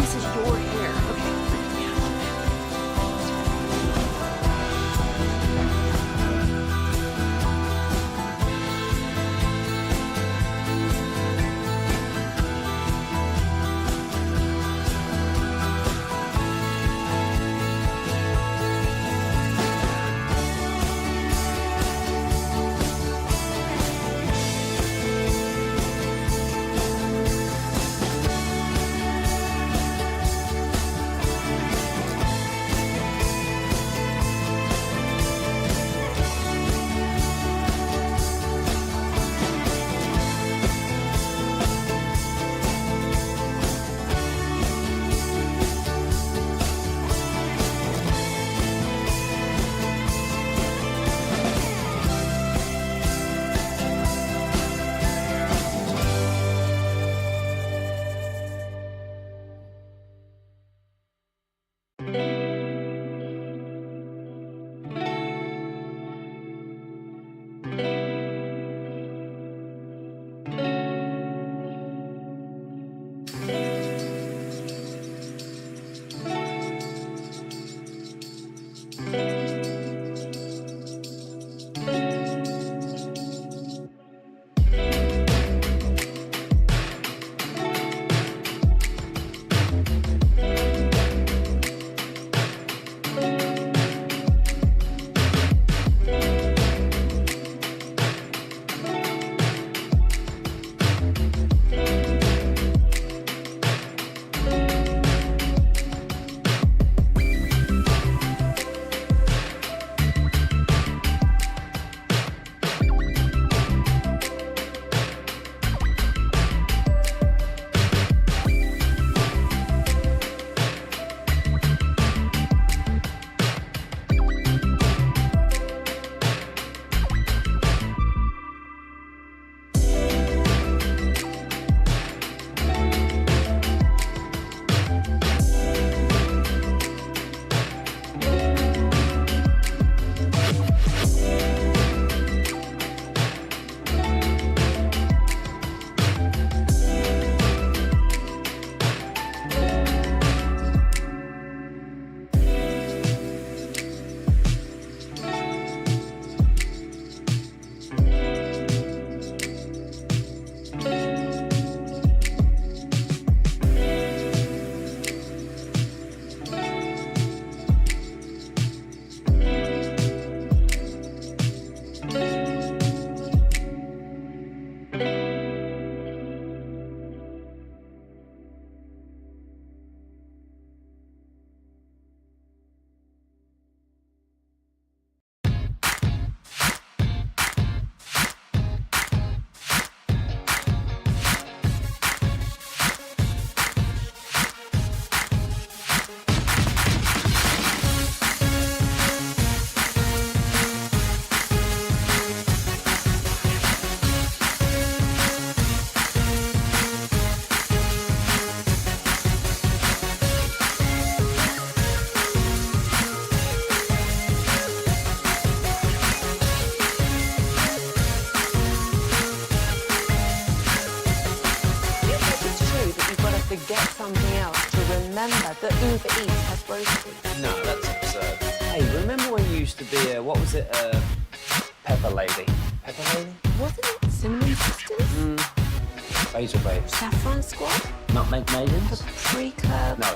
this is your hair. Okay. remember that Uber Eats has broken. No, that's absurd. Hey, remember when you used to be a, what was it, Pepper Lady? Pepper Lady? Wasn't it Cinnamon Sisters? Basil Babes. Saffron Squad? Nutmeg Maidens? Paprika? No.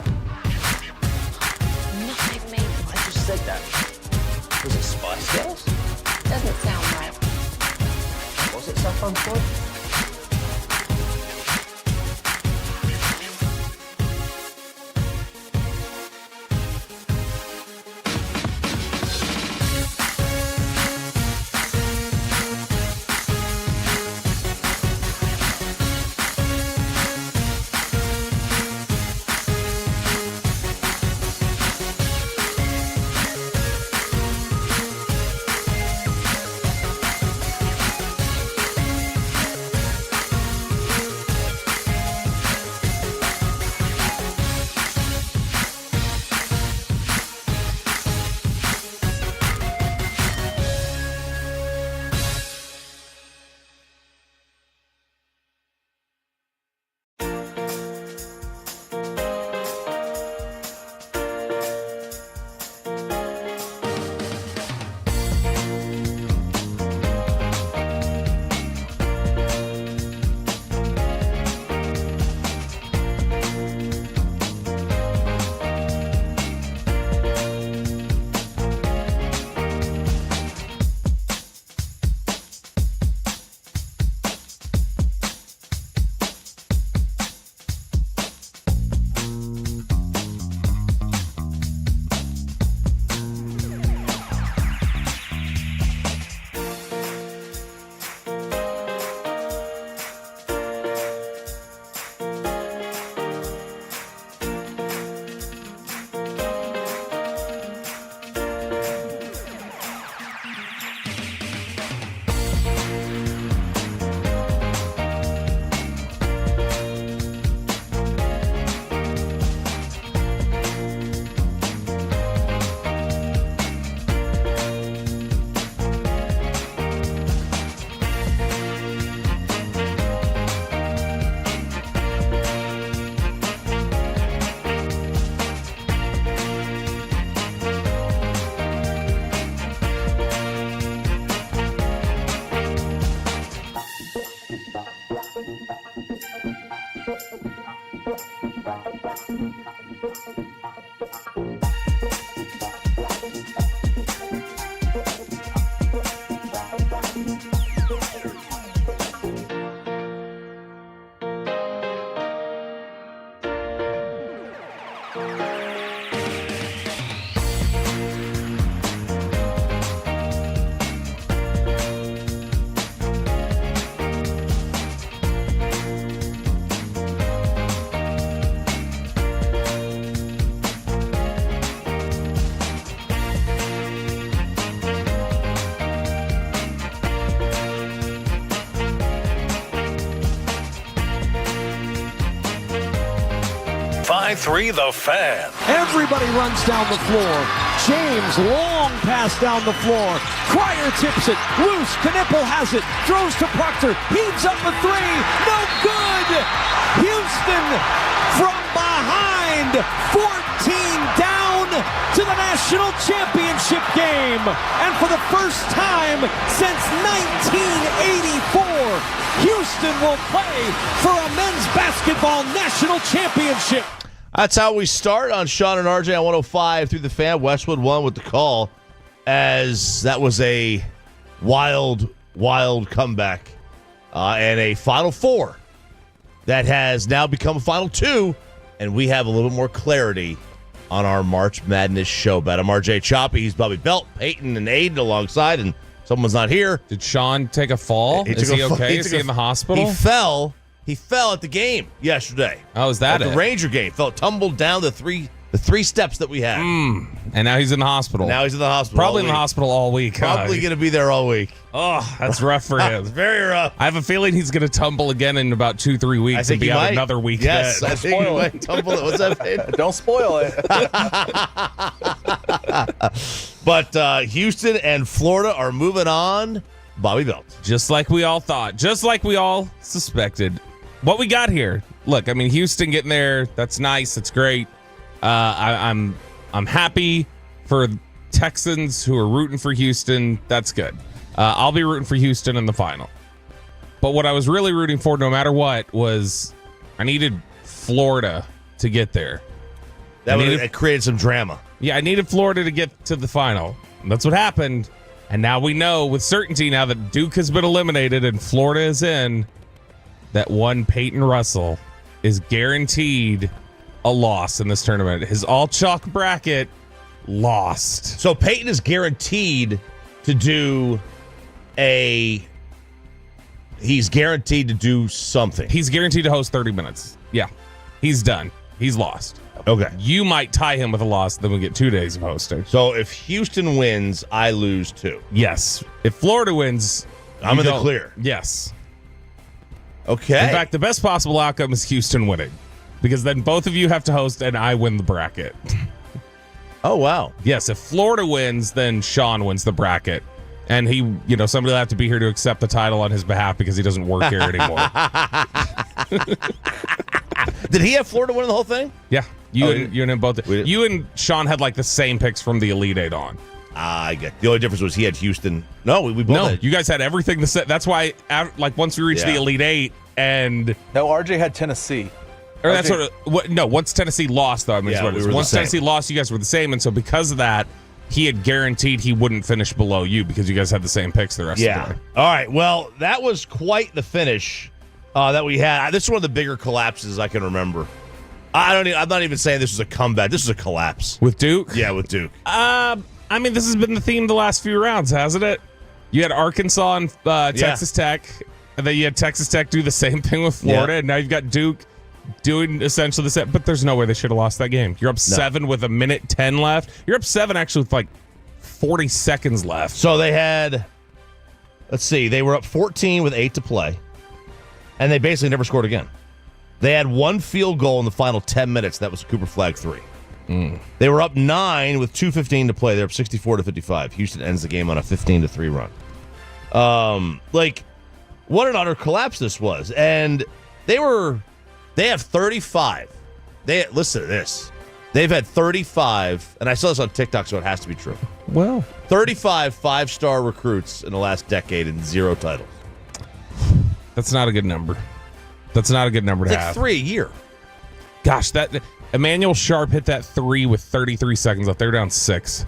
Nutmeg Maidens. I just said that. Was it Spice Girls? Doesn't sound right. Was it Saffron Squad? 105.3 The Fan. Everybody runs down the floor. James, long pass down the floor. Cryer tips it. Loose. Knipple has it. Throws to Proctor. Heaves up a three. No good. Houston from behind. 14 down to the national championship game. And for the first time since 1984, Houston will play for a men's basketball national championship. That's how we start on Sean and RJ on 105 through the Fan. Westwood won with the call, as that was a wild comeback and a Final Four that has now become a Final Two, and we have a little more clarity on our March Madness show bet. I'm RJ Choppy. He's Bobby Belt, Peyton, and Aiden alongside, and someone's not here. Did Sean take a fall? Is he okay? Is he in the hospital? He fell at the game yesterday. Oh, is that at the Ranger game? Tumbled down the three steps that we had. And now he's in the hospital. Probably in the hospital all week. Probably going to be there all week. Oh, that's rough for him. It's very rough. I have a feeling he's going to tumble again in about 2-3 weeks and be out another week. Yes, I think he might tumble it. What's that, Peyton? Don't spoil it. But Houston and Florida are moving on. Bobby Belt. Just like we all thought. Just like we all suspected. What we got here. Look, I mean, Houston getting there. That's nice. That's great. I'm happy for Texans who are rooting for Houston. That's good. I'll be rooting for Houston in the final. But what I was really rooting for, no matter what, was I needed Florida to get there. That created some drama. Yeah, I needed Florida to get to the final. And that's what happened. And now we know with certainty, now that Duke has been eliminated and Florida is in, that one Peyton Russell is guaranteed a loss in this tournament. His all-chalk bracket lost. So Peyton is guaranteed to do he's guaranteed to do something. He's guaranteed to host 30 minutes. Yeah. He's done. He's lost. Okay. You might tie him with a loss, then we get 2 days of hosting. So if Houston wins, I lose too. Yes. If Florida wins, I'm in the clear. Yes. Okay. In fact, the best possible outcome is Houston winning, because then both of you have to host and I win the bracket. Oh, wow. Yes, if Florida wins, then Sean wins the bracket. And he, somebody will have to be here to accept the title on his behalf because he doesn't work here anymore. Did he have Florida winning the whole thing? Yeah. You and him both. You and Sean had like the same picks from the Elite Eight on. I get. The only difference was he had Houston. No, we both had. You guys had everything the set. That's why, once we reached the Elite Eight and... No, RJ had Tennessee. Or that's once Tennessee lost, though. Once Tennessee lost, you guys were the same. And so because of that, he had guaranteed he wouldn't finish below you because you guys had the same picks the rest of the day. All right. Well, that was quite the finish that we had. This is one of the bigger collapses I can remember. I'm not even saying this was a comeback. This was a collapse. With Duke? Yeah, with Duke. This has been the theme the last few rounds, hasn't it? You had Arkansas and Texas Tech, and then you had Texas Tech do the same thing with Florida, and now you've got Duke doing essentially the same. But there's no way they should have lost that game. You're up 7 with 1:10 left. You're up 7 actually with 40 seconds left. So they had, they were up 14 with 8 to play, and they basically never scored again. They had one field goal in the final 10 minutes. That was a Cooper Flag 3. They were up 9 with 2:15 to play. They're up 64-55. Houston ends the game on a 15-3 run. What an utter collapse this was. And they have 35. Listen to this. They've had 35, and I saw this on TikTok, so it has to be true. Well, 35 5-star recruits in the last decade and 0 titles. That's not a good number. That's not a good number to have. 3 a year. Gosh, that Emmanuel Sharp hit that 3 with 33 seconds left. They're down 6.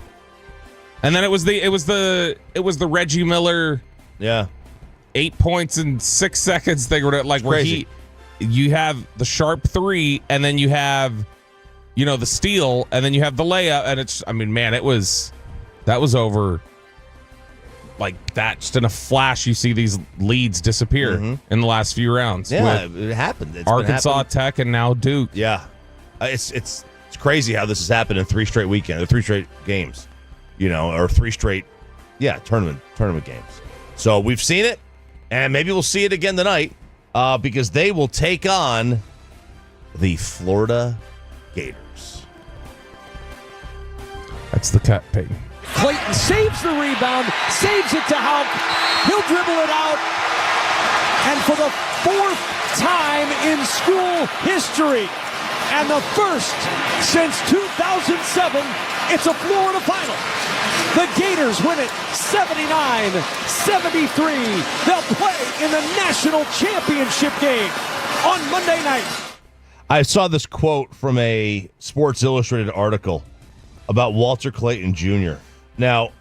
And then it was the Reggie Miller 8 points in 6 seconds thing where you have the Sharp 3 and then you have the steal and then you have the layup, and that was over like that. Just in a flash, you see these leads disappear in the last few rounds. Yeah, it happened. It's Arkansas Tech and now Duke. Yeah, it's crazy how this has happened in 3 straight weekends, or 3 straight games, or 3 straight, tournament games. So we've seen it, and maybe we'll see it again tonight, because they will take on the Florida Gators. That's the cut, Peyton. Clayton saves the rebound, saves it to Houck. He'll dribble it out. And for the fourth time in school history, and the first since 2007, it's a Florida final. The Gators win it 79-73. They'll play in the national championship game on Monday night. I saw this quote from a Sports Illustrated article about Walter Clayton Jr. Now,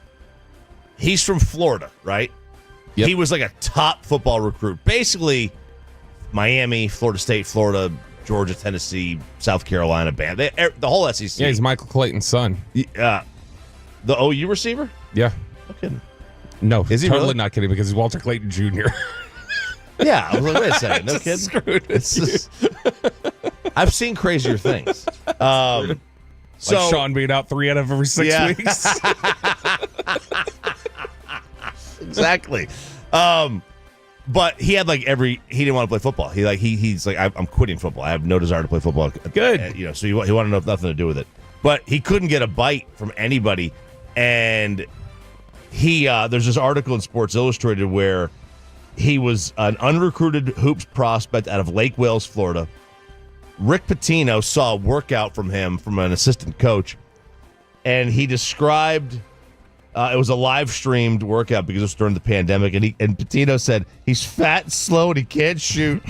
he's from Florida, right? Yep. He was like a top football recruit. Basically, Miami, Florida State, Florida, Georgia, Tennessee, South Carolina band. The whole SEC. Yeah, he's Michael Clayton's son. The OU receiver? Yeah. No kidding. No, Is he totally really? not kidding because he's Walter Clayton Jr. Yeah. I was like, wait a second. No Just kidding. screwed with you. I've seen crazier things. Like Sean being out 3 out of every 6 Yeah. weeks. Exactly. But he had he didn't want to play football. He's like, I'm quitting football. I have no desire to play football. Good. So he wanted to have nothing to do with it. But he couldn't get a bite from anybody. And there's this article in Sports Illustrated where he was an unrecruited hoops prospect out of Lake Wales, Florida. Rick Pitino saw a workout from him from an assistant coach, and he described it was a live streamed workout because it was during the pandemic, and Pitino said he's fat and slow and he can't shoot,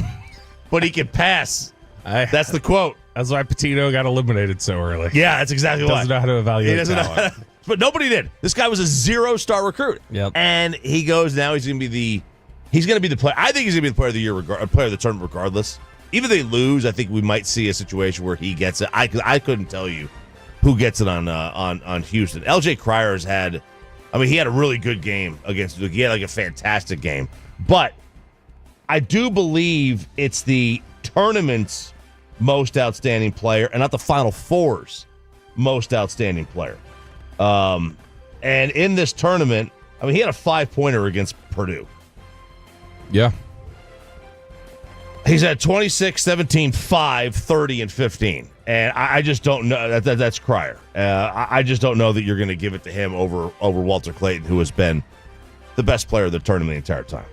but he can pass. That's the quote. That's why Patino got eliminated so early. Yeah, that's exactly why. Doesn't know how to evaluate He doesn't know talent. but nobody did. This guy was a 0-star recruit. Yep. And he goes now. He's going to be the player. I think he's going to be the player of the year, player of the tournament, regardless. Even if they lose, I think we might see a situation where he gets it. I couldn't tell you who gets it on Houston. LJ Cryer's had, he had a really good game against Luka. He had a fantastic game. But I do believe it's the tournament's most outstanding player and not the Final Four's most outstanding player. And in this tournament, he had a 5-pointer against Purdue. Yeah. He's at 26, 17, 5, 30, and 15. And I just don't know. That's Cryer. I just don't know that you're going to give it to him over Walter Clayton, who has been the best player of the tournament the entire time.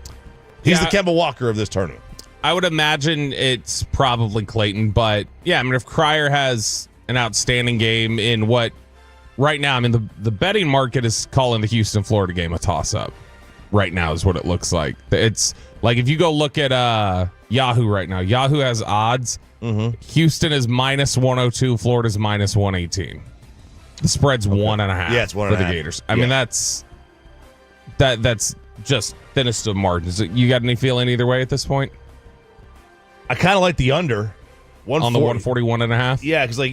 He's the Kemba Walker of this tournament. I would imagine it's probably Clayton, but yeah, if Cryer has an outstanding game in what right now, the betting market is calling the Houston-Florida game a toss-up. Right now is what it looks like. It's like if you go look at Yahoo right now, Yahoo has odds. Mm-hmm. Houston is -102, Florida's -118. The spread's 1.5. Yeah, it's 1.5 for the Gators. I mean, that's just thinnest of margins. You got any feeling either way at this point? I kind of like the under. On the 141.5? Yeah, because I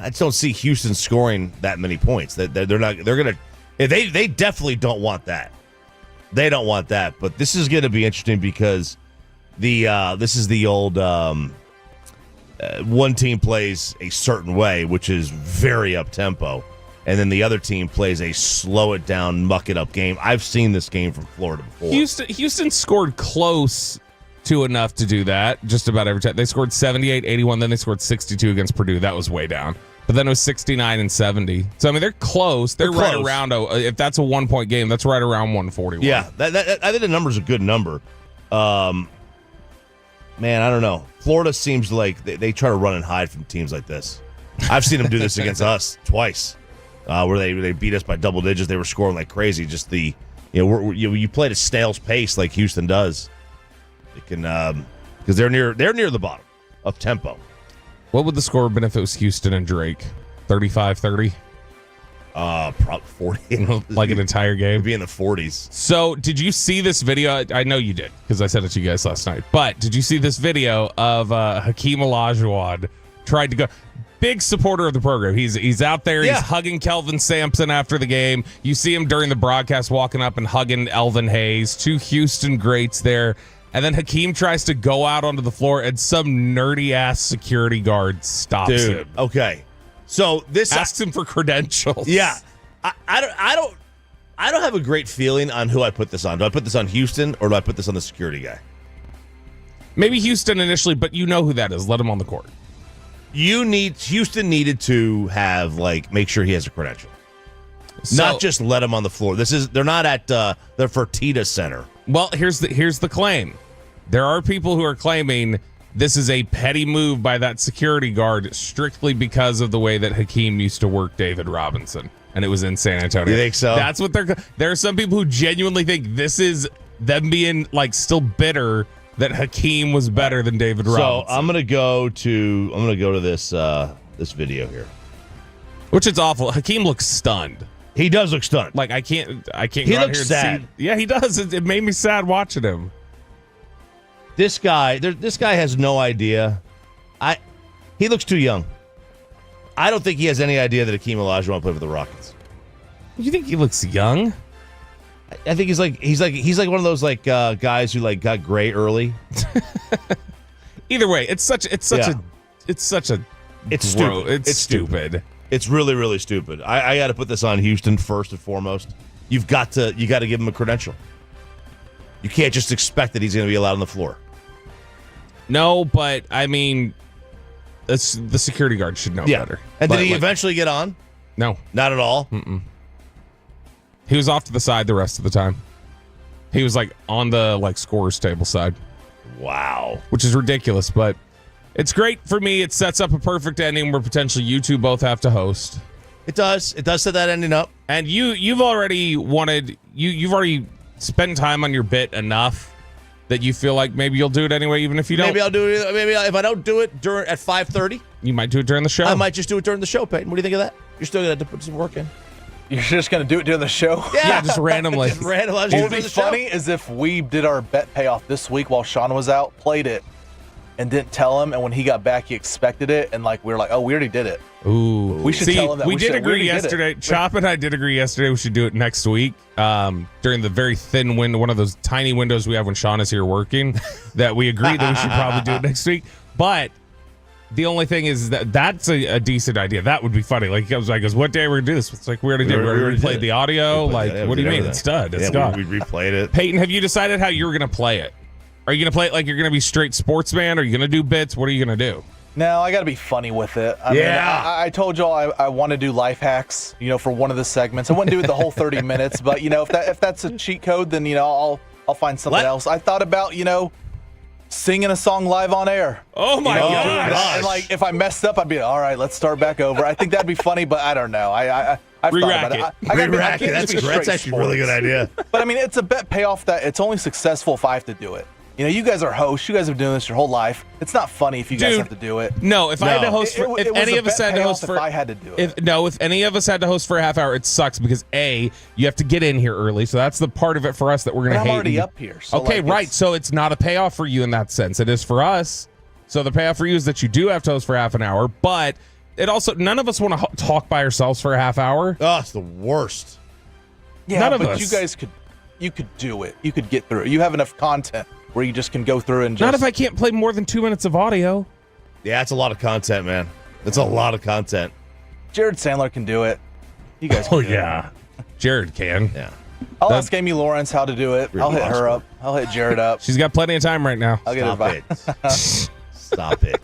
just don't see Houston scoring that many points. They're not. They're gonna. They definitely don't want that. They don't want that. But this is going to be interesting because this is the old one team plays a certain way, which is very up tempo, and then the other team plays a slow it down, muck it up game. I've seen this game from Florida before. Houston scored close to enough to do that just about every time. They scored 78, 81, then they scored 62 against Purdue. That was way down. But then it was 69 and 70. So, they're close. They're right close. around, if that's a 1-point game, that's right around 141. Yeah, I think the number's a good number. Man, I don't know. Florida seems like they try to run and hide from teams like this. I've seen them do this against us twice, where they beat us by double digits. They were scoring like crazy. Just you play at a snail's pace like Houston does. It can because they're near the bottom of tempo. What would the score have been if it was Houston and Drake? 35-30? Probably 40. Like an entire game? It'd be in the 40s. So, did you see this video? I know you did, because I sent it to you guys last night. But did you see this video of Hakeem Olajuwon tried to go? Big supporter of the program. He's out there. Yeah. He's hugging Kelvin Sampson after the game. You see him during the broadcast walking up and hugging Elvin Hayes, 2 Houston greats there. And then Hakeem tries to go out onto the floor, and some nerdy-ass security guard stops him. Okay. So this asks him for credentials. Yeah. I don't have a great feeling on who I put this on. Do I put this on Houston, or do I put this on the security guy? Maybe Houston initially, but you know who that is. Let him on the court. Houston needed to have make sure he has a credential. Not just let him on the floor. They're not at the Fertitta Center. Well, here's the claim. There are people who are claiming this is a petty move by that security guard strictly because of the way that Hakeem used to work David Robinson, and it was in San Antonio. You think so? That's what there are some people who genuinely think this is them being still bitter that Hakeem was better than David Robinson. So I'm gonna go to this video here, which is awful. Hakeem looks stunned. He does look stunned. I can't. He go out looks here and sad. See. Yeah, he does. It made me sad watching him. This guy has no idea. He looks too young. I don't think he has any idea that Hakeem Olajuwon played for the Rockets. You think he looks young? I think he's like one of those guys who got gray early. Either way, it's stupid. It's stupid. It's really, really stupid. I got to put this on Houston first and foremost. You got to give him a credential. You can't just expect that he's going to be allowed on the floor. No, but I mean, the security guard should know better. And did he eventually get on? No, not at all. Mm-mm. He was off to the side the rest of the time. He was on the scorer's table side. Wow, which is ridiculous, but it's great for me. It sets up a perfect ending where potentially you two both have to host. It does. It does set that ending up. And you've already you've already spent time on your bit enough that you feel like maybe you'll do it anyway, even if you don't. Maybe I'll do it. Maybe if I don't do it at 5:30, you might do it during the show. I might just do it during the show, Peyton. What do you think of that? You're still gonna have to put some work in. You're just going to do it during the show? Yeah, just randomly. Just randomly. What would be funny is if we did our bet payoff this week while Sean was out, played it, and didn't tell him, and when he got back, he expected it, and we were like, oh, we already did it. Ooh. We should tell him that. We did agree yesterday. Chop and I did agree yesterday we should do it next week during the very thin window, one of those tiny windows we have when Sean is here working, that we agreed that we should probably do it next week. But the only thing is that's a decent idea. That would be funny. He goes, what day are we going to do this? It's we already did. We already replayed the audio. What do you mean? It's done. It's gone. We replayed it. Peyton, have you decided how you're going to play it? Are you going to play it like you're going to be straight sportsman? Are you going to do bits? What are you going to do? No, I got to be funny with it. I mean, I told y'all I want to do life hacks, for one of the segments. I wouldn't do it the whole 30 minutes, but, if that's a cheat code, then, I'll find something else. I thought about, singing a song live on air. Oh my gosh. And if I messed up, I'd be all right. Let's start back over. I think that'd be funny, but I don't know. I've thought about it. Re-rack it. That's actually a really good idea. But I mean, it's a bet payoff that it's only successful if I have to do it. You guys are hosts. You guys have been doing this your whole life. It's not funny if you guys have to do it. No, if I had to host for, if any of us had to host for, if I had to do it. If any of us had to host for a half hour, it sucks because you have to get in here early. So that's the part of it for us that we're going to hate. I'm already up here. So okay, right. So it's not a payoff for you in that sense. It is for us. So the payoff for you is that you do have to host for half an hour, but it also, none of us want to talk by ourselves for a half hour. Oh, it's the worst. Yeah, none of but us. You guys could do it. You could get through it. You have enough content where you just can go through and just... Not if I can't play more than 2 minutes of audio. Yeah, it's a lot of content, man. It's a lot of content. Jared Sandler can do it. You guys can do it. Jared can. Yeah. I'll ask Amy Lawrence how to do it. I'll hit her up. I'll hit Jared up. She's got plenty of time right now. I'll get her back. Stop it.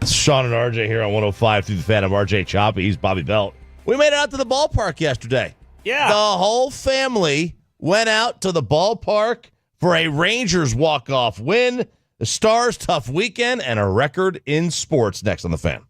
It's Sean and RJ here on 105 through the fan of RJ Choppy. He's Bobby Belt. We made it out to the ballpark yesterday. Yeah. The whole family went out to the ballpark for a Rangers walk-off win, the Stars' tough weekend, and a record in sports. Next on the Fan.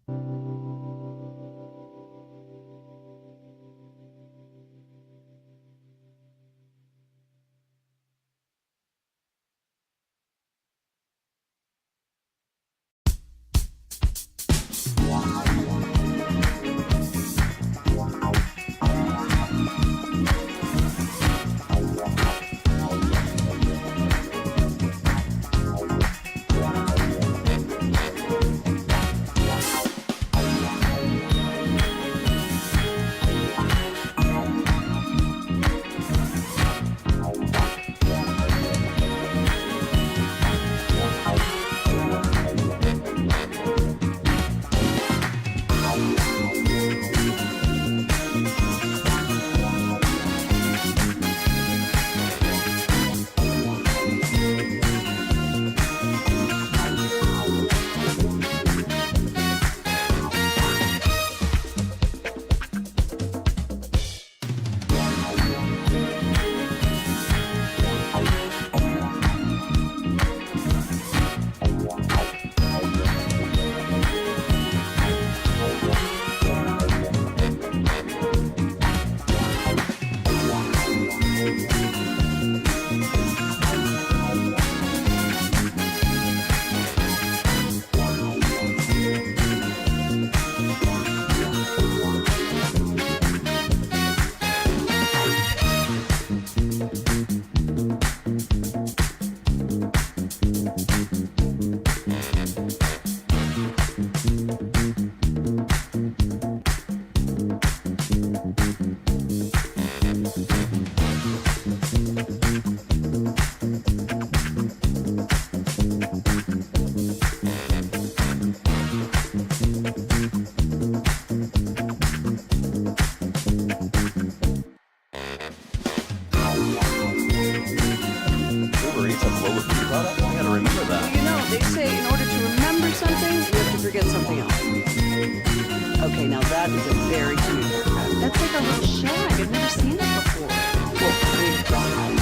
Okay, now that is a very cute haircut. That's like a little shag. I've never seen it before. Well, please God.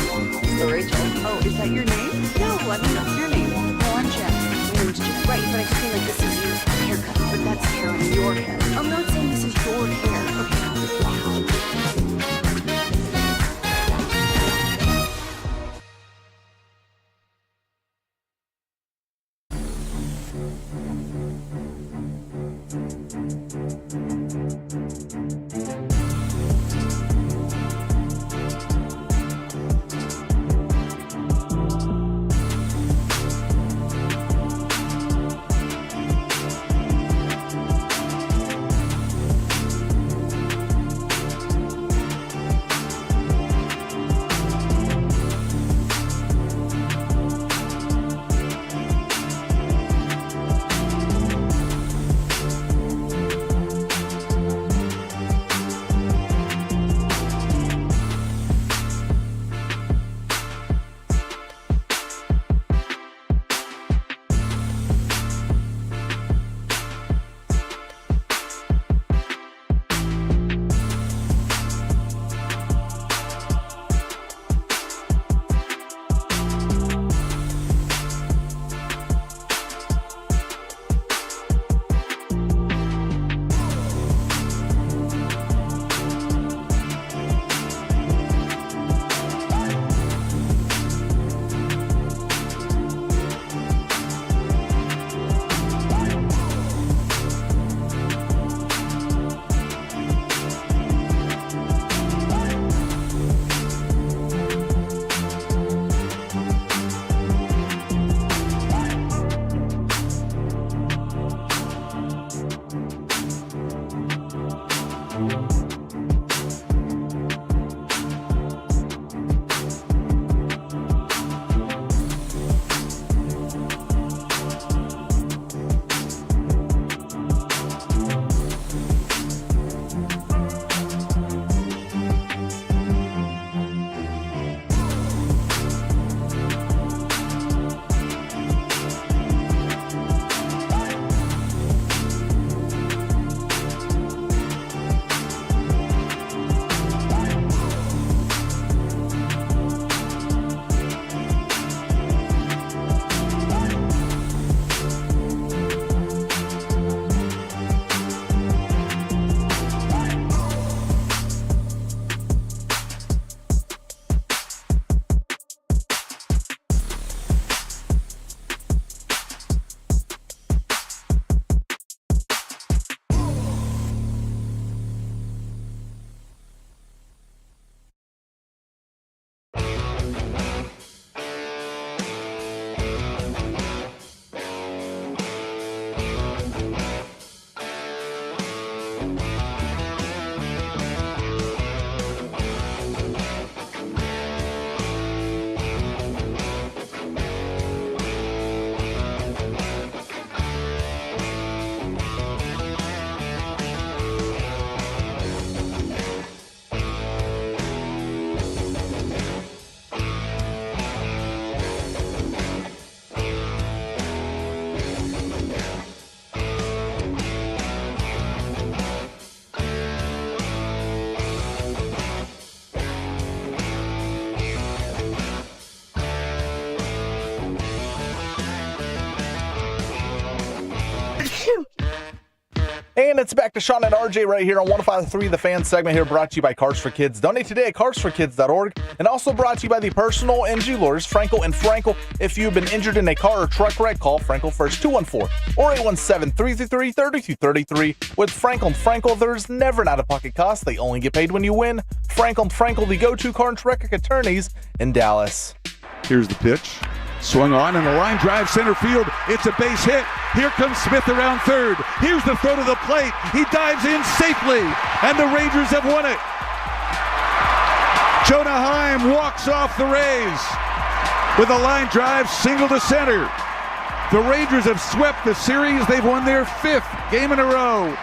So Rachel, Oh, is that your name? no, I mean, what's your name? No, I'm Jen. My name's Jen. Right, but I just feel like this is your haircut. But that's hair on your head. I'm not saying this is your hair. Okay. And it's back to Sean and RJ right here on 105.3 The Fan segment here, brought to you by Cars for Kids. Donate today at carsforkids.org, and also brought to you by the personal injury lawyers, Frankel and Frankel. If you've been injured in a car or truck wreck, call Frankel first, 214 or 817-333-3233. With Frankel and Frankel, there's never an out-of-pocket cost. They only get paid when you win. Frankel and Frankel, the go-to car and truck wreck attorneys in Dallas. Here's the pitch. Swung on, and the line drive center field. It's a base hit. Here comes Smith around third. Here's the throw to the plate. He dives in safely, and the Rangers have won it. Jonah Heim walks off the Rays with a line drive single to center. The Rangers have swept the series. They've won their 5th game in a row.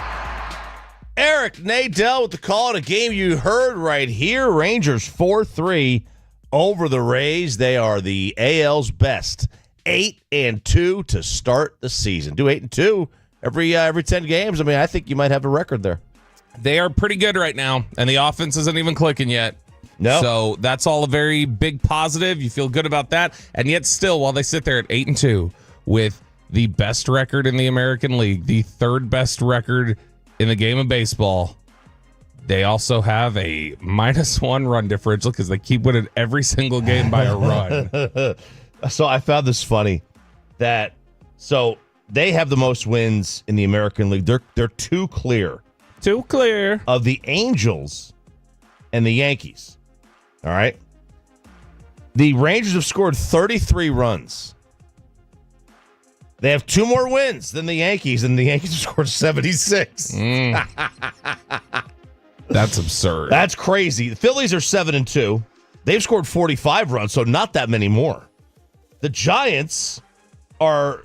Eric Nadell with the call in a game you heard right here. Rangers 4-3 over the Rays. They are the AL's best. 8-2 to start the season. Do 8-2. every 10 games. I mean, I think you might have a record there. They are pretty good right now, and the offense isn't even clicking yet. No. So that's all a very big positive. You feel good about that. And yet still, while they sit there at 8-2 with the best record in the American League, the third best record in the game of baseball, they also have a -1 run differential because they keep winning every single game by a run. So I found this funny so they have the most wins in the American League. They're too clear of the Angels and the Yankees. All right. The Rangers have scored 33 runs. They have 2 more wins than the Yankees, and the Yankees have scored 76. That's absurd. That's crazy. The Phillies are 7-2. They've scored 45 runs, so not that many more. The Giants are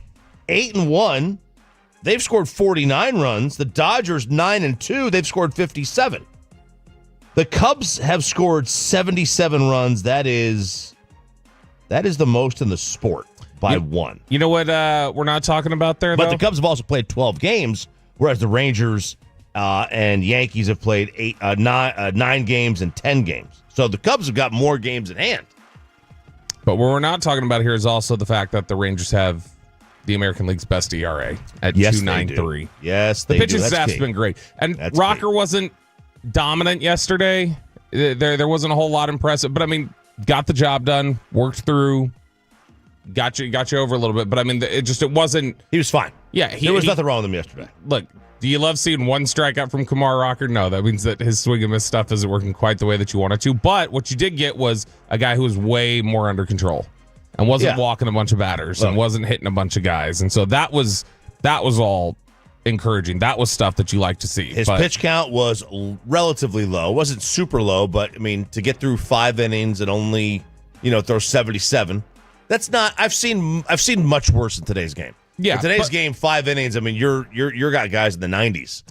8-1. They've scored 49 runs. The Dodgers 9-2. They've scored 57. The Cubs have scored 77 runs. That is the most in the sport by 1. You know what we're not talking about there, But though? the Cubs have also played 12 games, whereas the Rangers and Yankees have played 9 games and 10 games. So the Cubs have got more games in hand. But what we're not talking about here is also the fact that the Rangers have the American League's best ERA at 2.93. Yes, the they do. pitching staff's been great. And Rocker wasn't dominant yesterday. There wasn't a whole lot impressive, but I mean, got the job done, worked through, got you over a little bit. But I mean, it wasn't. He was fine. Yeah, there was nothing wrong with him yesterday. Look, do you love seeing one strikeout from Kumar Rocker? No, that means that his swing and miss stuff isn't working quite the way that you want it to. But what you did get was a guy who was way more under control and wasn't walking a bunch of batters and wasn't hitting a bunch of guys. And so that was all encouraging. That was stuff that you like to see. His pitch count was relatively low. It wasn't super low, but I mean, to get through 5 innings and only, throw 77, that's not. I've seen much worse in today's game. Yeah, in today's game, 5 innings. I mean, you're got guys in the 90s.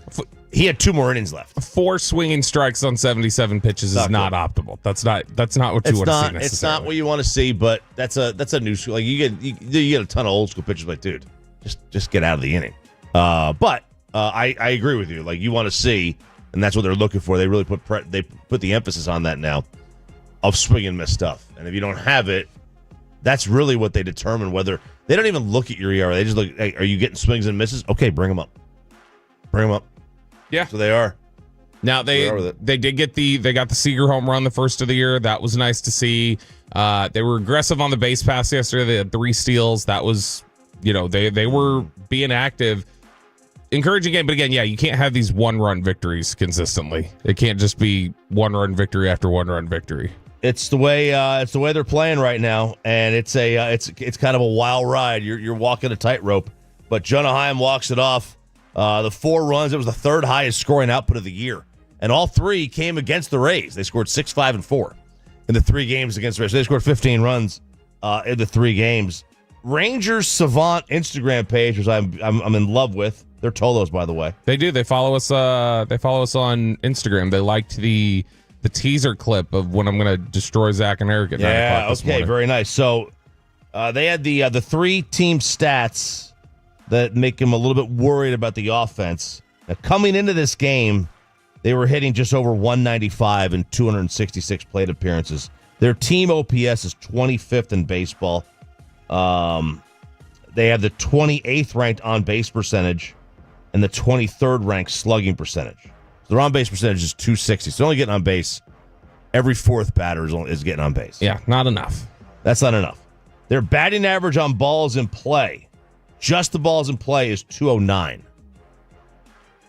He had 2 more innings left. 4 swinging strikes on 77 pitches is not optimal. That's not what you want to see necessarily. It's not what you want to see, but that's a new school. Like you get a ton of old school pitchers. Like, dude, just get out of the inning. But I agree with you. Like, you want to see, and that's what they're looking for. They really put the emphasis on that now of swing and miss stuff. And if you don't have it, that's really what they determine whether. They don't even look at your ERA. They just look, hey, are you getting swings and misses? Okay, bring them up. Yeah. So they are. Now they got the Seager home run the first of the year. That was nice to see. They were aggressive on the base pass yesterday. They had 3 steals. That was, they were being active. Encouraging game, but again, you can't have these 1-run victories consistently. It can't just be 1-run victory after 1-run victory. It's the way they're playing right now, and it's kind of a wild ride. You're walking a tightrope, but Jonah Heim walks it off. The 4 runs, it was the 3rd highest scoring output of the year, and all 3 came against the Rays. They scored 6, 5, and 4 in the 3 games against the Rays. So they scored 15 runs in the 3 games. Rangers Savant Instagram page, which I'm in love with. They're Tolos, by the way. They do. They follow us. They follow us on Instagram. They liked the teaser clip of when I'm going to destroy Zach and Eric at 9 o'clock this morning. Very nice. So they had the 3 team stats that make them a little bit worried about the offense. Now, coming into this game, they were hitting just over 195 in 266 plate appearances. Their team OPS is 25th in baseball. They have the 28th ranked on-base percentage and the 23rd ranked slugging percentage. So their on-base percentage is 260. So they're only getting on base. Every 4th batter is getting on base. Yeah, not enough. That's not enough. Their batting average on balls in play, just the balls in play, is 209.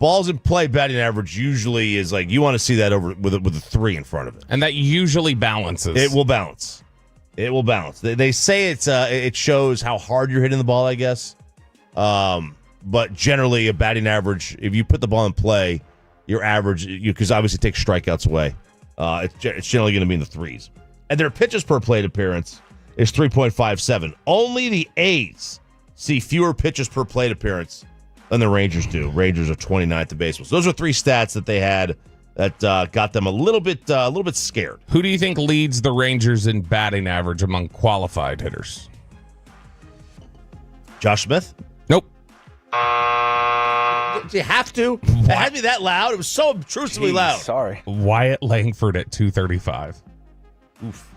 Balls in play batting average usually is like, you want to see that over with a 3 in front of it. And that usually balances. It will balance. They say it shows how hard you're hitting the ball, I guess. But generally, a batting average, if you put the ball in play, your average, because obviously it takes strikeouts away, it's generally going to be in the 3s. And their pitches per plate appearance is 3.57. Only the A's see fewer pitches per plate appearance than the Rangers do. Rangers are 29th in baseball. So those are 3 stats that they had that got them a little bit scared. Who do you think leads the Rangers in batting average among qualified hitters? Josh Smith? Nope. Do you have to? It had to be that loud. It was so obtrusively loud. Sorry. Wyatt Langford at 235. Oof.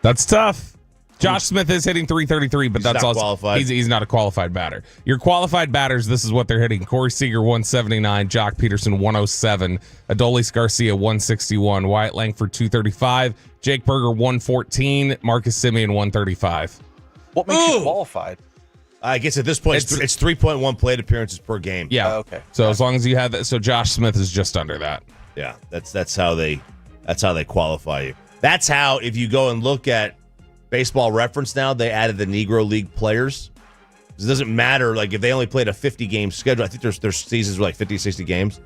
That's tough. Josh Smith is hitting 333, but that's not also qualified. He's not a qualified batter. Your qualified batters, this is what they're hitting: Corey Seager 179, Jock Peterson 107, Adolis Garcia 161, Wyatt Langford 235, Jake Berger 114, Marcus Semien 135. What makes you qualified? I guess at this point, it's 3.1 plate appearances per game. Yeah. Okay. So as long as you have that, so Josh Smith is just under that. Yeah, that's how they qualify you. That's how, if you go and look at Baseball Reference now, they added the Negro League players. It doesn't matter, like if they only played a 50-game schedule. I think their seasons were like 50, 60 games.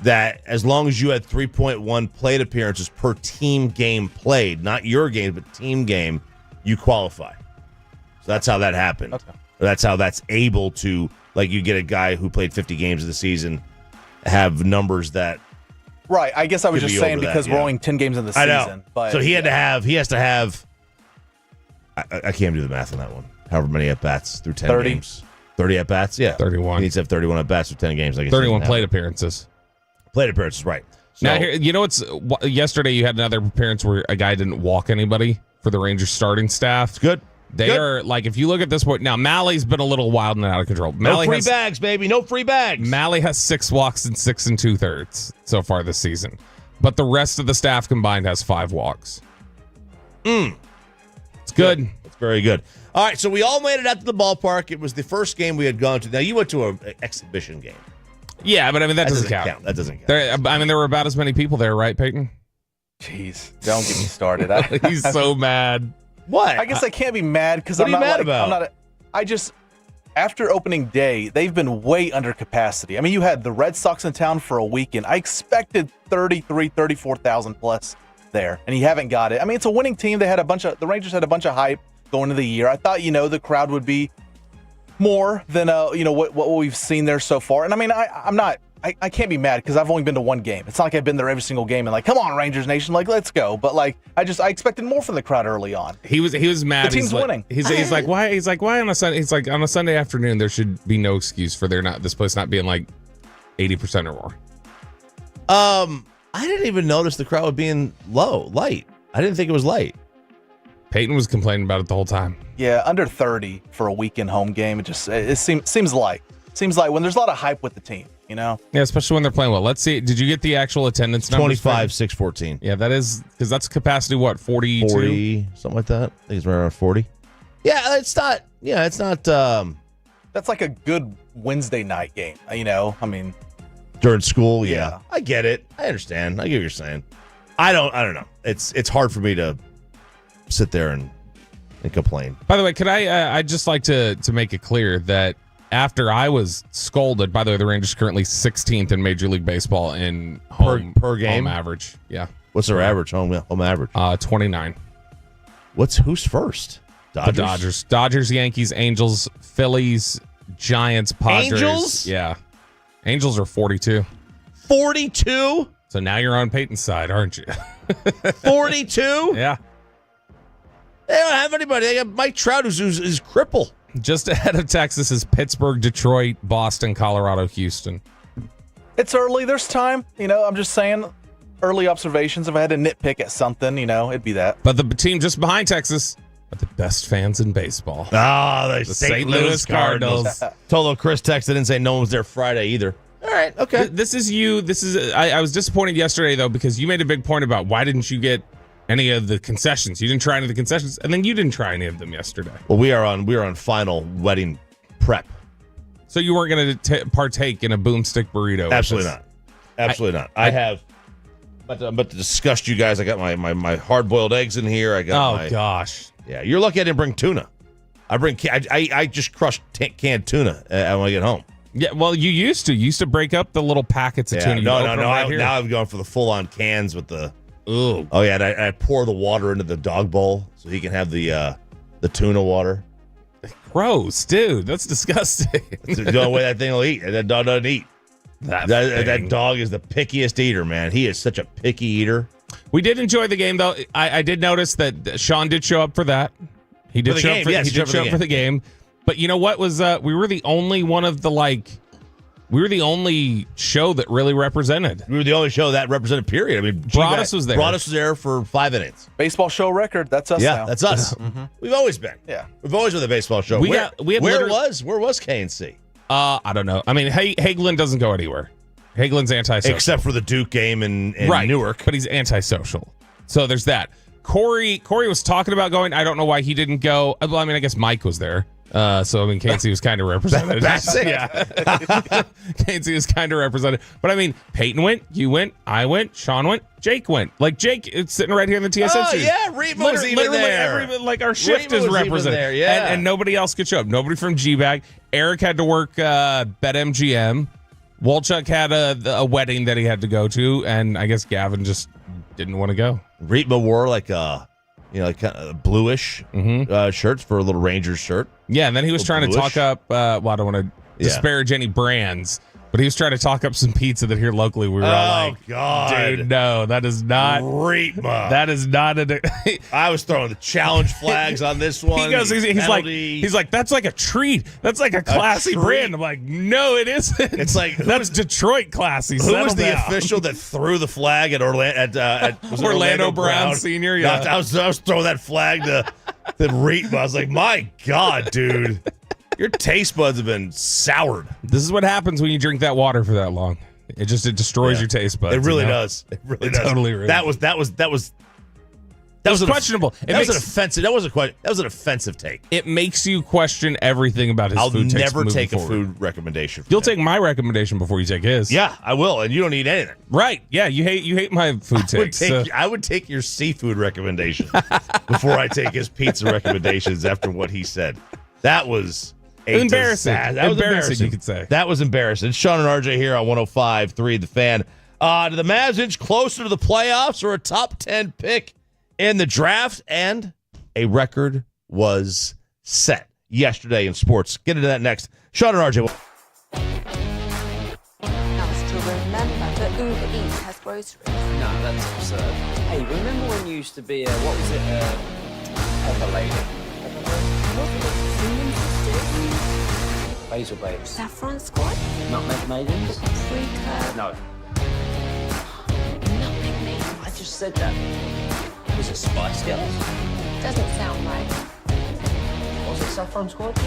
That as long as you had 3.1 plate appearances per team game played, not your game, but team game, you qualify. So that's how that happened. Okay. That's how that's able to, like, you get a guy who played 50 games of the season have numbers that. Right. I guess I was Could just be saying over that, because yeah. we're only 10 games in the I season. know. But So he has to have. I can't do the math on that one. However many at bats through 10 30. games. 30 at bats, yeah. 31. He needs to have 31 at bats through 10 games. Like I 31 said. plate appearances. Plate appearances, right. So, Now, here, you know what's yesterday you had another appearance where a guy didn't walk anybody for the Rangers starting staff. it's good. They Good. are, like, if you look at this point, now Mally's been a little wild and out of control. No Mally free bags, baby. No free bags. Mally has 6 walks and 6 2/3 so far this season. But the rest of the staff combined has 5 walks. It's good. It's very good. All right, so we all made it out to the ballpark. It was the first game we had gone to. Now, you went to an exhibition game. Yeah, but I mean, that doesn't count. That doesn't count. There were about as many people there, right, Peyton? Jeez, don't get me started. He's so mad. What? I guess I can't be mad because What I'm are you not mad about? I just, after opening day, they've been way under capacity. I mean, you had the Red Sox in town for a weekend. I expected 34,000 plus there, and you haven't got it. I mean, it's a winning team. The Rangers had a bunch of hype going into the year. I thought, the crowd would be more than what we've seen there so far. And I mean, I can't be mad because I've only been to one game. It's not like I've been there every single game and like, come on, Rangers Nation, like, let's go. But like, I expected more from the crowd early on. He was mad. The team's winning. He's like, why? He's like, why on a Sunday? He's like, on a Sunday afternoon, there should be no excuse for this place not being like 80% or more. I didn't even notice the crowd being light. I didn't think it was light. Peyton was complaining about it the whole time. Yeah, under 30 for a weekend home game. It seems like when there's a lot of hype with the team, Yeah, especially when they're playing well. Let's see. Did you get the actual attendance numbers? 25,614. Yeah, that is because that's capacity. What 42? 40, something like that. I think it's right around 40. Yeah, it's not. Yeah, it's not. That's like a good Wednesday night game. I mean, During school, yeah. Yeah. I get it. I understand. I get what you're saying. I don't know. It's hard for me to sit there and complain. By the way, could I'd just like to make it clear that after I was scolded, by the way, the Rangers currently 16th in Major League Baseball in home per game home average. Yeah. What's their average home average? 29. Who's first? Dodgers? The Dodgers. Dodgers, Yankees, Angels, Phillies, Giants, Padres. Angels? Yeah. Angels are 42. 42? So now you're on Peyton's side, aren't you? 42? Yeah. They don't have anybody. They got Mike Trout, who's crippled. Just ahead of Texas is Pittsburgh, Detroit, Boston, Colorado, Houston. it's early. There's time. I'm just saying early observations. If I had to nitpick at something, it'd be that. But the team just behind Texas are the best fans in baseball. The St. Louis Cardinals. Tolo Chris texted and say no one was there Friday either. All right, okay. This is you. I was disappointed yesterday, though, because you made a big point about why didn't you get any of the concessions? You didn't try any of the concessions, and then you didn't try any of them yesterday. Well, we are on final wedding prep. So you weren't going to partake in a boomstick burrito? Absolutely not. Absolutely not. I'm about to disgust you guys. I got my hard-boiled eggs in here. Gosh. Yeah, you're lucky I didn't bring tuna. I just crushed canned tuna when I get home. Yeah, well, you used to break up the little packets of tuna. No. Right here. Now I'm going for the full-on cans with the. Ooh. Oh yeah, and I pour the water into the dog bowl so he can have the tuna water. Gross, dude. That's disgusting. It's the only way that thing will eat. And that dog doesn't eat. That dog is the pickiest eater, man. He is such a picky eater. We did enjoy the game, though. I did notice that Sean did show up for that. He did show up for the game. But you know what was? We were the only one of the We were the only show that really represented. We were the only show that represented, period. I mean, Broadus was there. Broadus was there for 5 innings. Baseball show record. That's us now. That's us. We've always been. Yeah. We've always been the baseball show. Where was K&C? I don't know. I mean, Hagelin doesn't go anywhere. Hagelin's antisocial. Except for the Duke game in Newark. But he's antisocial. So there's that. Corey was talking about going. I don't know why he didn't go. Well, I mean, I guess Mike was there. So, I mean, K&C was kind of represented. That's it. Yeah. K&C was kind of represented. But, I mean, Peyton went, you went, I went, Sean went, Jake went. Like, Jake, it's sitting right here in the TSN Oh, series. yeah, Reed was even there. Our shift is represented. There, yeah. And nobody else could show up. Nobody from G-Bag. Eric had to work BetMGM. Walchuk had a wedding that he had to go to, and I guess Gavin just didn't want to go. Reetma wore like kind of bluish shirts for a little Rangers shirt. Yeah, and then he was trying to talk up. Well, I don't want to disparage any brands, but he was trying to talk up some pizza that here locally we were all like, God. dude, no, that is not Reetma. That is not I was throwing the challenge flags on this one. He goes, he's like, that's like a treat. That's like a classy brand. I'm like, no, it isn't. It's like that's Detroit classy. Who was the official that threw the flag at Orlando Brown Sr.? Yeah, I was throwing that flag to Reetma. I was like, my God, dude. Your taste buds have been soured. This is what happens when you drink that water for that long. It destroys your taste buds. It really does. It really does. Totally ruins. That was questionable. That was an offensive. That was an offensive take. It makes you question everything about his food takes. I'll never take forward. a food recommendation. You'll take my recommendation before you take his. Yeah, I will, and you don't eat anything. Right? Yeah, you hate my food takes. I would take your seafood recommendation before I take his pizza recommendations after what he said. That was embarrassing. That was embarrassing. You could say that was embarrassing. Sean and RJ here on 105.3 The Fan. Do the Mavs inch closer to the playoffs or a top 10 pick in the draft? And a record was set yesterday in sports. Get into that next. Sean and RJ. Now still remember that Uber Eats has groceries. No, that's absurd. Hey, remember when you used to be what was it? Pepper lady. Basil babes. Saffron squad? Nutmeg maidens? Paprika? No. Nutmeg maidens. I just said that. Was it Spice Girls? Doesn't sound right. Was it Saffron Squad?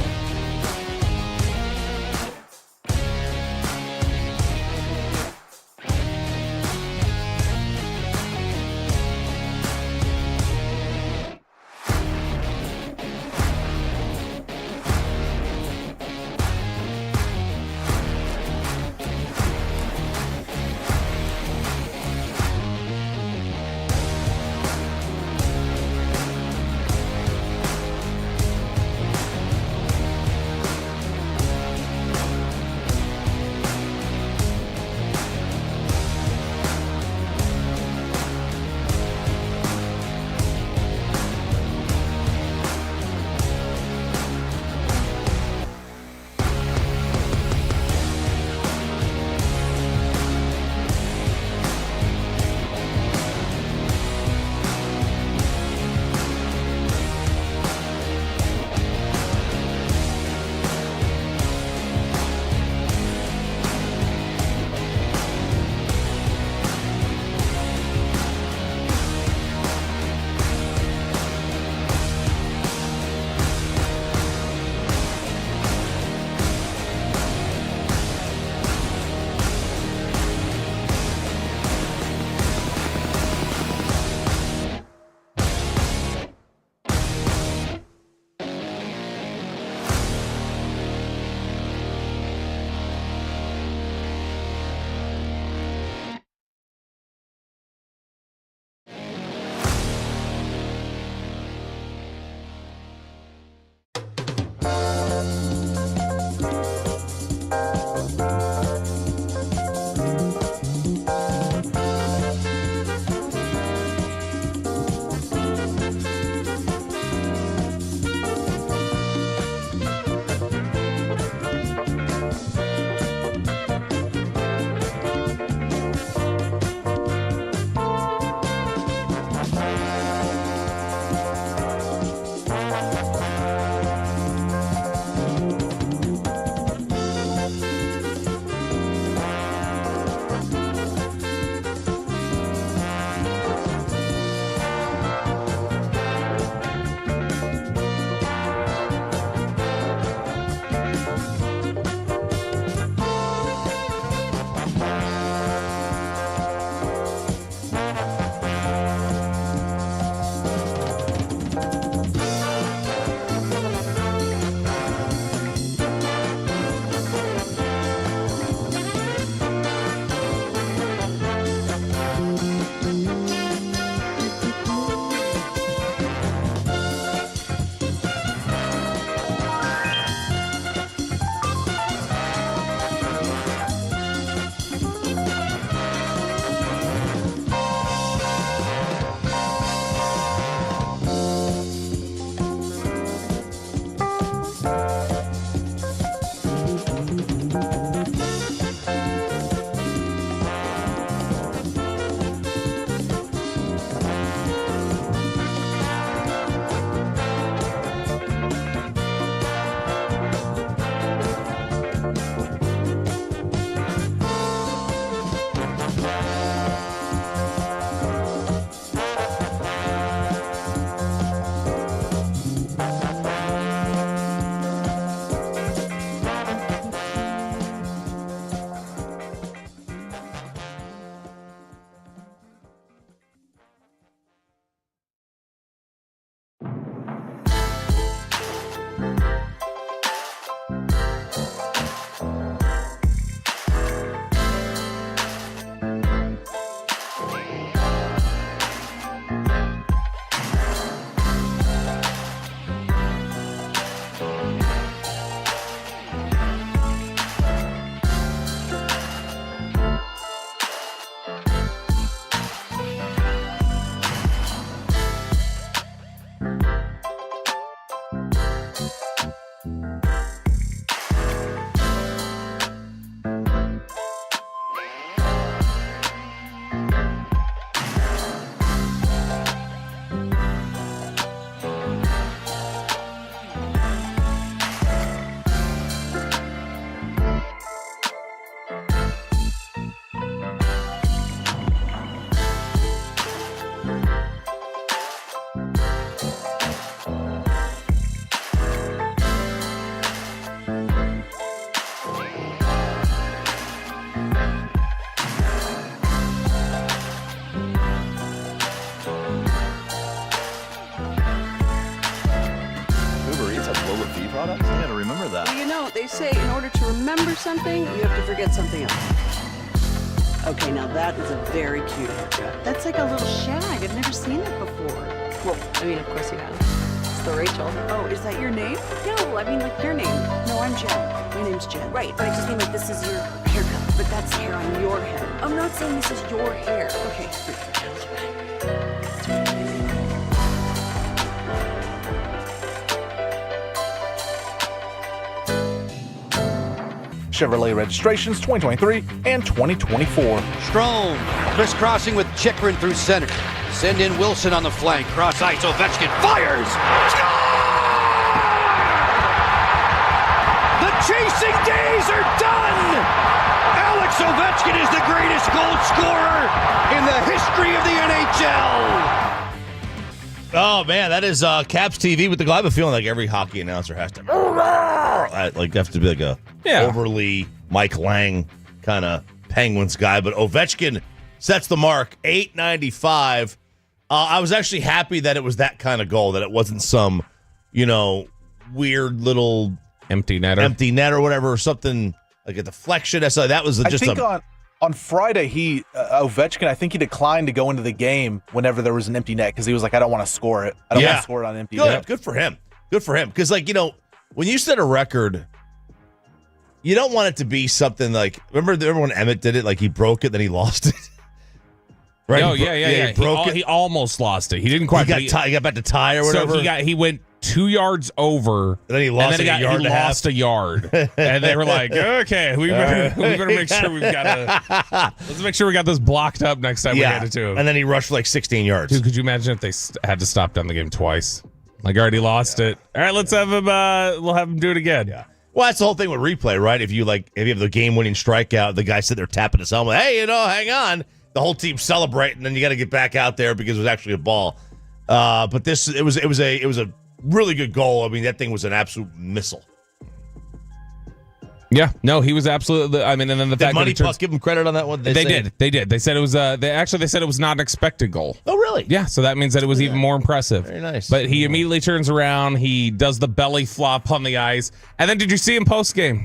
remember something, you have to forget something else. Okay, now that is a very cute haircut. That's like a little shag. I've never seen it before. Well, I mean, of course you have. It's the Rachel. Oh, is that your name? No, I mean, like your name. No, I'm Jen. My name's Jen. Right, but I just mean like this is your haircut. But that's hair on your head. I'm not saying this is your hair. Okay. Chevrolet registrations 2023 and 2024. Strome crisscrossing with Chikrin through center. Send in Wilson on the flank. Cross ice. Ovechkin fires. Score! The chasing days are done. Alex Ovechkin is the greatest goal scorer in the history of the NHL. Oh man, that is Caps TV with the. I have a feeling like every hockey announcer has to have to be like a overly Mike Lang kind of Penguins guy. But Ovechkin sets the mark, 895. I was actually happy that it was that kind of goal, that it wasn't some, weird little empty net or whatever, or something like a deflection. That was just I think on Friday, Ovechkin, I think he declined to go into the game whenever there was an empty net because he was like, I don't want to score it. I don't want to score it on empty net. Good for him. Good for him. Because, when you set a record, you don't want it to be something like, remember when Emmett did it? Like, he broke it, then he lost it. Right? Oh, yeah. He broke it. He almost lost it. He didn't quite. He got back to tie or whatever. So he went 2 yards over. And then he lost a yard. He lost a yard. And they were like, okay, we better make sure let's make sure we got this blocked up next time we get it to him. And then he rushed for like 16 yards. Dude, could you imagine if they had to stop down the game twice? Like, already lost it. All right, let's have him. We'll have him do it again. Yeah. Well, that's the whole thing with replay, right? If you have the game-winning strikeout, the guy sitting there tapping his helmet, hey, hang on. The whole team celebrating, then you got to get back out there because it was actually a ball. But it was a really good goal. I mean, that thing was an absolute missile. Yeah, no, he was absolutely. I mean, and then the fact Money that Puck give him credit on that one. They did. They said it was. They said it was not an expected goal. Oh, really? Yeah. So that means that it was even more impressive. Very nice. But he immediately turns around. He does the belly flop on the ice, and then did you see him post game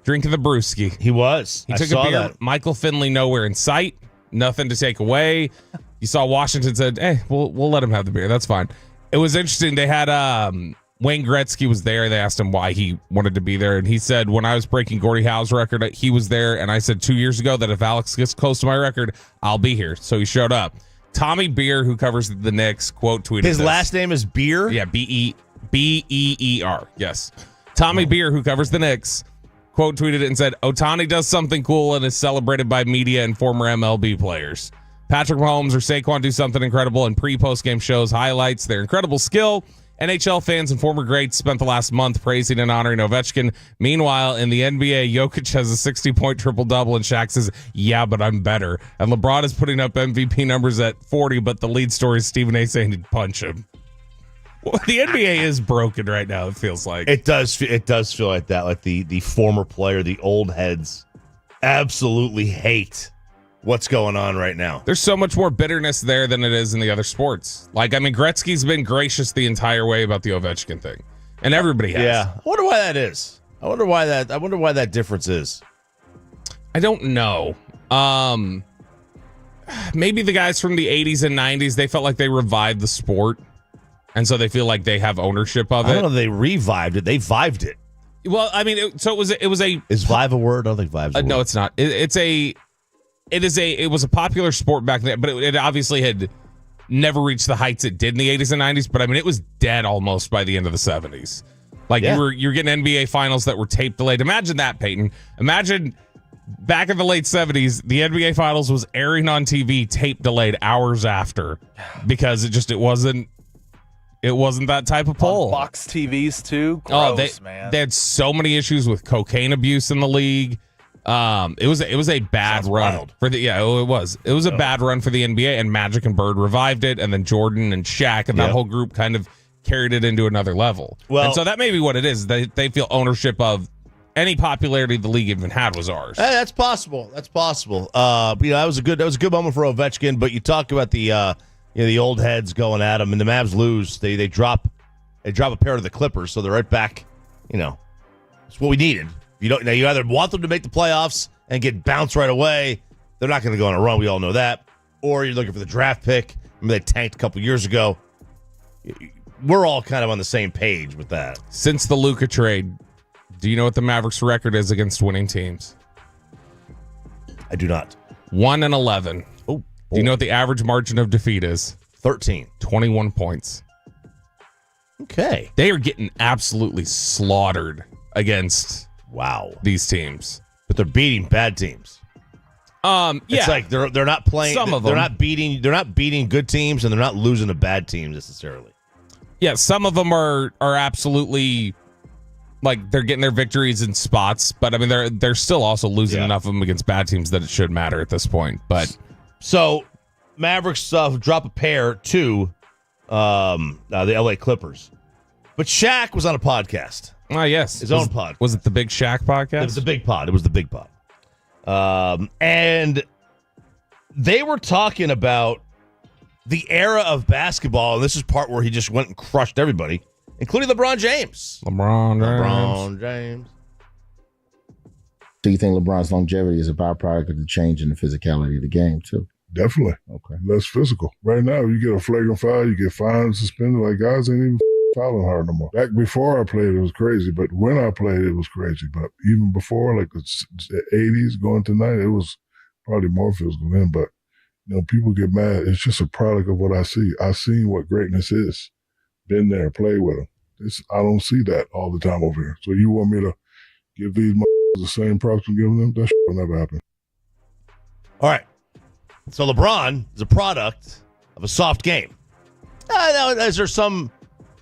drinking the brewski? He was. He took a beer. That. Michael Finley nowhere in sight. Nothing to take away. You saw Washington said, "Hey, we'll let him have the beer. That's fine." It was interesting. They had Wayne Gretzky was there. They asked him why he wanted to be there, and he said, "When I was breaking Gordie Howe's record, he was there, and I said 2 years ago that if Alex gets close to my record, I'll be here." So he showed up. Tommy Beer, who covers the Knicks, quote tweeted his this. last name is Beer. Yeah, Beer. Yes, Tommy Beer, who covers the Knicks, quote tweeted it and said, "Ohtani does something cool and is celebrated by media and former MLB players. Patrick Mahomes or Saquon do something incredible and pre-post game shows highlights their incredible skill. NHL fans and former greats spent the last month praising and honoring Ovechkin. Meanwhile, in the NBA, Jokic has a 60-point triple-double, and Shaq says, yeah, but I'm better. And LeBron is putting up MVP numbers at 40, but the lead story is Stephen A. saying he'd punch him." Well, the NBA is broken right now, it feels like. It does feel like that. Like the former player, the old heads absolutely hate what's going on right now. There's so much more bitterness there than it is in the other sports. Like, I mean, Gretzky's been gracious the entire way about the Ovechkin thing, and everybody has. Yeah, I wonder why that is. I wonder why that difference is. I don't know. Maybe the guys from the 80s and 90s, they felt like they revived the sport, and so they feel like they have ownership of it. I don't know if they revived it. They vived it. Well, I mean, it was a. Is vive a word? I don't think vive's a word. No, it's not. It was a popular sport back then, but it obviously had never reached the heights it did in the 80s and 90s. But I mean, it was dead almost by the end of the 70s. Like you're getting NBA finals that were tape delayed. Imagine that, Peyton. Imagine back in the late 70s, the NBA finals was airing on TV, tape delayed hours after, because it wasn't that type of poll. Box TVs too. Gross, man. They had so many issues with cocaine abuse in the league. It was a bad Sounds run wild. for the it was a bad run for the NBA, and Magic and Bird revived it, and then Jordan and Shaq and that whole group kind of carried it into another level. Well, and so that may be what it is. They feel ownership of any popularity the league even had was ours. Hey, that's possible. That was a good moment for Ovechkin. But you talk about the old heads going at him, and the Mavs lose. They drop a pair to the Clippers, so they're right back. It's what we needed. You don't. Now you either want them to make the playoffs and get bounced right away. They're not going to go on a run. We all know that. Or you're looking for the draft pick. Remember they tanked a couple years ago. We're all kind of on the same page with that. Since the Luka trade, do you know what the Mavericks' record is against winning teams? I do not. 1-11. Oh, do you know what the average margin of defeat is? 13. 21 points. Okay. They are getting absolutely slaughtered against these teams. But they're beating bad teams. Yeah. It's like they're not playing. Some of them. They're not beating good teams, and they're not losing to bad teams necessarily. Yeah, some of them are absolutely like they're getting their victories in spots, but I mean they're still also losing enough of them against bad teams that it should matter at this point. But so Mavericks drop a pair to the LA Clippers, but Shaq was on a podcast. Yes, his own pod. Was it the Big Shaq podcast? It was the Big Pod. It was the Big Pod, and they were talking about the era of basketball, and this is part where he just went and crushed everybody, including LeBron James. LeBron James. Do you think LeBron's longevity is a byproduct of the change in the physicality of the game, too? Definitely. Okay. Less physical. Right now, you get a flagrant foul, you get fined, suspended. Like, guys ain't even fouling hard no more. Back before I played, it was crazy. But when I played, it was crazy. But even before, like the 80s going to 90s, it was probably more physical then. But people get mad. It's just a product of what I see. I've seen what greatness is. Been there, played with them. I don't see that all the time over here. So you want me to give these the same props I'm giving them? That shit will never happen. All right. So LeBron is a product of a soft game. Now, is there some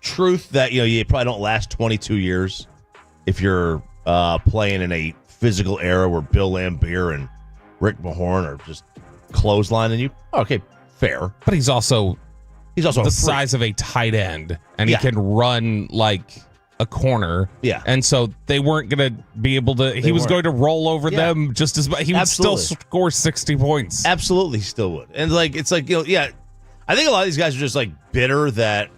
truth that you probably don't last 22 years if you're playing in a physical era where Bill Laimbeer and Rick Mahorn are just clotheslining you? Okay, fair. But he's also the size of a tight end, and he can run like a corner. Yeah. And so they weren't going to be able to. He was going to roll over them just as much. He would still score 60 points. Absolutely, he still would. And I think a lot of these guys are just like bitter that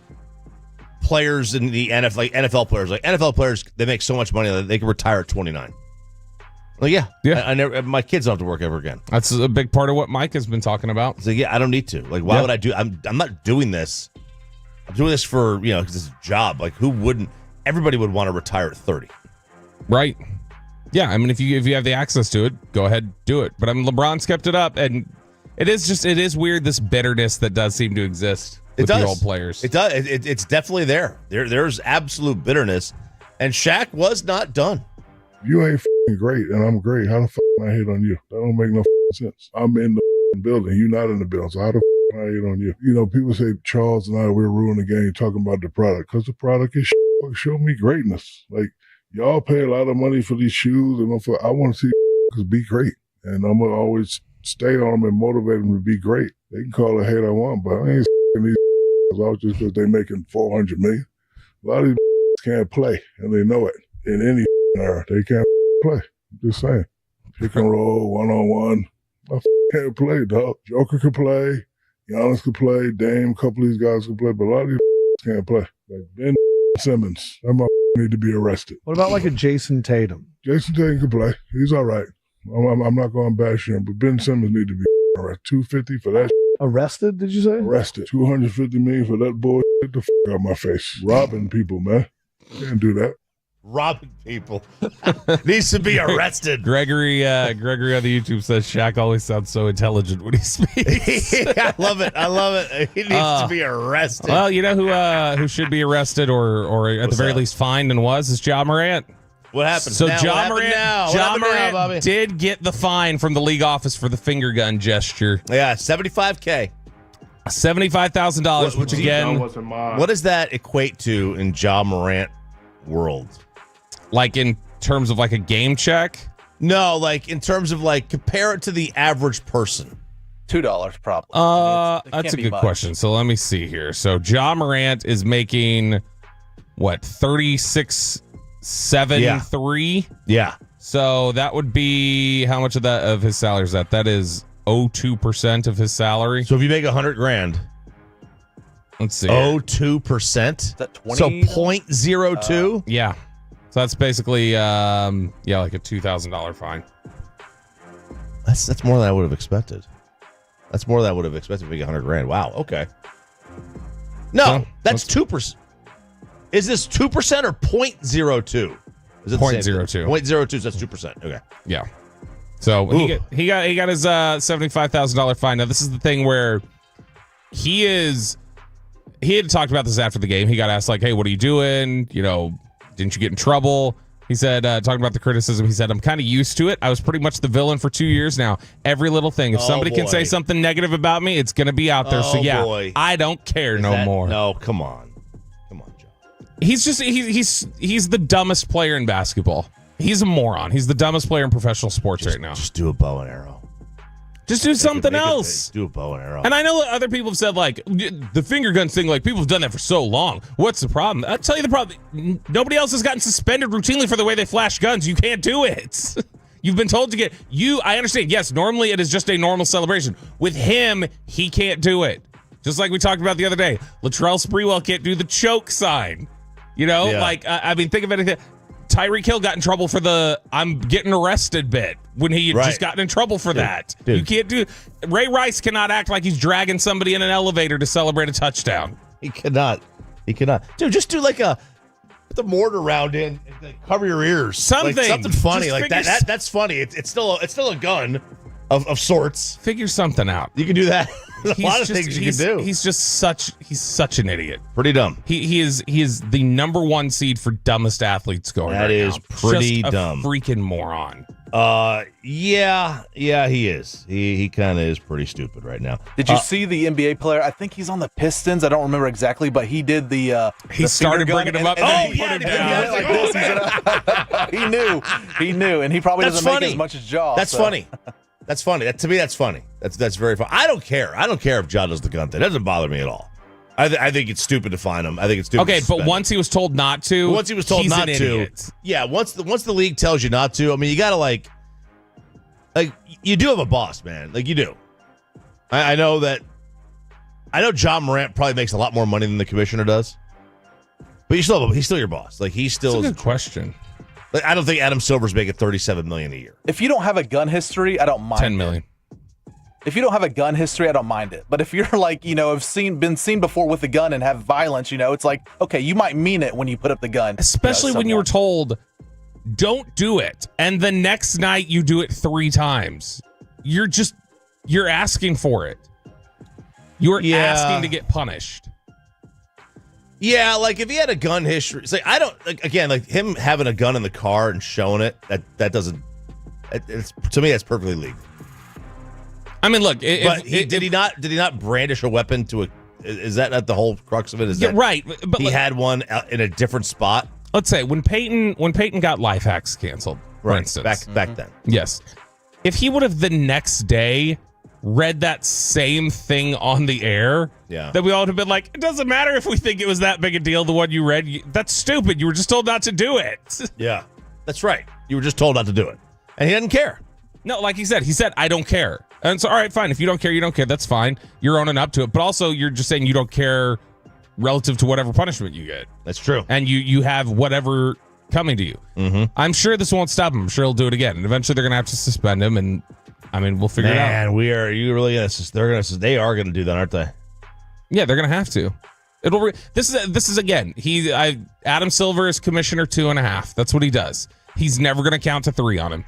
players in the NFL players, they make so much money that they can retire at 29. Well, yeah. I never. My kids don't have to work ever again. That's a big part of what Mike has been talking about. So I don't need to. Like, why would I do? I'm not doing this. I'm doing this for because it's a job. Like, who wouldn't? Everybody would want to retire at 30. Right. Yeah. I mean, if you have the access to it, go ahead, do it. But LeBron's kept it up, and it is weird, this bitterness that does seem to exist with the old players. It does. It's definitely there. There's absolute bitterness, and Shaq was not done. You ain't great, and I'm great. How the I hate on you? That don't make no sense. I'm in the building. You're not in the building. So how the I hate on you? People say Charles and I, we're ruining the game talking about the product because the product is show me greatness. Like, y'all pay a lot of money for these shoes, and I want to see be great. And I'm going to always stay on them and motivate them to be great. They can call it hate I want, but I ain't these out just because they're making $400 million. A lot of these can't play, and they know it. In any era, they can't play. I'm just saying. Pick and roll, one-on-one. I can't play, dog. Joker can play. Giannis can play. Dame, a couple of these guys can play, but a lot of these can't play. Like Ben Simmons, that need to be arrested. What about like a Jason Tatum? Jason Tatum can play. He's all right. I'm not going to bash him, but Ben Simmons need to be arrested. $250 for that. Arrested, did you say? Arrested. $250 million for that bullshit. Get the out of my face. Robbing people, man. Can't do that. Robbing people. Needs to be arrested. Gregory on the YouTube says Shaq always sounds so intelligent when he speaks. I love it. He needs to be arrested. Well, you know who should be arrested or at the very least fined and is Ja Morant. What happened? So now? Ja Morant did get the fine from the league office for the finger gun gesture. Yeah, $75,000. $75,000, which again, what does that equate to in Ja Morant world? Like in terms of like a game check? No, like in terms of like compare it to the average person. $2 probably. That's a good question. So let me see here. So Ja Morant is making what, 36.73? Yeah. So that would be how much of his salary is that? That is 0.02% of his salary. So if you make $100,000, let's see. 0.02%. Is that 20? So 0.02. Yeah. So that's basically, like a $2,000 fine. That's more than I would have expected. That's more than I would have expected to be $100,000. Wow. Okay. No, So, that's 2%. Is this 2% or 0.02? Is it 0.02. 0.02, so that's 2%. Okay. Yeah. So he got his $75,000 fine. Now this is the thing where he had talked about this after the game. He got asked like, "Hey, what are you doing? Didn't you get in trouble?" He said, talking about the criticism, he said, "I'm kind of used to it. I was pretty much the villain for 2 years now. Every little thing. If somebody can say something negative about me, it's going to be out there. So yeah, I don't care more." No, come on, John. He's just he's the dumbest player in basketball. He's a moron. He's the dumbest player in professional sports right now. Just do a bow and arrow. Just do something else. Do a bow and arrow. And I know that other people have said, like, the finger gun thing, like, people have done that for so long. What's the problem? I'll tell you the problem. Nobody else has gotten suspended routinely for the way they flash guns. You can't do it. You've been told to get... I understand. Yes, normally it is just a normal celebration. With him, he can't do it. Just like we talked about the other day. Latrell Sprewell can't do the choke sign. Think of anything... Tyreek Hill got in trouble for the "I'm getting arrested" bit when he had just gotten in trouble for that. Dude. You can't do. Ray Rice cannot act like he's dragging somebody in an elevator to celebrate a touchdown. He cannot. Dude, just do like put the mortar round in and cover your ears. Something funny like that. That's funny. It's still a gun of sorts. Figure something out. You can do that. There's a lot of things you can do. He's such an idiot. Pretty dumb. He is the number one seed for dumbest athletes going right now. That is pretty just dumb. A freaking moron. Yeah, he is. He kind of is pretty stupid right now. Did you see the NBA player? I think he's on the Pistons. I don't remember exactly, but he did the. He started bringing him up. He knew, and he probably doesn't make as much as Jaw. That's funny. That's funny. To me, that's funny. That's very funny. I don't care. I don't care if John does the gun thing. It doesn't bother me at all. I think it's stupid to fine him. I think it's stupid. Okay, but once he was told not to. Once he was told not to. Yeah, once the league tells you not to. I mean, you got to like you do have a boss, man. Like you do. I know that. I know John Morant probably makes a lot more money than the commissioner does. But he's still your boss. Like he's still. That's a good question. Like, I don't think Adam Silver's making $37 million a year. If you don't have a gun history, I don't mind. $10 million. If you don't have a gun history, I don't mind it. But if you're like, have been seen before with a gun and have violence, it's like, okay, you might mean it when you put up the gun. Especially when you were told, don't do it. And the next night you do it 3 times. You're asking for it. You're asking to get punished. Yeah, like if he had a gun history, it's like I don't like him having a gun in the car and showing it. That doesn't. It's to me that's perfectly legal. I mean, look, did he not brandish a weapon to a? Is that not the whole crux of it? Is that right? But he had one in a different spot. Let's say when Peyton got Life Hacks canceled, for instance, back then. Yes, if he would have the next day read that same thing on the air, then we all would have been like, it doesn't matter if we think it was that big a deal, the one you read. That's stupid. You were just told not to do it. Yeah, that's right. You were just told not to do it. And he didn't care. No, like he said, I don't care. And so, all right, fine. If you don't care, you don't care. That's fine. You're owning up to it. But also, you're just saying you don't care relative to whatever punishment you get. That's true. And you have whatever coming to you. Mm-hmm. I'm sure this won't stop him. I'm sure he'll do it again. And eventually, they're going to have to suspend him. And I mean, we'll figure it out. Man, they are going to do that, aren't they? Yeah, they're going to have to. This is again. Adam Silver is commissioner 2.5. That's what he does. He's never going to count to 3 on him.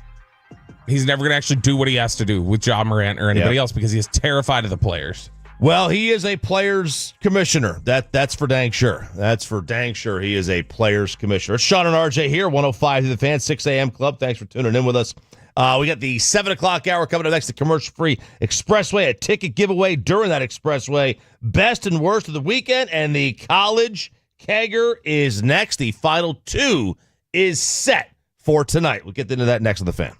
He's never going to actually do what he has to do with John Morant or anybody else because he is terrified of the players. Well, he is a players commissioner. That's for dang sure. That's for dang sure. He is a players commissioner. It's Sean and RJ here, 105 to the Fan, 6 a.m. Club. Thanks for tuning in with us. We got the 7 o'clock hour coming up next, the commercial-free Expressway, a ticket giveaway during that Expressway. Best and worst of the weekend, and the college kegger is next. The final 2 is set for tonight. We'll get into that next on the Fan.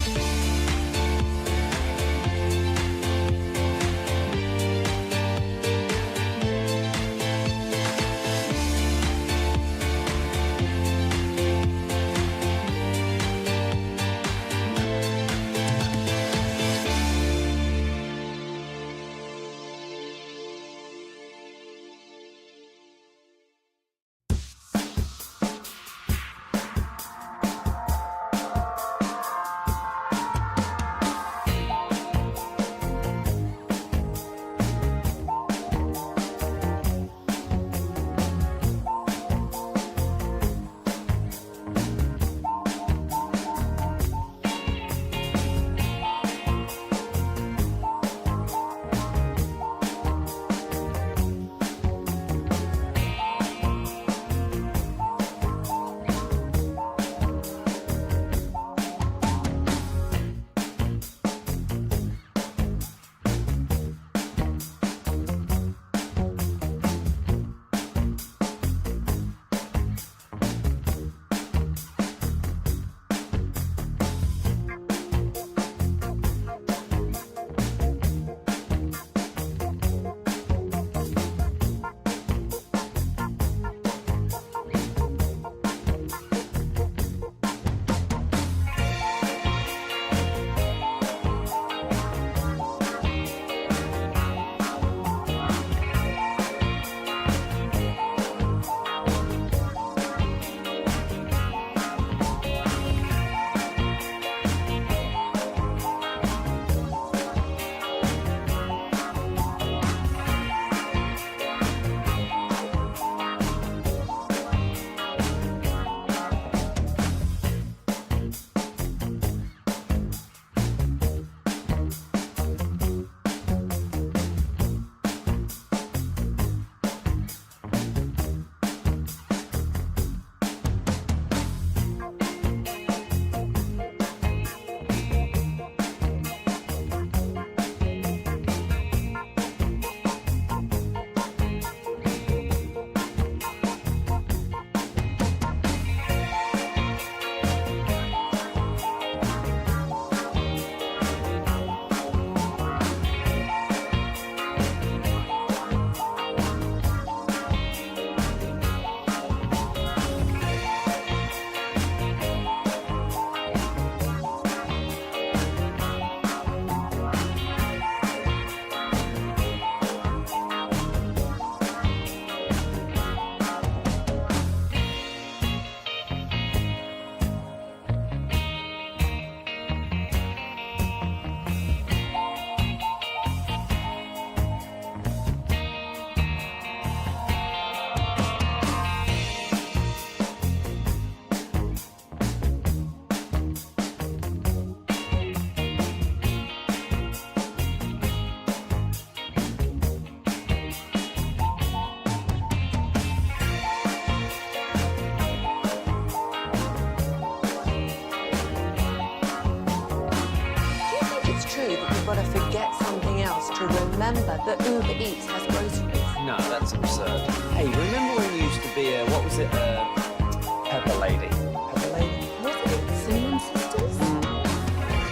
true that you've got to forget something else to remember that Uber Eats has groceries? No, that's absurd. Hey, remember when you used to be What was it? Pepper Lady. Pepper Lady? Was it Cinnamon Sisters?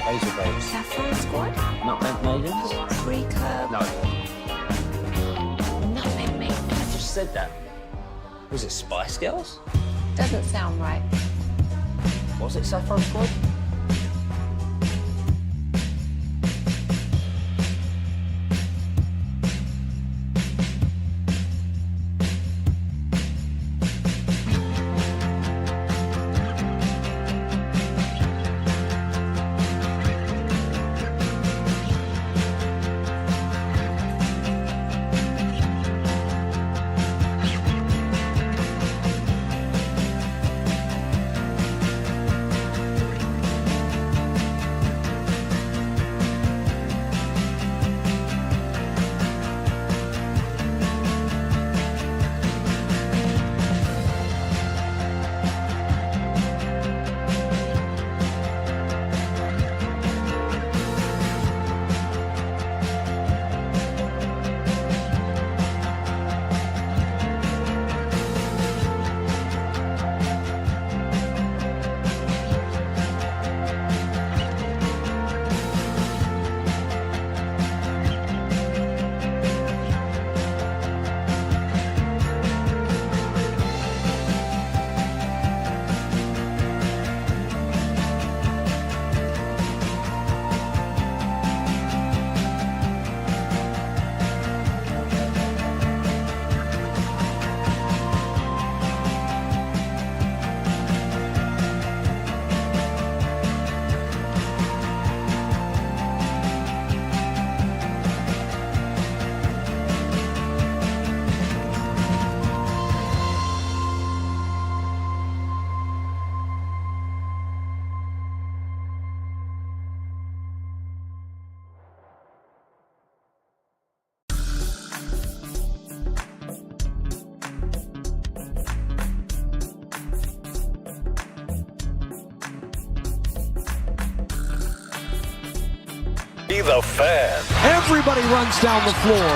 Those are babes. Saffron Squad? Nutmeg Maidens? Recurve? No. Nutmeg Maidens. I just said that. Was it Spice Girls? Doesn't sound right. Was it Saffron Squad? Be the fan. Everybody runs down the floor.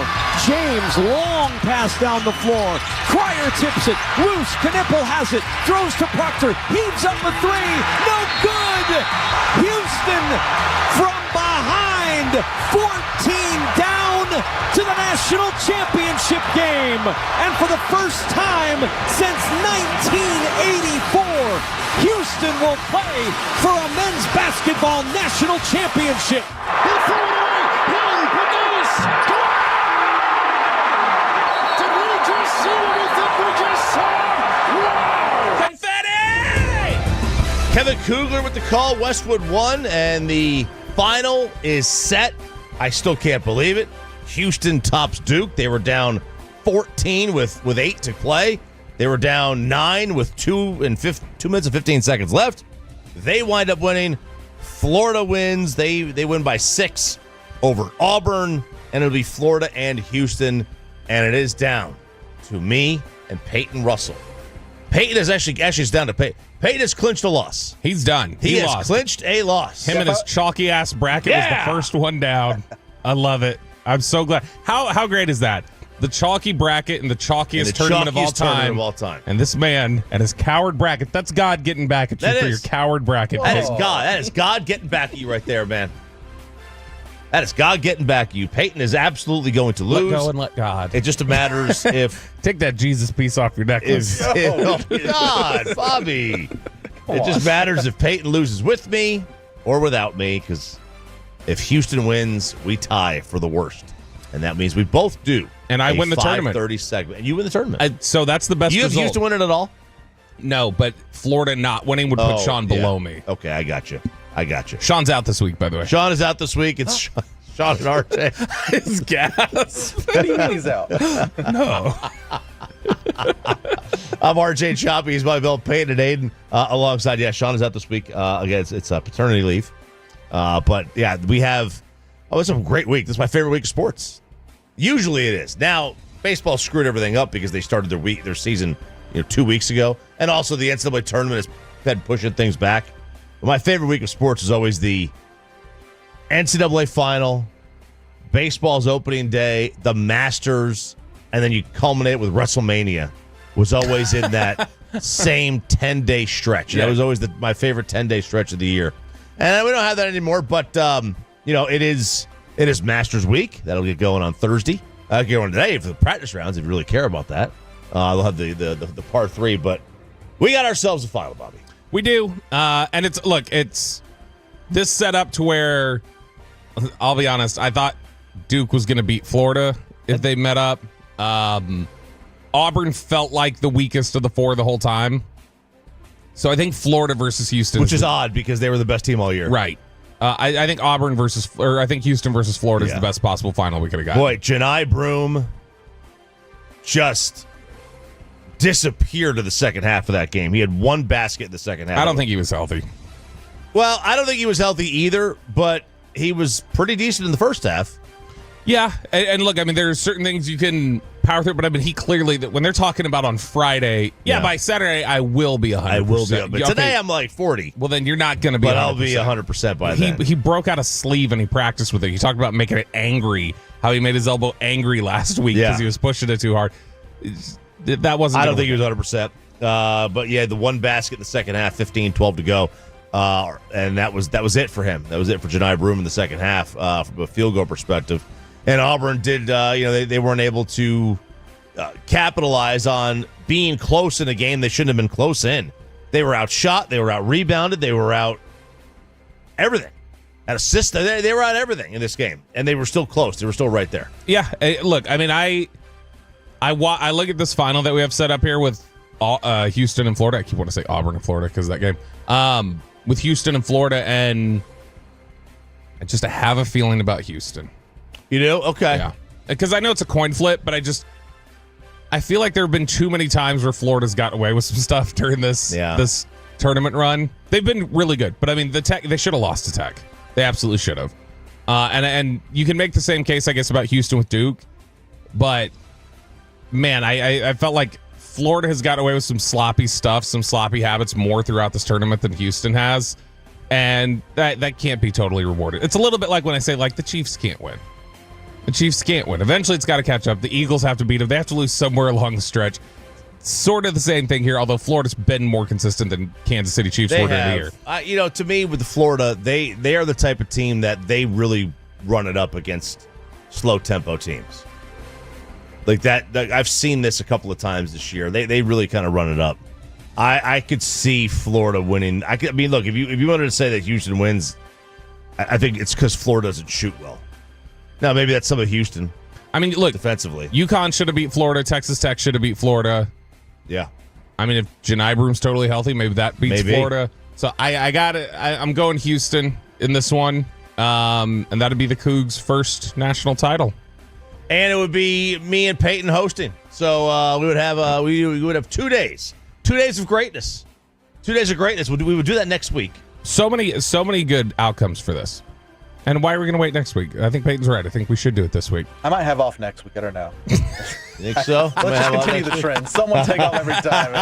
James, long pass down the floor. Cryer tips it. Loose. Knipple has it. Throws to Proctor. Heaves up a three. No good. Houston from behind. 14 down to the national championship game. And for the first time since 1984, Houston will play for a men's basketball national championship. Did we just see what we think we just saw? Wow! Confetti! Kevin Kugler with the call. Westwood won, and the final is set. I still can't believe it. Houston tops Duke. They were down 14 with 8 to play. They were down 9 with 2 minutes and 15 seconds left. They wind up winning. Florida wins. They win by 6 over Auburn, and it'll be Florida and Houston, and it is down to me and Peyton Russell. Peyton is actually it's down to Peyton. Peyton has clinched a loss. He's done. He has lost. clinched a loss. Him and his chalky ass bracket was the first one down. I love it. I'm so glad. How great is that? The chalky bracket and the chalkiest tournament of all time. And this man and his coward bracket. That's God getting back at you for your coward bracket. That is God. That is God getting back at you right there, man. That is God getting back at you. Peyton is absolutely going to lose. Let go and let God. It just matters if... Take that Jesus piece off your necklace. Oh, God, Bobby. It just matters if Peyton loses with me or without me, because if Houston wins, we tie for the worst. And that means we both do. And I win the tournament. 5:30 segment. And you win the tournament. So that's the best You have result. Houston winning it all? No, but Florida not winning would put Sean below me. Okay, I got you. Sean's out this week, by the way. Sean is out this week. It's Sean and RJ. His gas. What do you mean he's out? No. I'm RJ Choppy. He's my Bill Payton and Aiden alongside. Yeah, Sean is out this week. Again, it's paternity leave. But yeah, we have. It's a great week. This is my favorite week of sports. Usually it is. Now, baseball screwed everything up because they started their season 2 weeks ago. And also the NCAA tournament has been pushing things back. But my favorite week of sports is always the NCAA final, baseball's opening day, the Masters, and then you culminate with WrestleMania was always in that same 10-day stretch. Yeah. That was always my favorite 10-day stretch of the year. And we don't have that anymore, but it is Masters week. That'll get going on Thursday. Get going today for the practice rounds if you really care about that. They'll have the par 3, but we got ourselves a final, Bobby. We do. And it's this set up to where, I'll be honest, I thought Duke was going to beat Florida if they met up. Auburn felt like the weakest of the four the whole time. So I think Florida versus Houston. Which is odd because they were the best team all year. Right. I think I think Houston versus Florida is the best possible final we could have got. Boy, Janai Broom just disappeared to the second half of that game. He had one basket in the second half. I don't think he was healthy. Well, I don't think he was healthy either, but he was pretty decent in the first half. Yeah, and look, I mean, there are certain things you can power through, but I mean, he clearly, when they're talking about on Friday, by Saturday, I will be 100%. I will be, but today I'm like 40. Well, then you're not going to be 100%. But I'll be 100% by then. He broke out a sleeve and he practiced with it. He talked about making it angry, how he made his elbow angry last week because he was pushing it too hard. That wasn't. I don't think he was 100%. But yeah, the one basket in the second half, 15-12 to go. And that was it for him. That was it for Janai Broom in the second half from a field goal perspective. And Auburn did, they weren't able to capitalize on being close in a game they shouldn't have been close in. They were outshot. They were out-rebounded. They were out everything. At assist, they were out everything in this game. And they were still close. They were still right there. Yeah, look, I mean, I look at this final that we have set up here with Houston and Florida. I keep wanting to say Auburn and Florida because of that game. With Houston and Florida, and I have a feeling about Houston. You do? Okay. Yeah. Because I know it's a coin flip, but I feel like there have been too many times where Florida's gotten away with some stuff during this tournament run. They've been really good, but I mean, they should have lost to Tech. They absolutely should have. And you can make the same case, I guess, about Houston with Duke, but man, I felt like Florida has got away with some sloppy stuff, some sloppy habits more throughout this tournament than Houston has, and that can't be totally rewarded. It's a little bit like when I say, like, the Chiefs can't win. The Chiefs can't win. Eventually, it's got to catch up. The Eagles have to beat them. They have to lose somewhere along the stretch. Sort of the same thing here, although Florida's been more consistent than Kansas City Chiefs were during the year. To me, with the Florida, they are the type of team that they really run it up against slow-tempo teams. Like that, I've seen this a couple of times this year. They really kind of run it up. I could see Florida winning. I mean, look, if you wanted to say that Houston wins, I think it's because Florida doesn't shoot well. Now, maybe that's some of Houston. I mean, look, defensively, UConn should have beat Florida. Texas Tech should have beat Florida. Yeah. I mean, if Janai Broom's totally healthy, maybe that beats Florida. So I got it. I'm going Houston in this one, and that'd be the Cougs' first national title. And it would be me and Peyton hosting. So we would have we would have 2 days. 2 days of greatness. 2 days of greatness. We would do that next week. So many good outcomes for this. And why are we going to wait next week? I think Peyton's right. I think we should do it this week. I might have off next week. I don't know. You think so? Let's just continue the trend. Someone take off every time.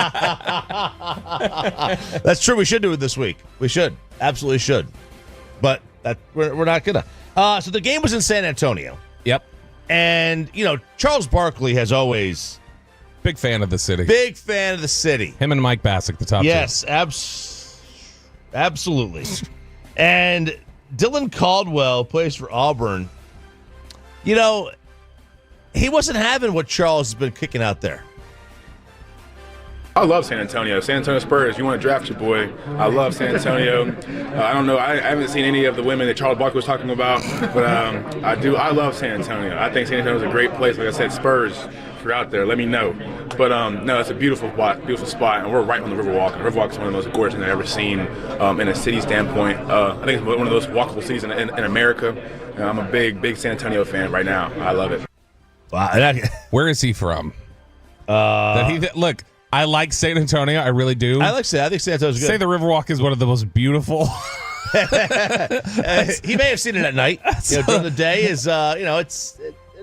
That's true. We should do it this week. We should. Absolutely should. But we're not going to. So the game was in San Antonio. Yep. And, Charles Barkley has always... Big fan of the city. Big fan of the city. Him and Mike Bassick, the top two. Yes, absolutely. And Dylan Caldwell plays for Auburn. He wasn't having what Charles has been kicking out there. I love San Antonio. San Antonio Spurs, you want to draft your boy. I love San Antonio. I don't know. I haven't seen any of the women that Charles Barkley was talking about, but I do. I love San Antonio. I think San Antonio is a great place. Like I said, Spurs, if you're out there, let me know. But no, it's a beautiful spot, and we're right on the Riverwalk. And the Riverwalk is one of the most gorgeous things I've ever seen in a city standpoint. I think it's one of those walkable cities in America. I'm a big San Antonio fan right now. I love it. Wow. Where is he from? Look. I like San Antonio. I really do. I think San Antonio's good. Say the Riverwalk is one of the most beautiful. He may have seen it at night. During the day is, it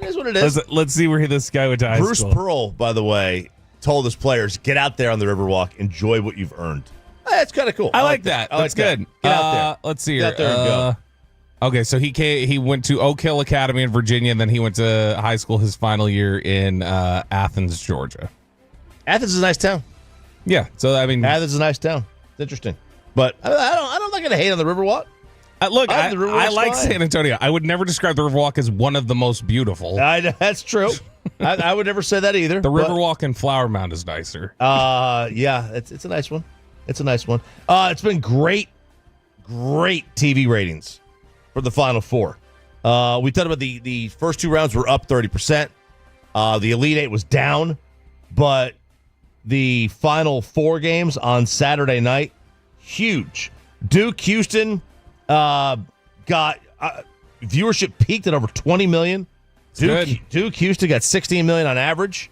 is what it is. Let's see where this guy went to high Bruce school. Pearl, by the way, told his players, get out there on the Riverwalk. Enjoy what you've earned. That's kind of cool. I like that. That's good. Get out there. Let's see Get here. out there and go. Okay, so he went to Oak Hill Academy in Virginia, and then he went to high school his final year in Athens, Georgia. Athens is a nice town. Yeah, so I mean, Athens is a nice town. It's interesting, but I'm not going to hate on the Riverwalk. Look, I like fine. San Antonio. I would never describe the Riverwalk as one of the most beautiful. That's true. I would never say that either. The Riverwalk and Flower Mound is nicer. Yeah, it's a nice one. It's a nice one. It's been great TV ratings for the Final Four. We talked about the first two rounds were up 30%. The Elite Eight was down, but the Final Four games on Saturday night, huge. Duke Houston got viewership peaked at over 20 million. Duke Houston got 16 million on average.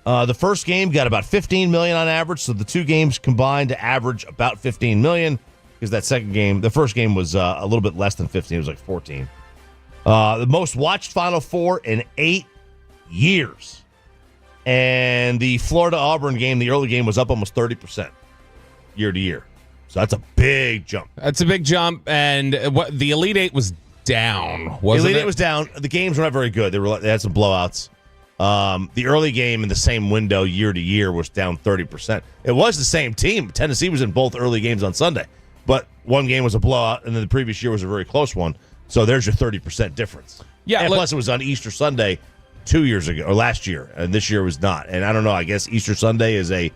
The first game got about 15 million on average, so the two games combined to average about 15 million. Because the first game was a little bit less than 15. It was like 14. The most watched Final Four in 8 years. And the Florida-Auburn game, the early game, was up almost 30% year to year. So that's a big jump. That's a big jump. And the Elite Eight was down, wasn't it? The Elite Eight was down. The games were not very good. They had some blowouts. The early game in the same window year to year was down 30%. It was the same team. Tennessee was in both early games on Sunday. But one game was a blowout, and then the previous year was a very close one. So there's your 30% difference. Yeah, and plus it was on Easter Sunday 2 years ago, or last year, and this year was not. And I don't know. I guess Easter Sunday is a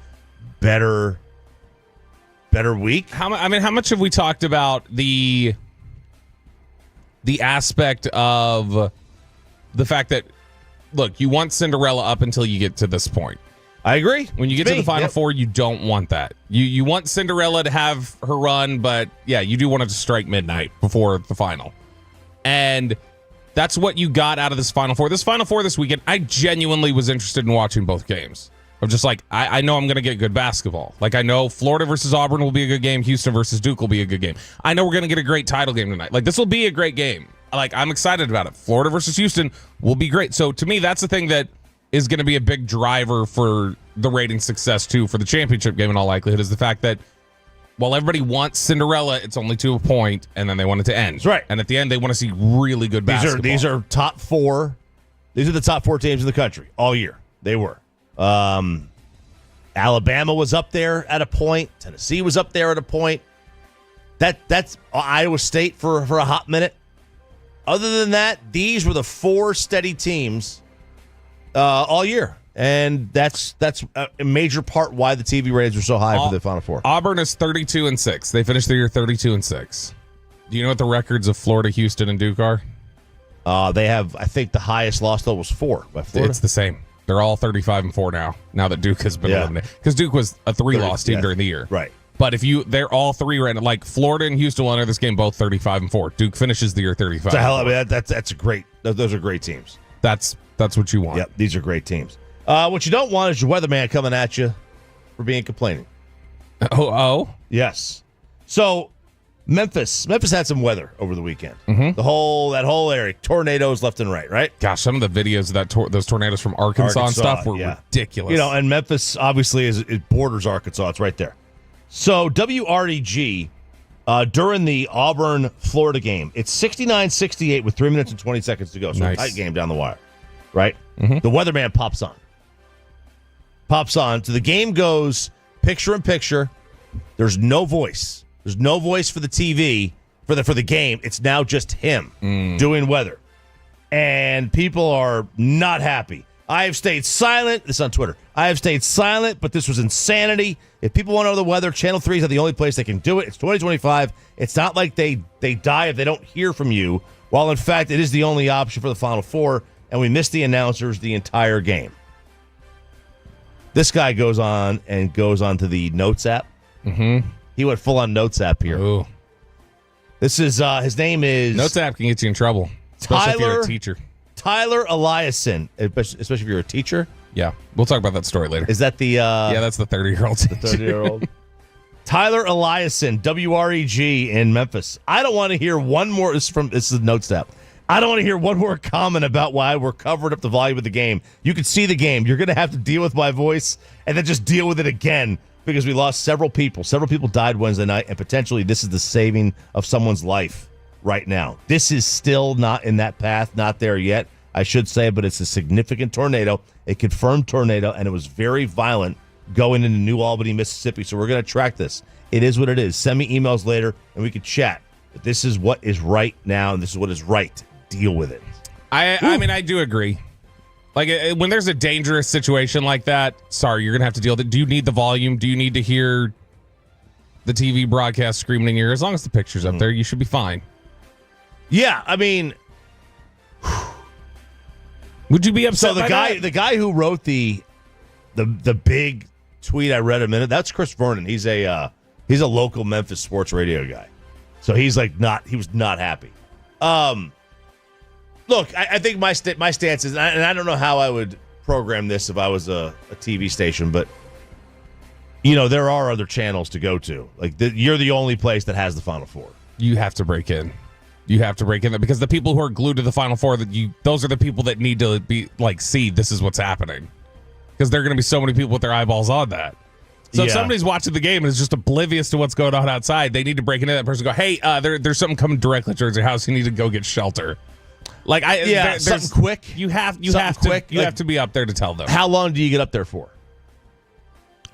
better week. How much have we talked about the aspect of the fact that, look, you want Cinderella up until you get to this point. I agree. When you get to the Final Four, you don't want that. You want Cinderella to have her run, but yeah, you do want it to strike midnight before the final. And that's what you got out of this Final Four. This Final Four this weekend, I genuinely was interested in watching both games. I'm just like, I know I'm going to get good basketball. Like, I know Florida versus Auburn will be a good game. Houston versus Duke will be a good game. I know we're going to get a great title game tonight. Like, this will be a great game. Like, I'm excited about it. Florida versus Houston will be great. So, to me, that's the thing that is going to be a big driver for the rating success, too, for the championship game in all likelihood, is the fact that while everybody wants Cinderella, it's only to a point, and then they want it to end. That's right. And at the end, they want to see really good basketball. These are top four. These are the top four teams in the country all year. They were. Alabama was up there at a point. Tennessee was up there at a point. That's Iowa State for a hot minute. Other than that, these were the four steady teams all year. And that's a major part why the TV ratings are so high for the Final Four. Auburn is 32-6. They finished the year 32-6. Do you know what the records of Florida, Houston, and Duke are? They have, I think, the highest loss total was 4 by Florida. It's the same. They're all 35-4 now that Duke has been eliminated. Because Duke was a 3-loss team during the year. Right. But they're all three right now. Like Florida and Houston will enter this game both 35-4. Duke finishes the year 35. That's a great. Those are great teams. That's what you want. Yep, these are great teams. What you don't want is your weatherman coming at you for being complaining. Oh, yes. So Memphis had some weather over the weekend. Mm-hmm. That whole area, tornadoes left and right. Right. Gosh, some of the videos of those tornadoes from Arkansas and stuff were ridiculous. And Memphis obviously it borders Arkansas. It's right there. So WREG during the Auburn-Florida game, it's 69-68 with 3 minutes and 20 seconds to go. So a tight game down the wire, right? Mm-hmm. The weatherman pops on. So the game goes picture-in-picture. There's no voice. There's no voice for the TV for the game. It's now just him doing weather. And people are not happy. I have stayed silent. This is on Twitter. I have stayed silent, but this was insanity. If people want to know the weather, Channel 3 is the only place they can do it. It's 2025. It's not like they die if they don't hear from you. While, in fact, it is the only option for the Final Four, and we missed the announcers the entire game. This guy goes on to the Notes app. Mm-hmm. He went full-on Notes app here. Ooh. This is, his name is... Notes app can get you in trouble, especially if you're a teacher. Tyler Eliason, especially if you're a teacher. Yeah, we'll talk about that story later. Is that the... yeah, that's the 30-year-old. The 30-year-old. Tyler Eliason, WREG in Memphis. I don't want to hear one more... This is the Notes app. I don't want to hear one more comment about why we're covering up the volume of the game. You can see the game. You're going to have to deal with my voice and then just deal with it again because we lost several people. Several people died Wednesday night, and potentially this is the saving of someone's life. right now. This is still not in that path, not there yet, I should say, but it's a significant tornado, a confirmed tornado, and it was very violent going into New Albany, Mississippi. So we're going to track this. It is what it is. Send me emails later, and we can chat. But this is what is right now, and this is what is right. Deal with it. I mean, I do agree. Like, when there's a dangerous situation like that, sorry, you're going to have to deal with it. Do you need the volume? Do you need to hear the TV broadcast screaming in your ear? As long as the picture's up there, you should be fine. Yeah, I mean, would you be upset? So the guy who wrote the big tweet I read a minute, that's Chris Vernon. He's a local Memphis sports radio guy. So he was not happy. Look, I think my stance is, and I don't know how I would program this if I was a TV station, but there are other channels to go to. Like you're the only place that has the Final Four. You have to break in. You have to break in because the people who are glued to the Final Four, those are the people that need to be see this is what's happening. Because there are going to be so many people with their eyeballs on that. So if somebody's watching the game and is just oblivious to what's going on outside, they need to break into that person and go, hey, there's something coming directly towards your house. You need to go get shelter. Something quick. You have to be up there to tell them. How long do you get up there for?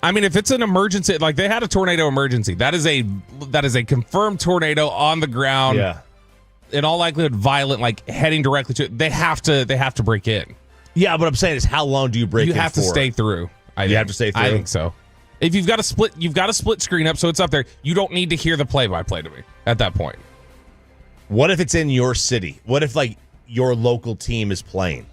I mean, if it's an emergency, like they had a tornado emergency, that is a confirmed tornado on the ground. Yeah. In all likelihood, violent, like heading directly to it. They have to break in. Yeah, but I'm saying is how long do you break in for? You have to stay through. You have to stay through? I think so. If you've got a split screen up so it's up there, you don't need to hear the play-by-play to me at that point. What if it's in your city? What if your local team is playing?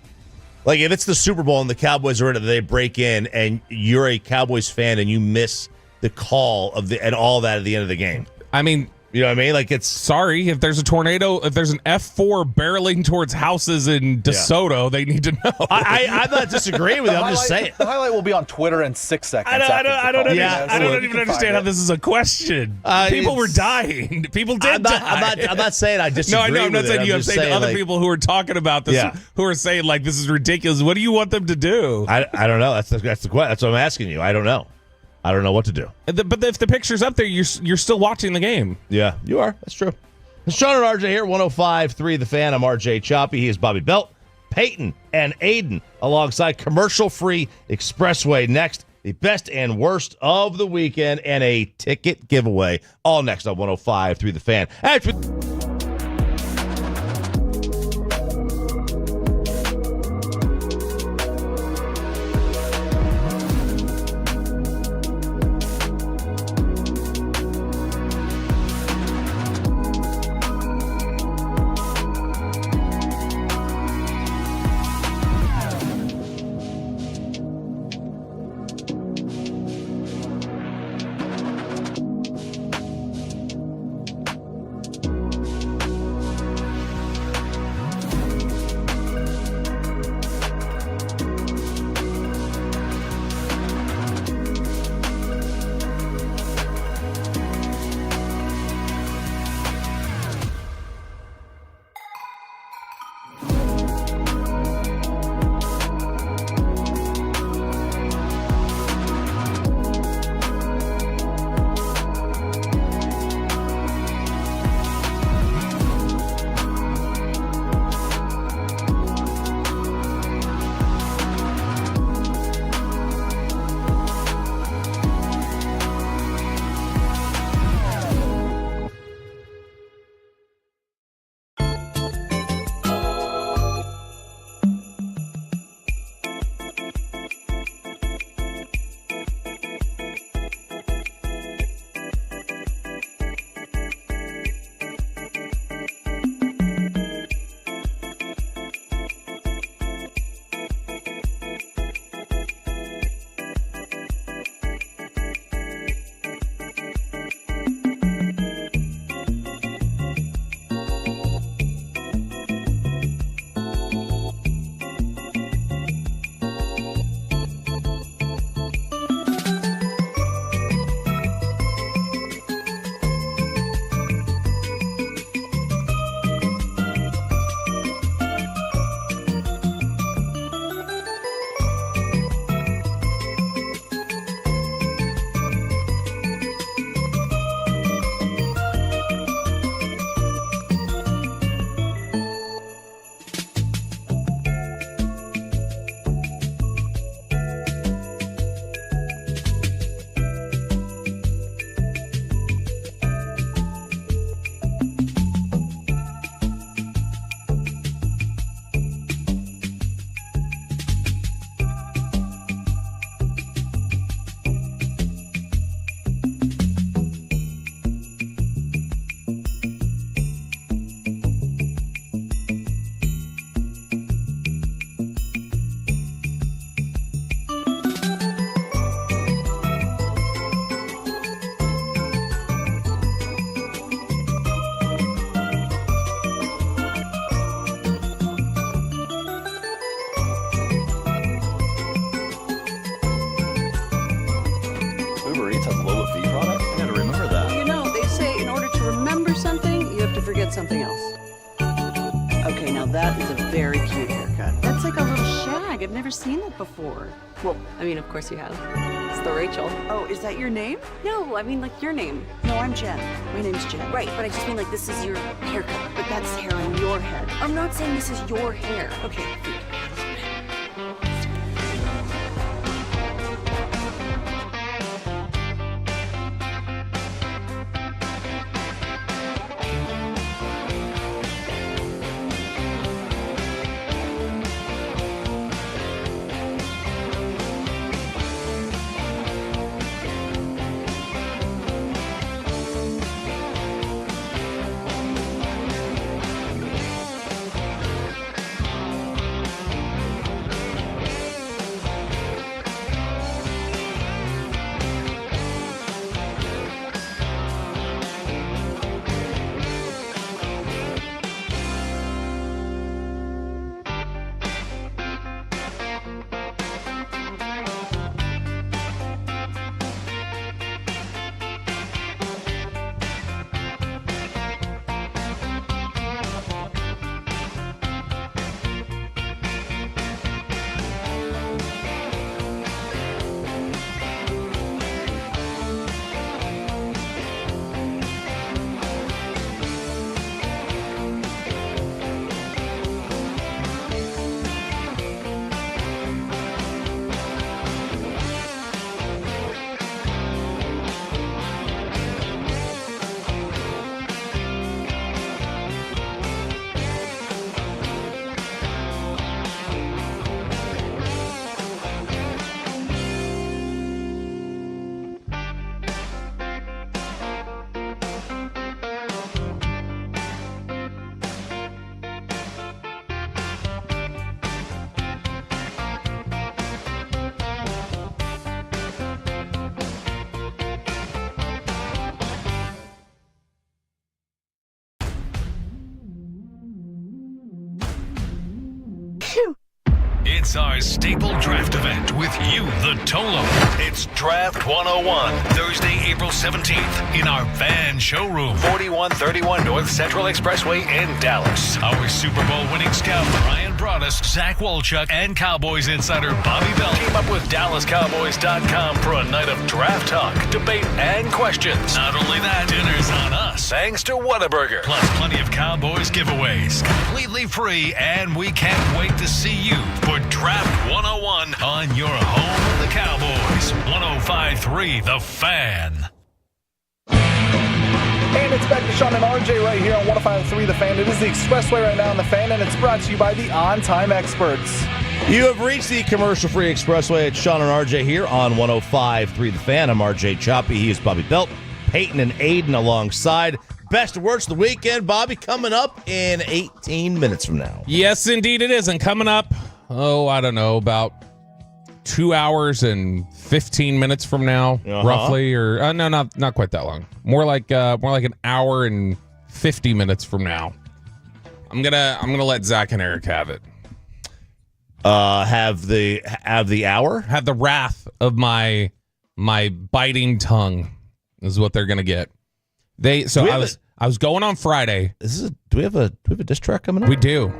Like if it's the Super Bowl and the Cowboys are in it, they break in and you're a Cowboys fan and you miss the call and all that at the end of the game. I mean, you know what I mean? Like sorry, if there's a tornado, if there's an F4 barreling towards houses in DeSoto, they need to know. I'm not disagreeing with you. I'm just saying. The highlight will be on Twitter in 6 seconds. I don't even understand how this is a question. People were dying. People did die. I'm not saying I disagree. No, I'm not saying you. I'm saying other people who are talking about this, who are saying like this is ridiculous. What do you want them to do? I don't know. That's the question. That's what I'm asking you. I don't know. I don't know what to do. But if the picture's up there, you're still watching the game. Yeah, you are. That's true. It's Sean and RJ here, 105.3 The Fan. I'm RJ Choppy. He is Bobby Belt, Peyton, and Aiden alongside commercial-free Expressway. Next, the best and worst of the weekend and a ticket giveaway. All next on 105.3 The Fan. something else. Okay, now that is a very cute haircut. That's like a little shag. I've never seen that before. Well, I mean, of course you have. It's the Rachel. Oh, is that your name? No, I mean like your name. No, I'm Jen. My name's Jen. Right, but I just mean like this is your haircut. But that's hair on your head. I'm not saying this is your hair. Okay, It's our staple draft event with you, the Tolo. It's Draft 101, Thursday, April 17th, in our fan showroom, 4131 North Central Expressway in Dallas. Our Super Bowl winning scout, Brian Broaddus, Zach Wolchuk, and Cowboys insider Bobby Bell team up with DallasCowboys.com for a night of draft talk, debate, and questions. Not only that, dinner's on us, thanks to Whataburger. Plus plenty of Cowboys giveaways, completely free, and we can't wait to see you for Draft 101 on your home of the Cowboys. 105.3 The Fan. And it's back to Sean and RJ right here on 105.3 The Fan. It is the Expressway right now on The Fan, and it's brought to you by the On Time Experts. You have reached the commercial-free Expressway. It's Sean and RJ here on 105.3 The Fan. I'm RJ Choppy. He is Bobby Belt. Peyton and Aiden alongside. Best of worst of the weekend, Bobby, coming up in 18 minutes from now. Yes, indeed it is. And coming up, I don't know, about 2 hours and 15 minutes from now, roughly, or no, not quite that long. More like an hour and 50 minutes from now. I'm gonna let Zach and Eric have it. Have the hour? Have the wrath of my biting tongue is what they're gonna get. I was going on Friday. Do we have a diss track coming up? We do.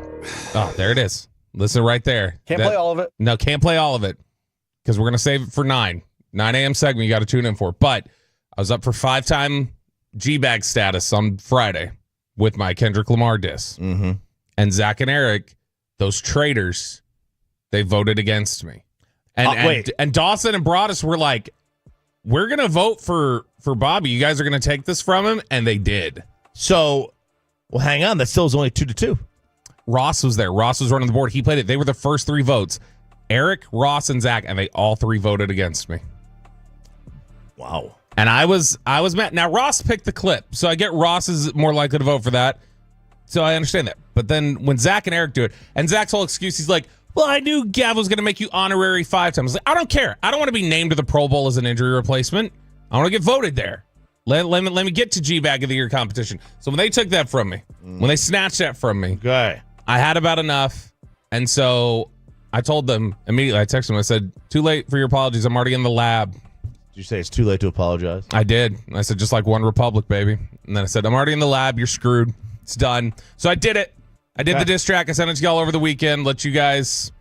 Oh, there it is. Listen right there. Can't play all of it. No, can't play all of it because we're gonna save it for 9 a.m. segment. You got to tune in for. But I was up for 5-time G-bag status on Friday with my Kendrick Lamar diss, and Zach and Eric, those traitors, they voted against me. And Dawson and Broaddus were like, we're going to vote for Bobby. You guys are going to take this from him? And they did. So, well, hang on. That still is only 2-2. Ross was there. Ross was running the board. He played it. They were the first 3 votes. Eric, Ross, and Zach, and they all 3 voted against me. Wow. And I was mad. Now, Ross picked the clip, so I get Ross is more likely to vote for that. So I understand that. But then when Zach and Eric do it, and Zach's whole excuse, he's like, well, I knew Gav was going to make you honorary 5 times. I was like, I don't care. I don't want to be named to the Pro Bowl as an injury replacement. I want to get voted there. Let me get to G-Bag of the Year competition. So when they took that from me, when they snatched that from me, okay, I had about enough. And so I told them immediately. I texted them. I said, too late for your apologies. I'm already in the lab. Did you say it's too late to apologize? I did. I said, just like One Republic, baby. And then I said, I'm already in the lab. You're screwed. It's done. So I did it. I did the diss track. I sent it to y'all over the weekend. Let you guys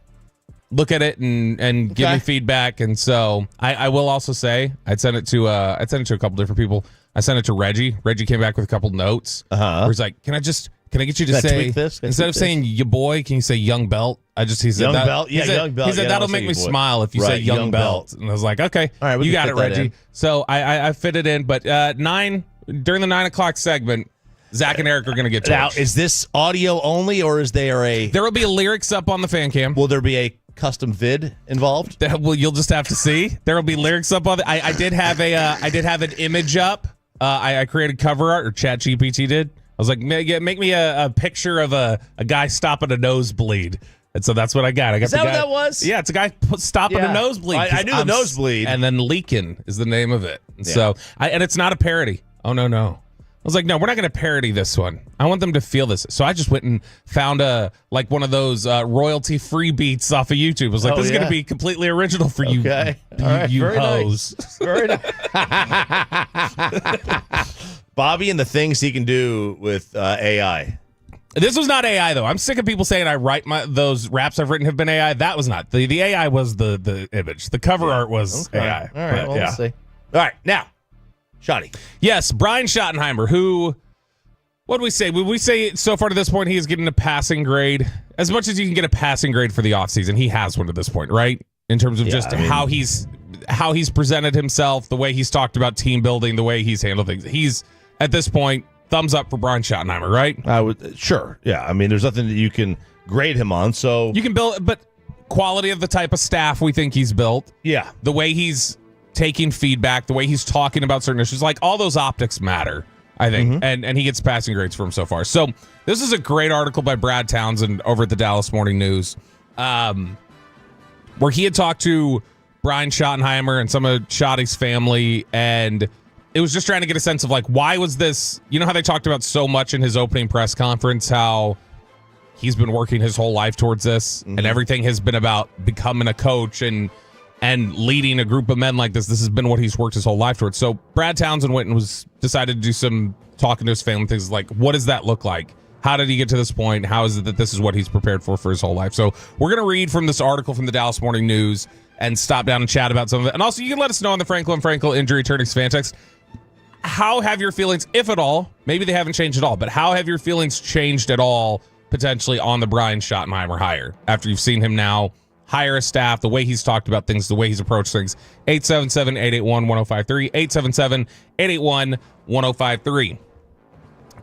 look at it and give me feedback. And so I will also say I'd sent it to a couple different people. I sent it to Reggie. Reggie came back with a couple notes. Where he's like, can I get you to say this? Instead of saying your boy, can you say young belt? He said young that, belt. Yeah, young belt. He said that'll make me smile if you say young belt. And I was like, okay, all right, you got it, Reggie. So I fit it in. But during the 9 o'clock segment, Zach and Eric are going to get to now. Is this audio only, or is there will be lyrics up on the fan cam? Will there be a custom vid involved? Well, you'll just have to see. There will be lyrics up on it. I did have an image up. I created cover art, or ChatGPT did. I was like, make me a picture of a guy stopping a nosebleed. And so that's what I got. Is that what that was? Yeah, it's a guy stopping a nosebleed. I knew the nosebleed. And then leaking is the name of it. And so, and it's not a parody. Oh, no. I was like, no, we're not going to parody this one. I want them to feel this. So I just went and found one of those royalty-free beats off of YouTube. I was like, this is going to be completely original for you. Okay. All right. You Very hoes. Nice. Very nice. Bobby and the things he can do with AI. This was not AI, though. I'm sick of people saying I write those raps I've written have been AI. That was not. The AI was the image. The cover art was AI. All right, well, let's see. All right, now, Shotty. Yes, Brian Schottenheimer, who, what do we say? Would we say so far to this point he is getting a passing grade? As much as you can get a passing grade for the offseason, he has one to this point, right? In terms of how he's presented himself, the way he's talked about team building, the way he's handled things. He's, at this point, thumbs up for Brian Schottenheimer, right? I would, sure. Yeah, I mean, there's nothing that you can grade him on, so. You can build, but quality of the type of staff we think he's built. Yeah. The way he's taking feedback, the way he's talking about certain issues, like all those optics matter, I think. And he gets passing grades for him so far. So this is a great article by Brad Townsend over at the Dallas Morning News, where he had talked to Brian Schottenheimer and some of Shotty's family, and it was just trying to get a sense of like, why was this, you know how they talked about so much in his opening press conference, how he's been working his whole life towards this, and everything has been about becoming a coach and leading a group of men like this. This has been what he's worked his whole life towards. So Brad Townsend went and decided to do some talking to his family, things like, what does that look like? How did he get to this point? How is it that this is what he's prepared for his whole life? So we're going to read from this article from the Dallas Morning News and stop down and chat about some of it. And also, you can let us know on the Franklin Frankel Injury Attorneys fan text, how have your feelings, if at all, maybe they haven't changed at all, but how have your feelings changed at all potentially on the Brian Schottenheimer hire after you've seen him now hire a staff, the way he's talked about things, the way he's approached things? 877-881-1053, 877-881-1053.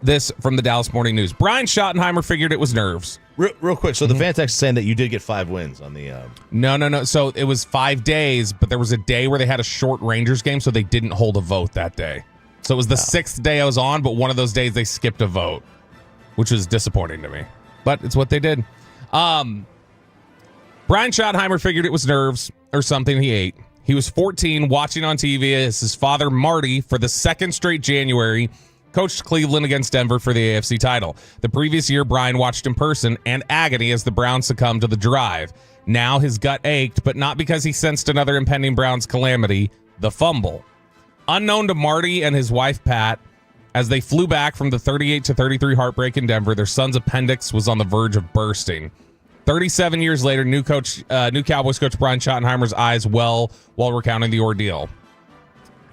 This from the Dallas Morning News. Brian Schottenheimer figured it was nerves. Real quick, so the fan text is saying that you did get 5 wins on the... No. So it was 5 days, but there was a day where they had a short Rangers game, so they didn't hold a vote that day. So it was the 6th day I was on, but one of those days they skipped a vote, which was disappointing to me. But it's what they did. Brian Schottenheimer figured it was nerves or something he ate. He was 14, watching on TV as his father, Marty, for the 2nd straight January, coached Cleveland against Denver for the AFC title. The previous year, Brian watched in person and agony as the Browns succumbed to the drive. Now his gut ached, but not because he sensed another impending Browns calamity, the fumble. Unknown to Marty and his wife, Pat, as they flew back from the 38-33 heartbreak in Denver, their son's appendix was on the verge of bursting. 37 years later, new Cowboys coach Brian Schottenheimer's eyes well while recounting the ordeal.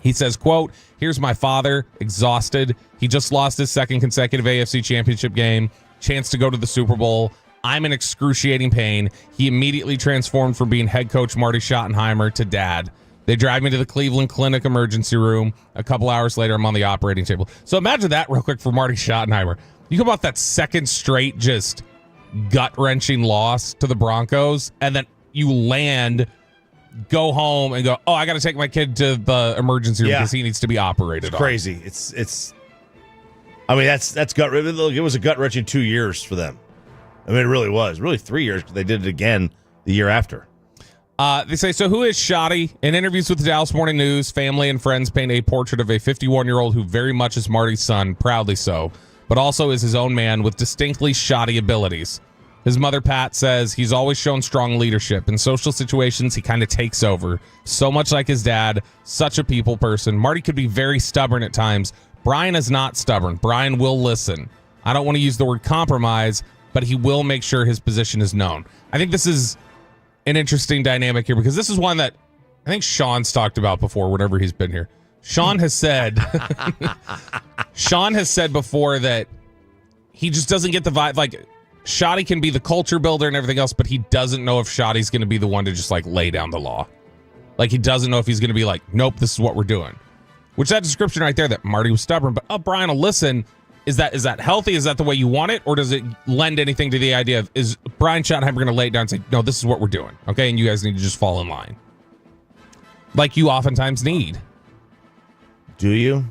He says, quote, "Here's my father, exhausted. He just lost his 2nd consecutive AFC championship game, chance to go to the Super Bowl. I'm in excruciating pain. He immediately transformed from being head coach Marty Schottenheimer to dad. They drive me to the Cleveland Clinic emergency room. A couple hours later, I'm on the operating table." So imagine that real quick for Marty Schottenheimer. You come off that 2nd straight just gut-wrenching loss to the Broncos, and then you land, go home, and go, oh, I got to take my kid to the emergency room because he needs to be operated on. Crazy. It's. I mean, that's gut. Look, it was a gut-wrenching 2 years for them. I mean, it really was. Really 3 years, because they did it again the year after. They say, so who is Shotty? In interviews with the Dallas Morning News, family and friends paint a portrait of a 51-year-old who very much is Marty's son, proudly so, but also is his own man with distinctly Shotty abilities. His mother, Pat, says he's always shown strong leadership. In social situations, he kind of takes over. So much like his dad, such a people person. Marty could be very stubborn at times. Brian is not stubborn. Brian will listen. I don't want to use the word compromise, but he will make sure his position is known. I think this is an interesting dynamic here because this is one that I think Sean's talked about before whenever he's been here. Sean has said before that he just doesn't get the vibe. Like, Shotty can be the culture builder and everything else, but he doesn't know if Shotty's going to be the one to just like lay down the law. Like, he doesn't know if he's going to be like, nope, this is what we're doing. Which that description right there that Marty was stubborn, but Brian will listen. Is that healthy? Is that the way you want it? Or does it lend anything to the idea of, is Brian Schottenheimer going to lay it down and say, no, this is what we're doing. Okay. And you guys need to just fall in line. Like you oftentimes need. Do you?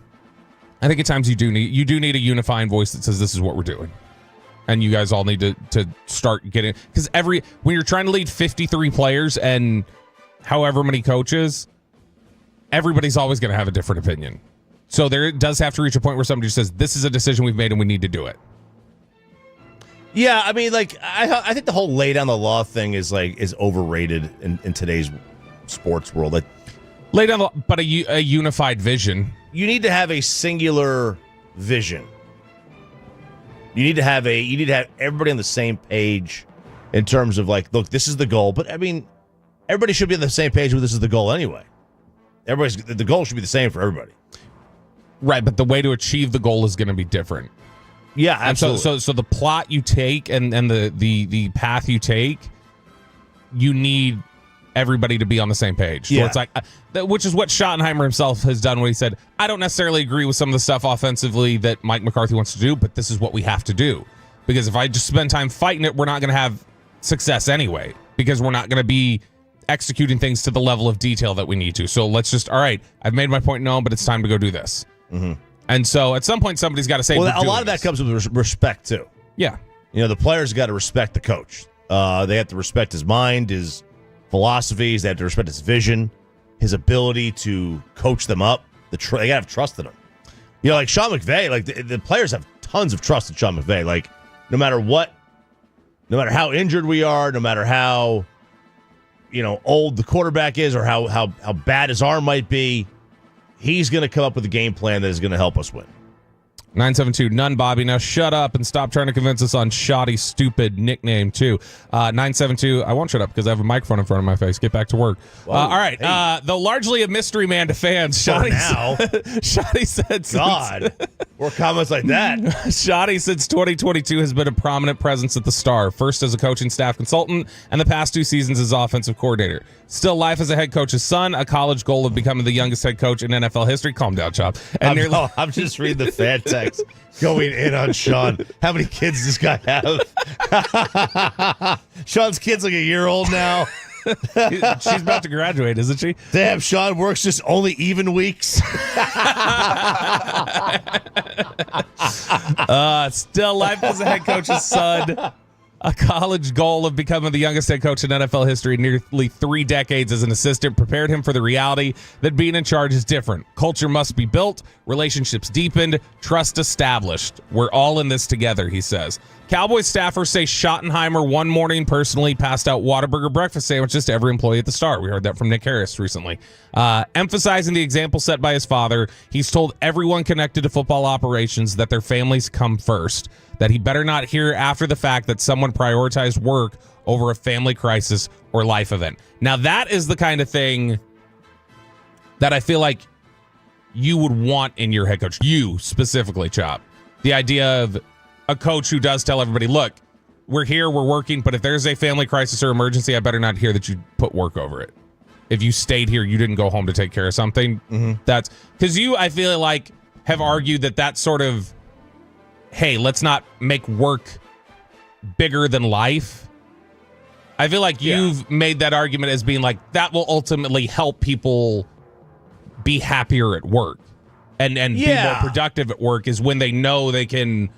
I think at times you do need a unifying voice that says this is what we're doing. And you guys all need to start getting, because when you're trying to lead 53 players and however many coaches, everybody's always going to have a different opinion. So there does have to reach a point where somebody says, this is a decision we've made and we need to do it. Yeah, I mean, like, I think the whole lay down the law thing is overrated in today's sports world. Like, lay down but a unified vision. You need to have a singular vision. You need to have everybody on the same page in terms of like, look, this is the goal. But I mean, everybody should be on the same page with this is the goal anyway. The goal should be the same for everybody. Right, but the way to achieve the goal is going to be different. Yeah, absolutely. And so the plot you take and the path you take, you need everybody to be on the same page. So Yeah. it's like, which is what Schottenheimer himself has done when he said, I don't necessarily agree with some of the stuff offensively that Mike McCarthy wants to do, but this is what we have to do. Because if I just spend time fighting it, we're not going to have success anyway, because we're not going to be executing things to the level of detail that we need to. So let's just, all right, I've made my point known, but it's time to go do this. Mm-hmm. And so at some point, somebody's got to say, well, a lot of that comes with respect, too. Yeah. You know, the players got to respect the coach. They have to respect his mind, his philosophies. They have to respect his vision, his ability to coach them up. They got to have trust in him. You know, like Sean McVay, like the players have tons of trust in Sean McVay. Like, no matter how injured we are, no matter how, old the quarterback is or how bad his arm might be, he's going to come up with a game plan that is going to help us win. 972, none, Bobby. Now shut up and stop trying to convince us on Shoddy's stupid nickname, too. 972, I won't shut up because I have a microphone in front of my face. Get back to work. All right. Hey. Though largely a mystery man to fans, Shoddy said... God, more comments like that. Shoddy since 2022 has been a prominent presence at the Star, first as a coaching staff consultant and the past 2 seasons as offensive coordinator. Still life as a head coach's son, a college goal of becoming the youngest head coach in NFL history. Calm down, Chop. And I'm just reading the fan text going in on Sean. How many kids does this guy have? Sean's kid's like a year old now. She's about to graduate, isn't she? Damn, Sean works just only even weeks. Still life as a head coach's son. A college goal of becoming the youngest head coach in NFL history in nearly 3 decades as an assistant prepared him for the reality that being in charge is different. Culture must be built, relationships deepened, trust established. We're all in this together, he says. Cowboys staffers say Schottenheimer one morning personally passed out Whataburger breakfast sandwiches to every employee at the Star. We heard that from Nick Harris recently. Emphasizing the example set by his father, he's told everyone connected to football operations that their families come first, that he better not hear after the fact that someone prioritized work over a family crisis or life event. Now, that is the kind of thing that I feel like you would want in your head coach. You specifically, Chop. The idea of a coach who does tell everybody, look, we're here, we're working, but if there's a family crisis or emergency, I better not hear that you put work over it. If you stayed here, you didn't go home to take care of something. Mm-hmm. That's because you, I feel like, have argued that sort of, hey, let's not make work bigger than life. I feel like you've made that argument as being like, that will ultimately help people be happier at work and be more productive at work is when they know they can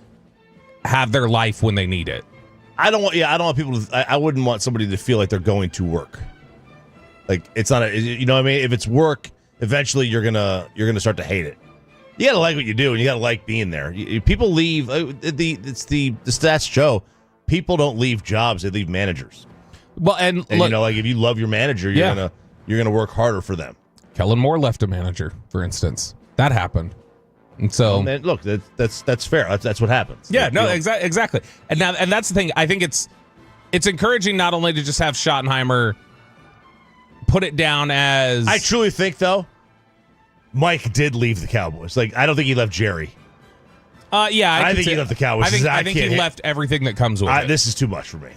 have their life when they need it. I don't want people to, I wouldn't want somebody to feel like they're going to work. Like, it's not you know what I mean? If it's work, eventually you're gonna start to hate it. You gotta like what you do, and you gotta like being there. People leave. The stats show people don't leave jobs; they leave managers. Well, and look, like if you love your manager, you're gonna work harder for them. Kellen Moore left a manager, for instance. That happened. And so, man, look, that's fair. That's what happens. Yeah, no, exactly. And that's the thing. I think it's encouraging not only to just have Schottenheimer put it down as. I truly think though, Mike did leave the Cowboys. Like, I don't think he left Jerry. I think he left the Cowboys. I think he left everything that comes with it. This is too much for me.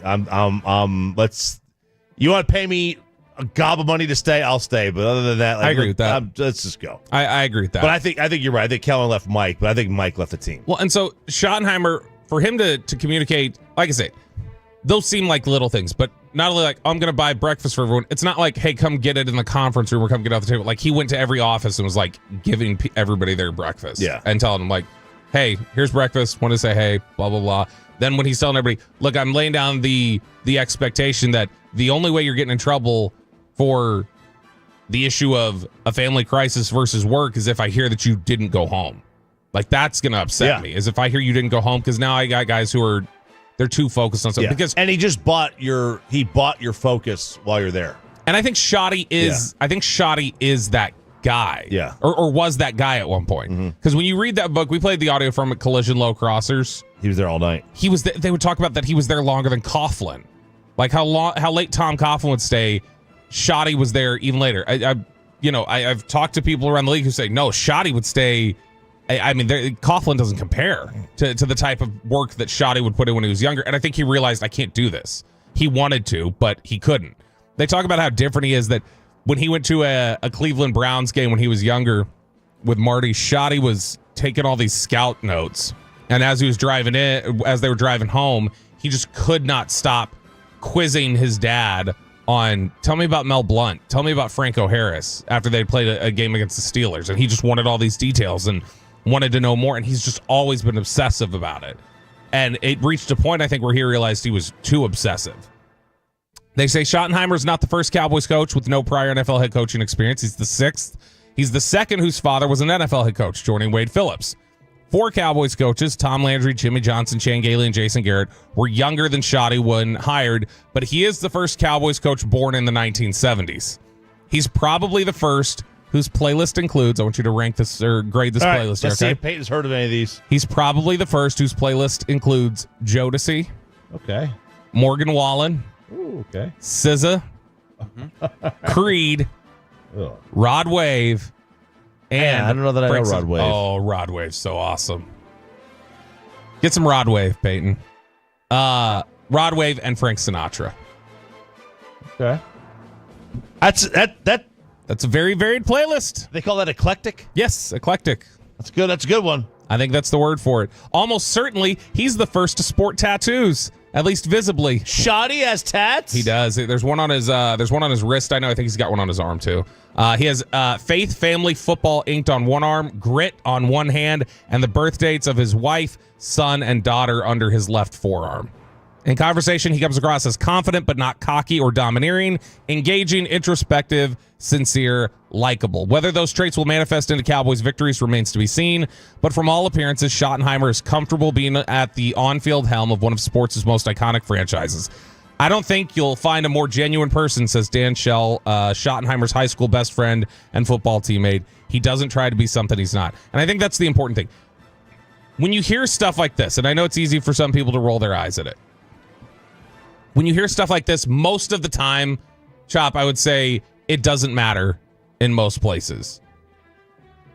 You want to pay me a gob of money to stay? I'll stay. But other than that, I agree with that. Let's just go. I agree with that. But I think you're right. I think Kellen left Mike, but I think Mike left the team. Well, and so Schottenheimer, for him to communicate, like I say, those seem like little things, but not only like, I'm going to buy breakfast for everyone. It's not like, hey, come get it in the conference room or come get it off the table. Like, he went to every office and was like giving everybody their breakfast. Yeah. And telling them like, hey, here's breakfast. Want to say hey, blah, blah, blah. Then when he's telling everybody, look, I'm laying down the expectation that the only way you're getting in trouble for the issue of a family crisis versus work is if I hear that you didn't go home. Like, that's going to upset me, is if I hear you didn't go home, because now I got guys who are, they're too focused on something. And he just bought your focus while you're there. And I think Shotty is that guy. Yeah. Or was that guy at one point. Because when you read that book, we played the audio from it, Collision Low Crossers. He was there all night. He was. They would talk about that he was there longer than Coughlin. Like how late Tom Coughlin would stay. Shotty was there even later. I've talked to people around the league who say no, Shotty would stay. I mean, Coughlin doesn't compare to the type of work that Shotty would put in when he was younger. And I think he realized I can't do this. He wanted to, but he couldn't. They talk about how different he is, that when he went to a Cleveland Browns game when he was younger with Marty, Shotty was taking all these scout notes. And as they were driving home, he just could not stop quizzing his dad on, tell me about Mel Blount, tell me about Franco Harris, after they played a game against the Steelers. And he just wanted all these details and wanted to know more. And he's just always been obsessive about it. And it reached a point, I think, where he realized he was too obsessive. They say Schottenheimer's not the first Cowboys coach with no prior NFL head coaching experience. He's the sixth. He's the second whose father was an NFL head coach, joining Wade Phillips. 4 Cowboys coaches, Tom Landry, Jimmy Johnson, Chan Gailey, and Jason Garrett, were younger than Shotty when hired, but he is the first Cowboys coach born in the 1970s. He's probably the first whose playlist includes, I want you to rank this or grade this playlist. Let's see if Peyton's heard of any of these. He's probably the first whose playlist includes Jodeci. Okay. Morgan Wallen. Ooh, okay. SZA. Creed. Ugh. Rod Wave. And I don't know that I know Rod Wave. Oh, Rod Wave's so awesome. Get some Rod Wave, Peyton. Rod Wave and Frank Sinatra. Okay. That's a very varied playlist. They call that eclectic? Yes, eclectic. That's good. That's a good one. I think that's the word for it. Almost certainly, he's the first to sport tattoos, at least visibly. Shotty has tats? He does. There's one on his wrist. I know. I think he's got one on his arm too. He has Faith Family Football inked on one arm, Grit on one hand, and the birth dates of his wife, son, and daughter under his left forearm. In conversation, he comes across as confident but not cocky or domineering, engaging, introspective, sincere, likable. Whether those traits will manifest into Cowboys victories remains to be seen, but from all appearances, Schottenheimer is comfortable being at the on-field helm of one of sports' most iconic franchises. I don't think you'll find a more genuine person, says Dan Schell, Schottenheimer's high school best friend and football teammate. He doesn't try to be something he's not. And I think that's the important thing. When you hear stuff like this, and I know it's easy for some people to roll their eyes at it, when you hear stuff like this, most of the time, Chop, I would say it doesn't matter in most places.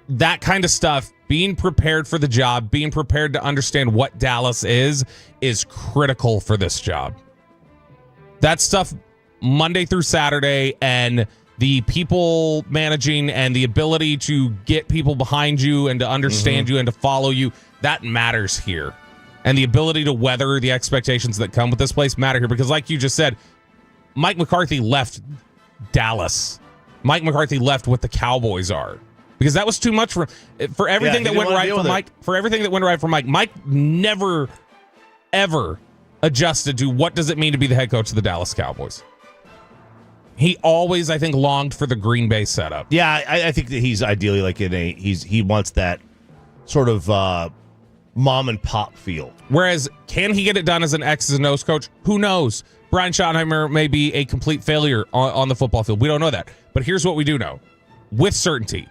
That kind of stuff, being prepared for the job, being prepared to understand what Dallas is critical for this job. That stuff, Monday through Saturday, and the people managing and the ability to get people behind you and to understand you and to follow you, that matters here. And the ability to weather the expectations that come with this place matter here. Because like you just said, Mike McCarthy left Dallas. Mike McCarthy left what the Cowboys are. Because that was too much for everything that went right for Mike. For everything that went right for Mike, Mike never, ever adjusted to what does it mean to be the head coach of the Dallas Cowboys. He always, I think, longed for the Green Bay setup. Yeah, I think that he's ideally like he wants that sort of mom and pop feel. Whereas, can he get it done as an X's and O's coach? Who knows? Brian Schottenheimer may be a complete failure on the football field. We don't know that. But here's what we do know. With certainty,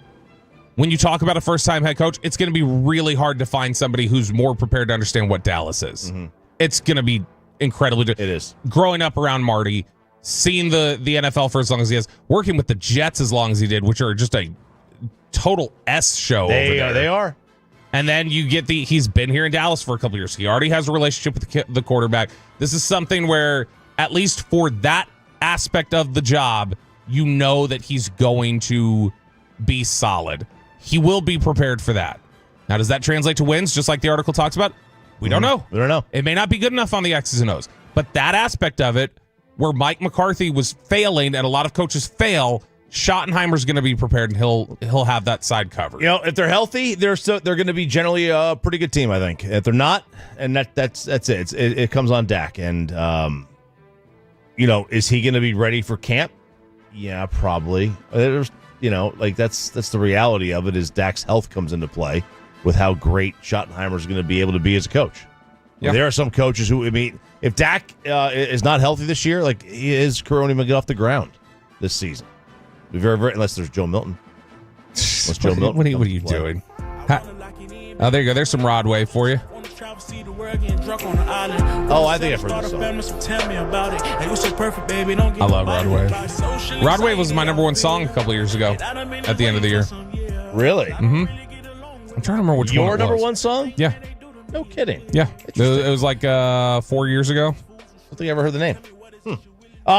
when you talk about a first-time head coach, it's going to be really hard to find somebody who's more prepared to understand what Dallas is. Mm-hmm. It's going to be incredibly. It is. Growing up around Marty, seeing the NFL for as long as he has, working with the Jets as long as he did, which are just a total S show over there. They are. And then you get he's been here in Dallas for a couple years. He already has a relationship with the quarterback. This is something where, at least for that aspect of the job, you know that he's going to be solid. He will be prepared for that. Now, does that translate to wins, just like the article talks about? We don't know. We don't know. It may not be good enough on the X's and O's. But that aspect of it, where Mike McCarthy was failing and a lot of coaches fail, Schottenheimer's going to be prepared, and he'll have that side covered. You know, if they're healthy, they're going to be generally a pretty good team, I think. If they're not, and that's it. It comes on Dak. And, is he going to be ready for camp? Yeah, probably. There's, that's the reality of it, is Dak's health comes into play with how great Schottenheimer's going to be able to be as a coach. Yeah. There are some coaches who, if Dak is not healthy this year, his career won't even get off the ground this season. Be very, very, unless there's Joe Milton. What are you doing? Oh, there you go. There's some Rodway for you. Oh, I think I've heard this song. I love Rodway. Rodway was my number one song a couple years ago at the end of the year. Really? Mm-hmm. I'm trying to remember which one it was. Your number one song? Yeah. No kidding. Yeah. It was like 4 years ago. I don't think I ever heard the name.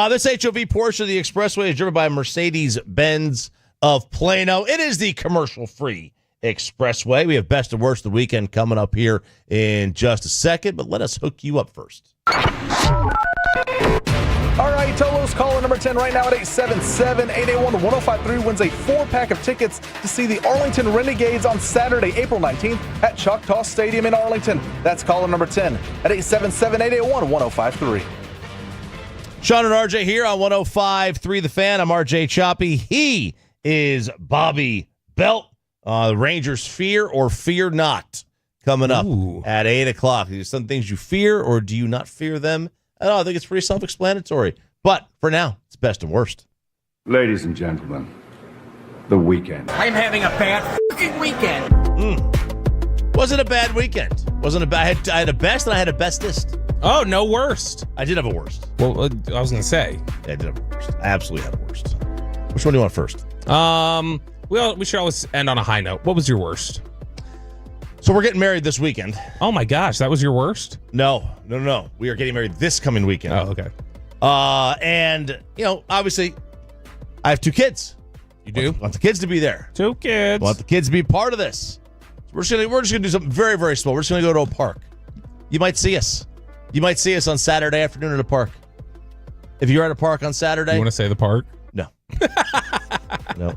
This HOV Porsche of the Expressway is driven by Mercedes-Benz of Plano. It is the commercial-free Expressway. We have best and worst of the weekend coming up here in just a second, but let us hook you up first. All right, Tolo's caller number 10 right now at 877-881-1053 wins a 4-pack of tickets to see the Arlington Renegades on Saturday, April 19th at Choctaw Stadium in Arlington. That's caller number 10 at 877-881-1053. Sean and RJ here on 105.3 The Fan. I'm RJ Choppy. He is Bobby Belt. The Rangers fear or fear not coming up at 8 o'clock. Are some things you fear, or do you not fear them? I think it's pretty self-explanatory. But for now, it's best and worst. Ladies and gentlemen, the weekend. I'm having a bad fucking weekend. Wasn't a bad weekend. Wasn't a bad. I had a best and I had a bestest. Oh, no worst. I did have a worst. Well, I was going to say. Yeah, I did have a worst. I absolutely had a worst. Which one do you want first? We should always end on a high note. What was your worst? So we're getting married this weekend. Oh my gosh, that was your worst? No. We are getting married this coming weekend. Oh, okay. And obviously, I have 2 kids. You do? Want the kids to be there. 2 kids. Want the kids to be part of this. So we're just gonna do something very, very small. We're just gonna go to a park. You might see us. You might see us on Saturday afternoon at a park. If you're at a park on Saturday, you want to say the park? No. No.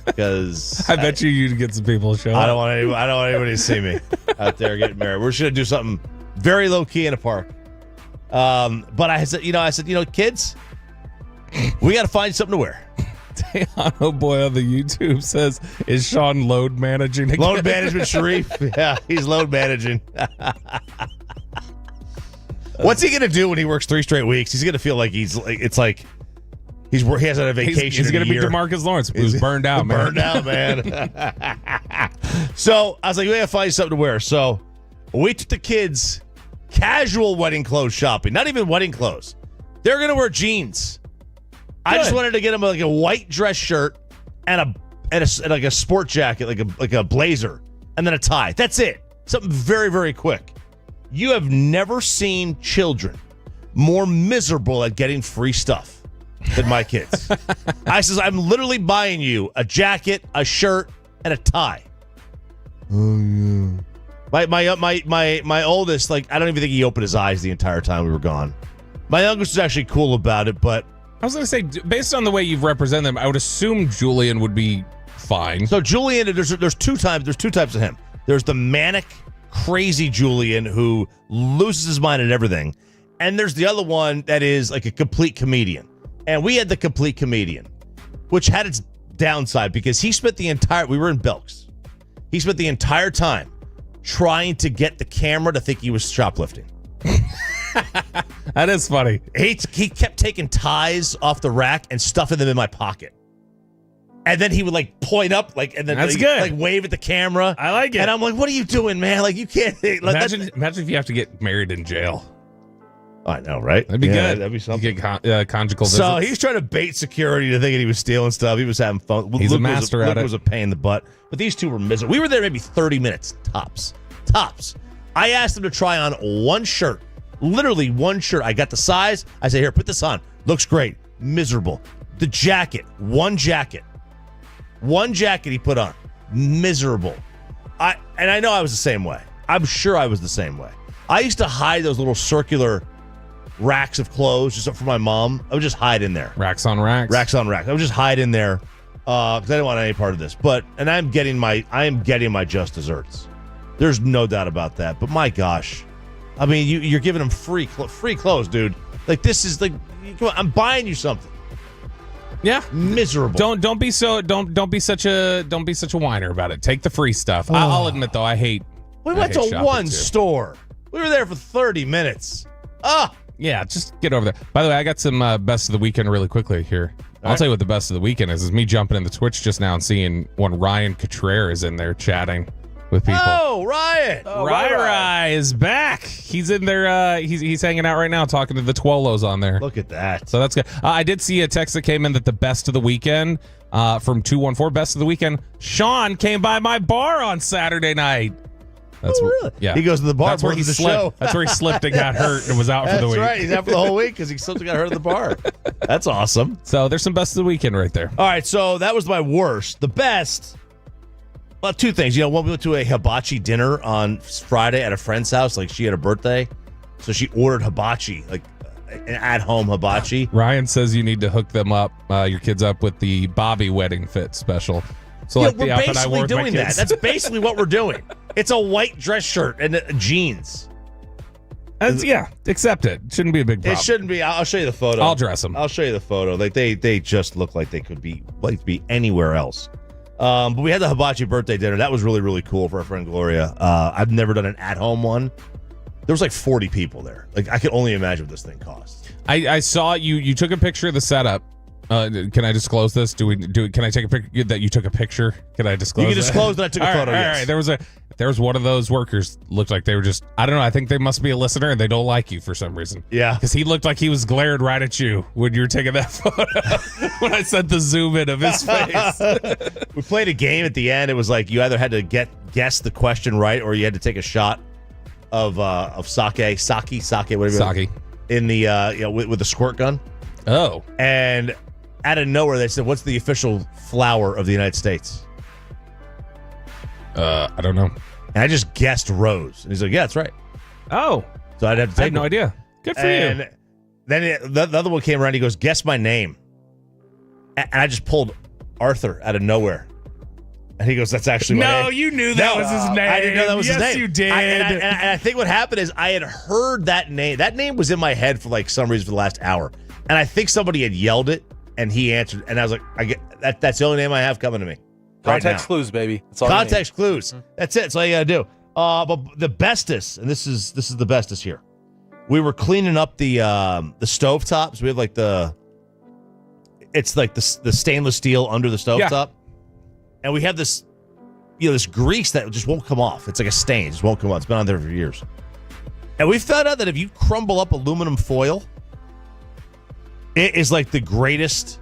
Because I bet you'd get some people to show up. I don't want anybody to see me out there getting married. We're just gonna do something very low key in a park. But I said, kids, we got to find something to wear. Tejano boy on the YouTube says, "Is Sean load managing again?" Load management, Sharif. Yeah, he's load managing. What's he gonna do when he works 3 straight weeks? He's gonna feel like he hasn't had a vacation. He's gonna be DeMarcus Lawrence, who's burned out, man. Burned out, man. So I was like, we gotta find something to wear. So we took the kids casual wedding clothes shopping. Not even wedding clothes. They're gonna wear jeans. I just wanted to get them like a white dress shirt and a sport jacket, like a blazer, and then a tie. That's it. Something very, very quick. You have never seen children more miserable at getting free stuff than my kids. I says, I'm literally buying you a jacket, a shirt, and a tie. Oh yeah. My oldest, I don't even think he opened his eyes the entire time we were gone. My youngest was actually cool about it, but I was going to say, based on the way you've represented them, I would assume Julian would be fine. So Julian, there's two types of him. There's the manic, crazy Julian who loses his mind at everything, and there's the other one that is like a complete comedian. And we had the complete comedian, which had its downside because we were in Belks. He spent the entire time trying to get the camera to think he was shoplifting. That is funny. He kept taking ties off the rack and stuffing them in my pocket. And then he would like point up, like, and then That's like, good. like wave at the camera. I like it. And I'm like, what are you doing, man? Like, you can't. Like, Imagine if you have to get married in jail. I know, right? That'd be good. That'd be something. You get conjugal visits. So he's trying to bait security to thinking he was stealing stuff. He was having fun. He's a master at Luka it. was a pain in the butt. But these two were miserable. We were there maybe 30 minutes, tops. Tops. I asked them to try on one shirt. Literally one shirt. I got the size. I said, here, put this on. Looks great. Miserable. The jacket. One jacket he put on. Miserable. And I know I was the same way. I'm sure I was the same way. I used to hide those little circular racks of clothes just for my mom. I would just hide in there. Racks on racks. Racks on racks. I would just hide in there because I didn't want any part of this. And I am getting my just desserts. There's no doubt about that. But my gosh, I mean, you're giving them free clothes, dude. Like, this is like, come on, I'm buying you something. Yeah, miserable. Don't be such a whiner about it. Take the free stuff. I'll admit though, I hate. We went to one store. We were there for 30 minutes. Yeah, just get over there. By the way, I got some best of the weekend really quickly here. I'll tell you what the best of the weekend is me jumping in the Twitch just now and seeing one Ryan Cottrell is in there chatting with people. Oh, Ryan! Ryan is back. He's in there. He's hanging out right now talking to the Twolos on there. Look at that. So that's good. I did see a text that came in that the best of the weekend from 214 best of the weekend. Sean came by my bar on Saturday night. That's really? Yeah. He goes to the bar. That's where he slipped. Show. That's where he slipped and got hurt and was out for the week. That's right. He's out for the whole week because he slipped and got hurt at the bar. That's awesome. So there's some best of the weekend right there. All right. So that was my worst. The best. Well, two things. You know, when we went to a hibachi dinner on Friday at a friend's house, like she had a birthday, so she ordered hibachi, like an at-home hibachi. Ryan says you need to hook them up, your kids up with the Bobby wedding fit special. So yeah, like we're the outfit I wore basically with my doing that. kids. That's basically what we're doing. It's a white dress shirt and jeans. Yeah, accept it. Shouldn't be a big problem. It shouldn't be. I'll show you the photo. I'll dress them. I'll show you the photo. Like they just look like they could be anywhere else. But we had the hibachi birthday dinner. That was really, really cool for our friend Gloria. I've never done an at-home one. There was like 40 people there. Like, I could only imagine what this thing costs. I saw you took a picture of the setup. Can I disclose this? Can I take a picture that you took a picture? Can I disclose? You can disclose that I took a photo. Yes. All right. There was one of those workers looked like they were just, I don't know. I think they must be a listener and they don't like you for some reason. Yeah. Because he looked like he was glared right at you when you were taking that photo. When I sent the zoom in of his face. We played a game at the end. It was like you either had to guess the question right or you had to take a shot of sake, whatever. Sake. In the with the squirt gun. Oh. And out of nowhere, they said, "What's the official flower of the United States?" I don't know. And I just guessed rose, and he's like, "Yeah, that's right." Oh, so I'd have to take. I had no idea. Good for you. And then the other one came around. He goes, "Guess my name," and I just pulled Arthur out of nowhere. And he goes, "That's actually my name." No, you knew that was his name. I didn't know that was his name. Yes, you did. And I think what happened is I had heard that name. That name was in my head for like some reason for the last hour, and I think somebody had yelled it. And he answered, and I was like, "I get that. That's the only name I have coming to me." Context clues, baby. That's all Context clues. That's it. That's all you gotta do. But the bestest, and this is the bestest here. We were cleaning up the stove tops. We have like it's like the stainless steel under the stove top, and we have this this grease that just won't come off. It's like a stain, it just won't come off. It's been on there for years, and we found out that if you crumble up aluminum foil, it is like the greatest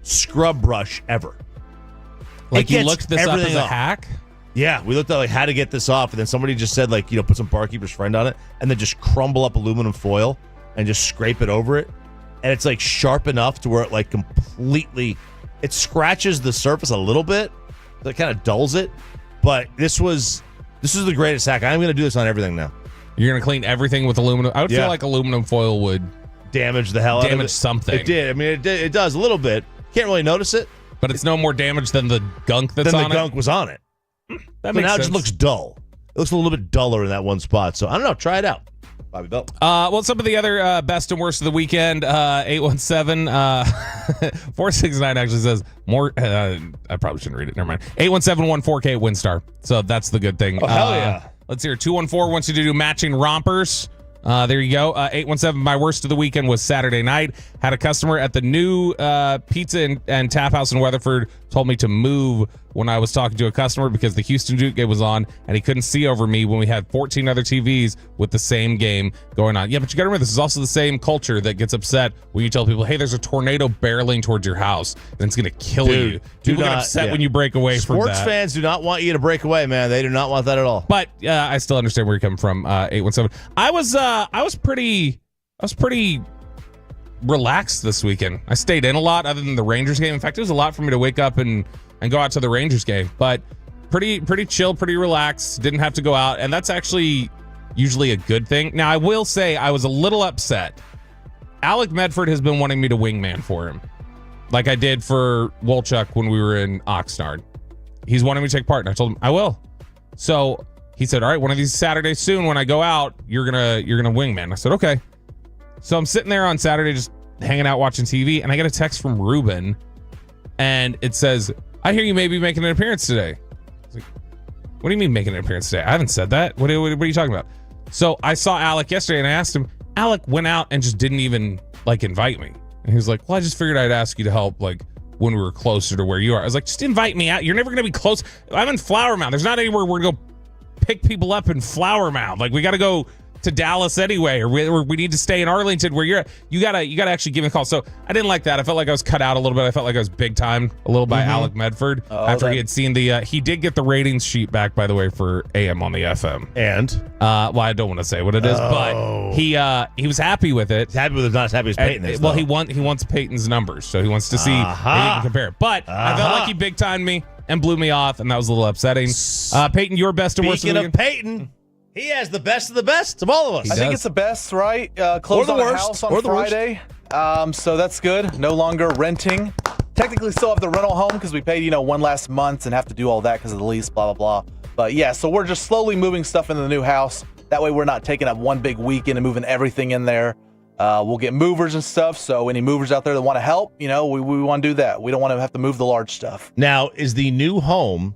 scrub brush ever. Like you looked this up as a hack? Yeah, we looked at like how to get this off, and then somebody just said like, put some barkeeper's friend on it, and then just crumble up aluminum foil and just scrape it over it. And it's like sharp enough to where it like completely, it scratches the surface a little bit. So it kind of dulls it. But this is the greatest hack. I'm going to do this on everything now. You're going to clean everything with aluminum? I would feel like aluminum foil would damage the hell out of it. Damage something. It did. I mean, it does a little bit. Can't really notice it. But it's no more damage than the gunk that's on it? Than the gunk was on it. That so makes now sense. it just looks dull. It looks a little bit duller in that one spot. So I don't know. Try it out. Bobby Belt. Well, some of the other best and worst of the weekend, 817 469 actually says more. I probably shouldn't read it. Never mind. 817 won 4K at WinStar. So that's the good thing. Oh, hell yeah. Let's hear 214 wants you to do matching rompers. There you go. 817, my worst of the weekend was Saturday night. Had a customer at the new pizza and tap house in Weatherford told me to move when I was talking to a customer because the Houston Duke game was on and he couldn't see over me when we had 14 other TVs with the same game going on. Yeah, but you got to remember, this is also the same culture that gets upset when you tell people, hey, there's a tornado barreling towards your house and it's going to kill you. People get upset when you break away from that. Sports fans do not want you to break away, man. They do not want that at all. But I still understand where you're coming from, 817. I was pretty relaxed this weekend. I stayed in a lot other than the Rangers game. In fact, it was a lot for me to wake up and go out to the Rangers game, but pretty chill, pretty relaxed. Didn't have to go out, and that's actually usually a good thing. Now, I will say I was a little upset. Alec Medford has been wanting me to wingman for him, like I did for Wolchuk when we were in Oxnard. He's wanting me to take part, and I told him I will. So he said, all right, one of these Saturdays soon when I go out, you're gonna wingman. I said, okay. So I'm sitting there on Saturday just hanging out watching TV, and I get a text from Ruben, and it says, I hear you may be making an appearance today. I was like, what do you mean making an appearance today? I haven't said that. What are you talking about? So I saw Alec yesterday, and I asked him. Alec went out and just didn't even invite me. And he was like, well, I just figured I'd ask you to help when we were closer to where you are. I was like, just invite me out. You're never going to be close. I'm in Flower Mound. There's not anywhere we're going to go pick people up in Flower Mound. We got to go to Dallas anyway, or we need to stay in Arlington where you're at. You gotta actually give me a call. So I didn't like that. I felt like I was cut out a little bit. I felt like I was big time a little by Alec Medford after he had seen he did get the ratings sheet back, by the way, for AM on the FM. And well, I don't want to say what it is, but he was happy with it. He's happy with it, not as happy as Peyton is. Well, he wants Peyton's numbers, so he wants to see how he can compare it. But I felt like he big timed me and blew me off, and that was a little upsetting. Peyton, your best and worst of the weekend? Speaking of Peyton, he has the best of the best of all of us. I think it's the best, right? Closed on a house on Friday. So that's good. No longer renting. Technically still have the rental home because we paid, one last month and have to do all that because of the lease, blah, blah, blah. But yeah, so we're just slowly moving stuff into the new house. That way we're not taking up one big weekend and moving everything in there. We'll get movers and stuff. So any movers out there that want to help, we want to do that. We don't want to have to move the large stuff. Now, is the new home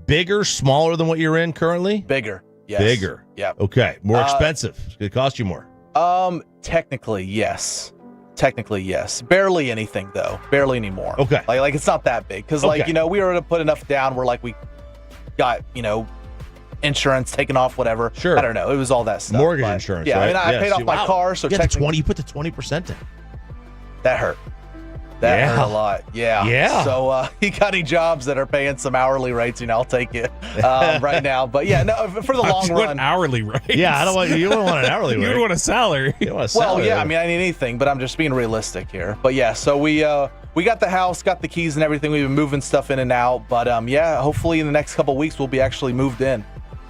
bigger, smaller than what you're in currently? Bigger. Yes. Bigger. Yeah. Okay. More expensive. It's going to cost you more. Technically, yes. Barely anything, though. Barely anymore. Okay. Like it's not that big. Because, we were to put enough down where, we got, insurance taken off, whatever. Sure. I don't know. It was all that stuff. Mortgage insurance, yeah, right? I paid off my car, so technically. You put the 20% in. That hurt. That hurt a lot. Yeah. Yeah. So you got any jobs that are paying some hourly rates, I'll take it right now. But yeah, no, for the long run. Hourly rates? Yeah, you don't want an hourly rate. You would want a salary. Well, yeah, I mean, I need anything, but I'm just being realistic here. But yeah, so we got the house, got the keys and everything. We've been moving stuff in and out. But yeah, hopefully in the next couple of weeks, we'll be actually moved in.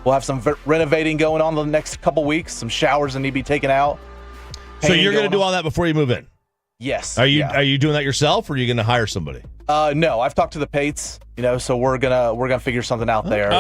We'll have some renovating going on the next couple of weeks, some showers that need to be taken out. So you're going to do all that before you move in? Yes. Are you doing that yourself, or are you going to hire somebody? No, I've talked to the Pates, so we're gonna figure something out there.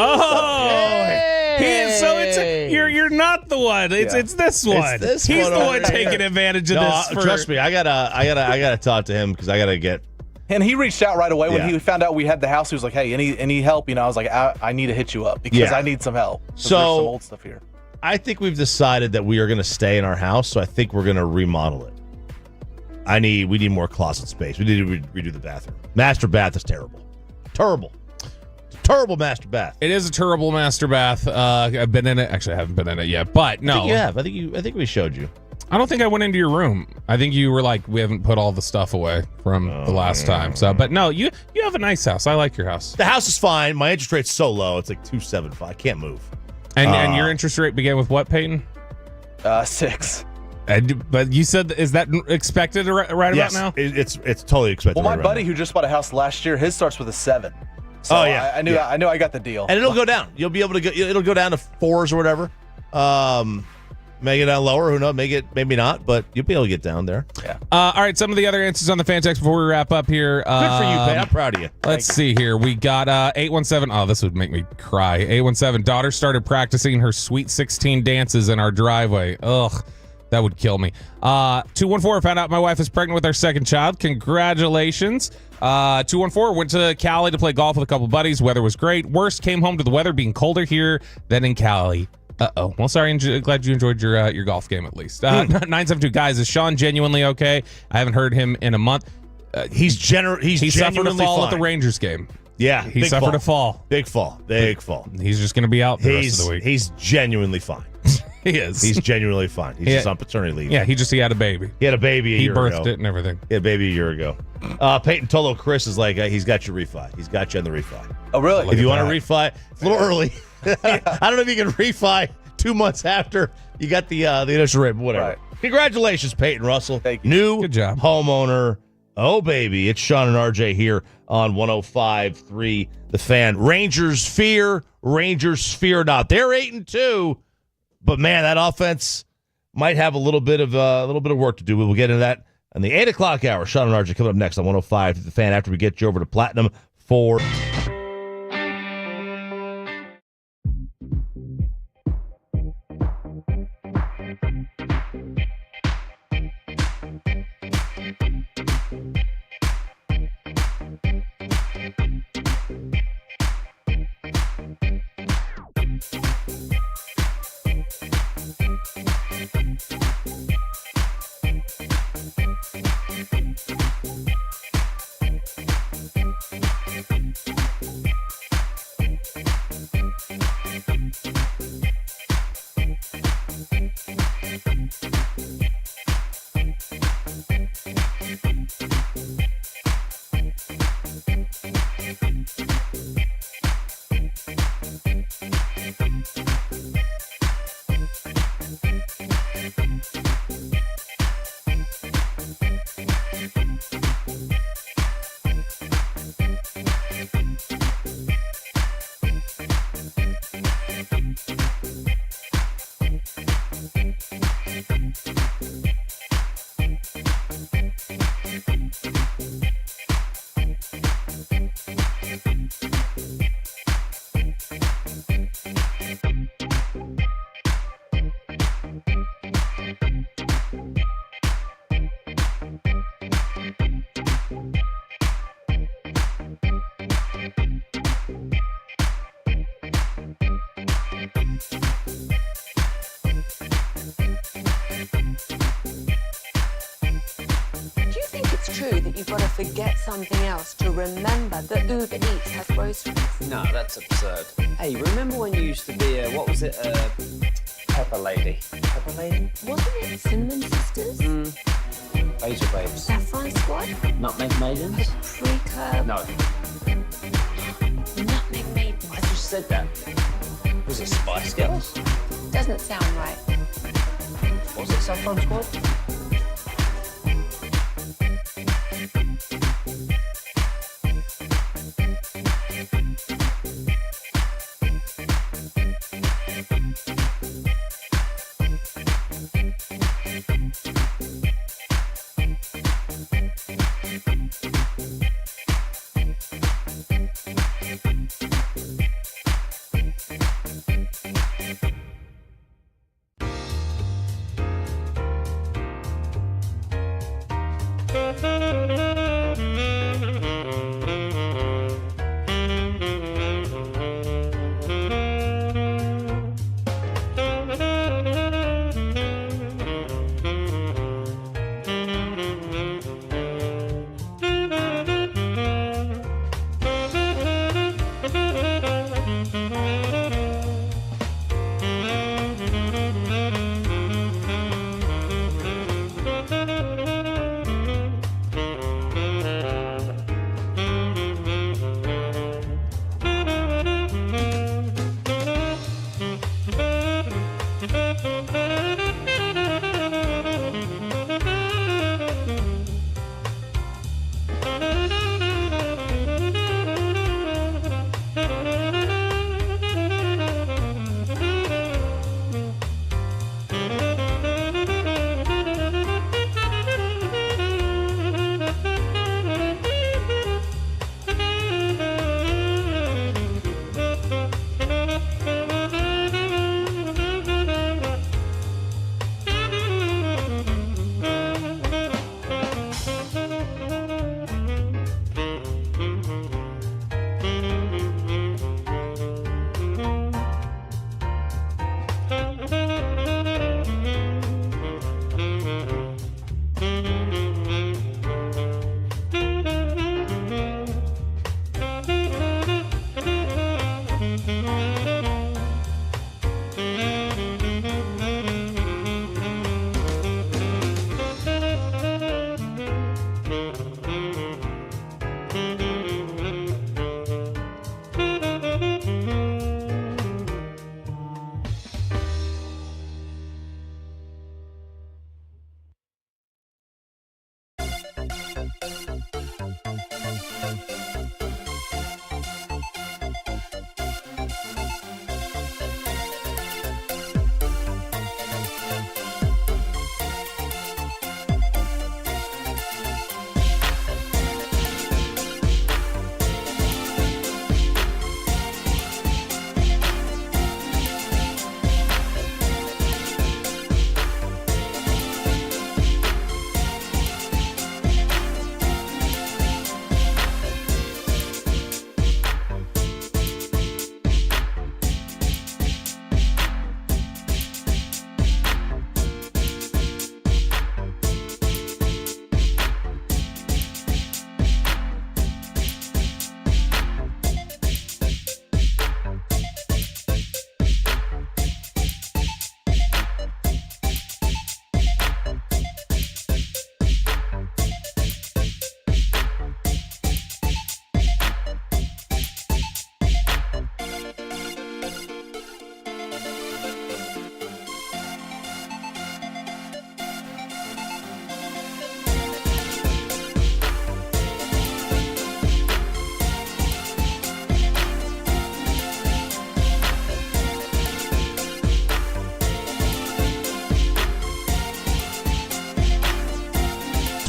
You're not the one. It's this one. He's the one taking advantage of this. Trust me, I gotta talk to him because I gotta get. And he reached out right away when he found out we had the house. He was like, "Hey, any help?" I was like, "I need to hit you up because I need some help." So there's some old stuff here. I think we've decided that we are going to stay in our house. So I think we're going to remodel it. We need more closet space. We need to redo the bathroom. Master bath is terrible. Terrible. It's a terrible master bath. It is a terrible master bath. I've been in it. Actually, I haven't been in it yet, but no. I think you have. I think we showed you. I don't think I went into your room. I think you were like, we haven't put all the stuff away from the last time. So, but no, you have a nice house. I like your house. The house is fine. My interest rate's so low. It's like 2.75. I can't move. And your interest rate began with what, Peyton? 6. But you said, is that expected right about now? It's totally expected. Well, my buddy who just bought a house last year, his starts with a 7. So I knew I got the deal. And it'll go down. You'll be able to it'll go down to 4s or whatever. Make it down lower. Who knows? Maybe not, but you'll be able to get down there. Yeah. All right. Some of the other answers on the fan text before we wrap up here. Good for you, Peyton. I'm proud of you. Let's see here. We got 817. Oh, this would make me cry. 817. Daughter started practicing her Sweet 16 dances in our driveway. Ugh. That would kill me. 214, found out my wife is pregnant with our second child. Congratulations. 214, went to Cali to play golf with a couple buddies. Weather was great. Worst, came home to the weather being colder here than in Cali. Uh-oh. Well, sorry. Glad you enjoyed your golf game at least. 972 guys, is Sean genuinely okay? I haven't heard him in a month. He suffered a fall at the Rangers game. Yeah, he suffered a fall. Big fall. He's just going to be out the rest of the week. He's genuinely fine. He is. He's genuinely fine. He's just on paternity leave. Yeah, he had a baby. He had a baby a year ago. He birthed it and everything. He had a baby a year ago. Peyton Tolo Chris is like, he's got your refi. He's got you on the refi. Oh, really? If you want to refi, it's a little early. I don't know if you can refi 2 months after you got the initial rate, but whatever. Right. Congratulations, Peyton Russell. Thank you. New Good job. Homeowner. Oh, baby. It's Sean and RJ here on 105.3 The Fan. Rangers fear not. They're 8-2, but man, that offense might have a little bit of work to do. We'll get into that in the 8 o'clock hour. Sean and RJ coming up next on 105 The Fan after we get you over to Platinum for... true that you've got to forget something else to remember that Uber Eats has groceries? No, that's absurd. Hey, remember when you used to be a, what was it, Pepper Lady? Pepper Lady? Wasn't it Cinnamon Sisters? Razor Babes. Saffron Squad? Nutmeg Maidens? Paprika? No. Nutmeg Maidens. I just said that. Was it Spice Girls? Doesn't sound right. Was it Saffron Squad?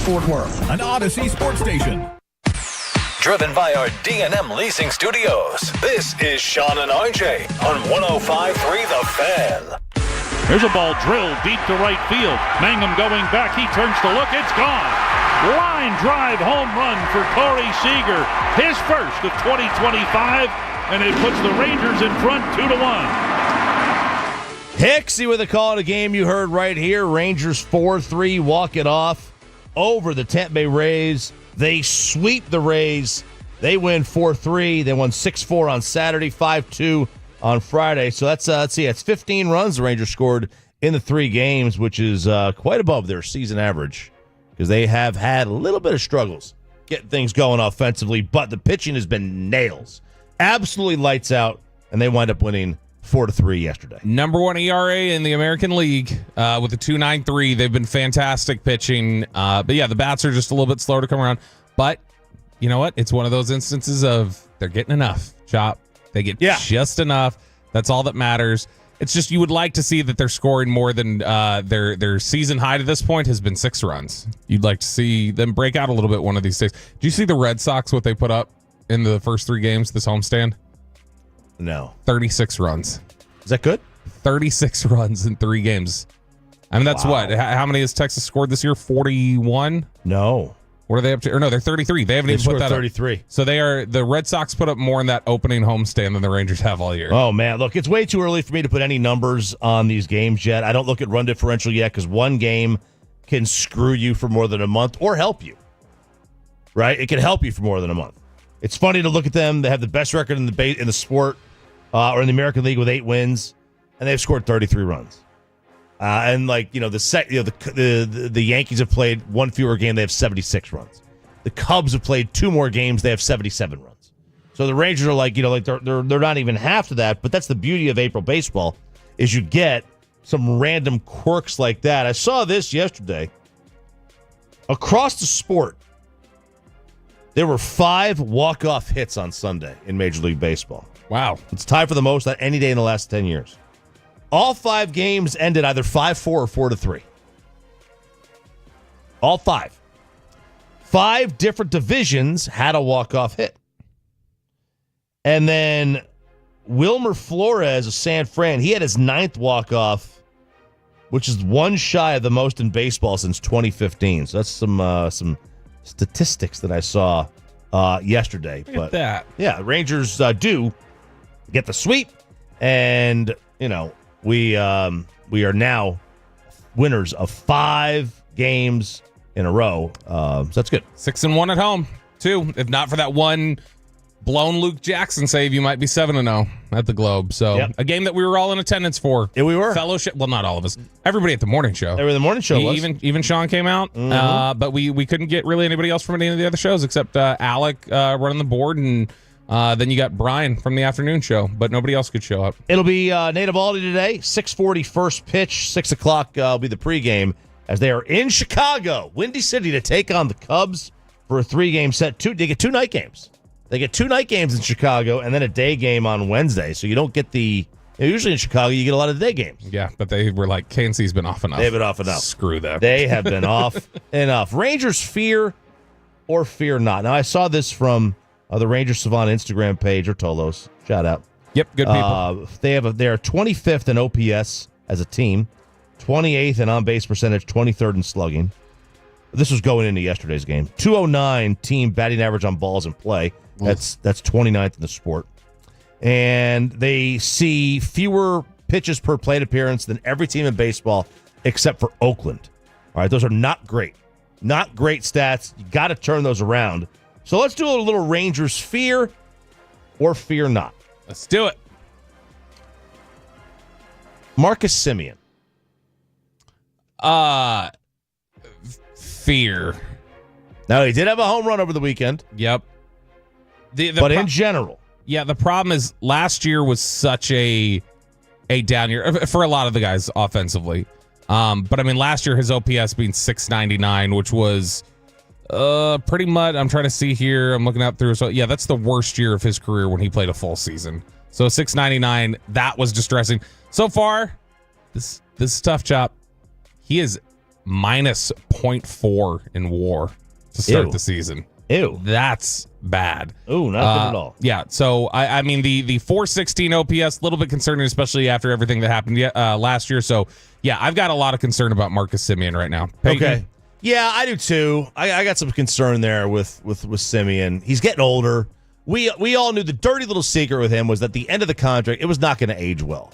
Fort Worth, an Odyssey sports station. Driven by our D&M Leasing Studios, this is Sean and RJ on 105.3 The Fan. There's a ball drilled deep to right field. Mangum going back. He turns to look. It's gone. Line drive home run for Corey Seager. His first of 2025, and it puts the Rangers in front 2-1. Hicksy with a call in a game you heard right here. Rangers 4-3 walk it off over the Tampa Bay Rays. They sweep the Rays. They win 4-3. They won 6-4 on Saturday, 5-2 on Friday. So that's let's see, it's 15 runs the Rangers scored in the 3 games, which is quite above their season average because they have had a little bit of struggles getting things going offensively, but the pitching has been nails. Absolutely lights out, and they wind up winning 4-3 yesterday. Number 1 ERA in the American League with a 2.93. They've been fantastic pitching. But yeah, the bats are just a little bit slower to come around. But you know what? It's one of those instances of they're getting enough. Chop. They get just enough. That's all that matters. It's just you would like to see that they're scoring more than their season high to this point has been 6 runs. You'd like to see them break out a little bit one of these days. Do you see the Red Sox, what they put up in the first 3 games this homestand? No. 36 runs. Is that good? 36 runs in 3 games. I mean, that's what? How many has Texas scored this year? 41? No. What are they up to? Or no, they're 33. They haven't even put that 33. Up. So the Red Sox put up more in that opening homestand than the Rangers have all year. Oh, man. Look, it's way too early for me to put any numbers on these games yet. I don't look at run differential yet because one game can screw you for more than a month or help you. Right? It can help you for more than a month. It's funny to look at them. They have the best record in the sport or in the American League with 8 wins, and they've scored 33 runs. And like the Yankees have played 1 fewer game. They have 76 runs. The Cubs have played 2 more games. They have 77 runs. So the Rangers are they're not even half to that. But that's the beauty of April baseball is you get some random quirks like that. I saw this yesterday. Across the sport, there were 5 walk-off hits on Sunday in Major League Baseball. Wow. It's tied for the most on any day in the last 10 years. All 5 games ended either 5-4 or 4-3. All 5. 5 different divisions had a walk-off hit. And then Wilmer Flores of San Fran, he had his 9th walk-off, which is 1 shy of the most in baseball since 2015. So that's some statistics that I saw yesterday. Look at that. Yeah, Rangers do get the sweep, and we are now winners of 5 games in a row. So that's good. 6-1 at home, too. If not for that one blown Luke Jackson save, you might be 7-0 at the Globe. So a game that we were all in attendance for. Yeah, we were. Fellowship. Well, not all of us. Everybody at the morning show. The morning show was. Even Sean came out. But we couldn't get really anybody else from any of the other shows except Alec running the board, and then you got Brian from the afternoon show, but nobody else could show up. It'll be Native Aldi today. 6:40 first pitch. 6 o'clock will be the pregame as they are in Chicago, Windy City, to take on the Cubs for a 3-game set. They get 2 night games. They get 2 night games in Chicago and then a day game on Wednesday. So you don't get usually in Chicago, you get a lot of day games. Yeah, but they were like, KNC's been off enough. They've been off enough. Screw them. They have been off enough. Rangers fear or fear not. Now, I saw this from the Rangers Savant Instagram page, or Tolos. Shout out. Yep, good people. They are 25th in OPS as a team, 28th in on-base percentage, 23rd in slugging. This was going into yesterday's game. 209 team batting average on balls in play. That's 29th in the sport. And they see fewer pitches per plate appearance than every team in baseball except for Oakland. All right, those are not great. Not great stats. You got to turn those around. So let's do a little Rangers fear or fear not. Let's do it. Marcus Semien. Fear. Now, he did have a home run over the weekend. Yep. But in general. Yeah, the problem is last year was such a down year for a lot of the guys offensively. But I mean, last year his OPS being 699, which was pretty much, I'm trying to see here, I'm looking up through. So yeah, that's the worst year of his career when he played a full season. So 699, that was distressing. So far, this is tough, Chop. He is minus 0.4 in WAR to start the season. Ew. That's bad. Ooh, not good at all. Yeah, so I mean the 416 OPS, a little bit concerning, especially after everything that happened last year. So yeah, I've got a lot of concern about Marcus Semien right now. Peyton? Okay. Yeah, I do too. I got some concern there with Semien. He's getting older. We all knew the dirty little secret with him was that the end of the contract, it was not going to age well.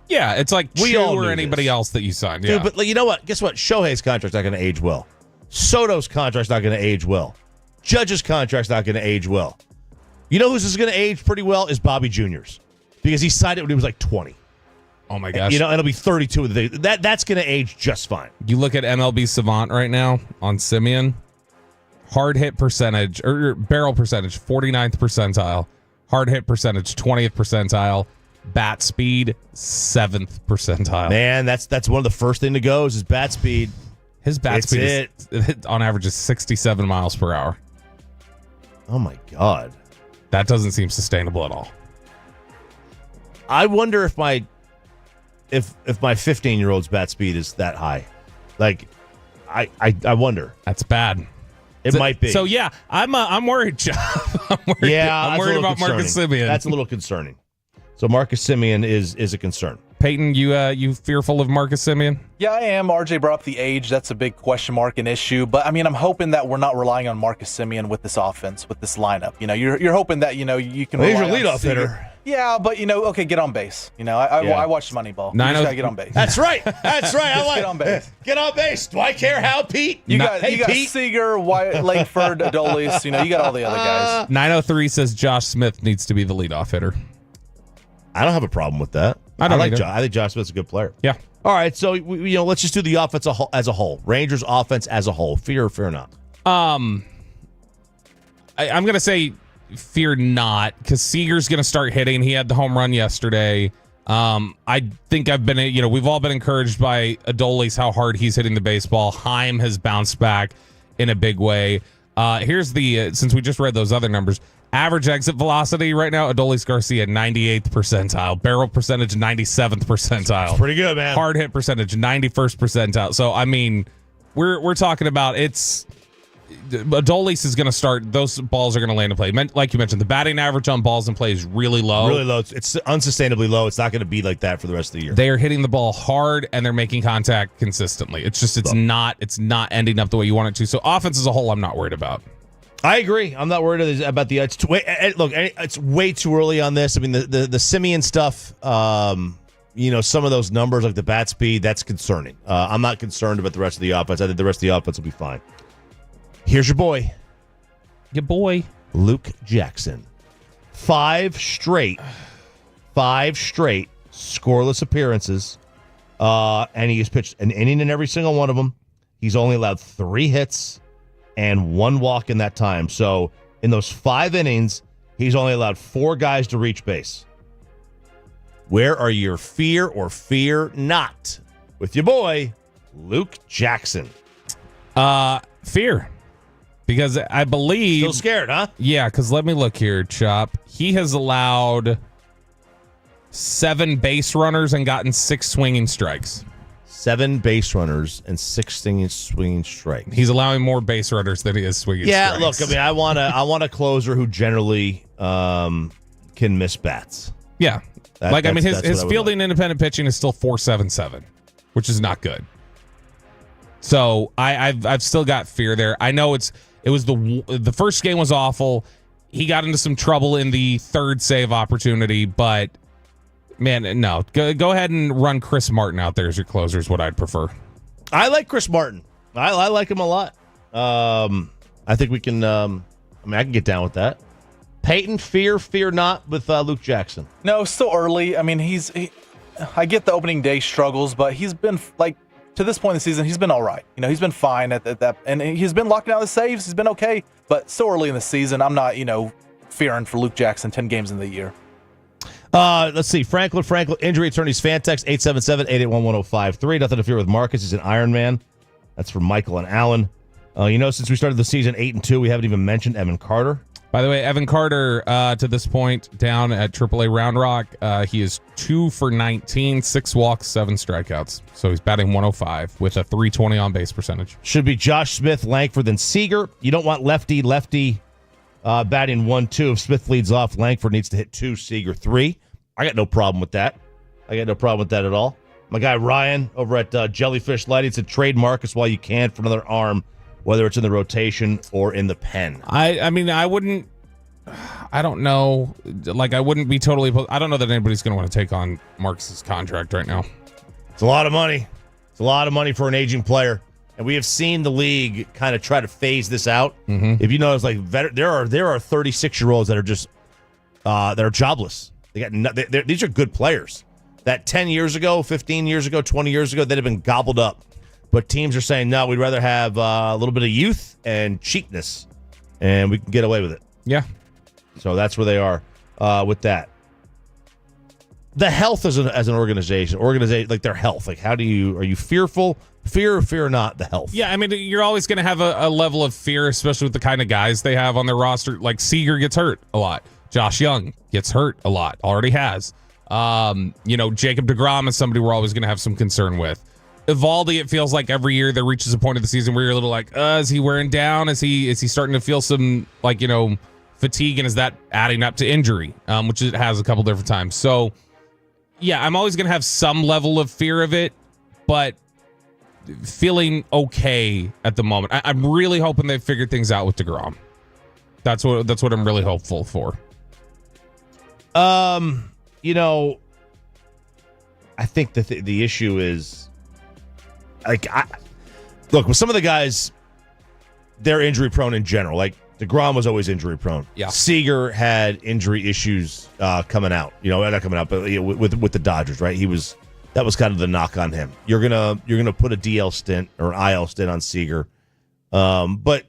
Yeah, it's like we Chu all or knew anybody this. else that you signed. Yeah. Dude, but you know what? Guess what? Shohei's contract's not going to age well. Soto's contract's not going to age well. Judge's contract's not going to age well. You know who's going to age pretty well is Bobby Jr.'s because he signed it when he was like 20. Oh my gosh! You know, and it'll be 32. That's going to age just fine. You look at MLB Savant right now on Semien, hard hit percentage or barrel percentage 49th percentile, hard hit percentage 20th percentile, bat speed 7th percentile. Man, that's one of the first thing to go is his bat speed. His bat speed on average is 67 miles per hour. Oh my God. That doesn't seem sustainable at all. I wonder if my 15-year-old's bat speed is that high. Like, I wonder. That's bad. It might be. So yeah, I'm worried, John. I'm worried about Marcus Semien. That's a little concerning. So Marcus Semien is a concern. Peyton, you fearful of Marcus Semien? Yeah, I am. RJ brought up the age. That's a big question mark and issue. But I mean, I'm hoping that we're not relying on Marcus Semien with this offense, with this lineup. You know, you're hoping that you can. Well, he's rely your on leadoff Seager. hitter. Yeah, but okay, get on base. You know, I watched Moneyball. You just gotta get on base. That's right. That's right. I like get on base. Get on base. Do I care how, Pete? You got Pete. Seager, Langford, Adolis. You know, you got all the other guys. 903 says Josh Smith needs to be the leadoff hitter. I don't have a problem with that. I think Josh Smith's a good player. Yeah. All right, so let's just do the offense as a whole. Rangers offense as a whole. Fear or fear not? I'm gonna say fear not because Seager's gonna start hitting. He had the home run yesterday. I think we've all been encouraged by Adolis how hard he's hitting the baseball. Heim has bounced back in a big way. Here's since we just read those other numbers. Average exit velocity right now, Adolis Garcia, 98th percentile. Barrel percentage, 97th percentile. That's pretty good, man. Hard hit percentage, 91st percentile. So, I mean, we're talking about Adolis is going to start. Those balls are going to land in play. Like you mentioned, the batting average on balls in play is really low. Really low. It's unsustainably low. It's not going to be like that for the rest of the year. They are hitting the ball hard and they're making contact consistently. It's not ending up the way you want it to. So, offense as a whole, I'm not worried about. I agree. I'm not worried about the. Look, it's way too early on this. I mean, the Semien stuff. Some of those numbers like the bat speed. That's concerning. I'm not concerned about the rest of the offense. I think the rest of the offense will be fine. Here's your boy. Your boy. Luke Jackson. 5 straight scoreless appearances. And he has pitched an inning in every single one of them. He's only allowed 3 hits and 1 walk in that time. So in those 5 innings, he's only allowed 4 guys to reach base. Where are your fear or fear not with your boy, Luke Jackson? Fear. Because I believe... Still scared, huh? Yeah, because let me look here, Chop. He has allowed 7 base runners and gotten 6 swinging strikes. 7 base runners and 6 swinging strikes. He's allowing more base runners than he is swinging strikes. Yeah, look, I mean, I want a closer who generally can miss bats. Yeah. His fielding independent pitching is still 4.77, which is not good. So I've still got fear there. I know it was the first game was awful. He got into some trouble in the 3rd save opportunity, but man, no. Go ahead and run Chris Martin out there as your closer is what I'd prefer. I like Chris Martin. I like him a lot. I think we can. I can get down with that. Peyton, fear not with Luke Jackson. No, still early. I mean, I get the opening day struggles, but he's been to this point in the season, he's been all right. He's been fine at that, and he's been locking down the saves. He's been okay, but still early in the season. I'm not, fearing for Luke Jackson 10 games in the year. Let's see. Franklin, injury attorneys, fan text 877-881-1053. Nothing to fear with Marcus. He's an Iron Man. That's from Michael and Alan. Since we started the season 8-2, we haven't even mentioned Evan Carter. By the way, Evan Carter, to this point, down at AAA Round Rock, he is 2 for 19, 6 walks, 7 strikeouts. So he's batting 105 with a 320 on base percentage. Should be Josh Smith, Langford, then Seager. You don't want lefty batting 1-2. If Smith leads off, Langford needs to hit 2, Seager 3. I got no problem with that. At all. My guy Ryan over at Jellyfish Lighting said trade Marcus while you can for another arm, whether it's in the rotation or in the pen. I mean, I wouldn't. I don't know. I wouldn't be totally. I don't know that anybody's going to want to take on Marcus's contract right now. It's a lot of money. It's a lot of money for an aging player, and we have seen the league kind of try to phase this out. Mm-hmm. If you notice, there are 36-year-olds that are just that are jobless. These are good players. That 10 years ago, 15 years ago, 20 years ago, they'd have been gobbled up. But teams are saying, no, we'd rather have a little bit of youth and cheapness, and we can get away with it. Yeah. So that's where they are with that. The health as an organization, like their health. Like, are you fearful? Fear or fear not the health? Yeah, I mean, you're always going to have a level of fear, especially with the kind of guys they have on their roster. Like, Seager gets hurt a lot. Josh Young gets hurt a lot. Already has. Jacob deGrom is somebody we're always going to have some concern with. Evaldi, it feels like every year there reaches a point of the season where you're a little like, is he wearing down? Is he starting to feel some fatigue, and is that adding up to injury? Which it has a couple different times. So yeah, I'm always gonna have some level of fear of it, but feeling okay at the moment. I'm really hoping they've figured things out with deGrom. That's what I'm really hopeful for. I think that the issue is, look, with some of the guys, they're injury prone in general. Like deGrom was always injury prone. Yeah. Seager had injury issues coming out. Not coming out, but with the Dodgers, right? That was kind of the knock on him. You're gonna put a DL stint or an IL stint on Seager, but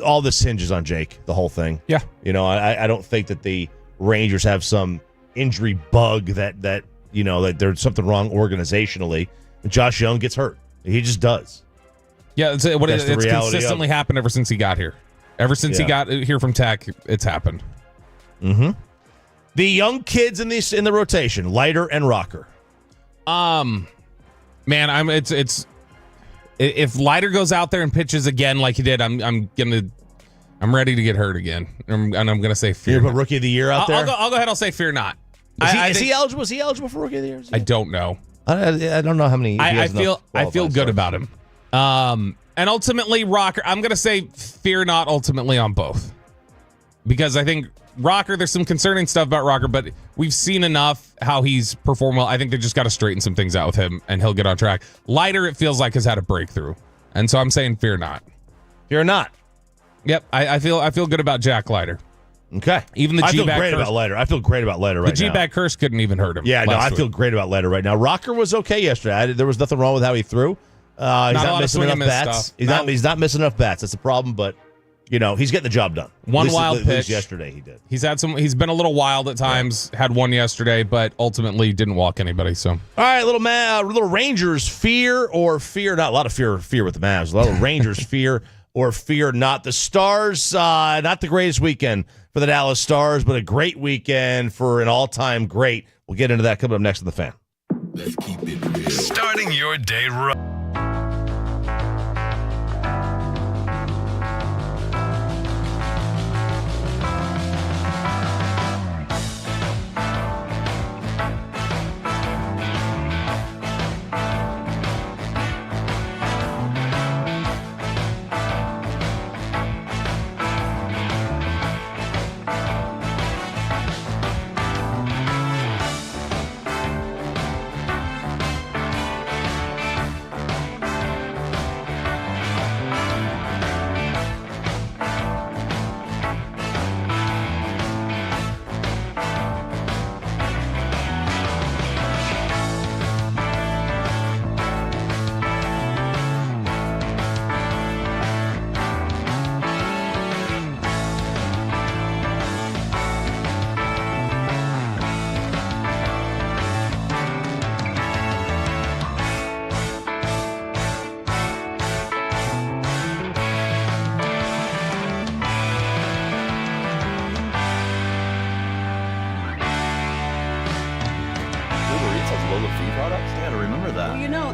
all this hinges on Jake. The whole thing. Yeah. I don't think that the Rangers have some injury bug that that there's something wrong organizationally. Josh Young gets hurt. He just does. Yeah, it's consistently happened ever since he got here. Ever since he got here from Tech, it's happened. Mm-hmm. The young kids in the rotation, Leiter and Rocker. Man, if Leiter goes out there and pitches again like he did, I'm ready to get hurt again, and I'm gonna say fear. You put Rookie of the Year out there. I'll go ahead. I'll say fear not. Is he eligible? Was he eligible for Rookie of the Year? I don't know. I don't know how many. I feel good about him. And ultimately, Rocker, I'm going to say fear not ultimately on both. Because I think Rocker, there's some concerning stuff about Rocker, but we've seen enough how he's performed well. I think they just got to straighten some things out with him, and he'll get on track. Leiter, it feels like, has had a breakthrough. And so I'm saying fear not. Fear not. Yep, I feel good about Jack Leiter. Okay. Even the I feel G-bag great curse. about Leiter. I feel great about Leiter right now. The G-bag curse couldn't even hurt him. Yeah, no, I week. feel great about Leiter right now. Rocker was okay yesterday. There was nothing wrong with how he threw. He's not missing enough bats. He's not missing enough bats. That's a problem, but he's getting the job done. One wild at least pitch yesterday. He did. He's been a little wild at times. Yeah. Had one yesterday, but ultimately didn't walk anybody. So all right, little Rangers fear or fear not. A lot of fear with the Mavs. A lot of Rangers fear or fear not. The Stars, not the greatest weekend for the Dallas Stars, but a great weekend for an all-time great. We'll get into that coming up next on The Fan. Let's keep it real. Starting your day right.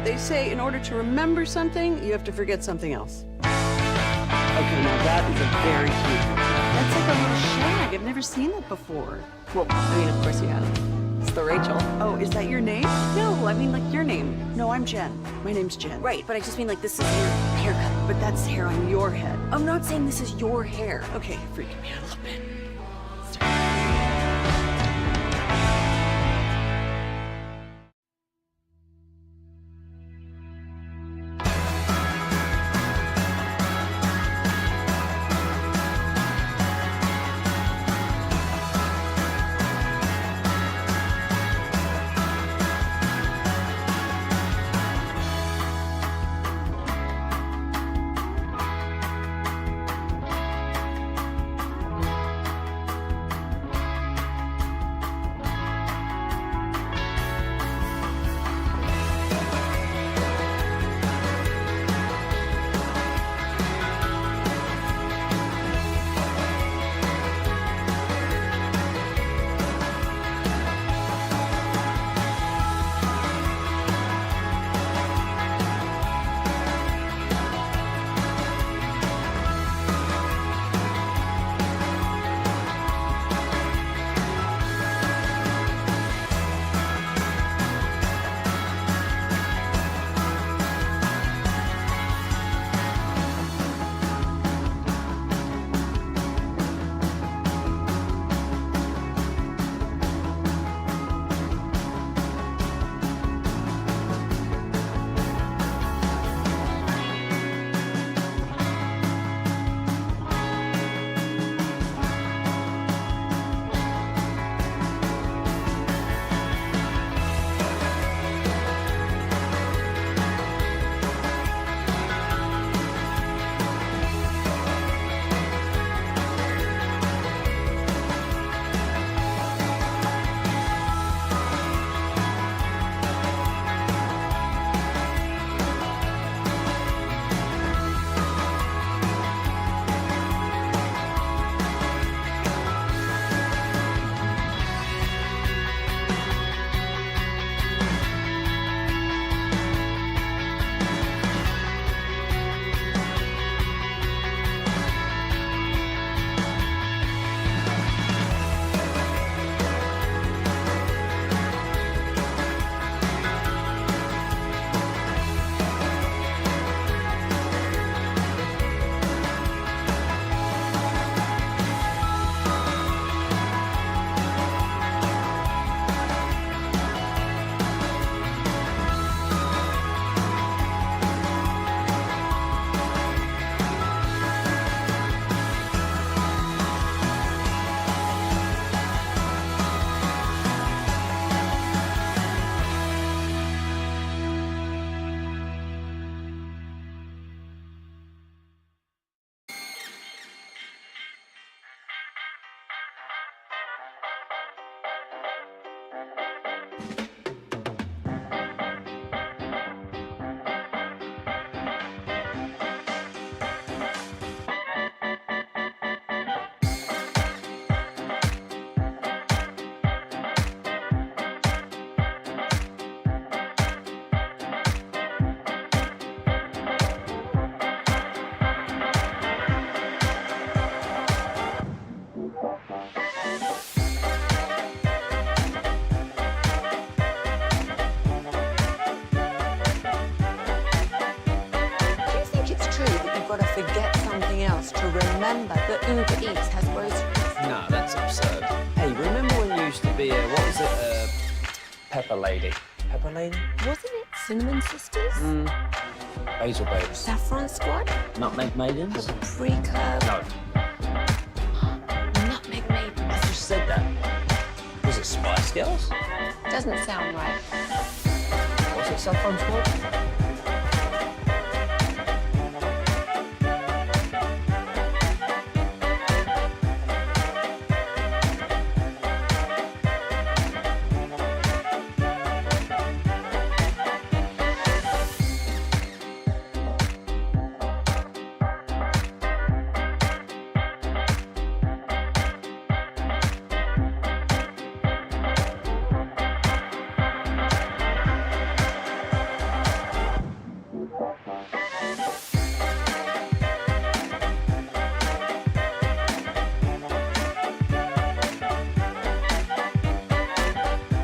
They say in order to remember something, you have to forget something else. Okay, now that is a very cute picture. That's like a little shag. I've never seen that before. Well, I mean, of course you have. It's the Rachel. Oh, is that your name? No, I mean like your name. No, I'm Jen. My name's Jen. Right, but I just mean like this is your haircut. But that's hair on your head. I'm not saying this is your hair. Okay, freaking me out a little bit. remember that Uber Eats has groceries. No, that's absurd. Hey, remember when you used to be a, what was it, pepper lady? Pepper lady? Wasn't it Cinnamon Sisters? Basil babes. Saffron Squad? Nutmeg maidens? Pre-curb? No. Nutmeg Maidens. I just said that. Was it Spice Girls? Doesn't sound right. Was it Saffron Squad?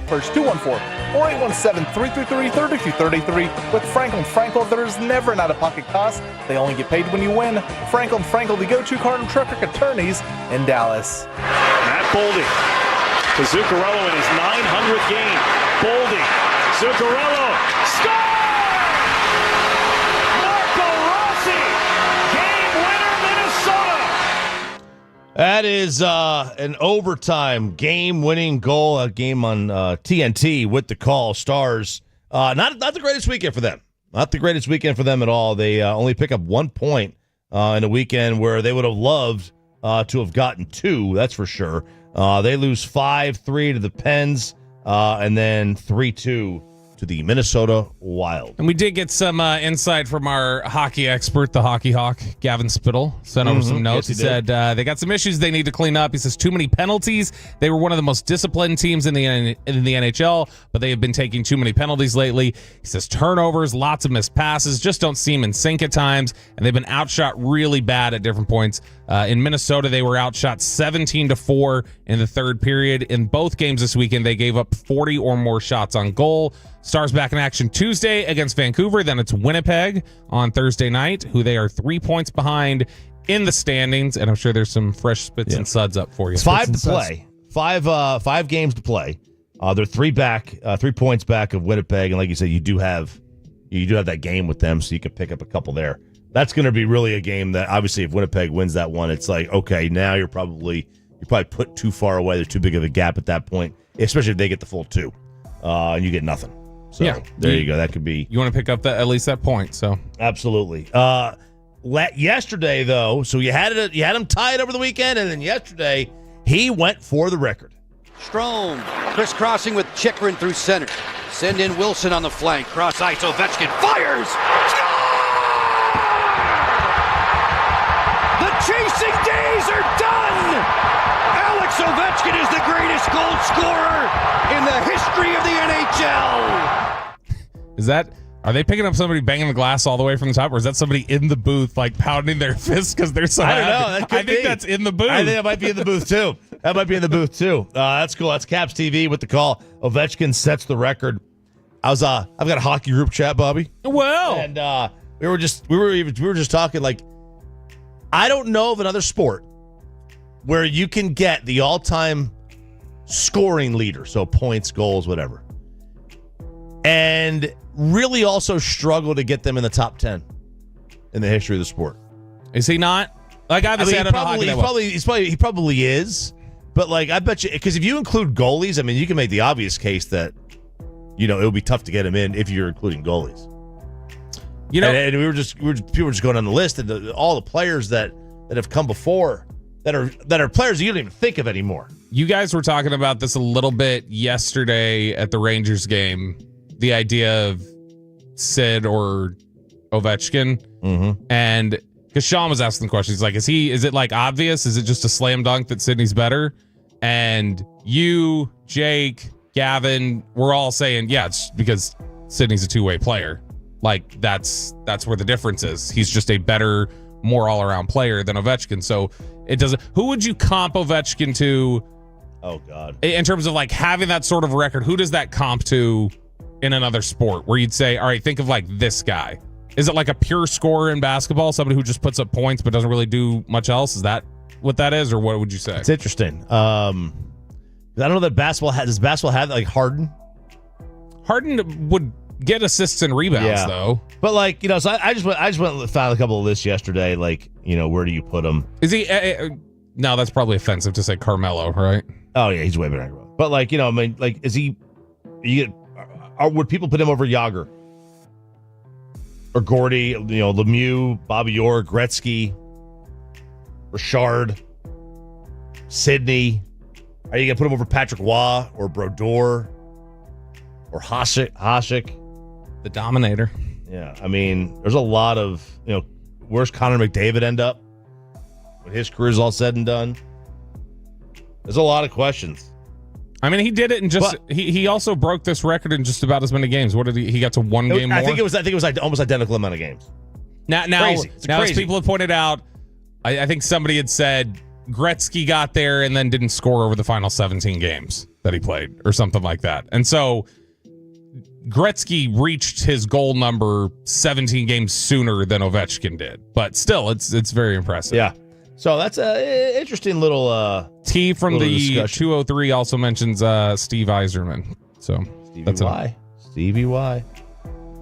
First 214-4817-333-3233 with Frankel & Frankel. There's never an out-of-pocket cost. They only get paid when you win. Frankel & Frankel, the go-to car and truck attorneys in Dallas. Matt Boldy to Zuccarello in his 900th game. Boldy, Zuccarello, score! Marco Rossi, game winner, Minnesota! That is an overtime game-winning goal, a game on TNT with the call. Stars, not the greatest weekend for them. Not the greatest weekend for them at all. They only pick up 1 point in a weekend where they would have loved to have gotten 2, that's for sure. They lose 5-3 to the Pens and then 3-2 to the Minnesota Wild. And we did get some insight from our hockey expert, the hockey hawk, Gavin Spittle. Sent over some notes. Yes, he said they got some issues they need to clean up. He says too many penalties. They were one of the most disciplined teams in the NHL, but they have been taking too many penalties lately. He says turnovers, lots of missed passes, just don't seem in sync at times, and they've been outshot really bad at different points. In Minnesota, they were outshot 17-4 in the third period. In both games this weekend, they gave up 40 or more shots on goal. Stars back in action Tuesday against Vancouver. Then it's Winnipeg on Thursday night, who they are 3 points behind in the standings. And I'm sure there's some fresh spits and suds up for you. It's 5 to play. Five games to play. They're 3 points back of Winnipeg. And like you said, you do have that game with them, so you can pick up a couple there. That's going to be really a game that, obviously, if Winnipeg wins that one, it's like, okay, now you're probably put too far away. There's too big of a gap at that point, especially if they get the full 2 and you get nothing. So there you go. That could be. You want to pick up at least that point. So absolutely. Yesterday, though, so you had him tied over the weekend, and then yesterday he went for the record. Strome crisscrossing with Chikrin through center. Send in Wilson on the flank. Cross ice. Ovechkin fires. The chasing days are done! Alex Ovechkin is the greatest goal scorer in the history of the NHL! Are they picking up somebody banging the glass all the way from the top, or is that somebody in the booth, like pounding their fists because they're so happy? I don't know. I think that's in the booth. I think that might be in the booth, too. That's cool. That's Caps TV with the call. Ovechkin sets the record. I've got a hockey group chat, Bobby. Well, and we were just talking, like, I don't know of another sport where you can get the all-time scoring leader, so points, goals, whatever, and really also struggle to get them in the top 10 in the history of the sport. Is he not? Like, he probably is, but like, I bet you, because if you include goalies, I mean, you can make the obvious case that, it would be tough to get him in if you're including goalies. And people were just going on the list, and all the players that have come before that are players you don't even think of anymore. You guys were talking about this a little bit yesterday at the Rangers game, the idea of Sid or Ovechkin, and because Sean was asking the question, he's like, is it like obvious? Is it just a slam dunk that Sidney's better? And you, Jake, Gavin, we're all saying, yeah, it's because Sidney's a two-way player. Like, that's where the difference is. He's just a better, more all-around player than Ovechkin. So it doesn't. Who would you comp Ovechkin to? Oh God! In terms of like having that sort of record, who does that comp to in another sport? Where you'd say, all right, think of like this guy. Is it like a pure scorer in basketball, somebody who just puts up points but doesn't really do much else? Is that what that is, or what would you say? It's interesting. I don't know that does basketball have like Harden? Harden would get assists and rebounds though. But like, so I just went and found a couple of lists yesterday. Like, where do you put him? Is he? No, that's probably offensive to say Carmelo, right? Oh yeah, he's way better. But like, is he? Would people put him over Yager or Gordy? Lemieux, Bobby Orr, Gretzky, Richard, Sidney. Are you gonna put him over Patrick Waugh or Brodeur or Hasek? The Dominator. Yeah, there's a lot of where's Connor McDavid end up when his career's all said and done? There's a lot of questions. He did it in he also broke this record in just about as many games. What did he got to one game more? I think it was like almost identical amount of games. Now crazy. As people have pointed out, I think somebody had said Gretzky got there and then didn't score over the final 17 games that he played or something like that. And so Gretzky reached his goal number 17 games sooner than Ovechkin did. But still, it's very impressive. Yeah. So that's an interesting little T from little the discussion. 203 also mentions Steve Eiserman. So that's Stevie Y.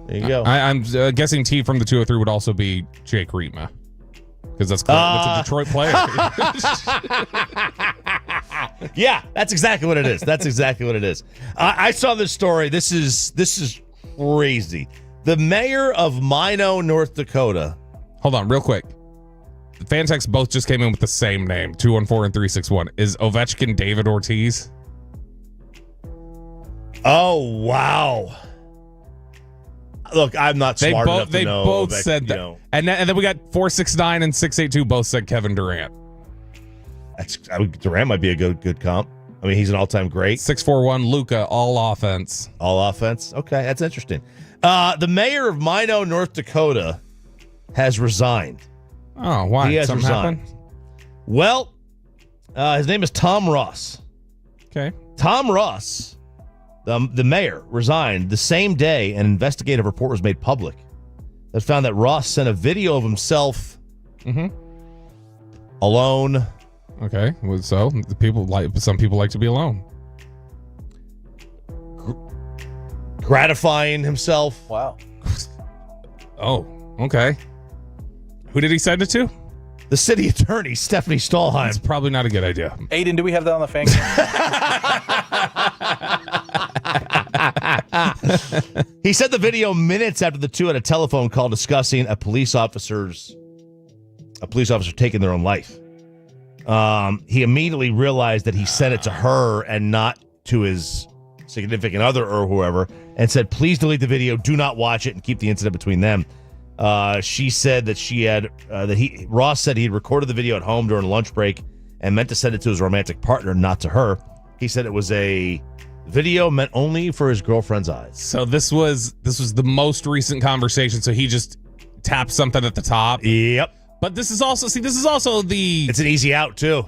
There you go. I'm guessing T from the 203 would also be Jake Rietma. Because that's a Detroit player. Yeah, that's exactly what it is. I saw this story. This is crazy. The mayor of Minot, North Dakota. Hold on, real quick. The fan texts both just came in with the same name, 214 and 361. Is Ovechkin David Ortiz? Oh, wow. Look, I'm not smart enough to know. They both said that. And then we got 469 and 682 both said Kevin Durant. Durant might be a good comp. He's an all-time great. 641 Luka, all offense. All offense? Okay, that's interesting. The mayor of Minot, North Dakota has resigned. Oh, why? He has Something resigned. happened? Well, his name is Tom Ross. Okay. Tom Ross, the mayor, resigned the same day an investigative report was made public that found that Ross sent a video of himself alone. Okay, so some people like to be alone. Gratifying himself. Wow. Oh, okay. Who did he send it to? The city attorney, Stephanie Stahlheim. It's probably not a good idea. Aiden, do we have that on the fan cam? He sent the video minutes after the two had a telephone call discussing a police officer taking their own life. He immediately realized that he sent it to her and not to his significant other or whoever, and said, "Please delete the video. Do not watch it and keep the incident between them." She said that Ross said he had recorded the video at home during lunch break and meant to send it to his romantic partner, not to her. He said it was a video meant only for his girlfriend's eyes. So this was the most recent conversation. So he just tapped something at the top. Yep. But this is also it's an easy out too.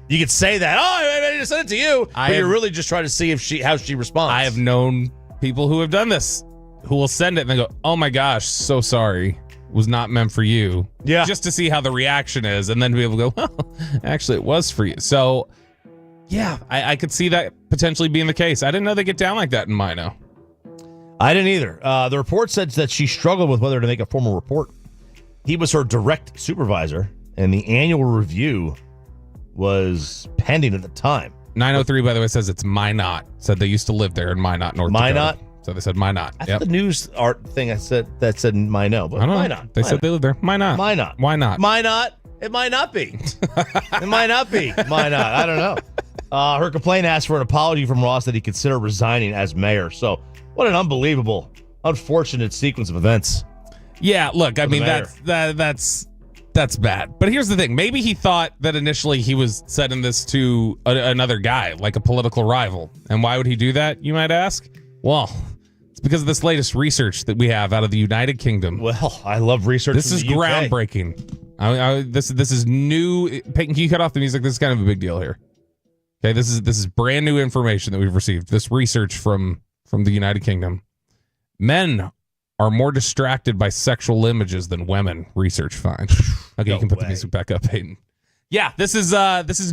You could say that. Oh, I just sent it to you, but you're really just trying to see how she responds. I have known people who have done this, who will send it and they go, "Oh my gosh, so sorry, was not meant for you." Yeah, just to see how the reaction is, and then be able to go, "Well, actually, it was for you." So, yeah, I could see that potentially being the case. I didn't know they get down like that in Minot. I didn't either. The report said that she struggled with whether to make a formal report. He was her direct supervisor, and the annual review was pending at the time. 903, by the way, says it's Minot. Said they used to live there in Minot, North Minot? Dakota. So they said Minot. I thought the news art thing said Minot, but Minot. They said they lived there. Minot. Minot. Why not? Minot. It might not be. It might not be. Minot. I don't know. Her complaint asked for an apology from Ross that he considered resigning as mayor. So what an unbelievable, unfortunate sequence of events. Yeah, look, I mean, that's bad. But here's the thing. Maybe he thought that initially he was sending this to another guy, like a political rival. And why would he do that, you might ask? Well, it's because of this latest research that we have out of the United Kingdom. Well, I love research. This is groundbreaking. This is new. Peyton, can you cut off the music? This is kind of a big deal here. Okay, this is brand new information that we've received. This research from the United Kingdom. Men are more distracted by sexual images than women, research finds. Okay, you can put the music back up, Hayden. Yeah, this is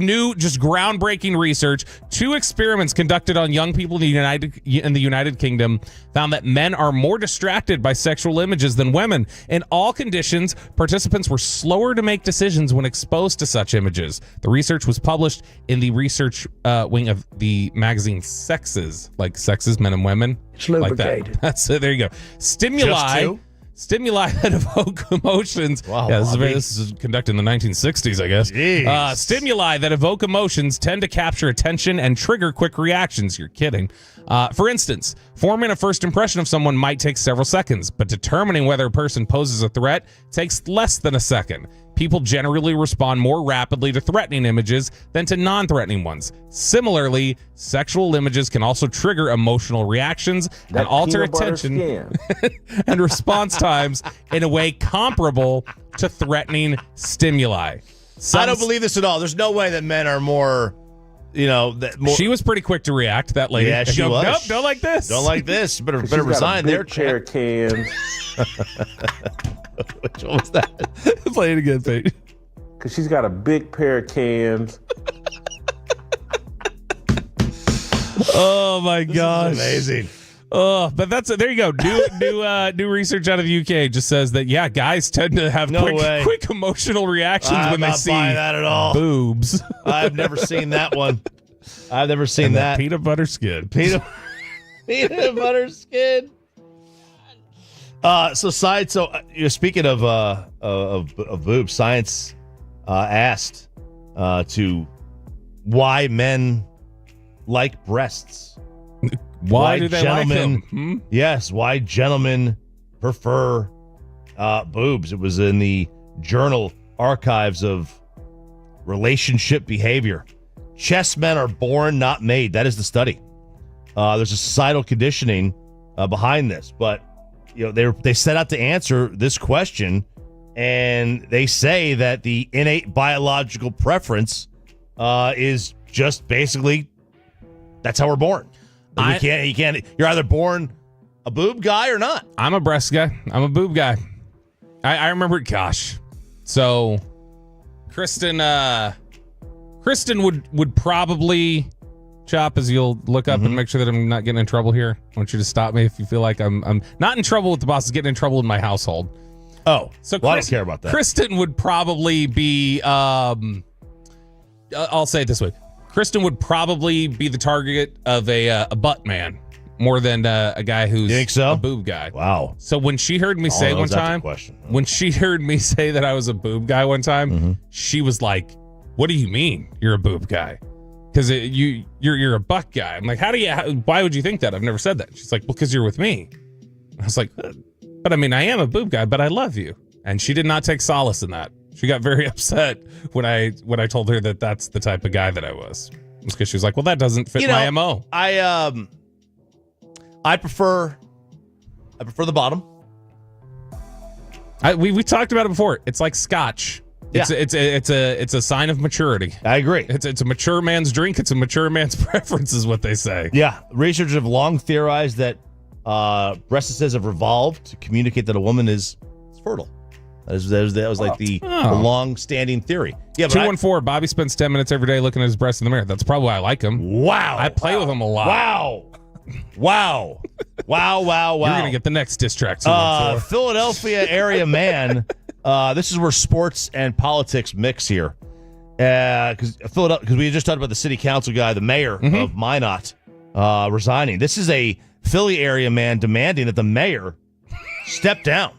new, just groundbreaking research. 2 experiments conducted on young people in the United Kingdom found that men are more distracted by sexual images than women. In all conditions, participants were slower to make decisions when exposed to such images. The research was published in the research wing of the magazine Sexes, like Sexes, Men and Women. It's lubricated. Like that. There you go. Stimuli that evoke emotions. Wow, yeah, this is conducted in the 1960s, I guess. Stimuli that evoke emotions tend to capture attention and trigger quick reactions. You're kidding. For instance, forming a first impression of someone might take several seconds, but determining whether a person poses a threat takes less than a second. People generally respond more rapidly to threatening images than to non-threatening ones. Similarly, sexual images can also trigger emotional reactions and alter attention and response times in a way comparable to threatening stimuli. I don't believe this at all. There's no way that men are more, She was pretty quick to react, that lady. Yeah, she was. Nope, don't like this. Don't like this. Better resign there, pair of cans. Which one was that? Play it again, Pete. Because she's got a big pair of cans. Oh my gosh, amazing. Oh, but there you go. New research out of the UK just says that guys tend to have quick emotional reactions when they see that at all. Boobs. I've never seen that one. I've never seen that. Peanut butter skin. Peanut butter skin. Speaking of boobs, science asked to why men like breasts. Why do they like them? Yes, why gentlemen prefer boobs. It was in the Journal Archives of Relationship Behavior. Chess men are born, not made. That is the study. There's a societal conditioning behind this, but they set out to answer this question, and they say that the innate biological preference is just basically that's how we're born. You're either born a boob guy or not. I'm a breast guy. I'm a boob guy. I remember, so Kristen would probably, Chop, as you'll look up and make sure that I'm not getting in trouble here. I want you to stop me if you feel like I'm not in trouble with the boss, getting in trouble in my household. Oh, so I don't care about that. Kristen would probably be, I'll say it this way. Kristen would probably be the target of a butt man more than a guy who's a boob guy. Wow. So when she heard me say one time, when she heard me say that I was a boob guy one time, she was like, "What do you mean you're a boob guy? Because you're a butt guy." I'm like, why would you think that? I've never said that. She's like, "Well, because you're with me." I was like, "But I mean, I am a boob guy, but I love you." And she did not take solace in that. She got very upset when I told her that that's the type of guy that I was. It's because she was like, "Well, that doesn't fit my MO." I prefer the bottom. We talked about it before. It's like scotch. Yeah. It's a sign of maturity. I agree. It's a mature man's drink. It's a mature man's preference, is what they say. Yeah. Researchers have long theorized that breasts have evolved to communicate that a woman is fertile. That was like the long-standing theory. Yeah, 214. Bobby spends 10 minutes every day looking at his breasts in the mirror. That's probably why I like him. Wow. I play with him a lot. Wow. Wow. You're going to get the next diss track. Philadelphia area man. This is where sports and politics mix here. Because we just talked about the city council guy, the mayor of Minot, resigning. This is a Philly area man demanding that the mayor step down.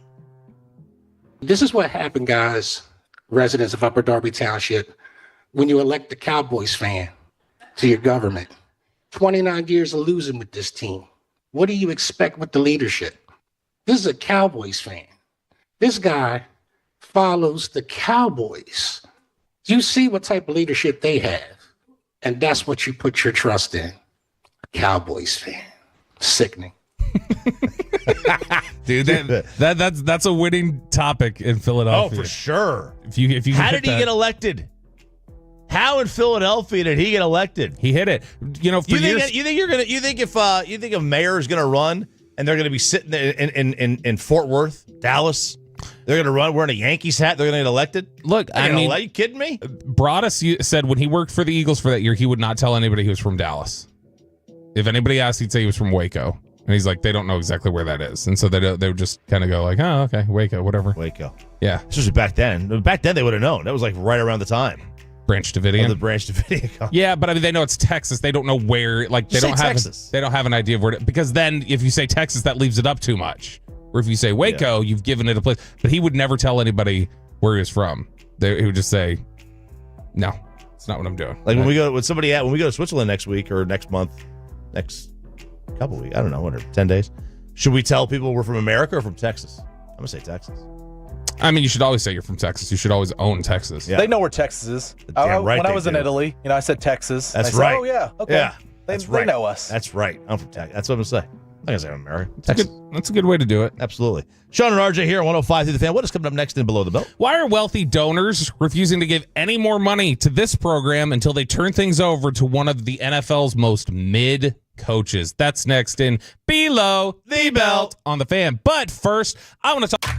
This is what happened, guys, residents of Upper Darby Township, when you elect the Cowboys fan to your government. 29 years of losing with this team. What do you expect with the leadership? This is a Cowboys fan. This guy follows the Cowboys. You see what type of leadership they have, and that's what you put your trust in. A Cowboys fan. Sickening. Dude, that's a winning topic in Philadelphia. Oh, for sure. If you How did he get elected? How in Philadelphia did he get elected? He hit it. You know, for years, you think if a mayor is going to run, and they're going to be sitting there in Fort Worth, Dallas. They're going to run wearing a Yankees hat. They're going to get elected. Look, I mean, are you kidding me? Broadus said when he worked for the Eagles for that year, he would not tell anybody he was from Dallas. If anybody asked, he'd say he was from Waco. And he's like, they don't know exactly where that is. And so they would just kind of go like, oh, okay, Waco, whatever. Waco. Yeah. Especially back then. Back then, they would have known. That was like right around the time. Branch Davidian. The Branch Davidian. Yeah, but I mean, they know it's Texas. They don't know where. Like, they don't have. Texas. They don't have an idea of where. Because then, if you say Texas, that leaves it up too much. Or if you say Waco, you've given it a place. But he would never tell anybody where he was from. He would just say, "No, it's not what I'm doing." Like when we go to Switzerland next week or next month, next couple weeks, I don't know, whatever, 10 days. Should we tell people we're from America or from Texas? I'm gonna say Texas. I mean, you should always say you're from Texas. You should always own Texas. They know where Texas is. Damn right when I they was in do. Italy, I said Texas. That's and I right. Said, oh yeah, okay. Yeah, They know us. That's right. I'm from Texas. That's what I'm gonna say. I'm not gonna say I'm American. Texas. That's a good way to do it. Absolutely. Sean and RJ here on 105 through the Fan. What is coming up next in Below the Belt? Why are wealthy donors refusing to give any more money to this program until they turn things over to one of the NFL's most mid coaches? That's next in Below the Belt on the Fan. But first, I want to talk.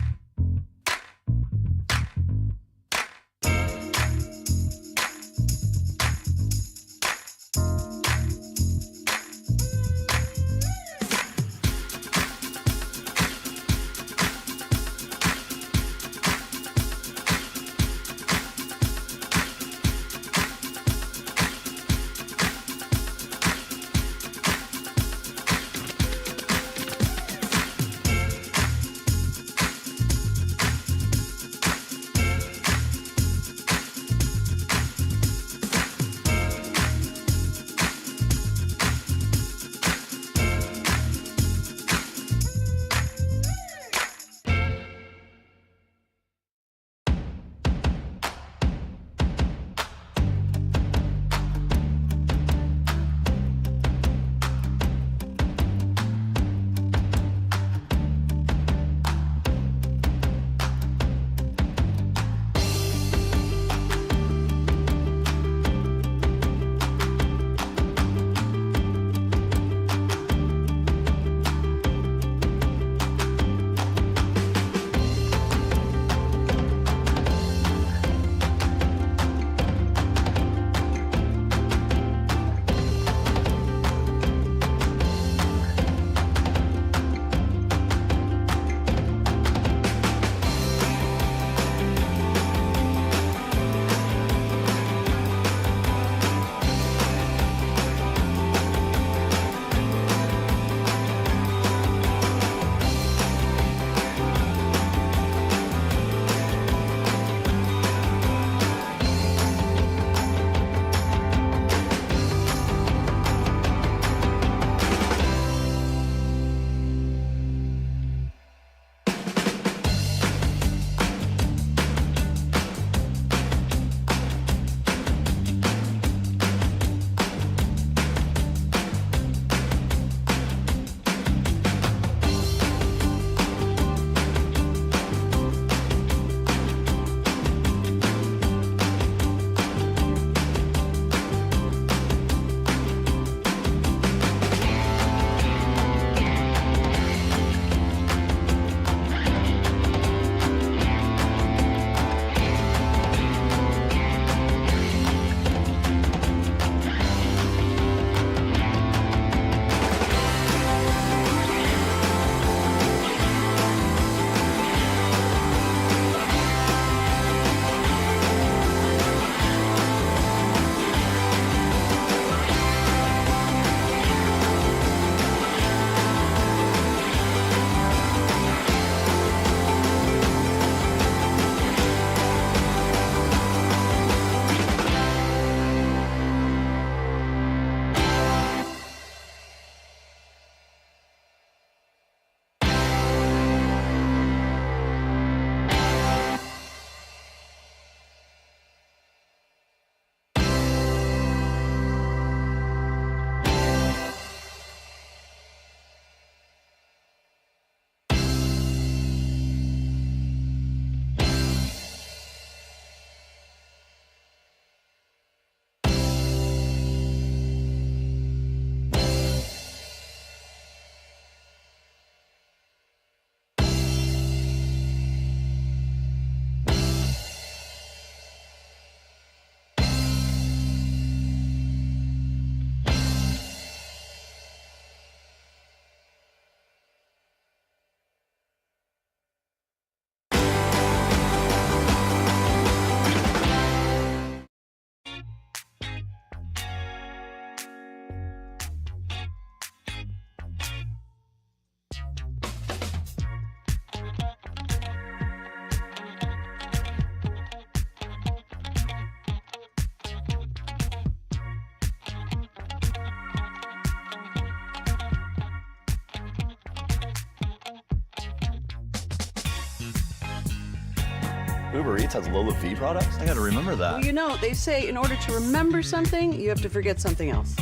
Uber Eats has low fee products? I gotta remember that. Well, you know, they say in order to remember something, you have to forget something else.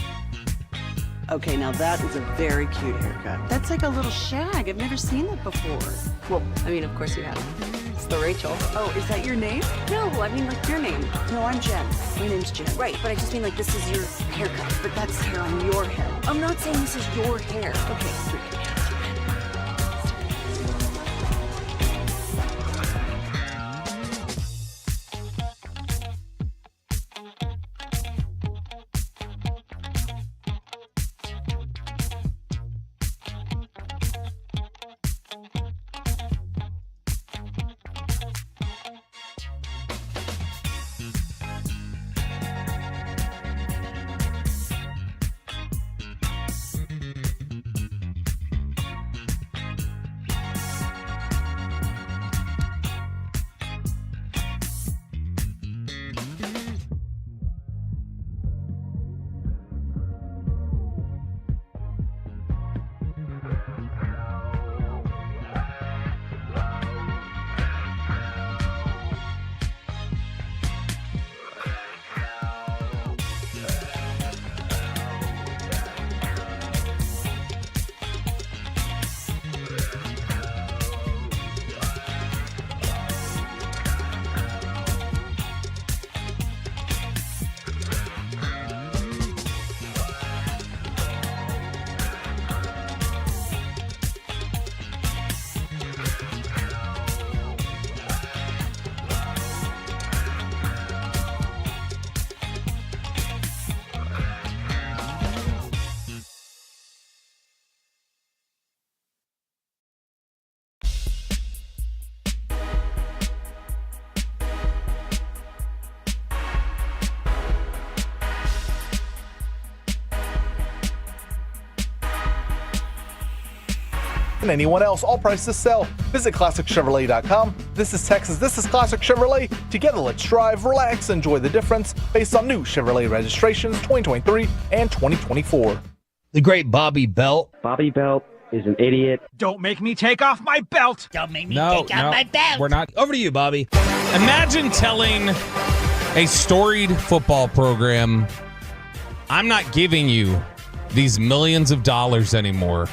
Okay, now that is a very cute haircut. That's like a little shag. I've never seen that before. Well, I mean, of course you have. It's the Rachel. Oh, is that your name? No, I mean like your name. No, I'm Jen. My name's Jen. Right, but I just mean like this is your haircut, but that's hair on your head. I'm not saying this is your hair. Okay. And anyone else, all prices sell. Visit ClassicChevrolet.com. This is Texas, this is Classic Chevrolet. Together, let's drive, relax, enjoy the difference based on new Chevrolet registrations 2023 and 2024. The great Bobby Belt. Bobby Belt is an idiot. Don't make me take off my belt. Don't make me take off my belt. We're not. Over to you, Bobby. Imagine telling a storied football program, I'm not giving you these millions of dollars anymore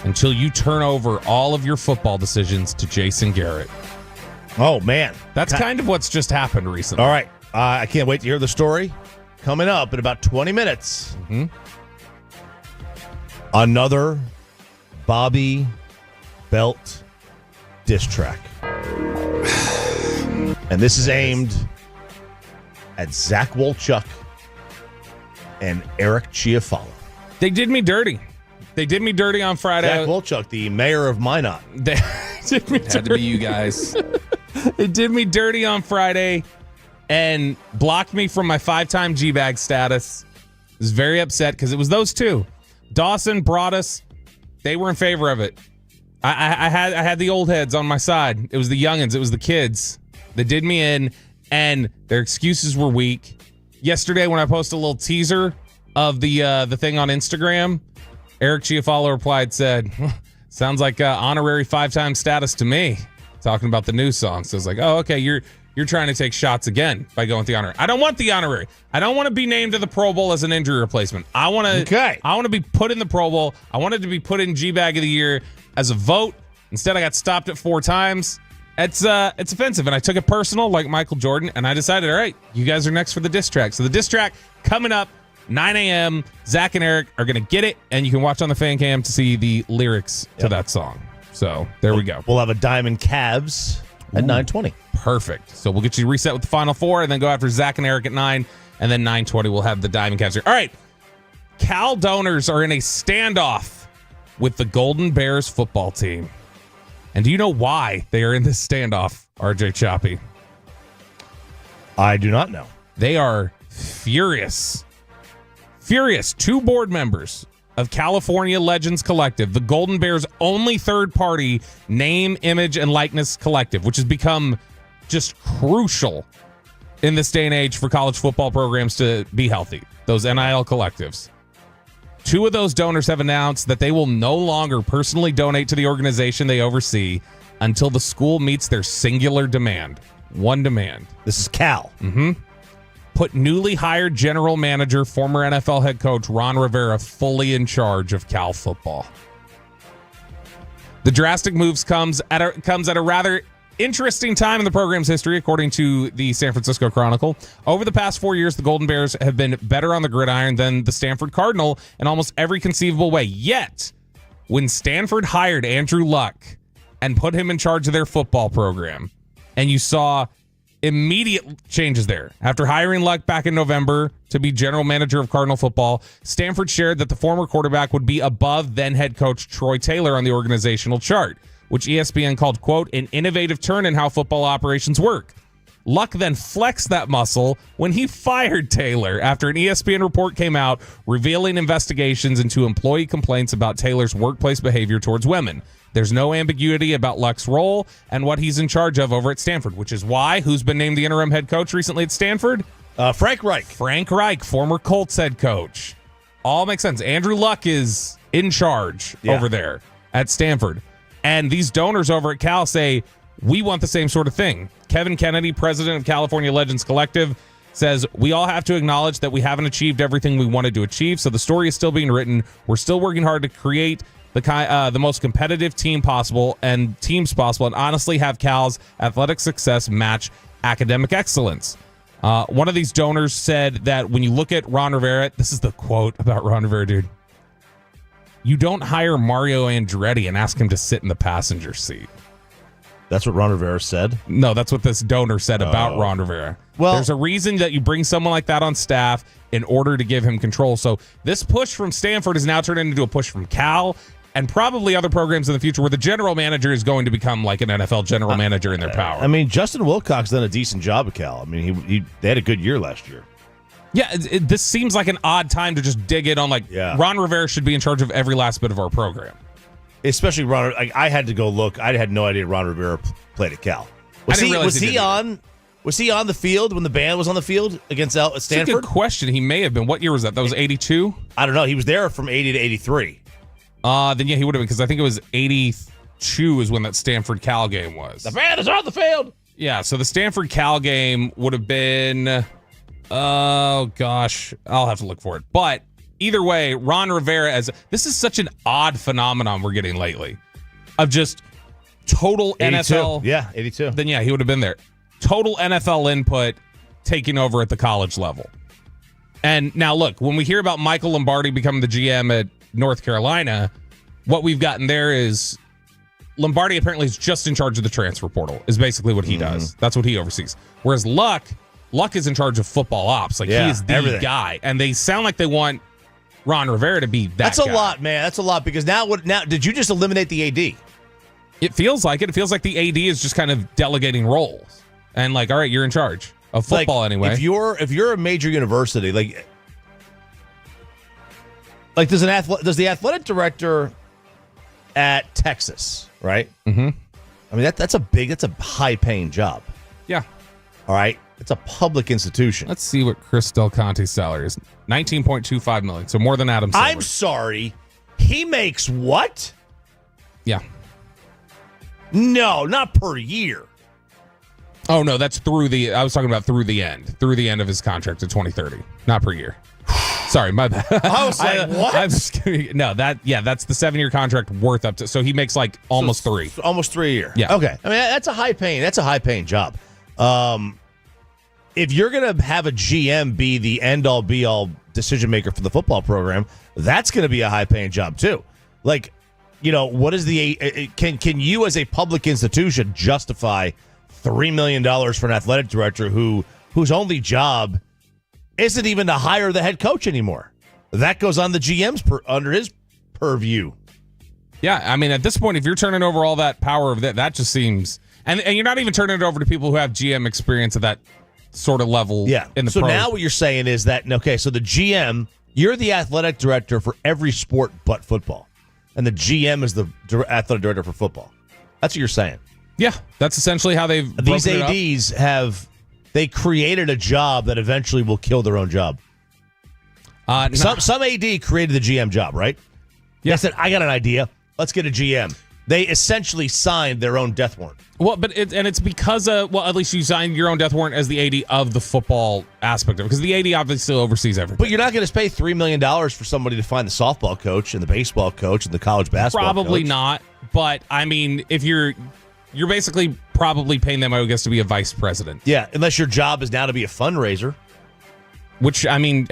until you turn over all of your football decisions to Jason Garrett. Oh, man. That's kind of what's just happened recently. All right. I can't wait to hear the story. Coming up in about 20 minutes. Mm-hmm. Another Bobby Belt diss track. And this is aimed at Zach Wolchuk and Eric Chiafalo. They did me dirty. They did me dirty on Friday. Zach Wolchuk, the mayor of Minot. They did me dirty. Had to be you guys. They did me dirty on Friday and blocked me from my 5-time G-Bag status. I was very upset because it was those two. Dawson, Broadus, they were in favor of it. I had the old heads on my side. It was the youngins. It was the kids that did me in, and their excuses were weak. Yesterday when I posted a little teaser of the thing on Instagram, Eric Chiafalo replied, said, sounds like honorary 5-time status to me, talking about the new song. So I was like, oh, okay, you're trying to take shots again by going with the honorary. I don't want the honorary. I don't want to be named to the Pro Bowl as an injury replacement. I want to be put in the Pro Bowl. I wanted to be put in G-Bag of the Year as a vote. Instead, I got stopped at 4 times. It's offensive, and I took it personal like Michael Jordan, and I decided, all right, you guys are next for the diss track. So the diss track coming up, 9 a.m. Zach and Eric are going to get it, and you can watch on the fan cam to see the lyrics to that song. So there we go. We'll have a Diamond Cavs at 9:20. Perfect. So we'll get you reset with the Final Four, and then go after Zach and Eric at 9, and then 9:20 we'll have the Diamond Cavs here. All right. Cal donors are in a standoff with the Golden Bears football team. And do you know why they are in this standoff, RJ Choppy? I do not know. They are furious. Furious. 2 board members of California Legends Collective, the Golden Bears' only third-party name, image, and likeness collective, which has become just crucial in this day and age for college football programs to be healthy, those NIL collectives. 2 of those donors have announced that they will no longer personally donate to the organization they oversee until the school meets their singular demand. One demand. This is Cal. Mm-hmm. Put newly hired general manager, former NFL head coach Ron Rivera fully in charge of Cal football. The drastic moves comes at a rather interesting time in the program's history, according to the San Francisco Chronicle. Over the past 4 years, the Golden Bears have been better on the gridiron than the Stanford Cardinal in almost every conceivable way. Yet, when Stanford hired Andrew Luck and put him in charge of their football program, and you saw immediate changes there. After hiring Luck back in November to be general manager of Cardinal football, Stanford shared that the former quarterback would be above then head coach Troy Taylor on the organizational chart, which ESPN called, quote, an innovative turn in how football operations work. Luck then flexed that muscle when he fired Taylor after an ESPN report came out revealing investigations into employee complaints about Taylor's workplace behavior towards women. There's no ambiguity about Luck's role and what he's in charge of over at Stanford, which is why who's been named the interim head coach recently at Stanford? Frank Reich. Frank Reich, former Colts head coach. All makes sense. Andrew Luck is in charge over there at Stanford. And these donors over at Cal say, we want the same sort of thing. Kevin Kennedy, president of California Legends Collective, says, we all have to acknowledge that we haven't achieved everything we wanted to achieve, so the story is still being written. We're still working hard to create the most competitive teams possible, and honestly have Cal's athletic success match academic excellence. One of these donors said that when you look at Ron Rivera, this is the quote about Ron Rivera, dude. You don't hire Mario Andretti and ask him to sit in the passenger seat. That's what Ron Rivera said? No, that's what this donor said about Ron Rivera. Well, there's a reason that you bring someone like that on staff in order to give him control. So this push from Stanford is now turned into a push from Cal and probably other programs in the future where the general manager is going to become like an NFL general manager in their power. I mean, Justin Wilcox done a decent job at Cal. I mean, they had a good year last year. Yeah, this seems like an odd time to just dig in on Ron Rivera should be in charge of every last bit of our program. Especially Ron. I had to go look. I had no idea Ron Rivera played at Cal. Was he on the field when the band was on the field against Stanford? That's a good question. He may have been. What year was that? That was 82? I don't know. He was there from 80 to 83. Then yeah, he would have been, because I think it was 82 is when that Stanford Cal game was. The band is on the field. Yeah, so the Stanford Cal game would have been, oh gosh, I'll have to look for it. But either way, Ron Rivera, this is such an odd phenomenon we're getting lately of just total 82. NFL. Yeah, 82. Then yeah, he would have been there. Total NFL input taking over at the college level. And now look, when we hear about Michael Lombardi becoming the GM at North Carolina, what we've gotten there is Lombardi apparently is just in charge of the transfer portal, is basically what he does. That's what he oversees. Whereas Luck is in charge of football ops. He is the guy. And they sound like they want Ron Rivera to be that That's guy. a lot, man. That's a lot, because now did you just eliminate the AD? It feels like it. It feels like the AD is just kind of delegating roles. And all right, you're in charge of football anyway. If you're a major university, does the athletic director at Texas, right? Mm-hmm. I mean, that's a high paying job. Yeah. All right. It's a public institution. Let's see what Chris Del Conte's salary is. $19.25 million. So more than Adam Silver. I'm sorry. He makes what? Yeah. No, not per year. Oh no, that's I was talking about through the end of his contract to 2030, not per year. Sorry, my bad. I was like, what? That's the 7-year contract worth up to. So he makes almost three. Almost 3 a year. Yeah. Okay. I mean, that's a high paying job. If you're gonna have a GM be the end all be all decision maker for the football program, that's gonna be a high paying job too. What is can you as a public institution justify $3 million for an athletic director whose only job isn't even to hire the head coach anymore? That goes on the GM's under his purview. Yeah, I mean, at this point, if you're turning over all that power of that just seems, and you're not even turning it over to people who have GM experience at that sort of level. Yeah. In the so pros. Now what you're saying is that so the GM, you're the athletic director for every sport but football, and the GM is the athletic director for football. That's what you're saying. Yeah, that's essentially how they've these broken ADs they created a job that eventually will kill their own job. Some AD created the GM job, right? Yeah. They said, I got an idea. Let's get a GM. They essentially signed their own death warrant. Well, but it's because at least you signed your own death warrant as the AD of the football aspect of it, because the AD obviously oversees everything. But you're not going to pay $3 million for somebody to find the softball coach and the baseball coach and the college basketball Probably coach. not. But I mean, if you're basically probably paying them, I guess, to be a vice president. Yeah, unless your job is now to be a fundraiser. Which, I mean,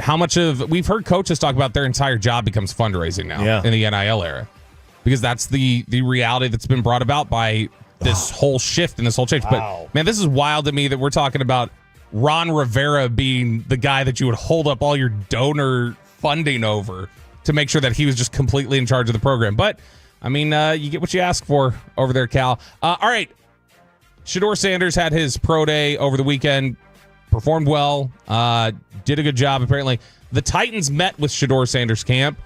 we've heard coaches talk about their entire job becomes fundraising now in the NIL era. Because that's the reality that's been brought about by this whole shift and this whole change. Wow. But, man, this is wild to me that we're talking about Ron Rivera being the guy that you would hold up all your donor funding over to make sure that he was just completely in charge of the program. But, I mean, you get what you ask for over there, Cal. All right. Shedeur Sanders had his pro day over the weekend, performed well, did a good job, apparently. The Titans met with Shedeur Sanders' camp,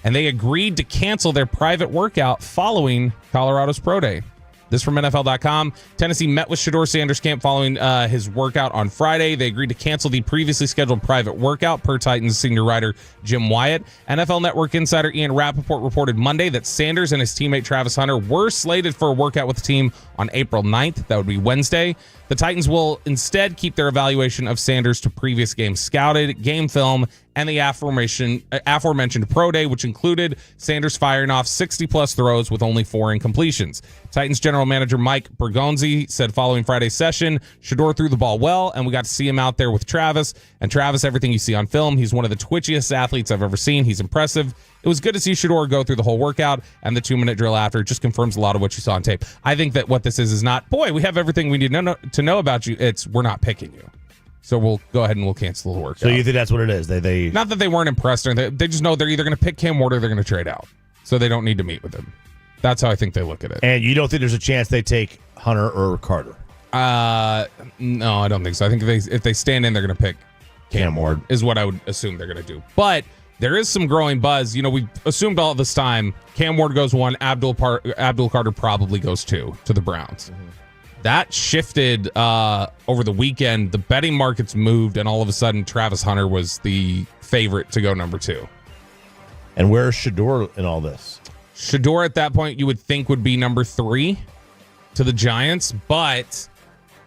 and they agreed to cancel their private workout following Colorado's pro day. This from NFL.com. Tennessee met with Shedeur Sanders' camp following his workout on Friday. They agreed to cancel the previously scheduled private workout, per Titans senior writer Jim Wyatt. NFL Network insider Ian Rappaport reported Monday that Sanders and his teammate Travis Hunter were slated for a workout with the team on April 9th. That would be Wednesday. The Titans will instead keep their evaluation of Sanders to previous games scouted, game film, and the aforementioned pro day, which included Sanders firing off 60-plus throws with only 4 incompletions. Titans general manager Mike Bergonzi said following Friday's session, Shedeur threw the ball well, and we got to see him out there with Travis. And Travis, everything you see on film, he's one of the twitchiest athletes I've ever seen. He's impressive. It was good to see Shedeur go through the whole workout, and the 2-minute drill after just confirms a lot of what you saw on tape. I think that what this is not, boy, we have everything we need to know about you. It's, we're not picking you. So we'll go ahead and we'll cancel the workout. So you think that's what it is? They not that they weren't impressed, or they just know they're either going to pick Cam Ward or they're going to trade out. So they don't need to meet with him. That's how I think they look at it. And you don't think there's a chance they take Hunter or Carter? No, I don't think so. I think if they stand in, they're going to pick Cam Ward, is what I would assume they're going to do. But there is some growing buzz. You know, we assumed all this time Cam Ward goes 1, Abdul Carter probably goes 2 to the Browns. Mm-hmm. That shifted over the weekend. The betting markets moved, and all of a sudden, Travis Hunter was the favorite to go number 2. And where's Shedeur in all this? Shedeur at that point, you would think would be number 3 to the Giants, but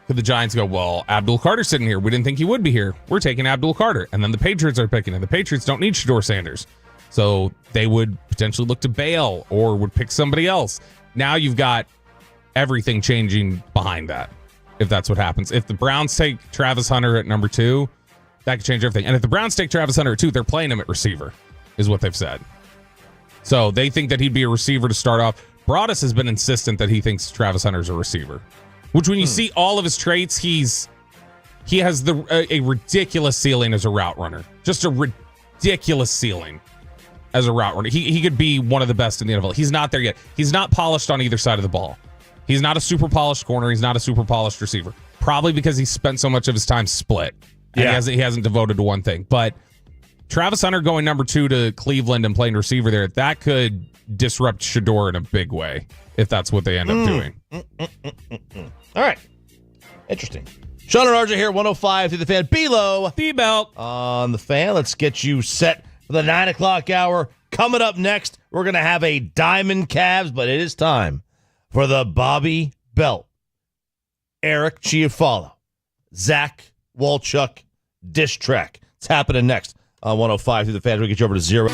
could the Giants go, well, Abdul Carter's sitting here. We didn't think he would be here. We're taking Abdul Carter. And then the Patriots are picking, and the Patriots don't need Shedeur Sanders. So they would potentially look to bail or would pick somebody else. Now you've got everything changing behind that, if that's what happens. If the Browns take Travis Hunter at number 2, that could change everything. And if the Browns take Travis Hunter at 2, they're playing him at receiver, is what they've said. So they think that he'd be a receiver to start off. Broadus has been insistent that he thinks Travis Hunter's a receiver, which when you see all of his traits, he has a ridiculous ceiling as a route runner. Just a ridiculous ceiling as a route runner. He could be one of the best in the NFL. He's not there yet. He's not polished on either side of the ball. He's not a super polished corner. He's not a super polished receiver. Probably because he spent so much of his time split. And he hasn't devoted to one thing. But Travis Hunter going number 2 to Cleveland and playing receiver there, that could disrupt Shedeur in a big way if that's what they end up doing. All right. Interesting. Sean and RJ here, 105 through the Fan. Below D-Belt on the Fan. Let's get you set for the 9 o'clock hour. Coming up next, we're going to have a Diamond Cavs, but it is time for the Bobby Belt, Eric Chiafalo, Zach Walchuk dish track. It's happening next on 105 through the Fan. We'll get you over to 0.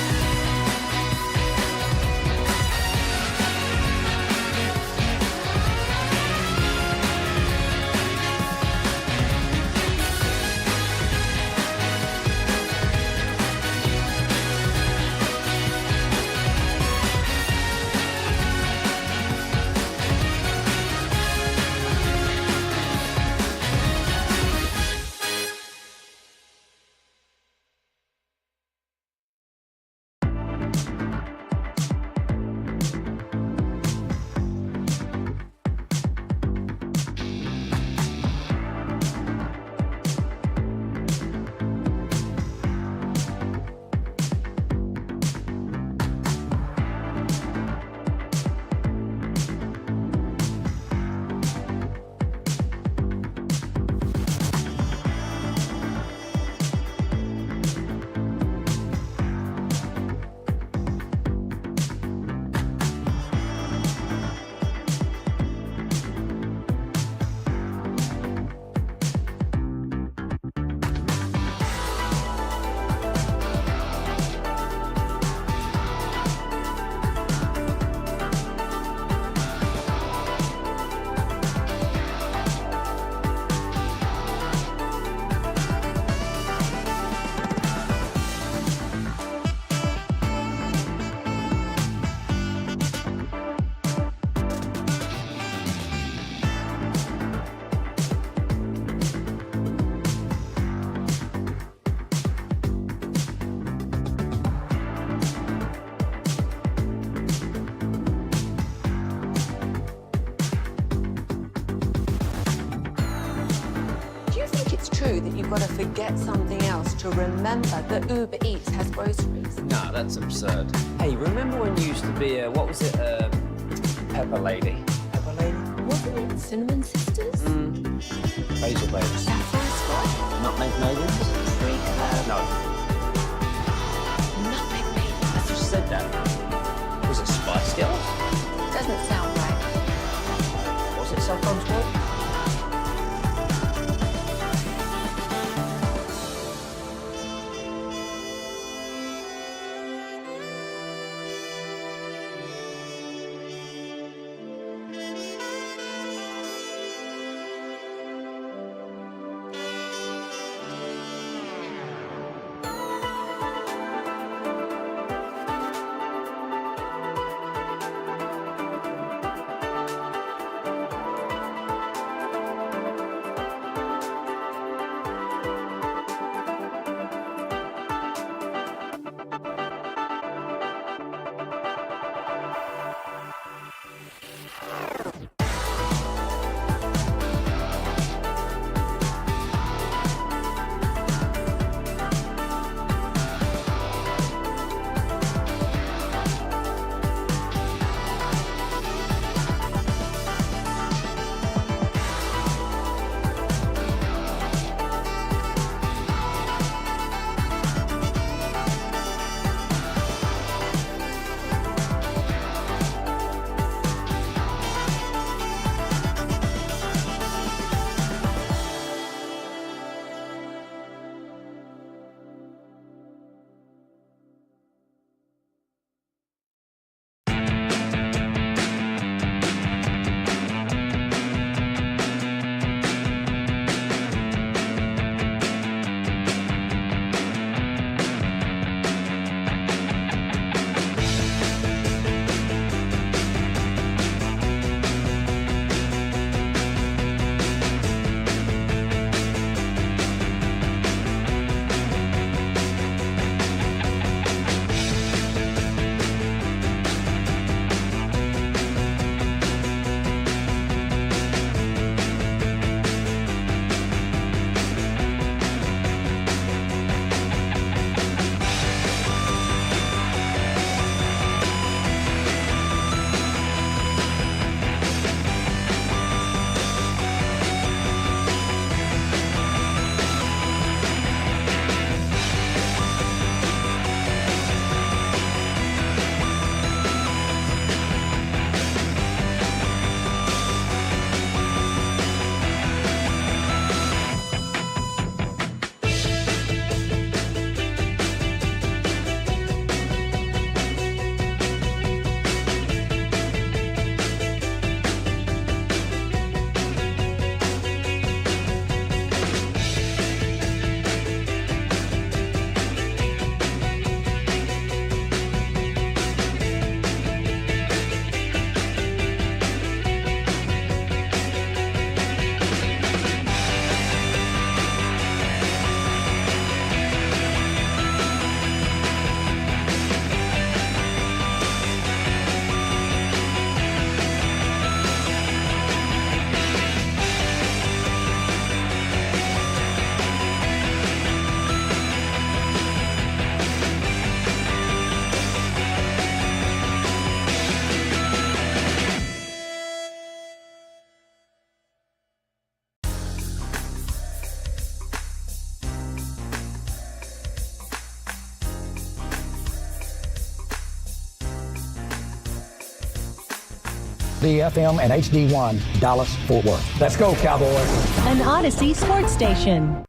forget something else to remember that Uber Eats has groceries. No, that's absurd. Hey, remember when you used to be a, what was it, Pepper Lady? Pepper Lady? Wasn't it Cinnamon Sisters? Basil Babes. Sapphire Squad? Nutmeg Maidens? No. Nutmeg Maidens. I just said that. Was it Spice Girls? Doesn't sound right. Was it Saffron Squad? FM and HD1, Dallas, Fort Worth. Let's go, Cowboys. An Odyssey sports station.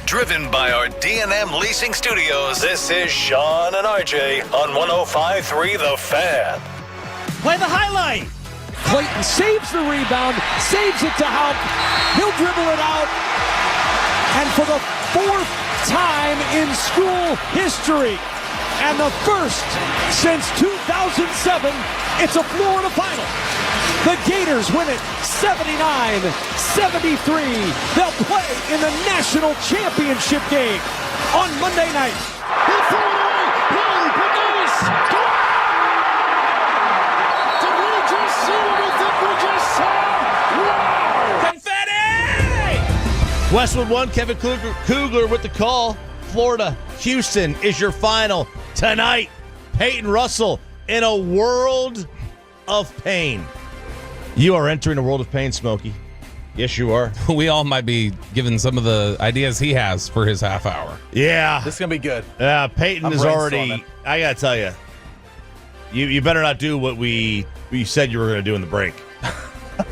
Driven by our D&M Leasing Studios, this is Sean and RJ on 105.3 The Fan. Play the highlight. Clayton saves the rebound, saves it to Haupt. He'll dribble it out. And for the fourth time in school history, and the first since 2007, it's a Florida final. The Gators win it 79-73. They'll play in the national championship game on Monday night. They threw it away. Billy Benavis. Did we just see what we think we just saw? Wow! Confetti! Westwood 1, Kevin Kugler with the call. Florida, Houston is your final tonight. Peyton Russell in a world of pain. You are entering a world of pain, Smokey. Yes, you are. We all might be given some of the ideas he has for his half hour. Yeah. This is going to be good. Yeah, Peyton is already, I got to tell you, you better not do what we said you were going to do in the break.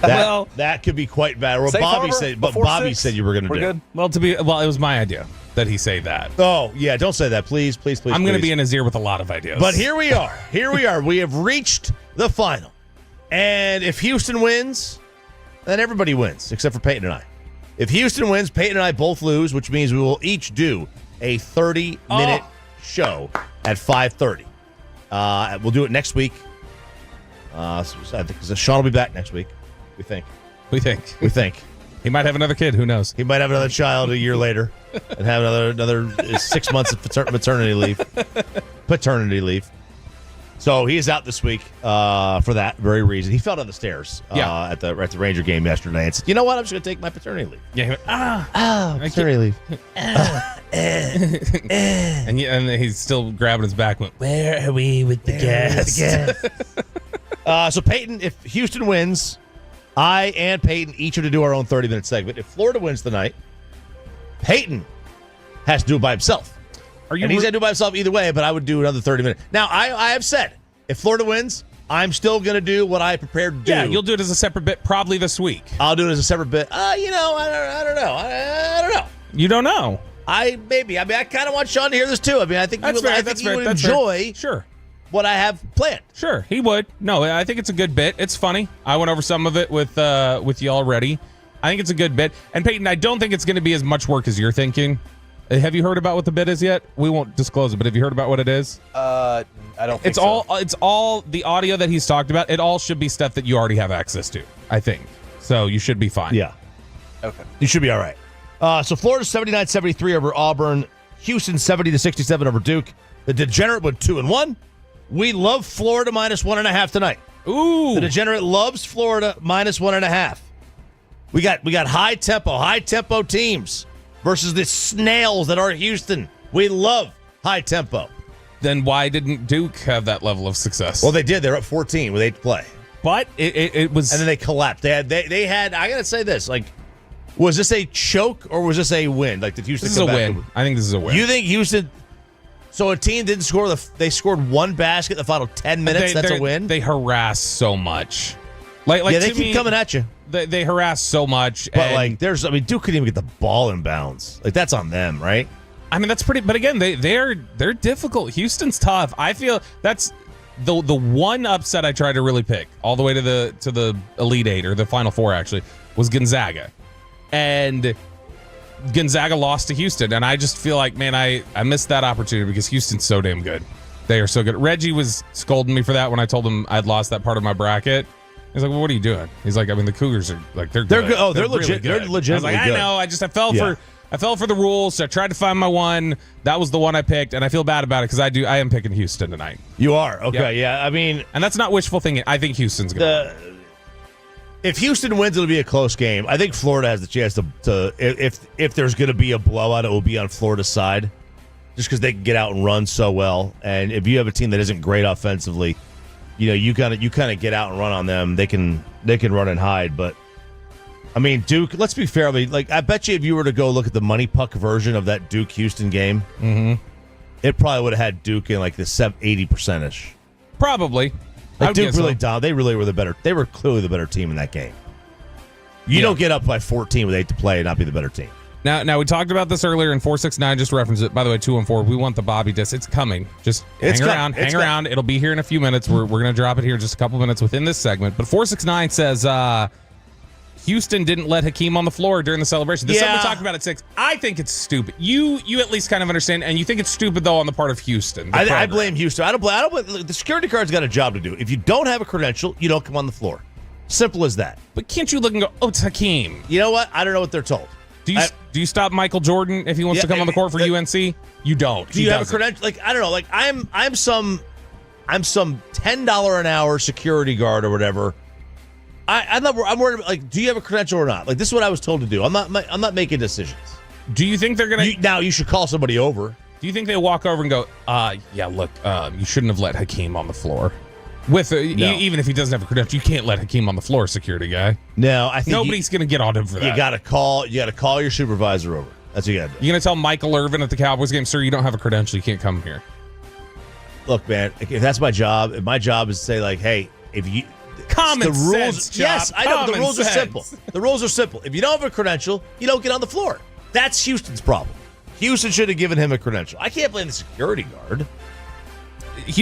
That could be quite bad. Well, Bobby said you were going to do. Good? Well, it was my idea that he say that. Oh, yeah, don't say that. Please. I'm going to be in his ear with a lot of ideas. But here we are. We have reached the final. And if Houston wins, then everybody wins, except for Peyton and I. If Houston wins, Peyton and I both lose, which means we will each do a 30-minute show at 5:30. We'll do it next week. I think Sean will be back next week. We think. He might have another kid. Who knows? He might have another child a year later and have another 6 months of maternity leave. So he is out this week for that very reason. He fell down the stairs at the Ranger game yesterday and said, "You know what? I'm just going to take my paternity leave." Yeah. He went, paternity leave. And he's still grabbing his back. Went, where are we with the gas? So Peyton, if Houston wins, I and Peyton each are to do our own 30-minute segment. If Florida wins tonight, Peyton has to do it by himself. He's going to do it by himself either way, but I would do another 30 minutes. Now, I have said, if Florida wins, I'm still going to do what I prepared to do. Yeah, you'll do it as a separate bit probably this week. I'll do it as a separate bit. I don't know. I don't know. You don't know? I kind of want Sean to hear this too. I think he would enjoy what I have planned. Sure, he would. No, I think it's a good bit. It's funny. I went over some of it with you already. I think it's a good bit. And Peyton, I don't think it's going to be as much work as you're thinking. Have you heard about what the bit is yet? We won't disclose it, but have you heard about what it is? I don't think so. It's all the audio that he's talked about. It all should be stuff that you already have access to, I think. So you should be fine. Yeah. Okay. You should be all right. So Florida 79-73 over Auburn. Houston 70-67 over Duke. The Degenerate went 2-1. We love Florida -1.5 tonight. Ooh. The Degenerate loves Florida -1.5. We got high tempo teams versus the snails that are Houston. We love high tempo. Then why didn't Duke have that level of success? Well, they did. They're up 14 with 8 to play. But it was, and then they collapsed. They had. I gotta say this. Was this a choke or was this a win? Did Houston? This is a win. I think this is a win. You think Houston? So a team didn't score they scored one basket in the final 10 minutes. That's a win. They harass so much. They keep coming at you. They harass so much. But Duke couldn't even get the ball in bounds. That's on them, right? That's pretty. But again, they're difficult. Houston's tough. I feel that's the one upset I tried to really pick all the way to the Elite Eight or the Final Four actually was Gonzaga, and Gonzaga lost to Houston, and I just feel like, man, I missed that opportunity because Houston's so damn good. They are so good. Reggie was scolding me for that when I told him I'd lost that part of my bracket. He's like, well, what are you doing? He's like, the Cougars are they're good. They're good. Oh, they're Really legit. good. They're legitimately I was like, good. I know. I fell for the rules. So I tried to find my one. That was the one I picked, and I feel bad about it because I am picking Houston tonight. You are? Okay, yeah. And that's not wishful thinking. I think Houston's going to win. If Houston wins, it'll be a close game. I think Florida has the chance to if there's going to be a blowout, it will be on Florida's side, just because they can get out and run so well. And if you have a team that isn't great offensively, you kind of get out and run on them. They can run and hide. But Duke. Let's be fair. I bet you if you were to go look at the money puck version of that Duke Houston game, it probably would have had Duke in the 80%ish. Probably. Duke really down. They really were the better. They were clearly the better team in that game. You don't get up by 14 with 8 to play and not be the better team. Now we talked about this earlier, and 469 just referenced it. By the way, 214. We want the Bobby disc. It's coming. Just hang around. It'll be here in a few minutes. We're going to drop it here in just a couple minutes within this segment. But 469 says Houston didn't let Hakeem on the floor during the celebration. This is something we talked about at 6. I think it's stupid. You at least kind of understand, and you think it's stupid though on the part of Houston. I blame Houston. I don't blame. The security guard's got a job to do. If you don't have a credential, you don't come on the floor. Simple as that. But can't you look and go, oh, it's Hakeem? You know what? I don't know what they're told. Do you stop Michael Jordan if he wants to come on the court for UNC? You don't. Do you have a credential? I don't know. I'm some $10 an hour security guard or whatever. I'm worried about, like, do you have a credential or not? Like, this is what I was told to do. I'm not making decisions. Do you think they're gonna? Now you should call somebody over. Do you think they walk over and go, yeah, look, you shouldn't have let Hakeem on the floor? With even if he doesn't have a credential, you can't let Hakeem on the floor, security guy. No, I think nobody's gonna get on him for that. You gotta call your supervisor over. That's what you gotta do. You gonna tell Michael Irvin at the Cowboys game, sir, you don't have a credential, you can't come here. Look, man, if that's my job, if my job is to say, like, hey, if you common the rules, sense, Chop. yes, I know, but the rules Common are simple. sense. The rules are simple. If you don't have a credential, you don't get on the floor. That's Houston's problem. Houston should have given him a credential. I can't blame the security guard.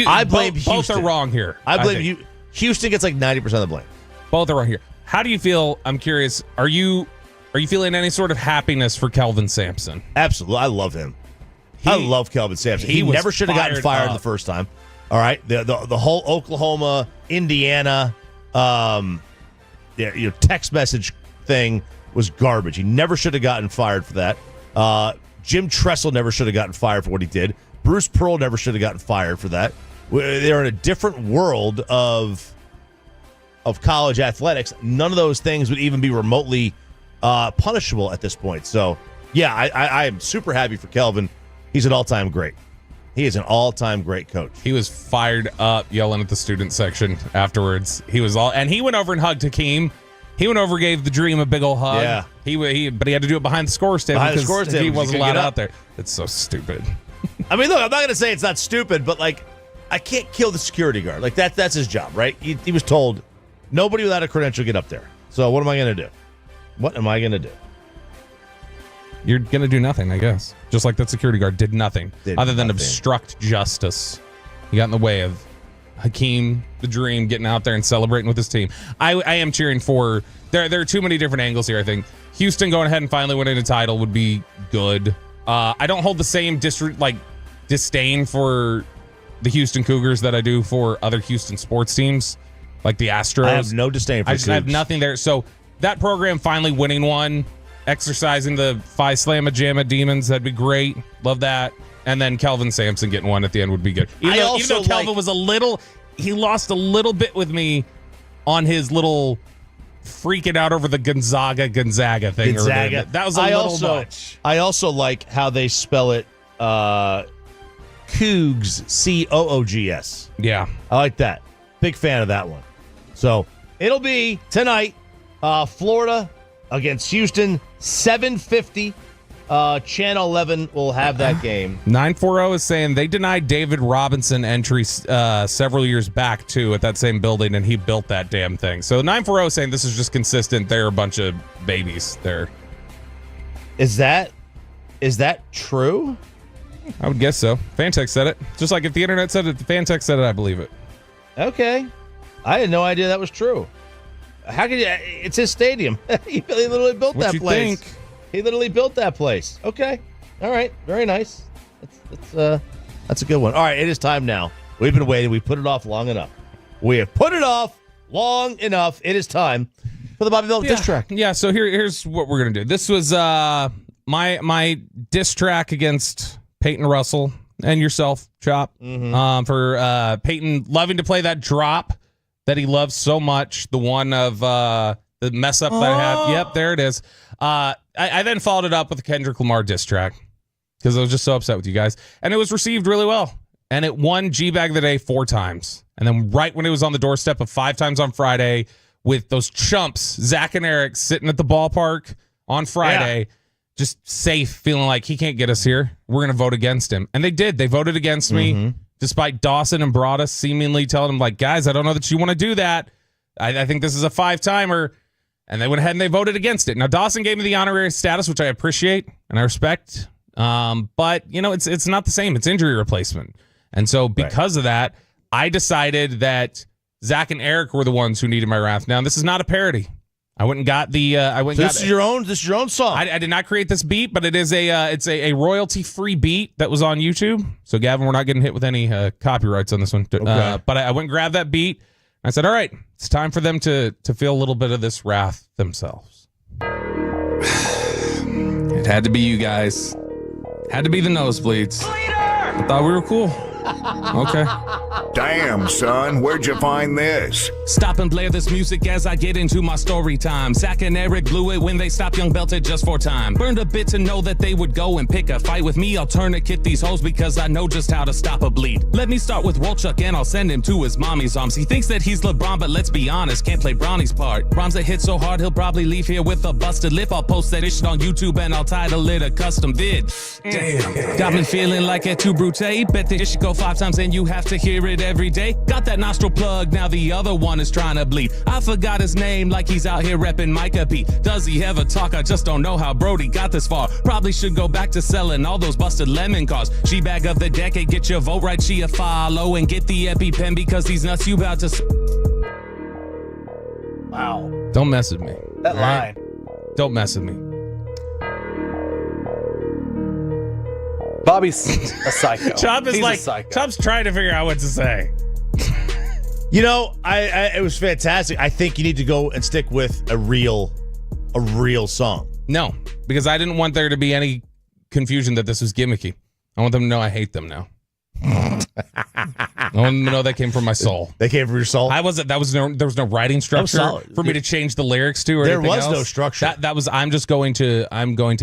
I blame Houston. Both are wrong here. I blame you. Houston gets like 90% of the blame. Both are wrong here. How do you feel? I'm curious. Are you feeling any sort of happiness for Kelvin Sampson? Absolutely. I love him. I love Kelvin Sampson. He never should have gotten fired the first time. All right. The whole Oklahoma, Indiana, your text message thing was garbage. He never should have gotten fired for that. Jim Tressel never should have gotten fired for what he did. Bruce Pearl never should have gotten fired for that. They're in a different world of college athletics. None of those things would even be remotely punishable at this point. So, yeah, I am super happy for Kelvin. He's an all-time great. He is an all-time great coach. He was fired up yelling at the student section afterwards. He went over and hugged Hakeem. He went over, gave the Dream a big old hug. Yeah. But he had to do it behind the scores table because he wasn't allowed out there. It's so stupid. I mean, look, I'm not going to say it's not stupid, but, like, I can't kill the security guard. Like, that's his job, right? He was told, nobody without a credential get up there. So what am I going to do? What am I going to do? You're going to do nothing, I guess. Just like that security guard did nothing other than obstruct justice. He got in the way of Hakeem, the Dream, getting out there and celebrating with his team. I am cheering for... There are too many different angles here, I think. Houston going ahead and finally winning a title would be good. I don't hold the same disdain for the Houston Cougars that I do for other Houston sports teams, like the Astros. I have no disdain for I have nothing there. So that program finally winning one, exercising the Phi Slamma Jamma demons, that'd be great. Love that. And then Kelvin Sampson getting one at the end would be good. Even though Kelvin was he lost a little bit with me on his little freaking out over the Gonzaga thing. Gonzaga. That was a little much. I also like how they spell it Cougs, Coogs. Yeah. I like that. Big fan of that one. So it'll be tonight, Florida against Houston, 7:50. Channel 11 will have that game. 940 is saying they denied David Robinson entry several years back, too, at that same building, and he built that damn thing. So 940 is saying this is just consistent. They're a bunch of babies there. Is that true? I would guess so. Fantech said it. Just like if the internet said it, the Fantech said it, I believe it. Okay. I had no idea that was true. How could you? It's his stadium. He literally built that place. Think? He literally built that place. Okay. All right. Very nice. That's a good one. All right. It is time now. We've been waiting. We put it off long enough. We have put it off long enough. It is time for the Bobby Belt diss track. Yeah. So here's what we're going to do. This was my diss track against Peyton Russell and yourself, Chop, for Peyton loving to play that drop that he loves so much. The one of the mess up that I had. Yep. There it is. I then followed it up with the Kendrick Lamar diss track because I was just so upset with you guys. And it was received really well. And it won G-Bag of the Day 4 times. And then right when it was on the doorstep of 5 times on Friday with those chumps, Zach and Eric, sitting at the ballpark on Friday, just safe, feeling like he can't get us here. We're going to vote against him. And they did. They voted against me, despite Dawson and Broadus seemingly telling him, like, guys, I don't know that you want to do that. I think this is a 5-timer. And they went ahead and they voted against it. Now, Dawson gave me the honorary status, which I appreciate and I respect. But, it's not the same. It's injury replacement. And so because of that, I decided that Zach and Eric were the ones who needed my wrath. Now, this is not a parody. I went and got the... This is your own song. I did not create this beat, but it is it's a royalty-free beat that was on YouTube. So, Gavin, we're not getting hit with any copyrights on this one. Okay. But I went and grabbed that beat. I said, all right, it's time for them to feel a little bit of this wrath themselves. It had to be you guys. Had to be the nosebleeds. I thought we were cool. Okay. Damn, son, where'd you find this? Stop and blare this music as I get into my story time. Zach and Eric blew it when they stopped Young Belted just for time. Burned a bit to know that they would go and pick a fight with me. I'll tourniquet these hoes because I know just how to stop a bleed. Let me start with Wolchuk and I'll send him to his mommy's arms. He thinks that he's LeBron, but let's be honest, can't play Bronny's part. Bron's a hit so hard he'll probably leave here with a busted lip. I'll post that shit on YouTube and I'll title it a custom vid. Damn. Got me feeling like a two brute. Bet this should go 5 times and you have to hear it every day. Got that nostril plug, now the other one is trying to bleed. I forgot his name like he's out here repping Micah P. Does he ever talk? I just don't know how Brody got this far. Probably should go back to selling all those busted lemon cars. She bag of the decade, get your vote right, she a follow. And get the EpiPen because these nuts you about to... Wow. Don't mess with me. That line. Don't mess with me. Bobby's a psycho. Chop is He's like, a psycho. Chop's trying to figure out what to say. You know, it was fantastic. I think you need to go and stick with a real song. No, because I didn't want there to be any confusion that this was gimmicky. I want them to know I hate them now. I want them to know that came from my soul. They came from your soul? There was no writing structure for me to change the lyrics to or there anything was else. no structure. That was I'm going to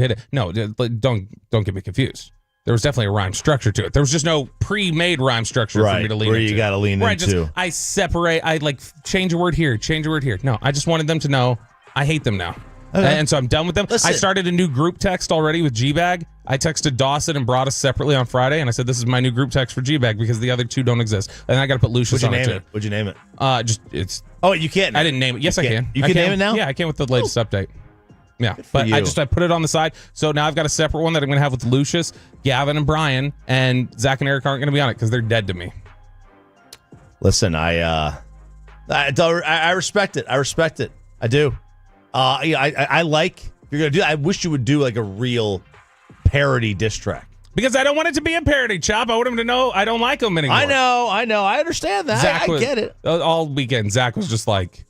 hit it. No, don't get me confused. There was definitely a rhyme structure to it. There was just no pre-made rhyme structure for me to lean where into. you got to lean into. I separate. I like change a word here, change a word here. No, I just wanted them to know I hate them now. Okay. And so I'm done with them. Listen. I started a new group text already with G-Bag. I texted Dawson and Broadus separately on Friday, and I said, this is my new group text for G-Bag because the other two don't exist. And I got to put Lucius on it too. What'd you name it? It's. Oh, you can't. I didn't name it. Yes, I can. You can name it now? Yeah, I can with the latest update. Yeah, but you. I put it on the side. So now I've got a separate one that I'm going to have with Lucius, Gavin, and Brian, and Zach and Eric aren't going to be on it because they're dead to me. Listen, I respect it. I respect it. I do. I like. If you're gonna do. I wish you would do like a real parody diss track. Because I don't want it to be a parody, Chop. I want him to know I don't like him anymore. I know. I understand that. I get it. All weekend, Zach was just like,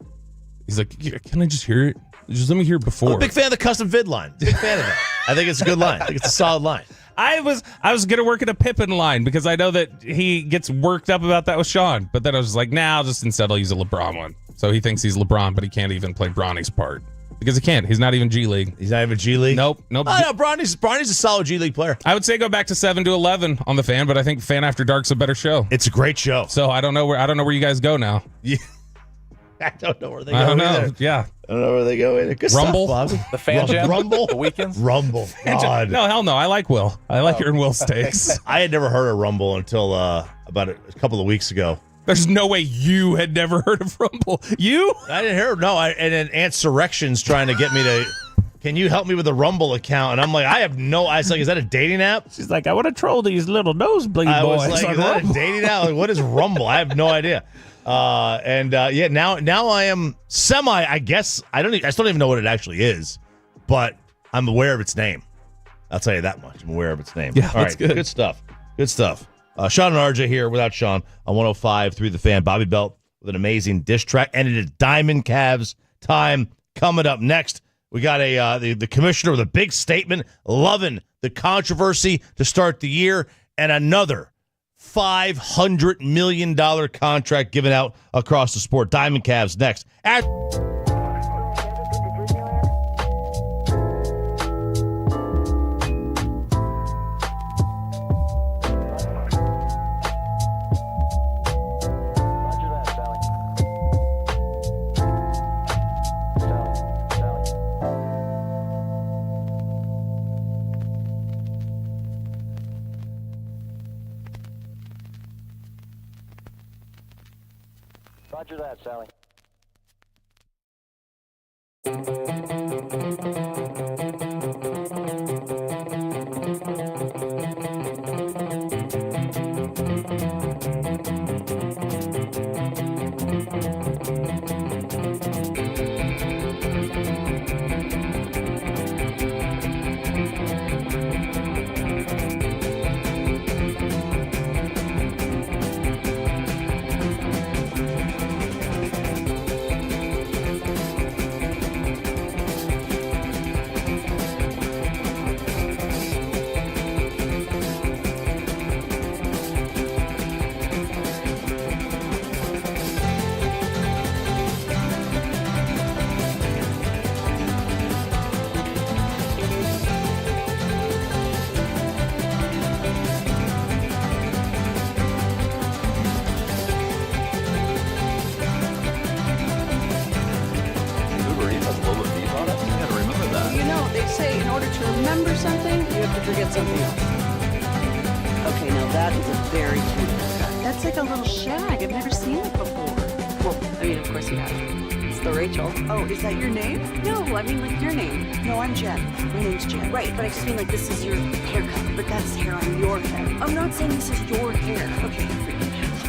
he's like, can I just hear it? Just let me hear it before. I'm a big fan of the custom vid line. Big fan of it. I think it's a good line. I think it's a solid line. I was gonna work at a Pippen line because I know that he gets worked up about that with Sean. But then I was just like, nah, I'll use a LeBron one. So he thinks he's LeBron, but he can't even play Bronny's part. Because he can't. He's not even G League. He's not even G League? Nope. Oh, no, Bronny's a solid G League player. I would say go back to 7 to 11 on the Fan, but I think Fan After Dark's a better show. It's a great show. So I don't know where you guys go now. Yeah. I don't know where they go. I don't know. Either. Yeah. I don't know where they go either. Good Rumble. Stuff, Bobby. The Fan Jam? Rumble. The weekends? Rumble. God. No, hell no. I like Will. I like hearing Will's takes. I had never heard of Rumble until about a couple of weeks ago. There's no way you had never heard of Rumble. You? I didn't hear. No, and then Antsurrection's trying to get me to. Can you help me with a Rumble account? And I'm like, I have no. I was like, is that a dating app? She's like, I want to troll these little nosebleed boys. I was like, is that a dating app? Like, what is Rumble? I have no idea. Yeah, now I am semi. I guess I still don't even know what it actually is, but I'm aware of its name. I'll tell you that much. I'm aware of its name. Yeah, all that's right, good. Good stuff. Good stuff. Sean and RJ here without Sean on 105 through the Fan. Bobby Belt with an amazing diss track, and it is Diamond Cavs time coming up next. We got the commissioner with a big statement, loving the controversy to start the year, and another $500 million contract given out across the sport. Diamond Cavs next. Roger that, Sally. forget something else. Okay, now that is a very cute haircut. That's like a little shag. I've never seen it before. Well, I mean, of course you have. It's the Rachel. Oh, is that your name? No, I mean like your name. No, I'm Jen. My name's Jen. Right, but I just mean like this is your haircut. But that's hair on your head. I'm not saying this is your hair. Okay, you're freaking me out.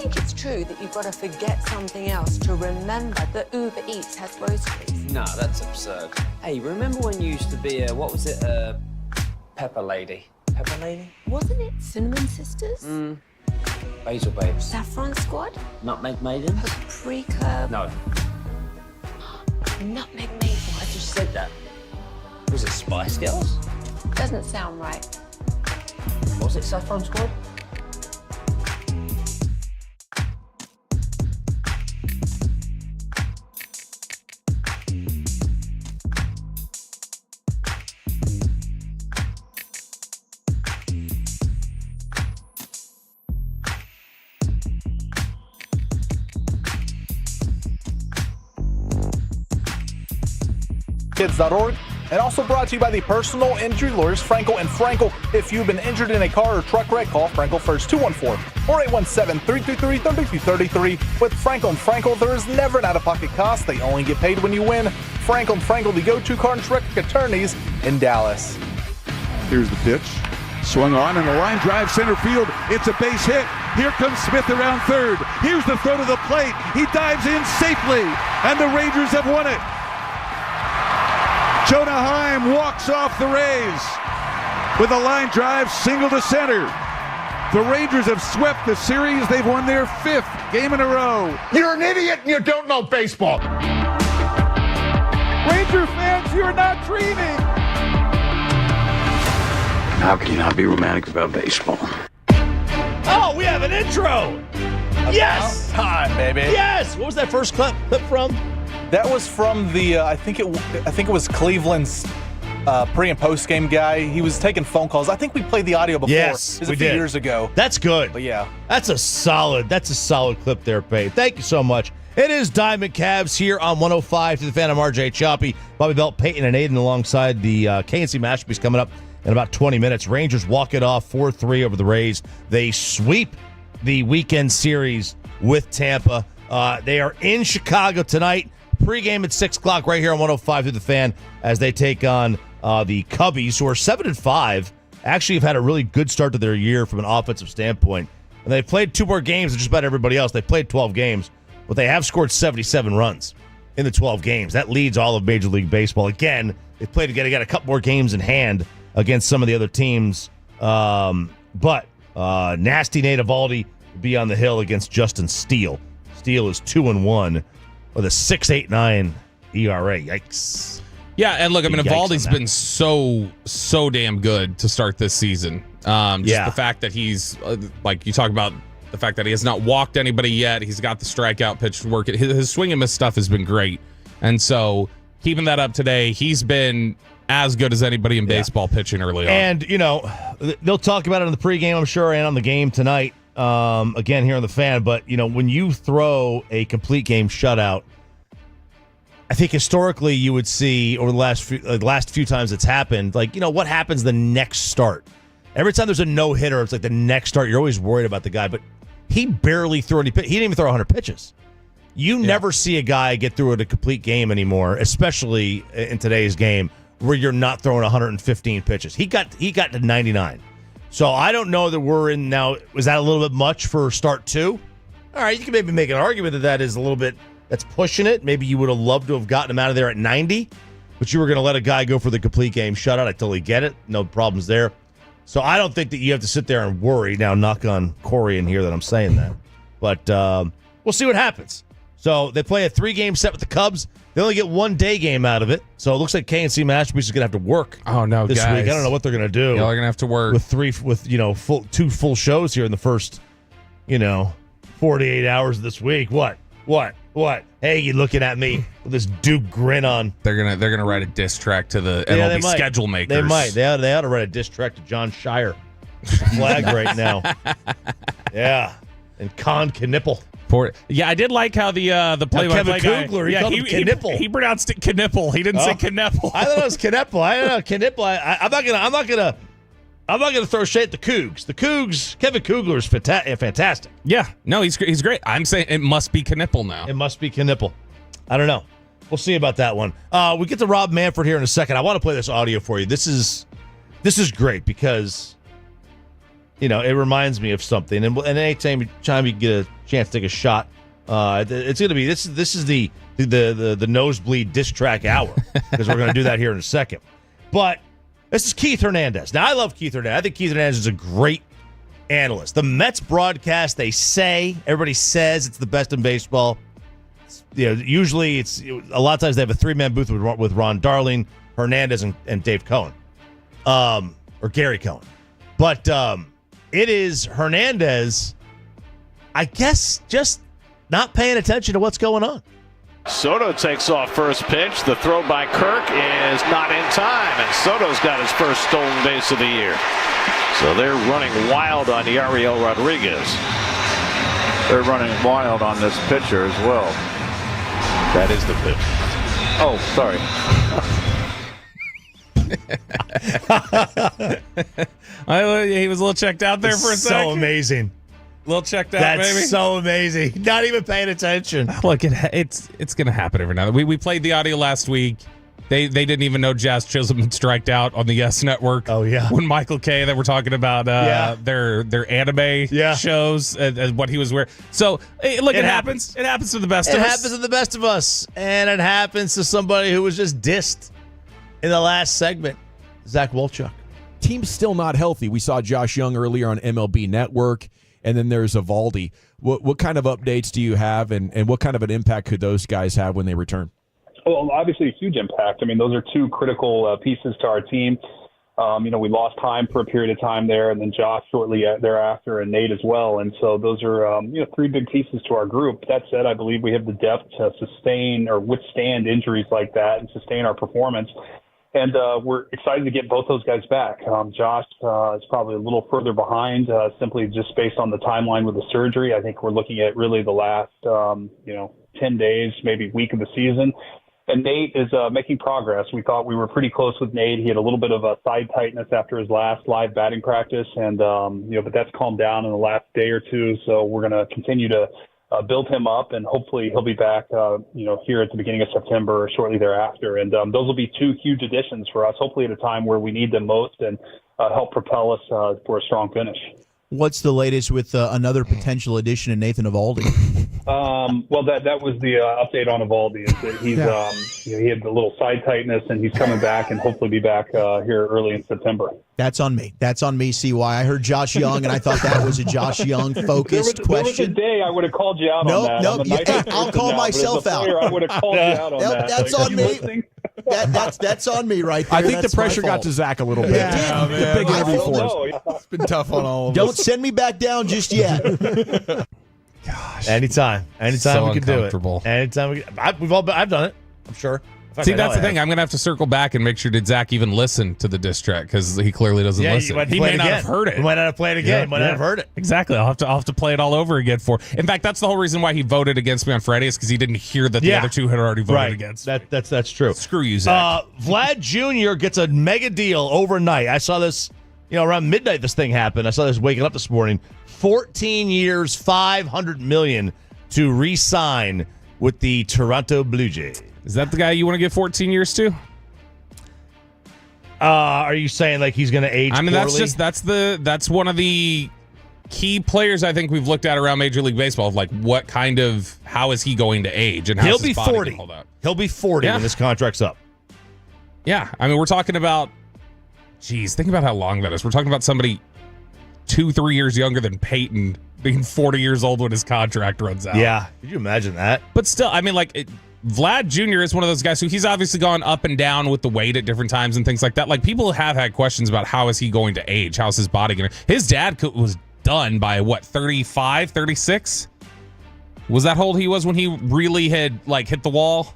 think it's true that you've got to forget something else to remember that Uber Eats has groceries? No, that's absurd. Hey, remember when you used to be a, what was it, Pepper Lady? Pepper Lady? Wasn't it Cinnamon Sisters? Basil Babes. Saffron Squad? Nutmeg Maidens? Paprika? No. Nutmeg Maidens. I just said that. Was it Spice Girls? Doesn't sound right. Was it Saffron Squad? Kids.org, and also brought to you by the personal injury lawyers Frankel and Frankel. If you've been injured in a car or truck wreck, call Frankel first, 214 or 817-333-3233. With Frankel & Frankel, there is never an out-of-pocket cost. They only get paid when you win. Frankel & Frankel, the go-to car and truck attorneys in Dallas. Here's the pitch. Swung on and a line drive center field. It's a base hit. Here comes Smith around third. Here's the throw to the plate. He dives in safely, and the Rangers have won it. Jonah Heim walks off the Rays with a line drive single to center. The Rangers have swept the series. They've won their 5th game in a row. You're an idiot and you don't know baseball. Ranger fans, you're not dreaming. How can you not be romantic about baseball? Oh, we have an intro. Yes. Time, baby. Yes. What was that first clip from? That was from the I think it was Cleveland's pre and post game guy. He was taking phone calls. I think we played the audio before. Yes, it was we a few did. years ago. That's good. But yeah, that's a solid clip there, Pay. Thank you so much. It is Diamond Cavs here on 105 to the fan of RJ Choppy, Bobby Belt, Peyton, and Aiden alongside the KNC Masterpiece coming up in about 20 minutes. Rangers walk it off 4-3 over the Rays. They sweep the weekend series with Tampa. They are in Chicago tonight. Pre-game at 6 o'clock right here on 105 through the fan as they take on the Cubbies, who are 7-5. Actually have had a really good start to their year from an offensive standpoint. And they've played 2 more games than just about everybody else. They played 12 games, but they have scored 77 runs in the 12 games. That leads all of Major League Baseball. Again, they played together, got a couple more games in hand against some of the other teams. But nasty Nate Eovaldi will be on the hill against Justin Steele. Steele is 2-1 with a 6.89 ERA. Yikes. Yeah, and look, I mean, Yikes Eovaldi's on that. been so damn good to start this season. The fact that he's, like you talk about, the fact that he has not walked anybody yet. He's got the strikeout pitch work. His swing and miss stuff has been great. And so keeping that up today, he's been as good as anybody in baseball pitching early on. And, they'll talk about it in the pregame, I'm sure, and on the game tonight, again, here on the fan. But, when you throw a complete game shutout, I think historically you would see over the last few times it's happened, what happens the next start? Every time there's a no-hitter, it's like the next start, you're always worried about the guy. But he barely threw any pitches. He didn't even throw 100 pitches. You never see a guy get through a complete game anymore, especially in today's game, where you're not throwing 115 pitches. He got to 99. So I don't know that we're in now. Was that a little bit much for start 2? All right, you can maybe make an argument that is a little bit, that's pushing it. Maybe you would have loved to have gotten him out of there at 90, but you were going to let a guy go for the complete game shutout. I totally get it. No problems there. So I don't think that you have to sit there and worry. Now, knock on Corey in here that I'm saying that. But we'll see what happens. So they play a 3-game set with the Cubs. They only get 1 day game out of it. So it looks like KNC Masterpiece is going to have to work this week. I don't know what they're going to do. Y'all are going to have to work. With 2 full shows here in the first, 48 hours of this week. What? Hey, you looking at me with this Duke grin on. They're gonna write a diss track to the MLB schedule makers. They might. They ought to write a diss track to John Shire. Flag right now. Yeah. And Con Knipple. Yeah, I did like how the play-by-play guy. Kugler, he called him Knipple. He pronounced it Knipple. He didn't say Knipple. I thought it was Knipple. I don't know Knipple. I'm not gonna throw shade at the Cougs. The Cougs, Kevin Kugler is fantastic. Yeah, no, he's great. I'm saying it must be Knipple now. It must be Knipple. I don't know. We'll see about that one. We get to Rob Manfred here in a second. I want to play this audio for you. This is great because it reminds me of something. And anytime you get a chance to take a shot, it's going to be this is the nosebleed diss track hour because we're going to do that here in a second. But this is Keith Hernandez. Now, I love Keith Hernandez. I think Keith Hernandez is a great analyst. The Mets broadcast, everybody says it's the best in baseball. Usually a lot of times they have a 3-man booth with Ron Darling, Hernandez, and Dave Cohen, or Gary Cohen. But it is Hernandez, I guess, just not paying attention to what's going on. Soto takes off first pitch. The throw by Kirk is not in time, and Soto's got his first stolen base of the year. So they're running wild on Yariel Rodriguez. They're running wild on this pitcher as well. That is the pitch. Oh, sorry. He was a little checked out there for a second. So amazing. little checked out, That's maybe. so amazing. Not even paying attention. Look, it's going to happen every now and then. We played the audio last week. They didn't even know Jazz Chisholm had striked out on the Yes Network. Oh, yeah. When Michael K, that we're talking about their anime shows and what he was wearing. So, look, it happens. It happens to the best of us. It happens to the best of us. And it happens to somebody who was just dissed in the last segment, Zach Wolchuk. Team's still not healthy. We saw Josh Young earlier on MLB Network, and then there's Evaldi. What kind of updates do you have, and what kind of an impact could those guys have when they return? Well, obviously a huge impact. I mean, those are two critical pieces to our team. We lost Heim for a period of time there, and then Josh shortly thereafter, and Nate as well. And so those are, three big pieces to our group. That said, I believe we have the depth to sustain or withstand injuries like that and sustain our performance. And we're excited to get both those guys back. Josh is probably a little further behind, simply just based on the timeline with the surgery. I think we're looking at really the last, 10 days, maybe week of the season. And Nate is making progress. We thought we were pretty close with Nate. He had a little bit of a side tightness after his last live batting practice, and but that's calmed down in the last day or two. So we're going to continue to build him up, and hopefully he'll be back, here at the beginning of September or shortly thereafter. And those will be two huge additions for us, hopefully at a time where we need them most, and help propel us for a strong finish. What's the latest with another potential addition in Nathan Evaldi? Well, that was the update on Evaldi. Is that he's he had the little side tightness, and he's coming back, and hopefully be back here early in September. That's on me. That's on me, CY. I heard Josh Young, and I thought that was a Josh Young focused question. There was a day I would have called you out on that. Nope. I'll call myself out. I would have called you out on that. That's on me. That's on me right there. I think the pressure got to Zach a little bit. Yeah, the big interview for us. It's been tough on all of us. Don't send me back down just yet. Gosh. Anytime So we can do it. uncomfortable. Anytime I've done it. I'm sure. See, that's the thing. I'm going to have to circle back and make sure, did Zach even listen to the diss track? Because he clearly doesn't listen. He may not have heard it. He might not have played it again. He might not have heard it. Exactly. I'll have to play it all over again for. In fact, that's the whole reason why he voted against me on Friday, is because he didn't hear that the other two had already voted against. That's true. Screw you, Zach. Vlad Jr. gets a mega deal overnight. I saw this, around midnight. This thing happened. I saw this waking up this morning. 14 years, $500 million to re-sign with the Toronto Blue Jays. Is that the guy you want to give 14 years to? Are you saying like he's going to age? I mean, poorly? that's one of the key players I think we've looked at around Major League Baseball. Of like, how is he going to age, and he'll be 40. He'll be 40 when this contract's up. Yeah, I mean, we're talking about. Geez, think about how long that is. We're talking about somebody 2-3 years younger than Peyton being 40 years old when his contract runs out. Yeah, could you imagine that? But still, I mean, Vlad Jr. is one of those guys who he's obviously gone up and down with the weight at different times and things like that. Like, people have had questions about how is he going to age? How's his body going to... His dad was done by, 35, 36? Was that how old he was when he really had, hit the wall?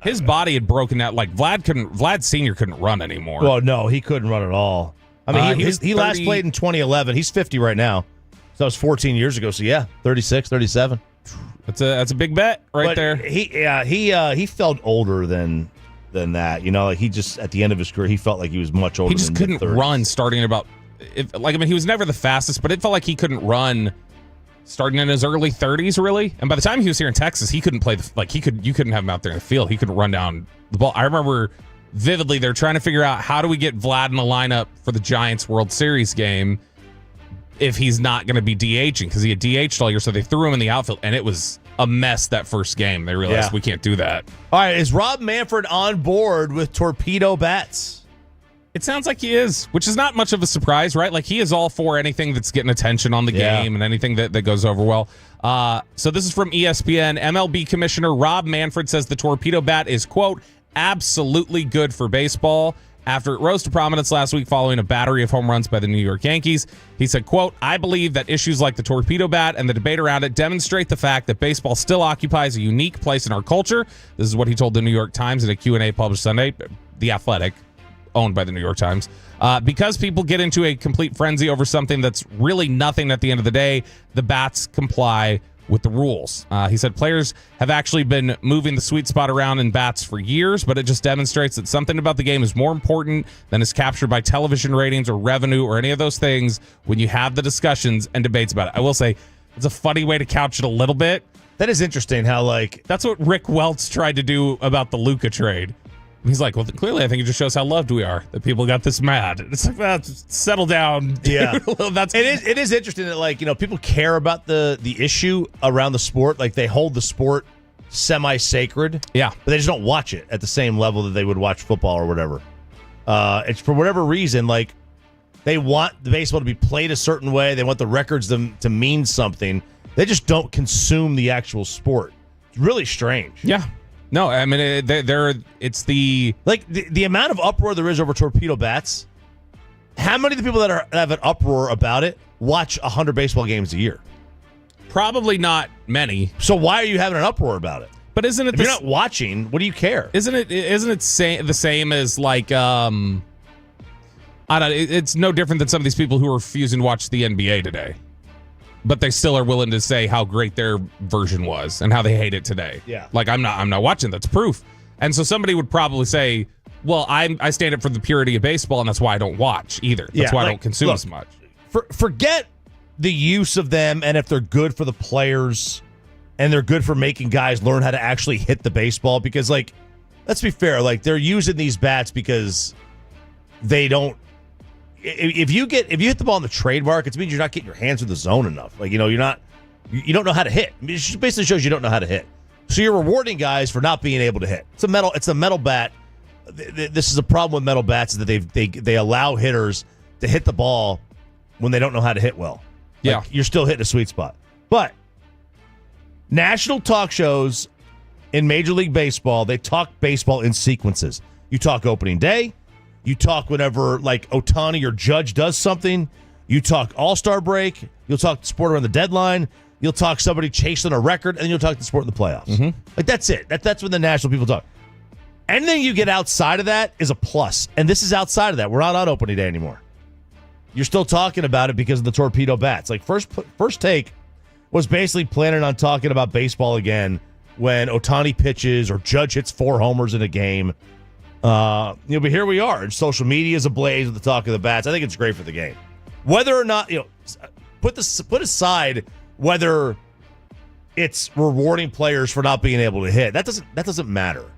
His body had broken out. Vlad Sr. couldn't run anymore. Well, no, he couldn't run at all. I mean, he last played in 2011. He's 50 right now. So that was 14 years ago. So, yeah, 36, 37. That's a big bet there. He felt older than that. He just at the end of his career he felt like he was much older. He just couldn't run starting about. He was never the fastest, but it felt like he couldn't run starting in his early 30s, really. And by the time he was here in Texas, he couldn't play you couldn't have him out there in the field. He couldn't run down the ball. I remember vividly they're trying to figure out how do we get Vlad in the lineup for the Giants World Series game if he's not going to be DHing, because he had DH'd all year, so they threw him in the outfield, and it was a mess that first game. They realized we can't do that. All right, is Rob Manfred on board with torpedo bats? It sounds like he is, which is not much of a surprise, right? He is all for anything that's getting attention on the game and anything that goes over well. So this is from ESPN. MLB Commissioner Rob Manfred says the torpedo bat is, quote, absolutely good for baseball. After it rose to prominence last week following a battery of home runs by the New York Yankees, he said, quote, I believe that issues like the torpedo bat and the debate around it demonstrate the fact that baseball still occupies a unique place in our culture. This is what he told the New York Times in a Q&A published Sunday. The Athletic, owned by the New York Times. Because people get into a complete frenzy over something that's really nothing at the end of the day, the bats comply with the rules. He said players have actually been moving the sweet spot around in bats for years, but it just demonstrates that something about the game is more important than is captured by television ratings or revenue or any of those things when you have the discussions and debates about it. I will say it's a funny way to couch it a little bit. That is interesting how, like... That's what Rick Welts tried to do about the Luka trade. He's like, well, clearly I think it just shows how loved we are, that people got this mad. It's like, well, settle down. Dude. Yeah. It is interesting that, like, people care about the issue around the sport. Like, they hold the sport semi-sacred. Yeah. But they just don't watch it at the same level that they would watch football or whatever. It's for whatever reason, like, they want the baseball to be played a certain way. They want the records to mean something. They just don't consume the actual sport. It's really strange. Yeah. No, I mean, it's the... Like, the amount of uproar there is over torpedo bats, how many of the people that have an uproar about it watch 100 baseball games a year? Probably not many. So why are you having an uproar about it? But isn't it... If you're not watching, what do you care? Isn't it the same as, like, I don't know, it's no different than some of these people who are refusing to watch the NBA today. But they still are willing to say how great their version was and how they hate it today. Yeah. Like, I'm not watching. That's proof. And so somebody would probably say, well, I stand up for the purity of baseball, and that's why I don't watch either. That's why I don't consume as much. Forget the use of them and if they're good for the players and they're good for making guys learn how to actually hit the baseball. Because, like, let's be fair. Like, they're using these bats because they don't. If you hit the ball in the trade market, it means you're not getting your hands in the zone enough. Like, you don't know how to hit. I mean, it basically shows you don't know how to hit. So you're rewarding guys for not being able to hit. It's a metal bat. This is a problem with metal bats, is that they allow hitters to hit the ball when they don't know how to hit well. Yeah. Like, you're still hitting a sweet spot. But national talk shows in Major League Baseball, they talk baseball in sequences. You talk opening day. You talk whenever, like, Ohtani or Judge does something. You talk All-Star break. You'll talk the sport around the deadline. You'll talk somebody chasing a record, and then you'll talk the sport in the playoffs. Mm-hmm. Like, that's it. That's when the national people talk. Anything you get outside of that is a plus, and this is outside of that. We're not on opening day anymore. You're still talking about it because of the torpedo bats. Like, first take was basically planning on talking about baseball again when Ohtani pitches or Judge hits 4 homers in a game. But here we are, and social media is ablaze with the talk of the bats. I think it's great for the game. Whether or not, put aside whether it's rewarding players for not being able to hit. That doesn't matter.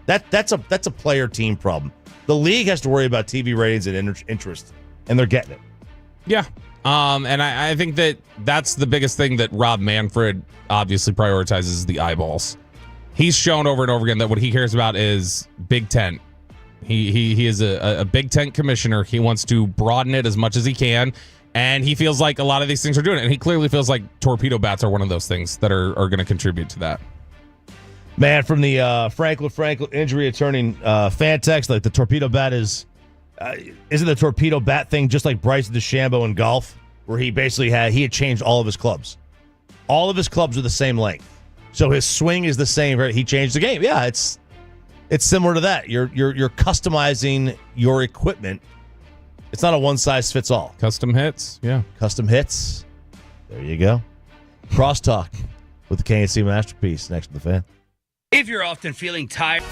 That's a player team problem. The league has to worry about TV ratings and interest, and they're getting it. Yeah. And I think that's the biggest thing that Rob Manfred obviously prioritizes, the eyeballs. He's shown over and over again that what he cares about is Big Tent. He is a Big Tent commissioner. He wants to broaden it as much as he can, and he feels like a lot of these things are doing it. And he clearly feels like torpedo bats are one of those things that are going to contribute to that. Man, from the Franklin injury attorney fan text, like the torpedo bat isn't the torpedo bat thing just like Bryson DeChambeau in golf, where he basically had changed all of his clubs. All of his clubs are the same length. So his swing is the same. He changed the game. Yeah, it's similar to that. You're customizing your equipment. It's not a one size fits all. Custom hits. Yeah. Custom hits. There you go. Crosstalk with the KNC Masterpiece next to the fan. If you're often feeling tired.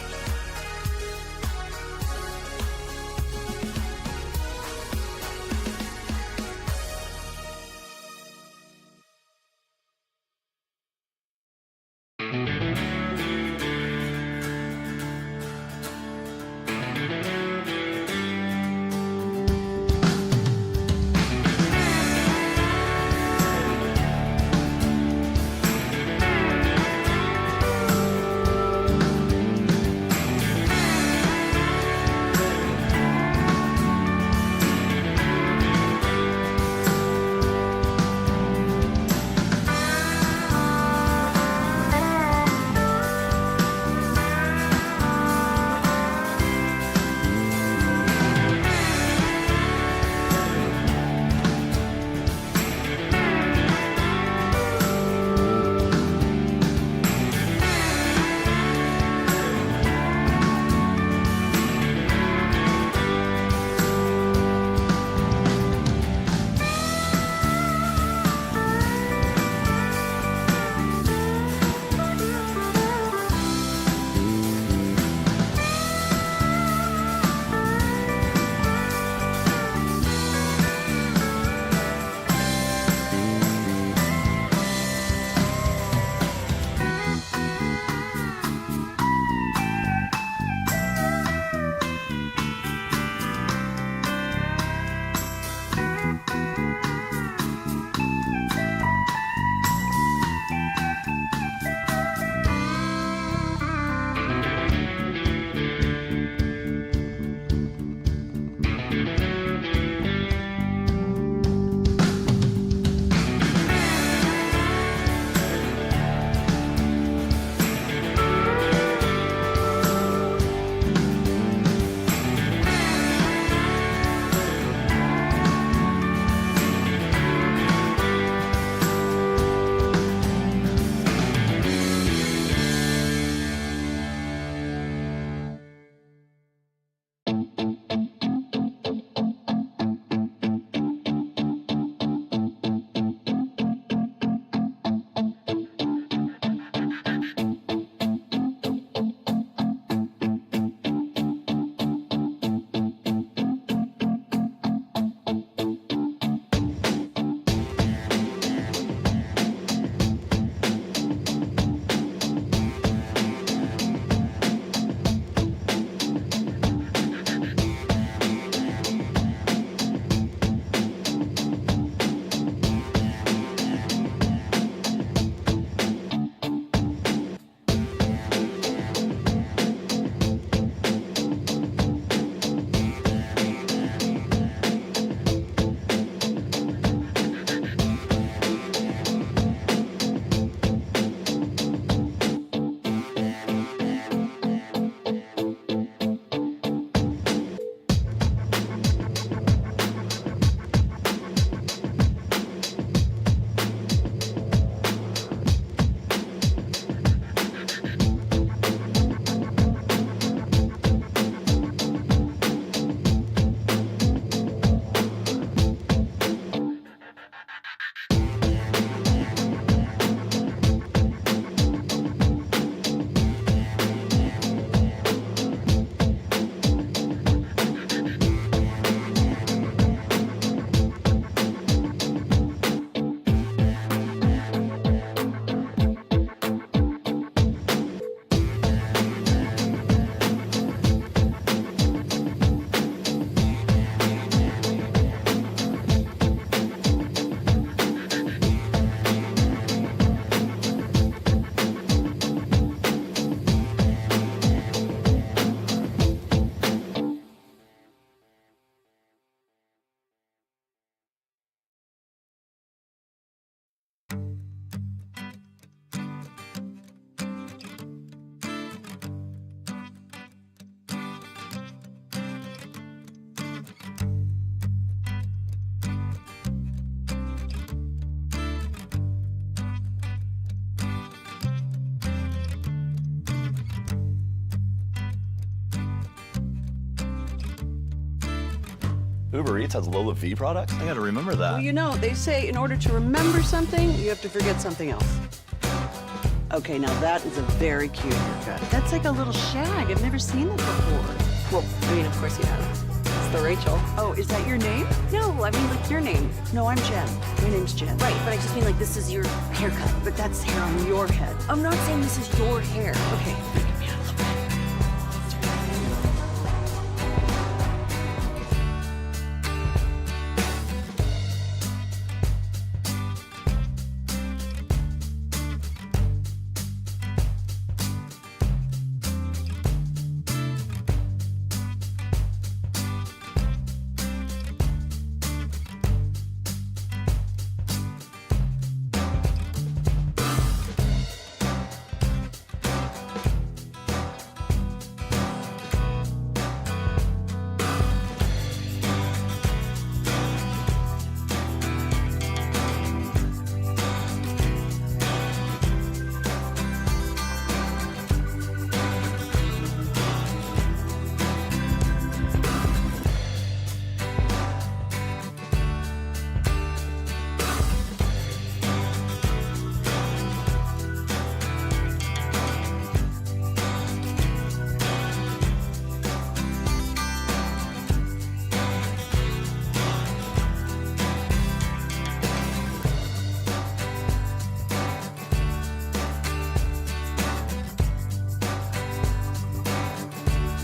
Uber Eats has Lola V products? I gotta remember that. Well, you know, they say in order to remember something, you have to forget something else. Okay, now that is a very cute haircut. That's like a little shag. I've never seen it before. Well, I mean, of course you have. It's the Rachel. Oh, is that your name? No, I mean, like your name. No, I'm Jen. My name's Jen. Right, but I just mean like this is your haircut. But that's hair on your head. I'm not saying this is your hair. Okay, freaking me out a little bit.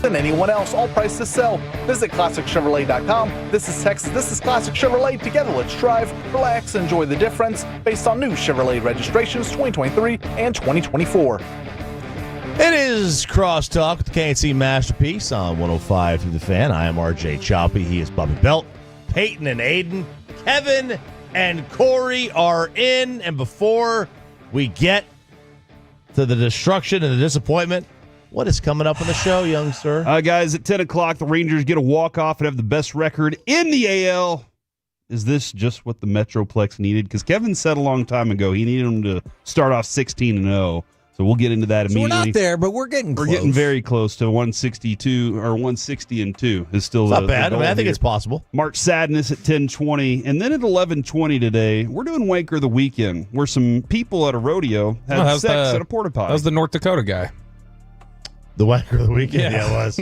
Than anyone else. All prices sell. Visit ClassicChevrolet.com. This is Texas. This is Classic Chevrolet. Together, let's drive, relax, and enjoy the difference based on new Chevrolet registrations 2023 and 2024. It is Crosstalk with the KNC Masterpiece on 105 through the Fan. I am RJ Choppy. He is Bobby Belt. Peyton and Aiden. Kevin and Corey are in. And before we get to the destruction and the disappointment, what is coming up on the show, young sir? Guys, at 10 o'clock, the Rangers get a walk-off and have the best record in the AL. Is this just what the Metroplex needed? Because Kevin said a long time ago he needed them to start off 16-0. So we'll get into that immediately. We're not there, but we're getting close. We're getting very close to 162 or 160-2 is still not bad. I think it's possible. March Sadness at 10:20, and then at 11:20 today, we're doing Wanker of the Weekend, where some people at a rodeo had sex at a porta potty. That was the North Dakota guy. The Wanker of the Weekend, yeah, it was.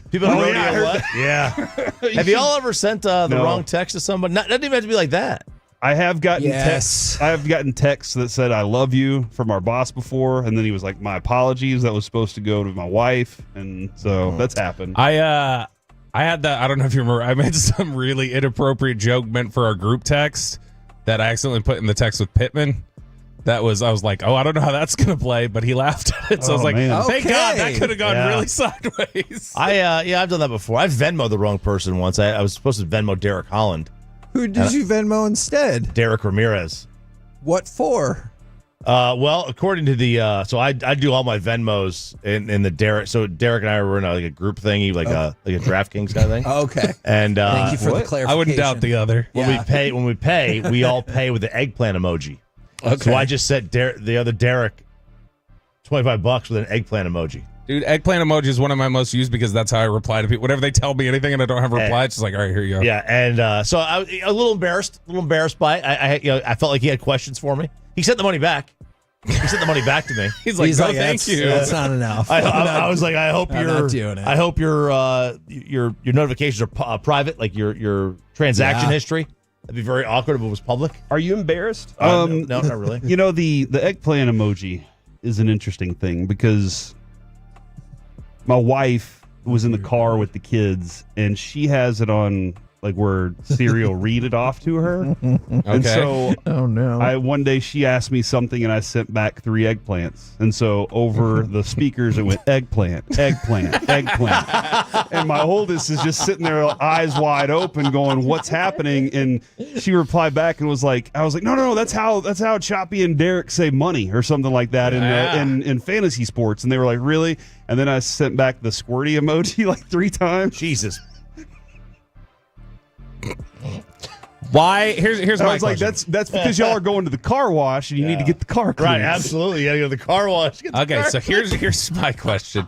People at rodeo, what? Yeah. Have you all ever sent the wrong text to somebody? It doesn't even have to be like that. I have gotten texts. I have gotten texts that said "I love you" from our boss before, and then he was like, "My apologies." That was supposed to go to my wife, and so that's happened. I had that. I don't know if you remember. I made some really inappropriate joke meant for our group text that I accidentally put in the text with Pittman. I was like, I don't know how that's going to play, but he laughed at it. So I was like, thank God, that could have gone really sideways. I've done that before. I Venmoed the wrong person once. I was supposed to Venmo Derek Holland. Who did you Venmo instead? Derek Ramirez. What for? Well, according to the so I do all my Venmos in the Derek. So Derek and I were in a group thingy, like a DraftKings kind of thing. Okay. And thank you for the clarification. I wouldn't doubt the other. When we pay, we all pay with the eggplant emoji. Okay. So I just sent the other Derek $25 with an eggplant emoji. Dude, eggplant emoji is one of my most used because that's how I reply to people. Whenever they tell me anything and I don't have a reply, it's just like, all right, here you go. Yeah, and so I was a little embarrassed by it. I felt like he had questions for me. He sent the money back. He sent the money back to me. He's like, thank you. That's not enough. I was like, I hope I'm not doing it. I hope your notifications are private, like your transaction history. That'd be very awkward if it was public. Are you embarrassed? No, not really. You know, the eggplant emoji is an interesting thing because my wife was in the car with the kids and she has it on like where Siri will read it off to her. And so one day she asked me something and I sent back 3 eggplants. And so over the speakers it went eggplant, eggplant, eggplant. And my oldest is just sitting there eyes wide open going, what's happening? And she replied back and was like, no, that's how Choppy and Derek say money or something like that in fantasy sports. And they were like, really? And then I sent back the squirty emoji like 3 times. Jesus. Why? Here's my question. Like, that's because y'all are going to the car wash and you need to get the car cleaned. Right, absolutely. You got to go to the car wash. So here's my question.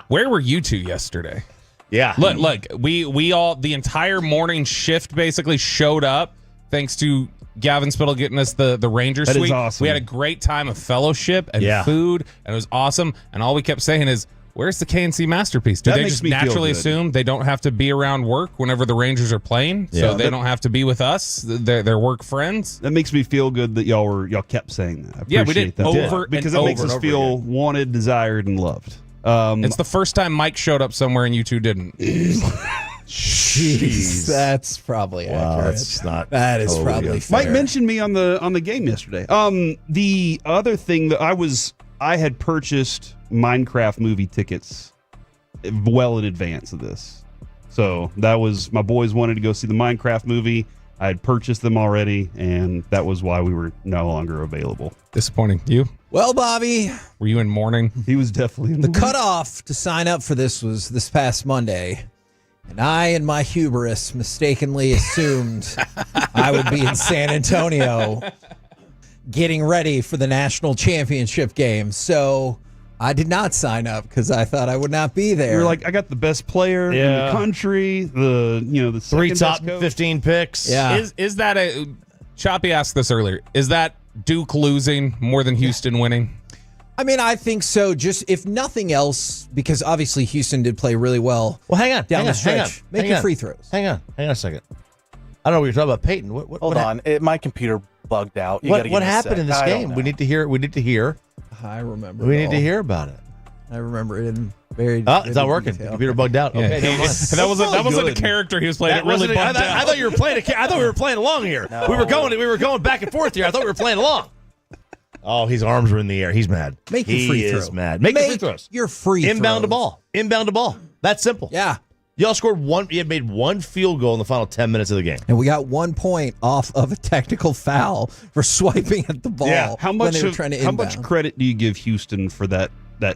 Where were you two yesterday? Yeah. Look, we all, the entire morning shift basically showed up thanks to Gavin Spittle getting us the Ranger That suite. is awesome. We had a great time of fellowship and food, and it was awesome. And all we kept saying is, where's the KNC masterpiece? Do That they makes just me feel naturally good. assume they don't have to be around work whenever the Rangers are playing? Yeah. So they don't have to be with us? They're work friends? That makes me feel good that y'all kept saying that. I Yeah, we appreciate did. that. Over and because it makes over us and feel over wanted, desired, and loved. It's the first time Mike showed up somewhere and you two didn't. Jeez, that's probably accurate. That's not. That is totally probably unfair. fair. Mike mentioned me on the game yesterday. The other thing that I had purchased Minecraft movie tickets well in advance of this. So that was, my boys wanted to go see the Minecraft movie. I had purchased them already, and that was why we were no longer available. Disappointing. You? Well, Bobby, Were you in mourning? He was definitely in the cutoff to sign up for this was this past Monday. And I, in my hubris, mistakenly assumed I would be in San Antonio getting ready for the national championship game. So I did not sign up because I thought I would not be there. You were like, I got the best player in the country, the 3 second top best coach. 15 picks. Yeah. Is that a Choppy asked this earlier? Is that Duke losing more than Houston winning? I mean, I think so. Just if nothing else, because obviously Houston did play really well. Well, hang on. down hang the on, stretch. Make hang your on. free throws. Hang on a second. I don't know what you're talking about, Peyton. Hold on, my computer bugged out. You What gotta give me a happened sec. in this I don't game? know. We need to hear. I remember. We it need all. to hear about it. I remember it in very. Oh, it's vivid not working. detail. The computer bugged out. Okay, never mind. That wasn't the character he was playing. It really bugged out. I thought you were playing. I thought we were playing along here. No. We were going back and forth here. I thought we were playing along. Oh, his arms were in the air. He's mad. Make your free He throw. is mad. Make your free throws. Your free Inbound to throws. ball. Inbound to ball. That's simple. Yeah. Y'all scored one. You had made one field goal in the final 10 minutes of the game. And we got 1 point off of a technical foul for swiping at the ball. Yeah. How when much they were trying to how inbound. much credit do you give Houston for that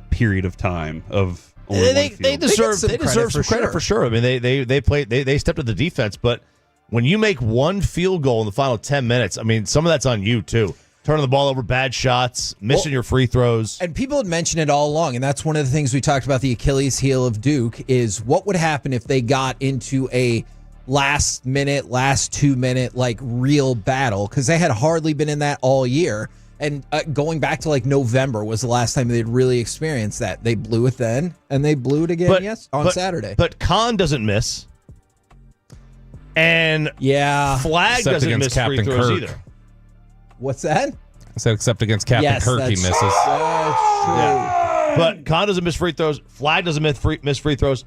period of time of only They one field? deserve some some credit for sure. I mean, they played. They stepped up the defense, but when you make one field goal in the final 10 minutes, I mean, some of that's on you too. Turning the ball over, bad shots, missing your free throws. And people had mentioned it all along, and that's one of the things we talked about the Achilles heel of Duke is what would happen if they got into a last 2 minute, like real battle, because they had hardly been in that all year. And going back to like November was the last time they'd really experienced that. They blew it then, and they blew it again on Saturday. But Khan doesn't miss. And Flag Except doesn't against miss Captain free throws Kirk. either. What's that? I said except against Captain Kirk, he misses. That's true. Yeah. But Khan doesn't miss free throws. Flag doesn't miss free throws.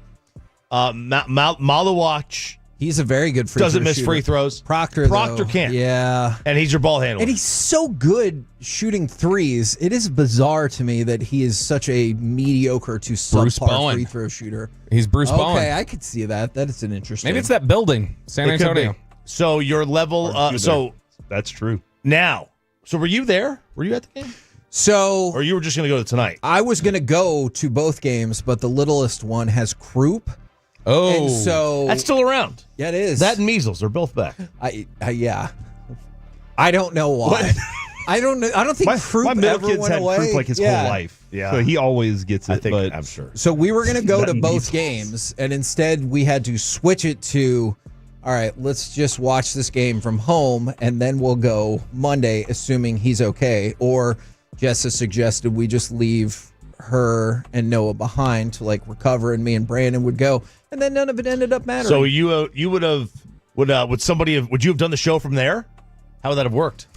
Malawach He's a very good free doesn't throw miss shooter. free throws. Proctor can't. Yeah. And he's your ball handler. And he's so good shooting threes. It is bizarre to me that he is such a mediocre to Bruce subpar Bowen. free throw shooter. He's Bruce Bowen. Okay, I could see that. That is an interesting. Maybe it's that building, San It could be. Antonio. So your level. That's true. Now, so were you there? Were you at the game? So, or you were just going to go to tonight? I was going to go to both games, but the littlest one has croup. Oh, and so that's still around. Yeah, it is. That and measles are both back. Yeah. I don't know why. I don't know. I don't think croup my middle ever kid's went had away. croup like his whole life. Yeah. So he always gets it. But I'm sure. So we were going to go That to both measles. games, and instead we had to switch it to, all right, let's just watch this game from home, and then we'll go Monday, assuming he's okay. Or Jess has suggested we just leave her and Noah behind to like recover, and me and Brandon would go, and then none of it ended up mattering. So would you have done the show from there? How would that have worked?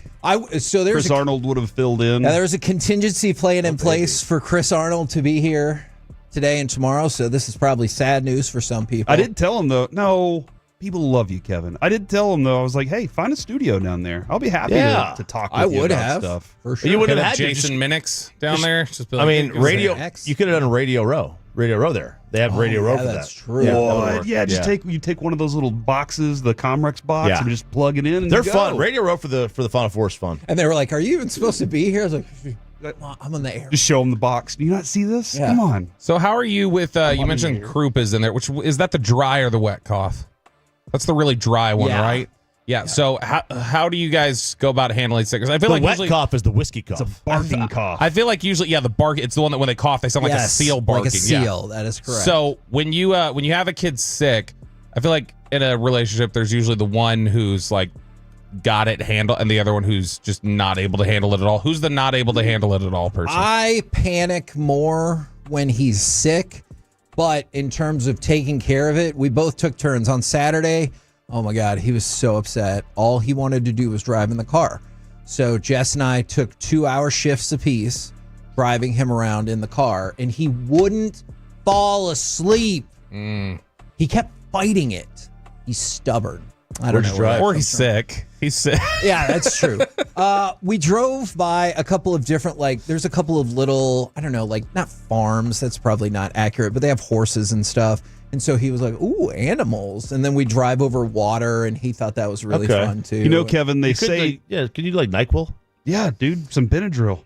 So there's Chris Arnold would have filled in. Now, there was a contingency plan in place for Chris Arnold to be here today and tomorrow, so this is probably sad news for some people. I did tell him though. No, people love you, Kevin. I did tell him though. I was like, hey, find a studio down there. I'll be happy to talk with you about stuff. For sure. You wouldn't have had Jason Minix down there. Just be I like, mean, "Hey, radio. X? You could have done Radio Row. Radio Row there. They have Radio Row for that's that. true. Yeah, that would work. Yeah, just take one of those little boxes, the Comrex box, Yeah. and just plug it in. And They're you go. fun. Radio Row for the Final Four is fun. And they were like, "Are you even supposed to be here?" I was like, "Well, I'm on the air." Just show them the box. Do you not see this? Yeah. Come on. So how are you with? You mentioned croup is in there. Which is that the dry or the wet cough? That's the really dry one, Yeah. right? Yeah. So how do you guys go about handling stickers? I feel The like wet usually, cough is the whiskey cough. It's a barking cough. I feel like usually, the bark. It's the one that when they cough, they sound like a seal barking. Like a seal. That is correct. So when you have a kid sick, I feel like in a relationship, there's usually the one who's like got it handled and the other one who's just not able to handle it at all. Who's the not able to handle it at all person? I panic more when he's sick, but in terms of taking care of it, we both took turns on Saturday. Oh my God, he was so upset. All he wanted to do was drive in the car. So Jess and I took 2-hour shifts apiece, driving him around in the car, and he wouldn't fall asleep. He kept fighting it. He's stubborn. I don't know. Or he's sick. He's sick. Yeah, that's true. We drove by a couple of different, there's a couple of little, I don't know, not farms. That's probably not accurate, but they have horses and stuff. And so he was like, ooh, animals. And then we drive over water, and he thought that was really fun, too. You know, Kevin, they say... can you do NyQuil? Yeah, dude, some Benadryl.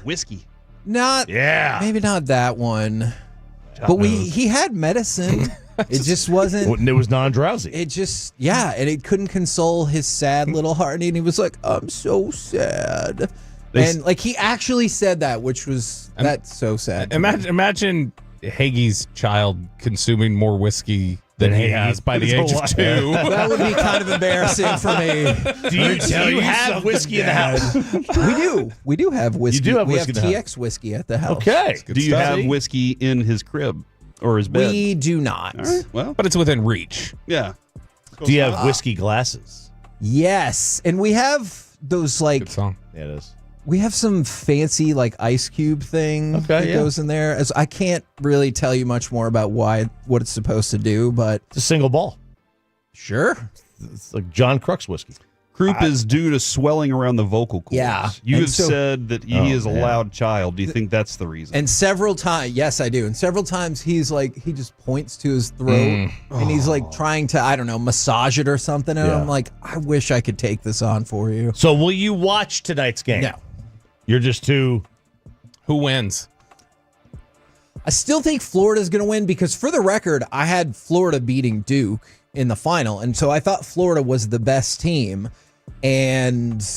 Whiskey. Maybe not that one. But he had medicine. It just wasn't. It was non-drowsy. It just, and it couldn't console his sad little heart. And he was like, I'm so sad. And he actually said that, which was, that's so sad. Imagine Hagee's child consuming more whiskey than he has by the age of 2. That would be kind of embarrassing for me. Do you have whiskey in the house? We do have whiskey. You do have whiskey We in the have TX whiskey at the house. Okay. Do you have whiskey in his crib or his bed? We do not. All right, well, but it's within reach. Yeah. Do you have whiskey glasses? Yes. And we have those Good song. Yeah, it is. We have some fancy ice cube thing that goes in there. As I can't really tell you much more about what it's supposed to do, but it's a single ball. Sure. It's like John Crooks whiskey. Croup is due to swelling around the vocal cords. Yeah. You And have so- said that he is a loud child. Do you think that's the reason? And several times, yes, I do. And several times he's he just points to his throat and he's trying to, I don't know, massage it or something. And I'm like, I wish I could take this on for you. So will you watch tonight's game? No. You're just too. Who wins? I still think Florida's going to win because, for the record, I had Florida beating Duke in the final. And so I thought Florida was the best team. And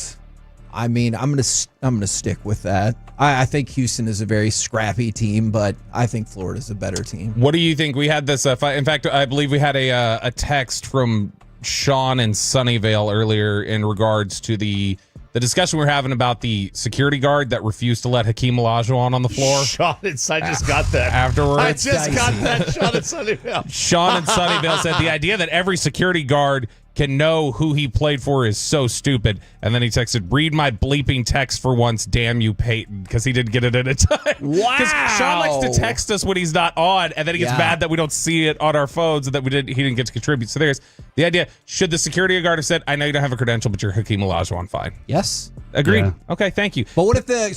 I mean, I'm gonna stick with that. I think Houston is a very scrappy team, but I think Florida's a better team. What do you think? We had this. In fact, I believe we had a text from Sean in Sunnyvale earlier in regards to the discussion we were having about the security guard that refused to let Hakeem Olajuwon on the floor. Sean, I just got that. Afterwards. I just got that. Sean in Sunnyvale. Sean in Sunnyvale said the idea that every security guard can know who he played for is so stupid. And then he texted, read my bleeping text for once, damn you, Peyton, because he didn't get it at a time. Wow. Because Sean likes to text us when he's not on, and then he gets mad that we don't see it on our phones and that he didn't get to contribute. So there's the idea. Should the security guard have said, I know you don't have a credential, but you're Hakeem Olajuwon, fine. Yes. Agreed. Yeah. Okay, thank you. But what if did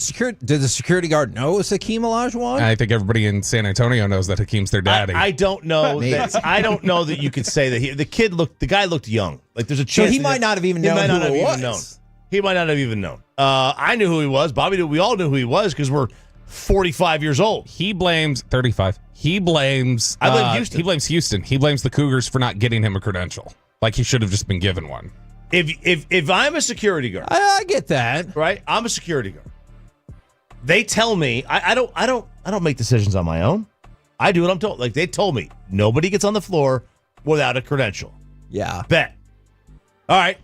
the security guard know it's Hakeem Olajuwon? I think everybody in San Antonio knows that Hakeem's their daddy. I don't know. I don't know that you could say that the guy looked young. Like there's a chance. So he might not have even known who it was. He might not have even known. I knew who he was. Bobby knew. We all knew who he was because we're 45 years old. He blames 35. He blames. I blame Houston. He blames Houston. He blames the Cougars for not getting him a credential. Like he should have just been given one. If I'm a security guard, I get that. Right? I'm a security guard. They tell me I don't make decisions on my own. I do what I'm told. Like they told me, nobody gets on the floor without a credential. Yeah. Bet. All right.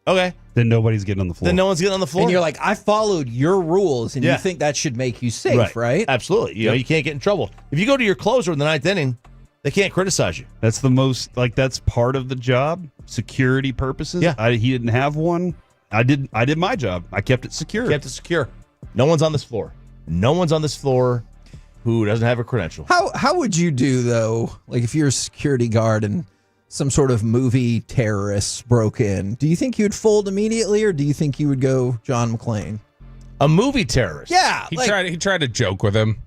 Okay. Then nobody's getting on the floor. Then no one's getting on the floor. And you're like, I followed your rules, and you think that should make you safe, right? Absolutely. You know, you can't get in trouble. If you go to your closer in the ninth inning, they can't criticize you. That's the most, that's part of the job, security purposes. Yeah. He didn't have one. I did my job. I kept it secure. Kept it secure. No one's on this floor. No one's on this floor who doesn't have a credential. How would you do, though, like if you're a security guard and some sort of movie terrorist broke in? Do you think you'd fold immediately, or do you think you would go John McClane? A movie terrorist? Yeah. He tried to joke with him.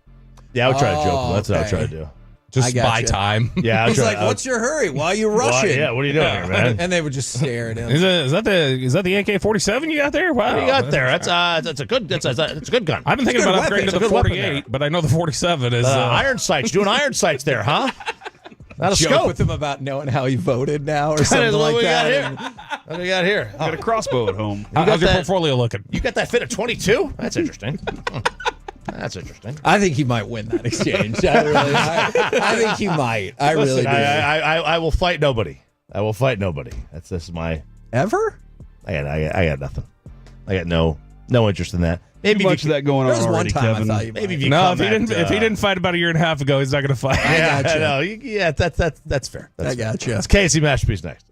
Yeah, I would try to joke with him. That's what I would try to do. Just buy time. Yeah, he's like, "What's your hurry? Why are you rushing?" Yeah, what are you doing here, man? And they would just stare at him. Is that the AK-47 you got there? Wow, what do you got there? That's a good gun. I've been thinking about upgrading to the 48, but I know the 47 is iron sights. Doing iron sights there, huh? Not a joke scope. with him about knowing how he voted now or That something is what like we got that. here. What do we got here? Got a crossbow at home. How's your portfolio looking? You got that fit at 22? That's interesting. That's interesting. I think he might win that exchange. I think he might. I really do. I will fight nobody. I will fight nobody. This is my ever. I got nothing. I got no interest in that. Maybe Too much of that going on already, Kevin. Maybe if you No, come if he didn't fight about a year and a half ago, he's not going to fight. Yeah, I know. Yeah, that's fair. I got you. It's Casey Masterpiece next.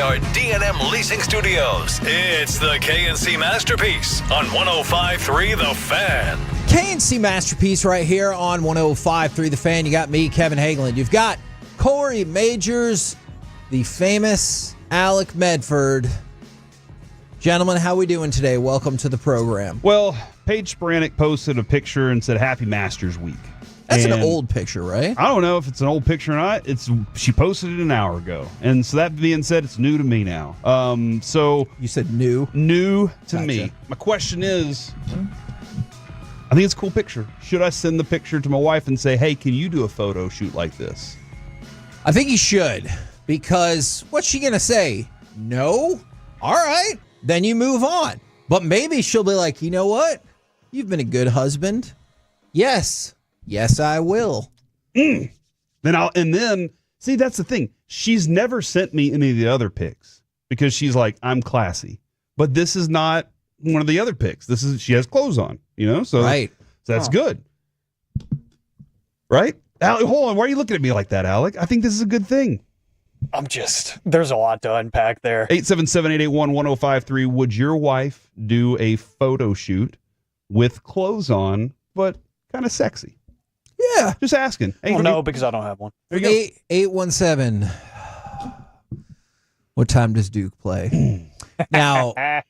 our D&M Leasing Studios. It's the KNC Masterpiece on 105.3 The Fan. KNC Masterpiece right here on 105.3 The Fan. You got me, Kevin Hageland. You've got Corey Majors, the famous Alec Medford. Gentlemen, how we doing today? Welcome to the program. Well, Paige Sporanic posted a picture and said, Happy Masters Week. That's an old picture, right? I don't know if it's an old picture or not. She posted it an hour ago. And so that being said, it's new to me now. So you said new? New to me. My question is, I think it's a cool picture. Should I send the picture to my wife and say, hey, can you do a photo shoot like this? I think you should, because what's she going to say? No? All right. Then you move on. But maybe she'll be like, you know what? You've been a good husband. Yes. Yes, I will. Then see, that's the thing. She's never sent me any of the other pics because she's like, I'm classy. But this is not one of the other pics. She has clothes on, So, right. So that's good. Right? Alec, hold on. Why are you looking at me like that, Alec? I think this is a good thing. There's a lot to unpack there. 877-881-1053. Would your wife do a photo shoot with clothes on, but kind of sexy? Yeah. Just asking. No, because I don't have one. There you go. 817. What time does Duke play? Now,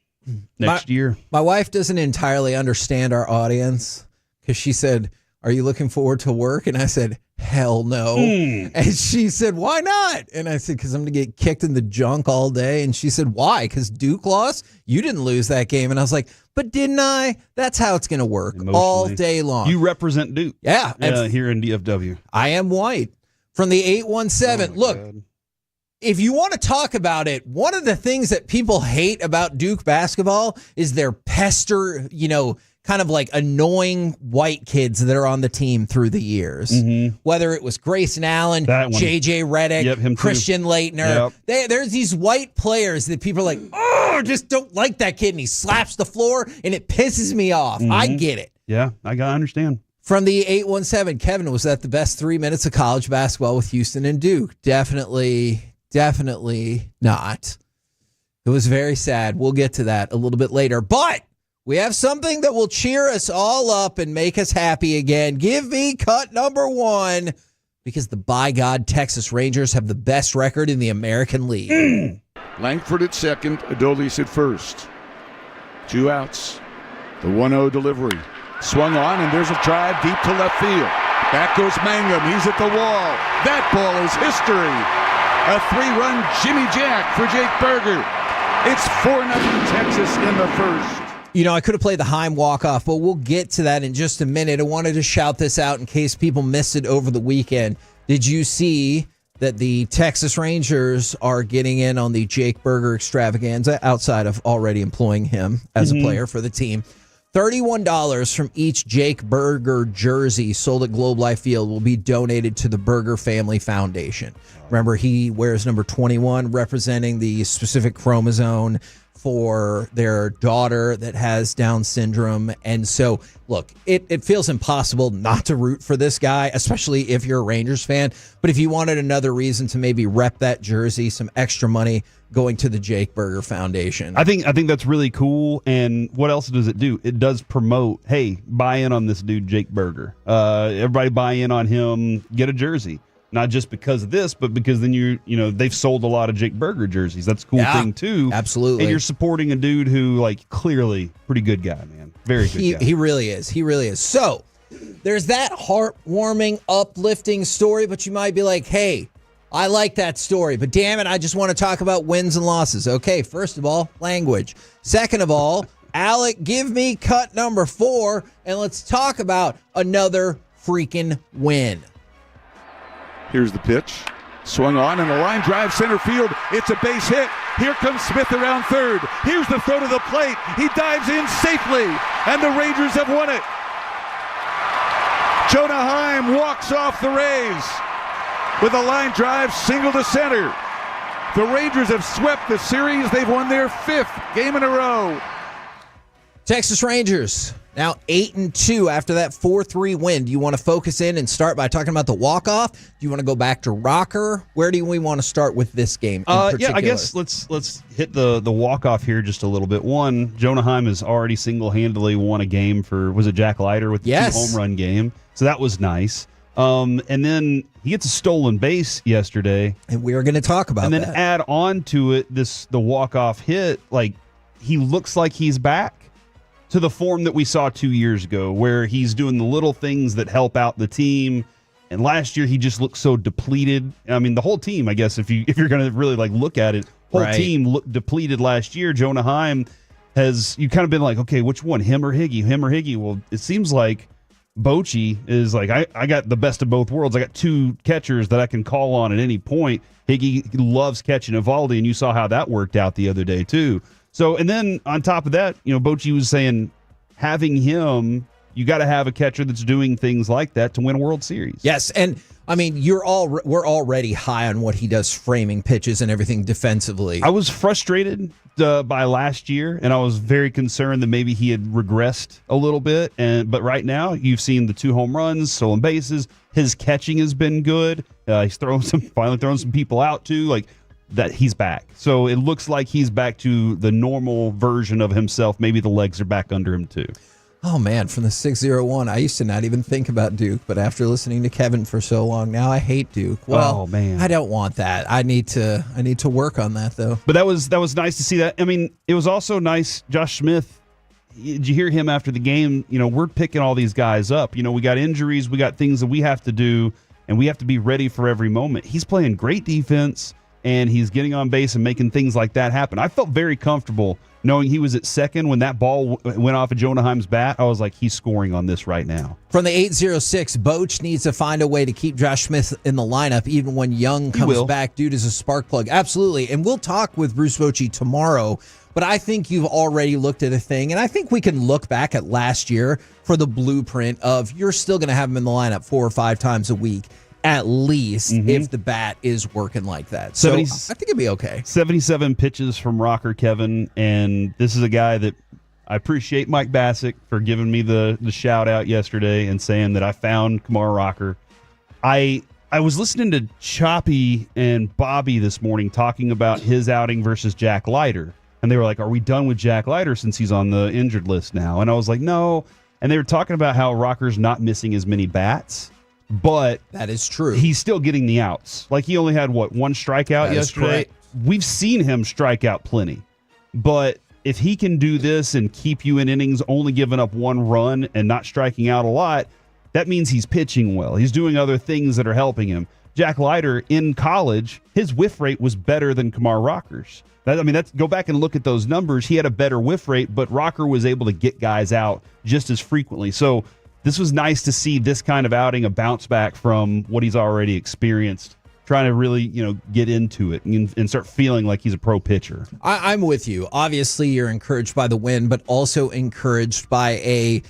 next year. My wife doesn't entirely understand our audience because she said, are you looking forward to work? And I said, hell no. And she said, why not? And I said, because I'm going to get kicked in the junk all day. And she said, why? Because Duke lost? You didn't lose that game. And I was like, but didn't I? That's how it's going to work all day long. You represent Duke. Yeah. Here in DFW. I am white. From the 817. Look, God. If you want to talk about it, one of the things that people hate about Duke basketball is their pester, kind of like annoying white kids that are on the team through the years. Mm-hmm. Whether it was Grayson Allen, JJ Redick, Christian Laettner. Yep. There's these white players that people are like, oh, just don't like that kid. And he slaps the floor and it pisses me off. Mm-hmm. I get it. Yeah, I understand. From the 817, Kevin, was that the best 3 minutes of college basketball with Houston and Duke? Definitely not. It was very sad. We'll get to that a little bit later. But we have something that will cheer us all up and make us happy again. Give me cut number one, because the by God Texas Rangers have the best record in the American League. Langford at second, Adolis at first. 2 outs. The 1-0 delivery. Swung on, and there's a drive deep to left field. Back goes Mangum. He's at the wall. That ball is history. A 3-run Jimmy Jack for Jake Berger. It's 4-0 Texas in the first. I could have played the Heim walk-off, but we'll get to that in just a minute. I wanted to shout this out in case people missed it over the weekend. Did you see that the Texas Rangers are getting in on the Jake Berger extravaganza outside of already employing him as a player for the team? $31 from each Jake Berger jersey sold at Globe Life Field will be donated to the Berger Family Foundation. Remember, he wears number 21, representing the specific chromosome for their daughter that has Down syndrome. And so, look, it feels impossible not to root for this guy, especially if you're a Rangers fan. But if you wanted another reason to maybe rep that jersey, some extra money going to the Jake Berger Foundation. I think that's really cool. And what else does it do? It does promote, hey, buy in on this dude, Jake Berger. Everybody buy in on him, get a jersey. Not just because of this, but because then they've sold a lot of Jake Berger jerseys. That's a cool thing too. Absolutely. And you're supporting a dude who, clearly pretty good guy, man. Very good guy. He really is. He really is. So there's that heartwarming, uplifting story, but you might be like, hey, I like that story, but damn it, I just want to talk about wins and losses. Okay, first of all, language. Second of all, Alec, give me cut number 4, and let's talk about another freaking win. Here's the pitch. Swung on, and a line drive center field. It's a base hit. Here comes Smith around third. Here's the throw to the plate. He dives in safely, and the Rangers have won it. Jonah Heim walks off the Rays with a line drive single to center. The Rangers have swept the series. They've won their 5th game in a row. Texas Rangers Now 8-2 after that 4-3 win. Do you want to focus in and start by talking about the walk-off? Do you want to go back to Rocker? Where do we want to start with this game in particular? Yeah, I guess let's hit the walk-off here just a little bit. One, Jonah Heim has already single-handedly won a game for, was it Jack Leiter with the 2 home run game? So that was nice. And then he gets a stolen base yesterday. And we are going to talk about that. And then add on to it the walk-off hit. Like, he looks like he's back to the form that we saw 2 years ago, where he's doing the little things that help out the team. And last year he just looked so depleted. I mean, the whole team, I guess, if you're going to really like look at it, whole team looked depleted last year. Jonah Heim you kind of been like, okay, which one, him or Higgy? Well, it seems like Bochy is like, I got the best of both worlds. I got 2 catchers that I can call on at any point. Higgy loves catching Evaldi, and you saw how that worked out the other day too. So, and then on top of that, Bochy was saying having him, you got to have a catcher that's doing things like that to win a World Series. Yes, and I mean, we're already high on what he does, framing pitches and everything defensively. I was frustrated by last year, and I was very concerned that maybe he had regressed a little bit. But right now, you've seen the 2 home runs, stolen bases. His catching has been good. He's finally throwing some people out too. Like, that he's back. So it looks like he's back to the normal version of himself. Maybe the legs are back under him too. Oh man, from the 601, I used to not even think about Duke, but after listening to Kevin for so long now, I hate Duke. Well, oh man, I don't want that. I need to work on that though. But that was nice to see that. I mean, it was also nice. Josh Smith, did you hear him after the game? We're picking all these guys up. We got injuries, we got things that we have to do, and we have to be ready for every moment. He's playing great defense, and he's getting on base and making things like that happen. I felt very comfortable knowing he was at second when that ball went off of Jonah Heim's bat. I was like, he's scoring on this right now. From the 806, Boch needs to find a way to keep Josh Smith in the lineup even when Young comes back. Dude is a spark plug. Absolutely. And we'll talk with Bruce Bochy tomorrow, but I think you've already looked at a thing, and I think we can look back at last year for the blueprint of you're still going to have him in the lineup 4 or 5 times a week. At least if the bat is working like that. So I think it'd be okay. 77 pitches from Rocker Kevin, and this is a guy that I appreciate Mike Bassick for giving me the shout out yesterday and saying that I found Kumar Rocker. I was listening to Choppy and Bobby this morning talking about his outing versus Jack Leiter, and they were like, are we done with Jack Leiter since he's on the injured list now? And I was like, no. And they were talking about how Rocker's not missing as many bats. But that is true. He's still getting the outs. Like, he only had, 1 strikeout yesterday? We've seen him strike out plenty. But if he can do this and keep you in innings only giving up 1 run and not striking out a lot, that means he's pitching well. He's doing other things that are helping him. Jack Leiter, in college, his whiff rate was better than Kumar Rocker's. Go back and look at those numbers. He had a better whiff rate, but Rocker was able to get guys out just as frequently. So this was nice to see this kind of outing, a bounce back from what he's already experienced, trying to really, get into it and start feeling like he's a pro pitcher. I'm with you. Obviously, you're encouraged by the win, but also encouraged by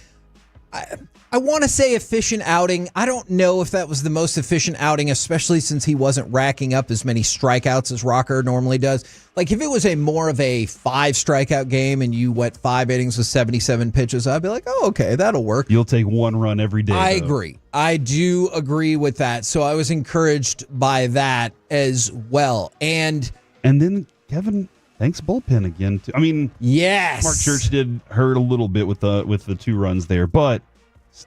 I want to say efficient outing. I don't know if that was the most efficient outing, especially since he wasn't racking up as many strikeouts as Rocker normally does. Like, if it was more of a 5 strikeout game and you went 5 innings with 77 pitches, I'd be like, oh, okay, that'll work. You'll take 1 run every day. I agree. I do agree with that. So I was encouraged by that as well. And then, Kevin, thanks bullpen again. I mean, yes, Mark Church did hurt a little bit with the 2 runs there, but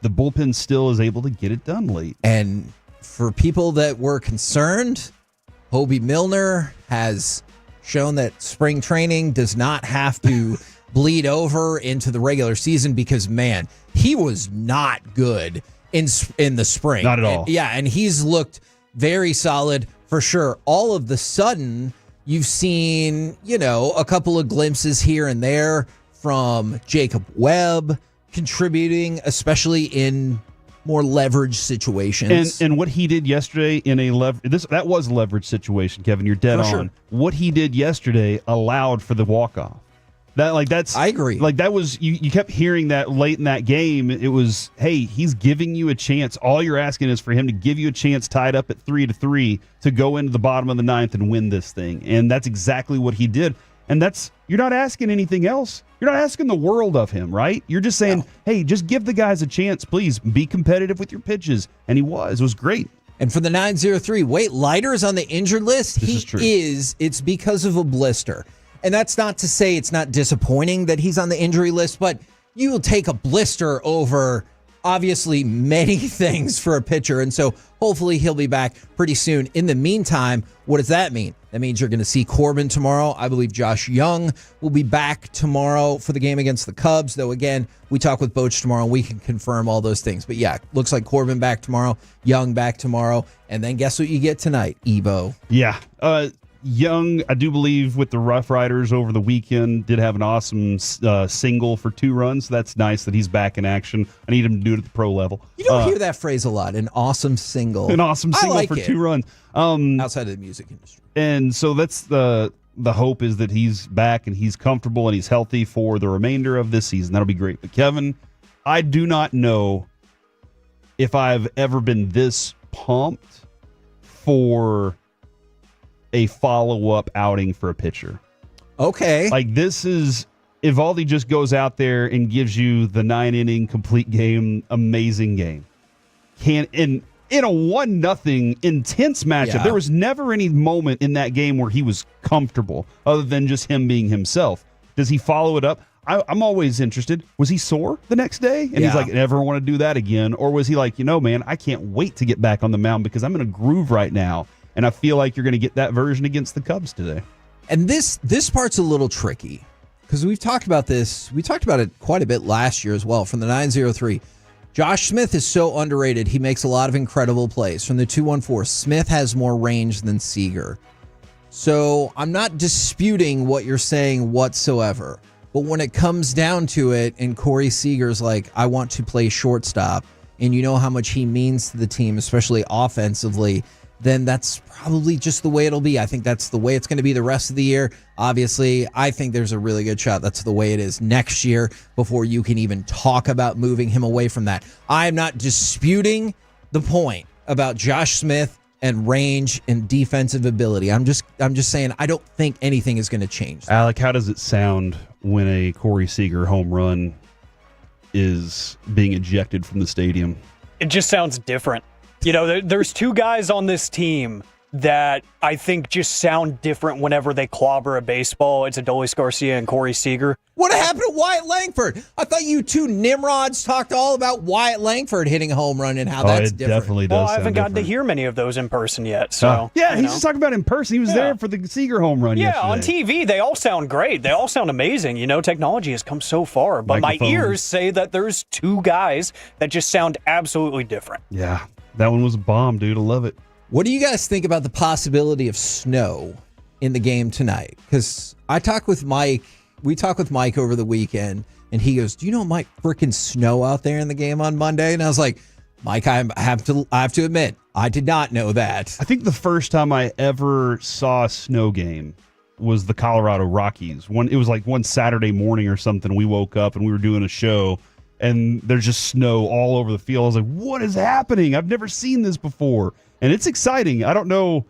the bullpen still is able to get it done late. And for people that were concerned, Hobie Milner has shown that spring training does not have to bleed over into the regular season because, man, he was not good in the spring. Not at all. And he's looked very solid for sure. All of the sudden, you've seen, a couple of glimpses here and there from Jacob Webb contributing, especially in more leverage situations. And what he did yesterday in that was a leverage situation, Kevin. You're dead on. Sure. What he did yesterday allowed for the walk-off. I agree. Like, that was you kept hearing that late in that game. It was, hey, he's giving you a chance. All you're asking is for him to give you a chance tied up at 3-3 to go into the bottom of the 9th and win this thing. And that's exactly what he did. And you're not asking anything else. You're not asking the world of him, right? You're just saying, hey, just give the guys a chance, please. Be competitive with your pitches. And he was. It was great. And for the 903, wait, Leiter is on the injured list? This is true. It's because of a blister. And that's not to say it's not disappointing that he's on the injury list, but you will take a blister over obviously many things for a pitcher. And so hopefully he'll be back pretty soon. In the meantime, what does that mean? That means you're going to see Corbin tomorrow. I believe Josh Young will be back tomorrow for the game against the Cubs. Though, again, we talk with Boach tomorrow and we can confirm all those things. But yeah, looks like Corbin back tomorrow, Young back tomorrow. And then guess what you get tonight, Ebo? Yeah. Young, I do believe, with the Rough Riders over the weekend, did have an awesome single for 2 runs. So that's nice that he's back in action. I need him to do it at the pro level. You don't hear that phrase a lot, an awesome single. An awesome single like for it. 2 runs. Outside of the music industry. And so that's the hope is that he's back and he's comfortable and he's healthy for the remainder of this season. That'll be great. But Kevin, I do not know if I've ever been this pumped for a follow-up outing for a pitcher. Okay. Like, this is, Evaldi just goes out there and gives you the 9-inning complete game, amazing game. In a 1-0 intense matchup, there was never any moment in that game where he was comfortable other than just him being himself. Does he follow it up? I'm always interested. Was he sore the next day? And he's like, never want to do that again. Or was he like, man, I can't wait to get back on the mound because I'm in a groove right now. And I feel like you're going to get that version against the Cubs today. And this part's a little tricky because we've talked about this. We talked about it quite a bit last year as well from the 903. Josh Smith is so underrated. He makes a lot of incredible plays. From the 214, Smith has more range than Seager. So I'm not disputing what you're saying whatsoever. But when it comes down to it, and Corey Seager's like, I want to play shortstop, and you know how much he means to the team, especially offensively, then that's probably just the way it'll be. I think that's the way it's going to be the rest of the year. Obviously, I think there's a really good shot that's the way it is next year before you can even talk about moving him away from that. I'm not disputing the point about Josh Smith and range and defensive ability. I'm just saying I don't think anything is going to change. Alec, how does it sound when a Corey Seager home run is being ejected from the stadium? It just sounds different. There's 2 guys on this team that I think just sound different whenever they clobber a baseball. It's Adolis Garcia and Corey Seager. What happened to Wyatt Langford? I thought you 2 Nimrods talked all about Wyatt Langford hitting a home run and how that's different. Definitely does. Well, I haven't gotten to hear many of those in person yet. So he's just talking about in person. He was there for the Seager home run yesterday. On TV, they all sound great. They all sound amazing. Technology has come so far. But my ears say that there's 2 guys that just sound absolutely different. Yeah, that one was a bomb, dude. I love it. What do you guys think about the possibility of snow in the game tonight? Because I talked with Mike. We talked with Mike over the weekend, and he goes, "Do you know it might freaking snow out there in the game on Monday?" And I was like, "Mike, I have to admit, I did not know that." I think the first time I ever saw a snow game was the Colorado Rockies. It was like one Saturday morning or something. We woke up and we were doing a show, and there's just snow all over the field. I was like, "What is happening? I've never seen this before." And it's exciting. I don't know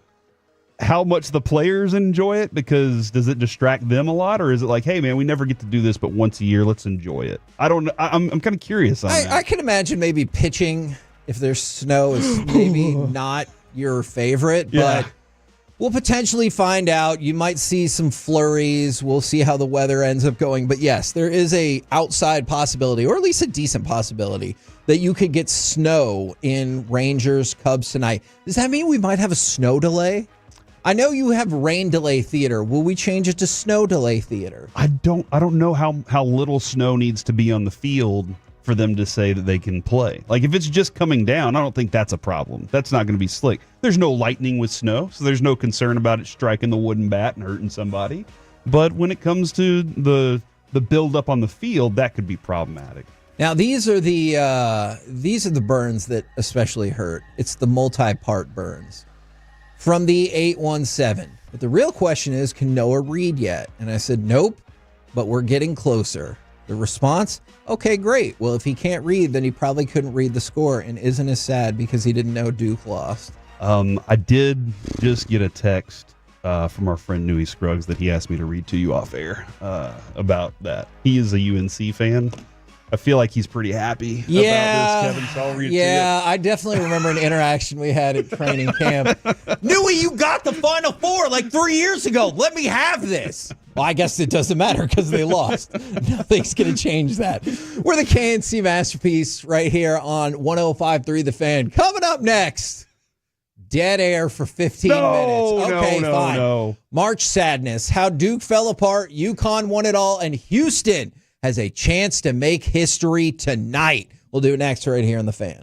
how much the players enjoy it, because does it distract them a lot, or is it like, hey man, we never get to do this but once a year, let's enjoy it? I don't know. I'm kind of curious on that. I can imagine maybe pitching, if there's snow, is maybe not your favorite, but we'll potentially find out. You might see some flurries. We'll see how the weather ends up going. But yes, there is a outside possibility, or at least a decent possibility, that you could get snow in Rangers Cubs tonight. Does that mean we might have a snow delay? I know you have rain delay theater. Will we change it to snow delay theater? I don't know how little snow needs to be on the field for them to say that they can play. Like, if it's just coming down, I don't think that's a problem. That's not going to be slick. There's no lightning with snow, so there's no concern about it striking the wooden bat and hurting somebody. But when it comes to the build-up on the field, that could be problematic. Now, these are the burns that especially hurt. It's the multi-part burns. From the 817. But the real question is, can Noah read yet? And I said, nope, but we're getting closer. The response, okay, great. Well, if he can't read, then he probably couldn't read the score and isn't as sad because he didn't know Duke lost. I did just get a text from our friend Newey Scruggs that he asked me to read to you off air about that. He is a UNC fan. I feel like he's pretty happy about this, Kevin. So I'll read it to you. I definitely remember an interaction we had at training camp. Newey, you got the Final Four like 3 years ago. Let me have this. Well, I guess it doesn't matter because they lost. Nothing's going to change that. We're the KNC Masterpiece right here on 105.3 The Fan. Coming up next, dead air for 15 minutes. Okay, fine. No. March Sadness, how Duke fell apart, UConn won it all, and Houston has a chance to make history tonight. We'll do it next right here on The Fan.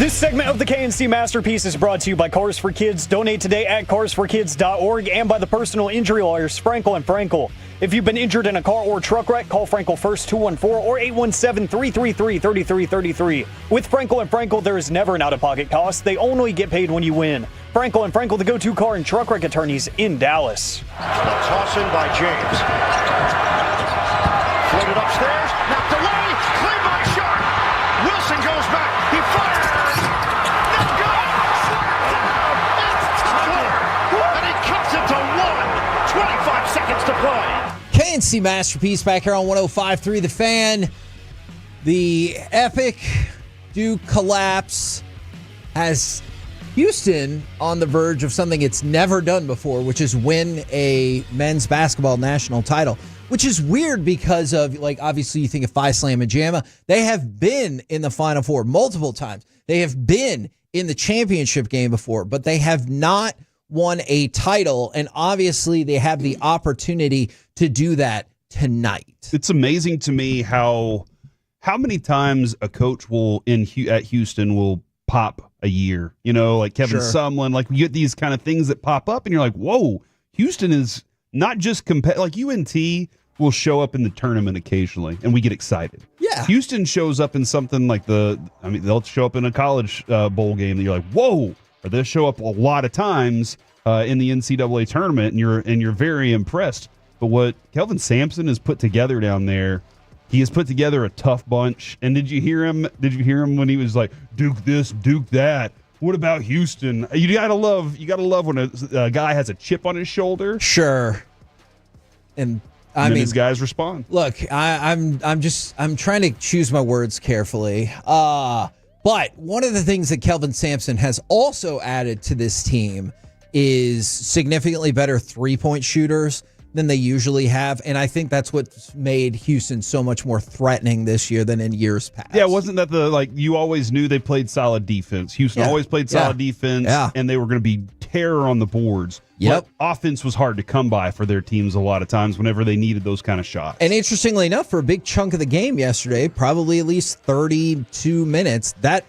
This segment of the KNC Masterpiece is brought to you by Cars for Kids. Donate today at carsforkids.org and by the personal injury lawyers Frankel and Frankel. If you've been injured in a car or truck wreck, call Frankel first, 214 or 817-333-3333. With Frankel and Frankel, there is never an out-of-pocket cost. They only get paid when you win. Frankel and Frankel, the go-to car and truck wreck attorneys in Dallas. The toss in by James. Floated upstairs, knocked away, clean by Sharp. Wilson goes back, he fires. No good. It's Tyler, and he cuts it to 1. 25 seconds to play. KNC Masterpiece back here on 105.3 The Fan. The epic Duke collapse has Houston on the verge of something it's never done before, which is win a men's basketball national title, which is weird because of, like, obviously you think of Phi Slam and Jamma. They have been in the Final Four multiple times. They have been in the championship game before, but they have not won a title, and obviously they have the opportunity to do that tonight. It's amazing to me how many times a coach at Houston will pop a year, like Kevin Sumlin. Like, you get these kind of things that pop up and you're like, whoa, Houston is not just like UNT will show up in the tournament occasionally and we get excited. Yeah. Houston shows up in something like they'll show up in a college bowl game and you're like, whoa, or they'll show up a lot of times in the NCAA tournament and you're very impressed. But what Kelvin Sampson has put together down there, he has put together a tough bunch. And did you hear him when he was like, Duke this, Duke that? What about Houston? You gotta love when a guy has a chip on his shoulder. Sure. And his guys respond. Look, I'm trying to choose my words carefully. But one of the things that Kelvin Sampson has also added to this team is significantly better 3-point shooters than they usually have. And I think that's what's made Houston so much more threatening this year than in years past. Yeah, wasn't that you always knew they played solid defense. Houston always played solid defense, and they were going to be terror on the boards. Yep. But offense was hard to come by for their teams a lot of times whenever they needed those kind of shots. And interestingly enough, for a big chunk of the game yesterday, probably at least 32 minutes, that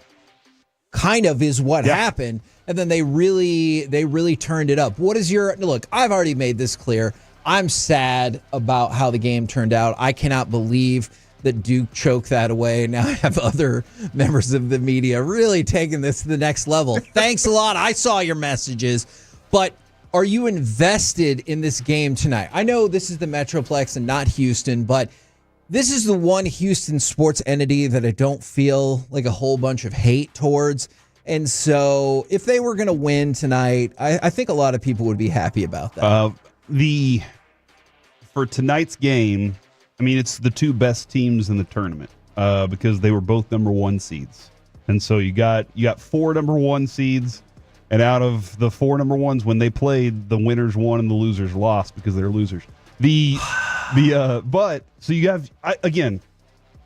kind of is what happened. And then they really turned it up. What is look, I've already made this clear. I'm sad about how the game turned out. I cannot believe that Duke choked that away. Now I have other members of the media really taking this to the next level. Thanks a lot. I saw your messages. But are you invested in this game tonight? I know this is the Metroplex and not Houston, but this is the one Houston sports entity that I don't feel like a whole bunch of hate towards. And so if they were going to win tonight, I think a lot of people would be happy about that. For tonight's game, I mean, it's the two best teams in the tournament because they were both number 1 seeds. And so you got 4 number 1 seeds, and out of the 4 number 1s, when they played, the winners won and the losers lost because they're losers. But so you have, again,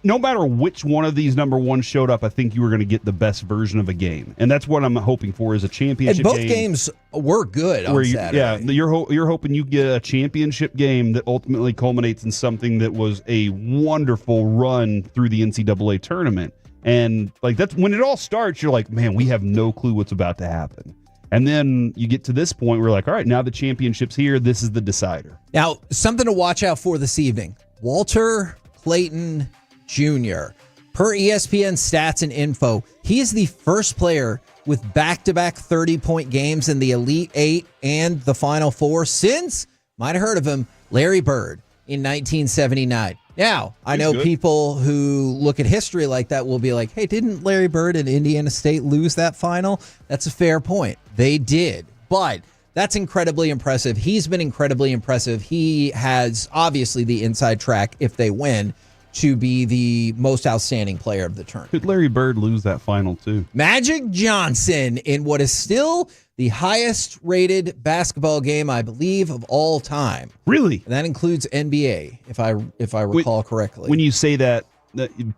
no matter which one of these number 1s showed up, I think you were going to get the best version of a game, and that's what I'm hoping for is a championship. And both game games were good on Saturday. You're hoping you get a championship game that ultimately culminates in something that was a wonderful run through the NCAA tournament, and like that's when it all starts. You're like, man, we have no clue what's about to happen. And then you get to this point where you're like, all right, now the championship's here. This is the decider. Now, something to watch out for this evening. Walter Clayton Jr. Per ESPN stats and info, he is the first player with back-to-back 30-point games in the Elite Eight and the Final Four since, might have heard of him, Larry Bird in 1979. Now, I know people who look at history like that will be like, hey, didn't Larry Bird and Indiana State lose that final? That's a fair point. They did, but that's incredibly impressive. He's been incredibly impressive. He has obviously the inside track if they win to be the most outstanding player of the tournament. Could Larry Bird lose that final too? Magic Johnson in what is still the highest rated basketball game, I believe, of all time. Really? And that includes NBA, if I recall correctly. When you say that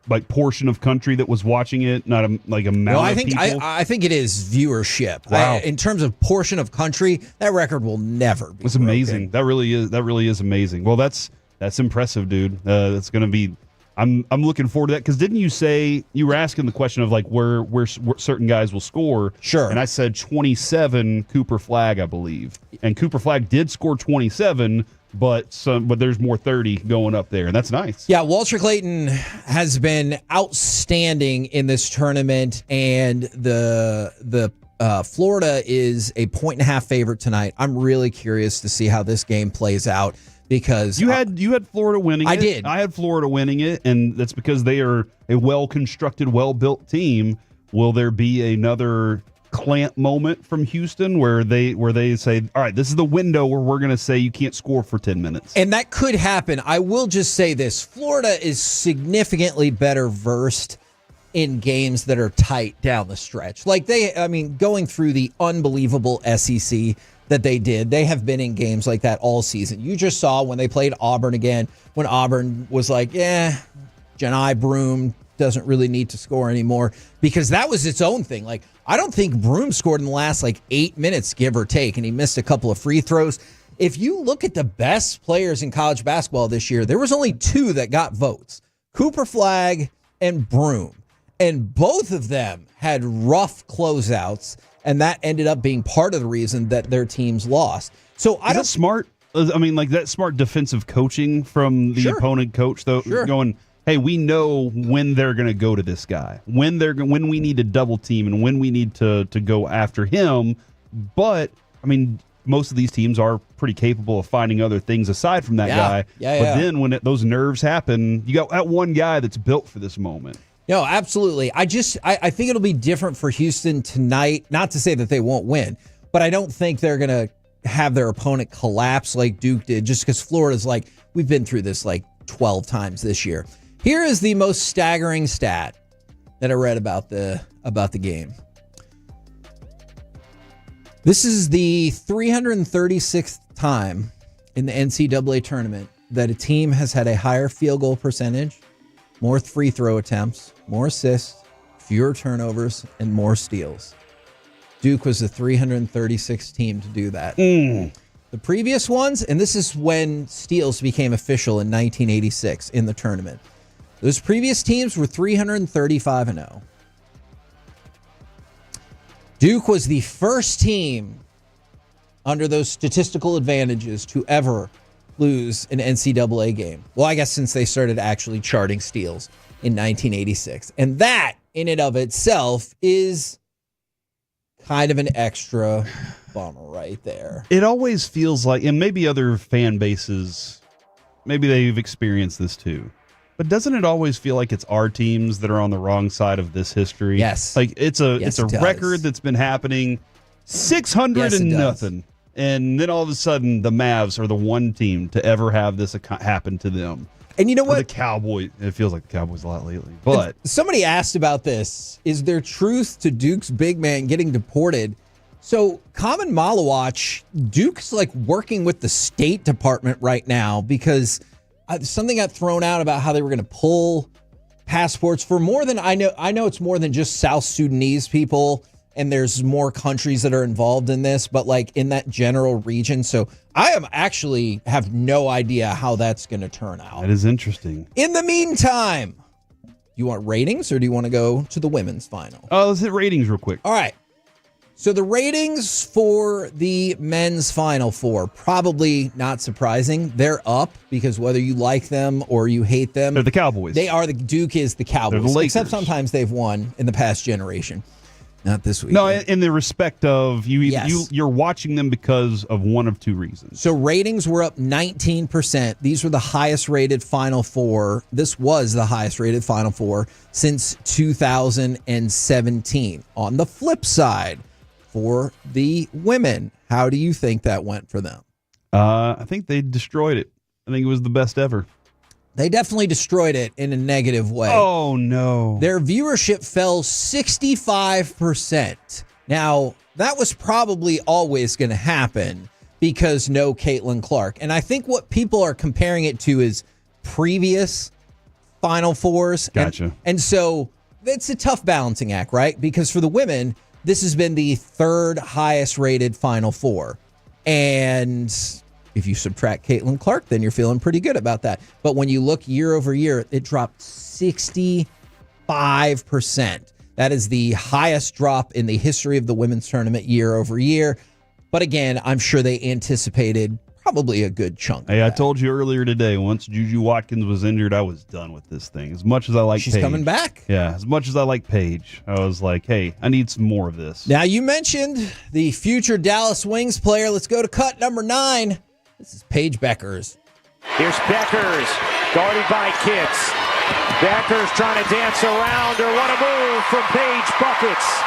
like portion of country that was watching it, not like a amount of people? I think it is viewership. Wow. In terms of portion of country, that record will never be. It's amazing. That really is amazing. Well, that's impressive, dude. That's going to be. I'm looking forward to that because didn't you say you were asking the question of like where certain guys will score? Sure. And I said 27 Cooper Flagg, I believe, and Cooper Flagg did score 27, but there's more 30 going up there, and that's nice. Yeah, Walter Clayton has been outstanding in this tournament, and the Florida is a 1.5 favorite tonight. I'm really curious to see how this game plays out. Because you had Florida winning it. I did. I had Florida winning it, and that's because they are a well-constructed, well-built team. Will there be another clamp moment from Houston where they say, all right, this is the window where we're going to say you can't score for 10 minutes? And that could happen. I will just say this. Florida is significantly better versed in games that are tight down the stretch. Like going through the unbelievable SEC that they did. They have been in games like that all season. You just saw when they played Auburn again, when Auburn was like, Johni Broome doesn't really need to score anymore, because that was its own thing. Like, I don't think Broome scored in the last 8 minutes, give or take, and he missed a couple of free throws. If you look at the best players in college basketball this year, there was only 2 that got votes, Cooper Flagg and Broome. And both of them had rough closeouts, and that ended up being part of the reason that their teams lost. So I don't smart. I mean, like that smart defensive coaching from the opponent coach, though, going, hey, we know when they're going to go to this guy, when we need to double team, and when we need to go after him. But I mean, most of these teams are pretty capable of finding other things aside from that guy. But then when those nerves happen, you got that one guy that's built for this moment. No, absolutely. I think it'll be different for Houston tonight. Not to say that they won't win, but I don't think they're going to have their opponent collapse like Duke did, just because Florida's we've been through this 12 times this year. Here is the most staggering stat that I read about the game. This is the 336th time in the NCAA tournament that a team has had a higher field goal percentage, more free throw attempts, more assists, fewer turnovers, and more steals. Duke was the 336th team to do that. The previous ones, and this is when steals became official in 1986 in the tournament. Those previous teams were 335-0. Duke was the first team under those statistical advantages to ever lose an NCAA game. Well, I guess since they started actually charting steals in 1986. And that, in and of itself, is kind of an extra bummer right there. It always feels like, and maybe other fan bases, maybe they've experienced this too, but doesn't it always feel like it's our teams that are on the wrong side of this history? Yes. Like it's a record that's been happening 600 and nothing. And then all of a sudden, the Mavs are the one team to ever have this happen to them. And you know what? The Cowboys, it feels like the Cowboys a lot lately. But somebody asked about this. Is there truth to Duke's big man getting deported? So, Common Malawach, Duke's working with the State Department right now because something got thrown out about how they were going to pull passports for more than I know. I know it's more than just South Sudanese people. And there's more countries that are involved in this, but in that general region. So I have no idea how that's going to turn out. That is interesting. In the meantime, do you want ratings or do you want to go to the women's final? Let's hit ratings real quick. All right. So the ratings for the men's Final Four, probably not surprising. They're up because whether you like them or you hate them. They're the Cowboys. Duke is the Cowboys. They're the Lakers. Except sometimes they've won in the past generation. Not this week. No, in the respect of you're watching them because of one of two reasons. So ratings were up 19%. These were the highest rated Final Four. This was the highest rated Final Four since 2017. On the flip side, for the women, how do you think that went for them? I think they destroyed it. I think it was the best ever. They definitely destroyed it in a negative way. Oh, no. Their viewership fell 65%. Now, that was probably always going to happen because no Caitlin Clark. And I think what people are comparing it to is previous Final Fours. Gotcha. And so it's a tough balancing act, right? Because for the women, this has been the third highest rated Final Four. And If you subtract Caitlin Clark, then you're feeling pretty good about that. But when you look year over year, it dropped 65%. That is the highest drop in the history of the women's tournament year over year. But again, I'm sure they anticipated probably a good chunk. Hey, I told you earlier today, once Juju Watkins was injured, I was done with this thing. As much as I like She's Paige. coming back. Yeah, as much as I like Paige, I was like, hey, I need some more of this. Now, you mentioned the future Dallas Wings player. Let's go to cut number 9. This is Paige Beckers. Here's Beckers, guarded by Kitts. Beckers trying to dance around her. What a move from Paige Buckets.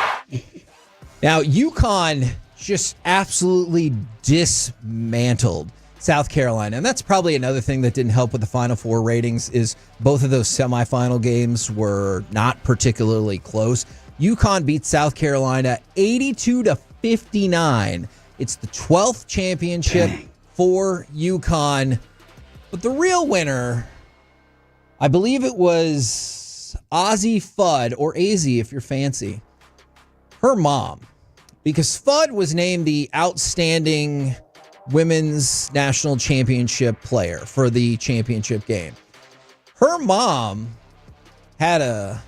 Now, UConn just absolutely dismantled South Carolina. And that's probably another thing that didn't help with the Final Four ratings is both of those semifinal games were not particularly close. UConn beat South Carolina 82-59. It's the 12th championship for UConn. But the real winner, I believe it was Ozzie Fudd, or Azzie if you're fancy, her mom. Because Fudd was named the outstanding women's national championship player for the championship game. Her mom had a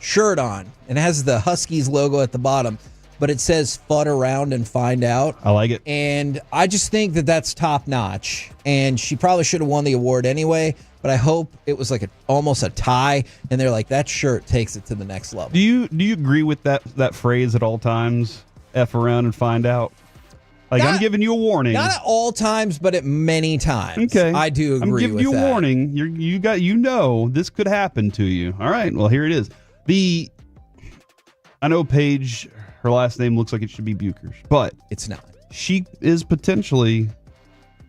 shirt on and it has the Huskies logo at the bottom, but it says "Fudd around and find out." I like it. And I just think that that's top notch. And she probably should have won the award anyway, but I hope it was like almost a tie. And they're like, that shirt takes it to the next level. Do you agree with that phrase at all times? F around and find out. Like, I'm giving you a warning. Not at all times, but at many times. Okay, I do agree with that. I'm giving you a warning. You know this could happen to you. All right. Well, here it is. I know Paige. Her last name looks like it should be Buchers, but it's not. She is potentially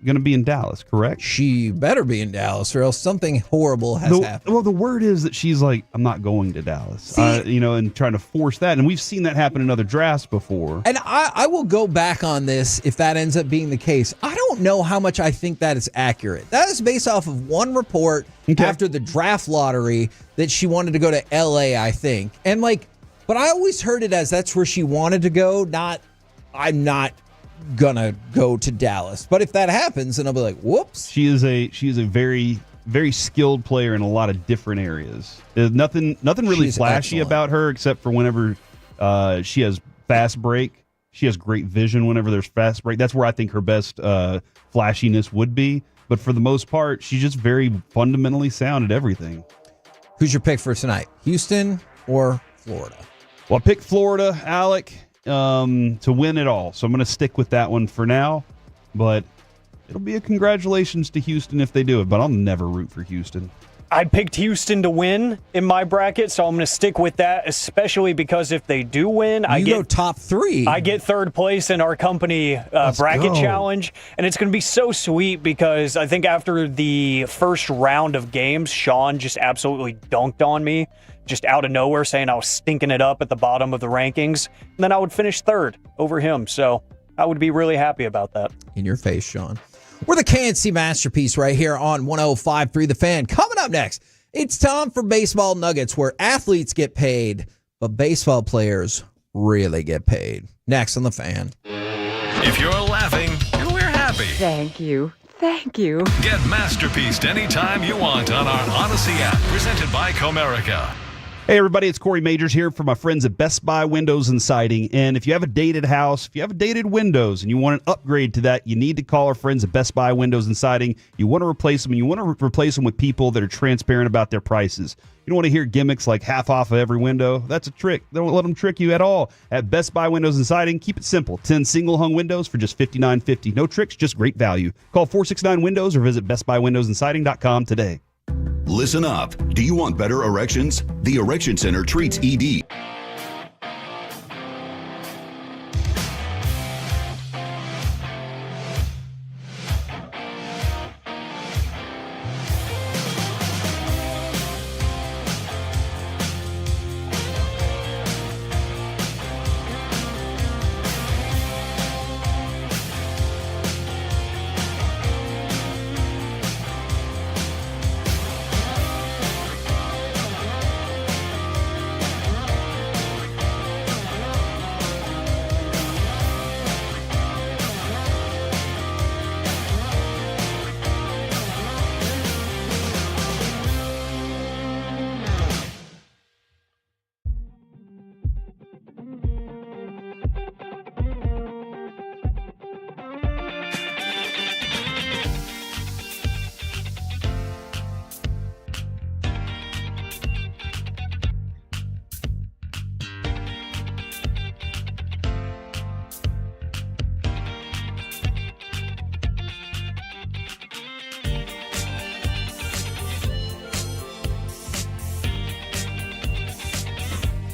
going to be in Dallas, correct? She better be in Dallas, or else something horrible has happened. Well, the word is that she's like, I'm not going to Dallas, and trying to force that. And we've seen that happen in other drafts before. And I will go back on this if that ends up being the case. I don't know how much I think that is accurate. That is based off of one report after the draft lottery that she wanted to go to LA, I think. And but I always heard it as that's where she wanted to go, not I'm not gonna go to Dallas. But if that happens, then I'll be like, whoops. She is a very, very skilled player in a lot of different areas. There's nothing really flashy about her except for whenever she has fast break. She has great vision whenever there's fast break. That's where I think her best flashiness would be. But for the most part, she's just very fundamentally sound at everything. Who's your pick for tonight? Houston or Florida? Well, I picked Florida, Alec, to win it all. So I'm going to stick with that one for now. But it'll be a congratulations to Houston if they do it. But I'll never root for Houston. I picked Houston to win in my bracket, so I'm going to stick with that, especially because if they do win, I go top 3. I get third place in our company bracket challenge, and it's going to be so sweet because I think after the first round of games, Sean just absolutely dunked on me, just out of nowhere, saying I was stinking it up at the bottom of the rankings, and then I would finish third over him, so I would be really happy about that. In your face, Sean. We're the KNC Masterpiece right here on 105.3 The Fan. Coming up next, it's time for Baseball Nuggets, where athletes get paid, but baseball players really get paid. Next on The Fan. If you're laughing, we're happy. Thank you. Thank you. Get Masterpieced anytime you want on our Odyssey app, presented by Comerica. Hey, everybody, it's Corey Majors here for my friends at Best Buy Windows and Siding. And if you have a dated house, if you have dated windows and you want an upgrade to that, you need to call our friends at Best Buy Windows and Siding. You want to replace them, and you want to replace them with people that are transparent about their prices. You don't want to hear gimmicks like half off of every window. That's a trick. Don't let them trick you at all. At Best Buy Windows and Siding, keep it simple. 10 single-hung windows for just $59.50. No tricks, just great value. Call 469-WINDOWS or visit bestbuywindowsandsiding.com today. Listen up. Do you want better erections? The Erection Center treats ED.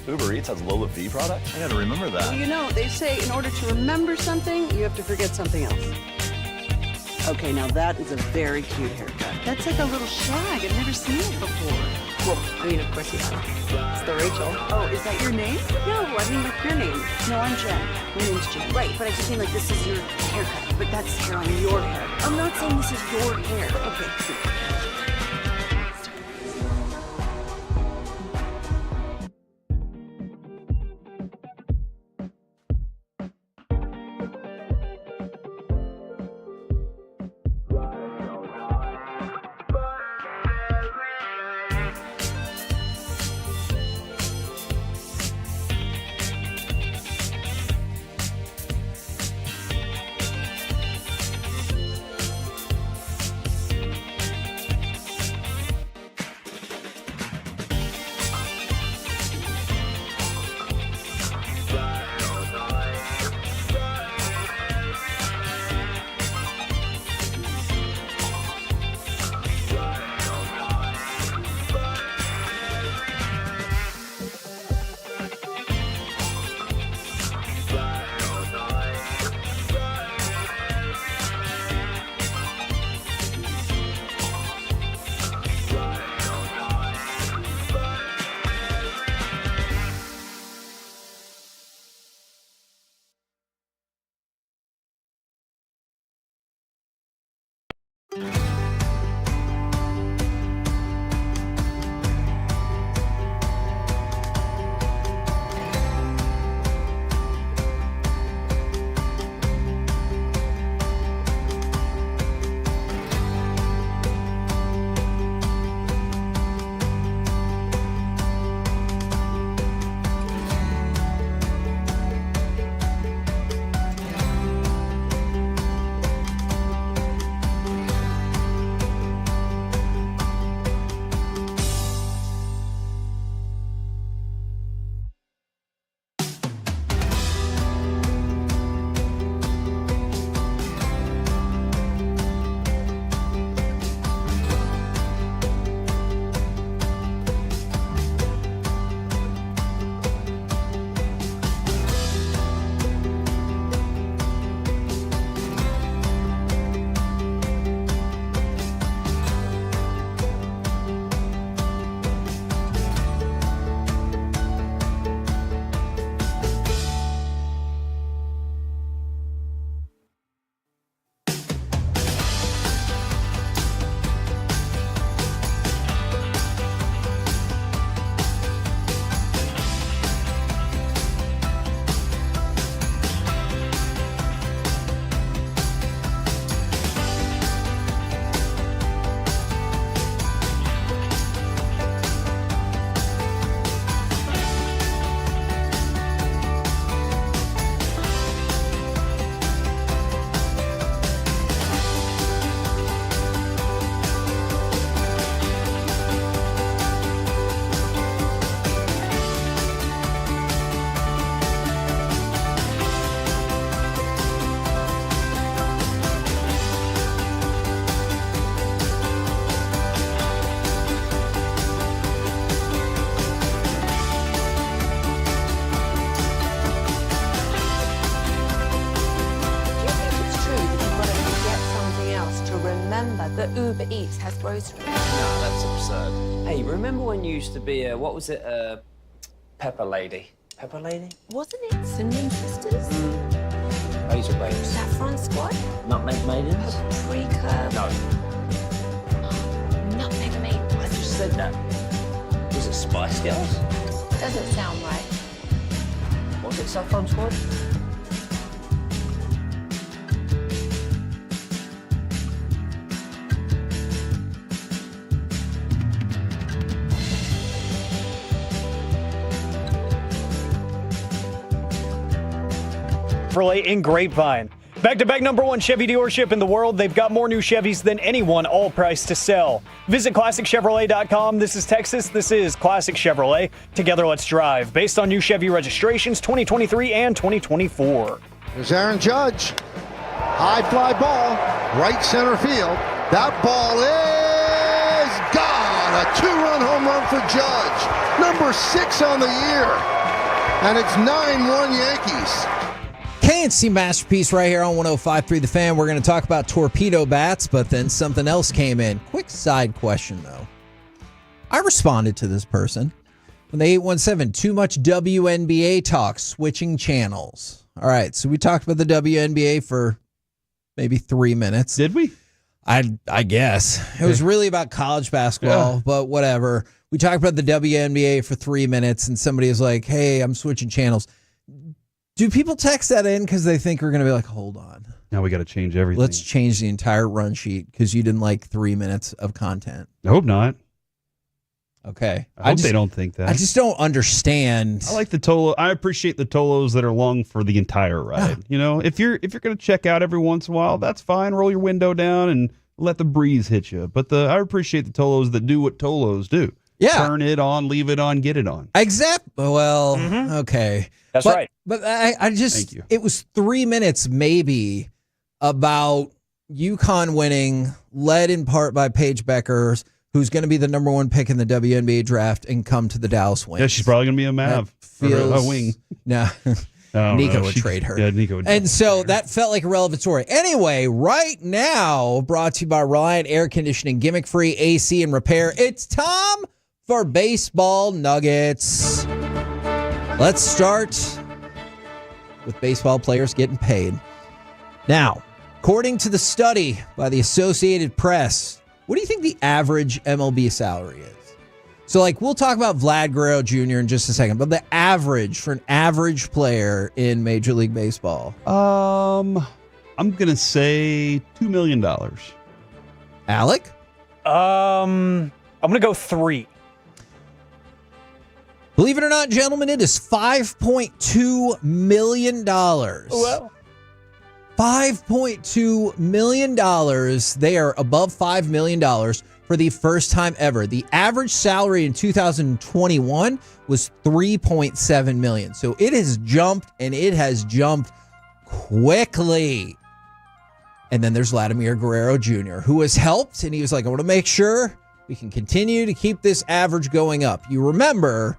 Uber Eats has low fee products? I gotta remember that. Well, you know, they say in order to remember something, you have to forget something else. Okay, now that is a very cute haircut. That's like a little shag. I've never seen it before. Well, I mean, of course you have. It's the Rachel. Oh, is that your name? No, I mean like your name. No, I'm Jen. My name's Jen. Right, but I just mean like this is your haircut. But that's hair on your hair. I'm not saying this is your hair. Okay. that Uber Eats has groceries. No, that's absurd. Hey, remember when you used to be a, what was it, a pepper lady? Pepper lady? Wasn't it Cinnamon Sisters? Razor Babes. Saffron Squad? Nutmeg Maidens? Paprika? No. Nutmeg Maidens. I just said that. Was it Spice Girls? Doesn't sound right. Was it Saffron Squad? Chevrolet in Grapevine. Back-to-back #1 Chevy dealership in the world. They've got more new Chevys than anyone, all priced to sell. Visit ClassicChevrolet.com. This is Texas. This is Classic Chevrolet. Together, let's drive. Based on new Chevy registrations 2023 and 2024. There's Aaron Judge. High fly ball, right center field. That ball is gone. A two-run home run for Judge. #6 on the year. and it's 9-1 Yankees. KNC Masterpiece right here on 105.3 The Fan. We're going to talk about torpedo bats, but then something else came in. Quick side question, though. I responded to this person when the 817, too much WNBA talk, switching channels. All right, so we talked about the WNBA for maybe 3 minutes. Did we? I guess. It was really about college basketball, but whatever. We talked about the WNBA for 3 minutes, and somebody was like, hey, I'm switching channels. Do people text that in because they think we're going to be like, hold on. Now we got to change everything. Let's change the entire run sheet because you didn't like 3 minutes of content. I hope not. Okay. I hope they don't think that. I just don't understand. I like the Tolo. I appreciate the Tolos that are long for the entire ride. You know, if you're going to check out every once in a while, that's fine. Roll your window down and let the breeze hit you. But I appreciate the Tolos that do what Tolos do. Yeah. Turn it on, leave it on, get it on. Exactly. Well, okay. That's right. But I just, Thank you. It was 3 minutes maybe about UConn winning, led in part by Paige Beckers, who's going to be the number one pick in the WNBA draft and come to the Dallas Wings. Yeah, she's probably going to be a Mav. Feels, a wing. No. Nico would trade her. Yeah, Nico would. And so that felt like a relevant story. Anyway, right now, brought to you by Reliant Air Conditioning, gimmick-free AC and repair. It's time for Baseball Nuggets. Let's start with baseball players getting paid. Now, according to the study by the Associated Press, what do you think the average MLB salary is? So, we'll talk about Vlad Guerrero Jr. in just a second, but the average for an average player in Major League Baseball. I'm going to say $2 million. Alec? I'm going to go 3. Believe it or not, gentlemen, it is $5.2 million. Well, $5.2 million. They are above $5 million for the first time ever. The average salary in 2021 was $3.7 million. So it has jumped, and it has jumped quickly. And then there's Vladimir Guerrero Jr., who has helped, and he was like, I want to make sure we can continue to keep this average going up. You remember,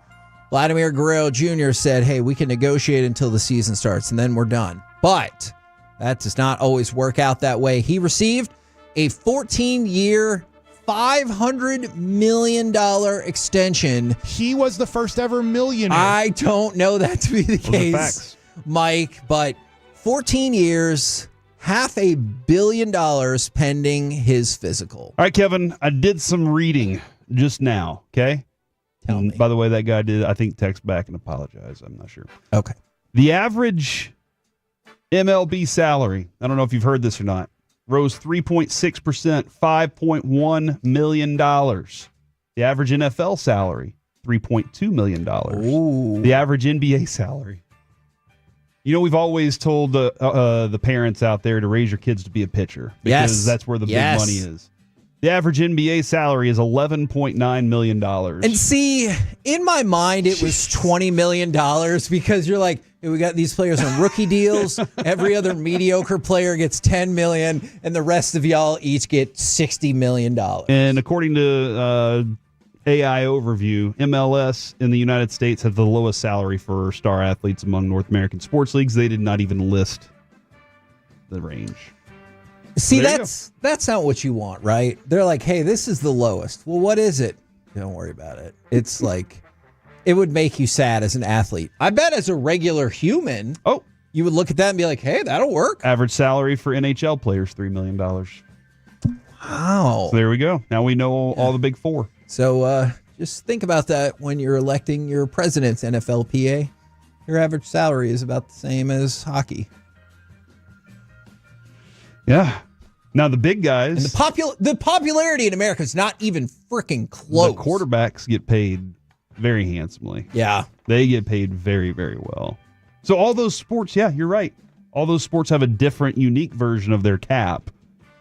Vladimir Guerrero Jr. said, hey, we can negotiate until the season starts, and then we're done. But that does not always work out that way. He received a 14-year, $500 million extension. He was the first ever millionaire. I don't know that to be the case, Mike, but 14 years, $500 million pending his physical. All right, Kevin, I did some reading just now, okay? Tell me. By the way, that guy did, I think, text back and apologize. I'm not sure. Okay. The average MLB salary, I don't know if you've heard this or not, rose 3.6%, $5.1 million. The average NFL salary, $3.2 million. Ooh. The average NBA salary. You know, we've always told the parents out there to raise your kids to be a pitcher because that's where the big money is. The average NBA salary is $11.9 million. And see, in my mind, it was $20 million because you're like, hey, we got these players on rookie deals. Every other mediocre player gets $10 million, and the rest of y'all each get $60 million. And according to AI Overview, MLS in the United States have the lowest salary for star athletes among North American sports leagues. They did not even list the range. See, that's not what you want, right? They're like, hey, this is the lowest. Well, what is it? Don't worry about it. It's like, it would make you sad as an athlete. I bet as a regular human, you would look at that and be like, hey, that'll work. Average salary for NHL players, $3 million. Wow. So there we go. Now we know all the big four. So just think about that when you're electing your president's NFLPA. Your average salary is about the same as hockey. Yeah. Now the big guys. And the popularity in America is not even freaking close. The quarterbacks get paid very handsomely. Yeah. They get paid very, very well. So all those sports, yeah, you're right. All those sports have a different, unique version of their cap.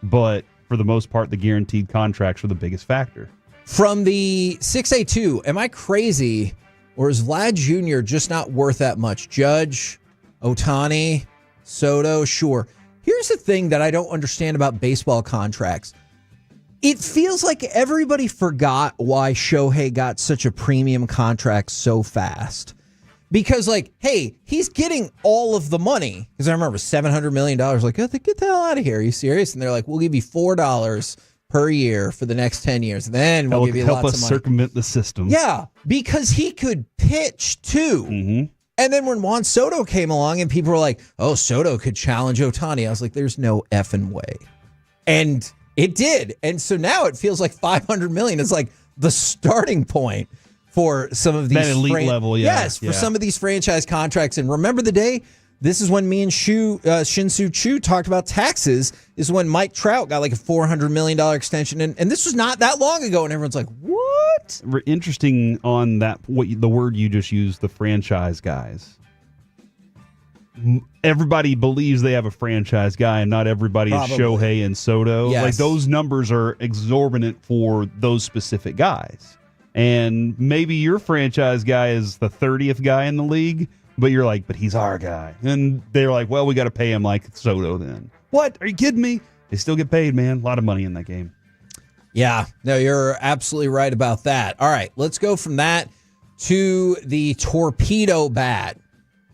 But for the most part, the guaranteed contracts are the biggest factor. From the 6A2, am I crazy? Or is Vlad Jr. just not worth that much? Judge, Ohtani, Soto, sure. Here's the thing that I don't understand about baseball contracts. It feels like everybody forgot why Shohei got such a premium contract so fast. Because, like, hey, he's getting all of the money. Because I remember $700 million. Like, oh, get the hell out of here. Are you serious? And they're like, we'll give you $4 per year for the next 10 years. Then we'll give you lots of money. Help us circumvent the system. Yeah, because he could pitch too. Mm-hmm. And then when Juan Soto came along and people were like, oh, Soto could challenge Ohtani. I was like, there's no effing way. And it did. And so now it feels like $500 million is like the starting point for some of these that elite level, Yes, for some of these franchise contracts. And remember the day? This is when me and Shin-Soo Choo talked about taxes, is when Mike Trout got like a $400 million extension. And this was not that long ago. And everyone's like, what? Interesting on that, the word you just used, the franchise guys. Everybody believes they have a franchise guy, and not everybody is Shohei and Soto. Yes. Like, those numbers are exorbitant for those specific guys. And maybe your franchise guy is the 30th guy in the league, but you're like, but he's our guy. And they're like, well, we got to pay him like Soto then. What? Are you kidding me? They still get paid, man. A lot of money in that game. Yeah, no, you're absolutely right about that. All right, let's go from that to the torpedo bat.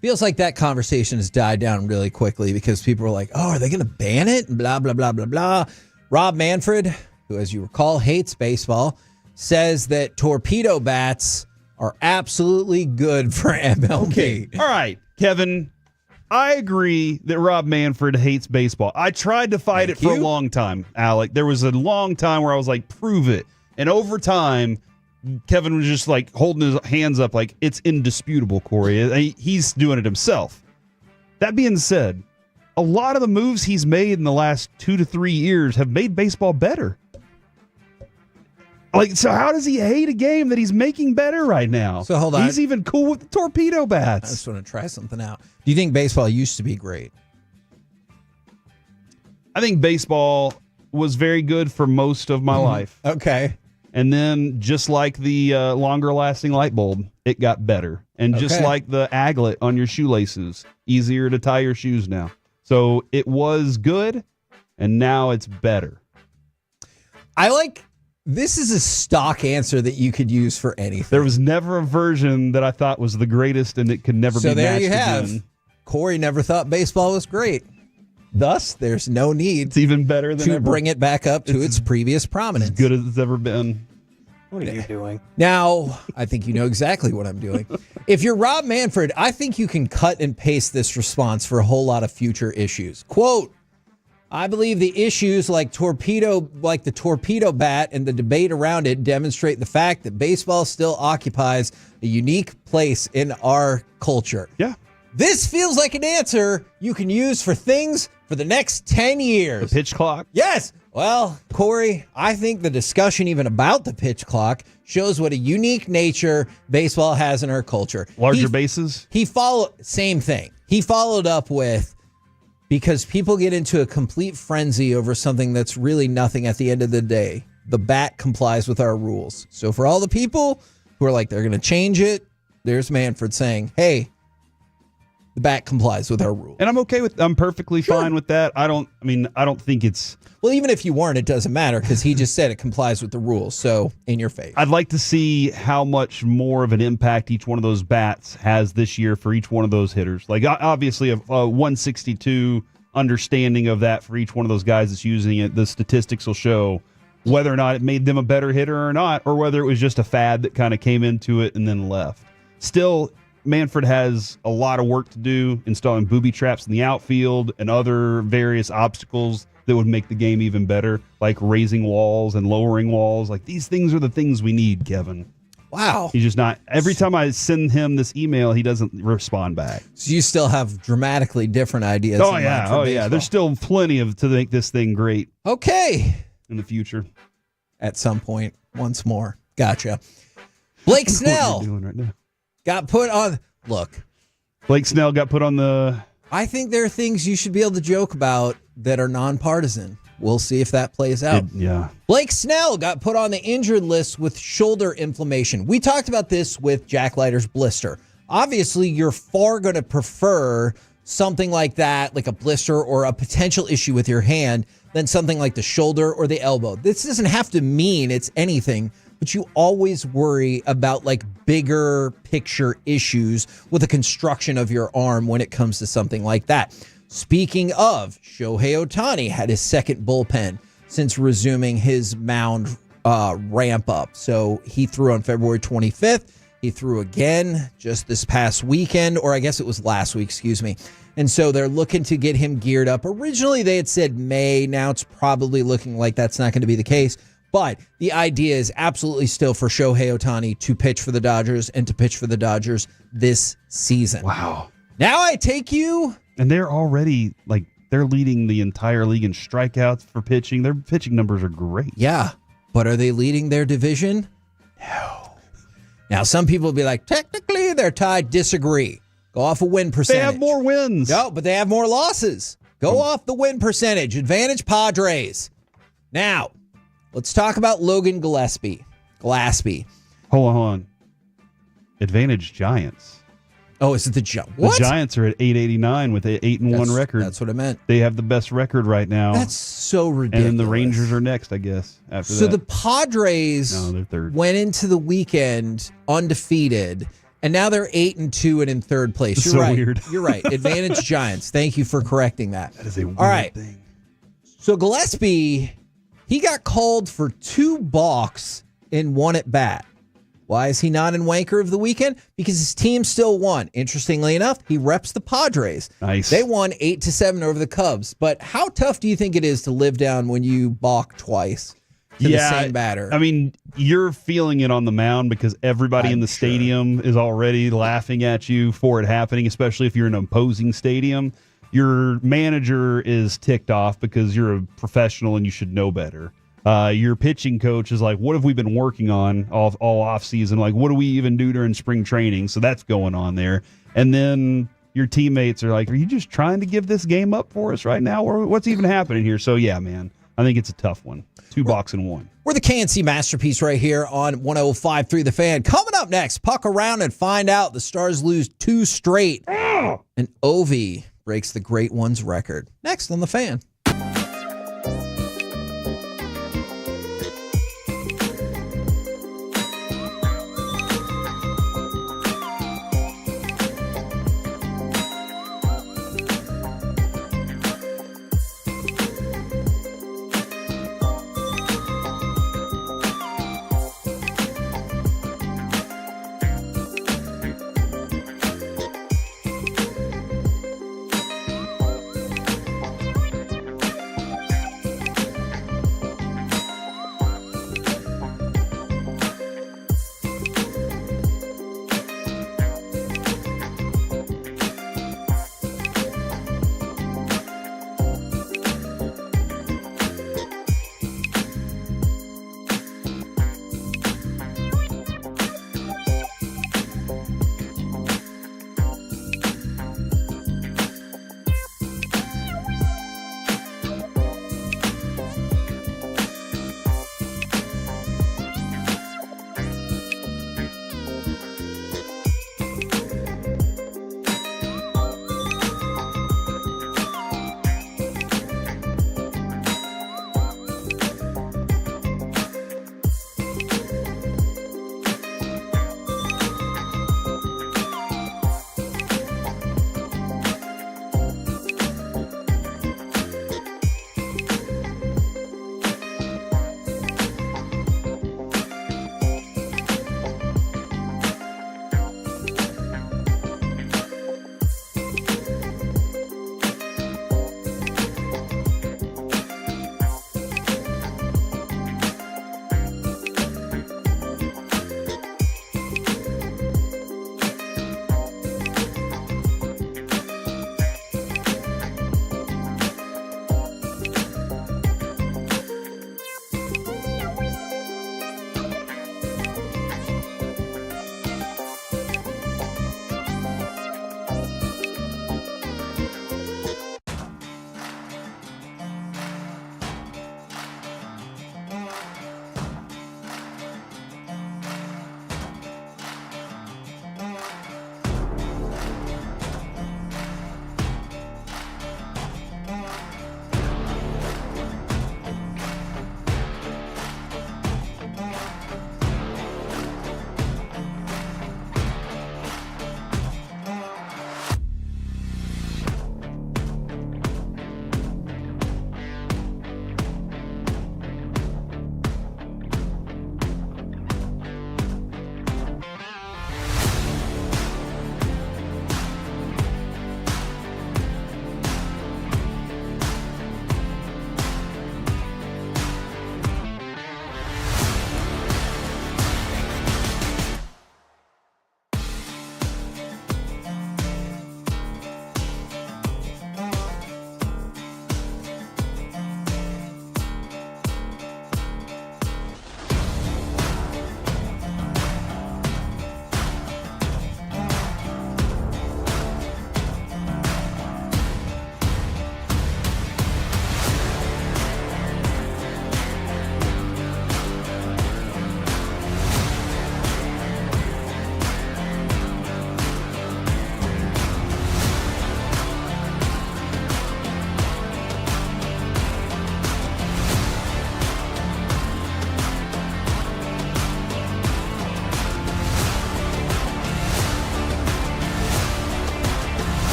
Feels like that conversation has died down really quickly because people are like, oh, are they going to ban it? And blah, blah, blah, blah, blah. Rob Manfred, who, as you recall, hates baseball, says that torpedo bats are absolutely good for MLB. Okay. All right, Kevin, I agree that Rob Manfred hates baseball. I tried to fight it for a long time, Alec. There was a long time where I was like, prove it. And over time, Kevin was just like holding his hands up like, it's indisputable, Corey. He's doing it himself. That being said, a lot of the moves he's made in the last 2 to 3 years have made baseball better. Like, so how does he hate a game that he's making better right now? So hold on. He's even cool with the torpedo bats. I just want to try something out. Do you think baseball used to be great? I think baseball was very good for most of my life. Okay. And then, just like the longer-lasting light bulb, it got better. And just like the aglet on your shoelaces, easier to tie your shoes now. So it was good, and now it's better. This is a stock answer that you could use for anything. There was never a version that I thought was the greatest, and it could never be matched again. So there you have. Corey never thought baseball was great. Thus, there's no need it's even better than to ever. Bring it back up to its previous prominence. As good as it's ever been. What are you doing? Now, I think you know exactly what I'm doing. If you're Rob Manfred, I think you can cut and paste this response for a whole lot of future issues. Quote, I believe the issues like the torpedo bat and the debate around it demonstrate the fact that baseball still occupies a unique place in our culture. Yeah. This feels like an answer you can use for things for the next 10 years. The pitch clock? Yes. Well, Corey, I think the discussion even about the pitch clock shows what a unique nature baseball has in our culture. Larger bases? Same thing. He followed up with, because people get into a complete frenzy over something that's really nothing at the end of the day. The bat complies with our rules. So for all the people who are like, they're going to change it, there's Manfred saying, hey, the bat complies with our rules. And I'm perfectly fine with that. I don't think it's... Well, even if you weren't, it doesn't matter because he just said it complies with the rules. So in your face. I'd like to see how much more of an impact each one of those bats has this year for each one of those hitters. Like, obviously, a 162 understanding of that for each one of those guys that's using it. The statistics will show whether or not it made them a better hitter or not, or whether it was just a fad that kind of came into it and then left. Still, Manfred has a lot of work to do installing booby traps in the outfield and other various obstacles that would make the game even better, like raising walls and lowering walls. Like, these things are the things we need, Kevin. Wow. He's just not. Every time I send him this email, he doesn't respond back. So you still have dramatically different ideas. Oh, yeah. There's still plenty to make this thing great. Okay. In the future. At some point, once more. Gotcha. Blake Snell. What are you doing right now? Got put on. Look. Blake Snell got put on the. I think there are things you should be able to joke about that are nonpartisan. We'll see if that plays out. Yeah. Blake Snell got put on the injured list with shoulder inflammation. We talked about this with Jack Leiter's blister. Obviously, you're far going to prefer something like that, like a blister or a potential issue with your hand, than something like the shoulder or the elbow. This doesn't have to mean it's anything but you always worry about like bigger picture issues with the construction of your arm when it comes to something like that. Speaking of, Shohei Ohtani had his second bullpen since resuming his mound ramp up. So he threw on February 25th. He threw again just this past weekend, or I guess it was last week, excuse me. And so they're looking to get him geared up. Originally, they had said May. Now it's probably looking like that's not going to be the case. But the idea is absolutely still for Shohei Ohtani to pitch for the Dodgers and to pitch for the Dodgers this season. Wow. Now I take you. And they're already, like, they're leading the entire league in strikeouts for pitching. Their pitching numbers are great. Yeah. But are they leading their division? No. Now, some people will be like, technically, they're tied. Disagree. Go off a win percentage. They have more wins. No, but they have more losses. Go off the win percentage. Advantage Padres. Now, let's talk about Logan Gillespie. Hold on. Advantage Giants. Oh, is it the Giants? What? The Giants are at 889 with an 8-1 record. That's what I meant. They have the best record right now. That's so ridiculous. And then the Rangers are next, I guess, after that. So the Padres they're third. went into the weekend undefeated, and now they're 8-2 and in third place. That's You're so right. weird. You're right. Advantage Giants. Thank you for correcting that. That is a weird All right. thing. So Gillespie, he got called for 2 balks in 1 at bat. Why is he not in Wanker of the weekend? Because his team still won. Interestingly enough, he reps the Padres. Nice. They won 8-7 over the Cubs. But how tough do you think it is to live down when you balk twice to the same batter? I mean, you're feeling it on the mound because everybody in the stadium is already laughing at you for it happening, especially if you're in an opposing stadium. Your manager is ticked off because you're a professional and you should know better. Your pitching coach is like, what have we been working on all off season? Like, what do we even do during spring training? So that's going on there. And then your teammates are like, are you just trying to give this game up for us right now? Or what's even happening here? So yeah, man, I think it's a tough one. 2 balks in 1. We're the KNC Masterpiece right here on 105.3 The Fan. Coming up next, puck around and find out the Stars lose 2 straight. And Ovi breaks the Great Ones record. Next on The Fan.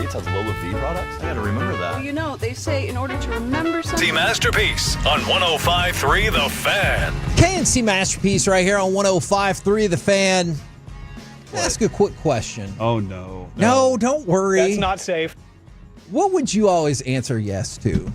States has low fee products? I gotta remember that. Well, you know, they say in order to remember something. The Masterpiece on 105.3 The Fan. KNC Masterpiece right here on 105.3 The Fan. Ask a quick question. Oh, no. No, don't worry. That's not safe. What would you always answer yes to?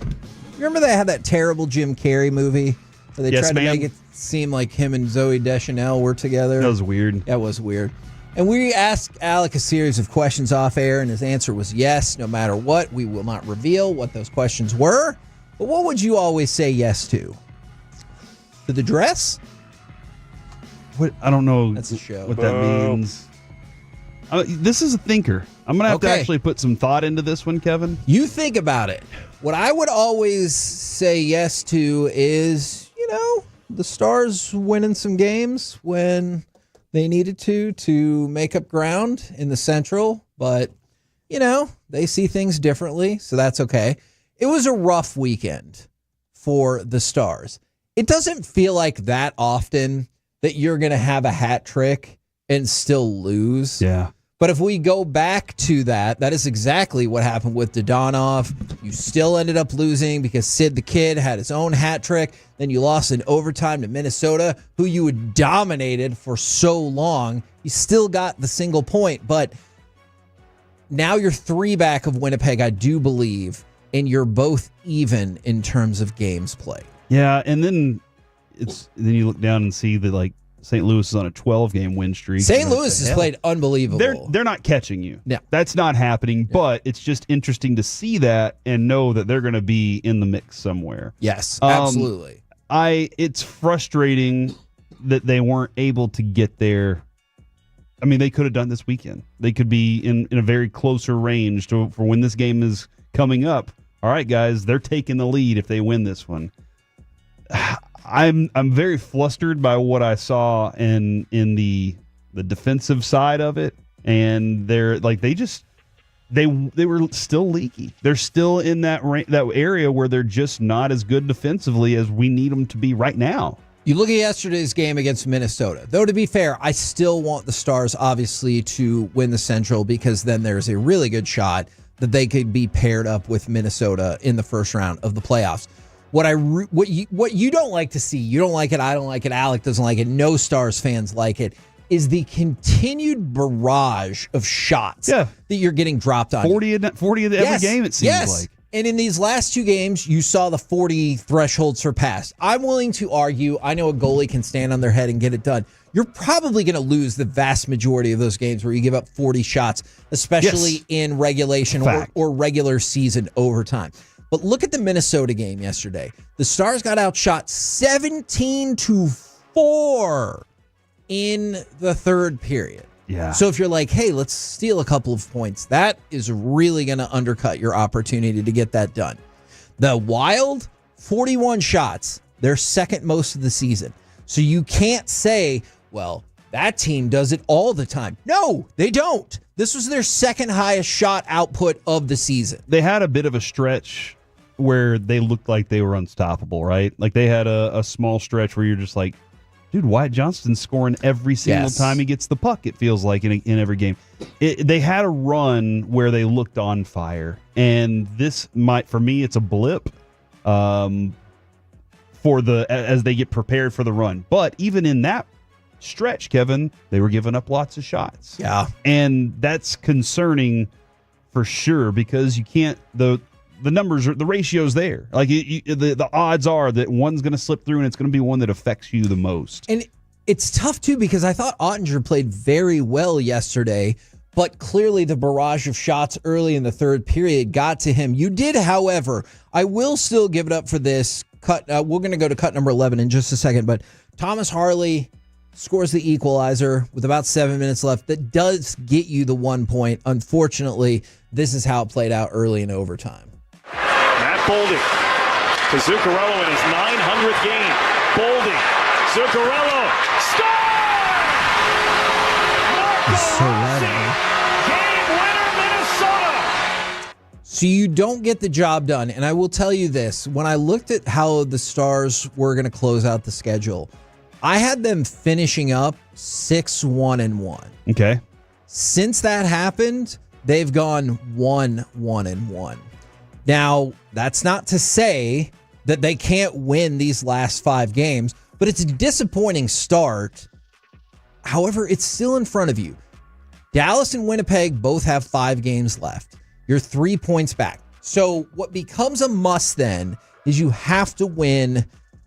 Remember they had that terrible Jim Carrey movie where they Yes, tried to ma'am. make it seem like him and Zooey Deschanel were together? That was weird. That was weird. And we asked Alec a series of questions off air, and his answer was yes, no matter what. We will not reveal what those questions were. But what would you always say yes to? To the dress? What? I don't know That's a show. what that means. This is a thinker. I'm going to have to actually put some thought into this one, Kevin. You think about it. What I would always say yes to is, the Stars winning some games when they needed to make up ground in the Central. But, they see things differently, so that's okay. It was a rough weekend for the Stars. It doesn't feel like that often that you're going to have a hat trick and still lose. Yeah. But if we go back to that is exactly what happened with Dodonov. You still ended up losing because Sid the Kid had his own hat trick. Then you lost in overtime to Minnesota, who you had dominated for so long. You still got the single point, but now you're 3 back of Winnipeg, I do believe, and you're both even in terms of games played. Yeah, and then you look down and see that St. Louis is on a 12-game win streak. St. Louis has played unbelievable. They're not catching you. No. That's not happening, but it's just interesting to see that and know that they're going to be in the mix somewhere. Yes, absolutely. It's frustrating that they weren't able to get there. I mean, they could have done this weekend. They could be in a very closer range for when this game is coming up. All right, guys, they're taking the lead if they win this one. I'm very flustered by what I saw in the defensive side of it, and they were still leaky. They're still in that area where they're just not as good defensively as we need them to be right now. You look at yesterday's game against Minnesota. Though, to be fair, I still want the Stars, obviously, to win the Central because then there's a really good shot that they could be paired up with Minnesota in the first round of the playoffs. What you don't like to see, you don't like it, I don't like it, Alec doesn't like it, no Stars fans like it, is the continued barrage of shots that you're getting dropped on. 40 every game, it seems like. And in these last 2 games, you saw the 40 threshold surpassed. I'm willing to argue, I know a goalie can stand on their head and get it done. You're probably going to lose the vast majority of those games where you give up 40 shots, especially in regulation or regular season overtime. But look at the Minnesota game yesterday. The Stars got outshot 17-4 in the third period. Yeah. So if you're like, hey, let's steal a couple of points, that is really going to undercut your opportunity to get that done. The Wild, 41 shots, their second most of the season. So you can't say, well, that team does it all the time. No, they don't. This was their second highest shot output of the season. They had a bit of a stretch where they looked like they were unstoppable, right? Like they had a small stretch where you're just like, dude, Wyatt Johnston's scoring every single time he gets the puck, it feels like, in every game. They had a run where they looked on fire, and this for me, it's a blip as they get prepared for the run. But even in that stretch, Kevin, they were giving up lots of shots. Yeah. And that's concerning for sure because you can't, the numbers are, the ratio's there. Like the odds are that one's going to slip through and it's going to be one that affects you the most. And it's tough too because I thought Ottinger played very well yesterday, but clearly the barrage of shots early in the third period got to him. You did, however, I will still give it up for this cut. We're going to go to cut number 11 in just a second, but Thomas Harley scores the equalizer with about 7 minutes left. That does get you the 1 point. Unfortunately, this is how it played out early in overtime. Matt Boldy to Zuccarello in his 900th game. Boldy, Zuccarello, game winner, Minnesota! So you don't get the job done. And I will tell you this. When I looked at how the Stars were going to close out the schedule, I had them finishing up 6-1-1. Okay. Since that happened, they've gone 1-1-1. Now, that's not to say that they can't win these last 5 games, but it's a disappointing start. However, it's still in front of you. Dallas and Winnipeg both have 5 games left. You're 3 points back. So what becomes a must then is you have to win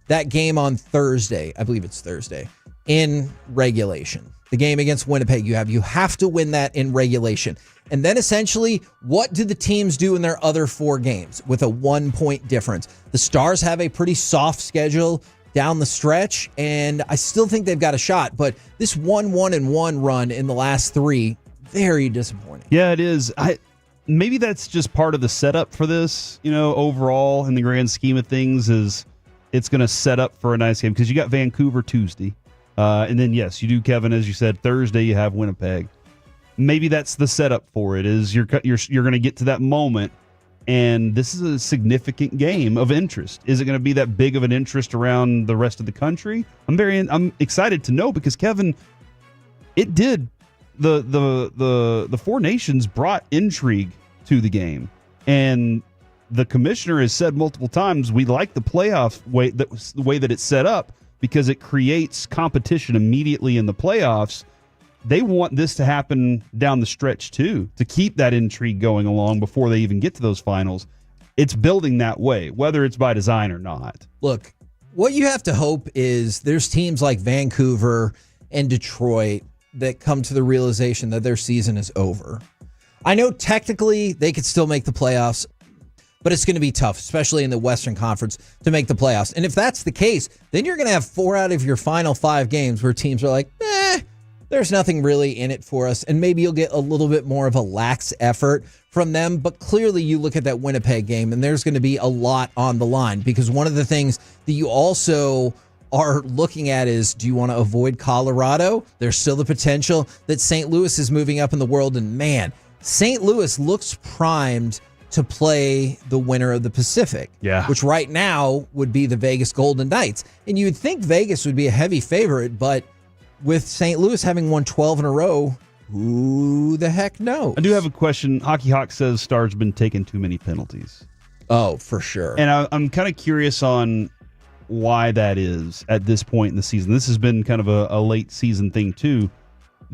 that game on Thursday. I believe it's Thursday in regulation. The game against Winnipeg you have to win that in regulation. And then essentially, what do the teams do in their other 4 games with a 1-point difference? The Stars have a pretty soft schedule down the stretch, and I still think they've got a shot. But this 1-1-1 run in the last 3, very disappointing. Yeah, it is. Maybe that's just part of the setup for this, overall in the grand scheme of things, is it's going to set up for a nice game because you got Vancouver Tuesday. And then, yes, you do, Kevin, as you said, Thursday you have Winnipeg. Maybe that's the setup for it, is you're going to get to that moment, and this is a significant game of interest. Is it going to be that big of an interest around the rest of the country? I'm excited to know because, Kevin, it did. The 4 nations brought intrigue to the game, and the commissioner has said multiple times we like the playoff the way that it's set up because it creates competition immediately in the playoffs. They want this to happen down the stretch too, to keep that intrigue going along before they even get to those finals. It's building that way, whether it's by design or not. Look, what you have to hope is there's teams like Vancouver and Detroit that come to the realization that their season is over. I know technically they could still make the playoffs, but it's going to be tough, especially in the Western Conference, to make the playoffs. And if that's the case, then you're going to have 4 out of your final 5 games where teams are like, there's nothing really in it for us. And maybe you'll get a little bit more of a lax effort from them. But clearly you look at that Winnipeg game and there's going to be a lot on the line, because one of the things that you also are looking at is, do you want to avoid Colorado? There's still the potential that St. Louis is moving up in the world. And man, St. Louis looks primed to play the winner of the Pacific, which right now would be the Vegas Golden Knights. And you would think Vegas would be a heavy favorite, but with St. Louis having won 12 in a row, who the heck knows? I do have a question. Hockey Hawk says Stars been taking too many penalties. Oh, for sure. And I'm kind of curious on why that is at this point in the season. This has been kind of a late season thing too.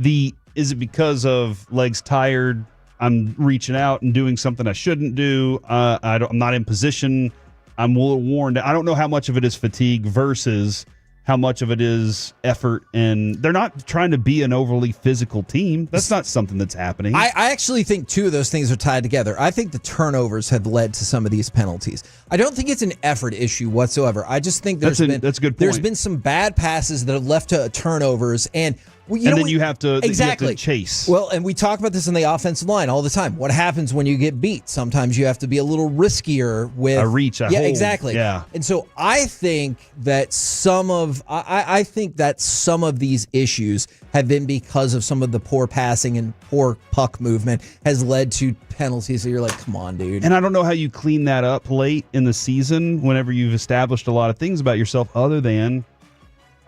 Is it because of legs tired? I'm reaching out and doing something I shouldn't do. I'm not in position. I'm a little worn down. I don't know how much of it is fatigue versus how much of it is effort, and they're not trying to be an overly physical team. That's not something that's happening. I actually think 2 of those things are tied together. I think the turnovers have led to some of these penalties. I don't think it's an effort issue whatsoever. I just think that's a good point. There's been some bad passes that have left to turnovers, and you have to exactly chase. Well, and we talk about this on the offensive line all the time. What happens when you get beat? Sometimes you have to be a little riskier with a reach. Yeah, hold. exactly. Yeah. And so I think that some of these issues have been because of some of the poor passing and poor puck movement has led to penalties that you're like, come on, dude. And I don't know how you clean that up late in the season whenever you've established a lot of things about yourself other than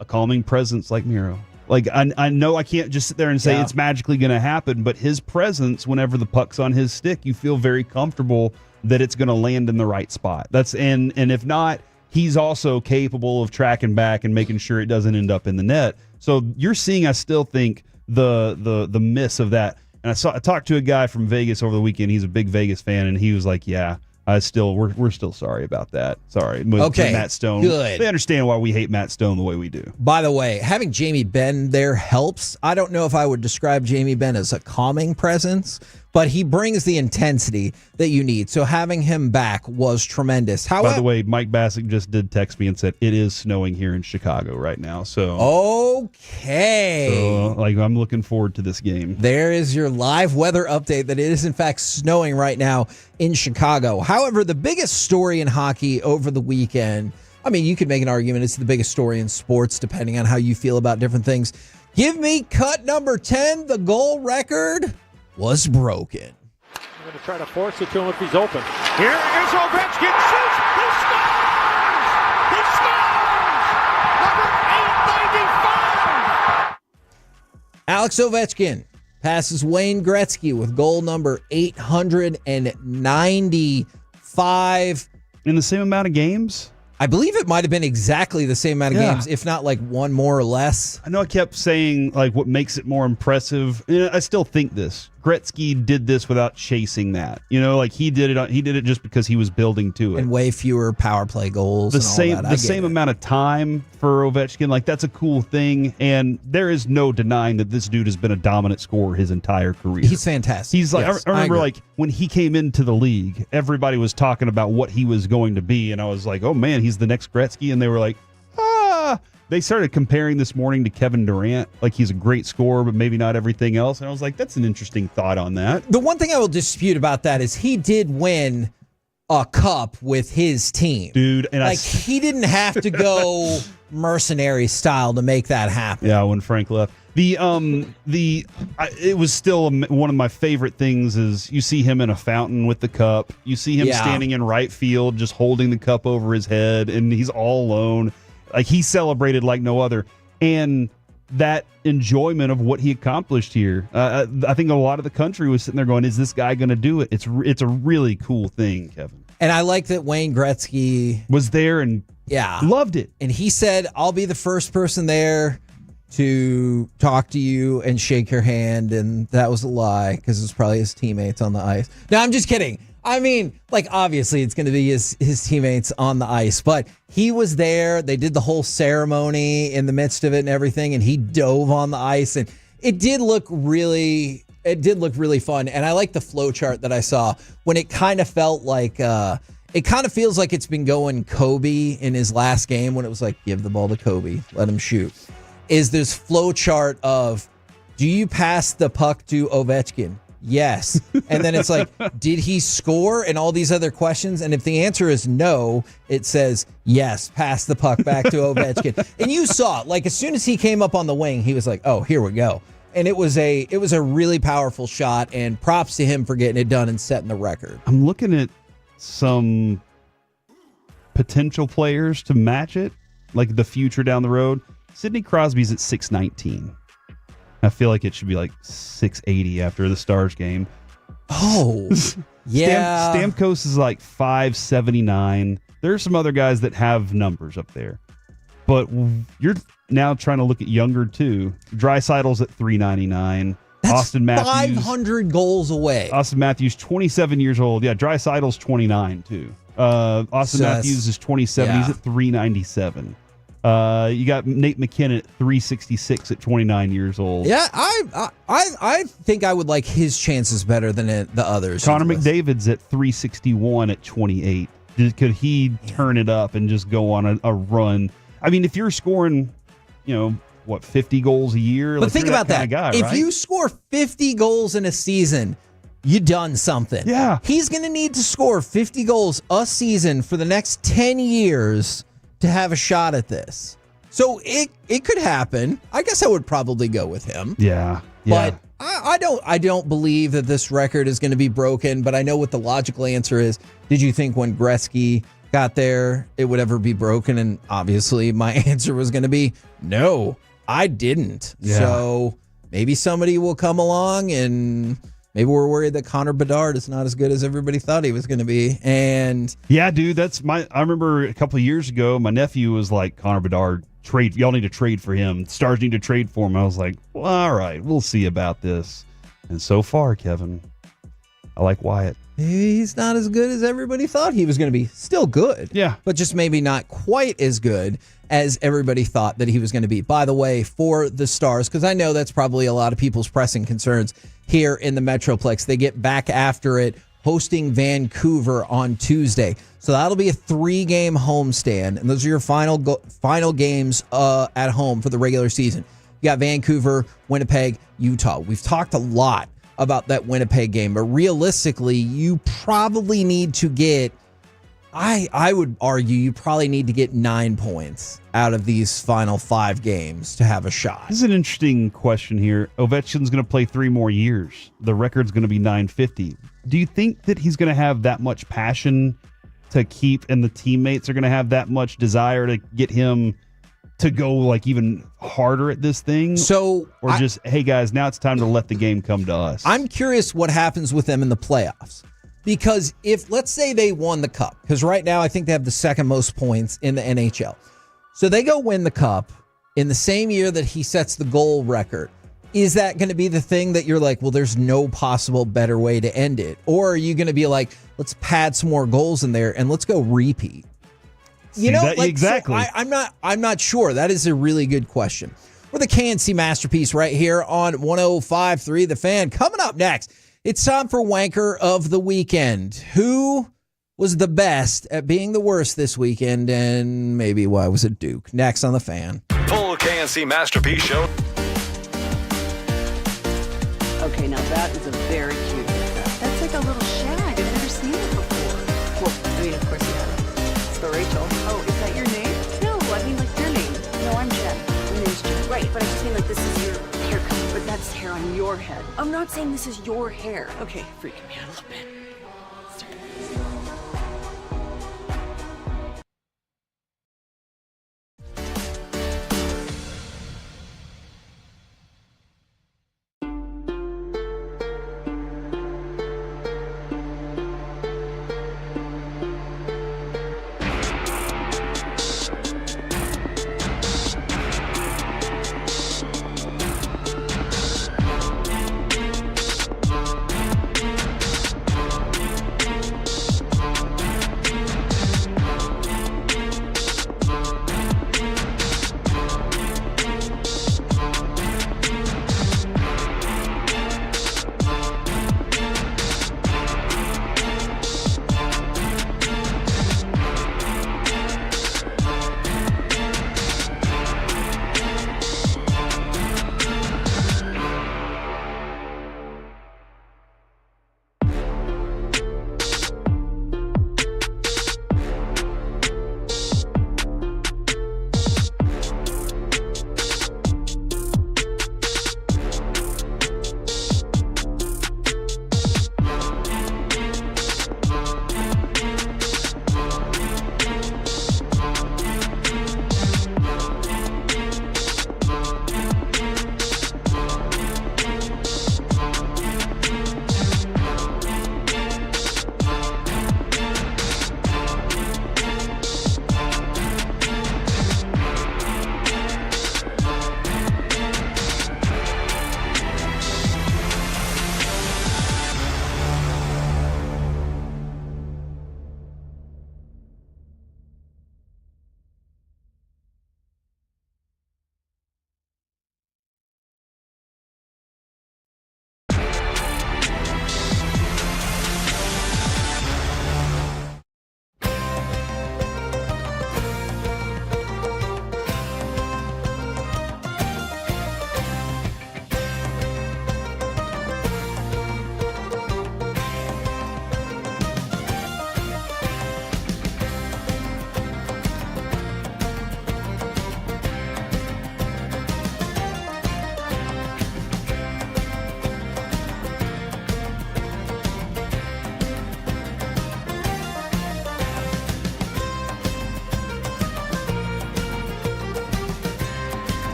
a calming presence like Miro. Like, I know I can't just sit there and say it's magically going to happen, but his presence, whenever the puck's on his stick, you feel very comfortable that it's going to land in the right spot. And if not, he's also capable of tracking back and making sure it doesn't end up in the net. So you're seeing, I still think, the miss of that. And I talked to a guy from Vegas over the weekend. He's a big Vegas fan, and he was like, yeah, we're still sorry about that. Sorry. Okay. Matt Stone. Good. They understand why we hate Matt Stone the way we do. By the way, having Jamie Benn there helps. I don't know if I would describe Jamie Benn as a calming presence, but he brings the intensity that you need. So having him back was tremendous. By the way, Mike Bassick just did text me and said it is snowing here in Chicago right now. So I'm looking forward to this game. There is your live weather update that it is in fact snowing right now in Chicago. However, the biggest story in hockey over the weekend, I mean, you could make an argument it's the biggest story in sports depending on how you feel about different things. Give me cut number 10. The goal record was broken. I'm going to try to force it to him if he's open. Here is Ovechkin. Shoots. He scores! He scores! Number 895! Alex Ovechkin passes Wayne Gretzky with goal number 895. In the same amount of games? I believe it might have been exactly the same amount of games, if not like one more or less. I know I kept saying like what makes it more impressive. I still think this. Gretzky did this without chasing that. Like he did it just because he was building to it. And way fewer power play goals. The same amount of time for Ovechkin. Like that's a cool thing. And there is no denying that this dude has been a dominant scorer his entire career. He's fantastic. He's like, yes, I remember like when he came into the league, everybody was talking about what he was going to be. And I was like, oh man, he's the next Gretzky. And they were like, they started comparing this morning to Kevin Durant. Like he's a great scorer, but maybe not everything else. And I was like, that's an interesting thought on that. The one thing I will dispute about that is he did win a cup with his team. Dude. And like he didn't have to go mercenary style to make that happen. Yeah, when Frank left. It was still one of my favorite things is you see him in a fountain with the cup. You see him standing in right field, just holding the cup over his head, and he's all alone. Like he celebrated like no other, and that enjoyment of what he accomplished here. I think a lot of the country was sitting there going, "Is this guy going to do it?" It's a really cool thing, Kevin. And I like that Wayne Gretzky was there and loved it. And he said, "I'll be the first person there to talk to you and shake your hand," and that was a lie because it was probably his teammates on the ice. No, I'm just kidding. I mean, like, obviously it's going to be his teammates on the ice, but he was there. They did the whole ceremony in the midst of it and everything, and he dove on the ice, and it did look really fun. And I like the flow chart that I saw when it kind of felt like, it kind of feels like it's been going Kobe in his last game when it was like, give the ball to Kobe, let him shoot. Is this flow chart of, do you pass the puck to Ovechkin? Yes. And then it's like, did he score? And all these other questions. And if the answer is no, it says, yes, pass the puck back to Ovechkin. And you saw it. Like, as soon as he came up on the wing, he was like, oh, here we go. And it was a really powerful shot. And props to him for getting it done and setting the record. I'm looking at some potential players to match it, like the future down the road. Sidney Crosby's at 6'19". I feel like it should be like 6'80" after the Stars game. Oh, yeah. Stamkos is like 5'79". There's some other guys that have numbers up there. But you're now trying to look at younger, too. Dreisaitl's at 399. That's Austin Matthews, 500 goals away. Austin Matthews, 27 years old. Yeah, Dreisaitl's 29, too. Austin Matthews is 27. He's at 397. You got Nate McKinnon at 366 at 29 years old. Yeah, I think I would like his chances better than the others. Connor McDavid's at 361 at 28. Could he turn it up and just go on a run? I mean, if you're scoring, 50 goals a year? But think about that. Guy, if right? you score 50 goals in a season, you done something. Yeah. He's going to need to score 50 goals a season for the next 10 years to have a shot at this. So it could happen. I guess I would probably go with him. Yeah. But I don't believe that this record is going to be broken, but I know what the logical answer is. Did you think when Gretzky got there it would ever be broken? And obviously my answer was going to be no, I didn't. Yeah. So maybe somebody will come along, and maybe we're worried that Connor Bedard is not as good as everybody thought he was going to be. And yeah, dude, I remember a couple of years ago, my nephew was like, Connor Bedard, y'all need to trade for him. Stars need to trade for him. I was like, well, all right, we'll see about this. And so far, Kevin, I like Wyatt. He's not as good as everybody thought he was going to be. Still good. Yeah. But just maybe not quite as good as everybody thought that he was going to be. By the way, for the Stars, because I know that's probably a lot of people's pressing concerns here in the Metroplex, they get back after it, hosting Vancouver on Tuesday. So that'll be a 3-game homestand, and those are your final games at home for the regular season. You got Vancouver, Winnipeg, Utah. We've talked a lot about that Winnipeg game, but realistically, you probably need to get, I would argue, you probably need to get 9 points out of these final 5 games to have a shot. This is an interesting question here. Ovechkin's going to play 3 more years. The record's going to be 950. Do you think that he's going to have that much passion to keep, and the teammates are going to have that much desire to get him to go like even harder at this thing? Just, hey guys, now it's time to let the game come to us. I'm curious what happens with them in the playoffs. Because if, let's say they won the cup, because right now I think they have the second most points in the NHL. So they go win the cup in the same year that he sets the goal record. Is that going to be the thing that you're like, well, there's no possible better way to end it? Or are you going to be like, let's pad some more goals in there and let's go repeat? Exactly. So I'm not sure. That is a really good question. We're the KNC Masterpiece right here on 105.3 The Fan. Coming up next, it's time for Wanker of the Weekend. Who was the best at being the worst this weekend, and maybe why was it Duke? Next on The Fan. Full KNC Masterpiece Show. Okay, now that is a very cute haircut. That's like a little shag. I've never seen it before. Well, I mean, of course you haven't. It's the Rachel. Oh, is that your name? No, I mean like your name. No, I'm Jen. My name's Jen. Right, but I just mean like this is your haircut, but that's hair on your head. I'm not saying this is your hair. Okay, freaking me out a little bit.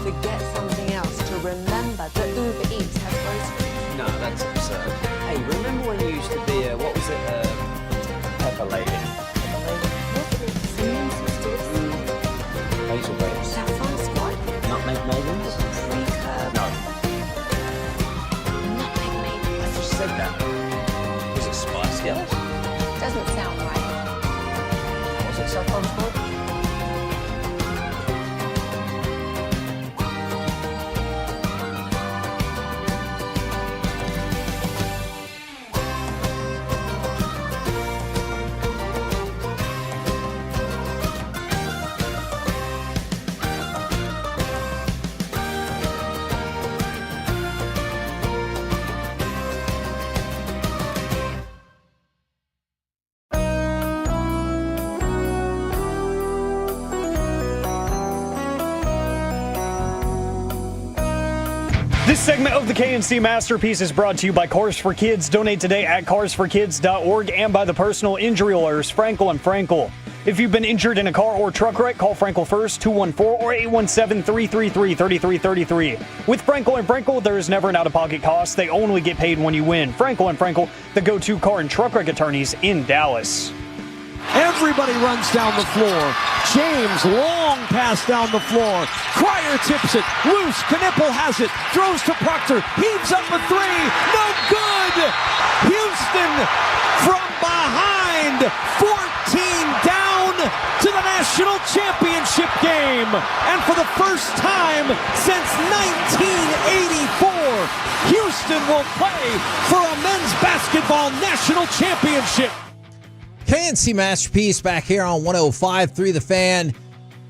forget something else to remember that Uber Eats has groceries. No, that's absurd. Hey, remember when you used to be a, what was it, Pepper Lady? Wasn't it Cinnamon Sisters? Basil Babes. Sapphire Squad? Nutmeg Maidens? Pre-curb? No. Nutmeg Maidens. I just said that. Was it Spice Girls? Doesn't sound right. Was it Sapphire Squad? segment of the KNC Masterpiece is brought to you by Cars for Kids. Donate today at carsforkids.org and by the personal injury lawyers Frankel & Frankel. If you've been injured in a car or truck wreck, call Frankel first, 214 or 817-333-3333. With Frankel & Frankel, there is never an out-of-pocket cost. They only get paid when you win. Frankel & Frankel, the go-to car and truck wreck attorneys in Dallas. Everybody runs down the floor. James, long pass down the floor. Cryer tips it. Loose. Knipple has it. Throws to Proctor. Heaves up a three. No good. Houston from behind. 14 down to the national championship game. And for the first time since 1984, Houston will play for a men's basketball national championship. KNC Masterpiece back here on 105.3 The Fan.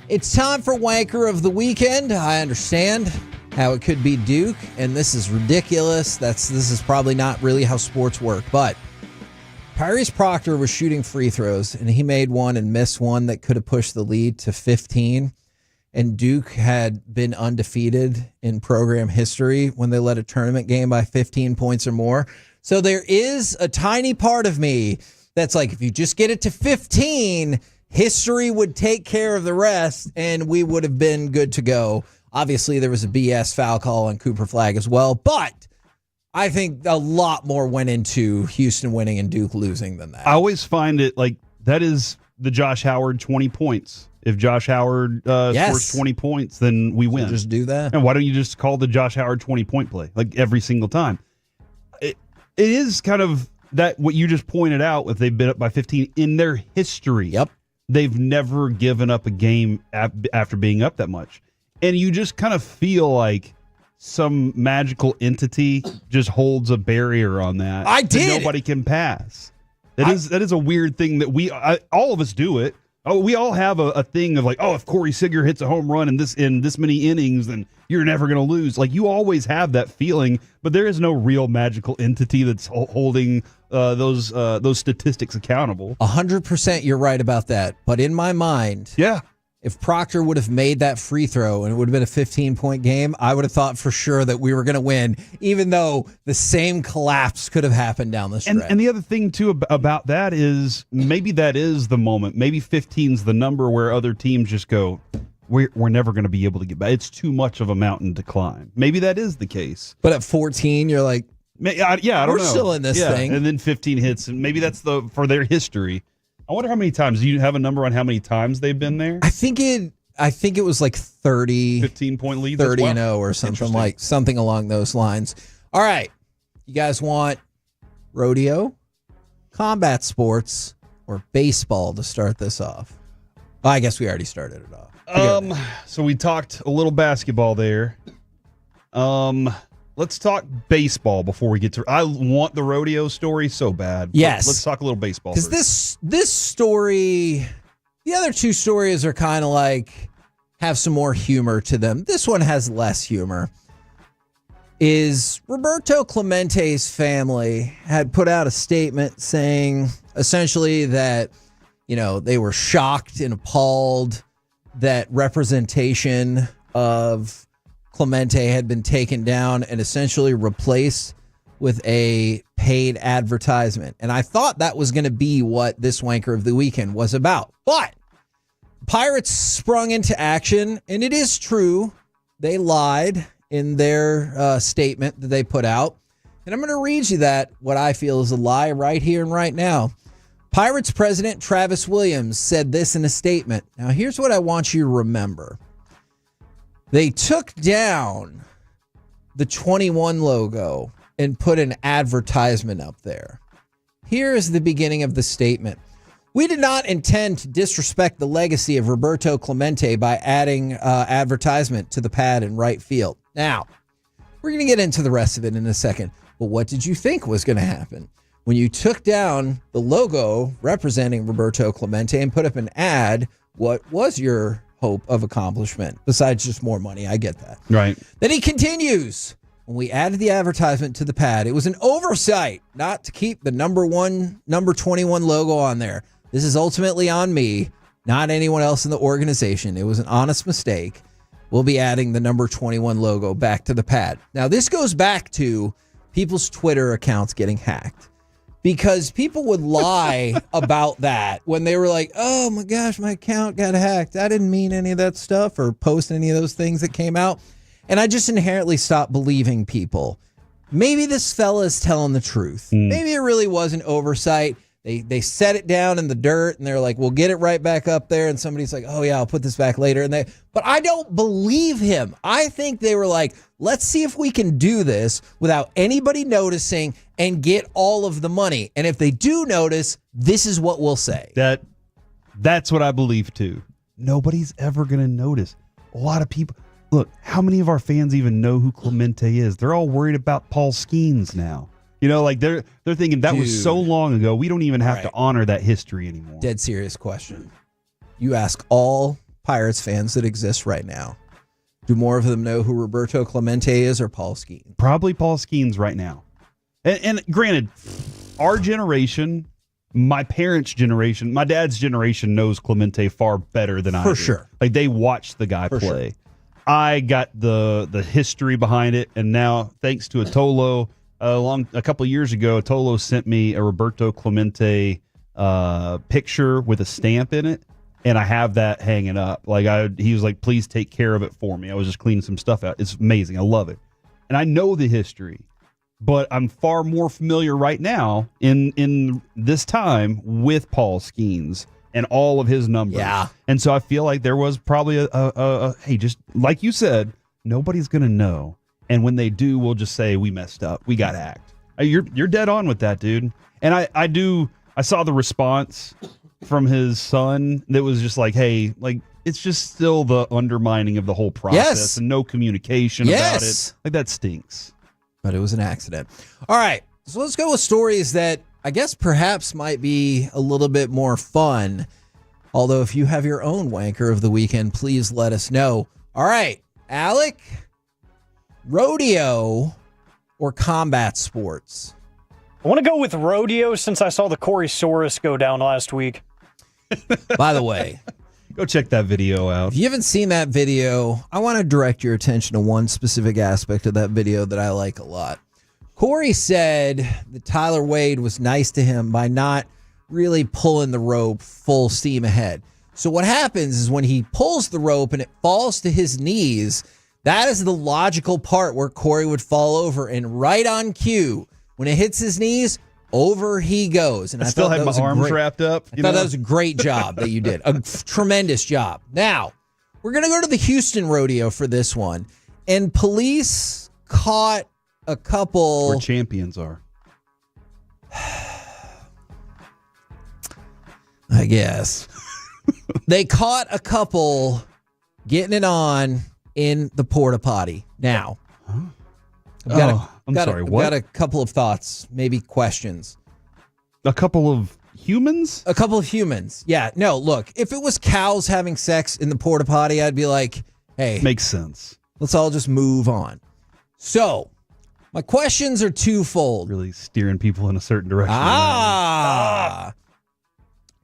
It's time for Wanker of the Weekend. I understand how it could be Duke, and this is ridiculous. This is probably not really how sports work, but Tyrese Proctor was shooting free throws, and he made one and missed one that could have pushed the lead to 15, and Duke had been undefeated in program history when they led a tournament game by 15 points or more. So there is a tiny part of me that's like, if you just get it to 15, history would take care of the rest, and we would have been good to go. Obviously, there was a BS foul call on Cooper Flag as well, but I think a lot more went into Houston winning and Duke losing than that. I always find it like that is the Josh Howard 20 points. If Josh Howard scores 20 points, then we win. So just do that. And why don't you just call the Josh Howard 20-point play like every single time? It is kind of that what you just pointed out, if they've been up by 15 in their history. Yep. They've never given up a game after being up that much. And you just kind of feel like some magical entity just holds a barrier on that. Nobody can pass. That is a weird thing that all of us do it. Oh, we all have a thing of like, oh, if Corey Seager hits a home run in this many innings, then you're never going to lose. Like, you always have that feeling, but there is no real magical entity that's holding those statistics accountable. 100% you're right about that. But in my mind, if Proctor would have made that free throw and it would have been a 15-point game, I would have thought for sure that we were going to win, even though the same collapse could have happened down the stretch. And the other thing, too, about that is maybe that is the moment. Maybe 15's the number where other teams just go, we're never going to be able to get back. It's too much of a mountain to climb. Maybe that is the case. But at 14, you're like, I don't know. We're still in this thing. And then 15 hits, and maybe that's for their history. I wonder how many times. Do you have a number on how many times they've been there? I think it was like 30, 15-point lead, 30-0 or something along those lines. All right, you guys want rodeo, combat sports, or baseball to start this off? Well, I guess we already started it off. So we talked a little basketball there. Let's talk baseball before we get to. I want the rodeo story so bad. Yes, let's talk a little baseball. Because this story, the other two stories are kind of like have some more humor to them. This one has less humor. Is Roberto Clemente's family had put out a statement saying essentially that, they were shocked and appalled that representation of Clemente had been taken down and essentially replaced with a paid advertisement. And I thought that was going to be what this Wanker of the Weekend was about. But Pirates sprung into action, and it is true. They lied in their statement that they put out. And I'm going to read you what I feel is a lie right here and right now. Pirates president Travis Williams said this in a statement. Now, here's what I want you to remember. They took down the 21 logo and put an advertisement up there. Here is the beginning of the statement. We did not intend to disrespect the legacy of Roberto Clemente by adding advertisement to the pad in right field. Now, we're going to get into the rest of it in a second. But what did you think was going to happen? When you took down the logo representing Roberto Clemente and put up an ad, what was your hope of accomplishment besides just more money? I get that. Right. Then he continues. When we added the advertisement to the pad, it was an oversight not to keep the number 21 logo on there. This is ultimately on me, not anyone else in the organization. It was an honest mistake. we'll be adding the number 21 logo back to the pad. Now, this goes back to people's Twitter accounts getting hacked because people would lie about that when they were like, oh my gosh, my account got hacked. I didn't mean any of that stuff or post any of those things that came out. And I just inherently stopped believing people. Maybe this fella is telling the truth. Maybe it really was an oversight. They set it down in the dirt and they're like, we'll get it right back up there. And somebody's like, oh yeah, I'll put this back later. But I don't believe him. I think they were like, let's see if we can do this without anybody noticing and get all of the money. And if they do notice, this is what we'll say. That's what I believe too. Nobody's ever going to notice. A lot of people. Look, how many of our fans even know who Clemente is? They're all worried about Paul Skeens now. You know, like they're thinking that was so long ago. We don't even have to honor that history anymore. Dead serious question. You ask all Pirates fans that exist right now, do more of them know who Roberto Clemente is or Paul Skeens? Probably Paul Skeens right now. And granted, our generation, my parents' generation, my dad's generation knows Clemente far better than I do. For sure. Like they watched the guy play. Sure. I got the history behind it, and now thanks to Atolo, a couple of years ago, Atolo sent me a Roberto Clemente picture with a stamp in it, and I have that hanging up. He was like, "Please take care of it for me." I was just cleaning some stuff out. It's amazing. I love it, and I know the history, but I'm far more familiar right now in this time with Paul Skeens and all of his numbers. Yeah. And so I feel like there was probably hey, just like you said, nobody's going to know. And when they do, we'll just say we messed up. We got hacked. You're dead on with that, dude. And I saw the response from his son that was just like, hey, like it's just still the undermining of the whole process and no communication about it. Like that stinks. But it was an accident. All right. So let's go with stories that I guess perhaps might be a little bit more fun. Although if you have your own wanker of the weekend, please let us know. All right, Alec, rodeo or combat sports? I want to go with rodeo since I saw the Corey Soros go down last week. By the way, go check that video out. If you haven't seen that video, I want to direct your attention to one specific aspect of that video that I like a lot. Corey said that Tyler Wade was nice to him by not really pulling the rope full steam ahead. So what happens is when he pulls the rope and it falls to his knees, that is the logical part where Corey would fall over. And right on cue, when it hits his knees, over he goes. And I still have my arms wrapped up. I thought that was a great job that you did. A tremendous job. Now, we're going to go to the Houston rodeo for this one. And police caught a couple. Where champions are. I guess. They caught a couple getting it on in the porta potty. Now, I've got a couple of thoughts, maybe questions. A couple of humans? A couple of humans. Yeah. No, look, if it was cows having sex in the porta potty, I'd be like, hey. Makes sense. Let's all just move on. So, my questions are twofold. Really steering people in a certain direction.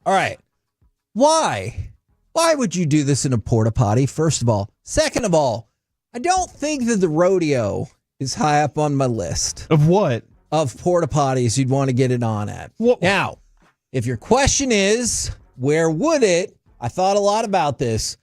All right. Why? Why would you do this in a porta potty, first of all? Second of all, I don't think that the rodeo is high up on my list. Of what? Of porta potties you'd want to get it on at. What? Now, if your question is, where would it? I thought a lot about this.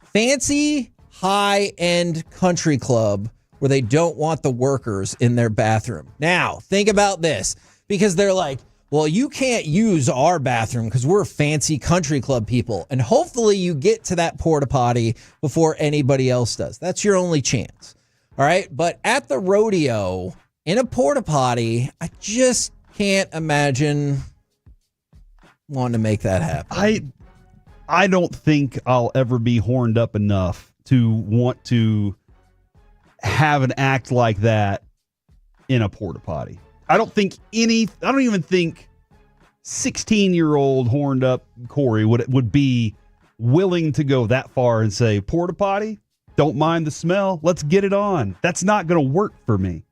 Fancy, high-end country club where they don't want the workers in their bathroom. Now, think about this, because they're like, well, you can't use our bathroom because we're fancy country club people. And hopefully you get to that porta potty before anybody else does. That's your only chance. All right. But at the rodeo, in a porta potty, I just can't imagine wanting to make that happen. I don't think I'll ever be horned up enough to want to have an act like that in a porta potty. I don't even think 16-year-old horned up Corey would be willing to go that far and say, porta potty, don't mind the smell, let's get it on. That's not going to work for me,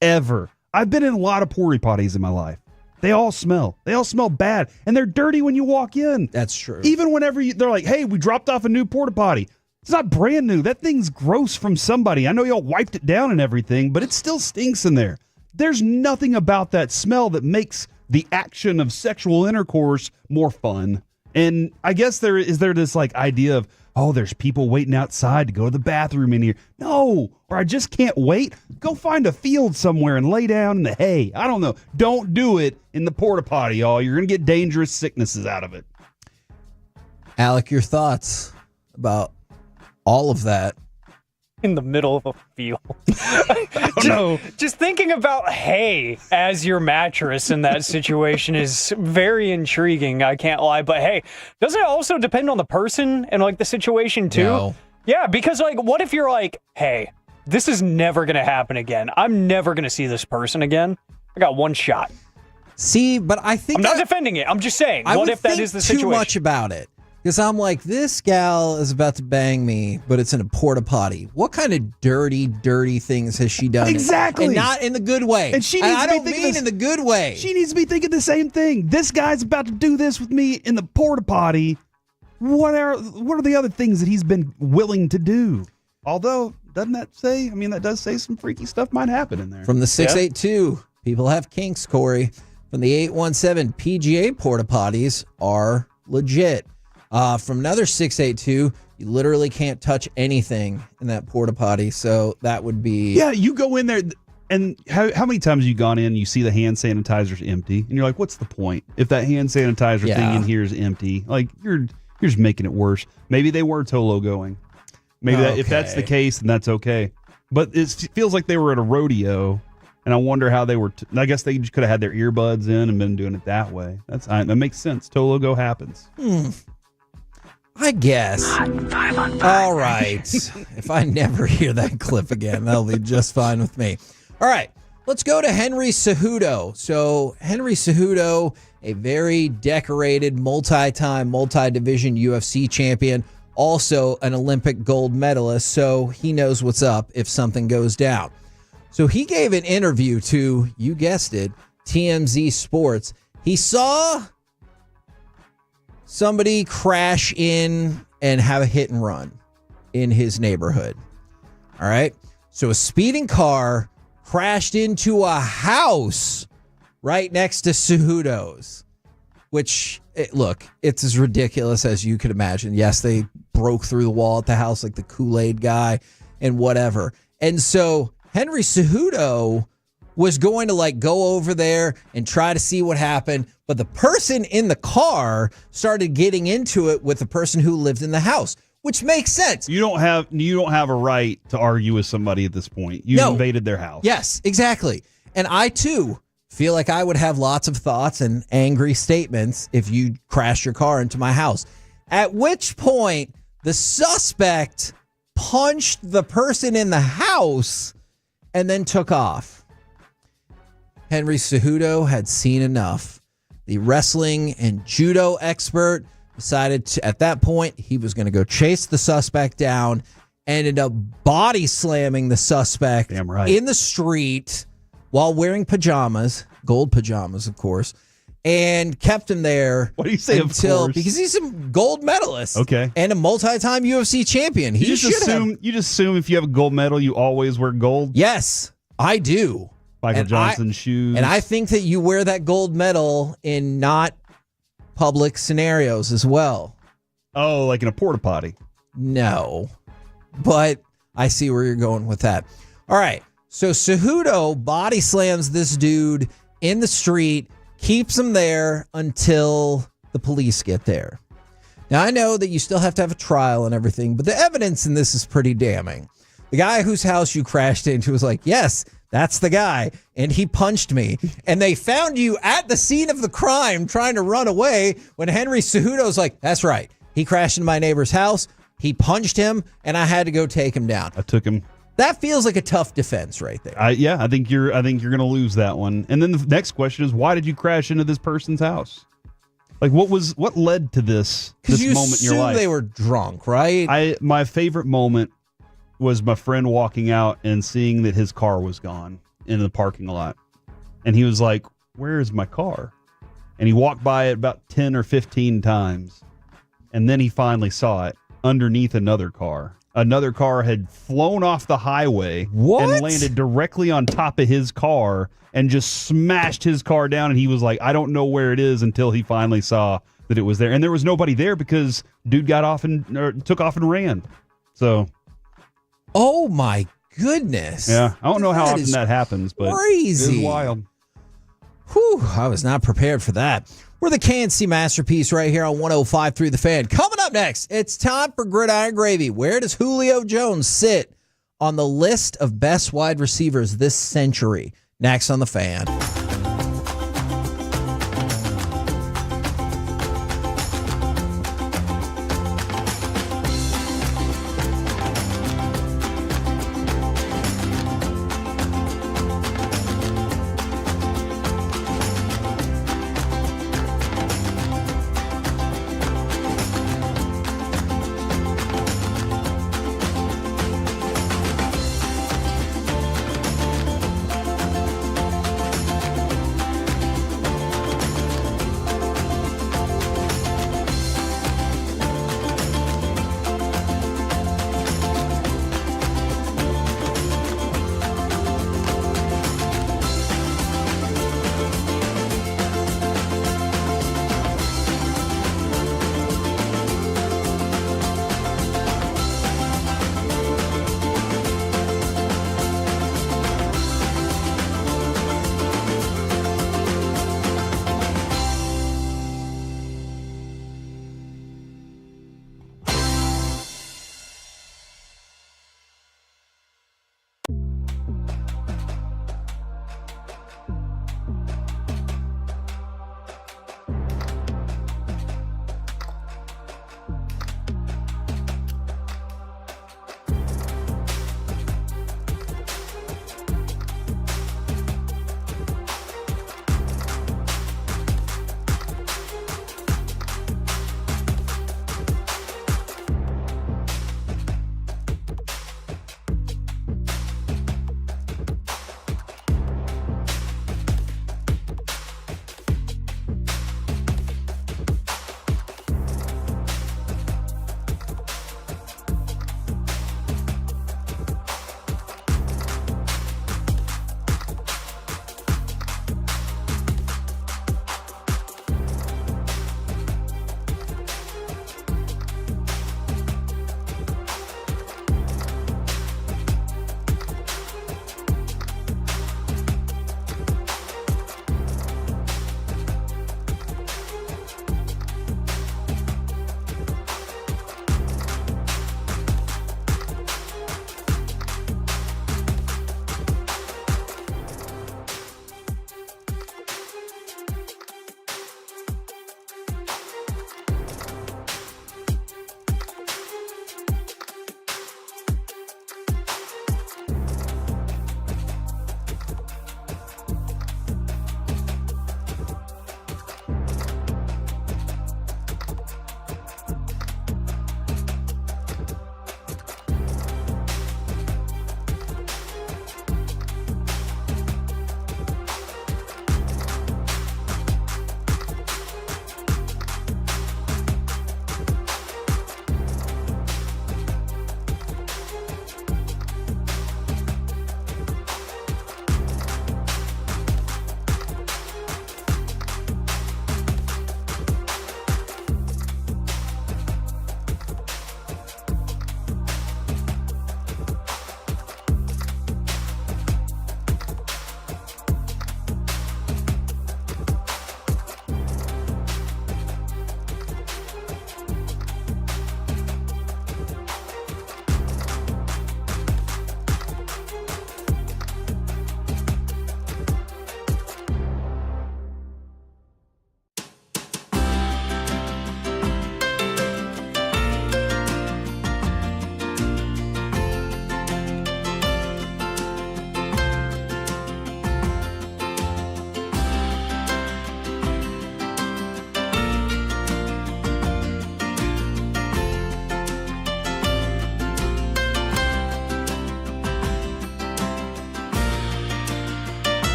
ever. I've been in a lot of porta potties in my life. They all smell. They all smell bad, and they're dirty when you walk in. That's true. Even whenever they're like, hey, we dropped off a new porta potty. It's not brand new. That thing's gross from somebody. I know y'all wiped it down and everything, but it still stinks in there. There's nothing about that smell that makes the action of sexual intercourse more fun. And I guess there is this like idea of, oh, there's people waiting outside to go to the bathroom in here. No, or I just can't wait. Go find a field somewhere and lay down in the hay. I don't know. Don't do it in the porta potty, y'all. You're going to get dangerous sicknesses out of it. Alec, your thoughts about all of that? In the middle of a field. Just thinking about hay as your mattress in that situation is very intriguing, I can't lie. But hey, doesn't it also depend on the person and like the situation too? No. Yeah, because like what if you're like, hey, this is never gonna happen again. I'm never gonna see this person again. I got one shot. See, but I think I'm not defending it. I'm just saying, what if that is the situation? Too much about it. Because I'm like, this gal is about to bang me, but it's in a porta potty. What kind of dirty things has she done? Exactly. And not in the good way. And she needs I to be don't thinking mean this, in the good way. She needs to be thinking the same thing. This guy's about to do this with me in the porta potty. What are the other things that he's been willing to do? Although, doesn't that say? I mean, that does say some freaky stuff might happen in there. From the 682, people have kinks, Corey. From the 817, PGA porta potties are legit. From another 682, you literally can't touch anything in that porta potty. So that would be... Yeah, you go in there, and how many times have you gone in and you see the hand sanitizer's empty, and you're like, what's the point? If that hand sanitizer thing in here is empty, like, you're just making it worse. Maybe they were Tolo going. Maybe if that's the case, then that's okay. But it feels like they were at a rodeo, and I wonder how they were... I guess they just could have had their earbuds in and been doing it that way. That makes sense. Tolo go happens. I guess. All right. If I never hear that clip again, that'll be just fine with me. All right. Let's go to Henry Cejudo. So Henry Cejudo, a very decorated, multi-time, multi-division UFC champion, also an Olympic gold medalist, so he knows what's up if something goes down. So he gave an interview to, you guessed it, TMZ Sports. He saw somebody crash in and have a hit and run in his neighborhood. All right. So a speeding car crashed into a house right next to Cejudo's, which, it's as ridiculous as you could imagine. Yes, they broke through the wall at the house like the Kool-Aid guy and whatever. And so Henry Cejudo was going to go over there and try to see what happened. But the person in the car started getting into it with the person who lived in the house, which makes sense. You don't have a right to argue with somebody at this point. You invaded their house. Yes, exactly. And I too feel like I would have lots of thoughts and angry statements if you crashed your car into my house. At which point the suspect punched the person in the house and then took off. Henry Cejudo had seen enough. The wrestling and judo expert decided at that point he was going to go chase the suspect down, ended up body slamming the suspect in the street while wearing pajamas, gold pajamas, of course, and kept him there. What do you say, of course? Because he's a gold medalist. Okay. And a multi-time UFC champion. You just assume if you have a gold medal, you always wear gold? Yes, I do. Michael Johnson shoes. And I think that you wear that gold medal in not public scenarios as well. Oh, like in a porta potty? No. But I see where you're going with that. All right. So Cejudo body slams this dude in the street, keeps him there until the police get there. Now, I know that you still have to have a trial and everything, but the evidence in this is pretty damning. The guy whose house you crashed into was like, yes, that's the guy, and he punched me. And they found you at the scene of the crime trying to run away when Henry Cejudo's like, that's right. He crashed into my neighbor's house. He punched him, and I had to go take him down. I took him. That feels like a tough defense right there. I think you're going to lose that one. And then the next question is, why did you crash into this person's house? Like, what led to this moment in your life? Because you assume they were drunk, right? My favorite moment was my friend walking out and seeing that his car was gone in the parking lot. And he was like, where is my car? And he walked by it about 10 or 15 times. And then he finally saw it underneath another car. Another car had flown off the highway and landed directly on top of his car and just smashed his car down. And he was like, I don't know where it is, until he finally saw that it was there. And there was nobody there because dude got off and took off and ran. So. Oh, my goodness. Yeah. I don't know how often that happens, but crazy. It's wild. Whew, I was not prepared for that. We're the KNC Masterpiece right here on 105 through the Fan. Coming up next, it's time for Gridiron Gravy. Where does Julio Jones sit on the list of best wide receivers this century? Next on the Fan.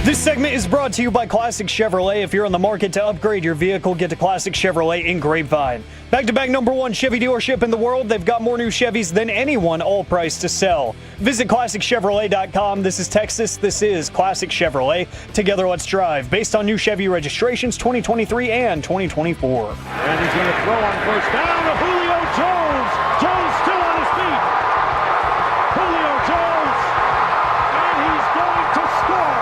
This segment is brought to you by Classic Chevrolet. If you're in the market to upgrade your vehicle, get to Classic Chevrolet in Grapevine. Back-to-back #1 Chevy dealership in the world. They've got more new Chevys than anyone, all priced to sell. Visit ClassicChevrolet.com. This is Texas. This is Classic Chevrolet. Together, let's drive. Based on new Chevy registrations 2023 and 2024. And he's going to throw on first down to Julio Jones. Jones still on his feet. Julio Jones. And he's going to score.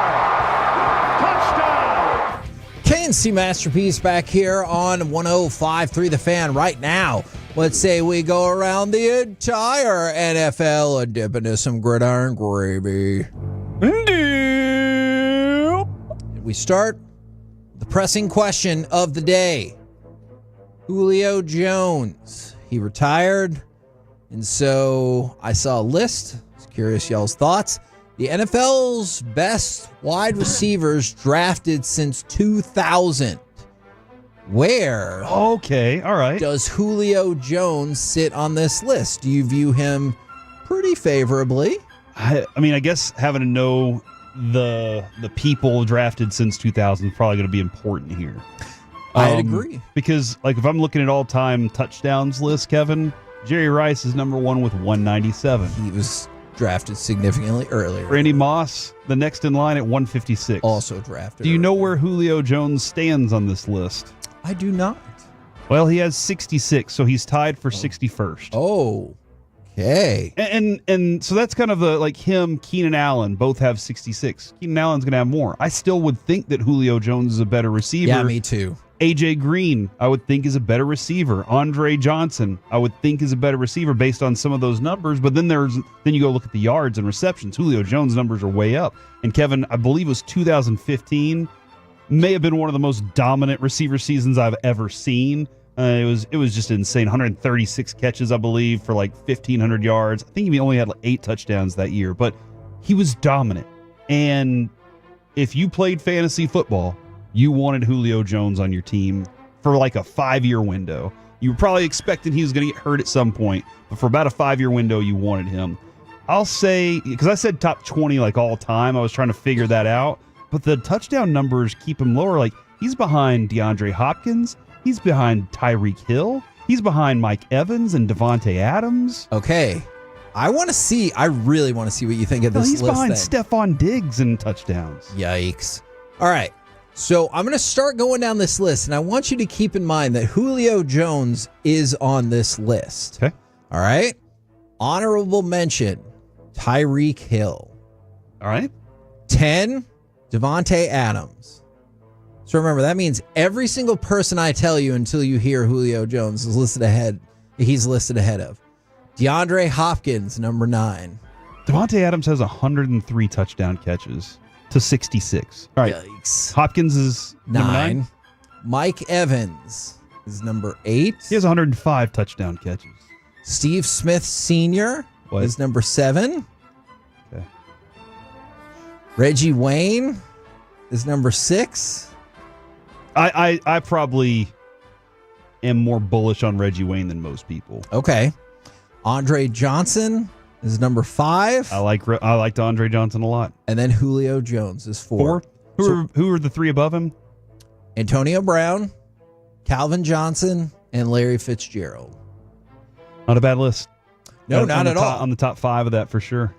Touchdown. KNC Masterpiece back here on 105.3 The Fan right now. Let's say we go around the entire NFL and dip into some gridiron gravy. We start the pressing question of the day. Julio Jones. He retired, and so I saw a list. I was curious y'all's thoughts. The NFL's best wide receivers drafted since 2000. Where Okay, all right. does Julio Jones sit on this list? Do you view him pretty favorably? I mean, I guess having to know the people drafted since 2000 is probably going to be important here. I'd agree. Because, like, if I'm looking at all-time touchdowns list, Kevin, Jerry Rice is number one with 197. He was drafted significantly earlier. Randy Moss, the next in line at 156. Also drafted. Do you know where Julio Jones stands on this list? I do not. Well, he has 66, so he's tied for 61st. Oh, okay. And so that's kind of the, like, him, Keenan Allen, both have 66. Keenan Allen's going to have more. I still would think that Julio Jones is a better receiver. Yeah, me too. A.J. Green, I would think, is a better receiver. Andre Johnson, I would think, is a better receiver based on some of those numbers. But then you go look at the yards and receptions. Julio Jones' numbers are way up. And Kevin, I believe it was 2015, may have been one of the most dominant receiver seasons I've ever seen. It was just insane. 136 catches, I believe, for like 1,500 yards. I think he only had like 8 touchdowns that year, but he was dominant. And if you played fantasy football, you wanted Julio Jones on your team for like a 5-year window. You were probably expecting he was going to get hurt at some point, but for about a 5-year window, you wanted him. I'll say, because I said top 20 like all time, I was trying to figure that out, but the touchdown numbers keep him lower. Like, he's behind DeAndre Hopkins. He's behind Tyreek Hill. He's behind Mike Evans and Devontae Adams. Okay. I really want to see what you think of this list. He's behind then. Stephon Diggs in touchdowns. Yikes. All right. So I'm going to start going down this list, and I want you to keep in mind that Julio Jones is on this list. Okay. All right. Honorable mention, Tyreek Hill. All right. 10, Devontae Adams. So remember, that means every single person I tell you until you hear Julio Jones is listed ahead. He's listed ahead of. DeAndre Hopkins, number 9. Devontae Adams has 103 touchdown catches to 66. All right. Yikes. Hopkins is number 9. Mike Evans is number 8. He has 105 touchdown catches. Steve Smith Sr. is number 7. Okay. Reggie Wayne is number 6. I probably am more bullish on Reggie Wayne than most people. Okay. Andre Johnson is number 5. I liked Andre Johnson a lot. And then Julio Jones is 4. Who are the 3 above him? Antonio Brown, Calvin Johnson, and Larry Fitzgerald. Not a bad list. No, not at all. On the top 5 of that for sure.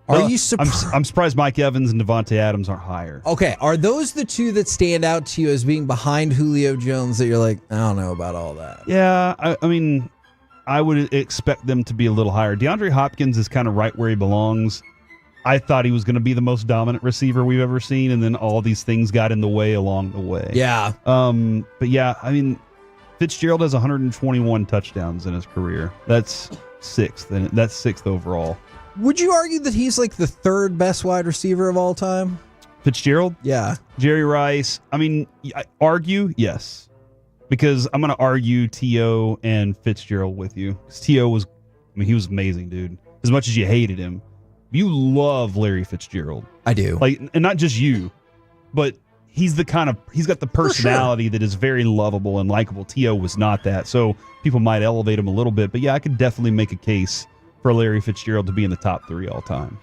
Are you surprised? I'm surprised Mike Evans and Devontae Adams aren't higher. Okay, are those the 2 that stand out to you as being behind Julio Jones that you're like, I don't know about all that? Yeah, I mean, I would expect them to be a little higher. DeAndre Hopkins is kind of right where he belongs. I thought he was going to be the most dominant receiver we've ever seen, and then all these things got in the way along the way. Yeah. But yeah, I mean, Fitzgerald has 121 touchdowns in his career. That's 6th, and that's 6th overall. Would you argue that he's like the 3rd best wide receiver of all time? Fitzgerald? Yeah. Jerry Rice? I mean, I argue, yes. Because I'm going to argue T.O. and Fitzgerald with you. Because T.O. was, he was amazing, dude. As much as you hated him. You love Larry Fitzgerald. I do. Like, and not just you, but he's got the personality that is very lovable and likable. T.O. was not that. So people might elevate him a little bit. But yeah, I could definitely make a case for Larry Fitzgerald to be in the top 3 all time.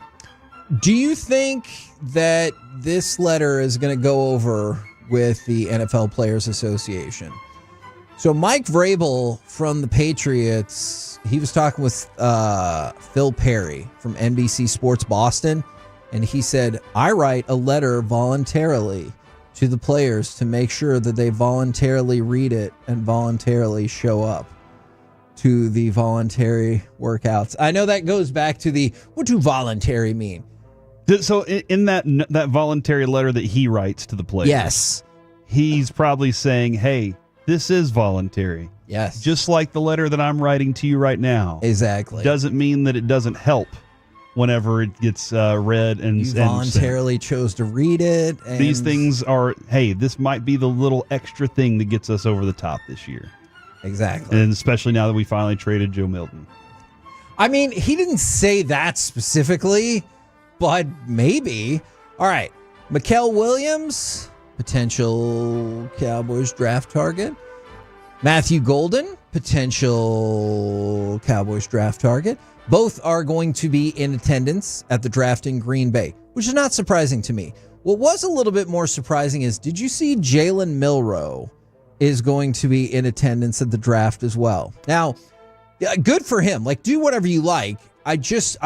Do you think that this letter is going to go over with the NFL Players Association? So Mike Vrabel from the Patriots, he was talking with Phil Perry from NBC Sports Boston, and he said, I write a letter voluntarily to the players to make sure that they voluntarily read it and voluntarily show up to the voluntary workouts. I know that goes back to what do voluntary mean? So in that voluntary letter that he writes to the players, yes, he's probably saying, hey, this is voluntary. Yes. Just like the letter that I'm writing to you right now. Exactly. Doesn't mean that it doesn't help whenever it gets read and you voluntarily chose to read it. And these things are, hey, this might be the little extra thing that gets us over the top this year. Exactly. And especially now that we finally traded Joe Milton. I mean, he didn't say that specifically, but maybe. All right. Mikael Williams, potential Cowboys draft target. Matthew Golden, potential Cowboys draft target. Both are going to be in attendance at the draft in Green Bay, which is not surprising to me. What was a little bit more surprising is, did you see Jalen Milroe is going to be in attendance at the draft as well? Now, good for him. Like, do whatever you like. I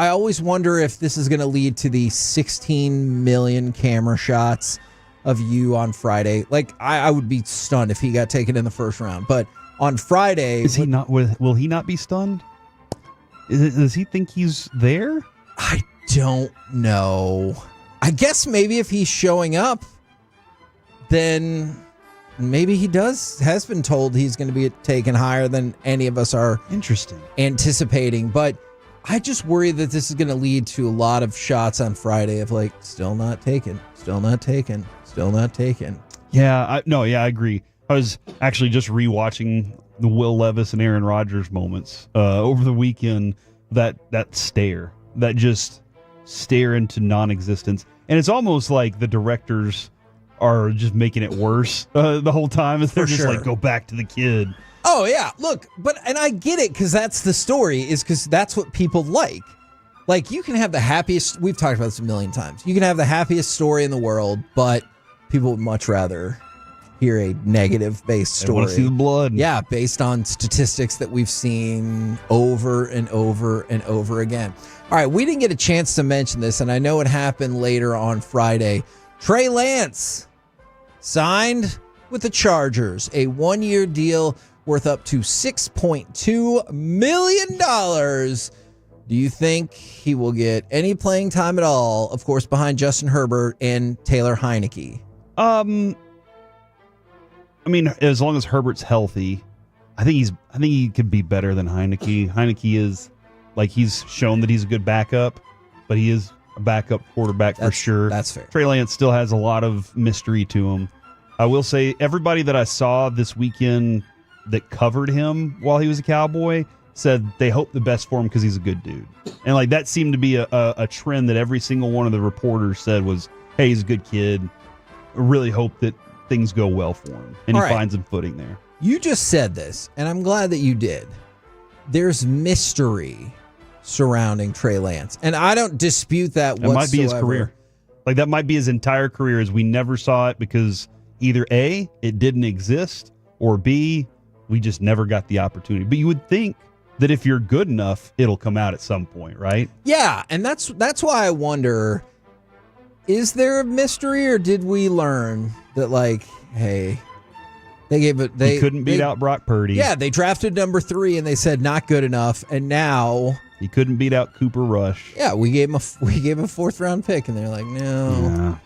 always wonder if this is going to lead to the 16 million camera shots of you on Friday. Like, I would be stunned if he got taken in the first round. But on Friday, is he not? Will he not be stunned? Does he think he's there? I don't know. I guess maybe if he's showing up, then maybe he has been told he's going to be taken higher than any of us are anticipating. But I just worry that this is going to lead to a lot of shots on Friday of like, still not taken, still not taken, still not taken. Yeah, I agree. I was actually just rewatching the Will Levis and Aaron Rodgers moments over the weekend. That stare, that just stare into non-existence, and it's almost like the directors are just making it worse the whole time. As they're just like, go back to the kid. Oh yeah, look, and I get it because that's the story. Is because that's what people like. Like, you can have the happiest. We've talked about this a million times. You can have the happiest story in the world, but people would much rather hear a negative-based story. They want to see the blood. Yeah, based on statistics that we've seen over and over and over again. All right, we didn't get a chance to mention this, and I know it happened later on Friday. Trey Lance signed with the Chargers, a one-year deal worth up to $6.2 million. Do you think he will get any playing time at all? Of course, behind Justin Herbert and Taylor Heineke. I mean, as long as Herbert's healthy, I think he could be better than Heineke. Heineke is, like, he's shown that he's a good backup, but he is a backup quarterback for sure. That's fair. Trey Lance still has a lot of mystery to him. I will say, everybody that I saw this weekend that covered him while he was a Cowboy said they hope the best for him because he's a good dude. And like, that seemed to be a trend that every single one of the reporters said was, hey, he's a good kid. I really hope that things go well for him and he finds some footing there. You just said this, and I'm glad that you did. There's mystery surrounding Trey Lance, and I don't dispute that whatsoever. It might be his career. Like, that might be his entire career, as we never saw it because either A, it didn't exist, or B, we just never got the opportunity. But you would think that if you're good enough, it'll come out at some point, right? Yeah, and that's why I wonder, is there a mystery, or did we learn that, like, hey, he couldn't beat out Brock Purdy. Yeah, they drafted number 3 and they said not good enough, and now he couldn't beat out Cooper Rush. Yeah, we gave him a 4th round pick, and they're like, no. Yeah.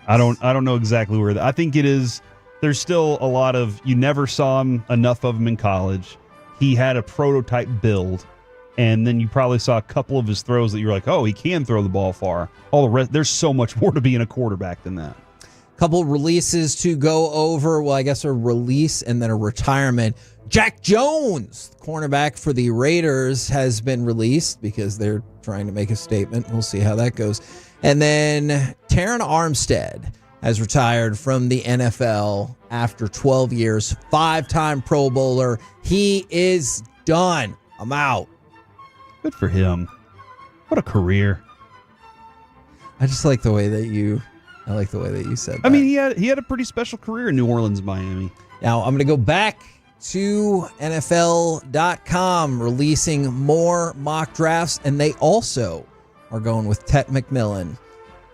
I don't know exactly where I think it is. There's still a lot of, you never saw enough of him in college. He had a prototype build, and then you probably saw a couple of his throws that you were like, oh, he can throw the ball far. All the rest, there's so much more to being a quarterback than that. Couple releases to go over. Well, I guess a release and then a retirement. Jack Jones, the cornerback for the Raiders, has been released because they're trying to make a statement. We'll see how that goes. And then Taron Armstead has retired from the NFL after 12 years. 5-time Pro Bowler. He is done. I'm out. Good for him. What a career. I just like the way that you said that. I mean, he had a pretty special career in New Orleans, Miami. Now, I'm going to go back to NFL.com, releasing more mock drafts, and they also are going with Tet McMillan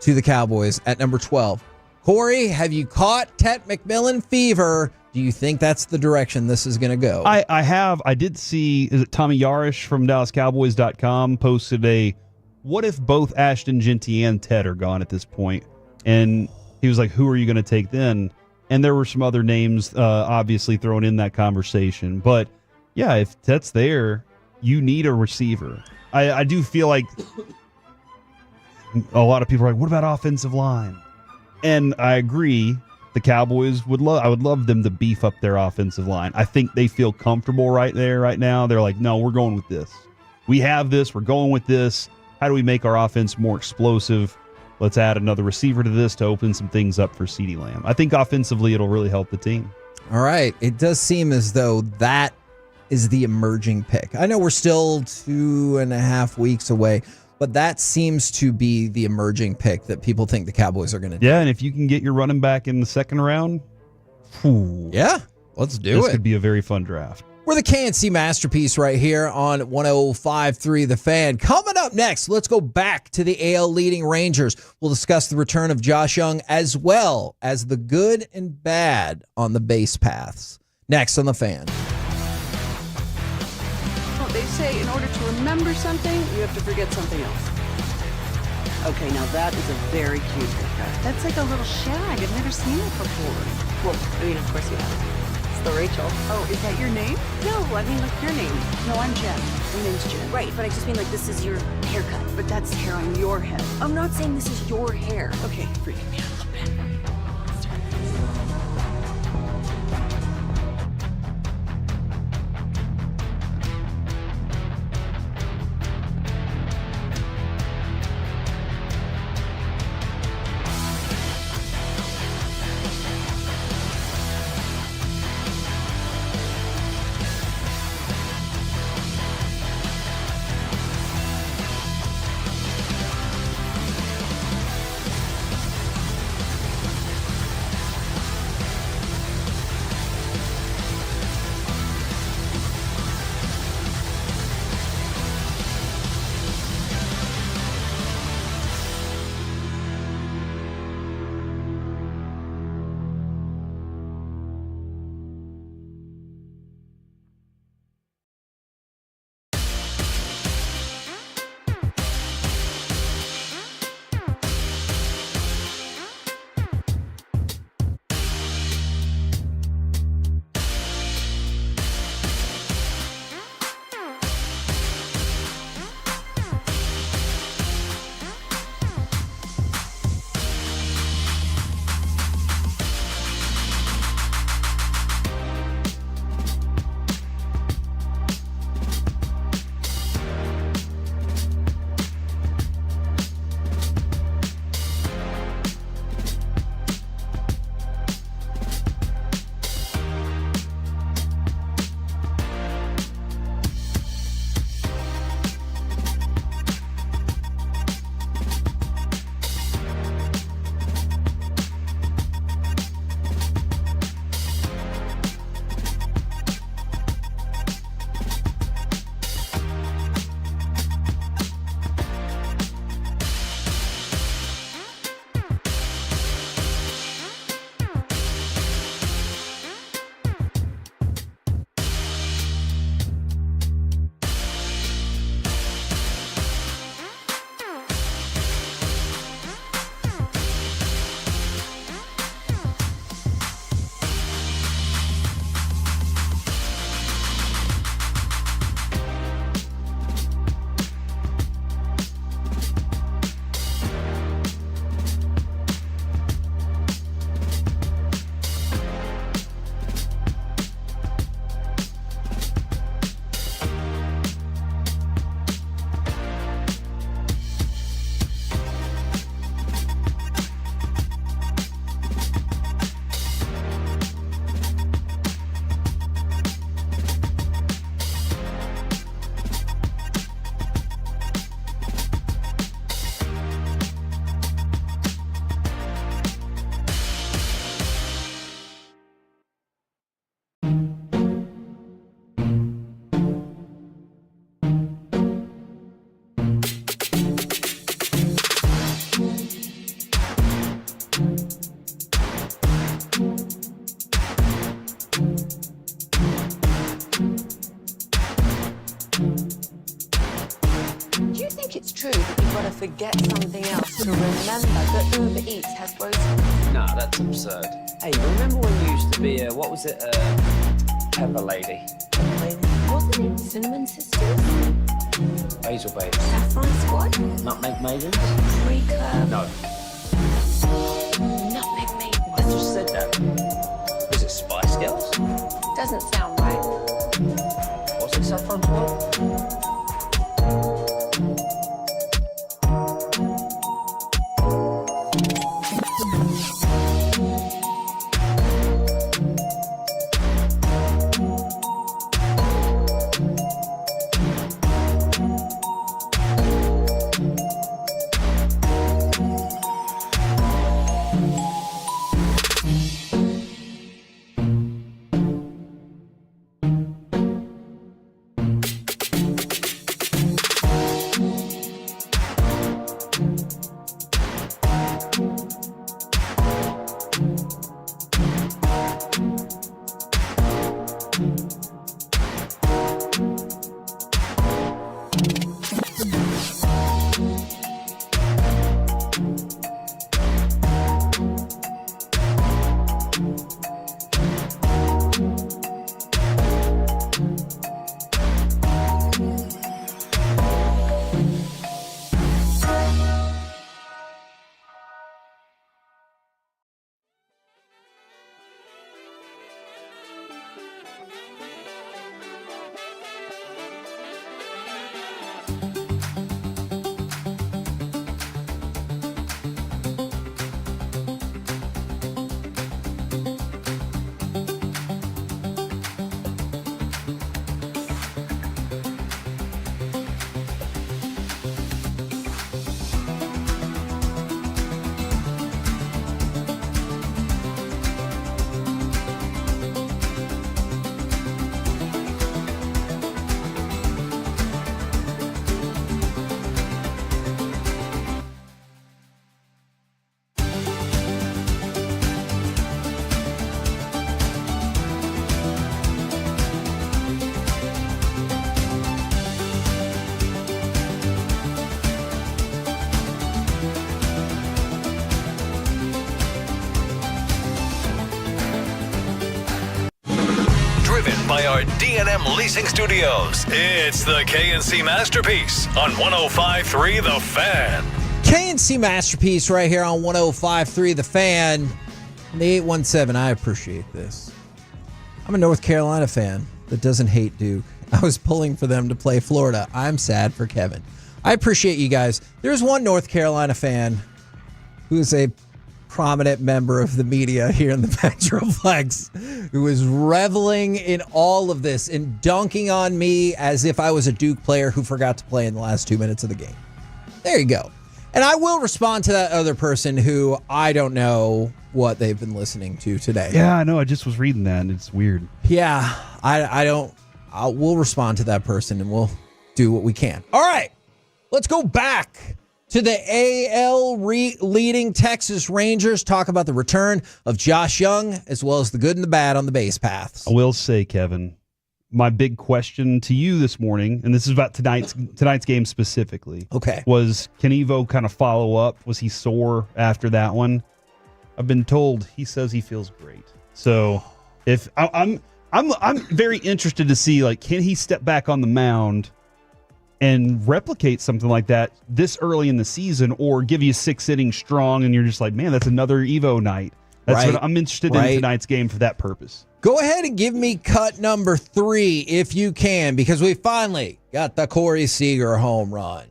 to the Cowboys at number 12. Corey, have you caught Tet McMillan fever? Do you think that's the direction this is going to go? I have. I did see, is it Tommy Yarish from DallasCowboys.com posted a, what if both Ashton Genty and Ted are gone at this point? And he was like, who are you going to take then? And there were some other names obviously thrown in that conversation. But yeah, if Ted's there, you need a receiver. I do feel like a lot of people are like, what about offensive line? And I agree. The Cowboys I would love them to beef up their offensive line. I think they feel comfortable right now. They're like, no, we're going with this. We have this. We're going with this. How do we make our offense more explosive? Let's add another receiver to this to open some things up for CeeDee Lamb. I think offensively it'll really help the team. All right. It does seem as though that is the emerging pick. I know we're still 2.5 weeks away, but that seems to be the emerging pick that people think the Cowboys are going to do. Yeah, and if you can get your running back in the second round, yeah, let's do it. This could be a very fun draft. We're the KNC Masterpiece right here on 105.3 The Fan. Coming up next, let's go back to the AL leading Rangers. We'll discuss the return of Josh Young as well as the good and bad on the base paths. Next on The Fan. Well, they say in order to remember something, you have to forget something else. Okay, now that is a very cute haircut. That's like a little shag. I've never seen it before. Well, I mean, of course you have. The Rachel. Oh, is that your name? No, I mean like your name. No, I'm Jen. My name's Jen. Right, but I just mean like this is your haircut. But that's hair on your head. I'm not saying this is your hair. Okay, freaking me out a little bit. forget something else to remember that Uber Eats has groceries. No, that's absurd. Hey, remember when you used to be a, what was it, pepper lady? Wasn't it Cinnamon Sisters? Basil baby. Saffron Squad? Nutmeg maidens? Pre-curve? No. Nutmeg Maiden. I just said that. Was it Spice Girls? Doesn't sound right. Was it Saffron Squad? By our D&M Leasing Studios, it's the KNC Masterpiece on 105.3 The Fan. KNC Masterpiece right here on 105.3 The Fan. The 817, I appreciate this. I'm a North Carolina fan that doesn't hate Duke. I was pulling for them to play Florida. I'm sad for Kevin. I appreciate you guys. There's one North Carolina fan who is a prominent member of the media here in the Metroplex who is reveling in all of this and dunking on me as if I was a Duke player who forgot to play in the last 2 minutes of the game. There you go. And I will respond to that other person who I don't know what they've been listening to today. Yeah, I know. I just was reading that, and it's weird. Yeah, we'll respond to that person, and we'll do what we can. All right, let's go back to the AL leading Texas Rangers. Talk about the return of Josh Young, as well as the good and the bad on the base paths. I will say, Kevin, my big question to you this morning, and this is about tonight's game specifically. Okay. Was, can Evo kind of follow up? Was he sore after that one? I've been told he says he feels great. So if I'm very interested to see, like, can he step back on the mound and replicate something like that this early in the season, or give you 6 innings strong and you're just like, man, that's another Evo night. That's what I'm interested in tonight's game for that purpose. Go ahead and give me cut number 3 if you can, because we finally got the Corey Seager home run.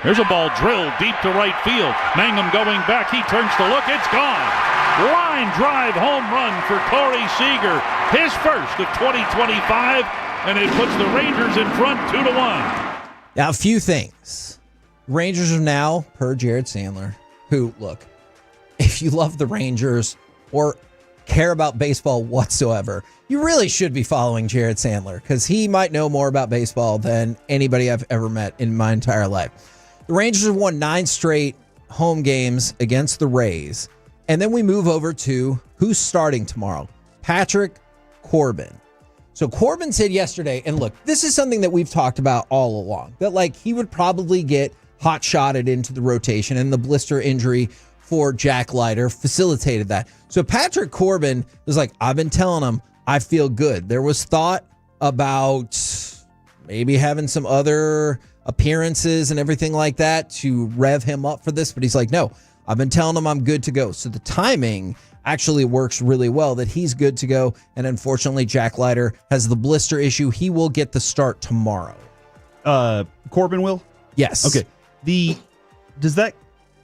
Here's a ball drilled deep to right field. Mangum going back. He turns to look. It's gone. Line drive home run for Corey Seager. His first of 2025, and it puts the Rangers in front 2-1. Now, a few things. Rangers are now, per Jared Sandler, who, look, if you love the Rangers or care about baseball whatsoever, you really should be following Jared Sandler, because he might know more about baseball than anybody I've ever met in my entire life. The Rangers have won 9 straight home games against the Rays. And then we move over to who's starting tomorrow. Patrick Corbin. So Corbin said yesterday, and look, this is something that we've talked about all along, that like he would probably get hot-shotted into the rotation, and the blister injury for Jack Leiter facilitated that. So Patrick Corbin was like, I've been telling him I feel good. There was thought about maybe having some other appearances and everything like that to rev him up for this, but he's like, no, I've been telling him I'm good to go. So the timing actually works really well that he's good to go, and unfortunately Jack Leiter has the blister issue. He will get the start tomorrow. Corbin will? Yes. Okay. Does that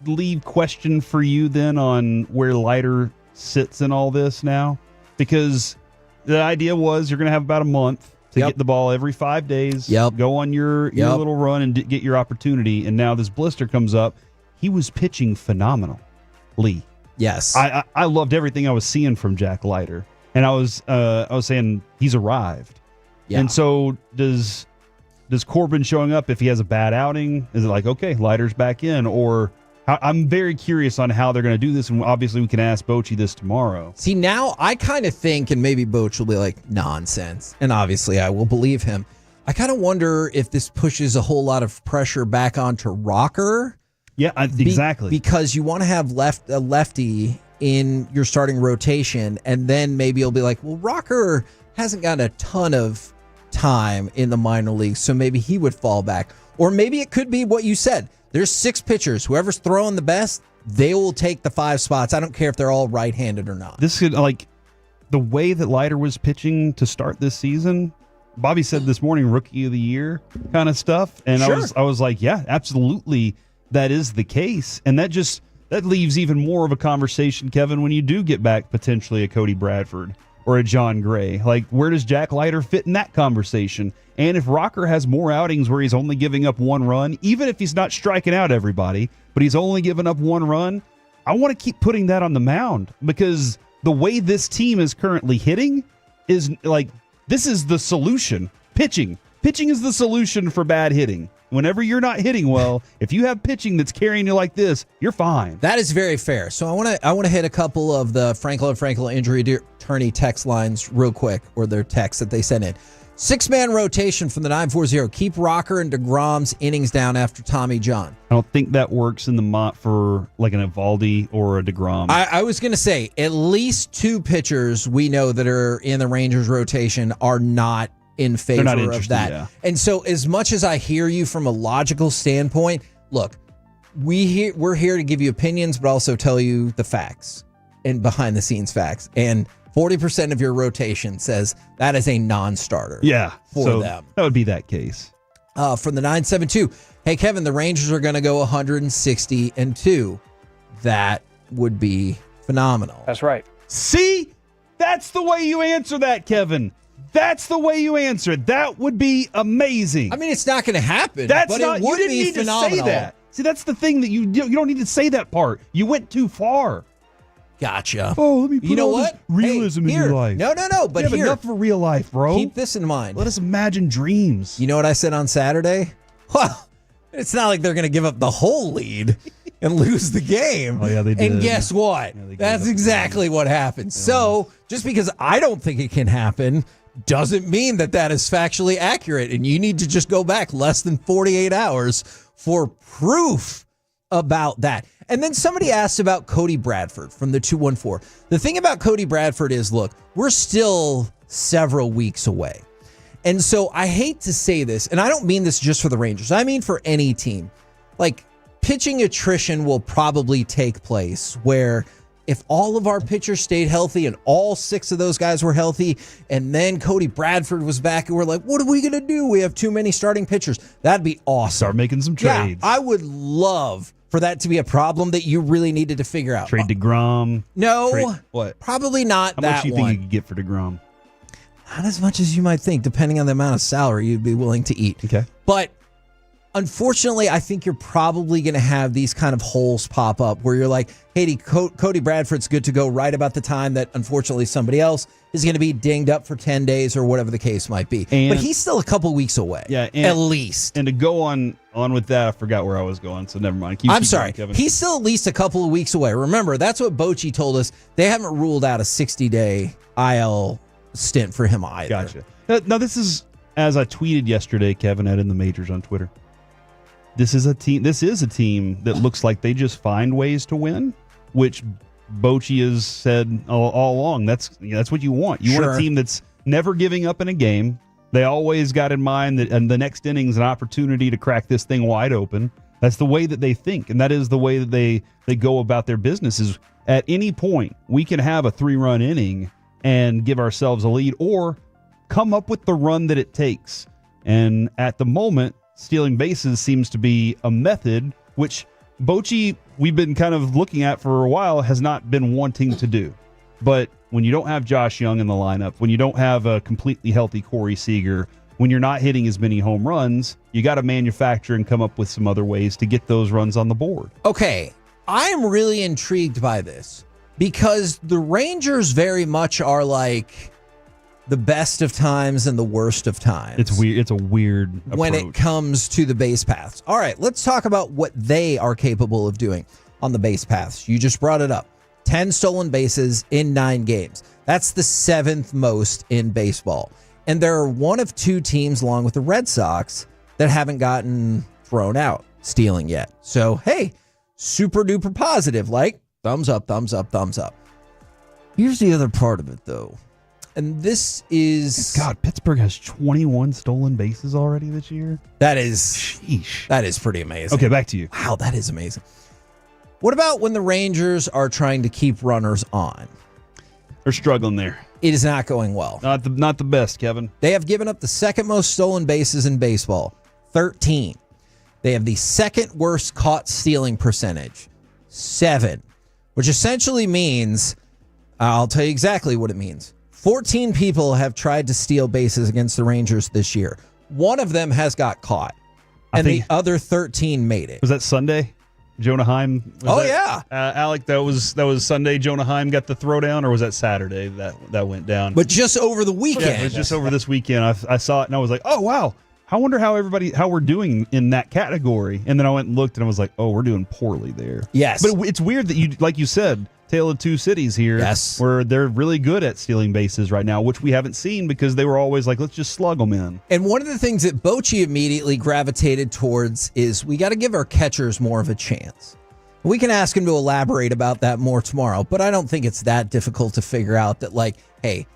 leave question for you then on where Leiter sits in all this now? Because the idea was you're going to have about a month to get the ball every 5 days. Go on your little run and get your opportunity. And now this blister comes up. He was pitching phenomenally. Yes. I loved everything I was seeing from Jack Leiter. And I was saying he's arrived. Yeah. And so does Corbin showing up, if he has a bad outing, is it like, okay, Leiter's back in? Or I'm very curious on how they're going to do this, and obviously we can ask Bochy this tomorrow. See, now I kind of think, and maybe Boch will be like, nonsense, and obviously I will believe him. I kind of wonder if this pushes a whole lot of pressure back onto Rocker. Yeah, exactly. Because you want to have a lefty in your starting rotation, and then maybe you'll be like, well, Rocker hasn't got a ton of time in the minor leagues, so maybe he would fall back. Or maybe it could be what you said. There's 6 pitchers. Whoever's throwing the best, they will take the 5 spots. I don't care if they're all right-handed or not. This could, like, the way that Leiter was pitching to start this season, Bobby said this morning, rookie of the year kind of stuff. And Sure. I was like, yeah, absolutely, that is the case. And that leaves even more of a conversation, Kevin, when you do get back potentially a Cody Bradford or a John Gray. Like, where does Jack Leiter fit in that conversation? And if Rocker has more outings where he's only giving up 1 run, even if he's not striking out everybody, but he's only giving up 1 run, I want to keep putting that on the mound, because the way this team is currently hitting is like, this is the solution. Pitching is the solution for bad hitting. Whenever you're not hitting well, if you have pitching that's carrying you like this, you're fine. That is very fair. So I want to hit a couple of the Frankel and Frankel injury attorney text lines real quick, or their texts that they sent in. 6-man rotation from the 940. Keep Rocker and DeGrom's innings down after Tommy John. I don't think that works in the Mott for like an Evaldi or a DeGrom. I was going to say at least 2 pitchers we know that are in the Rangers rotation are not in favor of that. Yeah. And so as much as I hear you from a logical standpoint, look, we're here to give you opinions, but also tell you the facts and behind the scenes facts. And 40% of your rotation says that is a non-starter. Yeah, for them. That would be that case. From the 972, hey, Kevin, the Rangers are going to go 160-2. That would be phenomenal. That's right. See? That's the way you answer that, Kevin. That's the way you answer it. That would be amazing. I mean, it's not going to happen, but it would you didn't be need phenomenal. to say that. See, that's the thing that you don't need to say that part. You went too far. Gotcha. Oh, let me put all this realism in your life. No. But you have enough for real life, bro. Keep this in mind. Let us imagine dreams. You know what I said on Saturday? Well, it's not like they're going to give up the whole lead and lose the game. Oh, yeah, they did. And guess what? That's exactly what happened. Yeah. So just because I don't think it can happen doesn't mean that is factually accurate. And you need to just go back less than 48 hours for proof about that. And then somebody asked about Cody Bradford from the 214. The thing about Cody Bradford is, look, we're still several weeks away. And so I hate to say this, and I don't mean this just for the Rangers. I mean for any team. Like, pitching attrition will probably take place where if all of our pitchers stayed healthy and all 6 of those guys were healthy, and then Cody Bradford was back and we're like, what are we going to do? We have too many starting pitchers. That'd be awesome. Start making some trades. Yeah, I would love for that to be a problem that you really needed to figure out. Trade DeGrom. No. What? Probably not How that much do you think you could get for DeGrom? Not as much as you might think, depending on the amount of salary you'd be willing to eat. Okay. But unfortunately, I think you're probably going to have these kind of holes pop up where you're like, hey, Cody Bradford's good to go right about the time that unfortunately somebody else is going to be dinged up for 10 days or whatever the case might be. But he's still a couple weeks away. Yeah. At least. And to go on with that, I forgot where I was going, so never mind. I'm sorry. He's still at least a couple of weeks away. Remember, that's what Bochy told us. They haven't ruled out a 60-day IL stint for him either. Gotcha. Now, this is, as I tweeted yesterday, Kevin, at In the Majors on Twitter. this is a team that looks like they just find ways to win, which Bochy has said all along. That's what you want. You want a team that's never giving up in a game. They always got in mind that in the next inning's an opportunity to crack this thing wide open. That's the way that they think, and that is the way that they go about their business. Is at any point we can have a 3-run inning and give ourselves a lead, or come up with the run that it takes. And at the moment, stealing bases seems to be a method which Bochy, we've been kind of looking at for a while, has not been wanting to do. But when you don't have Josh Young in the lineup, when you don't have a completely healthy Corey Seager, when you're not hitting as many home runs, you got to manufacture and come up with some other ways to get those runs on the board. Okay, I'm really intrigued by this because the Rangers very much are like the best of times and the worst of times. It's weird. It's a weird approach when it comes to the base paths. All right, let's talk about what they are capable of doing on the base paths. You just brought it up. 10 stolen bases in 9 games. That's the 7th most in baseball. And there are one of 2 teams, along with the Red Sox, that haven't gotten thrown out stealing yet. So, hey, super duper positive. Like, thumbs up, thumbs up, thumbs up. Here's the other part of it, though. And this is... God, Pittsburgh has 21 stolen bases already this year? That is... Sheesh. That is pretty amazing. Okay, back to you. Wow, that is amazing. What about when the Rangers are trying to keep runners on? They're struggling there. It is not going well. Not the best, Kevin. They have given up the 2nd most stolen bases in baseball, 13. They have the 2nd worst caught stealing percentage, 7, which essentially means, I'll tell you exactly what it means. 14 people have tried to steal bases against the Rangers this year. One of them has got caught, and the other 13 made it. Was that Sunday? Jonah Heim? Yeah. Alec, that was Sunday. Jonah Heim got the throwdown, or was that Saturday that went down? But just over the weekend. Yeah, it was just over this weekend. I saw it and I was like, oh wow. I wonder how we're doing in that category. And then I went and looked and I was like, oh, we're doing poorly there. Yes. But it's weird that like you said, Tale of Two Cities here. Yes. Where they're really good at stealing bases right now, which we haven't seen because they were always like, let's just slug them in. And one of the things that Bochy immediately gravitated towards is we got to give our catchers more of a chance. We can ask him to elaborate about that more tomorrow, but I don't think it's that difficult to figure out that, like, hey,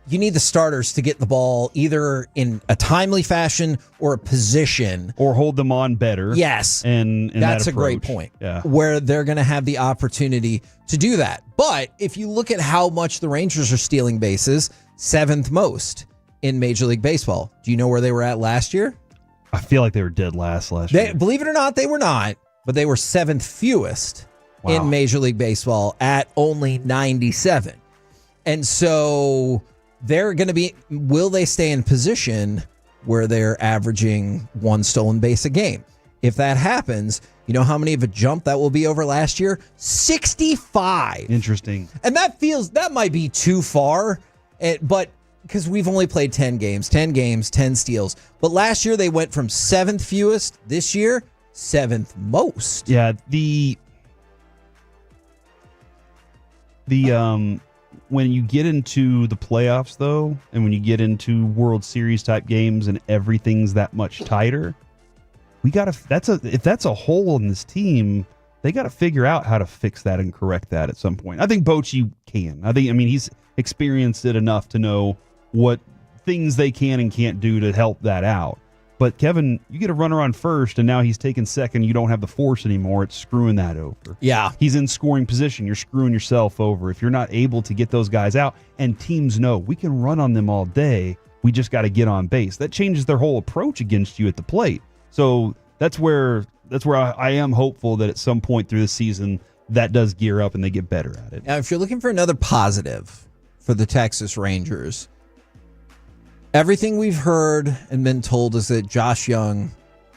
you need the starters to get the ball either in a timely fashion or a position. Or hold them on better. Yes. And that's that a great approach. point. Yeah. Where they're going to have the opportunity to do that. But if you look at how much the Rangers are stealing bases, 7th most in Major League Baseball. Do you know where they were at last year? I feel like they were dead last year. Believe it or not, they were not. But they were 7th fewest in Major League Baseball at only 97. And so they're going to be, will they stay in position where they're averaging 1 stolen base a game? If that happens, you know how many of a jump that will be over last year? 65. Interesting. And that might be too far, but because we've only played 10 games, 10 steals. But last year they went from 7th fewest. This year, 7th most. Yeah, the when you get into the playoffs though, and when you get into World Series type games and everything's that much tighter, if that's a hole in this team, they got to figure out how to fix that and correct that at some point. I think Bochy can. I mean he's experienced it enough to know what things they can and can't do to help that out. But Kevin, you get a runner on first, and now he's taking second. You don't have the force anymore. It's screwing that over. Yeah. He's in scoring position. You're screwing yourself over. If you're not able to get those guys out, and teams know we can run on them all day, we just got to get on base. That changes their whole approach against you at the plate. So that's where I am hopeful that at some point through the season that does gear up and they get better at it. Now, if you're looking for another positive for the Texas Rangers, everything we've heard and been told is that Josh Young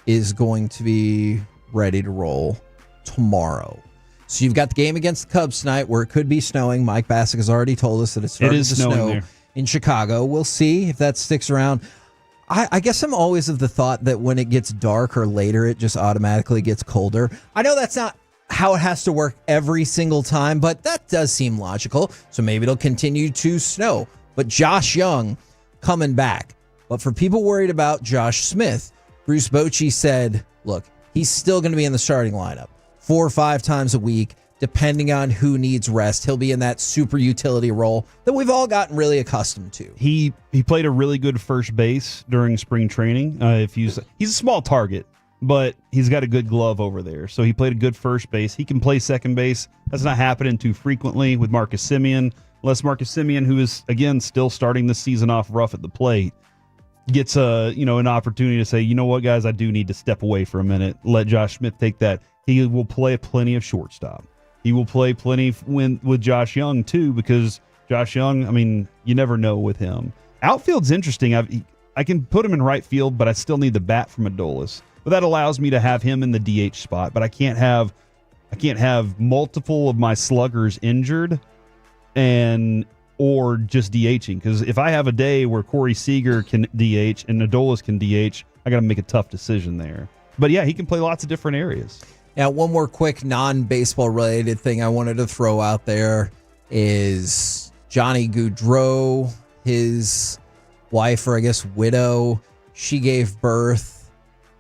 is going to be ready to roll tomorrow. So you've got the game against the Cubs tonight where it could be snowing. Mike Bassick has already told us that it's starting to snow in Chicago. We'll see if that sticks around. I guess I'm always of the thought that when it gets dark or later, it just automatically gets colder. I know that's not how it has to work every single time, but that does seem logical. So maybe it'll continue to snow. But Josh Young coming back. But for people worried about Josh Smith, Bruce Bochy said, look, he's still going to be in the starting lineup 4 or 5 times a week, depending on who needs rest. He'll be in that super utility role that we've all gotten really accustomed to. He played a really good first base during spring training. He's a small target, but he's got a good glove over there. So he played a good first base. He can play second base. That's not happening too frequently with Marcus Semien. Unless Marcus Semien, who is, again, still starting the season off rough at the plate, gets an opportunity to say, you know what, guys, I do need to step away for a minute. Let Josh Smith take that. He will play plenty of shortstop. He will play plenty with Josh Young, too, because Josh Young, I mean, you never know with him. Outfield's interesting. I can put him in right field, but I still need the bat from Adolis. But that allows me to have him in the DH spot. But I can't have multiple of my sluggers injured or just DHing. Because if I have a day where Corey Seager can DH and Adolis can DH, I got to make a tough decision there. But yeah, he can play lots of different areas. Now, one more quick non-baseball related thing I wanted to throw out there is Johnny Gaudreau, his wife, or I guess widow, she gave birth,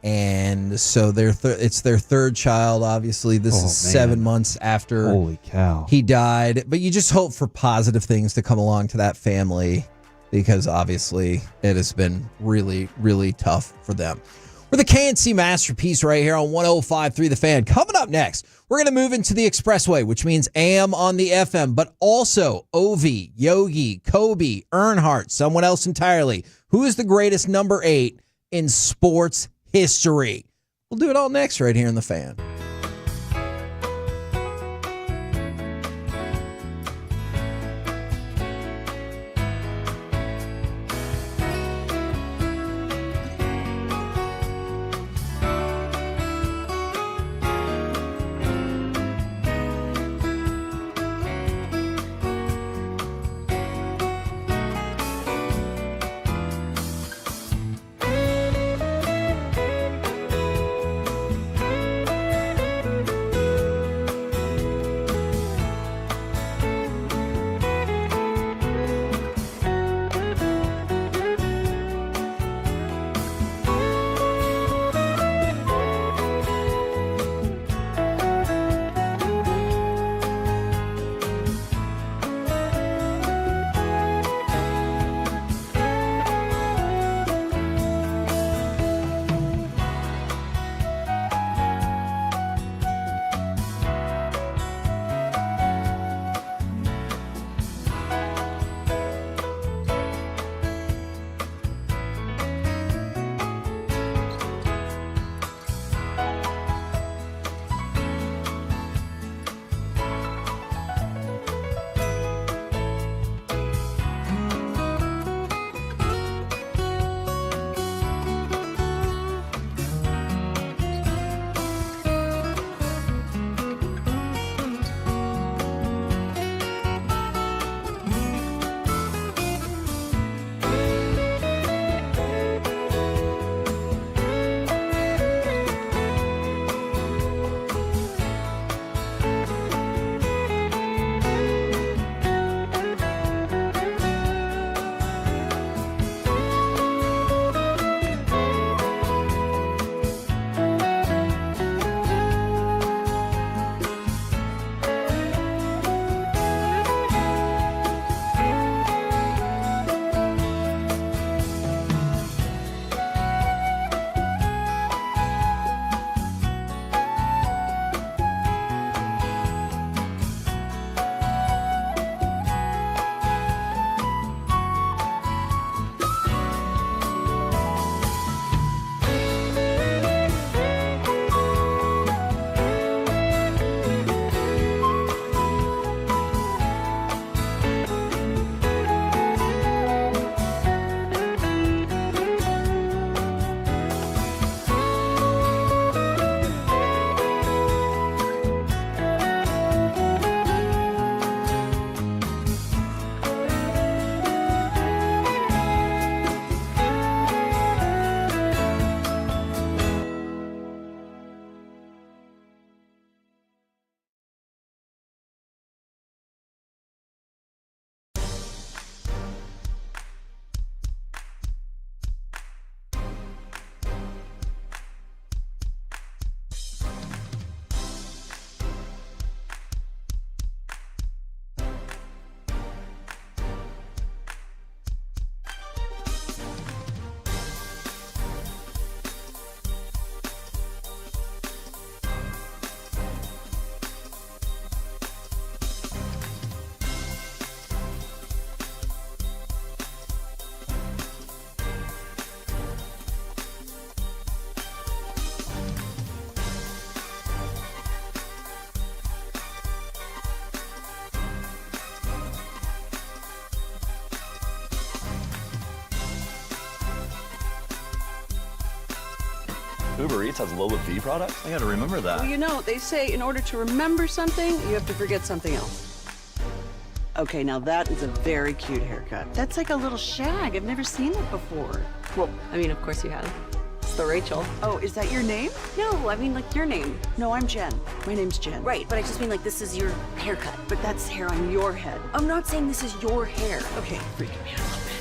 and so it's their third child. Obviously, this is 7 months after Holy cow. he died. But you just hope for positive things to come along to that family, because obviously it has been really, really tough for them. We're the KNC Masterpiece right here on 105.3 The Fan. Coming up next, we're going to move into the Expressway, which means AM on the FM, but also Ovi, Yogi, Kobe, Earnhardt, someone else entirely. Who is the greatest number 8 in sports history? We'll do it all next right here in The Fan. Uber Eats has low fee products? I gotta remember that. Well, you know, they say in order to remember something, you have to forget something else. Okay, now that is a very cute haircut. That's like a little shag. I've never seen it before. Well, I mean, of course you have. It's the Rachel. Oh, is that your name? No, I mean like your name. No, I'm Jen. My name's Jen. Right, but I just mean like this is your haircut. But that's hair on your head. I'm not saying this is your hair. Okay, freaking me out a little bit.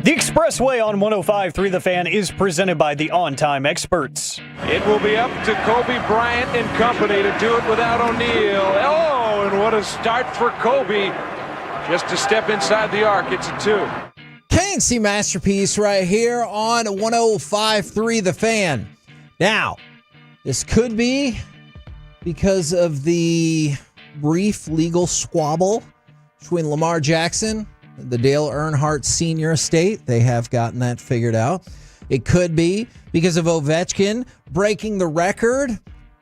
The Expressway on 105.3 The Fan is presented by the On Time Experts. It will be up to Kobe Bryant and company to do it without O'Neal. Oh, and what a start for Kobe. Just to step inside the arc, it's a 2. K&C Masterpiece right here on 105.3 The Fan. Now, this could be because of the brief legal squabble between Lamar Jackson and the Dale Earnhardt Sr. estate. They have gotten that figured out. It could be because of Ovechkin breaking the record.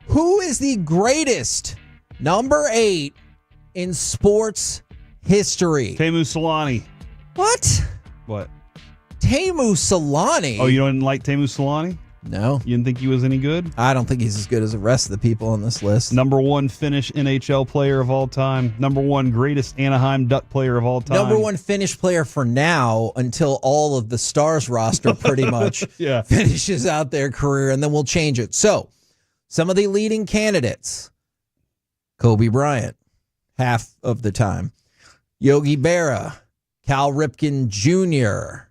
Who is the greatest number 8 in sports history? Teemu Selanne. What? What? Teemu Selanne? Oh, you don't like Teemu Selanne? No. You didn't think he was any good? I don't think he's as good as the rest of the people on this list. Number 1 Finnish NHL player of all time. Number 1 greatest Anaheim Duck player of all time. Number 1 Finnish player for now until all of the Stars roster pretty much finishes out their career, and then we'll change it. So, some of the leading candidates. Kobe Bryant half of the time. Yogi Berra, Cal Ripken Jr.,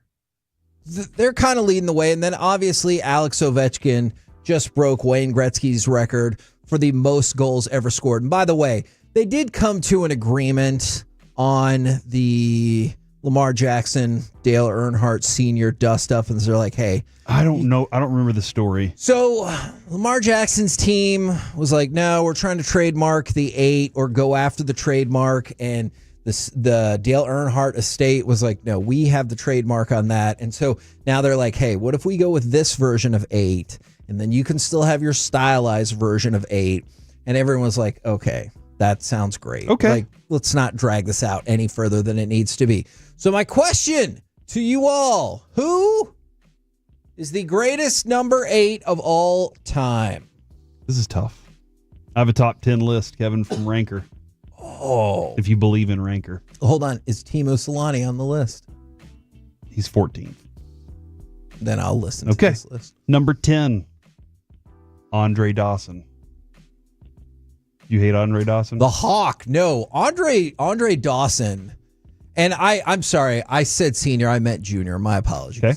they're kind of leading the way. And then obviously Alex Ovechkin just broke Wayne Gretzky's record for the most goals ever scored. And by the way, they did come to an agreement on the Lamar Jackson, Dale Earnhardt Sr. dust-up. And they're like, hey. I don't know. I don't remember the story. So Lamar Jackson's team was like, no, we're trying to trademark the 8 or go after the trademark. And the Dale Earnhardt estate was like, no, we have the trademark on that. And so now they're like, hey, what if we go with this version of 8? And then you can still have your stylized version of 8. And everyone was like, okay, that sounds great. Okay. Like, let's not drag this out any further than it needs to be. So my question to you all, who is the greatest number 8 of all time? This is tough. I have a top 10 list, Kevin, from Ranker. Oh. If you believe in Ranker. Hold on. Is Timo Solani on the list? He's 14th. Then I'll listen to this list. Number 10, Andre Dawson. You hate Andre Dawson? The Hawk. No. Andre Dawson. And I'm sorry. I said senior. I meant junior. My apologies. Okay.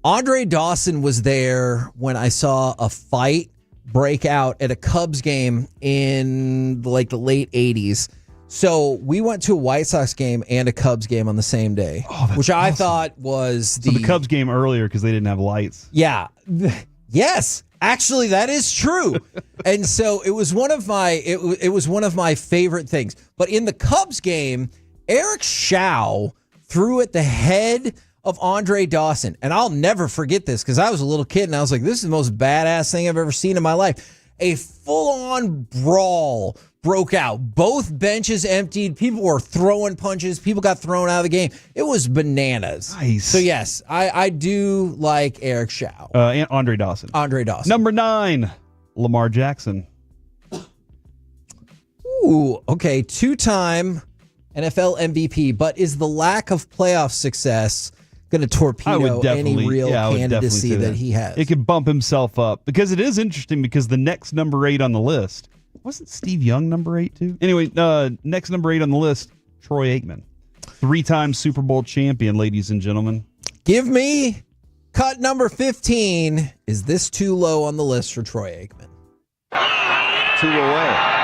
Andre Dawson was there when I saw a fight break out at a Cubs game in like the late 80s. So we went to a White Sox game and a Cubs game on the same day, which I thought was the Cubs game earlier because they didn't have lights. Yeah. Yes. Actually, that is true. And so it was one of my it was one of my favorite things. But in the Cubs game, Eric Shaw threw at the head of Andre Dawson. And I'll never forget this because I was a little kid and I was like, this is the most badass thing I've ever seen in my life. A full-on brawl broke out. Both benches emptied. People were throwing punches. People got thrown out of the game. It was bananas. Nice. So, yes, I do like Eric Shaw. And Andre Dawson. Andre Dawson. Number 9, Lamar Jackson. Ooh, okay. 2-time NFL MVP, but is the lack of playoff success going to torpedo any real candidacy that he has? It could bump himself up because it is interesting because the next number 8 on the list, wasn't Steve Young number 8 too? Anyway, next number 8 on the list, Troy Aikman. 3-time Super Bowl champion, ladies and gentlemen. Give me cut number 15. Is this too low on the list for Troy Aikman? 2 away.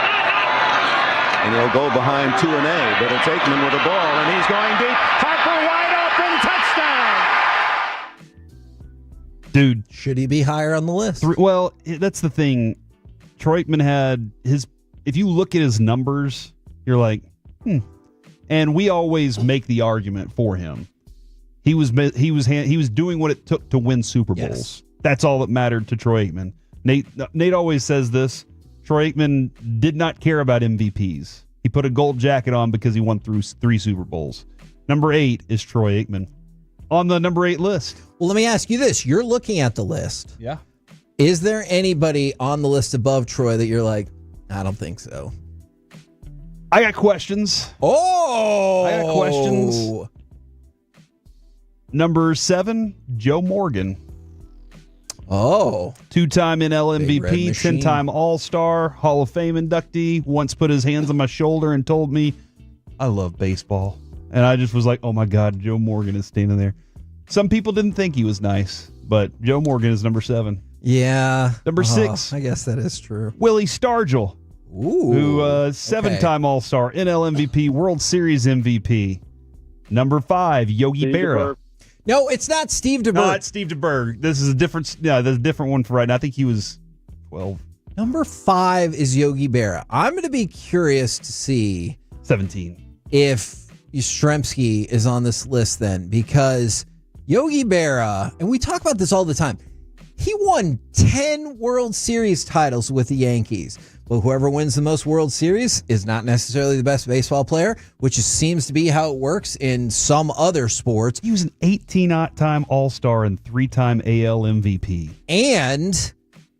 And he'll go behind 2-A, but it's Aikman with the ball, and he's going deep. Harper wide open, touchdown! Dude. Should he be higher on the list? Well, that's the thing. Troy Aikman had his, if you look at his numbers, you're like, And we always make the argument for him. He was doing what it took to win Super Bowls. Yes. That's all that mattered to Troy Aikman. Nate always says this. Troy Aikman did not care about MVPs. He put a gold jacket on because he won through 3 Super Bowls. Number 8 is Troy Aikman on the number 8 list. Well, let me ask you this. You're looking at the list. Yeah. Is there anybody on the list above Troy that you're like, I don't think so? I got questions. Oh! I got questions. Number 7, Joe Morgan. Oh. 2-time NL MVP, 10-time All-Star, Hall of Fame inductee, once put his hands on my shoulder and told me, I love baseball. And I just was like, oh my God, Joe Morgan is standing there. Some people didn't think he was nice, but Joe Morgan is number 7. Yeah. Number 6. I guess that is true. Willie Stargell. Ooh. Who 7-time All-Star, NL MVP, World Series MVP. Number 5, Yogi Berra. No, it's not Steve DeBerg. Not Steve DeBerg. This is a different. Yeah, there's a different one for right now. I think he was 12. Number 5 is Yogi Berra. I'm going to be curious to see 17 if Yastrzemski is on this list then, because Yogi Berra, and we talk about this all the time, he won 10 World Series titles with the Yankees. But whoever wins the most World Series is not necessarily the best baseball player, which seems to be how it works in some other sports. He was an 18-time All-Star and 3-time AL MVP. And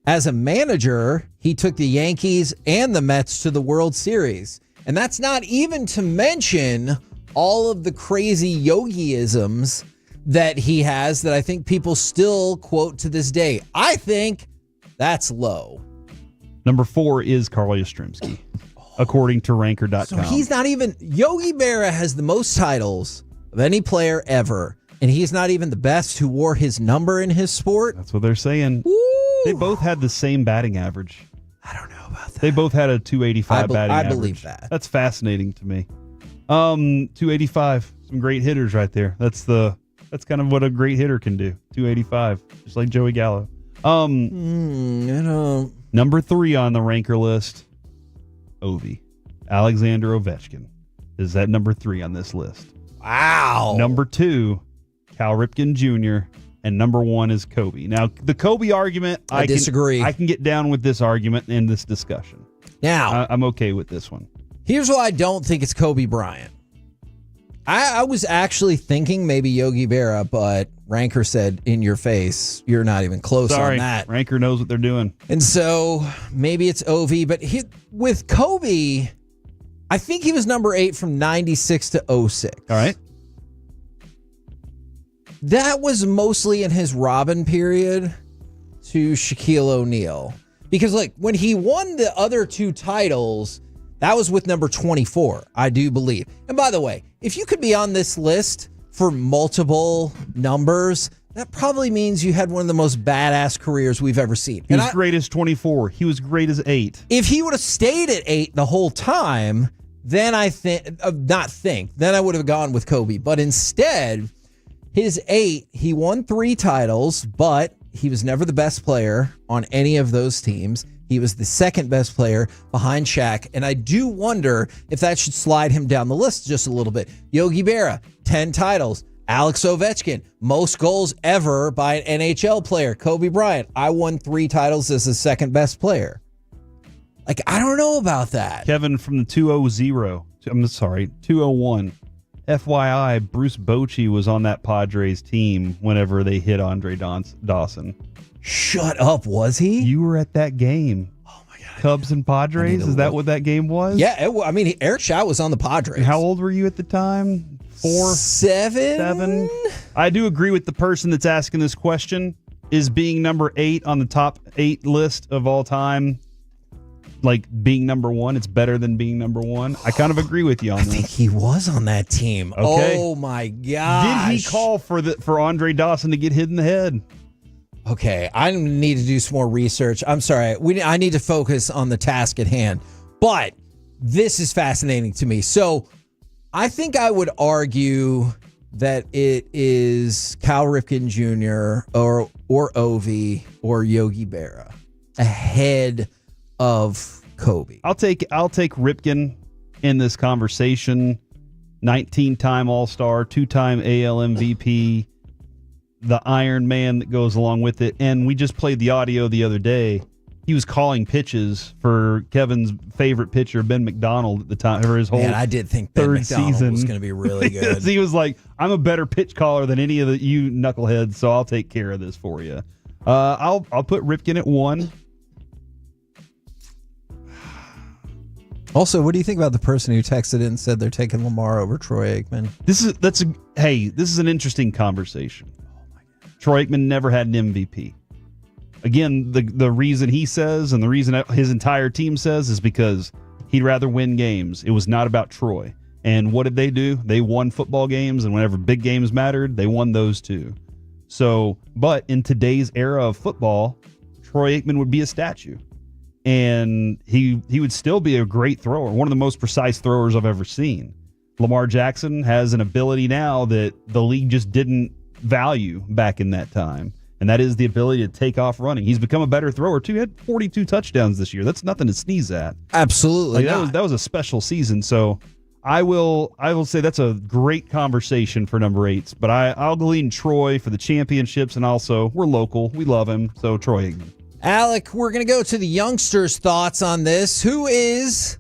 as a manager, he took the Yankees and the Mets to the World Series. And that's not even to mention all of the crazy Yogi-isms that he has that I think people still quote to this day. I think that's low. Number 4 is Carl Yastrzemski. according to ranker.com. So he's not even, Yogi Berra has the most titles of any player ever, and he's not even the best who wore his number in his sport. That's what they're saying. Woo! They both had the same batting average. I don't know about that. They both had a 285 batting average. I believe that. That's fascinating to me. 285. Some great hitters right there. That's kind of what a great hitter can do. 285, just like Joey Gallo. Number 3 on the ranker list, Ovi. Alexander Ovechkin is at number 3 on this list. Wow. Number 2, Cal Ripken Jr., and number 1 is Kobe. Now, the Kobe argument, I disagree. I can get down with this argument in this discussion. Now, I'm okay with this one. Here's why I don't think it's Kobe Bryant. I was actually thinking maybe Yogi Berra, but Ranker said in your face, you're not even close on that. Ranker knows what they're doing. And so maybe it's Ovi, but with Kobe, I think he was number 8 from 96 to 06. All right. That was mostly in his Robin period to Shaquille O'Neal. Because when he won the other 2 titles, that was with number 24, I do believe. And by the way, if you could be on this list for multiple numbers, that probably means you had one of the most badass careers we've ever seen. He was great as 24. He was great as 8. If he would have stayed at 8 the whole time, then then I would have gone with Kobe. But instead, his 8, he won 3 titles, but he was never the best player on any of those teams. He was the second best player behind Shaq, and I do wonder if that should slide him down the list just a little bit. Yogi Berra, 10 titles. Alex Ovechkin, most goals ever by an NHL player. Kobe Bryant, I won 3 titles as the second best player. I don't know about that. Kevin from the 201. FYI, Bruce Bochy was on that Padres team whenever they hit Andre Dawson. Shut up, was he? You were at that game. Oh, my God. Cubs and Padres? Is that what that game was? Yeah, Eric Shaw was on the Padres. And how old were you at the time? 4? 7? I do agree with the person that's asking this question. Is being number 8 on the top 8 list of all time, being number 1, it's better than being number 1? I kind of agree with you on this. I think he was on that team. Okay. Oh, my gosh. Did he call for Andre Dawson to get hit in the head? Okay, I need to do some more research. I'm sorry. I need to focus on the task at hand. But this is fascinating to me. So I think I would argue that it is Cal Ripken Jr. or Ovi or Yogi Berra ahead of Kobe. I'll take Ripken in this conversation. 19-time All-Star, 2-time AL MVP. The Iron Man that goes along with it. And we just played the audio the other day. He was calling pitches for Kevin's favorite pitcher, Ben McDonald, at the time for his whole I did think Ben third McDonald season was going to be really good. He was like, I'm a better pitch caller than any of you knuckleheads, so I'll take care of this for you. I'll put Ripken at 1. Also, what do you think about the person who texted in and said they're taking Lamar over Troy Aikman? This is an interesting conversation. Troy Aikman never had an MVP. Again, the reason he says and the reason his entire team says is because he'd rather win games. It was not about Troy. And what did they do? They won football games, and whenever big games mattered, they won those too. So, but in today's era of football, Troy Aikman would be a statue. And he would still be a great thrower, one of the most precise throwers I've ever seen. Lamar Jackson has an ability now that the league just didn't value back in that time, and that is the ability to take off running. He's become a better thrower too. He had 42 touchdowns this year. That's nothing to sneeze at. Absolutely, that was a special season. So I will say that's a great conversation for number 8s. But I'll lean Troy for the championships, and also we're local, we love him. So Troy Aikman. Alec, we're gonna go to the youngsters' thoughts on this. Who is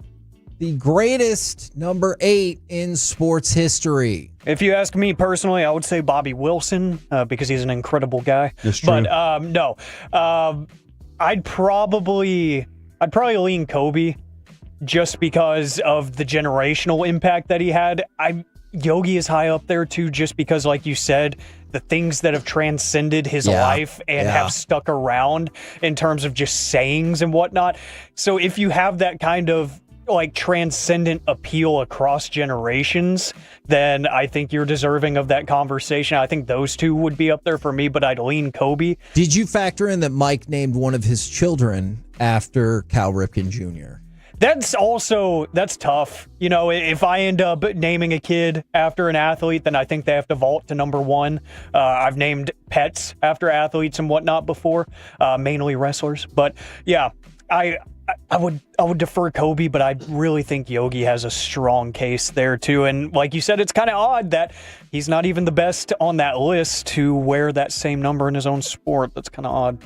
the greatest number 8 in sports history? If you ask me personally, I would say Bobby Wilson because he's an incredible guy. That's true. But no, I'd probably lean Kobe just because of the generational impact that he had. Yogi is high up there too, just because, like you said, the things that have transcended his life and have stuck around in terms of just sayings and whatnot. So if you have that kind of like transcendent appeal across generations, then I think you're deserving of that conversation. I think those two would be up there for me, but I'd lean Kobe. Did you factor in that Mike named one of his children after Cal Ripken Jr.? That's tough. You know, if I end up naming a kid after an athlete, then I think they have to vault to number one. I've named pets after athletes and whatnot before, mainly wrestlers. But yeah, I would defer Kobe, but I really think Yogi has a strong case there too. And like you said, it's kind of odd that he's not even the best on that list to wear that same number in his own sport. That's kind of odd.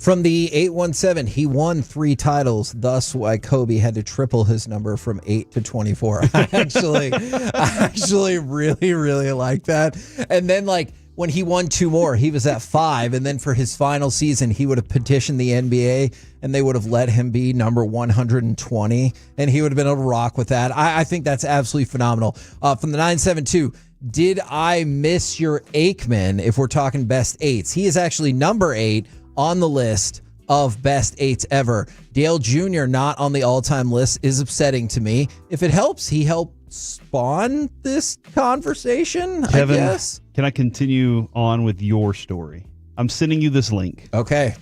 From the 817, he won 3 titles, thus why Kobe had to triple his number from 8 to 24. I actually really, really like that. And then, like, when he won 2 more, he was at 5. And then for his final season, he would have petitioned the NBA and they would have let him be number 120. And he would have been able to rock with that. I think that's absolutely phenomenal. From the 972, did I miss your Aikman if we're talking best 8s? He is actually number 8 on the list of best 8s ever. Dale Jr. not on the all-time list is upsetting to me. If it helps, he helped spawn this conversation, Kevin, I guess. Can I continue on with your story? I'm sending you this link. Okay.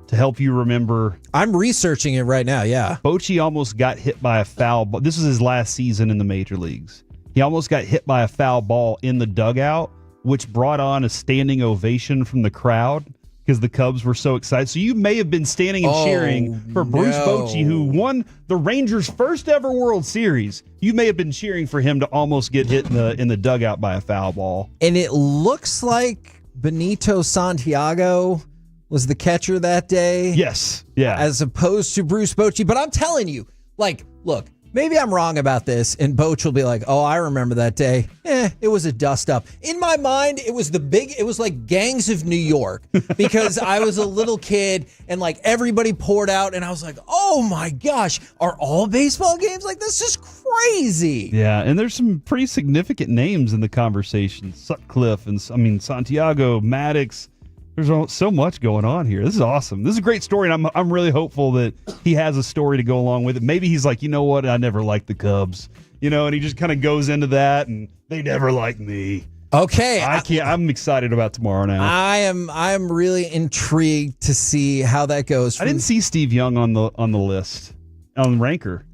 To help you remember. I'm researching it right now, yeah. Bochy almost got hit by a foul ball. This was his last season in the major leagues. He almost got hit by a foul ball in the dugout, which brought on a standing ovation from the crowd because the Cubs were so excited. So you may have been standing and cheering for Bruce Bochy, who won the Rangers' first ever World Series. You may have been cheering for him to almost get hit in the dugout by a foul ball. And it looks like Benito Santiago was the catcher that day. Yes, yeah. As opposed to Bruce Bochy. But I'm telling you, like, look, maybe I'm wrong about this, and Boch will be like, oh, I remember that day. It was a dust-up. In my mind, it was like Gangs of New York, because I was a little kid, and, like, everybody poured out, and I was like, oh, my gosh, are all baseball games like this? This is crazy. Yeah, and there's some pretty significant names in the conversation. Sutcliffe, and, Santiago, Maddox. There's so much going on here. This is awesome. This is a great story, and I'm really hopeful that he has a story to go along with it. Maybe he's like, you know what? I never liked the Cubs, and he just kind of goes into that, and they never liked me. Okay, I'm excited about tomorrow now. I am really intrigued to see how that goes. I didn't see Steve Young on the list on Ranker.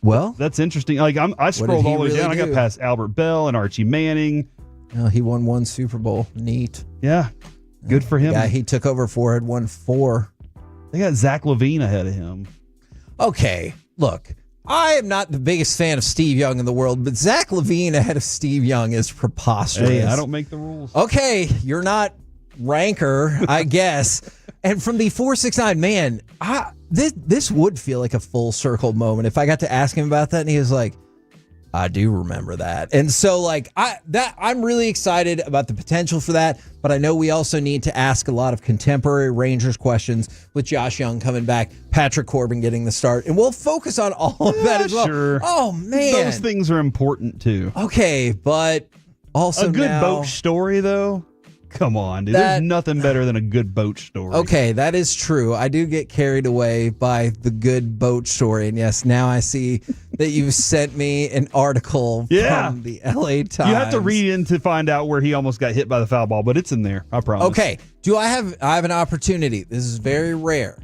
Well, that's interesting. Like I scrolled all the way down. I got past Albert Bell and Archie Manning. Oh, he won 1 Super Bowl. Neat. Yeah. Good for him. Yeah, he took over for had won 4. They got Zach LaVine ahead of him. Okay, look, I am not the biggest fan of Steve Young in the world, but Zach LaVine ahead of Steve Young is preposterous. Hey, I don't make the rules. Okay, you're not Ranker, I guess. And from the 469, man, this would feel like a full circle moment if I got to ask him about that, and he was like, I do remember that. And so, like, I'm really excited about the potential for that, but I know we also need to ask a lot of contemporary Rangers questions with Josh Young coming back, Patrick Corbin getting the start, and we'll focus on all of that as well. Sure. Oh, man. Those things are important, too. Okay, but also a good now, boat story, though? Come on, dude. There's nothing better than a good boat story. Okay, that is true. I do get carried away by the good boat story. And yes, now I see that you've sent me an article from the LA Times. You have to read in to find out where he almost got hit by the foul ball, but it's in there. I promise. Okay. I have an opportunity. This is very rare.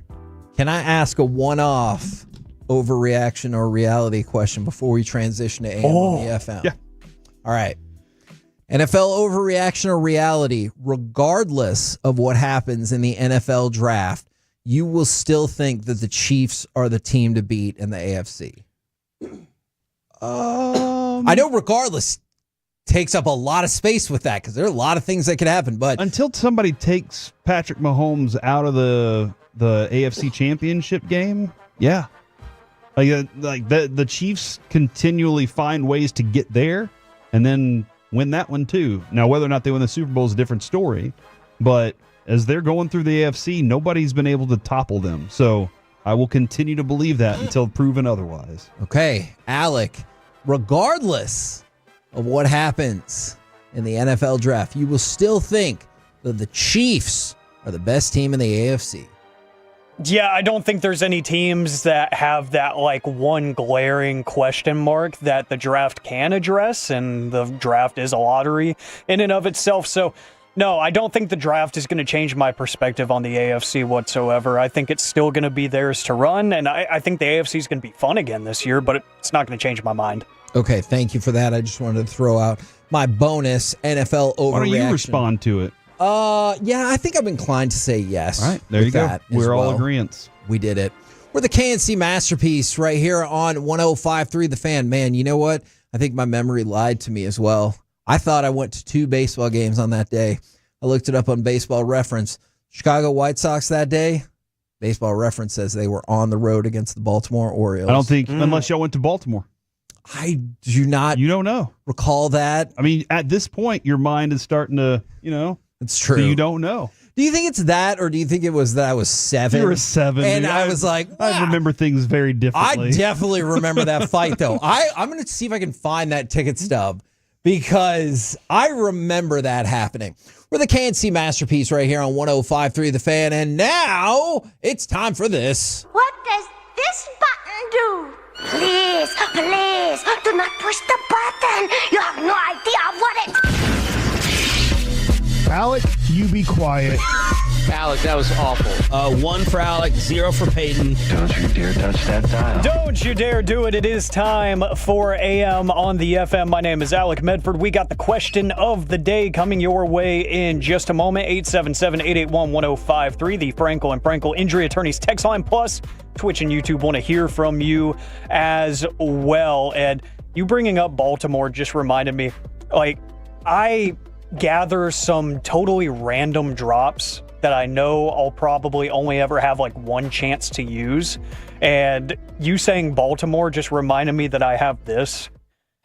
Can I ask a one-off overreaction or reality question before we transition to AM on the FM? Yeah. All right. NFL overreaction or reality, regardless of what happens in the NFL draft, you will still think that the Chiefs are the team to beat in the AFC. I know regardless takes up a lot of space with that because there are a lot of things that could happen. But until somebody takes Patrick Mahomes out of the AFC Championship game, yeah. Like the Chiefs continually find ways to get there and then win that one too. Now, whether or not they win the Super Bowl is a different story, but as they're going through the AFC, nobody's been able to topple them. So I will continue to believe that until proven otherwise. Okay, Alec, regardless of what happens in the NFL draft, you will still think that the Chiefs are the best team in the AFC. Yeah, I don't think there's any teams that have that like one glaring question mark that the draft can address, and the draft is a lottery in and of itself. So, no, I don't think the draft is going to change my perspective on the AFC whatsoever. I think it's still going to be theirs to run, and I think the AFC is going to be fun again this year, but it's not going to change my mind. Okay, thank you for that. I just wanted to throw out my bonus NFL overreaction. Why don't you respond to it? Yeah, I think I'm inclined to say yes. All right, there you go. We're all agreeance. We did it. We're the KNC Masterpiece right here on 105.3 The Fan. Man, you know what? I think my memory lied to me as well. I thought I went to 2 baseball games on that day. I looked it up on Baseball Reference. Chicago White Sox that day, Baseball Reference says they were on the road against the Baltimore Orioles. I don't think, unless y'all went to Baltimore. I do not. You don't know. Recall that. I mean, at this point, your mind is starting to, It's true. So you don't know. Do you think it's that, or do you think it was that I was 7? You were 7. And dude. I was like, I remember things very differently. I definitely remember that fight, though. I'm going to see if I can find that ticket stub, because I remember that happening. We're the KNC Masterpiece right here on 105.3 The Fan, and now it's time for this. What does this button do? Please, please, do not push the button. You have no idea what it... Alec, you be quiet. Alec, that was awful. 1 for Alec, 0 for Peyton. Don't you dare touch that dial. Don't you dare do it. It is time for AM on the FM. My name is Alec Medford. We got the question of the day coming your way in just a moment. 877-881-1053, the Frankel and Frankel Injury Attorneys text line, plus Twitch and YouTube want to hear from you as well. And you bringing up Baltimore just reminded me, I gather some totally random drops that I know I'll probably only ever have one chance to use. And you saying Baltimore just reminded me that I have this.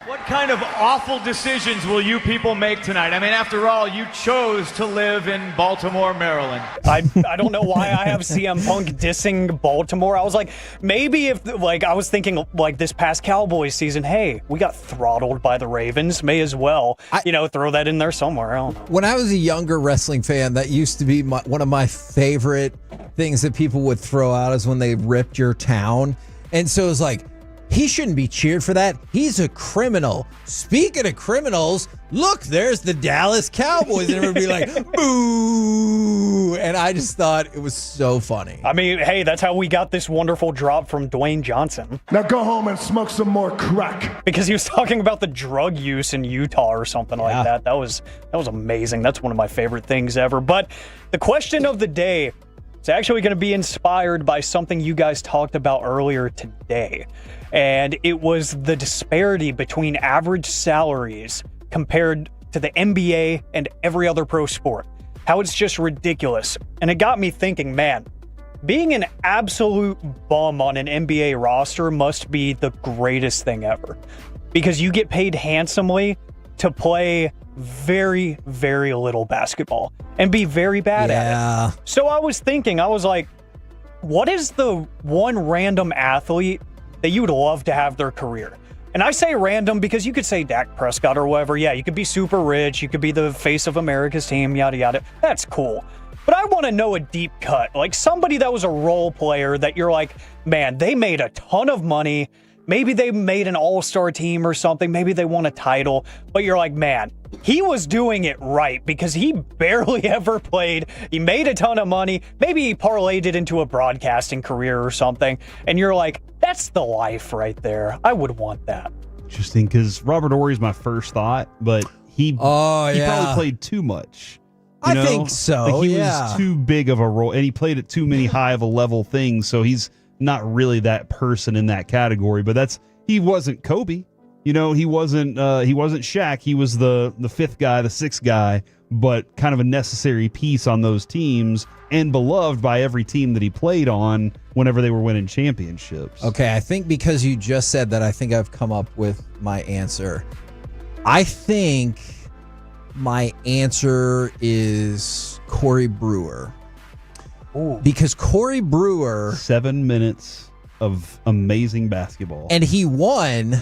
What kind of awful decisions will you people make tonight? I mean, after all, you chose to live in Baltimore, Maryland. I don't know why I have CM Punk dissing Baltimore. I was like, maybe if, I was thinking, this past Cowboys season, hey, we got throttled by the Ravens. May as well, throw that in there somewhere. I don't know. When I was a younger wrestling fan, that used to be one of my favorite things that people would throw out is when they ripped your town. And so it was like, he shouldn't be cheered for that. He's a criminal. Speaking of criminals, look, there's the Dallas Cowboys. And everybody would be like, boo. And I just thought it was so funny. I mean, hey, that's how we got this wonderful drop from Dwayne Johnson. Now go home and smoke some more crack. Because he was talking about the drug use in Utah or something like that. That was amazing. That's one of my favorite things ever. But the question of the day is actually going to be inspired by something you guys talked about earlier today. And it was the disparity between average salaries compared to the NBA and every other pro sport. How it's just ridiculous. And it got me thinking, man, being an absolute bum on an NBA roster must be the greatest thing ever. Because you get paid handsomely to play very, very little basketball and be very bad at it. So I was thinking, I was like, what is the one random athlete that you would love to have their career? And I say random because you could say Dak Prescott or whatever. Yeah, you could be super rich. You could be the face of America's team, yada, yada. That's cool. But I want to know a deep cut, like somebody that was a role player that you're like, man, they made a ton of money. Maybe they made an all-star team or something. Maybe they won a title. But you're like, man, he was doing it right because he barely ever played. He made a ton of money. Maybe he parlayed it into a broadcasting career or something. And you're like, that's the life right there. I would want that. Interesting, because Robert Horry's my first thought, but he probably played too much. I think so. He was too big of a role, and he played at too many high of a level things. So he's not really that person in that category. But he wasn't Kobe. He wasn't Shaq. He was the fifth guy, the sixth guy, but kind of a necessary piece on those teams and beloved by every team that he played on whenever they were winning championships. Okay, I think because you just said that, I think I've come up with my answer. I think my answer is Corey Brewer. Ooh. Because Corey Brewer... 7 minutes of amazing basketball. And he won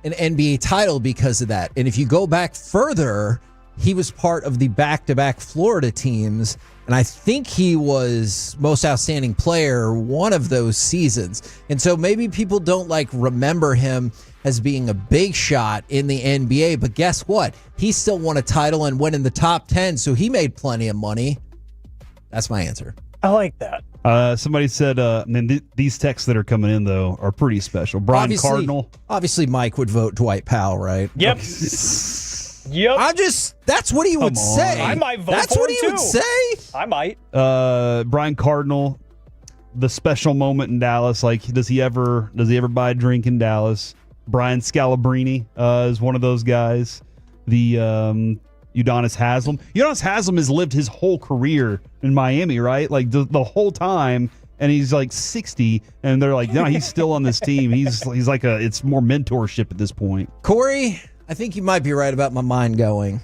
an NBA title because of that. And if you go back further, he was part of the back-to-back Florida teams, and I think he was most outstanding player one of those seasons. And so maybe people don't remember him as being a big shot in the NBA, but guess what? He still won a title and went in the top 10, so he made plenty of money. That's my answer. I like that. Somebody said, these texts that are coming in, though, are pretty special. Brian Cardinal. Obviously, Mike would vote Dwight Powell, right? Yep. Yep. That's what he would say. I might vote That's for what him, he would too. say. I might. Brian Cardinal, the special moment in Dallas. Does he ever buy a drink in Dallas? Brian Scalabrine is one of those guys. The Udonis Haslem. Udonis Haslem has lived his whole career in Miami, right? The whole time, and he's 60, and they're no, he's still on this team. He's it's more mentorship at this point. Corey, I think you might be right about my mind going.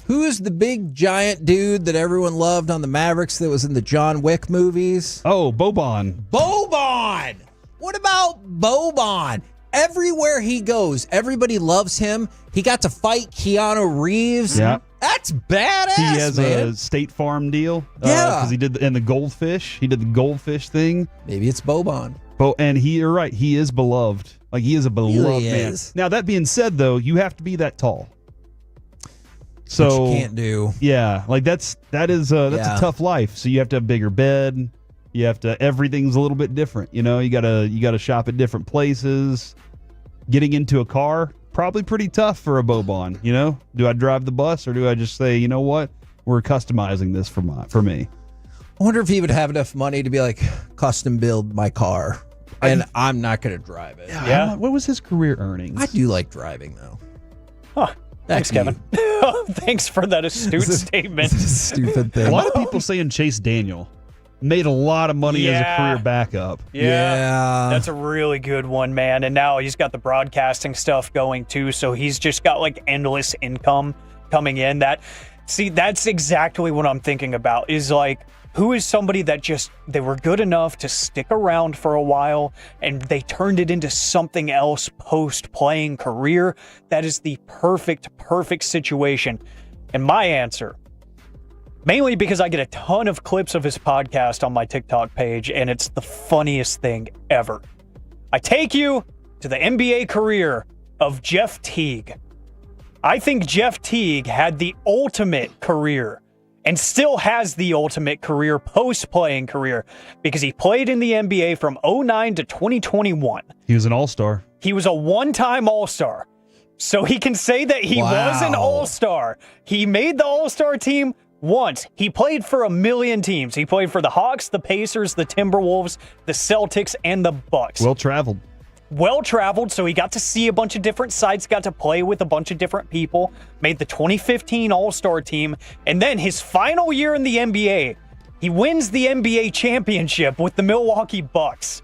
Who is the big giant dude that everyone loved on the Mavericks that was in the John Wick movies? Oh, Boban. Boban! What about Boban? Everywhere he goes, everybody loves him. He got to fight Keanu Reeves. Yeah. That's badass, He has man. a State Farm deal. Yeah. Because he did the goldfish. He did the goldfish thing. Maybe it's Boban. And you're right. He is beloved. He is a beloved man. Is. Now, that being said, though, you have to be that tall. So Which you can't do. Yeah. That's a tough life. So you have to have a bigger bed. You have to, everything's a little bit different. You gotta shop at different places. Getting into a car, probably pretty tough for a Boban. Do I drive the bus or do I just say, you know what? We're customizing this for me. I wonder if he would have enough money to be custom build my car. And I'm not going to drive it. Yeah. What was his career earnings? I do like driving, though. Huh. Thanks, Kevin. Thanks for that astute statement. Stupid thing. A lot of people saying Chase Daniel made a lot of money as a career backup. Yeah. That's a really good one, man. And now he's got the broadcasting stuff going too, so he's just got endless income coming in. That's exactly what I'm thinking about is who is somebody that they were good enough to stick around for a while and they turned it into something else post-playing career. That is the perfect situation. And my answer, mainly because I get a ton of clips of his podcast on my TikTok page, and it's the funniest thing ever. I take you to the NBA career of Jeff Teague. I think Jeff Teague had the ultimate career and still has the ultimate career post-playing career because he played in the NBA from 2009 to 2021. He was an all-star. He was a one-time all-star. So he can say that he was an all-star. He made the all-star team once. He played for a million teams. He played for the Hawks, the Pacers, the Timberwolves, the Celtics, and the Bucks. Well-traveled, so he got to see a bunch of different sites, got to play with a bunch of different people, made the 2015 All-Star team, and then his final year in the NBA, he wins the NBA championship with the Milwaukee Bucks.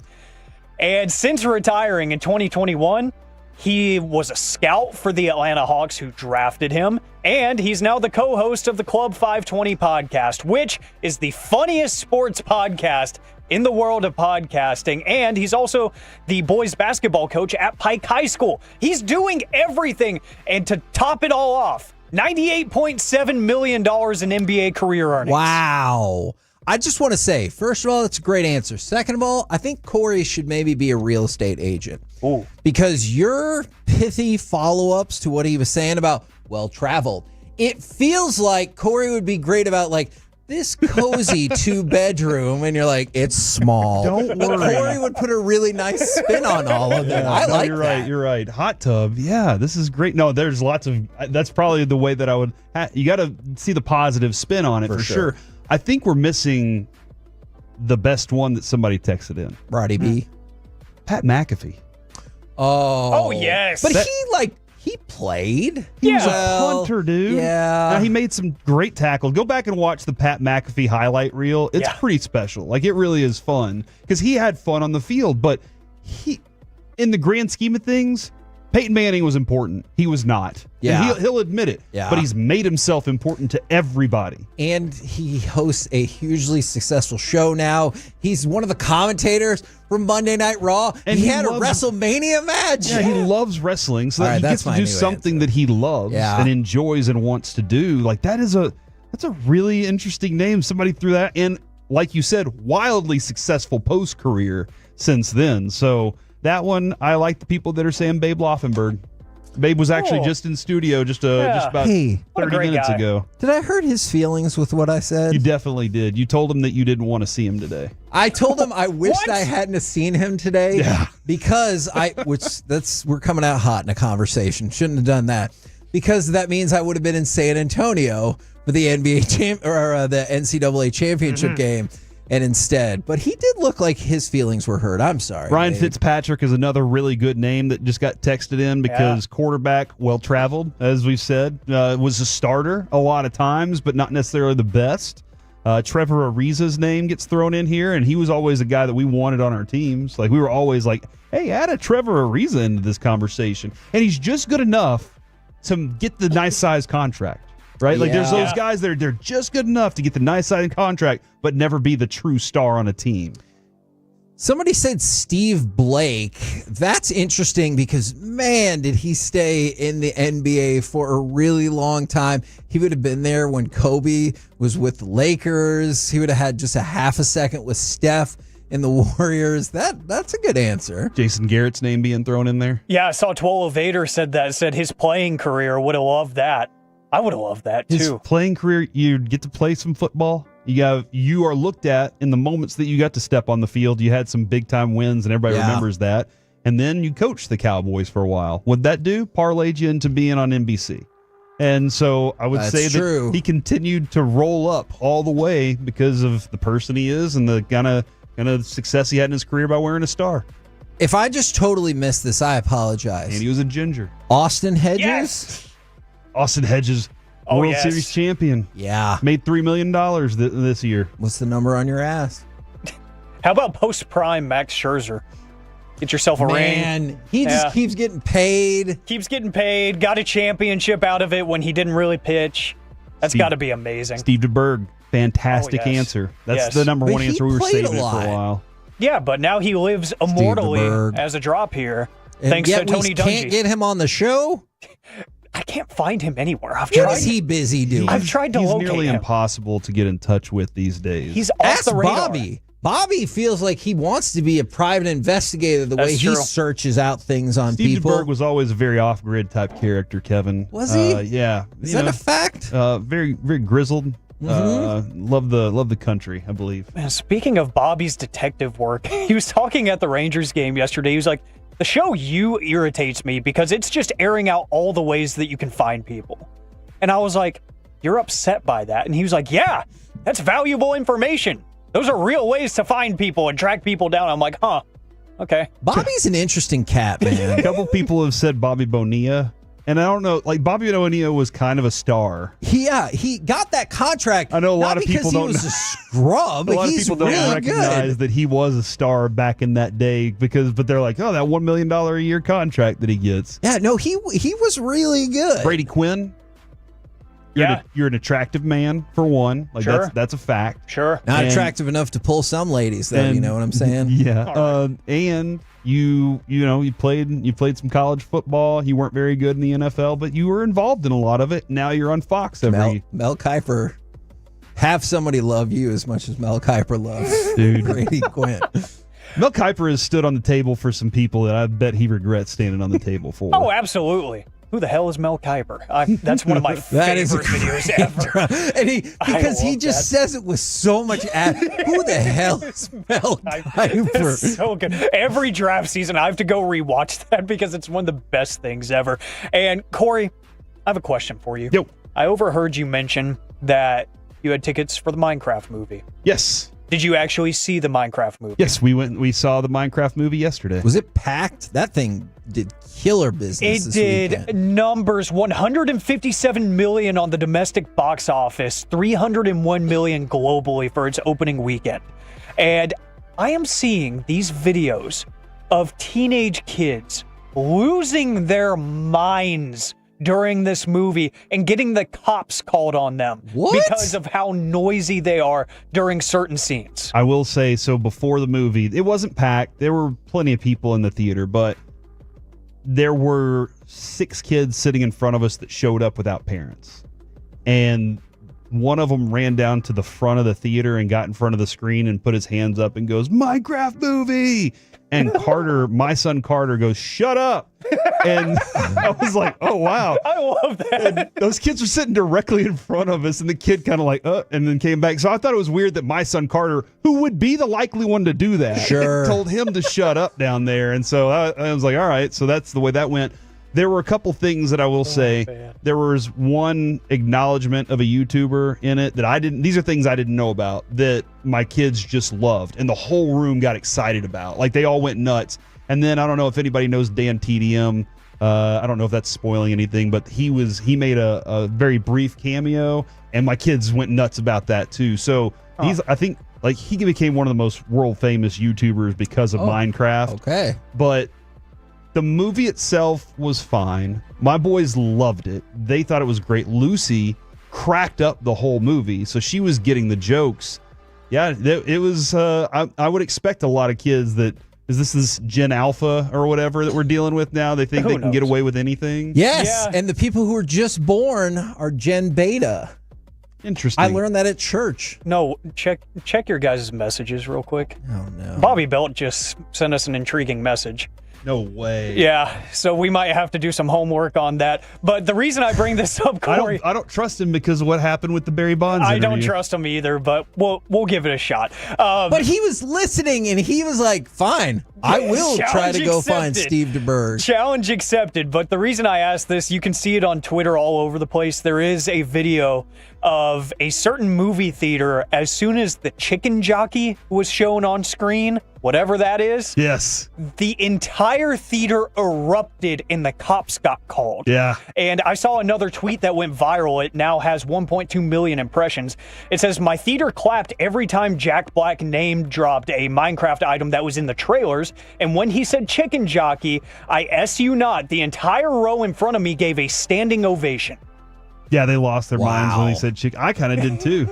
And since retiring in 2021, he was a scout for the Atlanta Hawks who drafted him, and he's now the co-host of the Club 520 podcast, which is the funniest sports podcast in the world of podcasting, and he's also the boys basketball coach at Pike High School. He's doing everything, and to top it all off, $98.7 million in NBA career earnings. Wow. I just want to say, first of all, that's a great answer. Second of all, I think Corey should maybe be a real estate agent. Ooh. Because your pithy follow-ups to what he was saying about well-traveled, it feels like Corey would be great about this cozy 2-bedroom, and you're it's small. Don't But worry. Corey would put a really nice spin on all of that. I like you're that. right. You're right. Hot tub. Yeah, this is great. No, there's lots of. That's probably the way that I would. You got to see the positive spin on it for sure. I think we're missing the best one that somebody texted in. Roddy B. Pat McAfee. Oh yes. But he played. He was a punter, dude. Yeah. Now, he made some great tackles. Go back and watch the Pat McAfee highlight reel. It's pretty special. It really is fun because he had fun on the field. But in the grand scheme of things, Peyton Manning was important. He was not. Yeah. And he'll admit it. Yeah. But he's made himself important to everybody. And he hosts a hugely successful show now. He's one of the commentators for Monday Night Raw. And he had a WrestleMania match. Yeah, he loves wrestling. So that he gets to do something that he loves and enjoys and wants to do. Like, that's a really interesting name. Somebody threw that in, like you said, wildly successful post-career since then. So that one, I like the people that are saying Babe Loffenberg. Babe was actually just in studio just about 30 minutes ago. Did I hurt his feelings with what I said? You definitely did. You told him that you didn't want to see him today. I told him I wished I hadn't seen him today because we're coming out hot in a conversation. Shouldn't have done that because that means I would have been in San Antonio for the the NCAA championship game. And instead, but he did look like his feelings were hurt. I'm sorry. Ryan Fitzpatrick is another really good name that just got texted in because quarterback, well-traveled, as we've said, was a starter a lot of times, but not necessarily the best. Trevor Ariza's name gets thrown in here, and he was always a guy that we wanted on our teams. Like, we were always like, hey, add a Trevor Ariza into this conversation. And he's just good enough to get the nice-sized contract. Right? Like, there's those guys that they're just good enough to get the nice side contract, but never be the true star on a team. Somebody said Steve Blake. That's interesting because, man, did he stay in the NBA for a really long time. He would have been there when Kobe was with the Lakers. He would have had just a half a second with Steph in the Warriors. That's a good answer. Jason Garrett's name being thrown in there. Yeah, I saw Twolo Vader said his playing career would have loved that. I would have loved that too. His playing career, you get to play some football. You are looked at in the moments that you got to step on the field. You had some big time wins, and everybody remembers that. And then you coached the Cowboys for a while. What'd that do? Parlayed you into being on NBC. And so I would say that he continued to roll up all the way because of the person he is and the kind of success he had in his career by wearing a star. If I just totally missed this, I apologize. And he was a ginger. Austin Hedges? Yes. Austin Hedges, World Series champion. Yeah. Made $3 million this year. What's the number on your ass? How about post-prime Max Scherzer? Get yourself a ring. Man, he just keeps getting paid. Keeps getting paid. Got a championship out of it when he didn't really pitch. That's got to be amazing. Steve DeBerg, fantastic answer. That's the number one answer. We were saving it for a while. Yeah, but now he lives immortally as a drop here. Thanks to Tony Dungy. Can't get him on the show? I can't find him anywhere. What is he busy doing? I've tried to locate him. He's nearly impossible to get in touch with these days. He's off the radar. Bobby. Bobby feels like he wants to be a private investigator the way he searches out things on people. Steve DeBerg was always a very off-grid type character, Kevin. Was he? Yeah. Is that a fact? Very, very grizzled. Love the country, I believe. Man, speaking of Bobby's detective work, he was talking at the Rangers game yesterday. He was like, the show You irritates me because it's just airing out all the ways that you can find people. And I was like, you're upset by that? And he was like, yeah, that's valuable information. Those are real ways to find people and track people down. I'm like, huh, okay. Bobby's an interesting cat, man. A couple people have said Bobby Bonilla. And I don't know, like Bobby Bonilla was kind of a star. He got that contract. I know a lot of people don't. He was a scrub. A lot of people don't recognize that he was a star back in that day but they're like, oh, that $1 million a year contract that he gets. Yeah, no, he was really good. Brady Quinn. You're an attractive man for one. Like that's a fact. Sure. Not attractive enough to pull some ladies, though. You know what I'm saying? Yeah. And you played some college football. You weren't very good in the NFL, but you were involved in a lot of it. Now you're on Fox Mel Kiper. Have somebody love you as much as Mel Kiper loves Brady Quinn. Mel Kiper has stood on the table for some people that I bet he regrets standing on the table for. Oh, absolutely. Who the hell is Mel Kiper? That's one of my favorite videos ever. And because he just says it with so much who the hell is Mel Kiper? It's so good. Every draft season, I have to go rewatch that because it's one of the best things ever. And Corey, I have a question for you. Yo. I overheard you mention that you had tickets for the Minecraft movie. Yes. Did you actually see the Minecraft movie? Yes, we saw the Minecraft movie yesterday. Was it packed? That thing did killer business. It did numbers, 157 million on the domestic box office, 301 million globally for its opening weekend. And I am seeing these videos of teenage kids losing their minds during this movie and getting the cops called on them because of how noisy they are during certain scenes. I will say, so before the movie, it wasn't packed. There were plenty of people in the theater, but there were 6 kids sitting in front of us that showed up without parents. And one of them ran down to the front of the theater and got in front of the screen and put his hands up and goes, "Minecraft movie!" And Carter, my son Carter, goes, "Shut up!" And I was like, "Oh wow, I love that." And those kids were sitting directly in front of us, and the kid kind of like, and then came back. So I thought it was weird that my son Carter, who would be the likely one to do that, told him to shut up down there. And so I was like, all right, so that's the way that went. There were a couple things that I will say. Man. There was one acknowledgement of a YouTuber in it that these are things I didn't know about that my kids just loved and the whole room got excited about. Like they all went nuts. And then I don't know if anybody knows Dan TDM. I don't know if that's spoiling anything, but he made a very brief cameo and my kids went nuts about that too. So I think like he became one of the most world famous YouTubers because of Minecraft. Okay. But the movie itself was fine. My boys loved it. They thought it was great. Lucy cracked up the whole movie, so she was getting the jokes. Yeah, it was. I would expect a lot of kids that is this Gen Alpha or whatever that we're dealing with now. They think they can get away with anything. Yes, and the people who are just born are Gen Beta. Interesting. I learned that at church. No, check your guys' messages real quick. Oh no. Bobby Belt just sent us an intriguing message. No way. Yeah, so we might have to do some homework on that. But the reason I bring this up, Corey, I don't trust him because of what happened with the Barry Bonds interview. I don't trust him either, but we'll give it a shot. But he was listening and he was like, "Fine, I will try to go find Steve DeBerg." Challenge accepted. But the reason I asked this, you can see it on Twitter all over the place. There is a video of a certain movie theater as soon as the chicken jockey was shown on screen, whatever that is. Yes. The entire theater erupted and the cops got called. Yeah. And I saw another tweet that went viral. It now has 1.2 million impressions. It says, "My theater clapped every time Jack Black name dropped a Minecraft item that was in the trailers. And when he said chicken jockey, I S you not, the entire row in front of me gave a standing ovation." Yeah, they lost their minds when they said chicken. I kind of did too.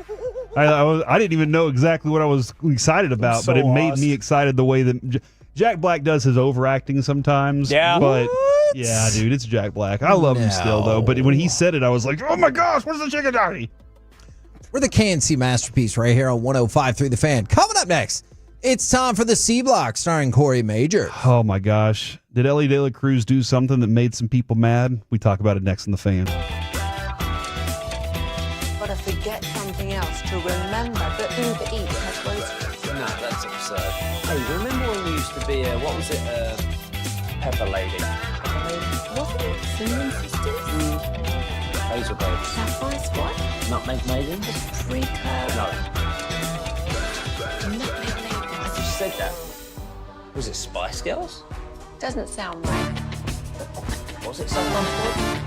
I didn't even know exactly what I was excited about, but it made me excited the way that Jack Black does his overacting sometimes. Yeah. But yeah, dude, it's Jack Black. I love him still, though. But when he said it, I was like, oh my gosh, where's the chicken jockey? We're the KNC Masterpiece right here on 105.3 The Fan. Coming up next, it's time for the C Block starring Corey Major. Oh my gosh. Did Ellie De La Cruz do something that made some people mad? We talk about it next in The Fan. But I forget something else to remember that Uber Eats has groceries. No, that's absurd. Hey, remember when you used to be what was it, Pepper Lady? Wasn't it Cinnamon Sisters? Hazel Baby. Sapphire Squad? Nutmeg Maiden? Pre-curl? No. Nutmeg Lady. I just said that. Was it Spice Girls? Doesn't sound right. Was it someone called?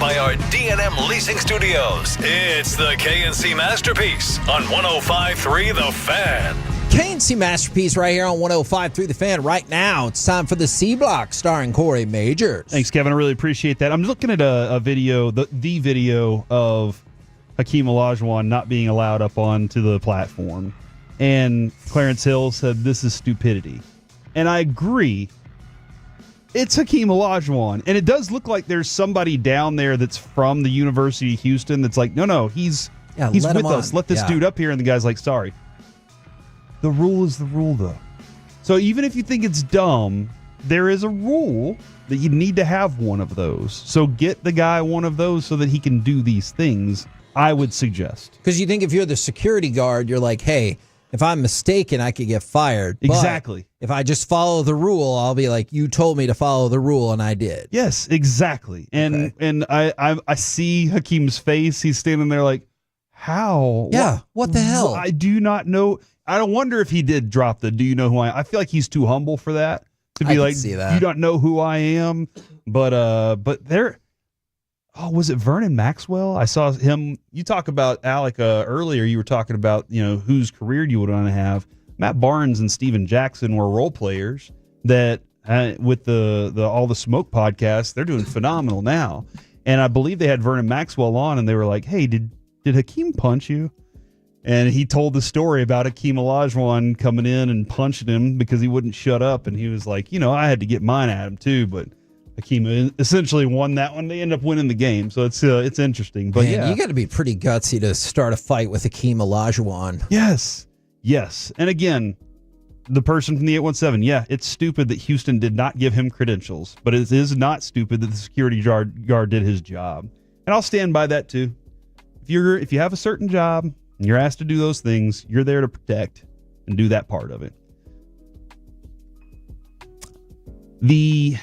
by our D&M Leasing Studios. It's the KNC Masterpiece on 105.3 The Fan. KNC Masterpiece right here on 105.3 The Fan. Right now, it's time for the C Block starring Corey Majors. Thanks, Kevin. I really appreciate that. I'm looking at a video, the video of Hakeem Olajuwon not being allowed up onto the platform. And Clarence Hill said, this is stupidity. And I agree. It's Hakeem Olajuwon. And it does look like there's somebody down there that's from the University of Houston that's like, no, he's with us. Let this dude up here. And the guy's like, sorry. The rule is the rule, though. So even if you think it's dumb, there is a rule that you need to have one of those. So get the guy one of those so that he can do these things, I would suggest. Because you think if you're the security guard, you're like, hey, if I'm mistaken, I could get fired. Exactly. But if I just follow the rule, I'll be like, you told me to follow the rule, and I did. Yes, exactly. And I see Hakeem's face. He's standing there like, how? Yeah, what the hell? I do not know. I don't wonder if he did drop the do you know who I am. I feel like he's too humble for that. To be like, you don't know who I am. But there, was it Vernon Maxwell? I saw him. You talk about Alec earlier. You were talking about, whose career you would want to have. Matt Barnes and Steven Jackson were role players that with the All the Smoke podcast, they're doing phenomenal now. And I believe they had Vernon Maxwell on, and they were like, hey, did Hakeem punch you? And he told the story about Hakeem Olajuwon coming in and punching him because he wouldn't shut up. And he was like, I had to get mine at him too, but Hakeem essentially won that one. They ended up winning the game. So it's interesting. But man, you got to be pretty gutsy to start a fight with Hakeem Olajuwon. Yes. Yes. And again, the person from the 817, yeah, it's stupid that Houston did not give him credentials, but it is not stupid that the security guard did his job. And I'll stand by that too. If you have a certain job and you're asked to do those things, you're there to protect and do that part of it. The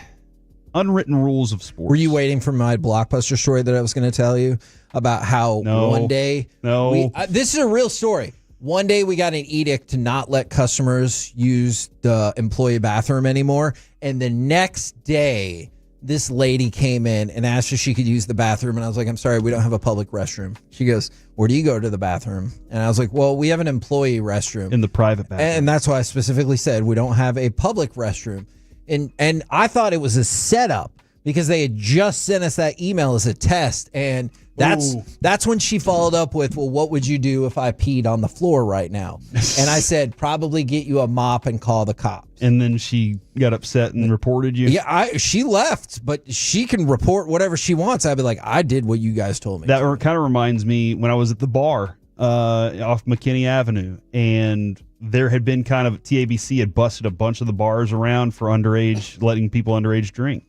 unwritten rules of sports. Were you waiting for my Blockbuster story that I was going to tell you about how one day... No. This is a real story. One day we got an edict to not let customers use the employee bathroom anymore. And the next day, this lady came in and asked if she could use the bathroom. And I was like, I'm sorry, we don't have a public restroom. She goes, where do you go to the bathroom? And I was like, well, we have an employee restroom. In the private bathroom. And that's why I specifically said we don't have a public restroom. And I thought it was a setup because they had just sent us that email as a test. And that's when she followed up with, well, what would you do if I peed on the floor right now? And I said, probably get you a mop and call the cops. And then she got upset and reported you? Yeah, she left, but she can report whatever she wants. I'd be like, I did what you guys told me. That kind of reminds me when I was at the bar off McKinney Avenue, and there had been TABC had busted a bunch of the bars around for letting people underage drink.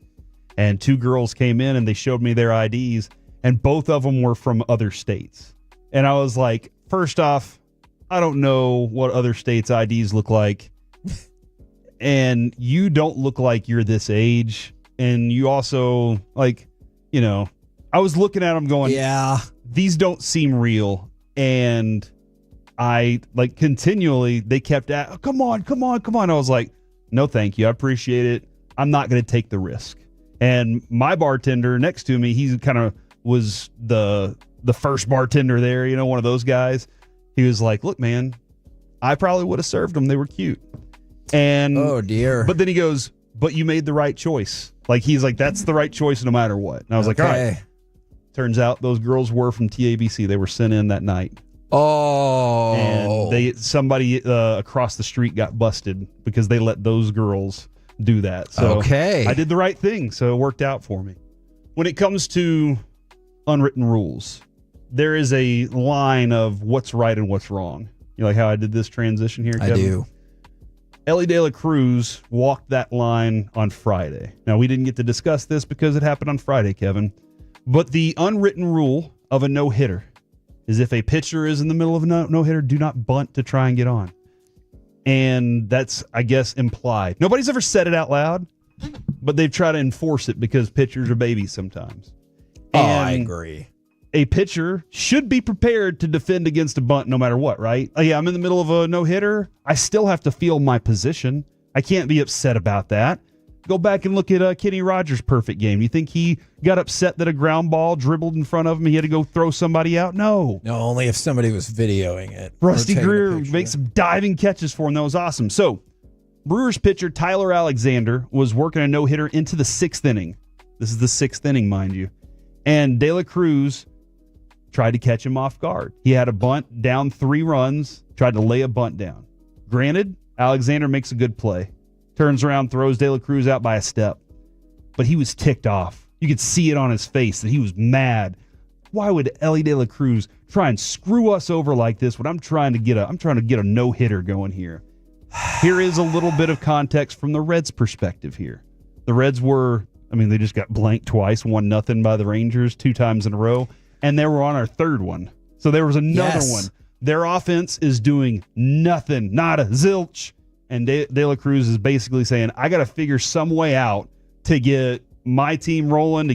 And two girls came in and they showed me their IDs, and both of them were from other states. And I was like, first off, I don't know what other states' IDs look like. And you don't look like you're this age. And you also, I was looking at them going, yeah, these don't seem real. And I continually, they kept at, oh, come on. I was like, no, thank you. I appreciate it. I'm not going to take the risk. And my bartender next to me, he kind of was the first bartender there, one of those guys. He was like, look, man, I probably would have served them. They were cute. And oh dear. But then he goes, but you made the right choice. He's like, that's the right choice no matter what. And I was like, all right. Turns out those girls were from TABC. They were sent in that night. Oh. And somebody across the street got busted because they let those girls do that. So okay. I did the right thing, so it worked out for me. When it comes to unwritten rules, there is a line of what's right and what's wrong. You like how I did this transition here, Kevin? I do. Ellie De La Cruz walked that line on Friday. Now, we didn't get to discuss this because it happened on Friday, Kevin. But the unwritten rule of a no-hitter is if a pitcher is in the middle of a no-hitter, do not bunt to try and get on. And that's, I guess, implied. Nobody's ever said it out loud, but they've tried to enforce it because pitchers are babies sometimes. I agree. A pitcher should be prepared to defend against a bunt no matter what, right? Oh, yeah, I'm in the middle of a no-hitter. I still have to feel my position. I can't be upset about that. Go back and look at Kenny Rogers' perfect game. You think he got upset that a ground ball dribbled in front of him? He had to go throw somebody out? No. No, only if somebody was videoing it. Rusty Greer makes some diving catches for him. That was awesome. So, Brewers pitcher Tyler Alexander was working a no-hitter into the 6th inning. This is the 6th inning, mind you. And De La Cruz tried to catch him off guard. He had a bunt down 3 runs, tried to lay a bunt down. Granted, Alexander makes a good play. Turns around, throws De La Cruz out by a step. But he was ticked off. You could see it on his face that he was mad. Why would Ellie De La Cruz try and screw us over like this when I'm trying to get a no-hitter going here? Here is a little bit of context from the Reds' perspective here. The Reds they just got blanked twice, 1-0 by the Rangers 2 times in a row, and they were on our 3rd one. So there was another one. Their offense is doing nothing, nada, zilch. And De La Cruz is basically saying, I got to figure some way out to get my team rolling,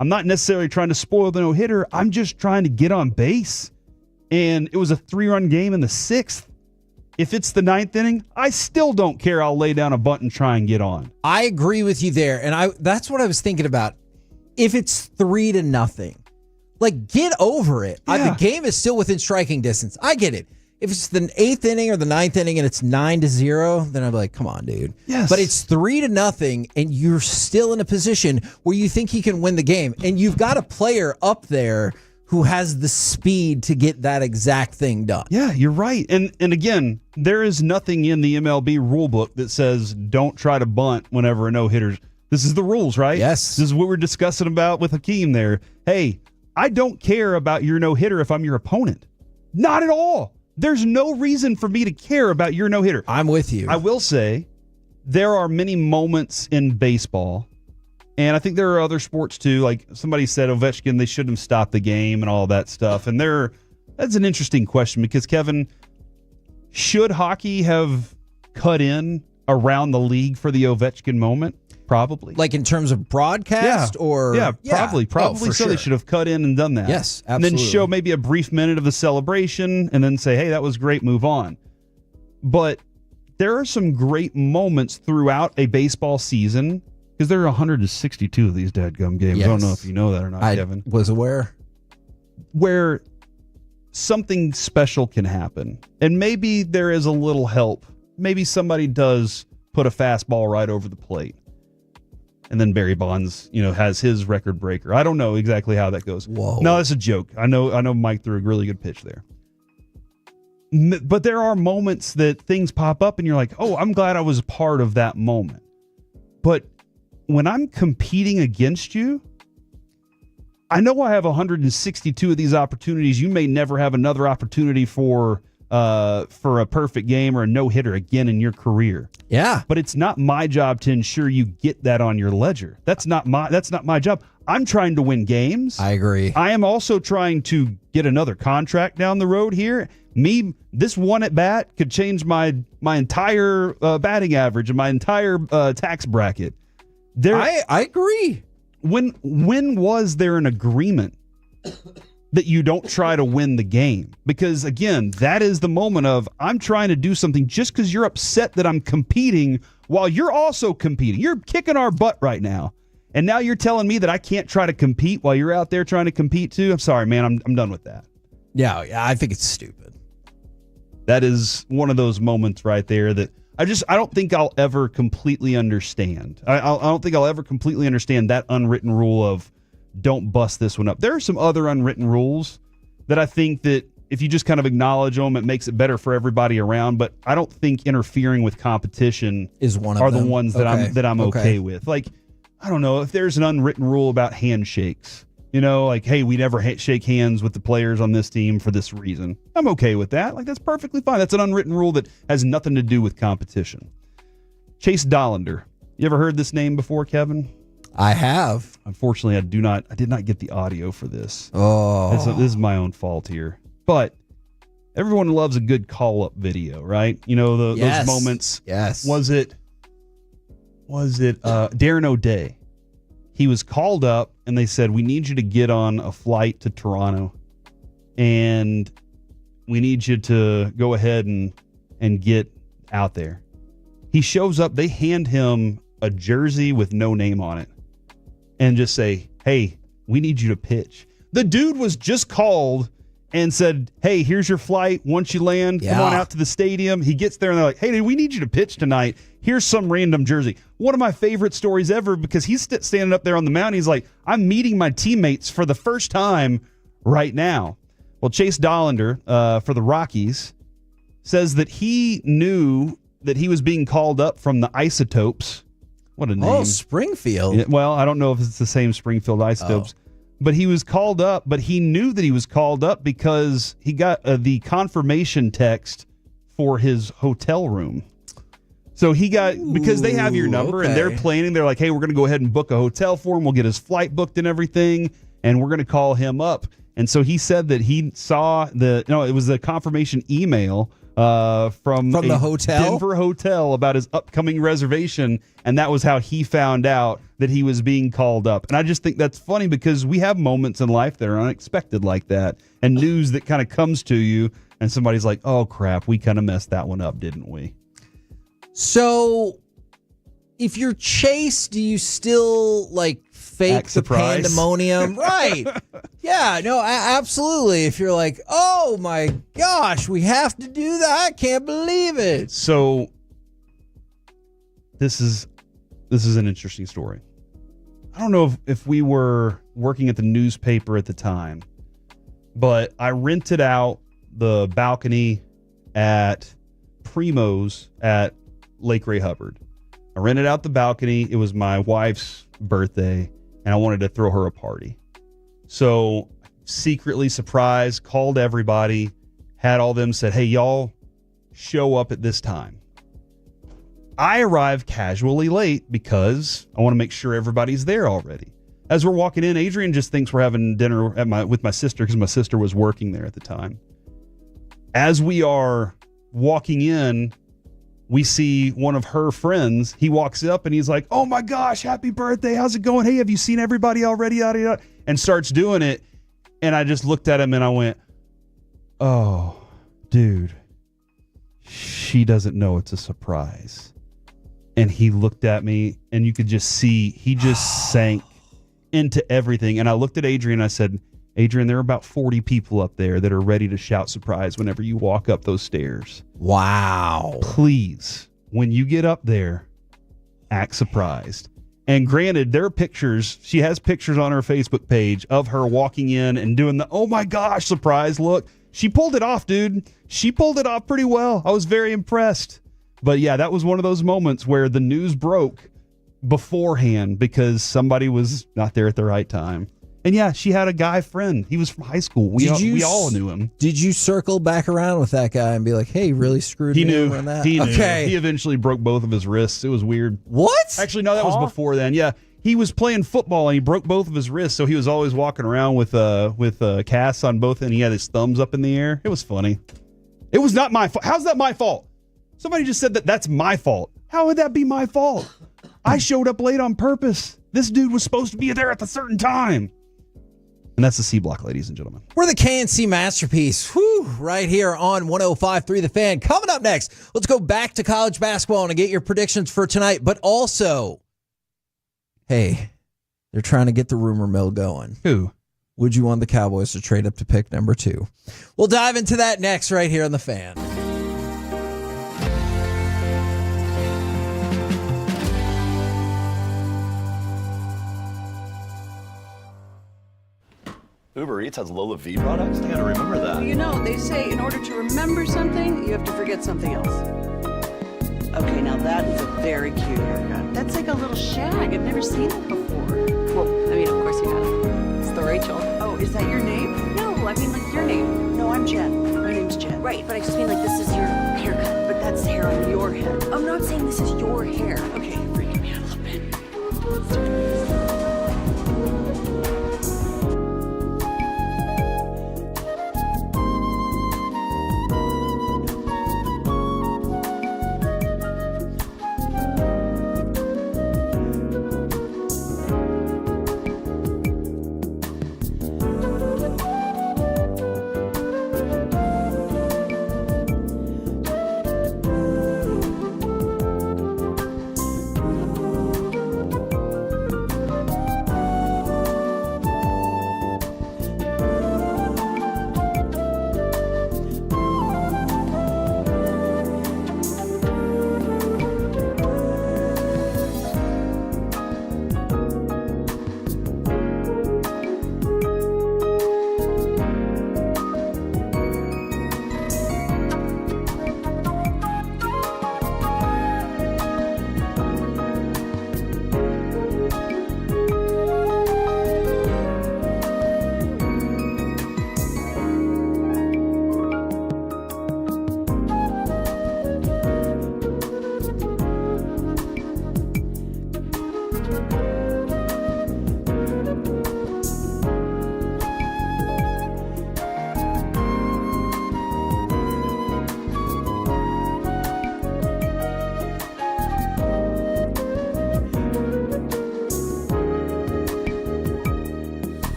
I'm not necessarily trying to spoil the no-hitter. I'm just trying to get on base. And it was a 3-run game in the 6th. If it's the 9th inning, I still don't care. I'll lay down a bunt and try and get on. I agree with you there. And that's what I was thinking about. If it's 3-0, get over it. Yeah. The game is still within striking distance. I get it. If it's the 8th inning or the 9th inning and it's 9-0, then I'm like, come on, dude. Yes. But it's 3-0 and you're still in a position where you think he can win the game. And you've got a player up there who has the speed to get that exact thing done. Yeah, you're right. And again, there is nothing in the MLB rulebook that says don't try to bunt whenever a no-hitter's. This is the rules, right? Yes. This is what we're discussing about with Hakeem there. Hey, I don't care about your no-hitter if I'm your opponent. Not at all. There's no reason for me to care about your no-hitter. I'm with you. I will say there are many moments in baseball, and I think there are other sports too. Like somebody said, Ovechkin, they shouldn't have stopped the game and all that stuff. And that's an interesting question because, Kevin, should hockey have cut in around the league for the Ovechkin moment? Probably. Like in terms of broadcast or? Yeah, probably. Probably so. Sure. They should have cut in and done that. Yes, absolutely. And then show maybe a brief minute of the celebration and then say, hey, that was great, move on. But there are some great moments throughout a baseball season because there are 162 of these dadgum games. Yes. I don't know if you know that or not, Kevin. I was aware. Where something special can happen. And maybe there is a little help. Maybe somebody does put a fastball right over the plate. And then Barry Bonds, has his record breaker. I don't know exactly how that goes. Whoa. No, that's a joke. I know Mike threw a really good pitch there. But there are moments that things pop up and you're like, oh, I'm glad I was a part of that moment. But when I'm competing against you, I know I have 162 of these opportunities. You may never have another opportunity for a perfect game or a no-hitter again in your career. Yeah. But it's not my job to ensure you get that on your ledger. That's not my job. I'm trying to win games. I agree. I am also trying to get another contract down the road here. This one at bat could change my entire batting average and my entire tax bracket. I agree. When was there an agreement that you don't try to win the game? Because again, that is the moment of I'm trying to do something just because you're upset that I'm competing while you're also competing. You're kicking our butt right now. And now you're telling me that I can't try to compete while you're out there trying to compete too? I'm sorry, man. I'm done with that. Yeah, I think it's stupid. That is one of those moments right there that I don't think I'll ever completely understand. I don't think I'll ever completely understand that unwritten rule of don't bust this one up. There are some other unwritten rules that I think that if you just kind of acknowledge them, it makes it better for everybody around. But I don't think interfering with competition is one of are them. The ones that I'm okay with. Like, I don't know if there's an unwritten rule about handshakes. Like, hey, we never shake hands with the players on this team for this reason. I'm okay with that. Like, that's perfectly fine. That's an unwritten rule that has nothing to do with competition. Chase Dollander. You ever heard this name before, Kevin? I have. Unfortunately, I did not get the audio for this. Oh. This is my own fault here. But everyone loves a good call-up video, right? Those moments. Yes. Was it Darren O'Day? He was called up and they said, we need you to get on a flight to Toronto and we need you to go ahead and get out there. He shows up. They hand him a jersey with no name on it and just say, hey, we need you to pitch. The dude was just called and said, hey, here's your flight. Once you land, come on out to the stadium. He gets there and they're like, hey, dude, we need you to pitch tonight. Here's some random jersey. One of my favorite stories ever because he's standing up there on the mound. He's like, I'm meeting my teammates for the first time right now. Well, Chase Dollander for the Rockies says that he knew that he was being called up from the Isotopes. What a name. Oh, Springfield. Yeah, well, I don't know if it's the same Springfield Isotopes. Oh. But he was called up, but he knew that he was called up because he got the confirmation text for his hotel room. So he got, because they have your number and they're planning, they're like, hey, we're going to go ahead and book a hotel for him. We'll get his flight booked and everything, and we're going to call him up. And so he said that he saw it was a confirmation email from the hotel? Denver hotel about his upcoming reservation, and that was how he found out that he was being called up. And I just think that's funny because we have moments in life that are unexpected like that, and news that kind of comes to you, and somebody's like, oh, crap, we kind of messed that one up, didn't we? So, if you're Chase, do you still, fake the pandemonium? Right. Yeah, no, absolutely. If you're like, oh my gosh, we have to do that. I can't believe it. So this is an interesting story. I don't know if we were working at the newspaper at the time, but I rented out the balcony at Primo's at Lake Ray Hubbard. I rented out the balcony. It was my wife's birthday, and I wanted to throw her a party. So secretly surprised, called everybody, had all them said, hey, y'all show up at this time. I arrived casually late because I want to make sure everybody's there already. As we're walking in, Adrian just thinks we're having dinner with my sister because my sister was working there at the time. As we are walking in, we see one of her friends. He walks up and he's like, oh my gosh, happy birthday. How's it going? Hey, have you seen everybody already? Yada, yada, and starts doing it. And I just looked at him and I went, oh, dude, she doesn't know it's a surprise. And he looked at me and you could just see he just sank into everything. And I looked at Adrian and I said, Adrian, there are about 40 people up there that are ready to shout surprise whenever you walk up those stairs. Wow. Please, when you get up there, act surprised. And granted, there are pictures. She has pictures on her Facebook page of her walking in and doing the, oh my gosh, surprise look. She pulled it off, dude. She pulled it off pretty well. I was very impressed. But yeah, that was one of those moments where the news broke beforehand because somebody was not there at the right time. And yeah, she had a guy friend. He was from high school. We all knew him. Did you circle back around with that guy and be like, hey, really screwed me over on that? He knew. Okay. He eventually broke both of his wrists. It was weird. What? Actually, no, that was before then. Yeah. He was playing football and he broke both of his wrists, so he was always walking around with casts on both, and he had his thumbs up in the air. It was funny. It was not my fault. How's that my fault? Somebody just said that's my fault. How would that be my fault? I showed up late on purpose. This dude was supposed to be there at a certain time. And that's the C Block, ladies and gentlemen. We're the KNC Masterpiece. Whew, right here on 105.3 The Fan. Coming up next, let's go back to college basketball and get your predictions for tonight. But also, hey, they're trying to get the rumor mill going. Who? Would you want the Cowboys to trade up to pick number 2? We'll dive into that next right here on The Fan. Uber Eats has Lola V products? I gotta remember that. Well, you know, they say in order to remember something, you have to forget something else. Okay, now that is a very cute haircut. That's like a little shag. I've never seen it before. Well, I mean, of course you have. It's the Rachel. Oh, is that your name? No, I mean like your name. No, I'm Jen. My name's Jen. Right, but I just mean like this is your haircut. But that's hair on your head. I'm not saying this is your hair. Okay, you're freaking me out a little bit.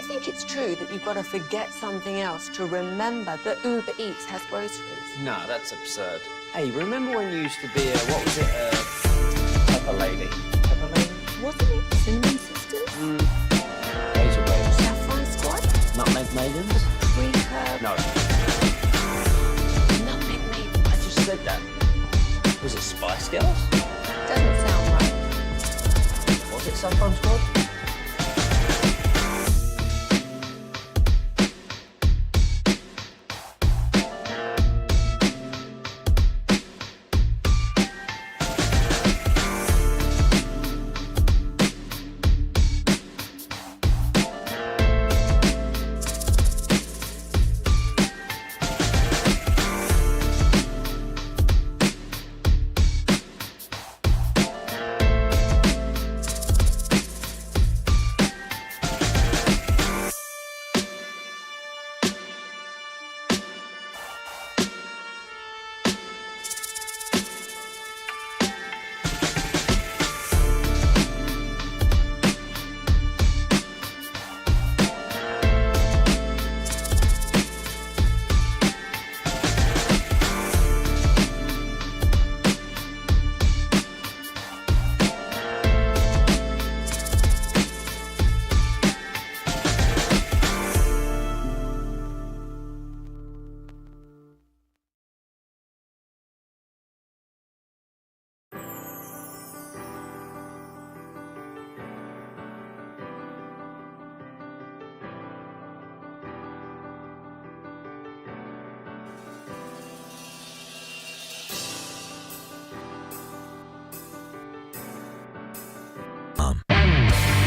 think it's true that you've got to forget something else to remember that Uber Eats has groceries? No, that's absurd. Hey, remember when you used to be what was it, Pepper Lady? Pepper Lady? Wasn't it Cinnamon Sisters? Razor Blades. Saffron Squad? Nutmeg Maidens? Recurve? No. Nutmeg Maidens? I just said that. Was it Spice Girls? Doesn't sound right. Was it Saffron Squad?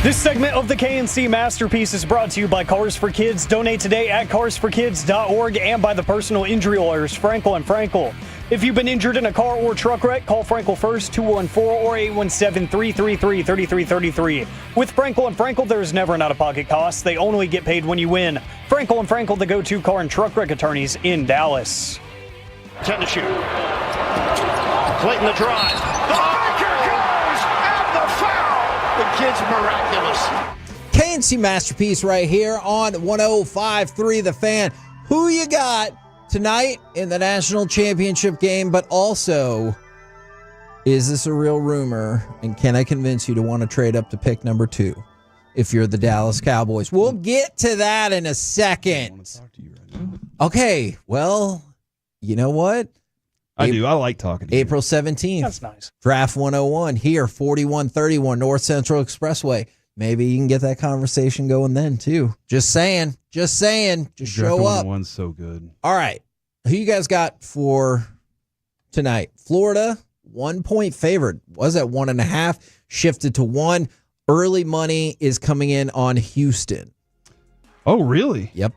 This segment of the KNC Masterpiece is brought to you by Cars for Kids. Donate today at carsforkids.org and by the personal injury lawyers Frankel and Frankel. If you've been injured in a car or truck wreck, call Frankel first, 214 or 817-333-3333. With Frankel and Frankel, there is never an out-of-pocket cost. They only get paid when you win. Frankel and Frankel, the go-to car and truck wreck attorneys in Dallas. 10 to shoot. Clayton the drive. The banker goes, and the foul. The kid's miraculous. KNC Masterpiece right here on 105.3 The Fan. Who you got tonight in the national championship game, but also, is this a real rumor, and can I convince you to want to trade up to pick number 2 if you're the Dallas Cowboys? We'll get to that in a second. Okay, well, you know what? I do. I like talking to you. April 17th. That's nice. Draft 101 here, 4131 North Central Expressway. Maybe you can get that conversation going then, too. Just saying. Just show up. One's so good. All right. Who you guys got for tonight? Florida, 1-point favorite. Was at 1.5, shifted to 1. Early money is coming in on Houston. Oh, really? Yep.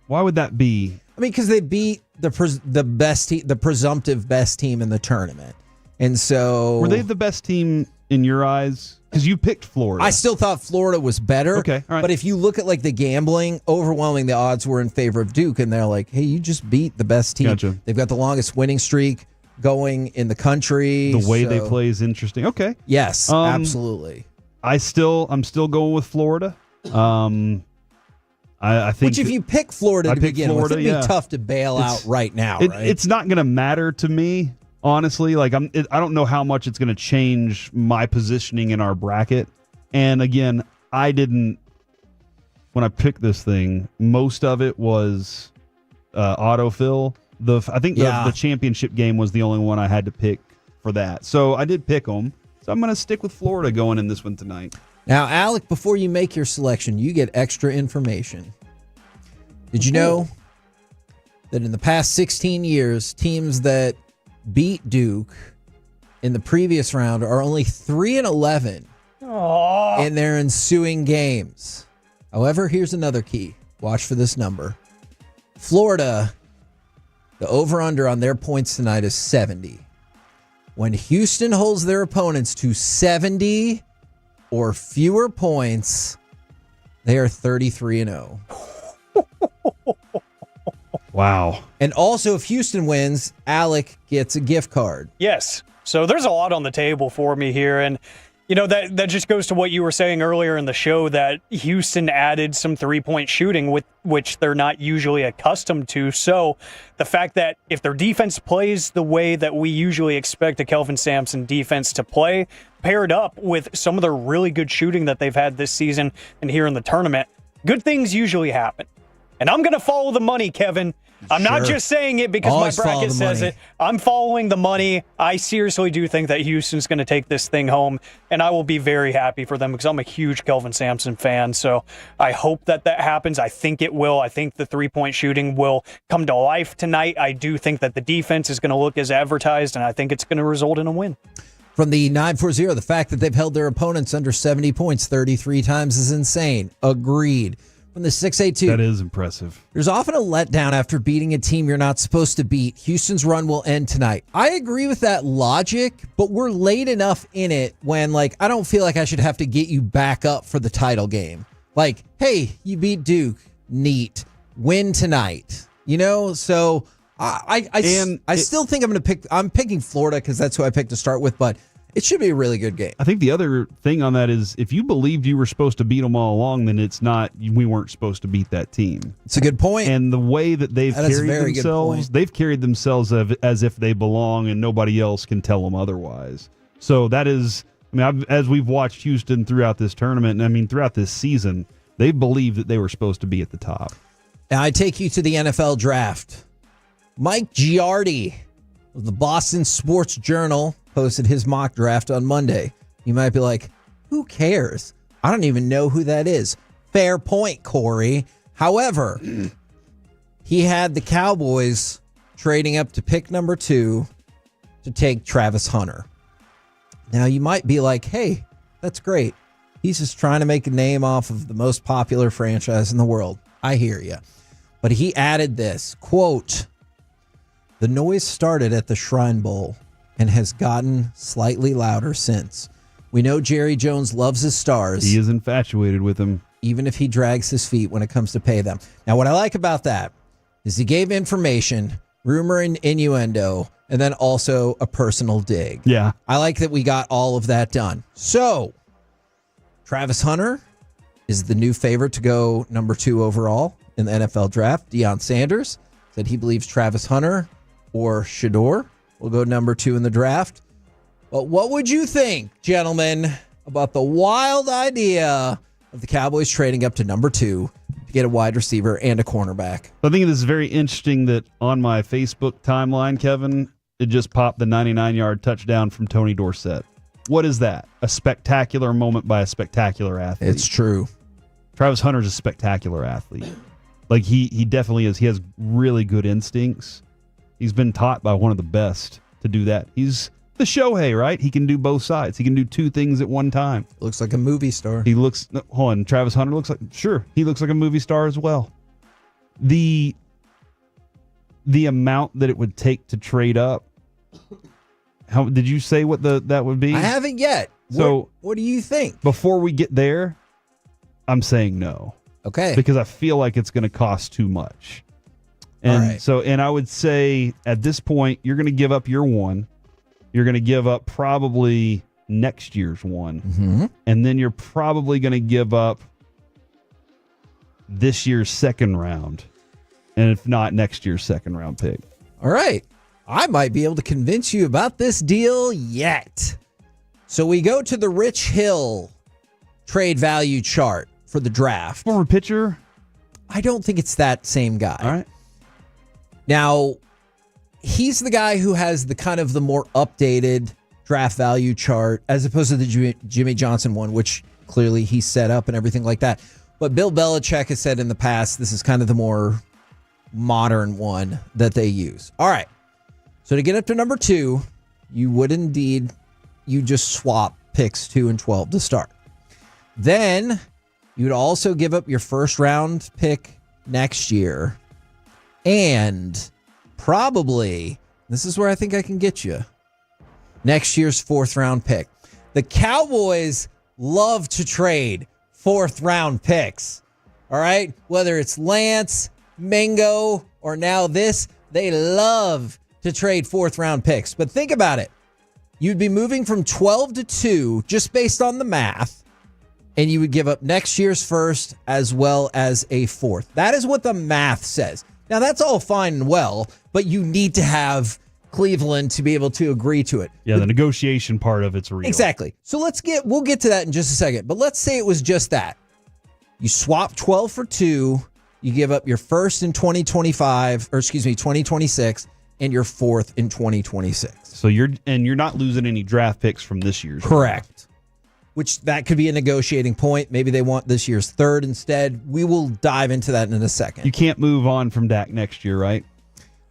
Why would that be? I mean, because they beat the best team, the presumptive best team in the tournament. And so... Were they the best team in your eyes? Because you picked Florida. I still thought Florida was better. Okay, all right. But if you look at like the gambling, overwhelming the odds were in favor of Duke, and they're like, hey, you just beat the best team. Gotcha. They've got the longest winning streak going in the country. The way they play is interesting. Okay. Yes, absolutely. I'm still going with Florida. I think Which if you pick Florida to begin Florida, with, it'd be tough to bail out right now, right? It's not going to matter to me, honestly. Like I don't know how much it's going to change my positioning in our bracket. And again, when I picked this thing, most of it was autofill. I think the championship game was the only one I had to pick for that. So I did pick them. So I'm going to stick with Florida going in this one tonight. Now, Alec, before you make your selection, you get extra information. Did you know that in the past 16 years, teams that beat Duke in the previous round are only 3-11 in their ensuing games? However, here's another key. Watch for this number. Florida, the over-under on their points tonight is 70. When Houston holds their opponents to 70 or fewer points, they are 33-0. Wow. And also, if Houston wins, Alec gets a gift card. Yes. So there's a lot on the table for me here. And You know, that just goes to what you were saying earlier in the show, that Houston added some three-point shooting, with which they're not usually accustomed to. So the fact that if their defense plays the way that we usually expect a Kelvin Sampson defense to play, paired up with some of the really good shooting that they've had this season and here in the tournament, good things usually happen. And I'm going to follow the money, Kevin. I'm not just saying it because Always my bracket says it. I'm following the money. I seriously do think that Houston's going to take this thing home, and I will be very happy for them because I'm a huge Kelvin Sampson fan. So I hope that happens. I think it will. I think the three-point shooting will come to life tonight. I do think that the defense is going to look as advertised, and I think it's going to result in a win. From the 940, the fact that they've held their opponents under 70 points 33 times is insane. Agreed. From the 682. That is impressive. There's often a letdown after beating a team you're not supposed to beat. Houston's run will end tonight. I agree with that logic, but we're late enough in it when, I don't feel like I should have to get you back up for the title game. Hey, you beat Duke. Neat. Win tonight. So I still think I'm picking Florida because that's who I picked to start with, but it should be a really good game. I think the other thing on that is if you believed you were supposed to beat them all along, then it's not, we weren't supposed to beat that team. It's a good point. And the way that they've carried themselves as if they belong and nobody else can tell them otherwise. So that is, as we've watched Houston throughout this tournament, and throughout this season, they believed that they were supposed to be at the top. Now I take you to the NFL draft. Mike Giardi of the Boston Sports Journal posted his mock draft on Monday. You might be like, who cares? I don't even know who that is. Fair point, Corey. However, he had the Cowboys trading up to pick number 2 to take Travis Hunter. Now, you might be like, hey, that's great. He's just trying to make a name off of the most popular franchise in the world. I hear you. But he added this, quote, "The noise started at the Shrine Bowl and has gotten slightly louder since. We know Jerry Jones loves his stars. He is infatuated with them. Even if he drags his feet when it comes to pay them." Now, what I like about that is he gave information, rumor and innuendo, and then also a personal dig. Yeah. I like that we got all of that done. So, Travis Hunter is the new favorite to go number 2 overall in the NFL draft. Deion Sanders said he believes Travis Hunter or Shedeur will go number 2 in the draft. But what would you think, gentlemen, about the wild idea of the Cowboys trading up to number 2 to get a wide receiver and a cornerback? I think it is very interesting that on my Facebook timeline, Kevin, it just popped the 99-yard touchdown from Tony Dorsett. What is that? A spectacular moment by a spectacular athlete. It's true. Travis Hunter's a spectacular athlete. He definitely is. He has really good instincts. He's been taught by one of the best to do that. He's the Shohei, right? He can do both sides. He can do 2 things at one time. Looks like a movie star. Travis Hunter looks like a movie star as well. The amount that it would take to trade up. How did you say what that would be? I haven't yet. So what do you think? Before we get there, I'm saying no. Okay. Because I feel like it's going to cost too much. And I would say at this point, you're going to give up your 1. You're going to give up probably next year's 1. Mm-hmm. And then you're probably going to give up this year's 2nd round. And if not, next year's 2nd round pick. All right. I might be able to convince you about this deal yet. So we go to the Rich Hill trade value chart for the draft. Former pitcher? I don't think it's that same guy. All right. Now, he's the guy who has the kind of the more updated draft value chart as opposed to the Jimmy Johnson one, which clearly he set up and everything like that. But Bill Belichick has said in the past, this is kind of the more modern one that they use. All right. So to get up to number 2, you would indeed, you just swap picks 2 and 12 to start. Then you'd also give up your 1st round pick next year. And probably, this is where I think I can get you, next year's 4th round pick. The Cowboys love to trade 4th round picks. All right? Whether it's Lance, Mingo, or now this, they love to trade 4th round picks. But think about it. You'd be moving from 12 to 2 just based on the math, and you would give up next year's first as well as a fourth. That is what the math says. Now, that's all fine and well, but you need to have Cleveland to be able to agree to it. Yeah, the negotiation part of it's real. Exactly. So we'll get to that in just a second, but let's say it was just that. You swap 12 for 2, you give up your first in 2026, and your fourth in 2026. So you're not losing any draft picks from this year's. Correct. Which that could be a negotiating point. Maybe they want this year's third instead. We will dive into that in a second. You can't move on from Dak next year, right?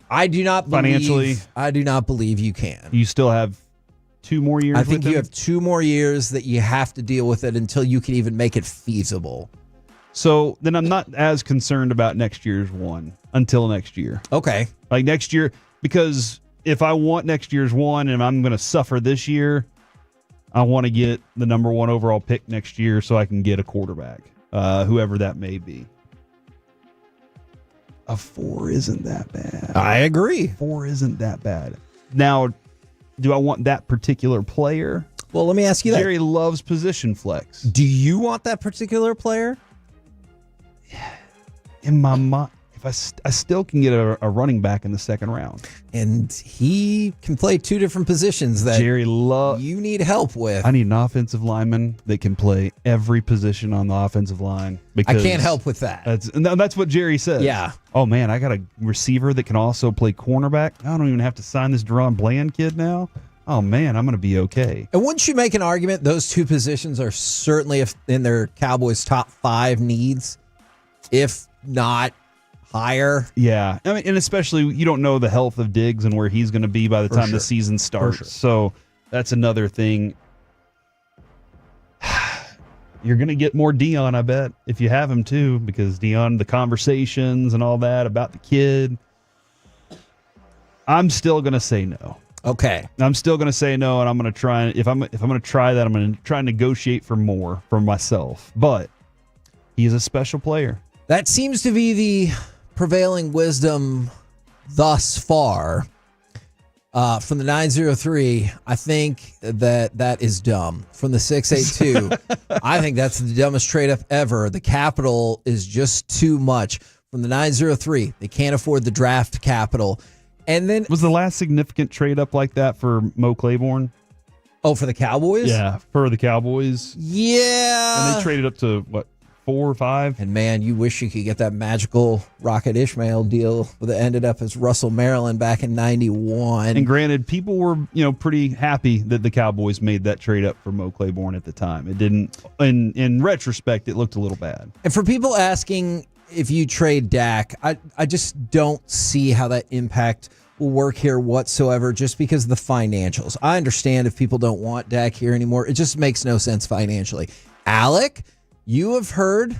I do not believe you can. You still have 2 more years. I think with you him? have 2 more years that you have to deal with it until you can even make it feasible. So then I'm not as concerned about next year's one until next year. Okay. Like next year, because if I want next year's one and I'm going to suffer this year, I want to get the number 1 overall pick next year so I can get a quarterback, whoever that may be. A 4 isn't that bad. I agree. 4 isn't that bad. Now, do I want that particular player? Well, let me ask you that. Jerry loves position flex. Do you want that particular player? In my mind, if I still can get a running back in the second round. And he can play 2 different positions that Jerry you need help with. I need an offensive lineman that can play every position on the offensive line. I can't help with that. That's what Jerry says. Yeah. Oh, man, I got a receiver that can also play cornerback. I don't even have to sign this Deron Bland kid now. Oh, man, I'm going to be okay. And wouldn't you make an argument those 2 positions are certainly in their Cowboys' top 5 needs, if not higher? Yeah. I mean, and especially you don't know the health of Diggs and where he's going to be by the time the season starts. Sure. So that's another thing. You're going to get more Dion, I bet, if you have him too, because Dion, the conversations and all that about the kid. I'm still going to say no. Okay. I'm still going to say no, and I'm going to try. If I'm going to try that, I'm going to try and negotiate for more for myself. But he's a special player. That seems to be the prevailing wisdom thus far. From the 903, I think that is dumb. From the 682, I think that's the dumbest trade-up ever. The capital is just too much. From the 903, they can't afford the draft capital. And then was the last significant trade-up like that for Mo Claiborne? Oh, for the Cowboys? Yeah, for the Cowboys. Yeah. And they traded up to, 4 or 5? And man, you wish you could get that magical Rocket Ishmael deal that ended up as Russell Maryland back in 91. And granted, people were, pretty happy that the Cowboys made that trade up for Mo Claiborne at the time. It didn't, in retrospect, it looked a little bad. And for people asking if you trade Dak, I just don't see how that impact will work here whatsoever just because of the financials. I understand if people don't want Dak here anymore. It just makes no sense financially. Alec, you have heard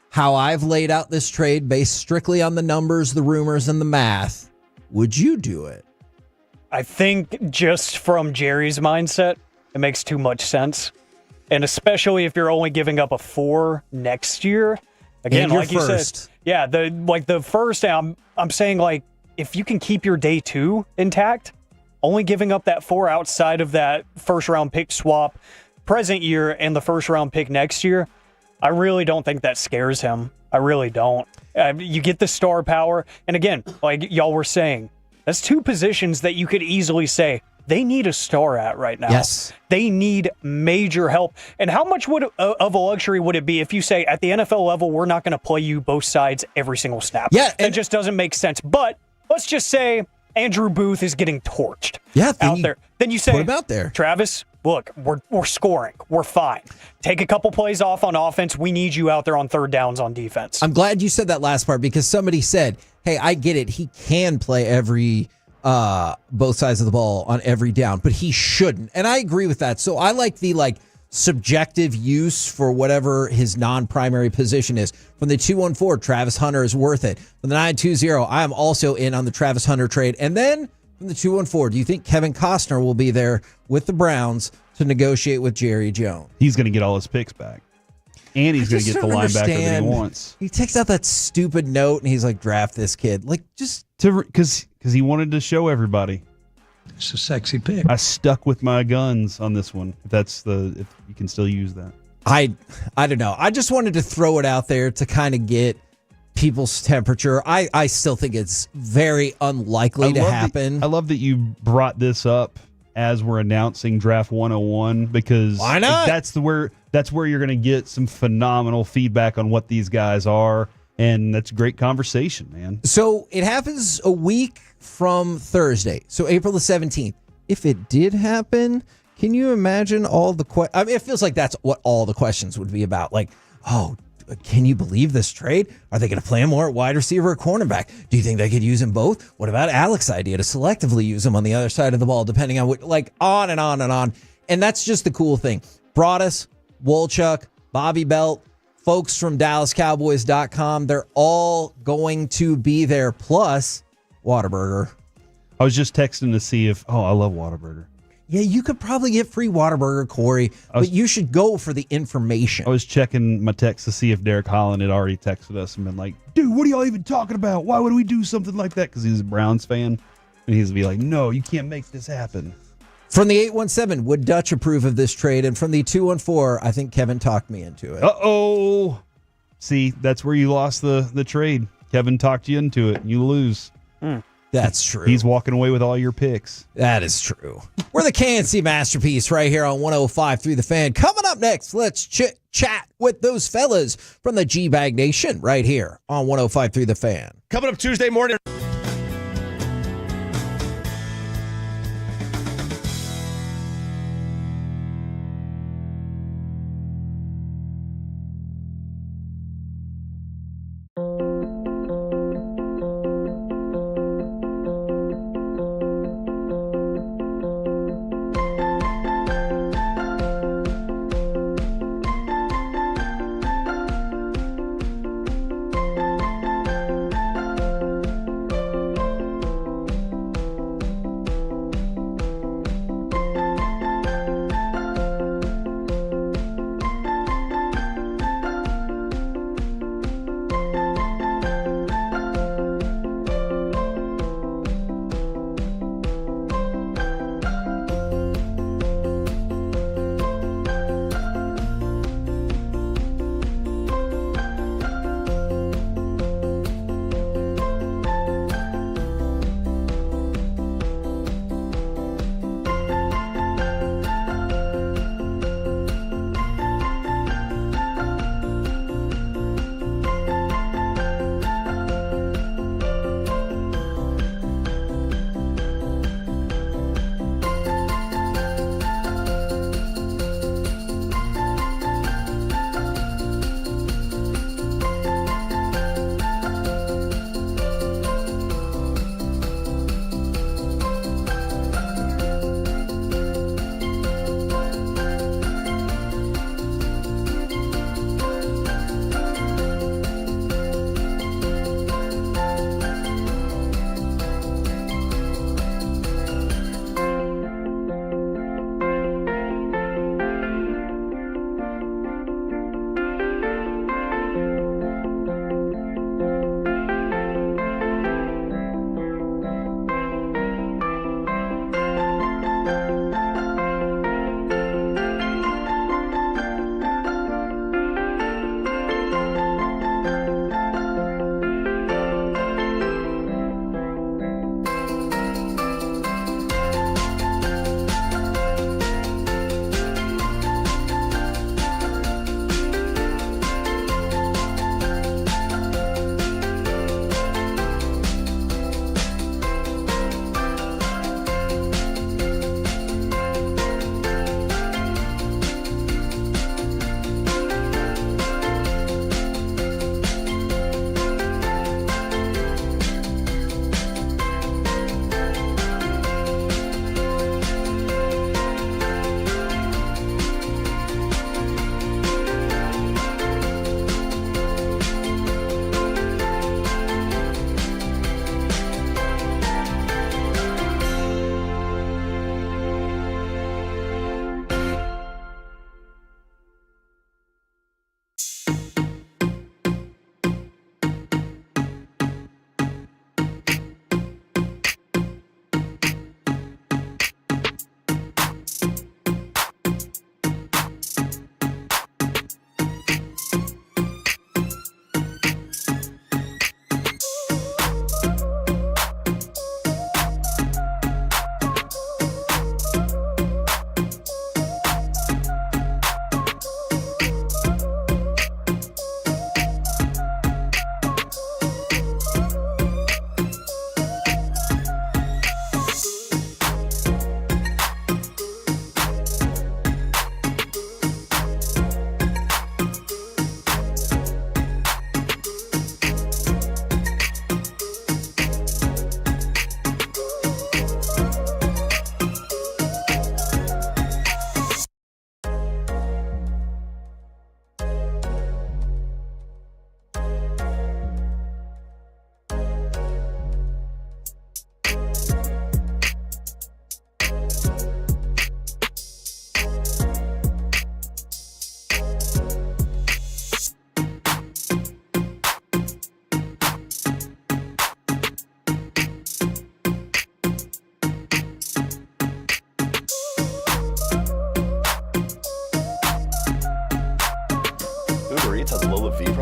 how I've laid out this trade based strictly on the numbers, the rumors, and the math. Would you do it? I think just from Jerry's mindset, it makes too much sense. And especially if you're only giving up a 4 next year. Again, like you said, yeah, the first, I'm saying, like, if you can keep your day 2 intact, only giving up that 4 outside of that first round pick swap present year and the first round pick next year, I really don't think that scares him. I really don't. You get the star power. And again, like y'all were saying, that's 2 positions that you could easily say they need a star at right now. Yes. They need major help. And how much of a luxury would it be if you say at the NFL level, we're not going to play you both sides every single snap? Yeah. That just doesn't make sense. But let's just say Andrew Booth is getting torched out there. Then you say, put him out there. Travis, look, we're scoring. We're fine. Take a couple plays off on offense. We need you out there on third downs on defense. I'm glad you said that last part because somebody said, hey, I get it. He can play every both sides of the ball on every down, but he shouldn't. And I agree with that. So I like the subjective use for whatever his non-primary position is. From the 214, Travis Hunter is worth it. From the 920, I am also in on the Travis Hunter trade. And then from the 214, do you think Kevin Costner will be there with the Browns to negotiate with Jerry Jones? He's going to get all his picks back. And he's going to get the linebacker that he wants. He takes out that stupid note and he's like, draft this kid. Like, just because he wanted to show everybody. It's a sexy pick. I stuck with my guns on this one. If you can still use that. I don't know. I just wanted to throw it out there to kind of get people's temperature. I still think it's very unlikely to happen. I love that you brought this up as we're announcing Draft 101 because why not? That's where you're going to get some phenomenal feedback on what these guys are, and that's a great conversation, man. So it happens a week from Thursday, so April the 17th. If it did happen, can you imagine all the I mean, it feels like that's what all the questions would be about. Like, oh, can you believe this trade? Are they going to play him more at wide receiver or cornerback? Do you think they could use him both? What about Alex's idea to selectively use him on the other side of the ball, depending on what, like on and on and on. And that's just the cool thing. Broadus, Wolchuk, Bobby Belt, folks from DallasCowboys.com, they're all going to be there. Plus Whataburger. I was just texting to see if, I love Whataburger. Yeah, you could probably get free Whataburger, Corey, but you should go for the information. I was checking my text to see if Derek Holland had already texted us and been like, dude, what are y'all even talking about? Why would we do something like that? Because he's a Browns fan. And he's be like, no, you can't make this happen. From the 817, would Dutch approve of this trade? And from the 214, I think Kevin talked me into it. Uh-oh. See, that's where you lost the trade. Kevin talked you into it. You lose. That's true. He's walking away with all your picks. That is true. We're the KNC Masterpiece right here on 105 through the Fan. Coming up next, let's chat with those fellas from the G-Bag Nation right here on 105 through the Fan. Coming up Tuesday morning.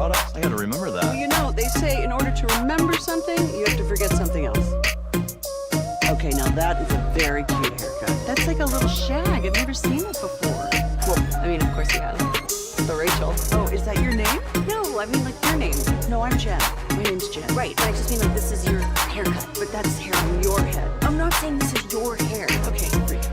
products? I gotta remember that. Well, you know, they say in order to remember something, you have to forget something else. Okay, now that is a very cute haircut. That's like a little shag. I've never seen it before. Well, I mean, of course you have. So Rachel. Oh, is that your name? No, I mean like your name. No, I'm Jen. My name's Jen. Right, but I just mean like this is your haircut. But that's hair on your head. I'm not saying this is your hair. Okay, great.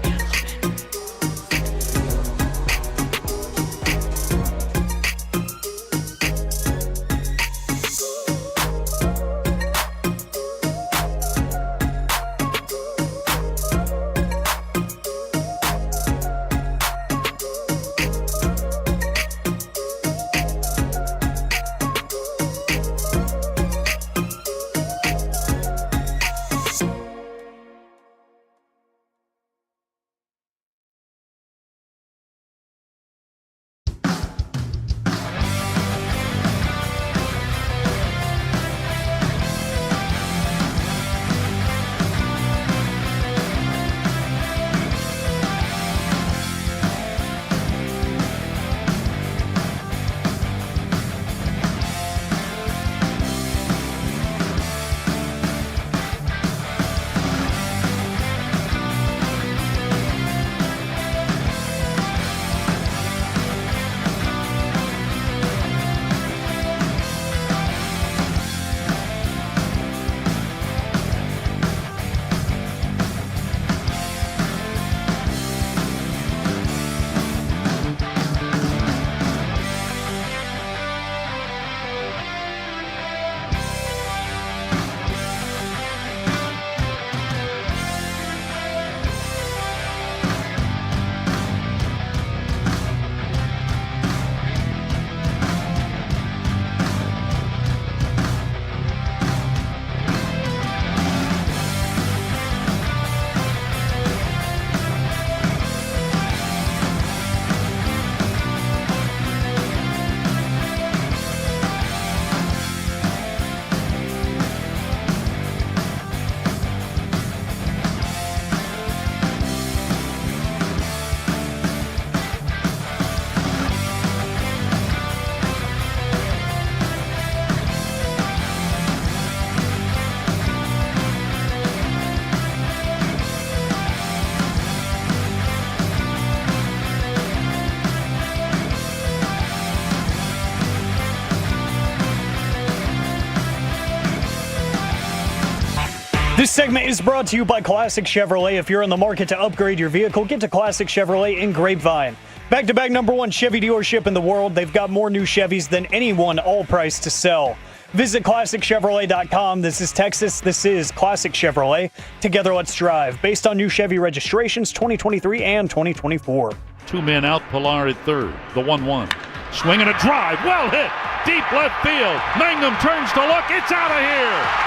This segment is brought to you by Classic Chevrolet. If you're in the market to upgrade your vehicle, get to Classic Chevrolet in Grapevine. Back-to-back #1 Chevy dealership in the world. They've got more new Chevys than anyone, all priced to sell. Visit ClassicChevrolet.com. This is Texas. This is Classic Chevrolet. Together, let's drive. Based on new Chevy registrations 2023 and 2024. Two men out, Pilar at third. The 1-1. Swing and a drive. Well hit. Deep left field. Mangum turns to look. It's out of here.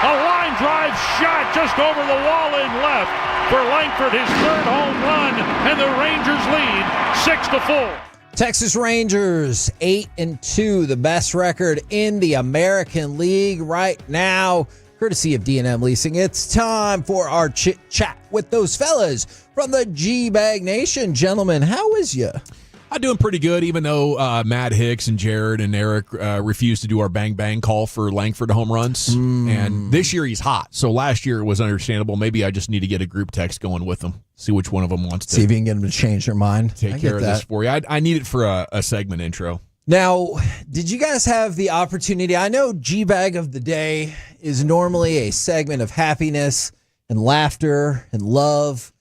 A line drive shot just over the wall in left for Langford, his third home run, and the Rangers lead 6-4. Texas Rangers 8-2, the best record in the American League right now, courtesy of D&M Leasing. It's time for our chit chat with those fellas from the G-Bag Nation. Gentlemen, how is ya? I'm doing pretty good, even though Matt Hicks and Jared and Eric refused to do our bang-bang call for Langford home runs. And this year he's hot. So last year it was understandable. Maybe I just need to get a group text going with them, see which one of them wants to. See if you can get them to change their mind. Take care of this for you. I need it for a segment intro. Now, did you guys have the opportunity? I know G-Bag of the Day is normally a segment of happiness and laughter and love.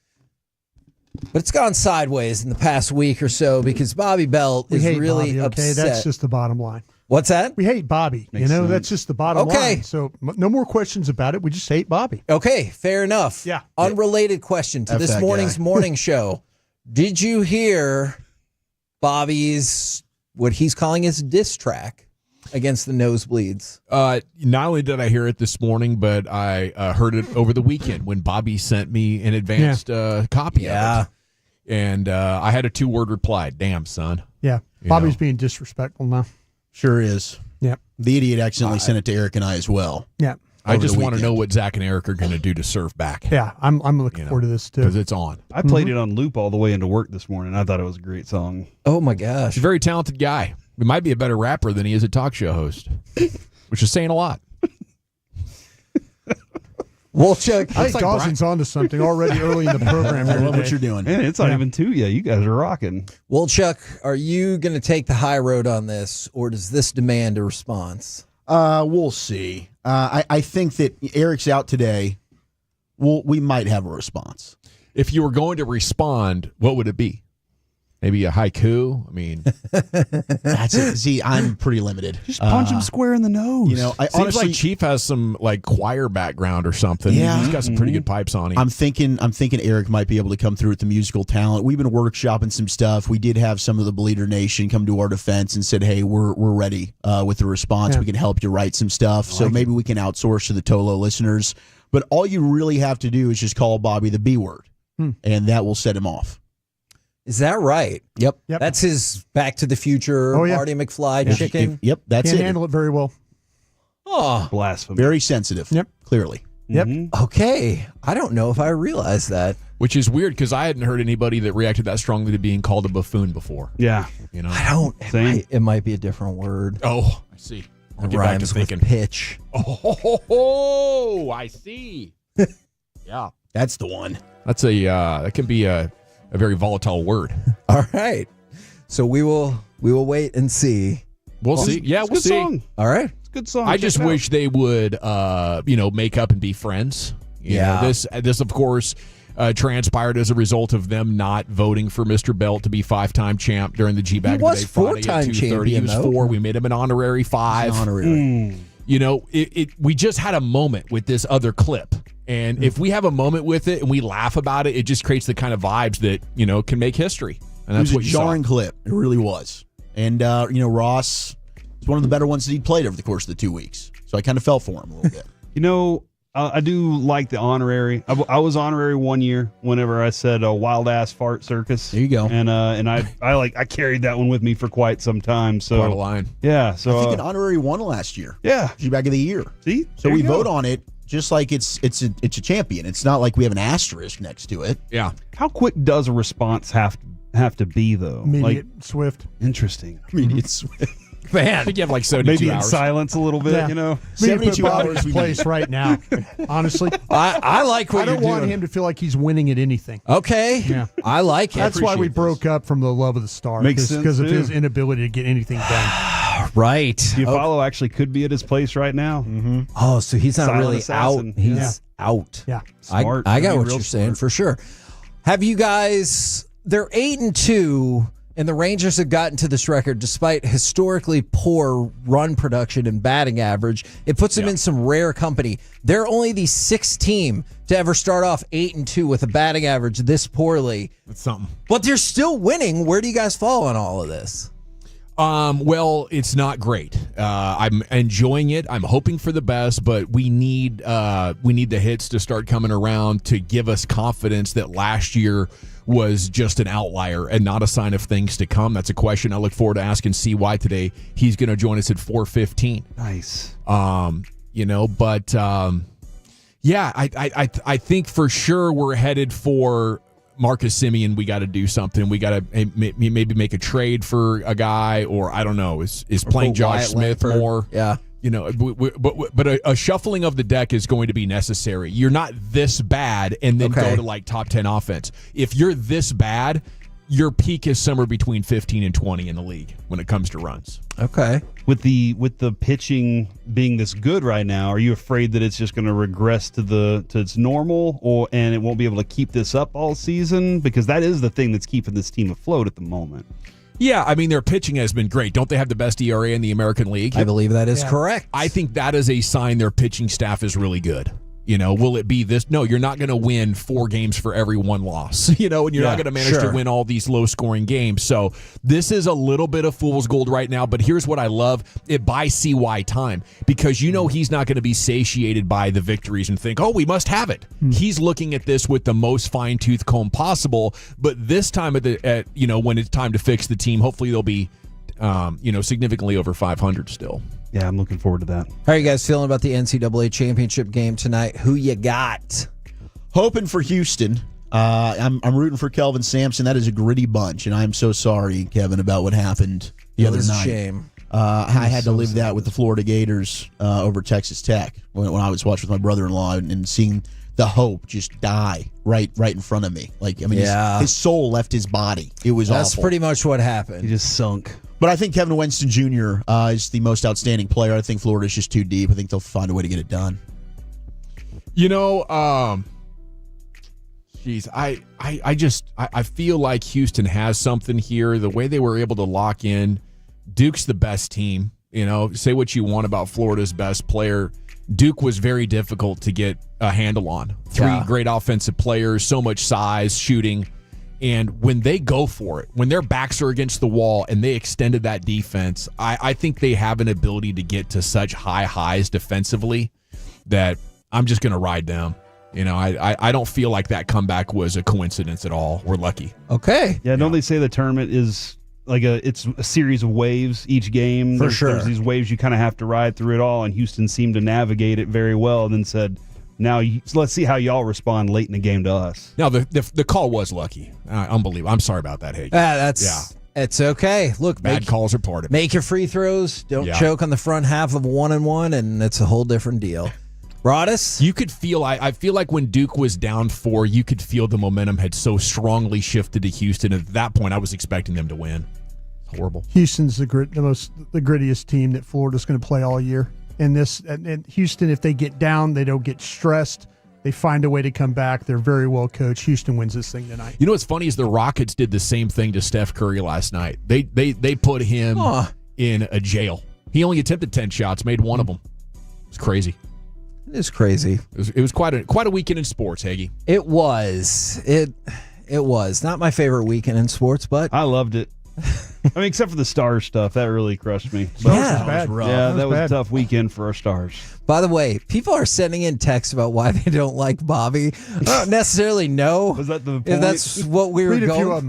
But it's gone sideways in the past week or so because Bobby Belt is really Bobby, okay? upset. That's just the bottom line. What's that? We hate Bobby. Makes sense. That's just the bottom line. So no more questions about it. We just hate Bobby. Okay, fair enough. Yeah. Unrelated question to F this that morning's guy. morning show. Did you hear Bobby's, what he's calling his diss track against the Nosebleeds? Not only did I hear it this morning, but I heard it over the weekend when Bobby sent me an advanced copy of it. And I had a 2-word reply. Damn, son. Yeah. Bobby's being disrespectful now. Sure is. Yeah. The idiot accidentally sent it to Eric and I as well. Yeah. I over just the want to know weekend. what Zach and Eric are going to do to serve back. Yeah, I'm looking forward to this too. Because it's on. I played it on loop all the way into work this morning. I thought it was a great song. Oh my gosh. He's a very talented guy. He might be a better rapper than he is a talk show host, which is saying a lot. Wolchuk. I think Dawson's onto something already early in the program. I love what you're doing. Man, it's not even 2 yet. You guys are rocking. Wolchuk, are you going to take the high road on this, or does this demand a response? We'll see. I think that Eric's out today. We might have a response. If you were going to respond, what would it be? Maybe a haiku? I mean, that's it. See, I'm pretty limited. Just punch him square in the nose. You know, I seems honestly, like Chief has some like choir background or something. Yeah. He's got some pretty good pipes on him. I'm thinking Eric might be able to come through with the musical talent. We've been workshopping some stuff. We did have some of the Bleeder Nation come to our defense and said, "Hey, we're ready with the response. Yeah. We can help you write some stuff." So maybe we can outsource to the Tolo listeners. But all you really have to do is just call Bobby the B word, and that will set him off. Is that right? Yep. That's his Back to the Future, Oh, yeah. Marty McFly chicken. Yep, that's Can't it. handle it very well. Oh, Blasphemy. Very sensitive. Yep. Clearly. Yep. okay. I don't know if I realized that. Which is weird because I hadn't heard anybody that reacted that strongly to being called a buffoon before. Yeah. You know? I don't. Same. It might be a different word. Oh, I see. I'll It get back to rhymes with thinking. pitch. Oh, I see. Yeah. That's the one. That's that can be a very volatile word. All right. So we will wait and see. We'll see. Yeah, It's a we'll good see. song. All right. It's a good song. I Check just it out. wish they would, make up and be friends. You know, this of course transpired as a result of them not voting for Mr. Belt to be 5-time champ during the G-Bag. He was Day Friday at 4-time 2:30. champion, He was though. 4. We made him an honorary 5. Honorary. You know, we just had a moment with this other clip. And if we have a moment with it and we laugh about it, it just creates the kind of vibes that, you know, can make history. And that's it what was a you jarring saw. clip. It really was. And, Ross was one of the better ones that he'd played over the course of the 2 weeks. So I kind of felt for him a little bit. You know, I do like the honorary. I was honorary 1 year whenever I said a wild ass fart circus. There you go. And I carried that one with me for quite some time. So Quite a line. Yeah. So I think an honorary won last year. Yeah. G-Bag of the year. See? So There we you go. vote on it just like it's a champion. It's not like we have an asterisk next to it. Yeah. How quick does a response have to be though? Immediate, swift. Interesting. Immediate swift. Man. I think you have like 72 Maybe in hours. silence a little bit, Yeah. you know? 72 hours hours we place need. right now. Honestly, I like what I don't you're want doing. him to feel like he's winning at anything. Okay. Yeah. I like it. That's why we appreciate broke up from the Love of the Star. Makes sense, because of too. his inability to get anything done. Right. Diafalo actually could be at his place right now. Mm-hmm. Oh, so he's not Silent really assassin. out. He's out. Yeah. Smart. I got Be what real you're saying smart. for sure. Have you guys? They're 8-2, and the Rangers have gotten to this record despite historically poor run production and batting average. It puts them in some rare company. They're only the 6th team to ever start off 8-2 with a batting average this poorly. That's something. But they're still winning. Where do you guys fall on all of this? Well, it's not great. I'm enjoying it. I'm hoping for the best, but we need the hits to start coming around to give us confidence that last year was just an outlier and not a sign of things to come. That's a question I look forward to asking CY today. He's going to join us at 4:15. Nice. Yeah, I think for sure we're headed for Marcus Semien. We got to do something. We got to maybe make a trade for a guy, or I don't know. Is playing Josh Wyatt Smith Langford. more? Yeah. You know, but a shuffling of the deck is going to be necessary. You're not this bad and then go to like top 10 offense. If you're this bad, your peak is somewhere between 15 and 20 in the league when it comes to runs. Okay. With the pitching being this good right now, are you afraid that it's just going to regress to its normal, and it won't be able to keep this up all season? Because that is the thing that's keeping this team afloat at the moment. Yeah, I mean, their pitching has been great. Don't they have the best ERA in the American League? I believe that is correct. I think that is a sign their pitching staff is really good. You know, will it be this? No, you're not going to win 4 games for every 1 loss, you know, and you're not going to manage to win all these low-scoring games. So this is a little bit of fool's gold right now, but here's what I love. It buys CY time because you know he's not going to be satiated by the victories and think, oh, we must have it. He's looking at this with the most fine-tooth comb possible, but this time when it's time to fix the team, hopefully they'll be significantly over 500 still. Yeah, I'm looking forward to that. How are you guys feeling about the NCAA championship game tonight? Who you got? Hoping for Houston. I'm rooting for Kelvin Sampson. That is a gritty bunch, and I'm so sorry, Kevin, about what happened the other night. Shame. I had to live that with the Florida Gators over Texas Tech when I was watching with my brother-in-law and seeing the hope just die right in front of me. His soul left his body. It was That's awful. pretty much what happened. He just sunk. But I think Kevin Winston Jr. Is the most outstanding player. I think Florida's just too deep. I think they'll find a way to get it done. I feel like Houston has something here. The way they were able to lock in, Duke's the best team. Say what you want about Florida's best player. Duke was very difficult to get a handle on. Three great offensive players, so much size, shooting. And when they go for it, when their backs are against the wall and they extended that defense, I think they have an ability to get to such high highs defensively that I'm just going to ride them. I don't feel like that comeback was a coincidence at all. We're lucky. Okay. Yeah, don't they say the tournament is it's a series of waves each game? There's these waves you kind of have to ride through it all, and Houston seemed to navigate it very well and then said, now let's see how y'all respond late in the game to us. Now, the call was lucky. Unbelievable. I'm sorry about that, Hagee. It's okay. Look, bad calls are part of it. Make your free throws. Don't choke on the front half of 1-1, and it's a whole different deal. Broadus? You could feel, I feel like when Duke was down 4, you could feel the momentum had so strongly shifted to Houston. At that point, I was expecting them to win. Horrible. Houston's the grittiest team that Florida's going to play all year. And Houston, if they get down, they don't get stressed. They find a way to come back. They're very well coached. Houston wins this thing tonight. You know what's funny is the Rockets did the same thing to Steph Curry last night. They put him in a jail. He only attempted 10 shots, made one of them. It's crazy. It is crazy. It was quite a weekend in sports, Hagee. It was. It was not my favorite weekend in sports, but I loved it. I mean, except for the Stars stuff, that really crushed me. That was a tough weekend for our Stars. By the way, people are sending in texts about why they don't like Bobby. I don't necessarily know Was that the point? if that's what we were Read a going. few of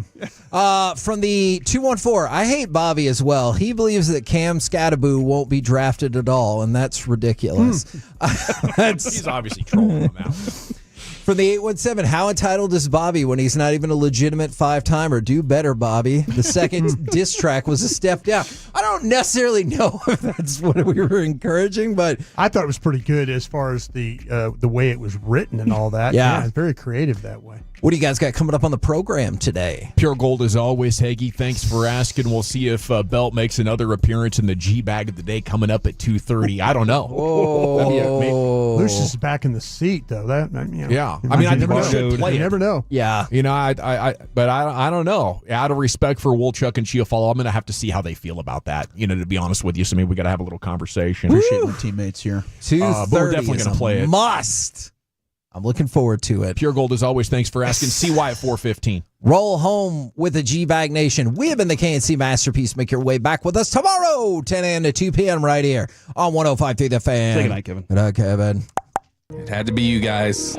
them. From the 214, I hate Bobby as well. He believes that Cam Scattaboo won't be drafted at all, and that's ridiculous. He's obviously trolling him out. From the 817, how entitled is Bobby when he's not even a legitimate 5-timer? Do better, Bobby. The second diss track was a step down. I don't necessarily know if that's what we were encouraging, but I thought it was pretty good as far as the way it was written and all that. Yeah. It's very creative that way. what do you guys got coming up on the program today? Pure Gold as always, Hagee. Thanks for asking. We'll see if Belt makes another appearance in the G-Bag of the day coming up at 2:30. I don't know. Oh. Lucius is back in the seat, though. Yeah. I mean, I think we should play You it. never know. Yeah. You know, but I don't know. Out of respect for Wolchuk and Chiafalo, I'm going to have to see how they feel about that, you know, to be honest with you. So maybe we got to have a little conversation. Appreciate my teammates here. 2:30 but we're definitely going to play it. Must. I'm looking forward to it. Pure Gold as always. Thanks for asking. CY at 4:15. Roll home with the G-Bag Nation. We have been the KNC Masterpiece. Make your way back with us tomorrow, 10 a.m. to 2 p.m. right here on 105.3 The Fan. Say good night, Kevin. Good night, Kevin. It had to be you guys.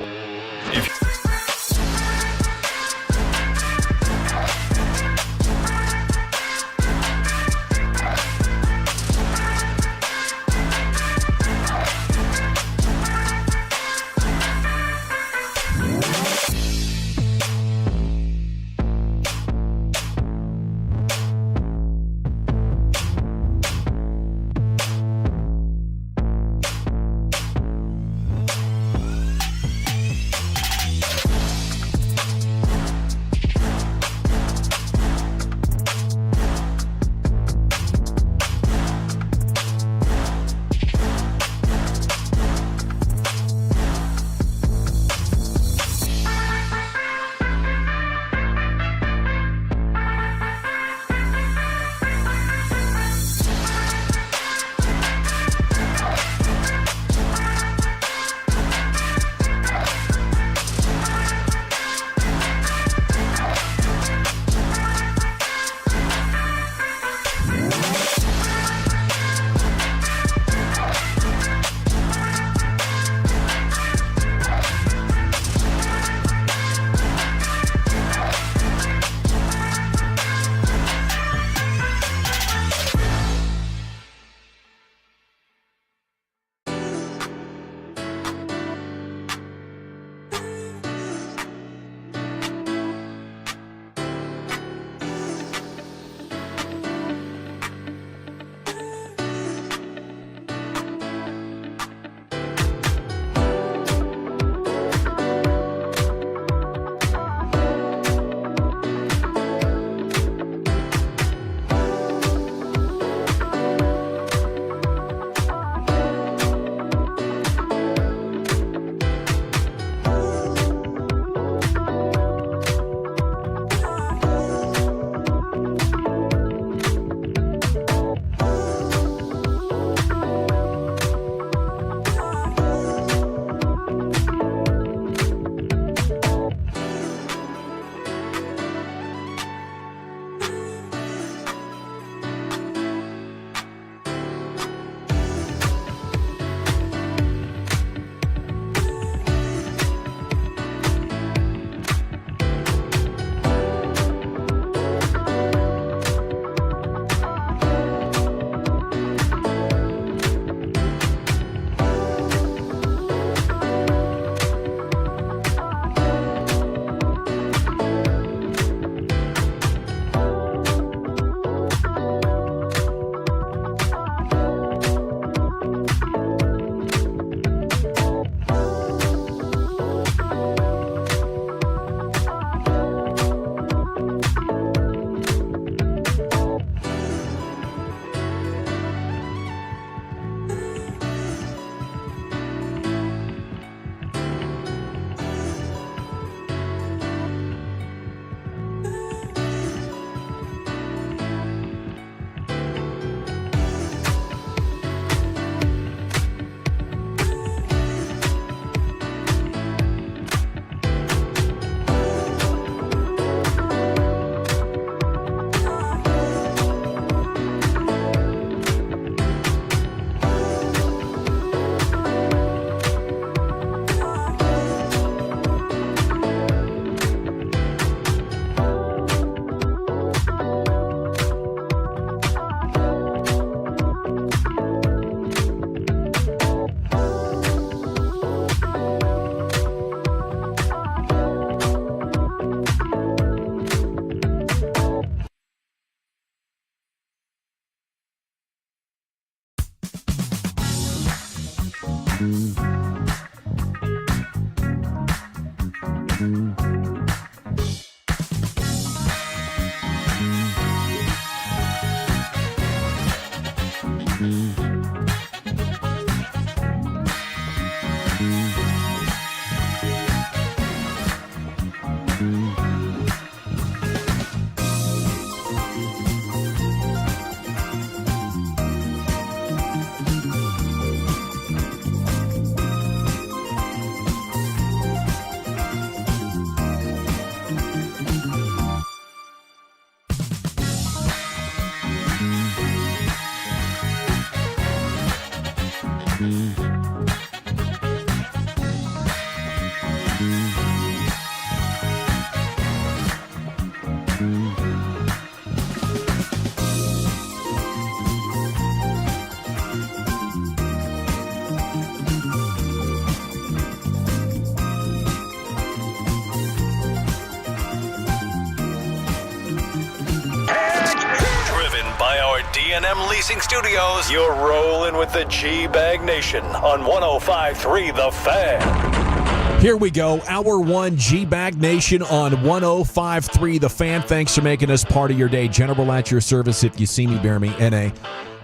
D&M Leasing Studios, you're rolling with the G-Bag Nation on 105.3 The Fan. Here we go. Hour 1, G-Bag Nation on 105.3 The Fan. Thanks for making us part of your day. General at your service. If you see me, bear me. N.A.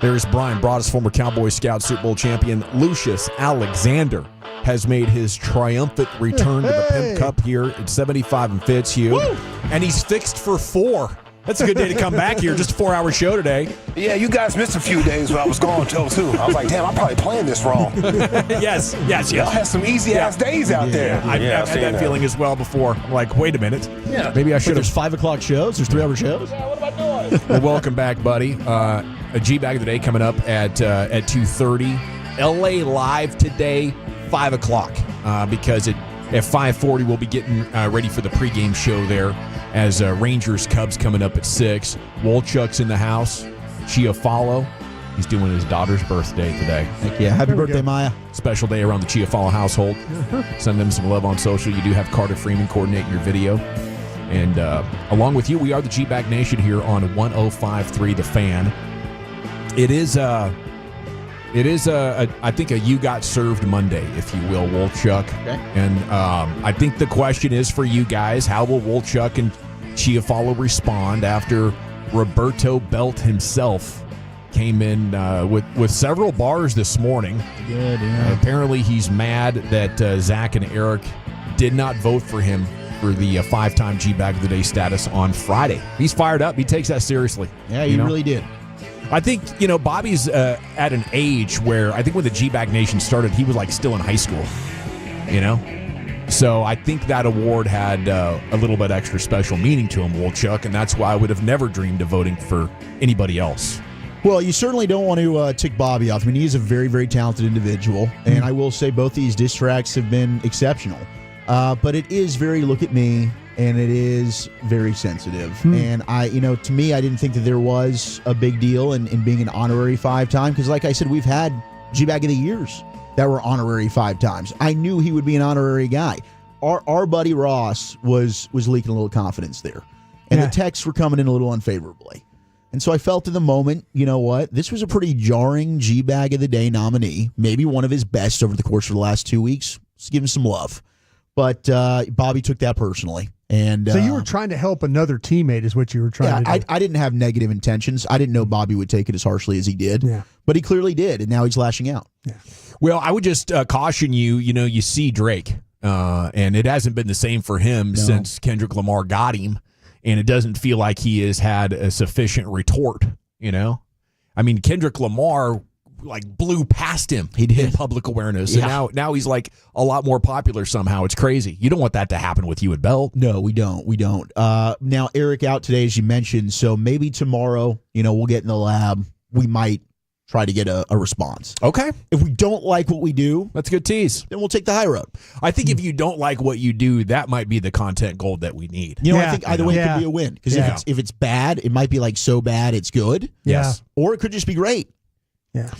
There's Brian Broaddus, former Cowboys scout, Super Bowl champion. Lucius Alexander has made his triumphant return to the Pimp Cup here at 75 and Fitzhugh. Woo! And he's fixed for 4. That's a good day to come back here. Just a 4-hour show today. Yeah, you guys missed a few days when I was gone, too. I was like, damn, I'm probably playing this wrong. Yes. Y'all had some easy-ass days out there. I've had that feeling as well before. I'm like, wait a minute. Yeah. Maybe I should have. There's 5 o'clock shows. There's 3-hour shows. Yeah, what am I doing? Well, welcome back, buddy. A G-Bag of the Day coming up at 2:30. LA Live today, 5 o'clock. Because at 5:40, we'll be getting ready for the pregame show there. As Rangers Cubs coming up at 6. Wolchuk's in the house. Chiafalo, he's doing his daughter's birthday today. Heck yeah. Happy birthday, Maya. Special day around the Chiafalo household. Send them some love on social. You do have Carter Freeman coordinating your video. And along with you, we are the G-Bag Nation here on 105.3 The Fan. It is I think a you got served Monday, if you will, Wolchuk. Okay. And I think the question is for you guys, how will Wolchuk and Chiafalo respond after Roberto Belt himself came in with several bars this morning? Good, yeah. Apparently he's mad that Zach and Eric did not vote for him for the 5-time G-Bag of the Day status on Friday. He's fired up. He takes that seriously. Yeah, he really did. I think, Bobby's at an age where I think when the G-Bag Nation started, he was still in high school, So I think that award had a little bit extra special meaning to him, Wolchuk, and that's why I would have never dreamed of voting for anybody else. Well, you certainly don't want to tick Bobby off. I mean, he's a very, very talented individual, and I will say both these diss tracks have been exceptional. But it is very look at me, and it is very sensitive. And to me, I didn't think that there was a big deal in being an honorary 5-time, because like I said, we've had G-Bag of the Years that were honorary 5 times. I knew he would be an honorary guy. Our buddy Ross was leaking a little confidence there, and the texts were coming in a little unfavorably. And so I felt in the moment, you know what? This was a pretty jarring G-Bag of the Day nominee, maybe one of his best over the course of the last 2 weeks. Let's give him some love. But Bobby took that personally. And so you were trying to help another teammate is what you were trying to do. I didn't have negative intentions. I didn't know Bobby would take it as harshly as he did. Yeah. But he clearly did, and now he's lashing out. Yeah. Well, I would just caution you, you see Drake, and it hasn't been the same for him since Kendrick Lamar got him, and it doesn't feel like he has had a sufficient retort, I mean, Kendrick Lamar blew past him. He did. In public awareness. Yeah. And now he's a lot more popular somehow. It's crazy. You don't want that to happen with you at Belt. No, we don't. We don't. Now, Eric out today, as you mentioned, so maybe tomorrow, we'll get in the lab. We might try to get a response. Okay. If we don't like what we do, that's a good tease. Then we'll take the high road. I think if you don't like what you do, that might be the content gold that we need. I think either way it could be a win. Because if it's bad, it might be so bad it's good. Yes. Or it could just be great. Yeah.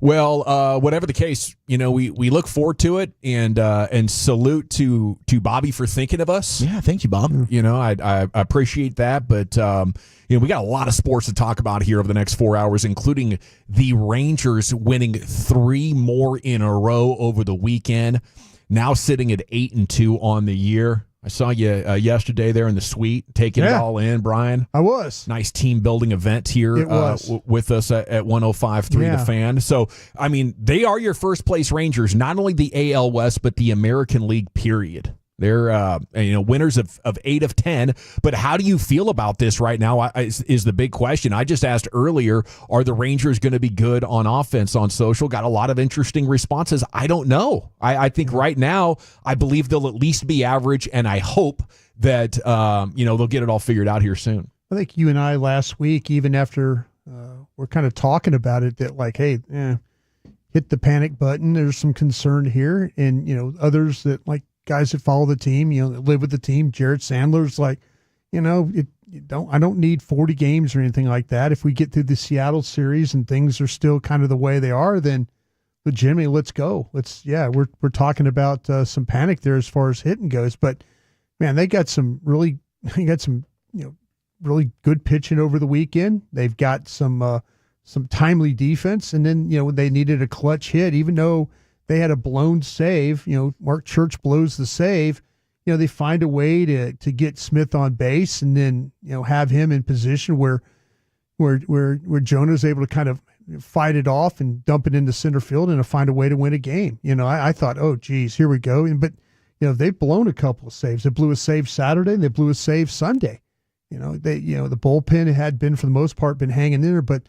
Well, whatever the case, we look forward to it, and salute to Bobby for thinking of us. Yeah, thank you, Bob. I appreciate that, but we got a lot of sports to talk about here over the next 4 hours, including the Rangers winning 3 more in a row over the weekend, now sitting at 8-2 on the year. I saw you yesterday there in the suite, taking it all in, Brian. I was. Nice team-building event here with us at 105.3 The Fan. So, I mean, they are your first-place Rangers, not only the AL West, but the American League, period. They're winners of 8 of 10. But how do you feel about this right now is the big question. I just asked earlier, are the Rangers going to be good on offense on social? Got a lot of interesting responses. I don't know. I think right now, I believe they'll at least be average, and I hope that they'll get it all figured out here soon. I think you and I last week, even after we're kind of talking about it, that like, hey, hit the panic button. There's some concern here. And, others that like, guys that follow the team, that live with the team. Jared Sandler's like, I don't need 40 games or anything like that. If we get through the Seattle series and things are still kind of the way they are, then legitimately, let's go. We're talking about some panic there as far as hitting goes. But man, they got some really good pitching over the weekend. They've got some timely defense, and then they needed a clutch hit, even though they had a blown save. Mark Church blows the save. They find a way to get Smith on base, and then have him in position where Jonah's able to kind of fight it off and dump it into center field and find a way to win a game. I thought, oh geez, here we go. But they've blown a couple of saves. They blew a save Saturday, and they blew a save Sunday. The bullpen had been, for the most part, been hanging in there, but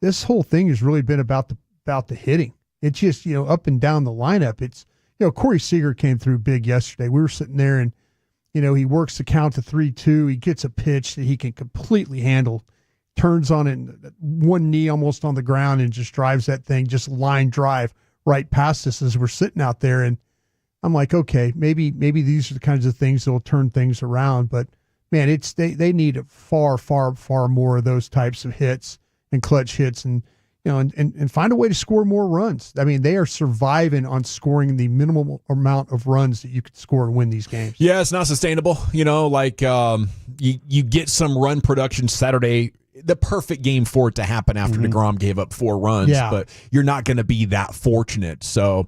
this whole thing has really been about the hitting. It's just, up and down the lineup. It's, Corey Seager came through big yesterday. We were sitting there and, he works the count to 3-2. He gets a pitch that he can completely handle, turns on it, one knee almost on the ground, and just drives that thing, just line drive right past us as we're sitting out there. And I'm like, okay, maybe these are the kinds of things that will turn things around. But man, they need far, far, far more of those types of hits and clutch hits, and find a way to score more runs. I mean, they are surviving on scoring the minimal amount of runs that you could score and win these games. Yeah, it's not sustainable. You get some run production Saturday, the perfect game for it to happen after DeGrom gave up 4 runs, but you're not going to be that fortunate. So,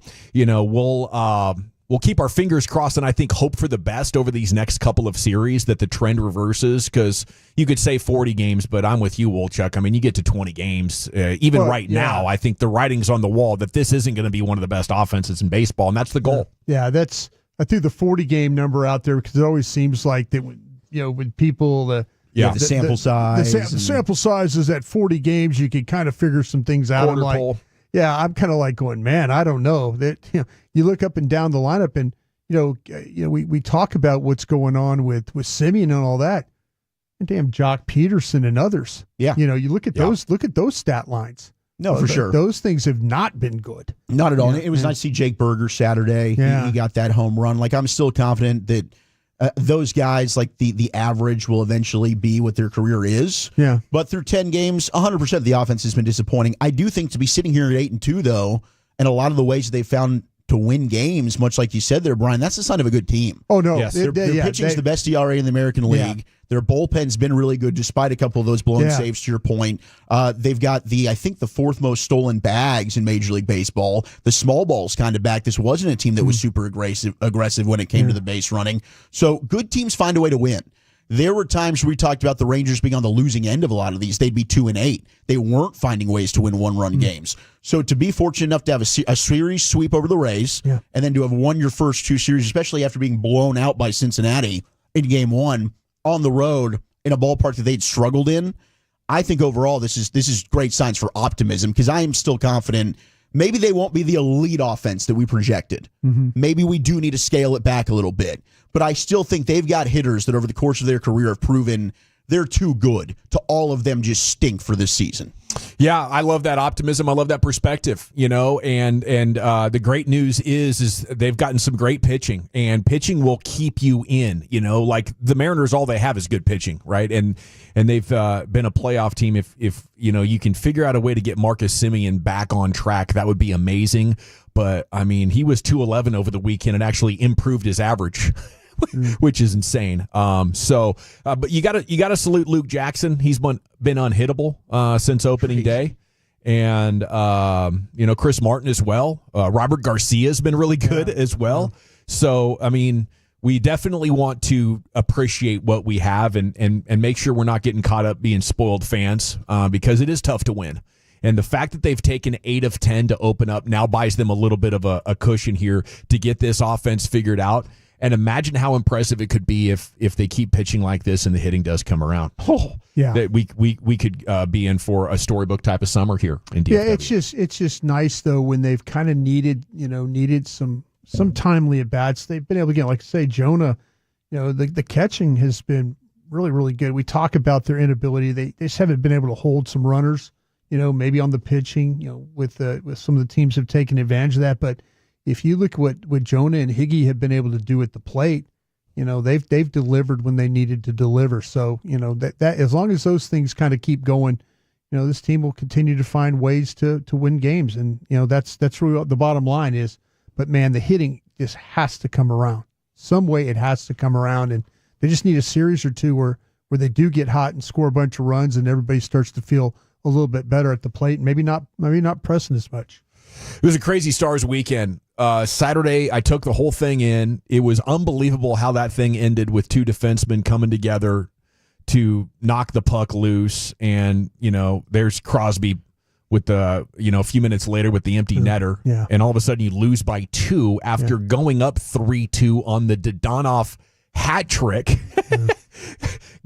we'll keep our fingers crossed and I think hope for the best over these next couple of series that the trend reverses, because you could say 40 games, but I'm with you, Wolchuk. I mean, you get to 20 games, now, I think the writing's on the wall that this isn't going to be one of the best offenses in baseball, and that's the goal. Yeah, I threw the 40-game number out there because it always seems like that when people the sample size. The sample size is at 40 games. You can kind of figure some things out. I'm like, I'm kind of like going, man, I don't know. That you look up and down the lineup, and we talk about what's going on with Semien and all that, and damn Jock Peterson and others. Yeah, you look at those stat lines. No, for sure. Those things have not been good. Not at all. It was nice to see Jake Berger Saturday. He got that home run. Like, I'm still confident that those guys, like the average, will eventually be what their career is. Yeah. But through 10 games, 100% of the offense has been disappointing. I do think to be sitting here at 8-2, though, and a lot of the ways they found to win games, much like you said there, Brian, that's the sign of a good team. Oh, no. Yes. Their pitching's the best ERA in the American League. Their bullpen's been really good despite a couple of those blown saves, to your point. They've got the 4th most stolen bags in Major League Baseball. The small ball's kind of back. This wasn't a team that was super aggressive when it came to the base running. So good teams find a way to win. There were times where we talked about the Rangers being on the losing end of a lot of these. They'd be 2-8. They weren't finding ways to win one-run games. So to be fortunate enough to have a series sweep over the Rays, and then to have won your first 2 series, especially after being blown out by Cincinnati in Game 1 on the road in a ballpark that they'd struggled in, I think overall this is great signs for optimism, because I am still confident. Maybe they won't be the elite offense that we projected. Maybe we do need to scale it back a little bit. But I still think they've got hitters that over the course of their career have proven they're too good to all of them just stink for this season. Yeah, I love that optimism. I love that perspective, and the great news is they've gotten some great pitching, and pitching will keep you in, like the Mariners, all they have is good pitching, right? And they've been a playoff team. If you can figure out a way to get Marcus Semien back on track, that would be amazing. But I mean, he was 211 over the weekend and actually improved his average. Which is insane. But you gotta salute Luke Jackson. He's been unhittable since opening day, and Chris Martin as well. Robert Garcia's been really good as well. So I mean, we definitely want to appreciate what we have and make sure we're not getting caught up being spoiled fans because it is tough to win. And the fact that they've taken 8 of 10 to open up now buys them a little bit of a cushion here to get this offense figured out. And imagine how impressive it could be if they keep pitching like this and the hitting does come around. Oh, yeah, that we could be in for a storybook type of summer here in DFW. Yeah, it's just nice though when they've kind of needed some timely at bats. They've been able to get, like say Jonah, the catching has been really, really good. We talk about their inability; they just haven't been able to hold some runners. Maybe on the pitching, with some of the teams have taken advantage of that, but. If you look at what Jonah and Higgy have been able to do at the plate, they've delivered when they needed to deliver. So, that as long as those things kind of keep going, this team will continue to find ways to win games. And, that's really what the bottom line is. But, man, the hitting just has to come around. Some way it has to come around. And they just need a series or two where they do get hot and score a bunch of runs and everybody starts to feel a little bit better at the plate and maybe not pressing as much. It was a crazy Stars weekend. Saturday, I took the whole thing in. It was unbelievable how that thing ended with 2 defensemen coming together to knock the puck loose. And, there's Crosby with the, a few minutes later with the empty netter. Yeah. And all of a sudden you lose by 2 after going up 3-2 on the Dodonov hat trick.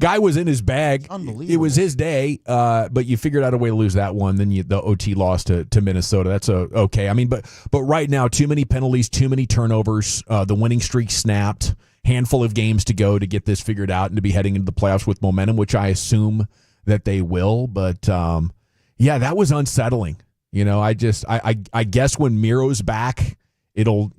Guy was in his bag. Unbelievable. It was his day, but you figured out a way to lose that one. Then the OT loss to Minnesota. That's okay. I mean, but right now, too many penalties, too many turnovers. The winning streak snapped. Handful of games to go to get this figured out and to be heading into the playoffs with momentum, which I assume that they will. But that was unsettling. I guess when Miro's back, it'll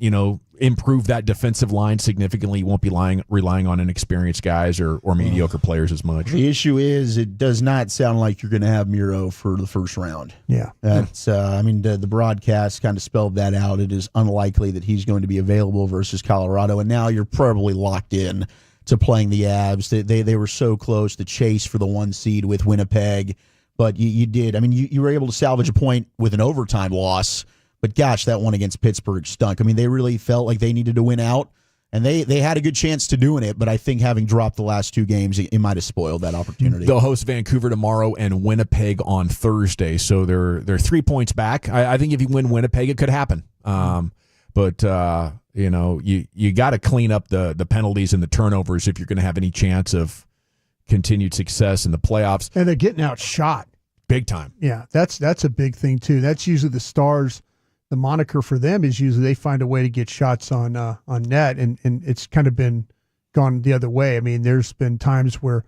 improve that defensive line significantly. You won't be relying on inexperienced guys or mediocre players as much. The issue is it does not sound like you're going to have Miro for the first round. Yeah. That's the broadcast kind of spelled that out. It is unlikely that he's going to be available versus Colorado. And now you're probably locked in to playing the Avs. They were so close to chase for the 1 seed with Winnipeg. But you did. I mean, you were able to salvage a point with an overtime loss. But gosh, that one against Pittsburgh stunk. I mean, they really felt like they needed to win out, and they had a good chance to doing it. But I think having dropped the last 2 games, it might have spoiled that opportunity. They'll host Vancouver tomorrow and Winnipeg on Thursday, so they're 3 points back. I think if you win Winnipeg, it could happen. But you got to clean up the penalties and the turnovers if you're going to have any chance of continued success in the playoffs. And they're getting outshot big time. Yeah, that's a big thing too. That's usually the Stars. The moniker for them is usually they find a way to get shots on net, and it's kind of been gone the other way. I mean, there's been times where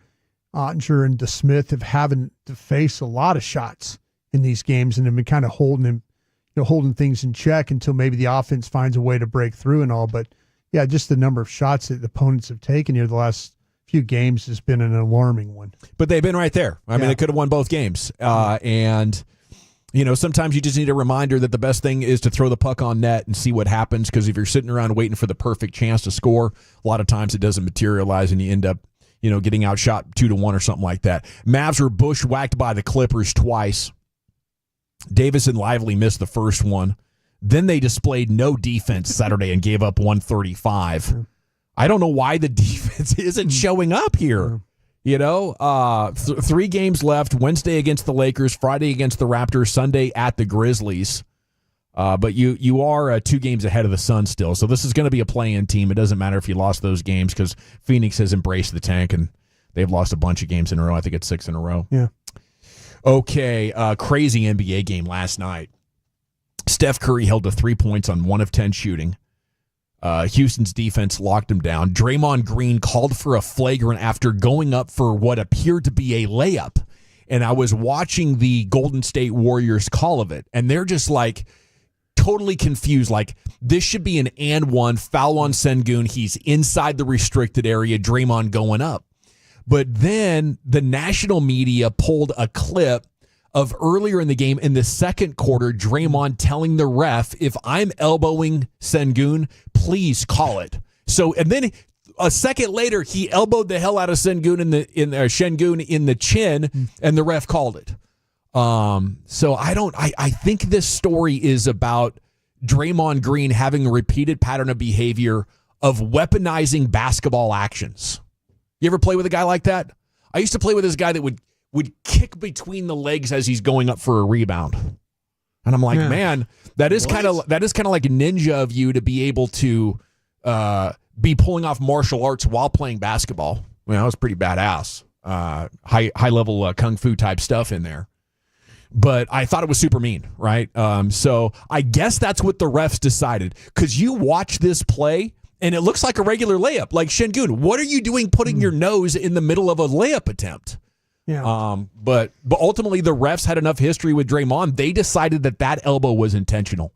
Ottinger and DeSmith have having to face a lot of shots in these games, and have been kind of holding things in check until maybe the offense finds a way to break through and all. But yeah, just the number of shots that the opponents have taken here the last few games has been an alarming one. But they've been right there. I mean, they could have won both games, and. Sometimes you just need a reminder that the best thing is to throw the puck on net and see what happens, because if you're sitting around waiting for the perfect chance to score, a lot of times it doesn't materialize and you end up, getting outshot 2-1 or something like that. Mavs were bushwhacked by the Clippers twice. Davis and Lively missed the first one. Then they displayed no defense Saturday and gave up 135. I don't know why the defense isn't showing up here. 3 games left. Wednesday against the Lakers, Friday against the Raptors, Sunday at the Grizzlies. But you are 2 games ahead of the Suns still. So this is going to be a play-in team. It doesn't matter if you lost those games because Phoenix has embraced the tank and they've lost a bunch of games in a row. I think it's 6 in a row. Yeah. Okay, crazy NBA game last night. Steph Curry held to 3 points on 1 of 10 shooting. Houston's defense locked him down. Draymond Green called for a flagrant after going up for what appeared to be a layup. And I was watching the Golden State Warriors call of it, and they're just like totally confused. Like, this should be an and one, foul on Sengun. He's inside the restricted area, Draymond going up. But then the national media pulled a clip of earlier in the game in the second quarter, Draymond telling the ref, if I'm elbowing Sengun, please call it. So, and then a second later, he elbowed the hell out of Sengun Şengün in the chin, and the ref called it. So I think this story is about Draymond Green having a repeated pattern of behavior of weaponizing basketball actions. You ever play with a guy like that? I used to play with this guy that would kick between the legs as he's going up for a rebound. And I'm like, man, that is kind of like a ninja of you to be able to be pulling off martial arts while playing basketball. I mean, that was pretty badass. High level kung fu type stuff in there. But I thought it was super mean, right? So I guess that's what the refs decided. Because you watch this play, and it looks like a regular layup. Like, Şengün, what are you doing putting your nose in the middle of a layup attempt? Yeah. But ultimately, the refs had enough history with Draymond. They decided that elbow was intentional.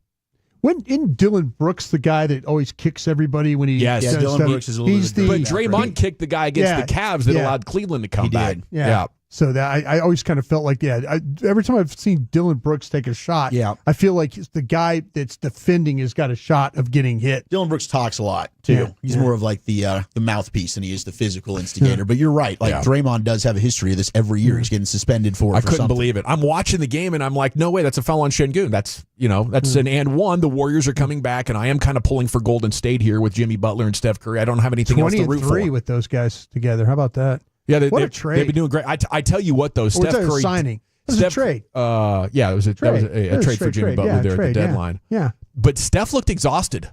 When in Dylan Brooks, the guy that always kicks everybody when he yes, does Dylan stuff, Brooks is a little bit but Draymond kicked the guy against the Cavs that allowed Cleveland to come back. Yeah. So that I always kind of felt like every time I've seen Dylan Brooks take a shot, I feel like the guy that's defending has got a shot of getting hit. Dylan Brooks talks a lot too. He's more of like the mouthpiece than he is the physical instigator. But you're right. Like Draymond does have a history of this every year. He's getting suspended for. I couldn't believe it. I'm watching the game and I'm like, no way, that's a foul on Şengün. That's an and one. The Warriors are coming back, and I am kind of pulling for Golden State here with Jimmy Butler and Steph Curry. I don't have anything else to root for. 20-3 with those guys together. How about that? Yeah, what a trade. They've been doing great. I tell you what, though, Steph Curry signing. It was a trade. Yeah, it was a trade for Jimmy Butler there at the deadline. Yeah. But Steph looked exhausted.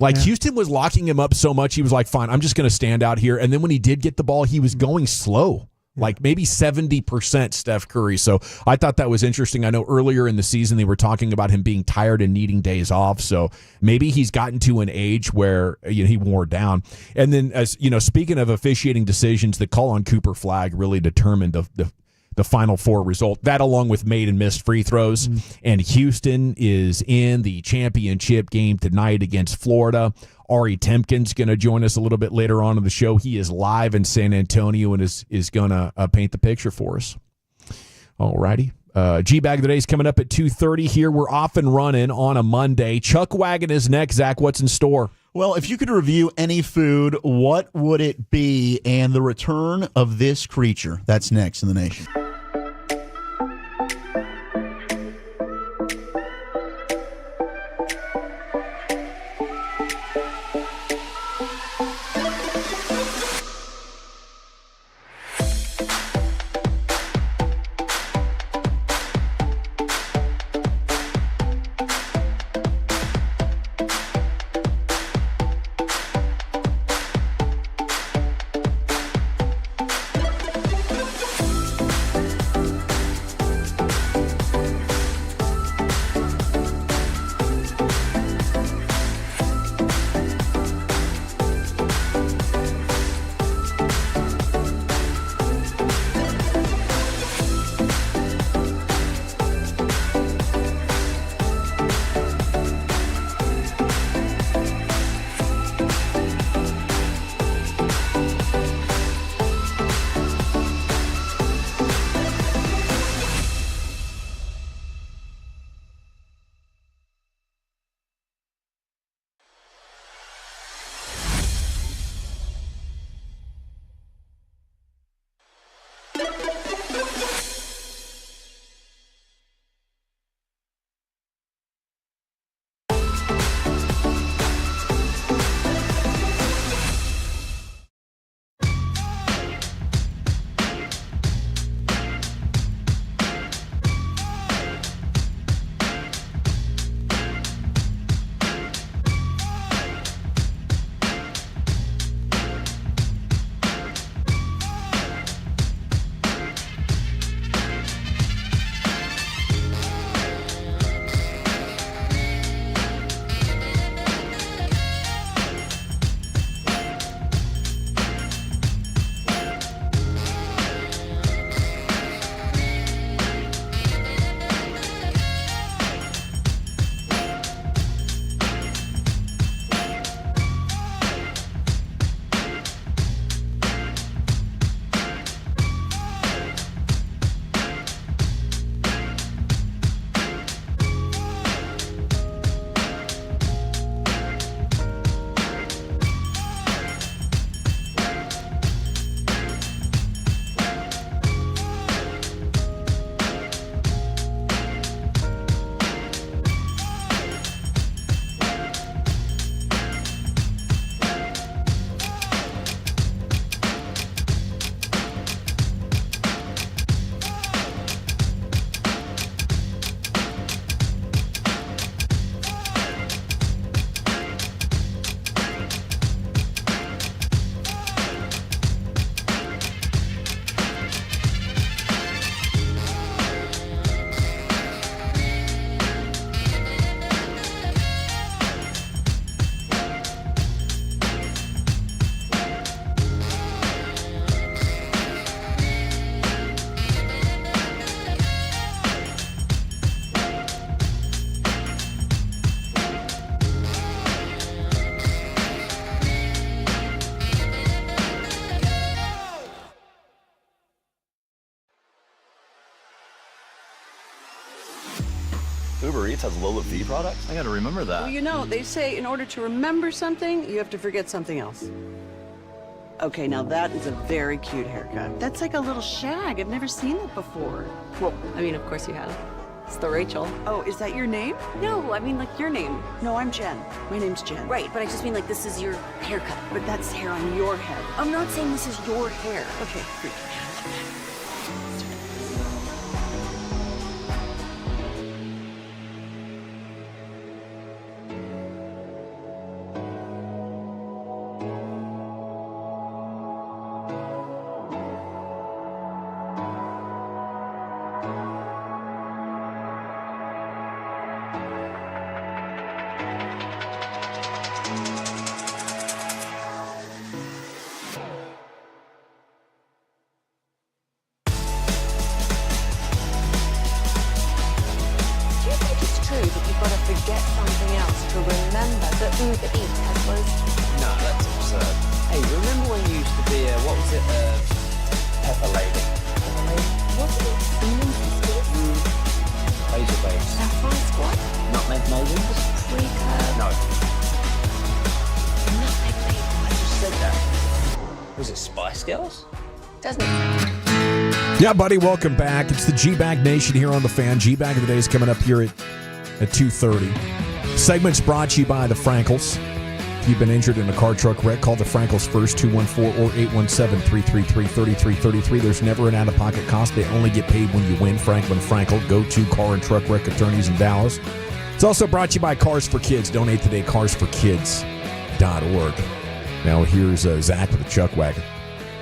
Like Houston was locking him up so much, he was like, fine, I'm just going to stand out here. And then when he did get the ball, he was going slow. Like maybe 70% Steph Curry. So I thought that was interesting. I know earlier in the season they were talking about him being tired and needing days off. So maybe he's gotten to an age where he wore down. And then, as speaking of officiating decisions, the call on Cooper Flag really determined the Final Four result. That along with made and missed free throws. And Houston is in the championship game tonight against Florida. Ari Temkin's going to join us a little bit later on in the show. He is live in San Antonio and is going to paint the picture for us. All righty. G-Bag of the Day is coming up at 2:30 here. We're off and running on a Monday. Chuck Wagon is next. Zach, what's in store? Well, if you could review any food, what would it be? And the return of this creature. That's next in the nation. Uber Eats has Lola V products? I gotta remember that. Well, you know, they say in order to remember something, you have to forget something else. Okay, now that is a very cute haircut. That's like a little shag. I've never seen it before. Well, I mean, of course you have. It's the Rachel. Oh, is that your name? No, I mean, like, your name. No, I'm Jen. My name's Jen. Right, but I just mean, like, this is your haircut. But that's hair on your head. I'm not saying this is your hair. Okay, freak. Forget something else to remember that Uber Eats has roasted. No, that's absurd. Hey, remember when you used to be what was it, Pepper Lady? Pepper Lady? Wasn't it Cinnamon Biscuits? Razor Babes. Saffron Squad? Nutmeg Maidens? Pre-curd? No. Nutmeg Maidens. I just said that. Was it Spice Girls? Doesn't it? Yeah, buddy, welcome back. It's the G-Bag Nation here on The Fan. G-Bag of the Day is coming up here at 2:30. Segment's brought to you by the Frankels. If you've been injured in a car truck wreck, call the Frankels first, 214 or 817-333-3333. There's never an out-of-pocket cost. They only get paid when you win. Franklin Frankel, go-to car and truck wreck attorneys in Dallas. It's also brought to you by Cars for Kids. Donate today, carsforkids.org. Now here's Zach with the Chuck Wagon.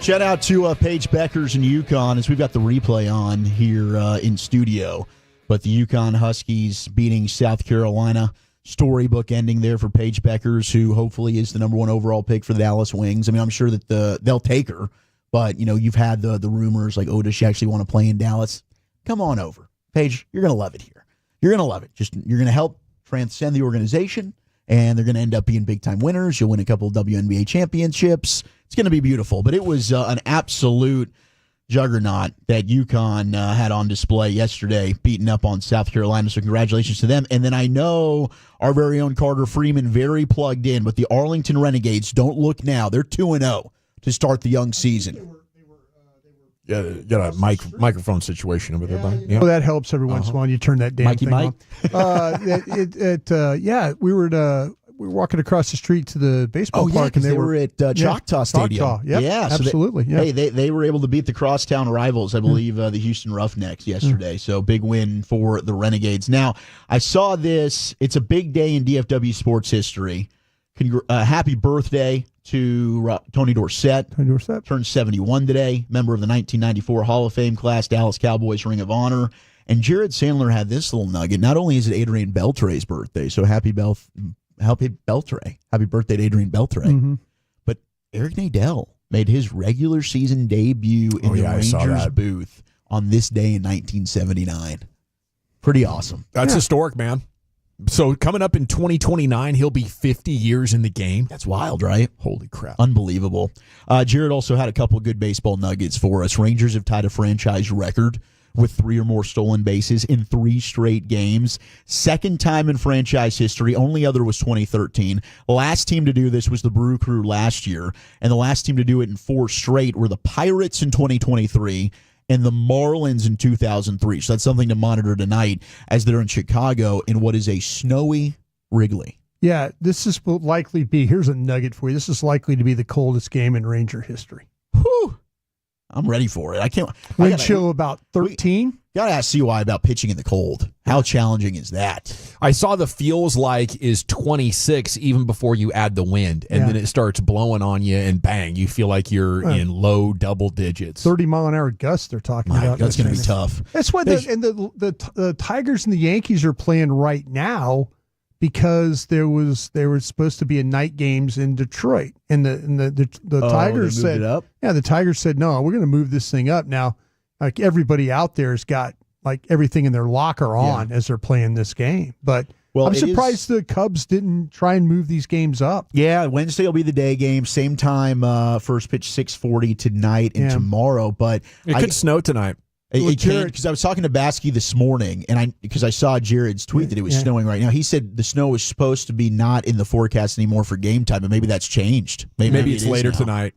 Shout out to Paige Beckers in Yukon as we've got the replay on here in studio. But the Yukon Huskies beating South Carolina. Storybook ending there for Paige Beckers, who hopefully is the number one overall pick for the Dallas Wings. I mean, I'm sure that they'll take her. But, you know, you've had the rumors like, oh, does she actually want to play in Dallas? Come on over. Paige, you're going to love it here. You're going to love it. You're going to help transcend the organization, and they're going to end up being big-time winners. You'll win a couple of WNBA championships. It's going to be beautiful. But it was an absolute juggernaut that UConn had on display yesterday, beating up on South Carolina. So congratulations to them. And then I know our very own Carter Freeman, very plugged in, but the Arlington Renegades, don't look now. They're 2-0 to start the young season. Yeah, got a microphone situation over there, buddy. Yeah. Well, that helps every once in a while. You turn that damn Mikey thing Mike. on. We were walking across the street to the baseball park, and they were at Choctaw Stadium. Yep, yeah, so absolutely. Hey, they were able to beat the crosstown rivals, I believe, the Houston Roughnecks yesterday. So big win for the Renegades. Now, I saw this. It's a big day in DFW sports history. Happy birthday to Tony Dorsett. Tony Dorsett turned 71 today. Member of the 1994 Hall of Fame class, Dallas Cowboys Ring of Honor. And Jared Sandler had this little nugget. Not only is it Adrian Beltre's birthday, so happy birthday to Adrian Beltre. Mm-hmm. But Eric Nadel made his regular season debut in the Rangers booth on this day in 1979. Pretty awesome. That's historic, man. So coming up in 2029, he'll be 50 years in the game. That's wild, right? Holy crap. Unbelievable. Jared also had a couple of good baseball nuggets for us. Rangers have tied a franchise record with 3 or more stolen bases in 3 straight games. Second time in franchise history. Only other was 2013. Last team to do this was the Brew Crew last year, and the last team to do it in 4 straight were the Pirates in 2023 and the Marlins in 2003. So that's something to monitor tonight as they're in Chicago in what is a snowy Wrigley. Yeah, this is will likely be, here's a nugget for you, this is likely to be the coldest game in Ranger history. Whew. I'm ready for it. I can't. Wind chill about 13. Got to ask CY about pitching in the cold. How challenging is that? I saw the feels like is 26 even before you add the wind, and then it starts blowing on you, and bang, you feel like you're in low double digits. 30-mile-an-hour gusts they're talking about. That's going to be tough. That's why the Tigers and the Yankees are playing right now because there were supposed to be a night games in Detroit, and the Tigers said, the Tigers said, no, we're going to move this thing up now. Like everybody out there has got like everything in their locker on as they're playing this game. But I'm surprised the Cubs didn't try and move these games up. Yeah, Wednesday will be the day game. Same time, first pitch 6:40 tonight and tomorrow. But it could snow tonight. Because I was talking to Baskey this morning, and because I saw Jared's tweet that it was snowing right now. He said the snow was supposed to be not in the forecast anymore for game time, but maybe that's changed. Maybe it's later tonight.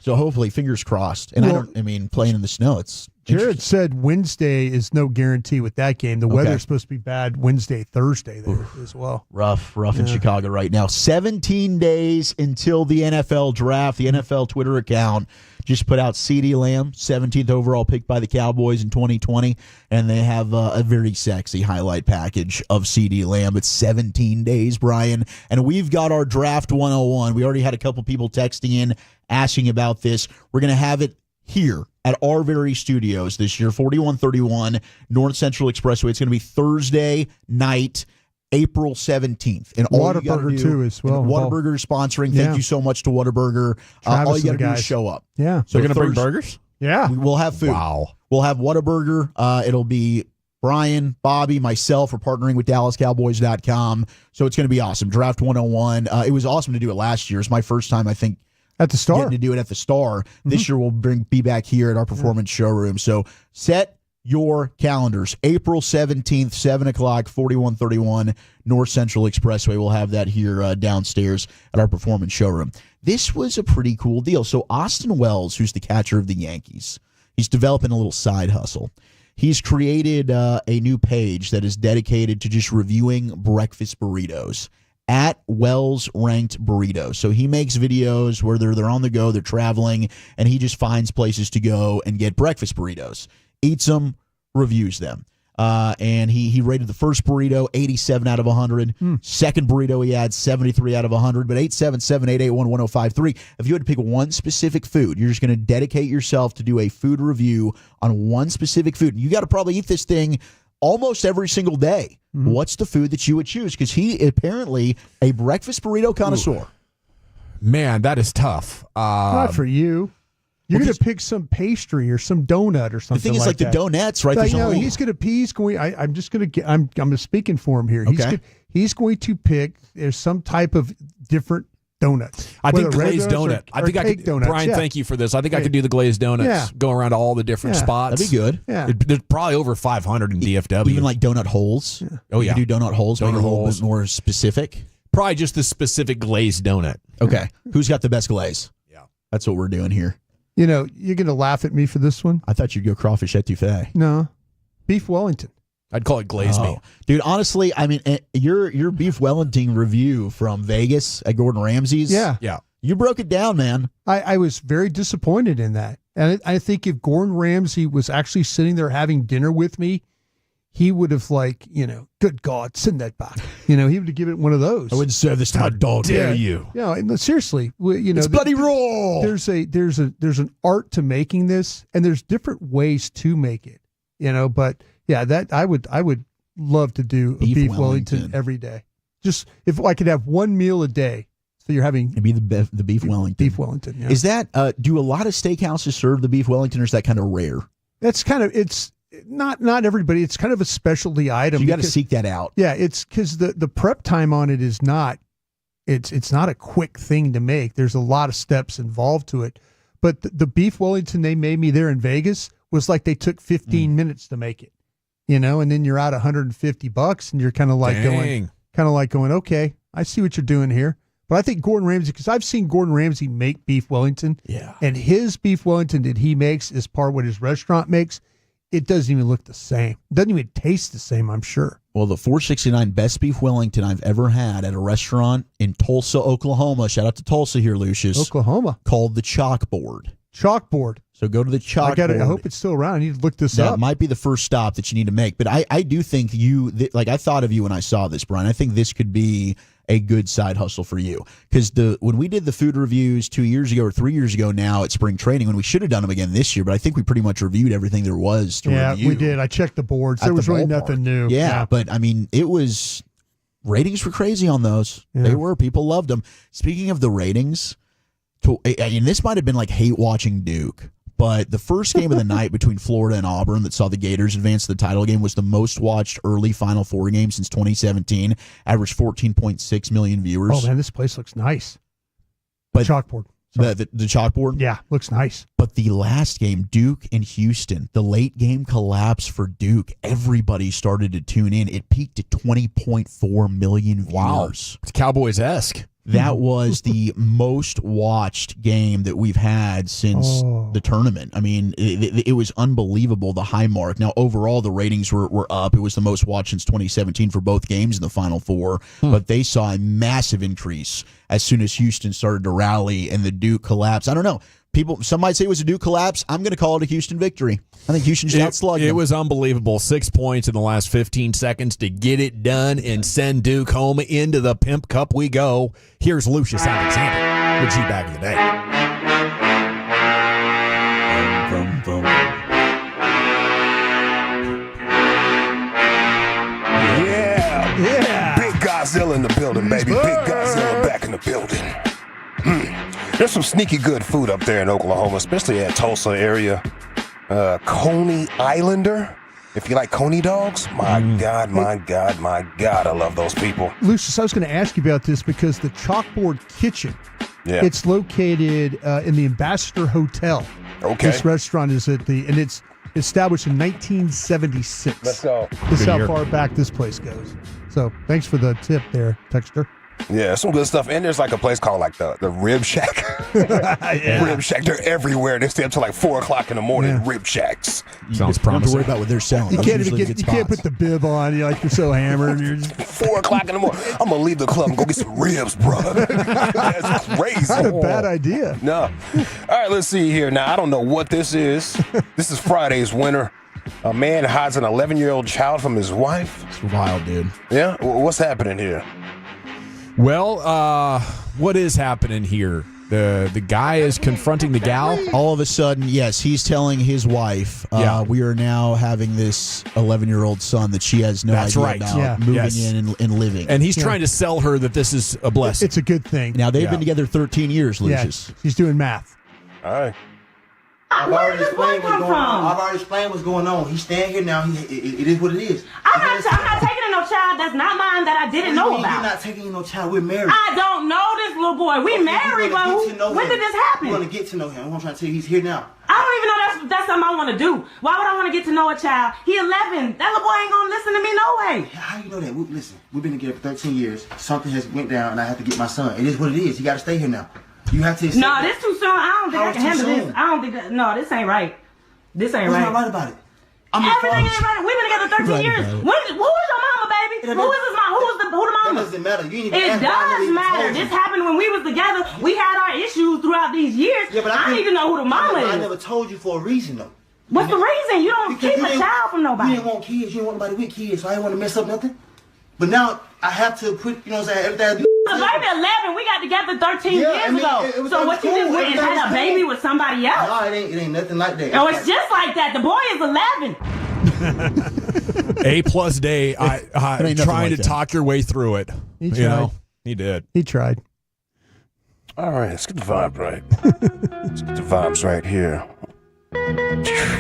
So hopefully, fingers crossed. And playing in the snow, it's Jared said Wednesday is no guarantee with that game. The weather's supposed to be bad Wednesday, Thursday there as well. Rough in Chicago right now. 17 days until the NFL draft. The NFL Twitter account just put out CeeDee Lamb, 17th overall pick by the Cowboys in 2020, and they have a very sexy highlight package of CeeDee Lamb. It's 17 days, Brian, and we've got our Draft 101. We already had a couple people texting in asking about this. We're going to have it here at our very studios this year, 4131 North Central Expressway. It's going to be Thursday night, April 17th. And Whataburger, too, as well. Whataburger is sponsoring. Thank you so much to Whataburger. All you got to do is show up. Yeah. So they're going to bring burgers? Yeah. We'll have food. Wow. We'll have Whataburger. It'll be Brian, Bobby, myself. We're partnering with DallasCowboys.com. So it's going to be awesome. Draft 101. It was awesome to do it last year. It's my first time, I think, at the Star. Getting to do it at the Star. This year we'll be back here at our performance showroom. So set your calendars. April 17th, 7 o'clock, 4131 North Central Expressway. We'll have that here downstairs at our performance showroom. This was a pretty cool deal. So Austin Wells, who's the catcher of the Yankees, he's developing a little side hustle. He's created a new page that is dedicated to just reviewing breakfast burritos at Wells Ranked Burritos. So he makes videos where they're on the go, they're traveling, and he just finds places to go and get breakfast burritos. Eats them, reviews them. And he rated the first burrito 87 out of 100. Second burrito he had 73 out of 100. But 877-881-1053. If you had to pick one specific food, you're just going to dedicate yourself to do a food review on one specific food. You got to probably eat this thing almost every single day. What's the food that you would choose? Because he apparently a breakfast burrito connoisseur. Man, that is tough. Not for you. You're going to pick some pastry or some donut or something. The thing is, like the donuts, right? Like, no, he's going to. I'm just going to get. I'm speaking for him here. He's going to pick. There's some type of different donuts. I think glazed donut. I think I could. Donuts. Brian, thank you for this. I think I could do the glazed donuts. Yeah. Go around to all the different spots. That'd be good. Yeah. There's probably over 500 in DFW. Even like donut holes. Yeah. Oh yeah. You do donut holes. Make it a little bit more specific. Probably just the specific glazed donut. Okay. Who's got the best glaze? Yeah. That's what we're doing here. You know, you're going to laugh at me for this one. I thought you'd go crawfish etouffee. No, beef Wellington. I'd call it glazed meat. Dude, honestly, I mean, your beef Wellington review from Vegas at Gordon Ramsay's. Yeah. You broke it down, man. I was very disappointed in that. And I think if Gordon Ramsay was actually sitting there having dinner with me, he would have good God, send that back. He would have given it one of those. I wouldn't serve this time. How dare you? Yeah, seriously. It's bloody raw. There's an art to making this, and there's different ways to make it. But yeah, that I would love to do a beef Wellington every day. Just if I could have one meal a day. So you're having it'd be the beef Wellington. Beef Wellington. Yeah. Is that do a lot of steakhouses serve the beef Wellington, or is that kind of rare? That's kind of it's not everybody. It's kind of a specialty item. So you got to seek that out. Yeah, it's because the prep time on it is not. It's not a quick thing to make. There's a lot of steps involved to it. But the beef Wellington they made me there in Vegas was like they took 15 minutes to make it. And then you're out $150, and you're kind of like going, okay, I see what you're doing here. But I think Gordon Ramsay, because I've seen Gordon Ramsay make beef Wellington. Yeah. And his beef Wellington that he makes is part of what his restaurant makes. It doesn't even look the same. It doesn't even taste the same, I'm sure. Well, the $4.69 best beef Wellington I've ever had at a restaurant in Tulsa, Oklahoma. Shout out to Tulsa here, Lucius. Oklahoma. Called the Chalkboard. Chalkboard. So go to the Chalkboard. I hope it's still around. I need to look this up. That might be the first stop that you need to make. But I do think I thought of you when I saw this, Brian. I think this could be a good side hustle for you. Because when we did the food reviews 2 years ago or 3 years ago now at spring training, when we should have done them again this year, but I think we pretty much reviewed everything there was to review. Yeah, we did. I checked the boards. There was really nothing new. Yeah, but I mean, ratings were crazy on those. Yeah. They were. People loved them. Speaking of the ratings, this might have been like hate watching Duke. But the first game of the night between Florida and Auburn that saw the Gators advance to the title game was the most watched early Final Four game since 2017. Averaged 14.6 million viewers. Oh, man, this place looks nice. But Chalkboard. The chalkboard? Yeah, looks nice. But the last game, Duke and Houston, the late game collapse for Duke, everybody started to tune in. It peaked at 20.4 million viewers. Wow. It's Cowboys-esque. That was the most watched game that we've had since the tournament. I mean, it was unbelievable, the high mark. Now, overall, the ratings were up. It was the most watched since 2017 for both games in the Final Four. But they saw a massive increase as soon as Houston started to rally and the Duke collapse. I don't know. Some might say it was a Duke collapse. I'm going to call it a Houston victory. I think Houston just outslugged them. It was unbelievable. 6 points in the last 15 seconds to get it done and send Duke home. Into the Pimp Cup we go. Here's Lucius Alexander with G back in the day. Yeah. Big Godzilla in the building, baby. Big Godzilla back in the building. There's some sneaky good food up there in Oklahoma, especially at Tulsa area. Coney Islander. If you like Coney dogs, my God, I love those people. Lucius, I was going to ask you about this because the Chalkboard Kitchen, it's located in the Ambassador Hotel. Okay. This restaurant is and it's established in 1976. Let's go. This is how far back this place goes. So thanks for the tip there, Texter. Yeah, some good stuff. And there's like a place called like the Rib Shack. Rib Shack. They're everywhere. They stay up till like 4 o'clock in the morning. Rib Shacks. Sounds promising. Don't have to worry about what they're selling. You can't put the bib on. You're so hammered. You're just 4 o'clock in the morning. I'm gonna leave the club and go get some ribs, bro. That's crazy. That's a bad idea. No. All right, let's see here. Now I don't know what this is. This is Friday's winner. A man hides an 11-year-old child from his wife. It's wild, dude. Yeah. What's happening here? Well, what is happening here? The guy is confronting the gal. All of a sudden, yes, he's telling his wife, we are now having this 11-year-old son that she has no idea about moving in and living. And he's trying to sell her that this is a blessing. It's a good thing. Now, they've been together 13 years, Lucius. Yeah, he's doing math. All right. Where did this boy come from? I've already explained what's going on. He's staying here now. It is what it is. I'm not taking in no child that's not mine that I didn't know about. You're not taking in no child. We're married. I don't know this little boy. We married, but when did this happen? We're going to get to know him. I'm trying to tell you, he's here now. I don't even know that's something I want to do. Why would I want to get to know a child? He 11. That little boy ain't going to listen to me no way. How you know that? Listen, we've been together for 13 years. Something has went down, and I have to get my son. It is what it is. You got to stay here now. You have to. No, this too soon. I don't think I can handle this. I don't think that. No, this ain't right. This ain't right. What's not right about it? Everything ain't right. We've been together 13 years. Who is your mama, baby? Who is his mom? Who the mama? It doesn't matter. It does matter. This happened when we was together. We had our issues throughout these years. Yeah, but I need to know who the mama is. I never told you for a reason, though. What's the reason? You don't keep a child from nobody. You didn't want kids. You didn't want nobody with kids, so I didn't want to mess up nothing. But now I have to put, you know what I'm saying, everything. Baby 11, we got together 13 years ago. So what you just went and had a baby with somebody else? No, it ain't nothing like that. No, it's just like that. The boy is 11. A plus day, trying to talk your way through it. He tried. He did. He tried. All right, let's get the vibe right. Let's get the vibes right here.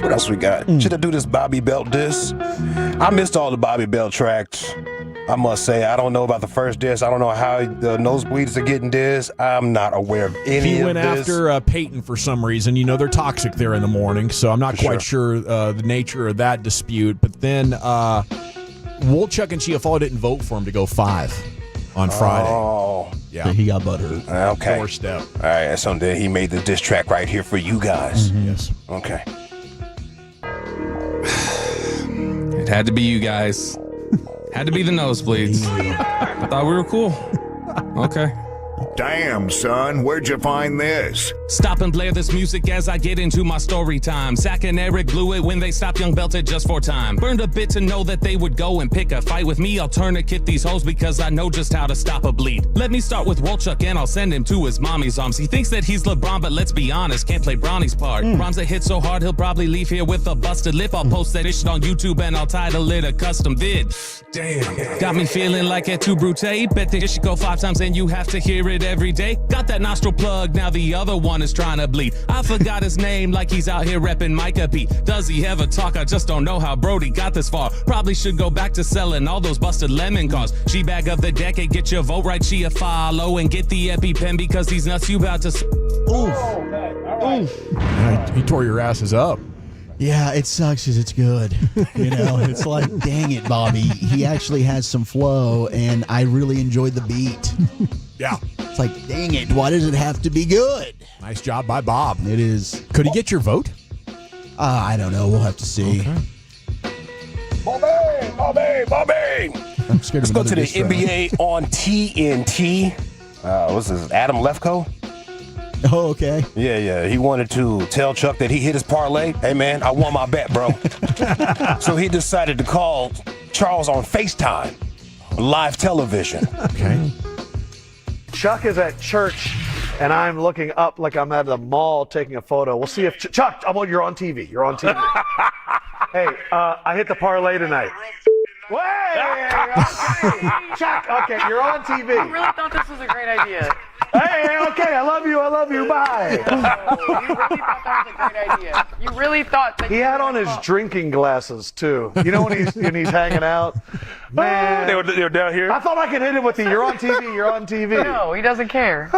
What else we got? Should I do this Bobby Belt diss? I missed all the Bobby Belt tracks. I must say, I don't know about the first diss. I don't know how the nosebleeds are getting diss. I'm not aware of any of this. He went after Peyton for some reason. You know, they're toxic there in the morning, so I'm not quite sure the nature of that dispute. But then Wolchuk and Chiafalo didn't vote for him to go 5 on Friday. Oh. Yeah. So he got butthurt. Okay. 4-step. All right, so then he made the diss track right here for you guys. Yes. Okay. It had to be you guys. Had to be the nosebleeds. I thought we were cool. Okay. Damn, son, where'd you find this? Stop and blare this music as I get into my story time. Zach and Eric blew it when they stopped Young Belted just for time. Burned a bit to know that they would go and pick a fight with me. I'll tourniquet these hoes because I know just how to stop a bleed. Let me start with Wolchuk and I'll send him to his mommy's arms. He thinks that he's LeBron, but let's be honest, can't play Bronny's part. Rhymes that hit so hard, he'll probably leave here with a busted lip. I'll post that shit on YouTube and I'll title it a custom vid. Damn. Got me feeling like a too brute. Bet this shit go 5 times and you have to hear it every day. Got that nostril plug, now the other one is trying to bleed. I forgot his name like he's out here repping Micah P. Does he ever talk? I just don't know how Brody got this far. Probably should go back to selling all those busted lemon cars. She-bag of the decade, get your vote right, she a follow. And get the EpiPen because these nuts you about to... Oof. He tore your asses up. Yeah, it sucks because it's good. You know, it's like, dang it, Bobby. He actually has some flow, and I really enjoyed the beat. Yeah. It's like, dang it, why does it have to be good? Nice job by Bob. It is. Could he get your vote? I don't know. We'll have to see. Okay. Bobby! I'm scared Let's of go to the diss track. NBA on TNT. What's this? Adam Lefkoe? Oh, okay. Yeah. He wanted to tell Chuck that he hit his parlay. Hey, man, I won my bet, bro. So he decided to call Charles on FaceTime, live television. Okay. Chuck is at church, and I'm looking up like I'm at the mall taking a photo. We'll see if Chuck, you're on TV. You're on TV. Hey, I hit the parlay tonight. Wait, okay. Chuck, okay, you're on TV. I really thought this was a great idea. Hey, okay, I love you, bye. You really thought that was a great idea. You really thought that He had on his drinking glasses, too. You know when he's hanging out? Man. They were down here. I thought I could hit him with the you're on TV. No, he doesn't care.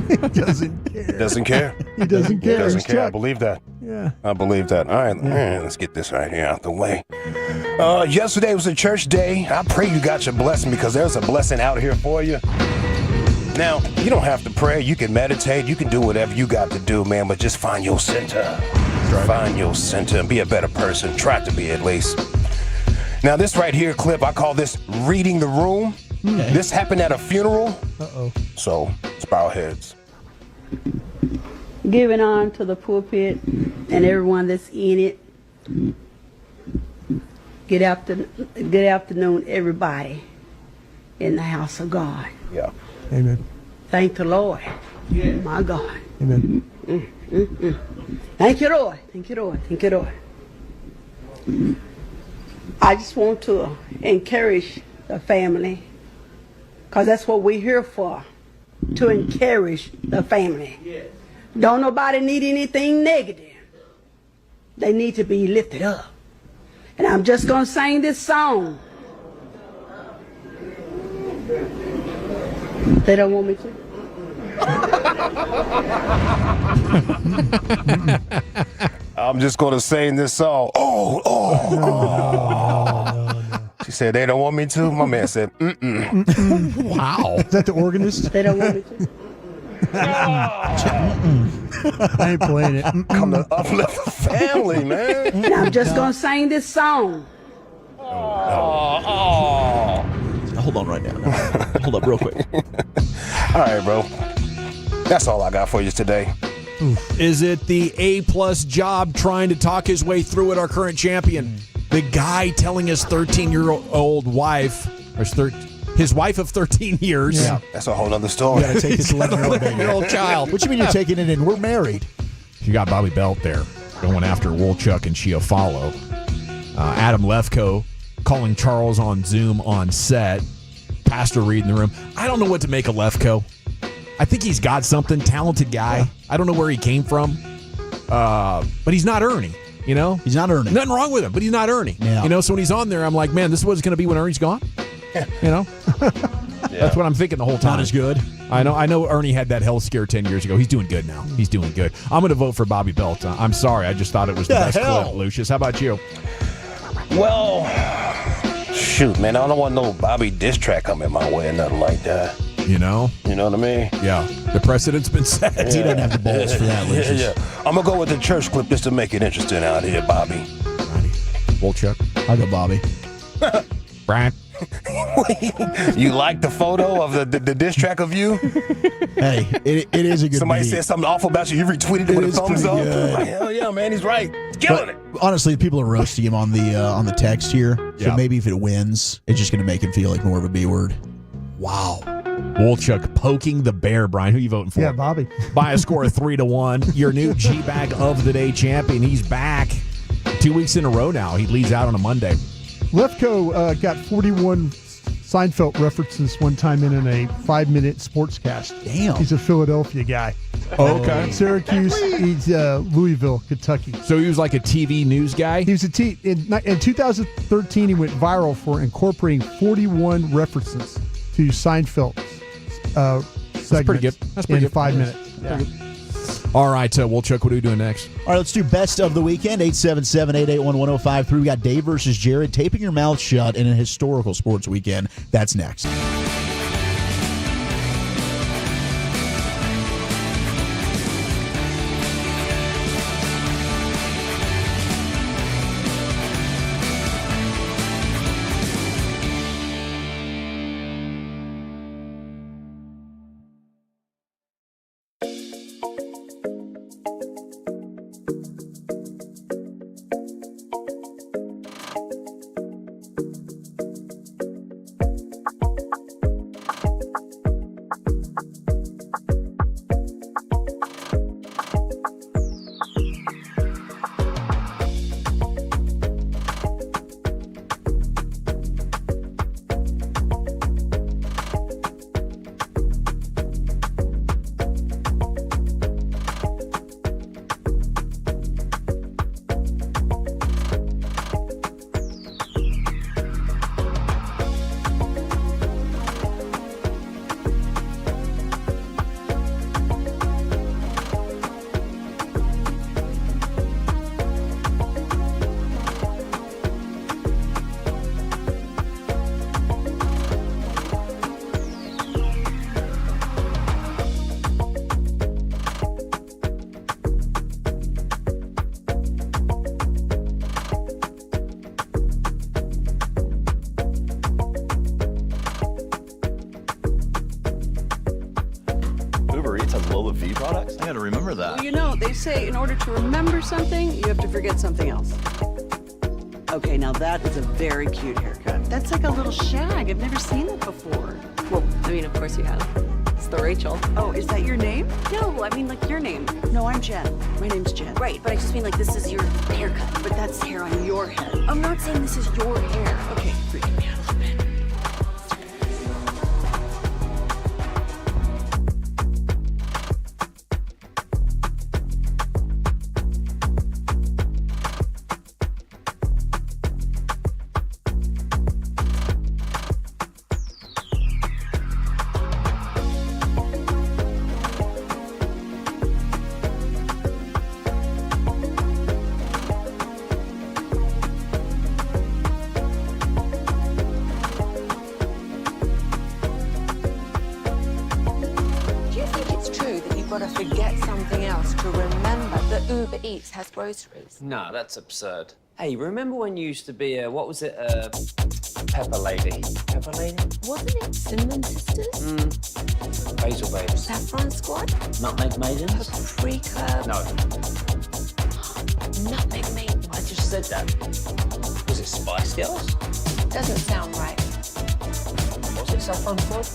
He doesn't care. Doesn't care? He doesn't care. He doesn't He's care. I Chuck. believe that. Yeah. I believe that. All right, let's get this right here out the way. Yesterday was a church day. I pray you got your blessing because there's a blessing out here for you. Now, you don't have to pray. You can meditate. You can do whatever you got to do, man, but just find your center. Right. Find your center and be a better person. Try to be, at least. Now, this right here clip, I call this reading the room. Okay. This happened at a funeral. Uh-oh. So, let's bow our heads. Giving on to the pulpit and everyone that's in it. Good afternoon, everybody in the house of God. Yeah. Amen. Thank the Lord. Yeah. My God. Amen. Thank you, Lord. Thank you, Lord. Thank you, Lord. I just want to encourage the family, because that's what we're here for, to encourage the family. Yes. Don't nobody need anything negative. They need to be lifted up. And I'm just going to sing this song. They don't want me to. I'm just going to sing this song. She said, they don't want me to? My man said, Wow. Is that the organist? They don't want me to. I ain't playing it. Come to uplift the family, man. And I'm just going to sing this song. Hold on right now. Hold up real quick. All right, bro. That's all I got for you today. Is it the A-plus job trying to talk his way through it, our current champion? The guy telling his 13-year-old wife, or his wife of 13 years. Yeah, that's a whole other story. You got to take this 11-year-old child. What you mean you're taking it in? We're married. You got Bobby Belt there going after Wolchuk and Chiafalo. Adam Lefkoe calling Charles on Zoom on set. Pastor Reed in the room. I don't know what to make of Lefkoe. I think he's got something. Talented guy. Yeah. I don't know where he came from. But he's not Ernie, you know? He's not Ernie. Nothing wrong with him, but he's not Ernie. Yeah. You know, so when he's on there, I'm like, man, this is what it's going to be when Ernie's gone. You know? That's what I'm thinking the whole time. Not as good. I know Ernie had that health scare 10 years ago. He's doing good now. He's doing good. I'm going to vote for Bobby Belt. I'm sorry. I just thought it was the best clip, Lucius. How about you? Well, shoot, man, I don't want no Bobby diss track coming my way or nothing like that. You know? You know what I mean? Yeah. The precedent's been set. Yeah. He doesn't have the balls for that, Lucius. Yeah. I'm going to go with the church clip just to make it interesting out here, Bobby. Wolchuk. I'll go Bobby. Brian. You like the photo of the diss track of you? Hey, it is a good Somebody beat. said something awful about you. You retweeted it with a thumbs up. Like, hell yeah, man, he's right. Killing it. Honestly, people are roasting him on the text here. So Yeah. maybe if it wins, it's just going to make him feel like more of a B word. Wow. Wolchuk poking the bear, Brian. Who you voting for? Yeah, Bobby. By a score of 3-1. Your new G-Bag of the Day champion. He's back 2 weeks in a row now. He leads out on a Monday. Lefkoe got 41 Seinfeld references one time in a 5-minute sportscast. Damn. He's a Philadelphia guy. Oh, okay. Syracuse, he's Louisville, Kentucky. So he was like a TV news guy? He was in 2013, he went viral for incorporating 41 references to Seinfeld segments pretty good. That's pretty in good. 5 minutes. Yeah. All right, Wolchuk, what are we doing next? All right, let's do best of the weekend. 877-881-1053. We got Dave versus Jared. Taping your mouth shut in a historical sports weekend. That's next. Products? I gotta remember that. Well, you know, they say in order to remember something, you have to forget something else. Okay, now that is a very cute haircut. That's like a little shag. I've never seen it before. Well, I mean, of course you have. It's the Rachel. Oh, is that your name? No, I mean like your name. No, I'm Jen. My name's Jen. Right, but I just mean like this is your haircut. But that's hair on your head. I'm not saying this is your hair. Okay, freaking me out a little bit. Has groceries. No, that's absurd. Hey, remember when you used to be a, what was it, Pepper Lady? Pepper Lady? Wasn't it Cinnamon Sisters? Basil Babes. Saffron Squad? Nutmeg Maidens? Paprika? No. Nutmeg Maidens? I just said that. Was it Spice Girls? Doesn't sound right. Was it Saffron Squad?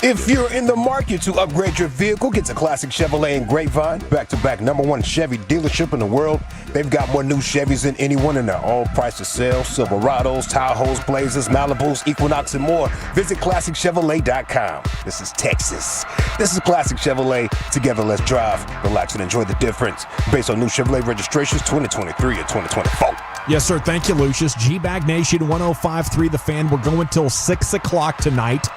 If you're in the market to upgrade your vehicle, get to Classic Chevrolet in Grapevine, back-to-back #1 Chevy dealership in the world. They've got more new Chevys than anyone, and they're all priced to sell. Silverados, Tahoes, Blazers, Malibus, Equinox, and more. Visit ClassicChevrolet.com. This is Texas. This is Classic Chevrolet. Together, let's drive, relax, and enjoy the difference. Based on new Chevrolet registrations 2023 and 2024. Yes, sir. Thank you, Lucius. G-Bag Nation 105.3 The Fan. We're going till 6 o'clock tonight.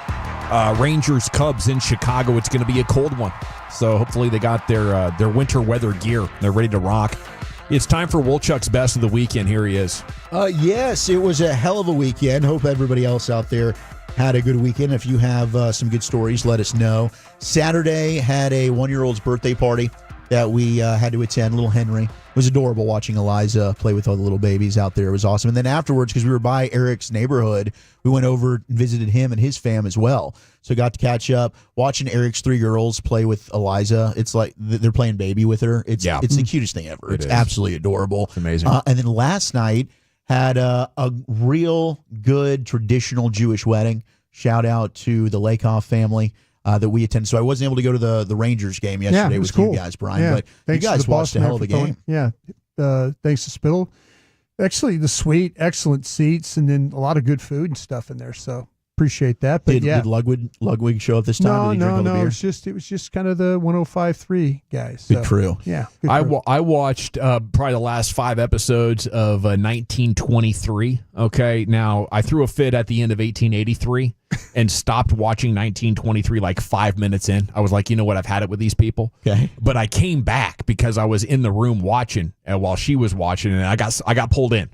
Rangers Cubs in Chicago. It's going to be a cold one, so hopefully they got their winter weather gear. They're ready to rock. It's time for Wolchuk's best of the weekend. Here he is. Yes, it was a hell of a weekend. Hope everybody else out there had a good weekend. If you have some good stories, let us know. Saturday had a 1-year-old's birthday party that we had to attend. Little Henry. It was adorable watching Eliza play with all the little babies out there. It was awesome. And then afterwards, because we were by Eric's neighborhood, we went over and visited him and his fam as well. So got to catch up, watching Eric's 3 girls play with Eliza. It's like they're playing baby with her. It's the cutest thing ever. It's absolutely adorable. It's amazing. And then last night had a real good traditional Jewish wedding. Shout out to the Lakoff family that we attended. So I wasn't able to go to the Rangers game yesterday with you guys, Brian. But you guys watched a hell of a game. Thanks to Spittle. Actually, the suite, excellent seats, and then a lot of good food and stuff in there. So appreciate that. But did Ludwig show up this time? No. It was just kind of the 105.3 guys. Good crew. Yeah. I watched probably the last 5 episodes of 1923. Okay, now I threw a fit at the end of 1883 and stopped watching 1923 like 5 minutes in. I was like, you know what? I've had it with these people. Okay. But I came back because I was in the room watching while she was watching, and I got pulled in.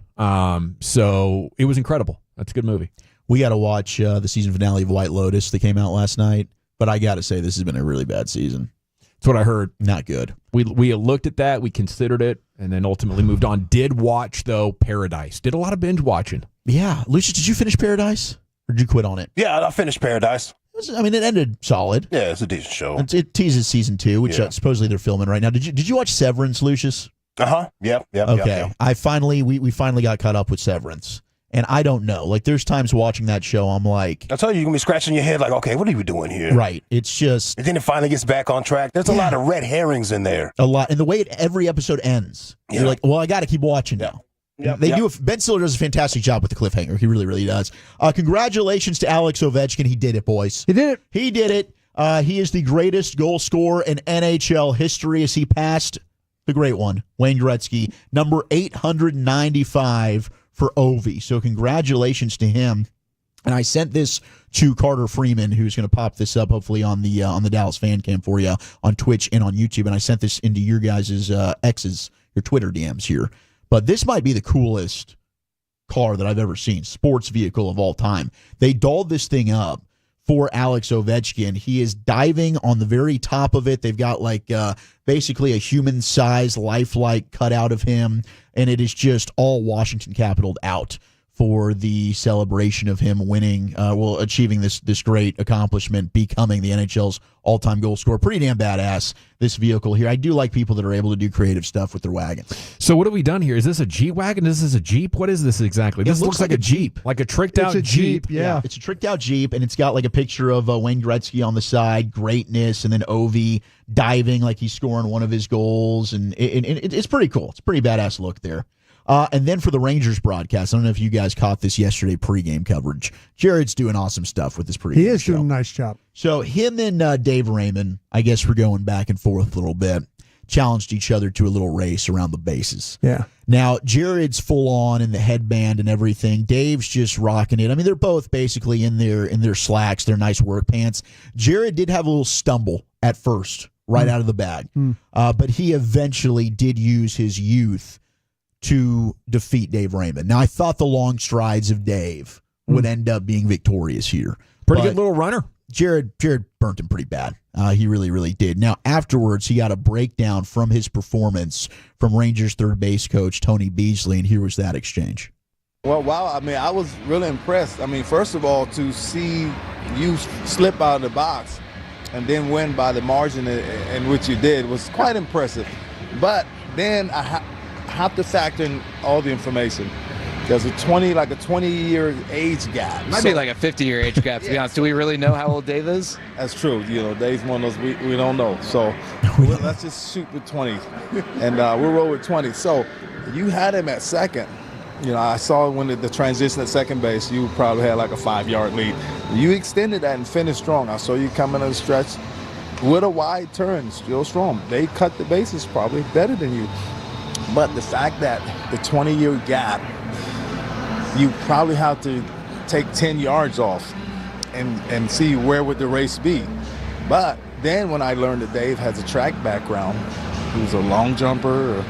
So it was incredible. That's a good movie. We got to watch the season finale of White Lotus that came out last night. But I got to say, this has been a really bad season. That's what I heard. Not good. We looked at that, we considered it, and then ultimately moved on. Did watch, though, Paradise. Did a lot of binge watching. Yeah. Lucius, did you finish Paradise? Or did you quit on it? Yeah, I finished Paradise. It ended solid. Yeah, it's a decent show. It teases season 2, which supposedly they're filming right now. Did you watch Severance, Lucius? Uh-huh. Yep. Okay. We finally got caught up with Severance. And I don't know. Like, there's times watching that show, I'm like... I told you, you're going to be scratching your head like, okay, what are we doing here? Right. It's just... And then it finally gets back on track. There's a lot of red herrings in there. A lot. And the way every episode ends, you're like, well, I got to keep watching now. Ben Stiller does a fantastic job with the cliffhanger. He really, really does. Congratulations to Alex Ovechkin. He did it, boys. He did it. He did it. He is the greatest goal scorer in NHL history as he passed the great one, Wayne Gretzky, number 895 for Ovi. So congratulations to him. And I sent this to Carter Freeman, who's going to pop this up hopefully on the Dallas Fan Cam for you on Twitch and on YouTube. And I sent this into your guys' X's, your Twitter DMs here. But this might be the coolest car that I've ever seen, sports vehicle of all time. They dolled this thing up for Alex Ovechkin. He is diving on the very top of it. They've got like basically a human-sized lifelike cutout of him, and it is just all Washington Capitaled out for the celebration of him winning, achieving this great accomplishment, becoming the NHL's all-time goal scorer. Pretty damn badass, this vehicle here. I do like people that are able to do creative stuff with their wagons. So what have we done here? Is this a G-Wagon? Is this a Jeep? What is this exactly? This looks like a Jeep. Like a tricked-out Jeep. Yeah. It's a tricked-out Jeep, and it's got like a picture of Wayne Gretzky on the side, greatness, and then Ovi diving like he's scoring one of his goals, and it's pretty cool. It's a pretty badass look there. And then for the Rangers broadcast, I don't know if you guys caught this yesterday pregame coverage. Jared's doing awesome stuff with this pregame He is show. doing a nice job. So him and Dave Raymond, I guess we're going back and forth a little bit, challenged each other to a little race around the bases. Yeah. Now, Jared's full on in the headband and everything. Dave's just rocking it. I mean, they're both basically in their slacks, their nice work pants. Jared did have a little stumble at first, right out of the bag. But he eventually did use his youth to defeat Dave Raymond. Now, I thought the long strides of Dave would end up being victorious here. Pretty good little runner. Jared burnt him pretty bad. He really, really did. Now, afterwards, he got a breakdown from his performance from Rangers third base coach Tony Beasley, and here was that exchange. Well, wow, I mean, I was really impressed. I mean, first of all, to see you slip out of the box and then win by the margin in which you did was quite impressive. But then I have to factor in all the information. There's a 20-year age gap. Might be like a 50-year age gap, to be honest. Do we really know how old Dave is? That's true. Dave's one of those we don't know. So let's just shoot with 20, and we'll roll with 20. So you had him at second. I saw when the transition at second base, you probably had like a 5-yard lead. You extended that and finished strong. I saw you coming on the stretch with a wide turn, still strong. They cut the bases probably better than you. But the fact that the 20-year gap, you probably have to take 10 yards off and see where would the race be. But then when I learned that Dave has a track background, he was a long jumper,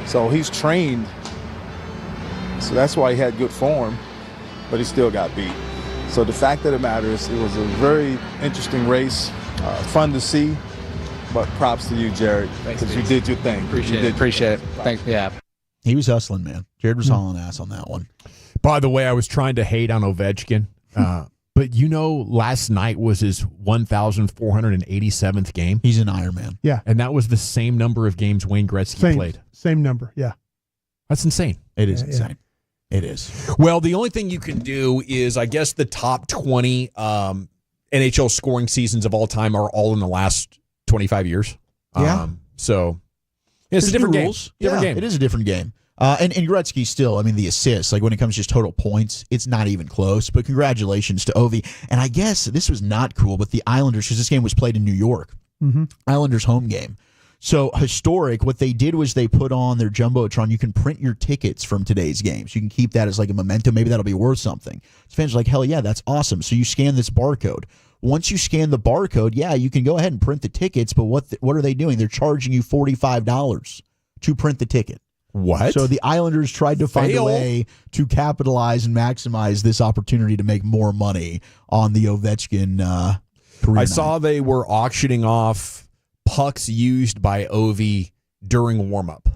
so he's trained. So that's why he had good form, but he still got beat. So the fact of the matter is, it was a very interesting race, fun to see. But props to you, Jared, because you did your thing. Appreciate it. Thanks. Yeah. He was hustling, man. Jared was hauling ass on that one. By the way, I was trying to hate on Ovechkin, but last night was his 1,487th game. He's an Iron Man. Yeah. And that was the same number of games Wayne Gretzky played. Same number, yeah. That's insane. It is insane. It is. Well, the only thing you can do is, I guess, the top 20 NHL scoring seasons of all time are all in the last 25 years. Yeah. So it's a different game. Different game. It is a different game. And Gretzky still, the assists, like when it comes to just total points, it's not even close. But congratulations to Ovi. And I guess this was not cool, but the Islanders, because this game was played in New York, Islanders home game. So historic, what they did was they put on their Jumbotron. You can print your tickets from today's games. You can keep that as like a memento. Maybe that'll be worth something. So fans are like, hell yeah, that's awesome. So you scan this barcode. Once you scan the barcode, you can go ahead and print the tickets, but what are they doing? They're charging you $45 to print the ticket. What? So the Islanders tried to find a way to capitalize and maximize this opportunity to make more money on the Ovechkin career. I saw they were auctioning off pucks used by Ovi during warm-up,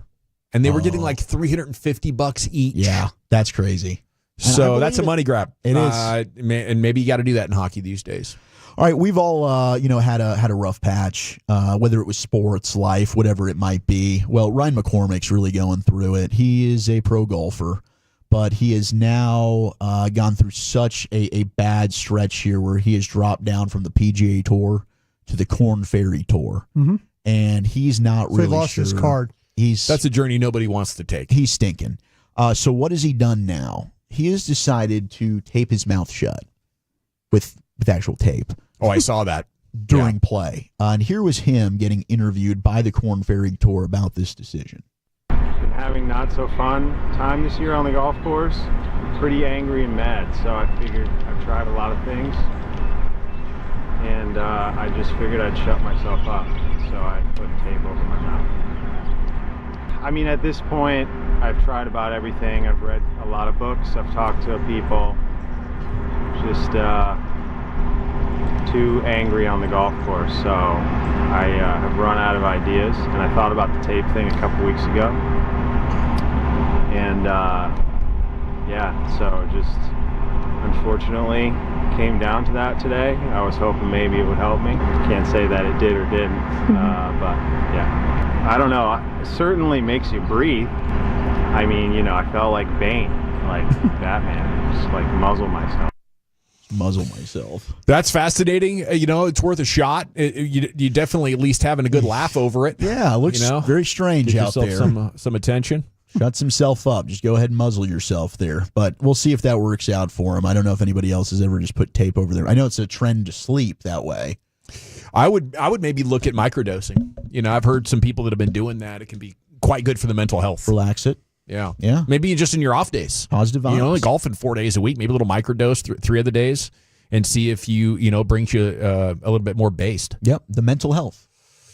and they were getting like $350 each. Yeah, that's crazy. So that's a money grab. It is. And maybe you got to do that in hockey these days. All right, we've all had a rough patch, whether it was sports, life, whatever it might be. Well, Ryan McCormick's really going through it. He is a pro golfer, but he has now gone through such a bad stretch here where he has dropped down from the PGA Tour to the Korn Ferry Tour, and he's not really he lost sure. his card. That's a journey nobody wants to take. He's stinking. So what has he done now? He has decided to tape his mouth shut with actual tape. Oh, I saw that. During play. And here was him getting interviewed by the Korn Ferry Tour about this decision. Been having not so fun time this year on the golf course. Pretty angry and mad, so I figured I've tried a lot of things. And I just figured I'd shut myself up. So I put tape over my mouth. At this point, I've tried about everything. I've read a lot of books. I've talked to people. Just too angry on the golf course. So I have run out of ideas. And I thought about the tape thing a couple weeks ago. And so just unfortunately came down to that today. I was hoping maybe it would help me. Can't say that it did or didn't. But yeah. I don't know, it certainly makes you breathe. I felt like Bane, like Batman, just like muzzle myself. That's fascinating. It's worth a shot. You definitely at least having a good laugh over it. Yeah, it looks very strange out there. Some attention. Shuts himself up. Just go ahead and muzzle yourself there. But we'll see if that works out for him. I don't know if anybody else has ever just put tape over there. I know it's a trend to sleep that way. I would maybe look at microdosing. I've heard some people that have been doing that. It can be quite good for the mental health. Relax it. Yeah. Yeah. Maybe just in your off days. Positive vibes. Only golfing 4 days a week, maybe a little microdose 3 other days, and see if brings you a little bit more based. Yep. The mental health.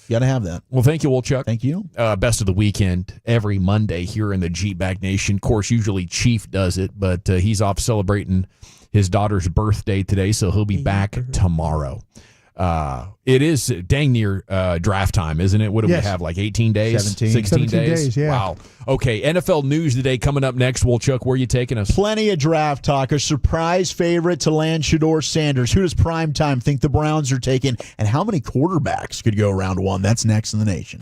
You got to have that. Well, thank you, Wolchuk. Thank you. Best of the weekend every Monday here in the Gag Nation. Of course, usually Chief does it, but he's off celebrating his daughter's birthday today, so he'll be back tomorrow. It is dang near draft time, isn't it? What do we have, like 18 days? 16 days? Yeah. Wow. Okay, NFL news today coming up next. Wolchuk, where are you taking us? Plenty of draft talk. A surprise favorite to land Shedeur Sanders. Who does primetime think the Browns are taking? And how many quarterbacks could go round one? That's next in the nation.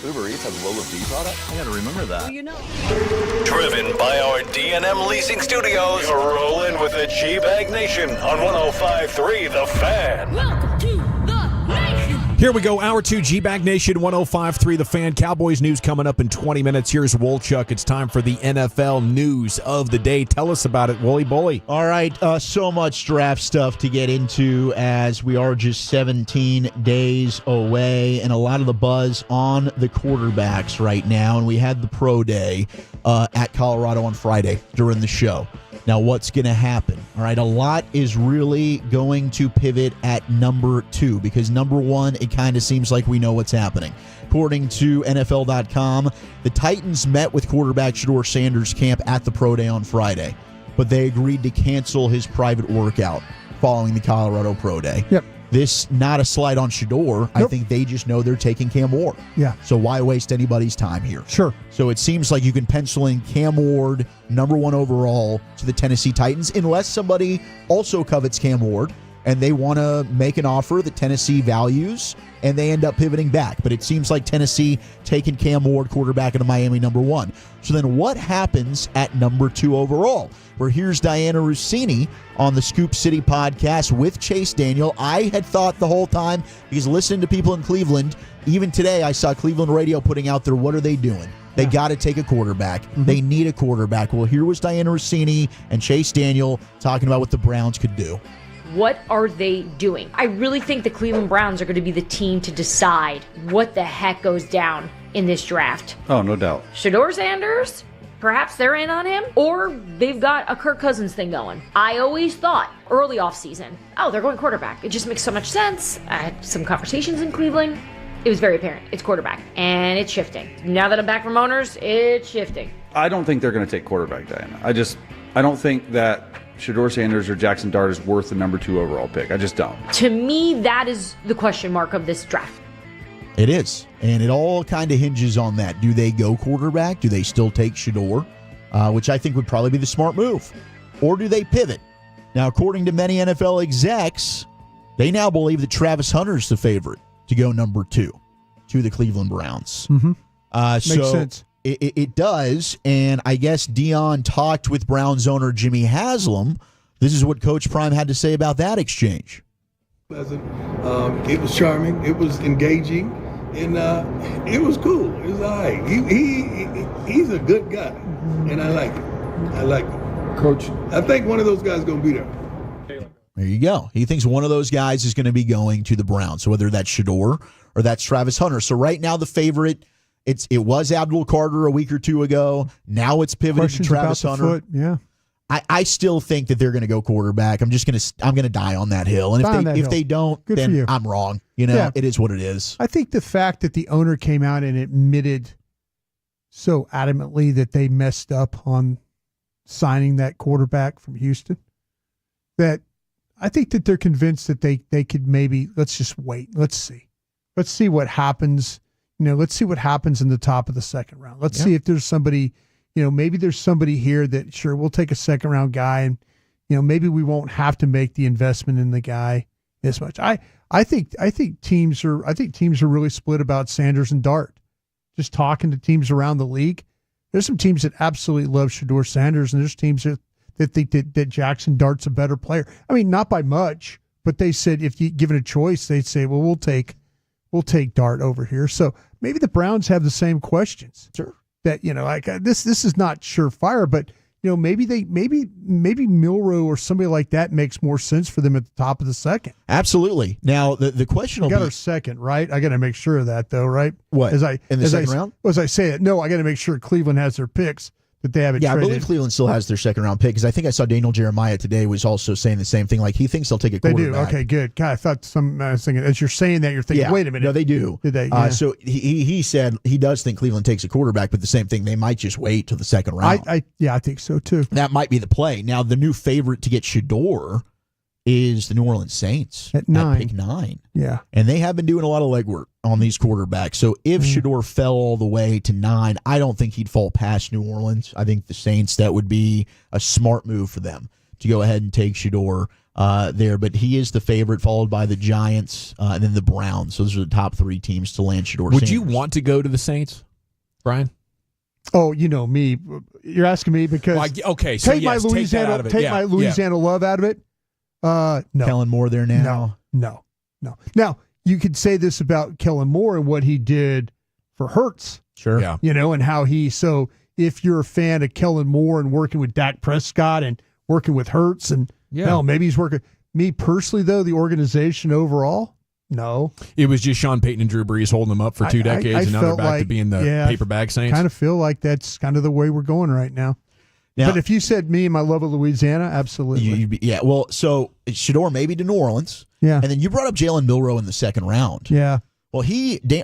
Uber Eats has Lola B product? I gotta remember that. Well, you know. Driven by our D&M Leasing Studios, you're rolling with the G-Bag Nation on 105.3 The Fan. Welcome to the nation. Here we go, Hour 2, G-Bag Nation, 105.3 The Fan. Cowboys news coming up in 20 minutes. Here's Wolchuk. It's time for the NFL news of the day. Tell us about it, Wooly Bully. All right, so much draft stuff to get into as we are just 17 days away, and a lot of the buzz on the quarterbacks right now. And we had the pro day at Colorado on Friday during the show. Now, what's going to happen? All right, a lot is really going to pivot at number 2 because number 1, it kind of seems like we know what's happening. According to NFL.com, the Titans met with quarterback Shedeur Sanders' camp at the pro day on Friday, but they agreed to cancel his private workout following the Colorado pro day. Yep. This, not a slight on Shedeur. I think they just know they're taking Cam Ward. Yeah. So why waste anybody's time here? Sure. So it seems like you can pencil in Cam Ward, number 1 overall, to the Tennessee Titans, unless somebody also covets Cam Ward and they want to make an offer that Tennessee values and they end up pivoting back. But it seems like Tennessee taking Cam Ward, quarterback into Miami, number 1. So then what happens at number 2 overall? Where here's Diana Rossini on the Scoop City podcast with Chase Daniel. I had thought the whole time, because listening to people in Cleveland, even today I saw Cleveland radio putting out there, what are they doing? They got to take a quarterback. Mm-hmm. They need a quarterback. Well, here was Diana Rossini and Chase Daniel talking about what the Browns could do. What are they doing? I really think the Cleveland Browns are going to be the team to decide what the heck goes down in this draft. Oh, no doubt. Shedeur Sanders? Perhaps they're in on him, or they've got a Kirk Cousins thing going. I always thought early offseason, they're going quarterback. It just makes so much sense. I had some conversations in Cleveland. It was very apparent. It's quarterback, and it's shifting. Now that I'm back from owners, it's shifting. I don't think they're going to take quarterback, Diana. I don't think that Shedeur Sanders or Jackson Dart is worth the number 2 overall pick. I just don't. To me, that is the question mark of this draft. It is, and it all kind of hinges on that. Do they go quarterback? Do they still take Shedeur, which I think would probably be the smart move? Or do they pivot? Now, according to many NFL execs, they now believe that Travis Hunter's the favorite to go number 2 to the Cleveland Browns. Mm-hmm. Makes sense. It does, and I guess Dion talked with Browns owner Jimmy Haslam. This is what Coach Prime had to say about that exchange. Pleasant. It was charming. It was engaging. And it was cool. It was all right. He's a good guy, and I like him. I like him. Coach, I think one of those guys is going to be there. There you go. He thinks one of those guys is going to be going to the Browns, so whether that's Shedeur or that's Travis Hunter. So right now the favorite, it was Abdul Carter a week or 2 ago. Now it's pivoted to Travis Hunter. Foot. Yeah. I still think that they're going to go quarterback. I'm gonna die on that hill. And if they don't, Good then I'm wrong. It is what it is. I think the fact that the owner came out and admitted so adamantly that they messed up on signing that quarterback from Houston, that I think that they're convinced that they could maybe, let's just wait. Let's see what happens. Let's see what happens in the top of the second round. Let's see if there's somebody. Maybe there's somebody here that, sure, we'll take a second round guy and, maybe we won't have to make the investment in the guy as much. I think teams are really split about Sanders and Dart. Just talking to teams around the league, there's some teams that absolutely love Shedeur Sanders, and there's teams that think that Jackson Dart's a better player. I mean, not by much, but they said if you given a choice, they'd say, well, we'll take Dart over here. So maybe the Browns have the same questions. Sure. That this is not surefire, but maybe Milroe or somebody like that makes more sense for them at the top of the second. Absolutely. Now the question will be, our be second, right? I got to make sure of that though, right? What in the second round? As I say it, no, I got to make sure Cleveland has their picks that they haven't. Yeah, traded. I believe Cleveland still has their second round pick because I think I saw Daniel Jeremiah today was also saying the same thing. Like he thinks they'll take a quarterback. They do. Okay, good. God, I thought I was thinking as you're saying that, you're thinking, wait a minute. No, they do. Did they? Yeah. So he said he does think Cleveland takes a quarterback, but the same thing, they might just wait till the second round. I think so too. That might be the play. Now the new favorite to get Shedeur is the New Orleans Saints at pick 9. Yeah. And they have been doing a lot of legwork on these quarterbacks. So if Shedeur fell all the way to 9, I don't think he'd fall past New Orleans. I think the Saints, that would be a smart move for them to go ahead and take Shedeur there, but he is the favorite, followed by the Giants and then the Browns. So those are the top 3 teams to land Shedeur Would Sanders. you want to go to the Saints, Brian? Oh, you know me. You're asking me because okay, so take my Louisiana, take that out of it. my Louisiana love out of it. No, Kellen Moore there now. No. Now you could say this about Kellen Moore and what he did for Hurts. Sure. Yeah. And how so if you're a fan of Kellen Moore and working with Dak Prescott and working with Hurts and maybe he's working. Me personally, though, the organization overall, no. It was just Sean Payton and Drew Brees holding them up for 2 decades, and now they're back to being the paper bag Saints. I kind of feel like that's kind of the way we're going right now. But if you said me and my love of Louisiana, absolutely. Well, so Shedeur maybe to New Orleans. Yeah. And then you brought up Jalen Milroe in the second round. Yeah. Well,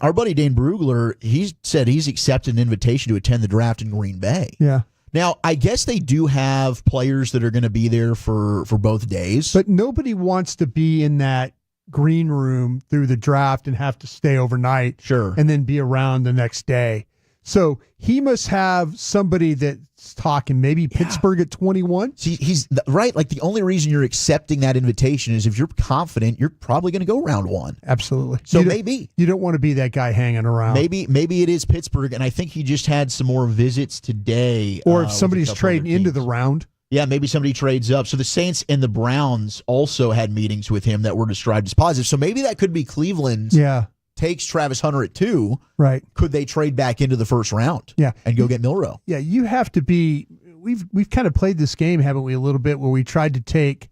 our buddy Dane Brugler, he said he's accepted an invitation to attend the draft in Green Bay. Yeah. Now, I guess they do have players that are going to be there for both days. But nobody wants to be in that green room through the draft and have to stay overnight. Sure. And then be around the next day. So he must have somebody that's talking, maybe Pittsburgh at 21. See, he's right. Like the only reason you're accepting that invitation is if you're confident you're probably going to go round 1. Absolutely. So maybe you don't want to be that guy hanging around. Maybe it is Pittsburgh, and I think he just had some more visits today. Or if somebody's trading into the round. Yeah, maybe somebody trades up. So the Saints and the Browns also had meetings with him that were described as positive. So maybe that could be Cleveland. Yeah. Takes Travis Hunter at 2. Right. Could they trade back into the first round? Yeah. And go get Milroe? Yeah, you have to be. We've kind of played this game, haven't we, a little bit, where we tried to take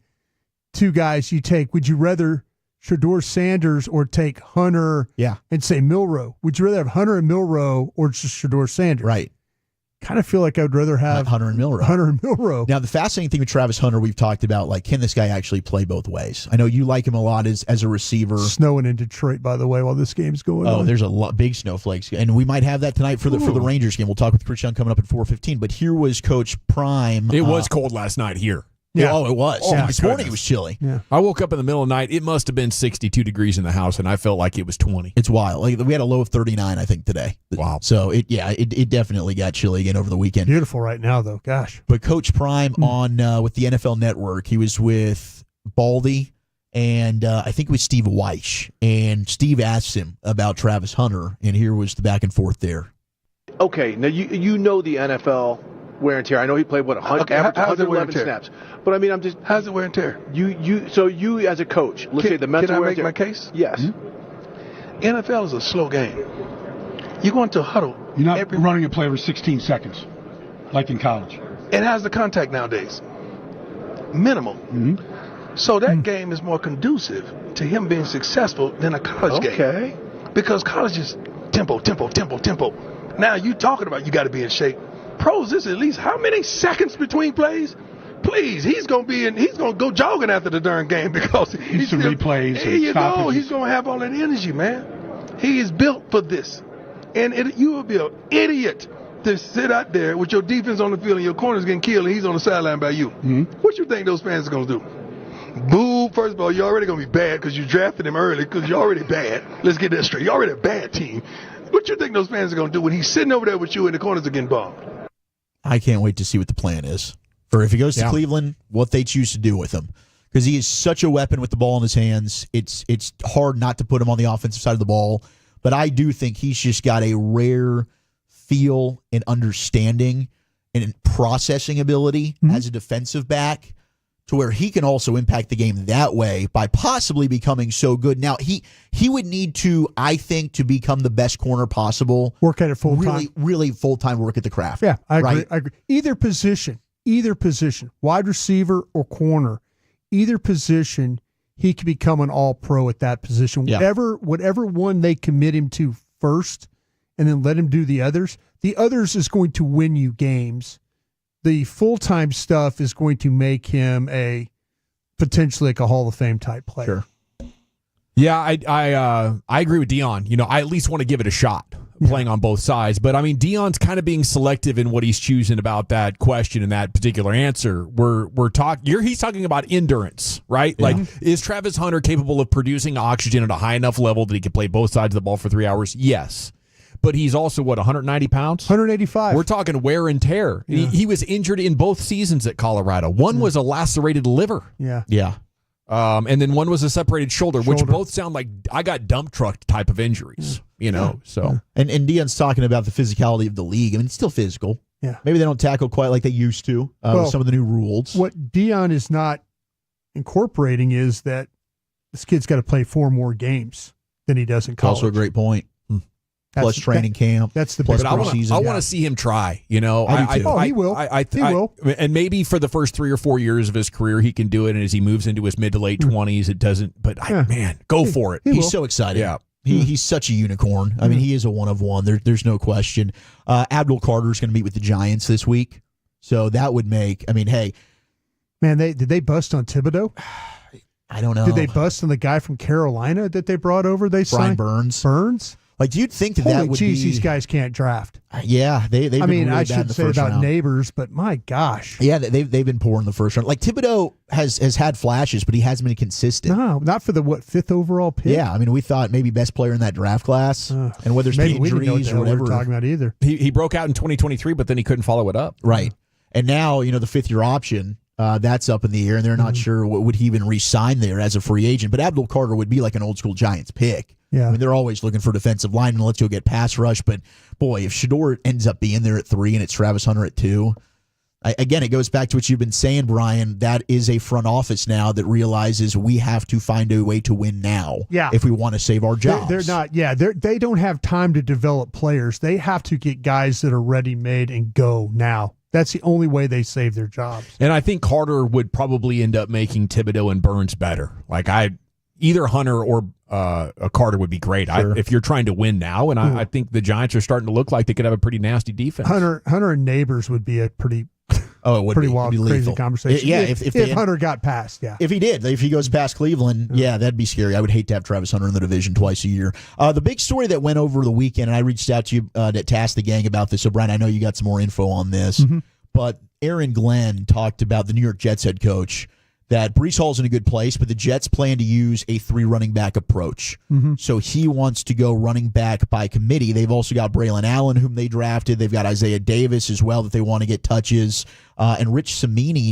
2 guys. Would you rather Shedeur Sanders or take Hunter? Yeah. And say Milroe? Would you rather have Hunter and Milroe or just Shedeur Sanders? Right. Kind of feel like I'd rather have Hunter and Milroe. Hunter and Milroe. Now, the fascinating thing with Travis Hunter, we've talked about, like, can this guy actually play both ways? I know you like him a lot as a receiver. Snowing in Detroit, by the way, while this game's going on. Oh, there's a lot big snowflakes, and we might have that tonight for the Rangers game. We'll talk with Chris Young coming up at 4:15. But here was Coach Prime. It was cold last night here. Yeah. Oh, it was. Oh, this morning it was chilly. Yeah. I woke up in the middle of the night. It must have been 62 degrees in the house, and I felt like it was 20. It's wild. Like we had a low of 39, I think, today. Wow. So it definitely got chilly again over the weekend. Beautiful right now, though. Gosh. But Coach Prime on with the NFL Network, he was with Baldy and I think it was Steve Weish, and Steve asked him about Travis Hunter, and here was the back and forth there. Okay, now you know the NFL wear and tear. I know he played 111 snaps. But I mean, I'm just how's it wear and tear? You as a coach, let's say the mental can I wear make and my tear. case? Yes. NFL is a slow game. You go into a huddle. You're not running a play every 16 seconds, like in college. And how's the contact nowadays? Minimal. So that game is more conducive to him being successful than a college game. Okay. Because college is tempo. Now you talking about you got to be in shape. Pros, this is at least how many seconds between plays? Please, he's gonna go jogging after the darn game because he's some replays. Here you go. He's gonna have all that energy, man. He is built for this, and you will be an idiot to sit out there with your defense on the field and your corners getting killed, and he's on the sideline by you. What you think those fans are gonna do? Boo! First of all, you're already gonna be bad because you drafted him early because you're already bad. Let's get that straight. You're already a bad team. What you think those fans are gonna do when he's sitting over there with you and the corners are getting bombed? I can't wait to see what the plan is. For if he goes to Cleveland, what they choose to do with him. Because he is such a weapon with the ball in his hands. It's hard not to put him on the offensive side of the ball. But I do think he's just got a rare feel and understanding and processing ability as a defensive back to where he can also impact the game that way by possibly becoming so good. Now, he would need to, I think, to become the best corner possible. Work at it full time. Really full-time work at the craft. Yeah, I agree. Either position, wide receiver or corner, either position, he could become an all-pro at that position. Yeah. Whatever one they commit him to first and then let him do the others is going to win you games. The full-time stuff is going to make him potentially like a Hall of Fame type player. Sure. Yeah, I agree with Dion. I at least want to give it a shot playing on both sides. But I mean, Dion's kind of being selective in what he's choosing about that question and that particular answer. He's talking about endurance, right? Yeah. Like, is Travis Hunter capable of producing oxygen at a high enough level that he can play both sides of the ball for 3 hours? Yes. But he's also, 190 pounds? 185. We're talking wear and tear. Yeah. He was injured in both seasons at Colorado. One was a lacerated liver. Yeah. Yeah. And then one was a separated shoulder, which both sound like I got dump trucked type of injuries, so. And Deion's talking about the physicality of the league. I mean, it's still physical. Yeah. Maybe they don't tackle quite like they used to with some of the new rules. What Deion is not incorporating is that this kid's got to play 4 more games than he does in college. Also a great point. Plus training camp. That's the plus big I want to see him try. I do too. He will. He will. And maybe for the first 3 or 4 years of his career, he can do it. And as he moves into his mid to late 20s, it doesn't. But man, go for it. He's so excited. Yeah. He's such a unicorn. I mean, he is a one of one. There's no question. Abdul Carter's going to meet with the Giants this week. So that would make, hey. Man, did they bust on Thibodeau? I don't know. Did they bust on the guy from Carolina that they brought over? They signed Burns. Like, you'd think that would be... these guys can't draft. Yeah, they've been really bad in the first round. I shouldn't say about neighbors, but my gosh. Yeah, they've been poor in the first round. Like, Thibodeau has had flashes, but he hasn't been consistent. No, not for the, 5th overall pick? Yeah, we thought maybe best player in that draft class, and whether it's maybe injuries or whatever. We were talking about either. He broke out in 2023, but then he couldn't follow it up. Right. And now, the 5th-year option... that's up in the air, and they're not sure would he even re-sign there as a free agent. But Abdul Carter would be like an old-school Giants pick. Yeah. They're always looking for defensive linemen. Let's go get pass rush. But, boy, if Shedeur ends up being there at 3 and it's Travis Hunter at 2, again, it goes back to what you've been saying, Brian. That is a front office now that realizes we have to find a way to win now if we want to save our jobs. They're not. Yeah, they don't have time to develop players. They have to get guys that are ready-made and go now. That's the only way they save their jobs. And I think Carter would probably end up making Thibodeau and Burns better. Like either Hunter or Carter would be great. Sure. If you're trying to win now, and I think the Giants are starting to look like they could have a pretty nasty defense. Hunter and Neighbors would be a pretty wild, be crazy conversation. If Hunter got past, if he did, if he goes past Cleveland, that'd be scary. I would hate to have Travis Hunter in the division twice a year. The big story that went over the weekend, and I reached out to you to ask the gang about this. So, Brian, I know you got some more info on this, but Aaron Glenn talked about the New York Jets head coach that Breece Hall's in a good place, but the Jets plan to use a 3 running back approach. So he wants to go running back by committee. They've also got Braylon Allen, whom they drafted. They've got Isaiah Davis as well that they want to get touches. And Rich Cimini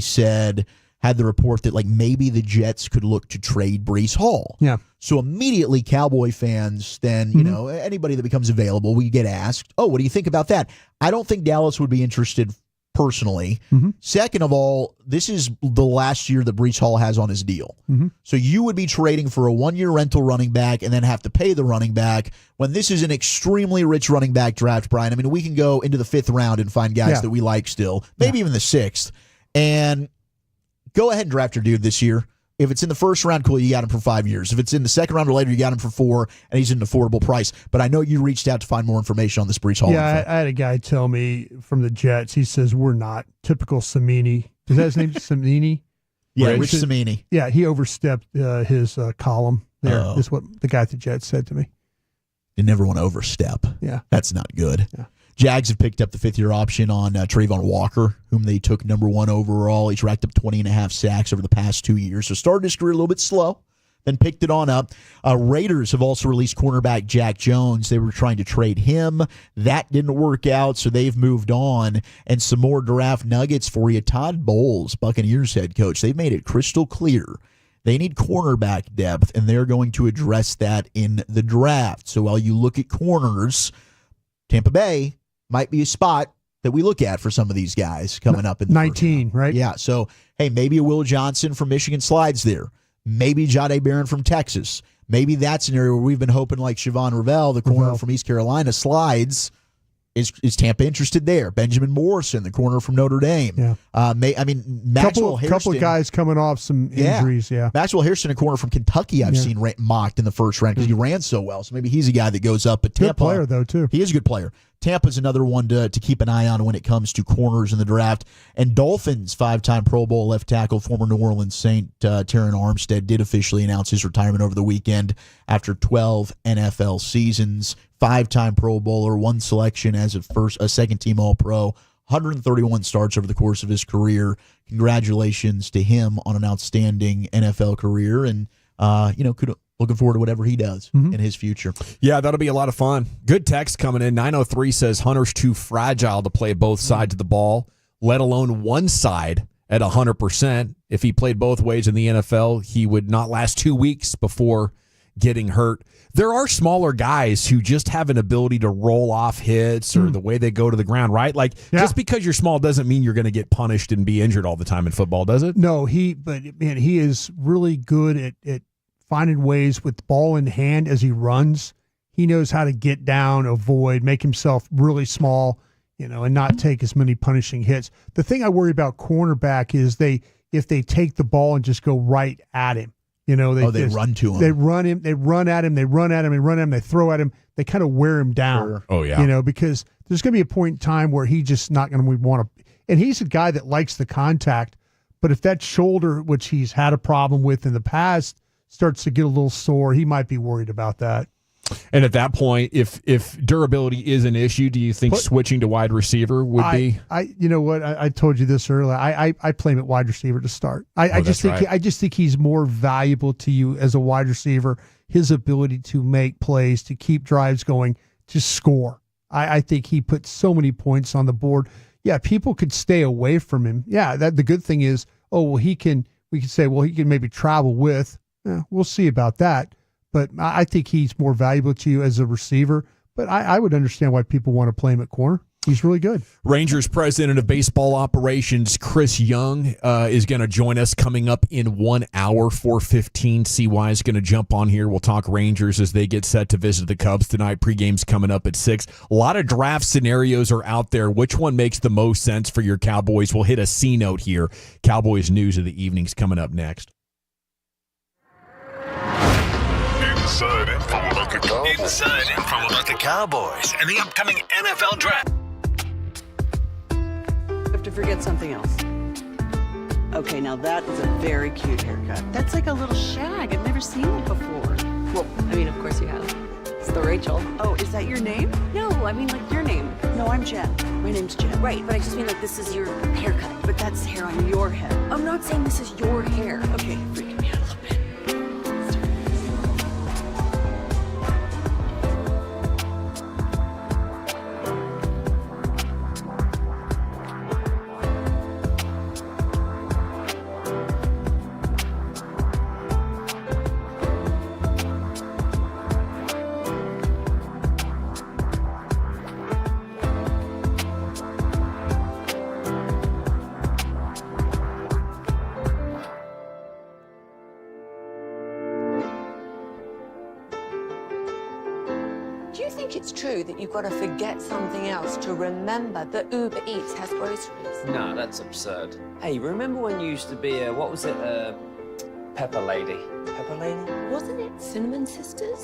had the report that maybe the Jets could look to trade Breece Hall. Yeah. So immediately Cowboy fans, then, anybody that becomes available, we get asked, what do you think about that? I don't think Dallas would be interested personally. Second of all, this is the last year that Breece Hall has on his deal. So you would be trading for a 1-year rental running back and then have to pay the running back when this is an extremely rich running back draft, Brian. We can go into the 5th round and find guys that we like still, maybe even the 6th, and go ahead and draft your dude this year. If it's in the first round, cool, you got him for 5 years. If it's in the second round or later, you got him for 4, and he's an affordable price. But I know you reached out to find more information on this Breece Hall. Yeah, I had a guy tell me from the Jets, he says, we're not. Typical Cimini. Is that his name? Cimini? Yeah, Rich Cimini. Yeah, he overstepped his column there. Is what the guy at the Jets said to me. You never want to overstep. Yeah. That's not good. Yeah. Jags have picked up the 5th-year option on Trayvon Walker, whom they took number 1 overall. He's racked up 20.5 sacks over the past 2 years. So started his career a little bit slow, then picked it on up. Raiders have also released cornerback Jack Jones. They were trying to trade him. That didn't work out, so they've moved on. And some more draft nuggets for you. Todd Bowles, Buccaneers head coach, they've made it crystal clear they need cornerback depth, and they're going to address that in the draft. So while you look at corners, Tampa Bay might be a spot that we look at for some of these guys coming up in the 19, right? Yeah. So, hey, maybe a Will Johnson from Michigan slides there. Maybe Jahdae Barron from Texas. Maybe that's an area where we've been hoping like Siobhan Ravel, the corner from East Carolina, slides. Is Tampa interested there? Benjamin Morrison, the corner from Notre Dame. Yeah. Maxwell Hairston. Couple of guys coming off some injuries, Maxwell Hairston, a corner from Kentucky, I've seen mocked in the first round because he ran so well. So maybe he's a guy that goes up. But Tampa, good player, though, too. He is a good player. Tampa's another one to keep an eye on when it comes to corners in the draft. And Dolphins, 5-time Pro Bowl left tackle, former New Orleans Saint Terron Armstead, did officially announce his retirement over the weekend after 12 NFL seasons. 5-time Pro Bowler, 1 selection as a second-team All-Pro, 131 starts over the course of his career. Congratulations to him on an outstanding NFL career, and looking forward to whatever he does in his future. Yeah, that'll be a lot of fun. Good text coming in. 903 says Hunter's too fragile to play both sides of the ball, let alone one side, at 100%. If he played both ways in the NFL, he would not last 2 weeks before getting hurt. There are smaller guys who just have an ability to roll off hits or the way they go to the ground, right? Like, just because you're small doesn't mean you're going to get punished and be injured all the time in football, does it? No, he is really good at finding ways with the ball in hand as he runs. He knows how to get down, avoid, make himself really small, and not take as many punishing hits. The thing I worry about cornerback is if they take the ball and just go right at him. They run to him. They run him. They run at him. They run at him. They run at him. They throw at him. They kind of wear him down. Sure. Oh, yeah. Because there's going to be a point in time where he's just not going to want to. And he's a guy that likes the contact. But if that shoulder, which he's had a problem with in the past, starts to get a little sore, he might be worried about that. And at that point, if durability is an issue, do you think switching to wide receiver would be? You know what? I told you this earlier. I play him at wide receiver to start. I just think he's more valuable to you as a wide receiver. His ability to make plays, to keep drives going, to score. I think he puts so many points on the board. Yeah, people could stay away from him. Yeah, the good thing is, we can say, he can maybe travel with. We'll see about that. But I think he's more valuable to you as a receiver. But I would understand why people want to play him at corner. He's really good. Rangers president of baseball operations, Chris Young, is going to join us coming up in 1 hour, 4:15. CY is going to jump on here. We'll talk Rangers as they get set to visit the Cubs tonight. Pregame's coming up at 6. A lot of draft scenarios are out there. Which one makes the most sense for your Cowboys? We'll hit a C note here. Cowboys news of the evening's coming up next. Inside info about the Cowboys and the upcoming NFL draft. I have to forget something else. Okay, now that is a very cute haircut. That's like a little shag. I've never seen it before. Well, of course you have. It's the Rachel. Oh, is that your name? No, like your name. No, I'm Jen. My name's Jen. Right, but I just mean this is your haircut. But that's hair on your head. I'm not saying this is your hair. Okay, freaking me out a little bit. Do you think it's true that you've got to forget something else to remember that Uber Eats has groceries? No, that's absurd. Hey, remember when you used to be Pepper Lady? Pepper Lady? Wasn't it Cinnamon Sisters?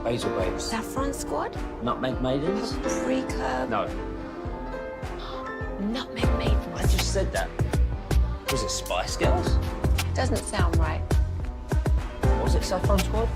Basil Babes. Saffron Squad? Nutmeg Maidens? Paprika? No. Nutmeg Maidens. I just said that. Was it Spice Girls? Doesn't sound right. Was it Saffron Squad?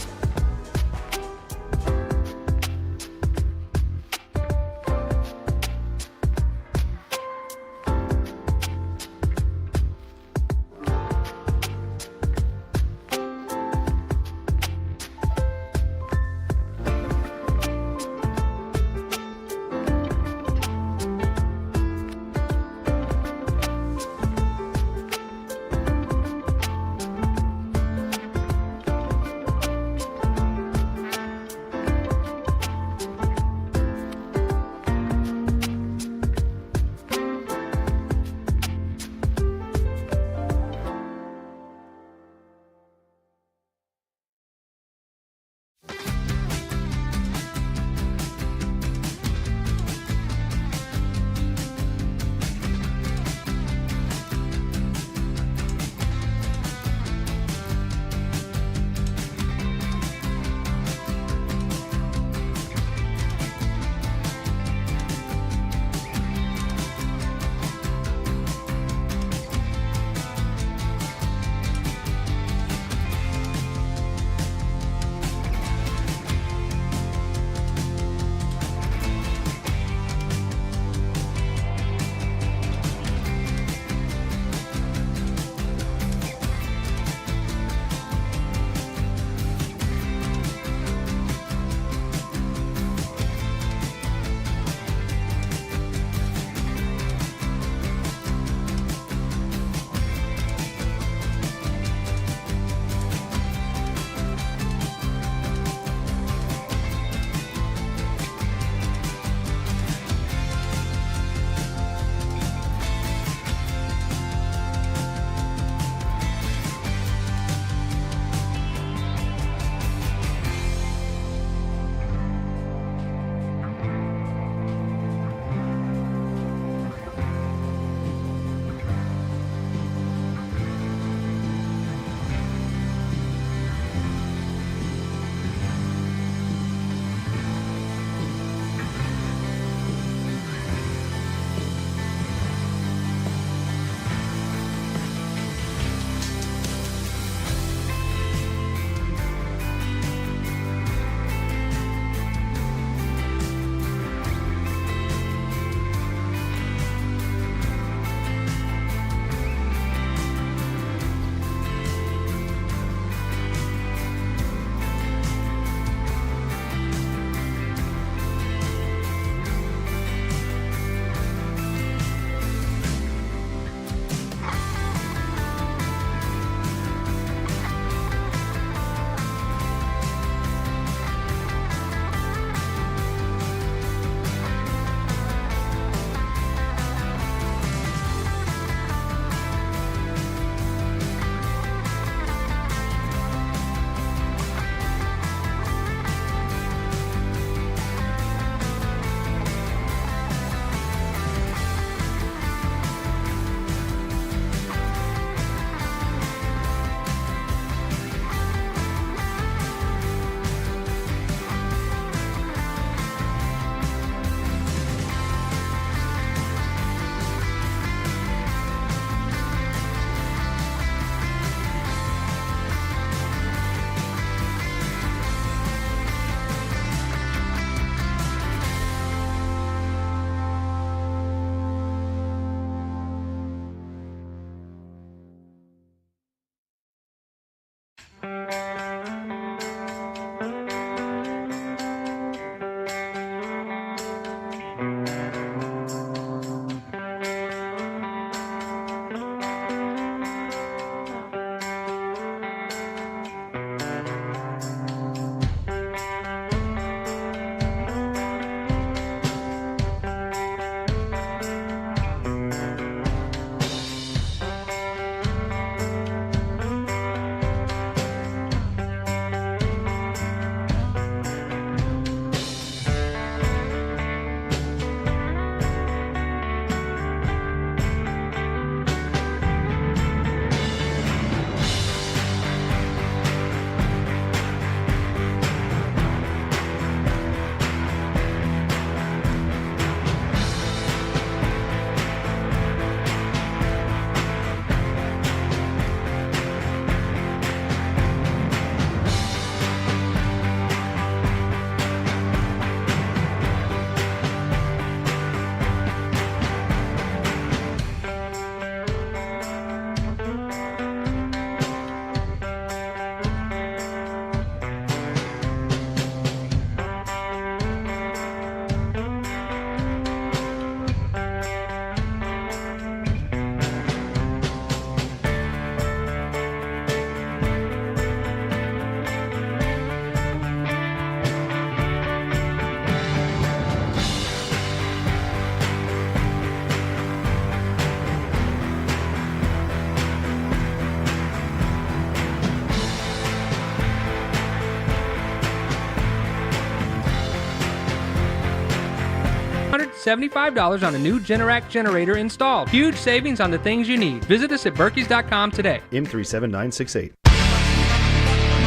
$75 on a new Generac generator installed. Huge savings on the things you need. Visit us at Berkeys.com today. M37968.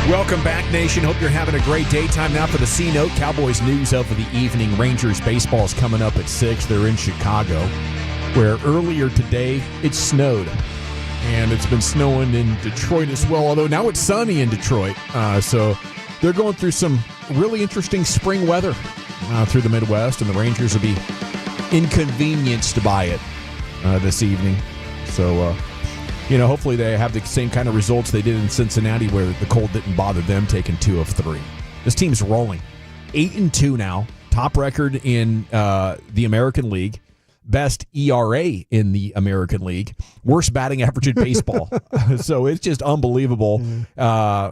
Welcome back, Nation. Hope you're having a great day. Time now for the C-Note. Cowboys news of the evening. Rangers baseball is coming up at 6. They're in Chicago, where earlier today it snowed. And it's been snowing in Detroit as well, although now it's sunny in Detroit. So they're going through some really interesting spring weather through the Midwest, and the Rangers will be inconvenienced by it this evening. So, hopefully they have the same kind of results they did in Cincinnati, where the cold didn't bother them, taking 2 of 3. This team's rolling. 8-2 now, top record in the American League. Best ERA in the American League, worst batting average in baseball. So it's just unbelievable. When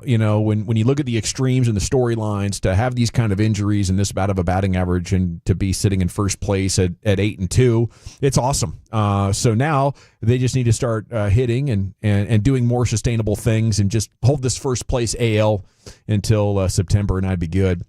you look at the extremes and the storylines, to have these kind of injuries and this bad of a batting average and to be sitting in first place at 8-2, it's awesome. So now they just need to start hitting and doing more sustainable things and just hold this first place AL until September, and I'd be good.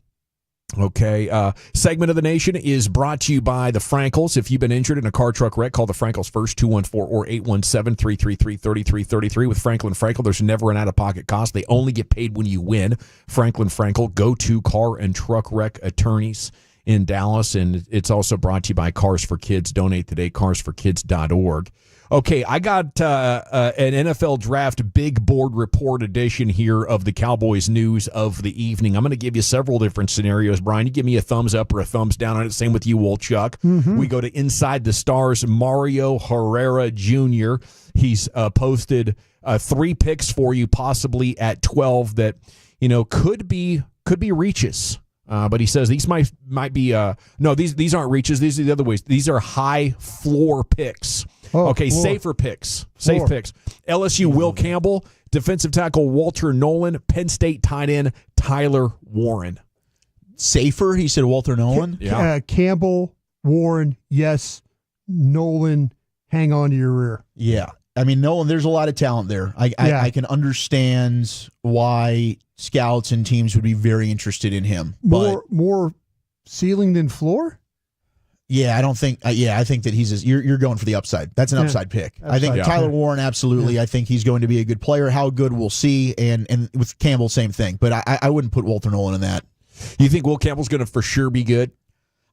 Okay, segment of the Nation is brought to you by the Frankels. If you've been injured in a car truck wreck, call the Frankels first, 214 or 817-333-3333. With Franklin Frankel, there's never an out-of-pocket cost. They only get paid when you win. Franklin Frankel, go-to car and truck wreck attorneys in Dallas. And it's also brought to you by Cars for Kids. Donate today, carsforkids.org. Okay, I got an NFL Draft Big Board Report edition here of the Cowboys news of the evening. I'm going to give you several different scenarios. Brian, you give me a thumbs up or a thumbs down on it. Same with you, Wolchuk. Mm-hmm. We go to Inside the Stars, Mario Herrera Jr. He's posted 3 picks for you, possibly at 12, that could be reaches. But he says these might be these aren't reaches. These are the other ways. These are high floor picks. Floor. Safer picks. Safe picks. LSU Will Campbell, defensive tackle Walter Nolan, Penn State tight end Tyler Warren. Safer, he said Walter Nolan? Campbell, Warren, yes. Nolan, hang on to your rear. Yeah. I mean, Nolan, there's a lot of talent there. I can understand why scouts and teams would be very interested in him. More ceiling than floor? Yeah, I don't think. I think that you're going for the upside. That's an upside pick. I think Tyler Warren, absolutely. Yeah. I think he's going to be a good player. How good, we'll see. And with Campbell, same thing. But I wouldn't put Walter Nolan in that. You think Will Campbell's going to for sure be good?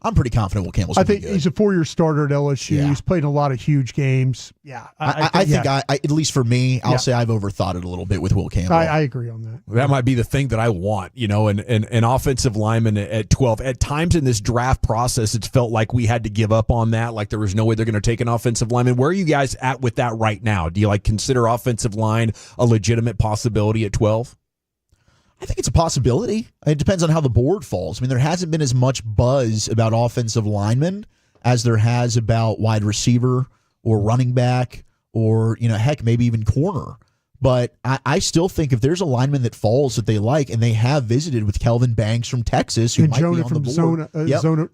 I'm pretty confident Will Campbell's going to be good. I think he's a 4-year starter at LSU. Yeah. He's played in a lot of huge games. Yeah. I think at least for me, I'll say I've overthought it a little bit with Will Campbell. I agree on that. That might be the thing that I want, an offensive lineman at 12. At times in this draft process, it's felt like we had to give up on that, like there was no way they're going to take an offensive lineman. Where are you guys at with that right now? Do you consider offensive line a legitimate possibility at 12? I think it's a possibility. It depends on how the board falls. I mean, there hasn't been as much buzz about offensive linemen as there has about wide receiver or running back or, heck, maybe even corner. But I still think if there's a lineman that falls that they like, and they have visited with Kelvin Banks from Texas, who and might Jonah be on from the board.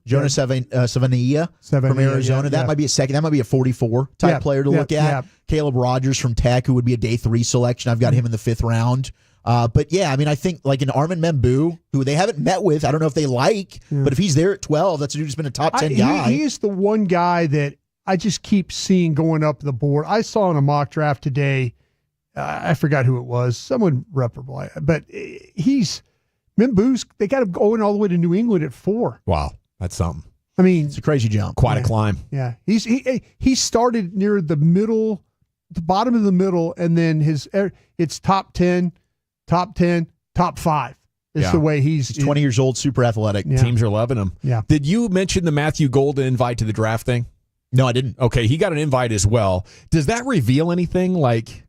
Jonah Savania from Arizona. That might be a second. That might be a 44 type player to look at. Caleb Rogers from Tech, who would be a day 3 selection. I've got him in the 5th round. But yeah, I mean, I think like an Armin Membu, who they haven't met with, I don't know if they like, but if he's there at 12, that's a dude who's been a top 10 guy. He is the one guy that I just keep seeing going up the board. I saw in a mock draft today, I forgot who it was, someone reputable, but Membu's, they got him going all the way to New England at 4. Wow, that's something. I mean, it's a crazy jump. Quite a climb. Yeah, he started near the middle, the bottom of the middle, and then it's top 10, top 5 is the way he's 20 years old, super athletic. Yeah. Teams are loving him. Yeah. Did you mention the Matthew Golden invite to the draft thing? No, I didn't. Okay, he got an invite as well. Does that reveal anything? Like,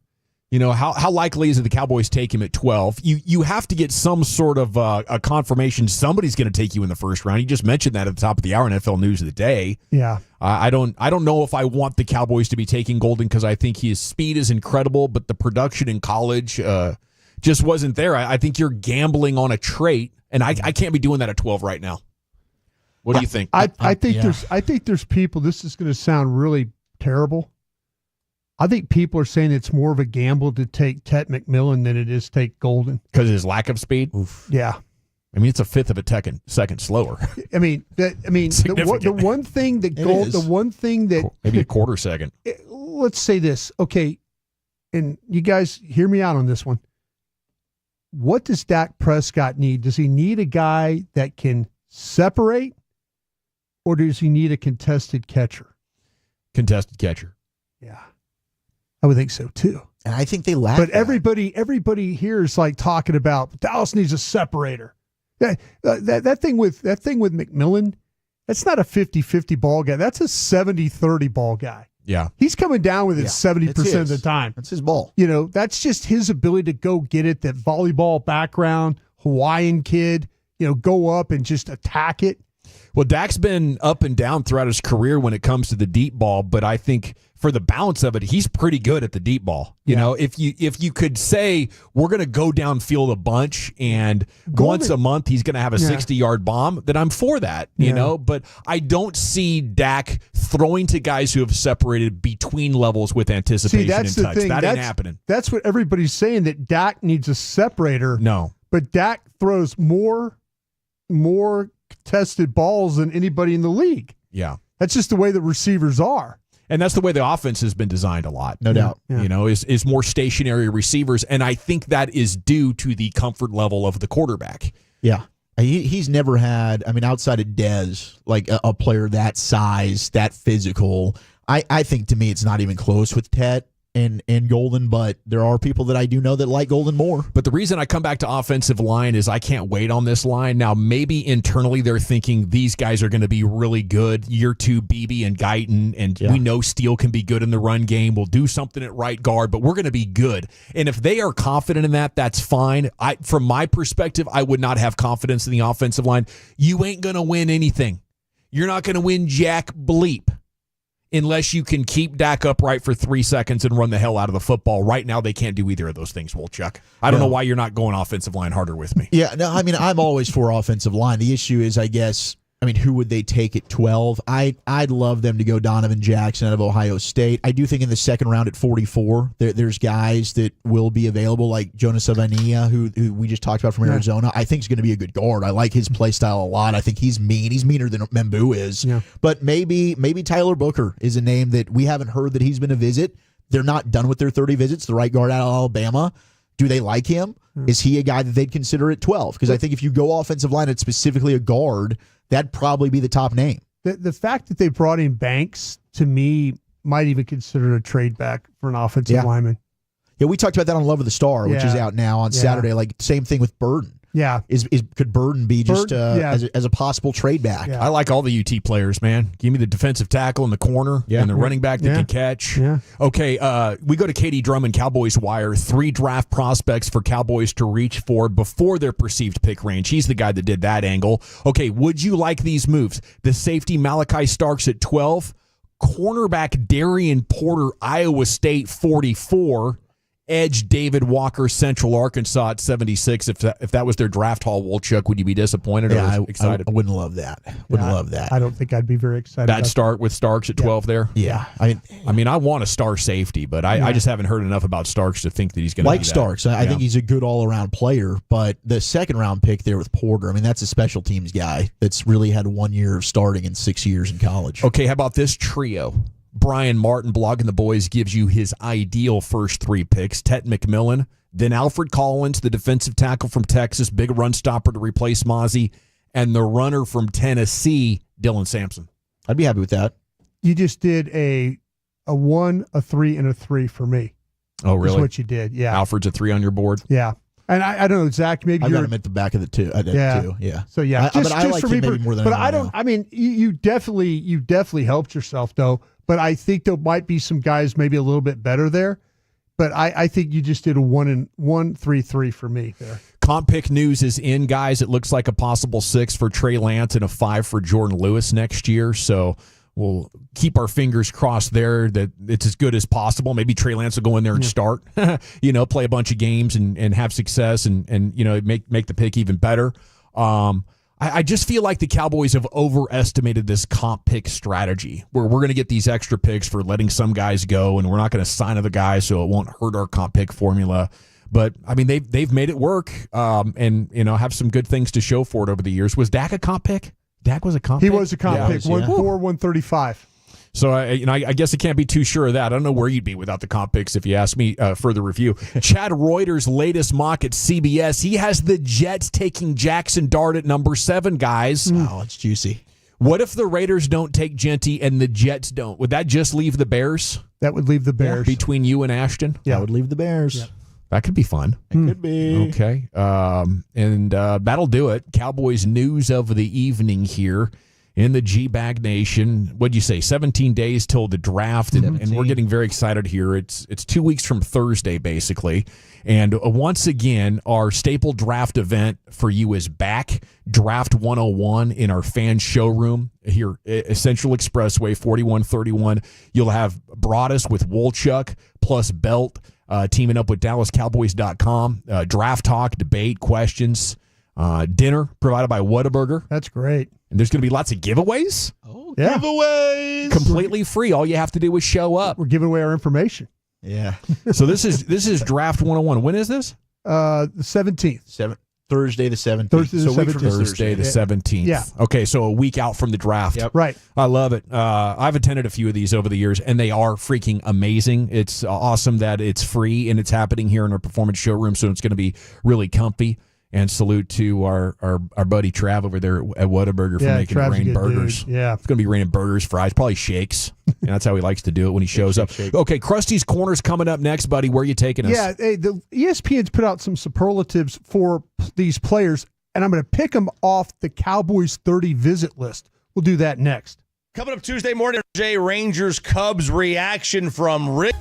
how likely is it the Cowboys take him at 12? You have to get some sort of a confirmation somebody's going to take you in the first round. You just mentioned that at the top of the hour, NFL News of the Day. Yeah. I don't know if I want the Cowboys to be taking Golden because I think his speed is incredible, but the production in college just wasn't there. I think you're gambling on a trait, and I can't be doing that at 12 right now. What do you think? I think there's people. This is going to sound really terrible. I think people are saying it's more of a gamble to take Tet McMillan than it is take Golden because of his lack of speed. Oof. Yeah. I mean, it's a fifth of a second slower. I mean, the one thing that maybe a quarter second. Let's say this, okay, and you guys hear me out on this one. What does Dak Prescott need? Does he need a guy that can separate, or does he need a contested catcher? Contested catcher. Yeah, I would think so too. And I think they lack. But everybody here is like talking about Dallas needs a separator. That thing with McMillan, that's not a 50-50 ball guy. That's a 70-30 ball guy. Yeah. He's coming down with it 70% of the time. That's his ball. You know, that's just his ability to go get it, that volleyball background, Hawaiian kid, go up and just attack it. Well, Dak's been up and down throughout his career when it comes to the deep ball, but I think for the balance of it, he's pretty good at the deep ball. You know, if you could say we're going to go downfield a bunch and once a month he's going to have a 60-yard bomb, then I'm for that, you know. But I don't see Dak throwing to guys who have separated between levels with anticipation and touch. That ain't happening. That's what everybody's saying, that Dak needs a separator. No. But Dak throws more contested balls than anybody in the league. Yeah. That's just the way the receivers are. And that's the way the offense has been designed a lot. No doubt. Yeah. Is more stationary receivers. And I think that is due to the comfort level of the quarterback. Yeah. He's never had, outside of Dez, like a player that size, that physical. I think to me it's not even close with Tet and Golden, but there are people that I do know that like Golden more. But the reason I come back to offensive line is I can't wait on this line. Now, maybe internally they're thinking these guys are going to be really good. Year 2, Beebe and Guyton, and we know Steele can be good in the run game. We'll do something at right guard, but we're going to be good. And if they are confident in that, that's fine. From my perspective, I would not have confidence in the offensive line. You ain't going to win anything. You're not going to win jack bleep unless you can keep Dak upright for 3 seconds and run the hell out of the football. Right now, they can't do either of those things, Wolchuk. I don't know why you're not going offensive line harder with me. Yeah, no, I'm always for offensive line. The issue is, I guess, who would they take at 12? I'd love them to go Donovan Jackson out of Ohio State. I do think in the second round at 44, there's guys that will be available, like Jonas Savania, who we just talked about from Arizona. I think is going to be a good guard. I like his play style a lot. I think he's mean. He's meaner than Membu is. Yeah. But maybe Tyler Booker is a name that we haven't heard that he's been a visit. They're not done with their 30 visits. The right guard out of Alabama. Do they like him? Is he a guy that they'd consider at 12? Because I think if you go offensive line at specifically a guard, that'd probably be the top name. The fact that they brought in Banks, to me, might even consider a trade back for an offensive lineman. Yeah, we talked about that on Love of the Star, which is out now on Saturday. Like, same thing with Burden. Yeah. Could Burden be just as a possible trade back? Yeah. I like all the UT players, man. Give me the defensive tackle in the corner and the running back that can catch. Yeah. Okay, we go to Katie Drummond, Cowboys Wire. 3 draft prospects for Cowboys to reach for before their perceived pick range. He's the guy that did that angle. Okay, would you like these moves? The safety Malachi Starks at 12. Cornerback Darian Porter, Iowa State, 44. Edge David Walker, Central Arkansas at 76. If that was their draft haul, Wolchuk, would you be disappointed or excited? I wouldn't love that. Love that. I don't think I'd be very excited. Bad start with Starks at 12 there? Yeah. I want a star safety, but I just haven't heard enough about Starks to think that he's going to be that. Starks. I think he's a good all-around player, but the second-round pick there with Porter, that's a special teams guy that's really had 1 year of starting in 6 years in college. Okay, how about this trio? Brian Martin, Blogging the Boys, gives you his ideal first 3 picks. Tet McMillan, then Alfred Collins, the defensive tackle from Texas, big run stopper to replace Mozzie, and the runner from Tennessee, Dylan Sampson. I'd be happy with that. You just did a 1, a 3, and a 3 for me. Oh, really? That's what you did, yeah. Alfred's a 3 on your board? Yeah. And I don't know, Zach, maybe I got him at the back of the 2. I did too. Yeah. So yeah, but I like for him me, maybe more than but I don't. You definitely helped yourself though. But I think there might be some guys maybe a little bit better there. But I think you just did a 1-1-3-3 for me there. Comp pick news is in, guys. It looks like a possible 6 for Trey Lance and a 5 for Jordan Lewis next year. So we'll keep our fingers crossed there that it's as good as possible. Maybe Trey Lance will go in there and start, play a bunch of games and have success and make the pick even better. I just feel like the Cowboys have overestimated this comp pick strategy where we're going to get these extra picks for letting some guys go and we're not going to sign other guys so it won't hurt our comp pick formula. But I mean, they've made it work, and have some good things to show for it over the years. Was Dak a comp pick? Dak was a comp pick? He was a comp pick, 1.4, 135. So I guess I can't be too sure of that. I don't know where you'd be without the comp picks if you ask me for the review. Chad Reuter's latest mock at CBS, he has the Jets taking Jackson Dart at number 7, guys. Oh, it's juicy. What if the Raiders don't take Genty and the Jets don't? Would that just leave the Bears? That would leave the Bears. Between you and Ashton? Yeah. That would leave the Bears. Yeah. That could be fun. It could be. Okay. And that'll do it. Cowboys news of the evening here in the G-Bag Nation. What'd you say? 17 days till the draft, and we're getting very excited here. It's 2 weeks from Thursday, basically. And once again, our staple draft event for you is back. Draft 101 in our fan showroom here at Central Expressway, 4131. You'll have Broadus with Wolchuk plus Belt, teaming up with DallasCowboys.com. Draft talk, debate, questions, dinner provided by Whataburger. That's great. And there's going to be lots of giveaways. Oh, yeah. Giveaways. Completely free. All you have to do is show up. We're giving away our information. Yeah. So this is Draft 101. When is this? The 17th. Thursday the 17th. Thursday the 17th. Yeah. Okay, so a week out from the draft. Yep. Right. I love it. I've attended a few of these over the years, and they are freaking amazing. It's awesome that it's free, and it's happening here in our performance showroom, so it's going to be really comfy. And salute to our buddy Trav over there at Whataburger for making it rain burgers. Dude. Yeah. It's going to be raining burgers, fries, probably shakes. And that's how he likes to do it when he shows up. Shake. Okay, Krusty's Corner's coming up next, buddy. Where are you taking us? Yeah, hey, the ESPN's put out some superlatives for these players, and I'm going to pick them off the Cowboys 30 visit list. We'll do that next. Coming up Tuesday morning, Rangers Cubs reaction from Rick.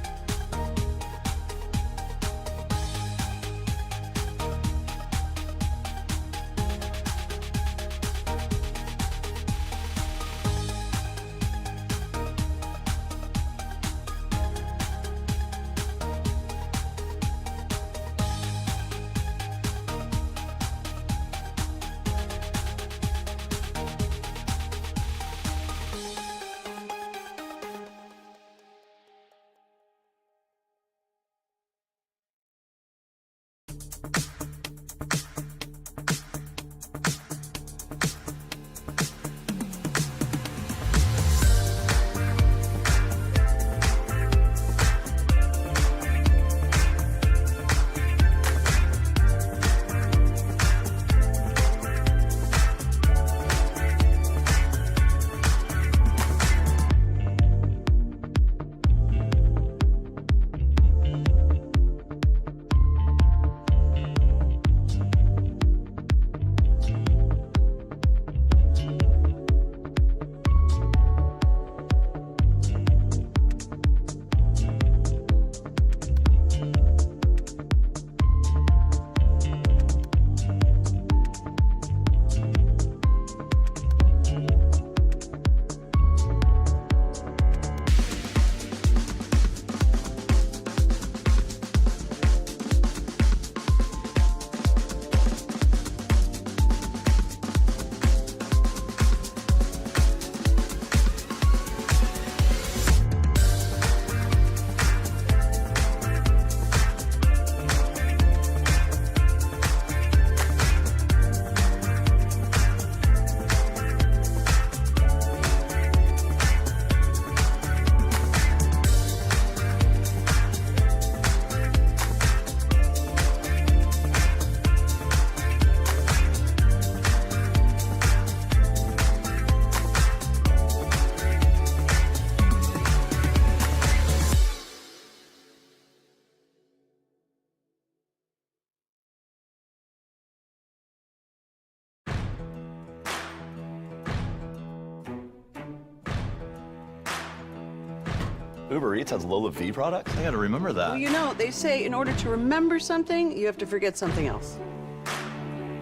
Uber Eats has Lola V products? I gotta remember that. Well, you know, they say in order to remember something, you have to forget something else.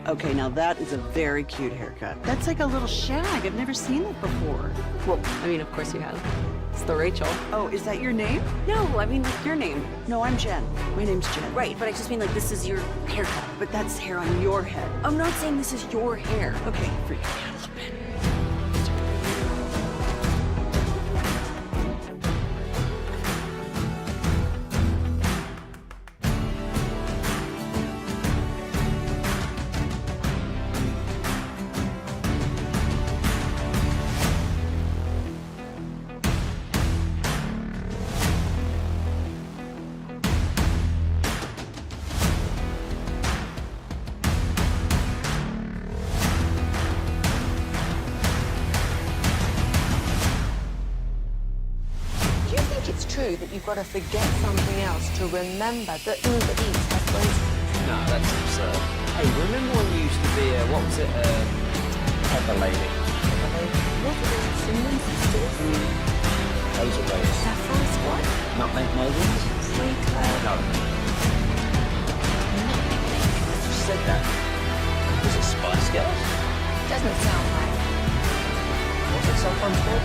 Okay, now that is a very cute haircut. That's like a little shag. I've never seen that before. Well, I mean, of course you have. It's the Rachel. Oh, is that your name? No, I mean, like, your name. No, I'm Jen. My name's Jen. Right, but I just mean, like, this is your haircut. But that's hair on your head. I'm not saying this is your hair. Okay, freak me out a little bit. true that you've got to forget something else to remember that Uber Eats has groceries? No, that's absurd. Hey, remember when you used to be what was it, Pepper Lady? Pepper Lady? What are those cinnamon sisters? Those are those. Saffron squad? Nutmeg maidens? No. You said that. Was it Spice Girls? Doesn't sound right. Was it Saffron Squad?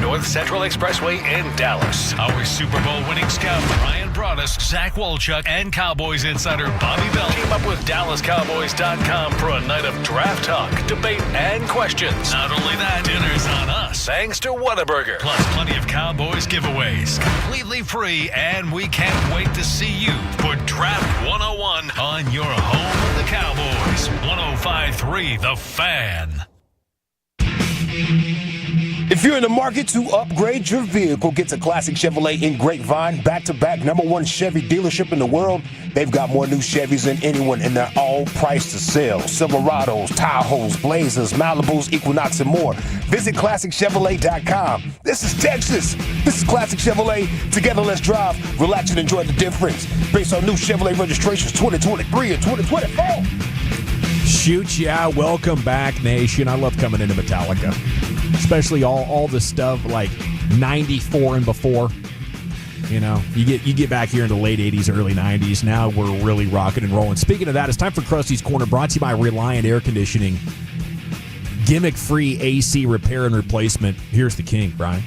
North Central Expressway in Dallas. Our Super Bowl winning scout Brian Broaddus, Zach Wolchuk, and Cowboys insider Bobby Bell team up with DallasCowboys.com for a night of draft talk, debate, and questions. Not only that, dinner's on us thanks to Whataburger. Plus plenty of Cowboys giveaways, completely free, and we can't wait to see you for Draft 101 on your home of the Cowboys. 105.3 The Fan. If you're in the market to upgrade your vehicle, get to Classic Chevrolet in Grapevine, back-to-back #1 Chevy dealership in the world. They've got more new Chevys than anyone, and they're all priced to sell. Silverados, Tahoes, Blazers, Malibus, Equinox, and more. Visit ClassicChevrolet.com. This is Texas. This is Classic Chevrolet. Together, let's drive, relax, and enjoy the difference. Based on new Chevrolet registrations 2023 and 2024. Shoot, yeah. Welcome back, Nation. I love coming into Metallica. Especially all the stuff like 94 and before. You know, you get back here in the late 80s, early 90s. Now we're really rocking and rolling. Speaking of that, it's time for Krusty's Corner, brought to you by Reliant Air Conditioning. Gimmick-free AC repair and replacement. Here's the king, Brian.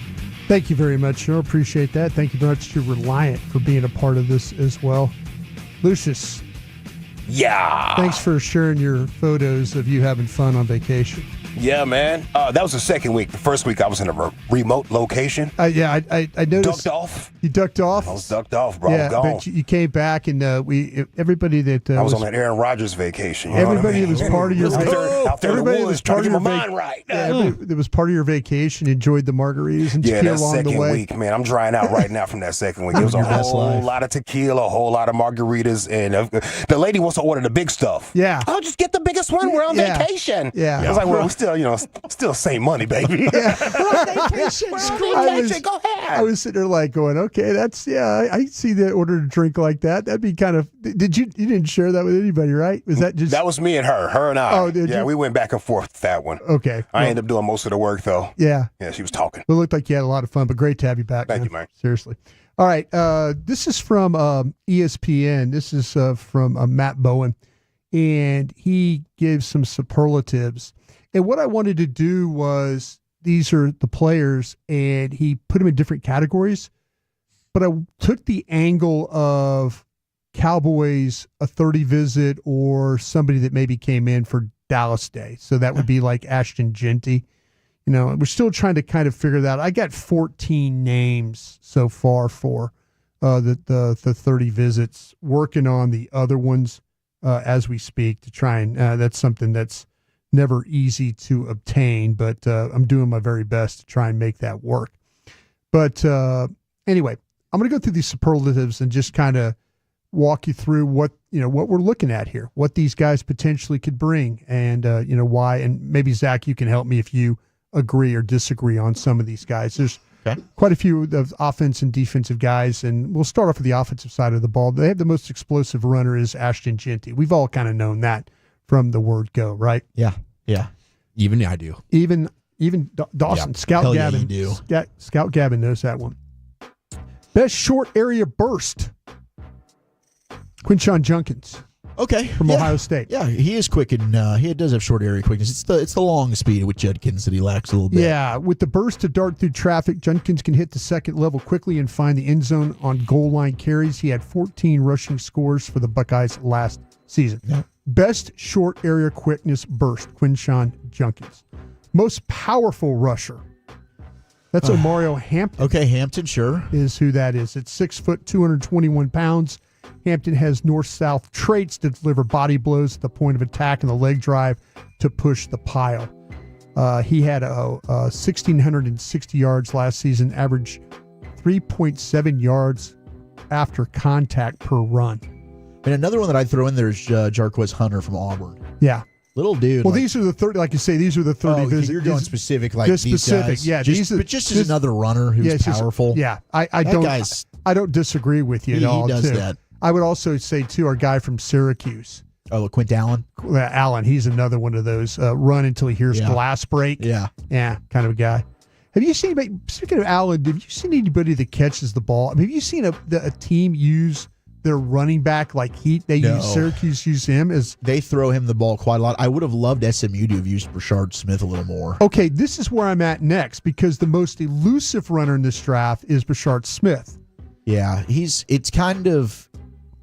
Thank you very much, Joe. Appreciate that. Thank you very much to Reliant for being a part of this as well. Lucius. Yeah. Thanks for sharing your photos of you having fun on vacation. Yeah, man. That was the second week. The first week I was in a remote location. Yeah, I noticed. Ducked off. You ducked off? I was ducked off, bro. Yeah, Gone. but you came back, and everybody that I was on that Aaron Rodgers vacation. Everybody that was part of your out there in the woods, trying to get my mind right. That was part of your vacation. Enjoyed the margaritas and tequila that along the second way. week, man. I'm drying out right now from that second week. It was a whole lot of tequila, a whole lot of margaritas, and the lady wants to order the big stuff. Yeah. I'll just get the biggest one. We're on vacation. Yeah. I was like, well, we still same money, baby. Yeah. We're on vacation. Go ahead. I was sitting there like going, okay, I see the order to drink like that. That'd be kind of. You didn't share that with anybody, right? Was that just? That was me and her and I. Oh, did you? We went back and forth with that one. Okay. I ended up doing most of the work though. Yeah. Yeah, she was talking. It looked like you had a lot of fun, but great to have you back. Thank you, man. Seriously. All right. This is from ESPN. This is from Matt Bowen, and he gives some superlatives. And what I wanted to do was, these are the players, and he put them in different categories. But I took the angle of Cowboys, a 30 visit, or somebody that maybe came in for Dallas Day. So that would be like Ashton Genty. You know, we're still trying to kind of figure that out. I got 14 names so far for the 30 visits, working on the other ones as we speak to try and that's something that's never easy to obtain, but I'm doing my very best to try and make that work. But anyway, I'm going to go through these superlatives and just kind of walk you through what we're looking at here, what these guys potentially could bring, and why. And maybe Zach, you can help me if you agree or disagree on some of these guys. There's quite a few of offense and defensive guys, and we'll start off with the offensive side of the ball. They have the most explosive runner is Ashton Genty. We've all kind of known that from the word go, right? Yeah. Even I do. Even Dawson, Scout Hell Gavin. Yeah, you do. Scout Gavin knows that one. Best short area burst. Quinshon Junkins. Okay. From Ohio State. Yeah, he is quick and he does have short area quickness. It's the long speed with Judkins that he lacks a little bit. Yeah, with the burst to dart through traffic, Judkins can hit the second level quickly and find the end zone on goal line carries. He had 14 rushing scores for the Buckeyes last season. Yeah. Best short area quickness burst, Quinshawn Judkins. Most powerful rusher. That's Omario Hampton. Okay, Hampton, sure. Is who that is. At 6 foot, 221 pounds. Hampton has north-south traits to deliver body blows at the point of attack and the leg drive to push the pile. He had 1,660 yards last season, average 3.7 yards after contact per run. And another one that I'd throw in there is Jarquez Hunter from Auburn. Yeah. Little dude. Well, these are the 30, like you say, these are the 30. Oh, you're going specific, like just these specific, guys. yeah. But just as another runner who's powerful. I don't disagree with you at all. He does too. that. I would also say, too, our guy from Syracuse. Oh, Quint Allen? Allen, he's another one of those run until he hears glass break. Yeah. Yeah, kind of a guy. Have you seen, speaking of Allen, have you seen anybody that catches the ball? I mean, have you seen a team use their running back like Syracuse use him as they throw him the ball quite a lot. I would have loved SMU to have used Brashard Smith a little more. Okay, this is where I'm at next because the most elusive runner in this draft is Brashard Smith. Yeah, it's kind of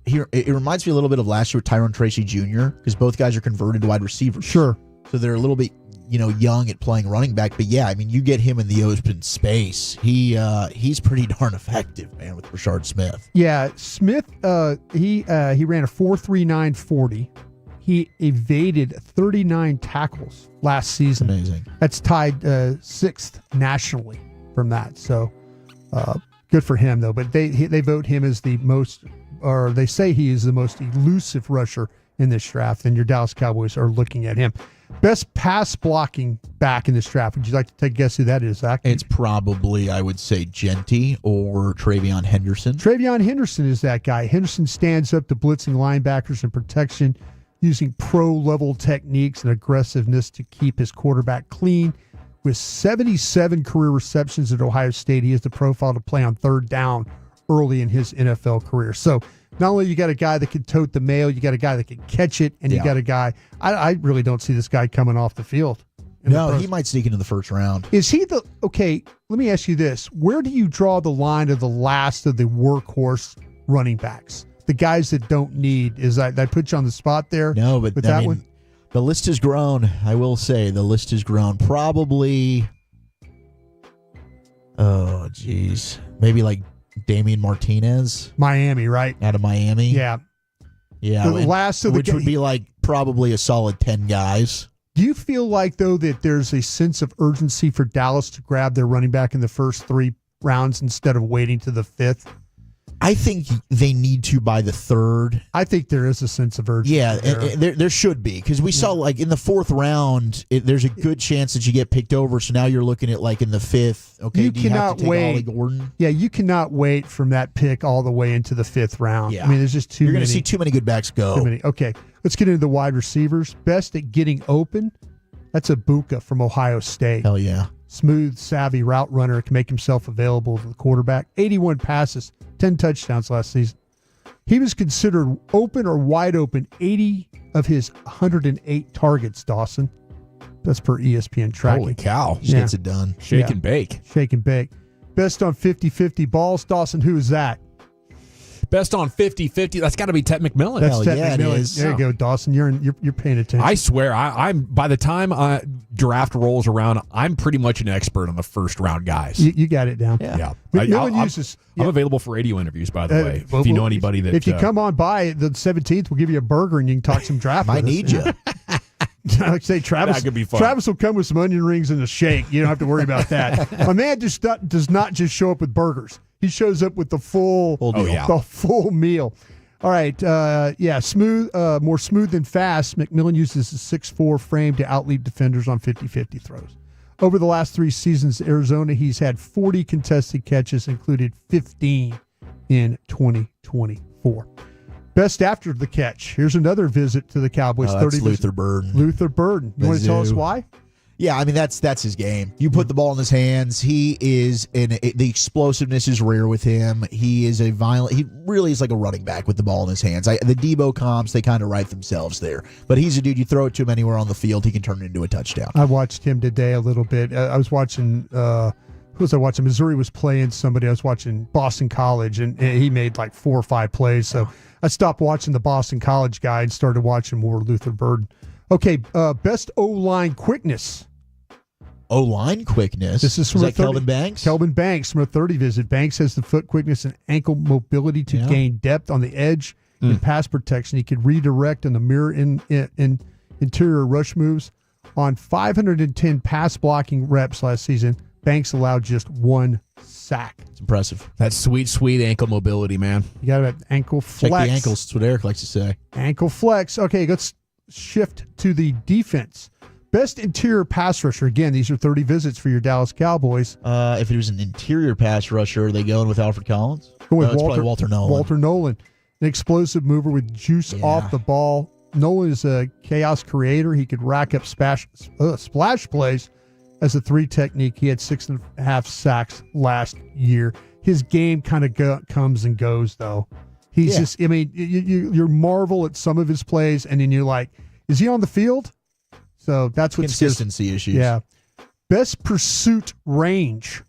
here. It reminds me a little bit of last year with Tyrone Tracy Jr. because both guys are converted to wide receivers. Sure, so they're a little bit young at playing running back. But yeah, I mean, you get him in the open space. He's pretty darn effective, man, with Brashard Smith. Yeah, Smith. He ran a 4.39 40. He evaded 39 tackles last season. Amazing. That's tied 6th nationally from that. So good for him, though. But they vote him as the most, or they say he is the most elusive rusher in this draft, and your Dallas Cowboys are looking at him. Best pass blocking back in this draft. Would you like to take a guess who that is, Zach? It's probably, I would say, Genty or Travion Henderson. Travion Henderson is that guy. Henderson stands up to blitzing linebackers and protection using pro-level techniques and aggressiveness to keep his quarterback clean. With 77 career receptions at Ohio State, he has the profile to play on third down early in his NFL career. So not only you got a guy that can tote the mail, you got a guy that can catch it, and you got a guy. I really don't see this guy coming off the field. No, he might sneak into the first round. Is he okay, let me ask you this. Where do you draw the line of the last of the workhorse running backs? The guys that don't need, did I put you on the spot there? No, but with that one? The list has grown. I will say the list has grown. Probably, oh, geez. Maybe like Damian Martinez. Miami, right? Out of Miami. Yeah. Yeah. The last of which would be like probably a solid 10 guys. Do you feel like, though, that there's a sense of urgency for Dallas to grab their running back in the first 3 rounds instead of waiting to the 5th? I think they need to by the 3rd. I think there is a sense of urgency. Yeah, there should be, because we saw like in the 4th round, there's a good chance that you get picked over. So now you're looking at like in the 5th. Okay, you cannot wait. Ollie Gordon? Yeah, you cannot wait from that pick all the way into the 5th round. Yeah. I mean, there's just too many. You're going to see too many good backs go. Too many. Okay, let's get into the wide receivers. Best at getting open. That's Ibuka from Ohio State. Hell yeah. Smooth, savvy route runner, can make himself available to the quarterback. 81 passes, 10 touchdowns last season. He was considered open or wide open 80 of his 108 targets, Dawson. That's per ESPN tracking. Holy cow. Just gets it done. Shake and bake. Shake and bake. Best on 50-50 balls. Dawson, who is that? Best on 50-50. That's got to be Ted McMillan. That's Ted McMillan. There you go, Dawson. You're paying attention. I swear, I'm by the time draft rolls around, I'm pretty much an expert on the first round guys. You got it down. Yeah. I'm available for radio interviews, by the way. If you know anybody that. If you come on by the 17th, we'll give you a burger and you can talk some draft. Might need you. I like say Travis. That could be fun. Travis will come with some onion rings and a shake. You don't have to worry about that. My man does not just show up with burgers. He shows up with the full meal. All right, smooth, more smooth than fast. McMillan uses a 6'4" frame to outleap defenders on 50-50 throws. Over the last 3 seasons at Arizona, he's had 40 contested catches, included 15 in 2024. Best after the catch. Here's another visit to the Cowboys. That's Luther Burden. Luther Burden. You want to tell us why? Yeah, I mean that's his game. You put the ball in his hands. He is the explosiveness is rare with him. He is he really is like a running back with the ball in his hands. The Debo comps, they kind of write themselves there. But he's a dude, you throw it to him anywhere on the field, he can turn it into a touchdown. I watched him today a little bit. I was watching who was I watching? Missouri was playing somebody. I was watching Boston College, and he made like 4 or 5 plays. So I stopped watching the Boston College guy and started watching more Luther Burden. Okay, best O-line quickness. O-line quickness? This is from Kelvin Banks? Kelvin Banks from a 30 visit. Banks has the foot quickness and ankle mobility to gain depth on the edge and pass protection. He could redirect on the mirror in interior rush moves. On 510 pass blocking reps last season, Banks allowed just 1 sack. It's impressive. That's sweet ankle mobility, man. You got to ankle flex. Check the ankles. That's what Eric likes to say. Ankle flex. Okay, let's shift to the defense. Best interior pass rusher. Again, these are 30 visits for your Dallas Cowboys. If it was an interior pass rusher, are they going with Alfred Collins? Go with Walter Nolan. Walter Nolan. An explosive mover with juice off the ball. Nolan is a chaos creator. He could rack up splash plays as a 3 technique. He had 6.5 sacks last year. His game kind of comes and goes, though. He's just, I mean, you marvel at some of his plays, and then you're like, is he on the field? So that's what consistency issues. Yeah. Best pursuit range.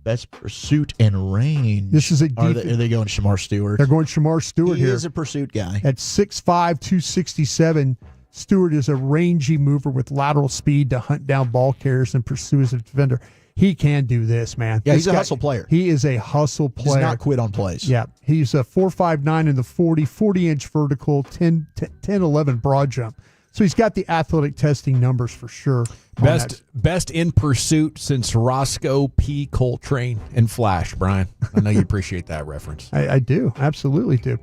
Best pursuit and range. This is a are they going Shamar Stewart? They're going Shamar Stewart here. He is a pursuit guy. At 6'5", 267, Stewart is a rangy mover with lateral speed to hunt down ball carriers and pursue as a defender. He can do this, man. Yeah, he's a hustle player. He is a hustle player. Does not quit on plays. Yeah, he's a 4.59 in the 40-inch vertical, 10-11 broad jump. So he's got the athletic testing numbers for sure. Best in pursuit since Roscoe P. Coltrane and Flash, Brian. I know you appreciate that reference. I do. Absolutely do.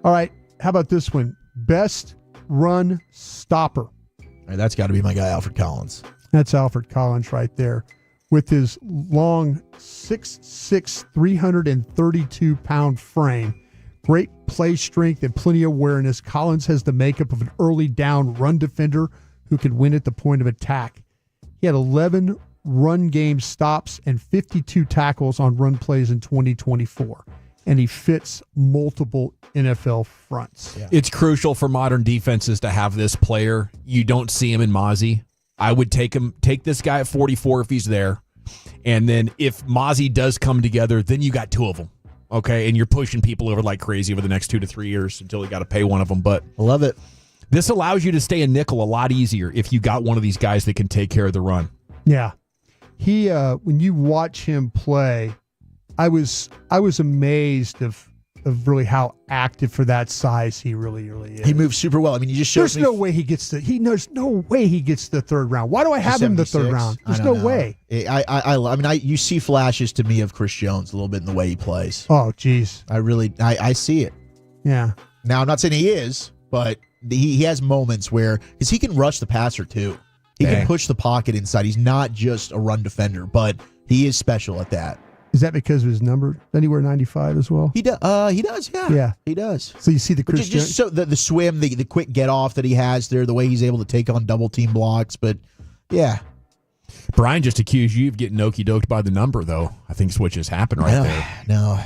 All right. How about this one? Best run stopper. All right, that's got to be my guy, Alfred Collins. That's Alfred Collins right there. With his long 6'6", 332-pound frame, great play strength and plenty of awareness, Collins has the makeup of an early down run defender who can win at the point of attack. He had 11 run game stops and 52 tackles on run plays in 2024, and he fits multiple NFL fronts. Yeah. It's crucial for modern defenses to have this player. You don't see him in Mozzie. I would take this guy at 44 if he's there. And then if Mozzie does come together, then you got 2 of them. Okay, and you're pushing people over like crazy over the next 2 to 3 years until you got to pay one of them. But I love it. This allows you to stay a nickel a lot easier if you got one of these guys that can take care of the run. Yeah. He when you watch him play, I was amazed of really how active for that size he really is. He moves super well. I mean, you just showed There's no way he gets the 3rd round. Why do I have him the 3rd round? There's no way. I mean, you see flashes to me of Chris Jones a little bit in the way he plays. Oh, geez. I see it. Yeah. Now, I'm not saying he is, but he has moments where, because he can rush the passer too. He can push the pocket inside. He's not just a run defender, but he is special at that. Is that because of his number? Doesn't he wear 95 as well? He does. Yeah. Yeah. He does. So you see the Chris just so the swim, the quick get off that he has there, the way he's able to take on double team blocks. But yeah, Brian just accused you of getting okey doked by the number, though. I think it's what just happened there. No,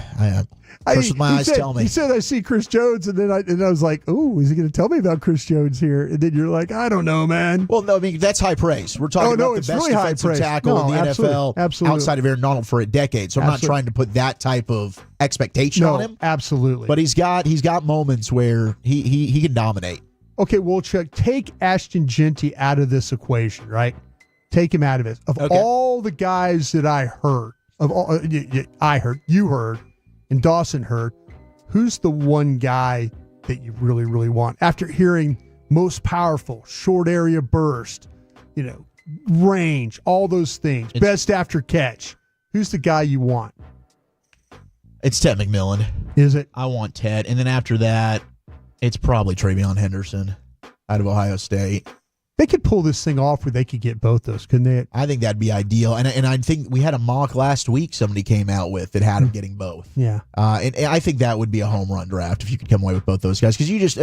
first with my eyes tell me. He said, I see Chris Jones, and then I was like, oh, is he going to tell me about Chris Jones here? And then you're like, I don't know, man. Well, no, I mean, that's high praise. We're talking about the best really defensive tackle in the NFL outside of Aaron Donald for a decade. So I'm not trying to put that type of expectation on him. Absolutely. But he's got moments where he can dominate. Okay, well, Chuck, take Ashton Genty out of this equation, right? Take him out of it. Of all the guys that I heard, you heard, and Dawson heard, who's the one guy that you really, really want? After hearing most powerful, short area burst, range, all those things, best after catch, who's the guy you want? It's Ted McMillan. Is it? I want Ted. And then after that, it's probably Travion Henderson out of Ohio State. They could pull this thing off where they could get both those, couldn't they? I think that'd be ideal. And I think we had a mock last week somebody came out with that had him getting both. Yeah. And I think that would be a home run draft if you could come away with both those guys. Because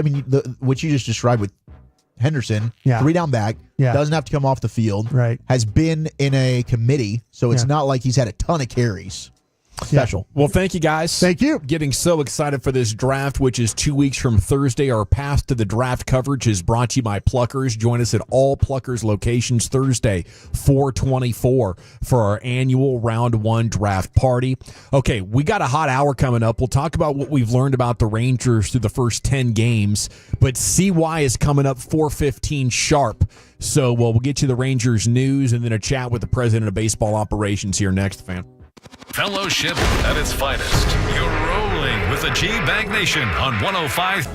what you just described with Henderson, Yeah. 3 down back, Yeah. doesn't have to come off the field, Right. has been in a committee, so it's Yeah. not like he's had a ton of carries. Special. Well, thank you, guys. Thank you. Getting so excited for this draft, which is 2 weeks from Thursday. Our path to the draft coverage is brought to you by Pluckers. Join us at all Pluckers locations Thursday, 4/24, for our annual Round 1 draft party. Okay, we got a hot hour coming up. We'll talk about what we've learned about the Rangers through the first 10 games, but CY is coming up 4:15 sharp. So we'll get you the Rangers news and then a chat with the president of baseball operations here next, fan. Fellowship at its finest. You're rolling with the Gag Nation on 105.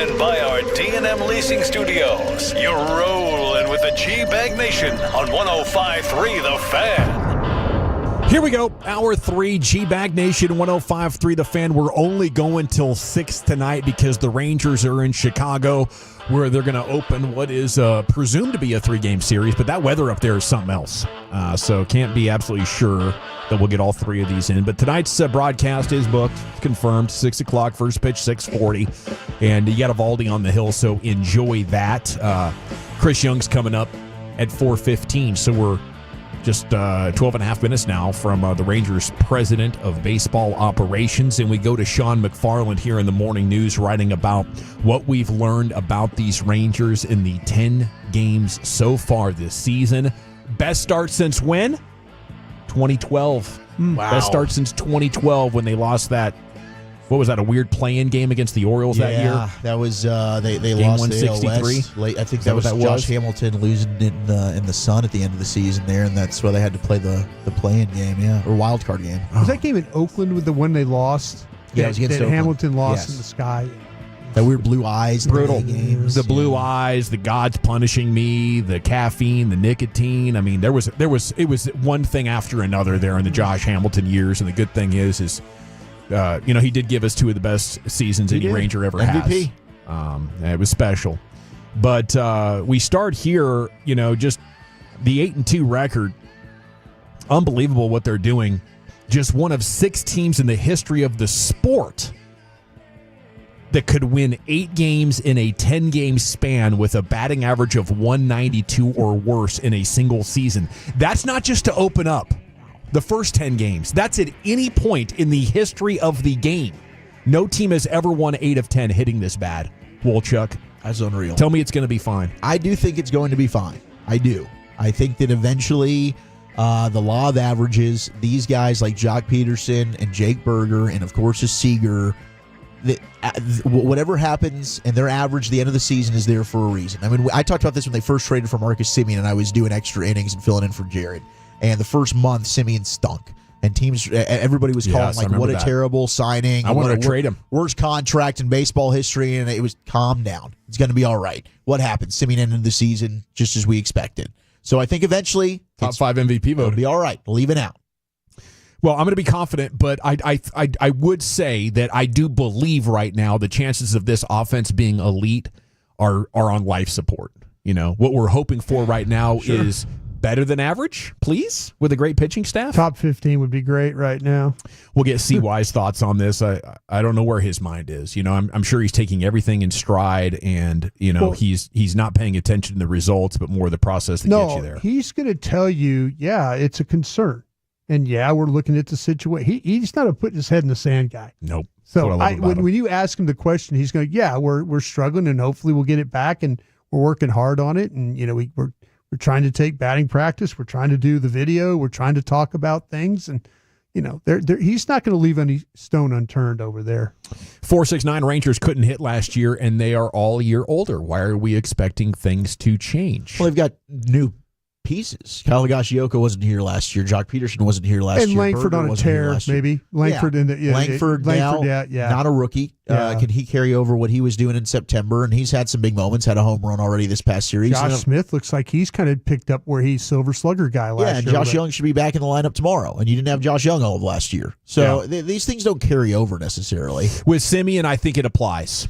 in by our D&M Leasing Studios. You're rolling with the G-Bag Nation on 105.3 The Fan. Here we go. Hour 3, G-Bag Nation, 105.3 The Fan. We're only going till 6 tonight because the Rangers are in Chicago, where they're going to open what is presumed to be a 3-game series, but that weather up there is something else. So can't be absolutely sure that we'll get all 3 of these in. But tonight's broadcast is booked, confirmed, 6 o'clock, first pitch, 6:40. And you got Evaldi on the hill, so enjoy that. Chris Young's coming up at 4:15, so we're just 12 and a half minutes now from the Rangers president of baseball operations. And we go to Sean McFarland here in the morning news writing about what we've learned about these Rangers in the 10 games so far this season. Best start since when? 2012. Wow. Best start since 2012 when they lost that. What was that, a weird play-in game against the Orioles that year? Yeah, that was they Game lost 163. the AL West. I think that was Josh Hamilton losing it in the sun at the end of the season there, and that's why they had to play the play-in game, or wild card game. Was that game in Oakland with the one they lost? Yeah, it was against that Oakland. Hamilton lost Yes. in the sky. That weird blue eyes, Brutal. games. The blue eyes, the gods punishing me, the caffeine, the nicotine. I mean, it was one thing after another there in the Josh Hamilton years. And the good thing is he did give us 2 of the best seasons any Ranger ever MVP. has. It was special. But we start here, just the 8-2 record. Unbelievable what they're doing. Just one of 6 teams in the history of the sport that could win 8 games in a 10-game span with a batting average of 192 or worse in a single season. That's not just to open up the first 10 games. That's at any point in the history of the game. No team has ever won 8 of 10 hitting this bad. Wolchuk. That's unreal. Tell me it's going to be fine. I do think it's going to be fine. I do. I think that eventually the law of averages, these guys like Jock Peterson and Jake Berger and, of course, Seager, that whatever happens and their average at the end of the season is there for a reason. I mean, I talked about this when they first traded for Marcus Semien and I was doing extra innings and filling in for Jared. And the first month, Semien stunk. And everybody was calling what a terrible signing. I wanted to trade him. Worst contract in baseball history, and it was calm down. It's going to be all right. What happened? Semien ended the season just as we expected. So I think eventually top 5 MVP vote. It'll be all right. Leave it out. Well, I'm going to be confident, but I would say that I do believe right now the chances of this offense being elite are on life support. What we're hoping for right now is better than average, please, with a great pitching staff. Top 15 would be great right now. We'll get CY's thoughts on this. I don't know where his mind is. I'm sure he's taking everything in stride, and he's not paying attention to the results, but more the process that gets you there. He's going to tell you, it's a concern. And we're looking at the situation. He's not a putting his head in the sand guy. Nope. So when you ask him the question, he's going, we're struggling, and hopefully we'll get it back, and we're working hard on it. And we're trying to take batting practice. We're trying to do the video. We're trying to talk about things, and he's not going to leave any stone unturned over there. 469 Rangers couldn't hit last year, and they are all year older. Why are we expecting things to change? Well, they've got new pieces. Kyle Higashioka wasn't here last year. Jock Peterson wasn't here last year. And Langford on a tear, maybe. Langford Langford now, not a rookie. Can he carry over what he was doing in September? And he's had some big moments. Had a home run already this past series. Josh Smith looks like he's kind of picked up where he's Silver Slugger guy last year. Yeah, and Josh Young should be back in the lineup tomorrow. And you didn't have Josh Young all of last year. So these things don't carry over necessarily. With Semien, I think it applies.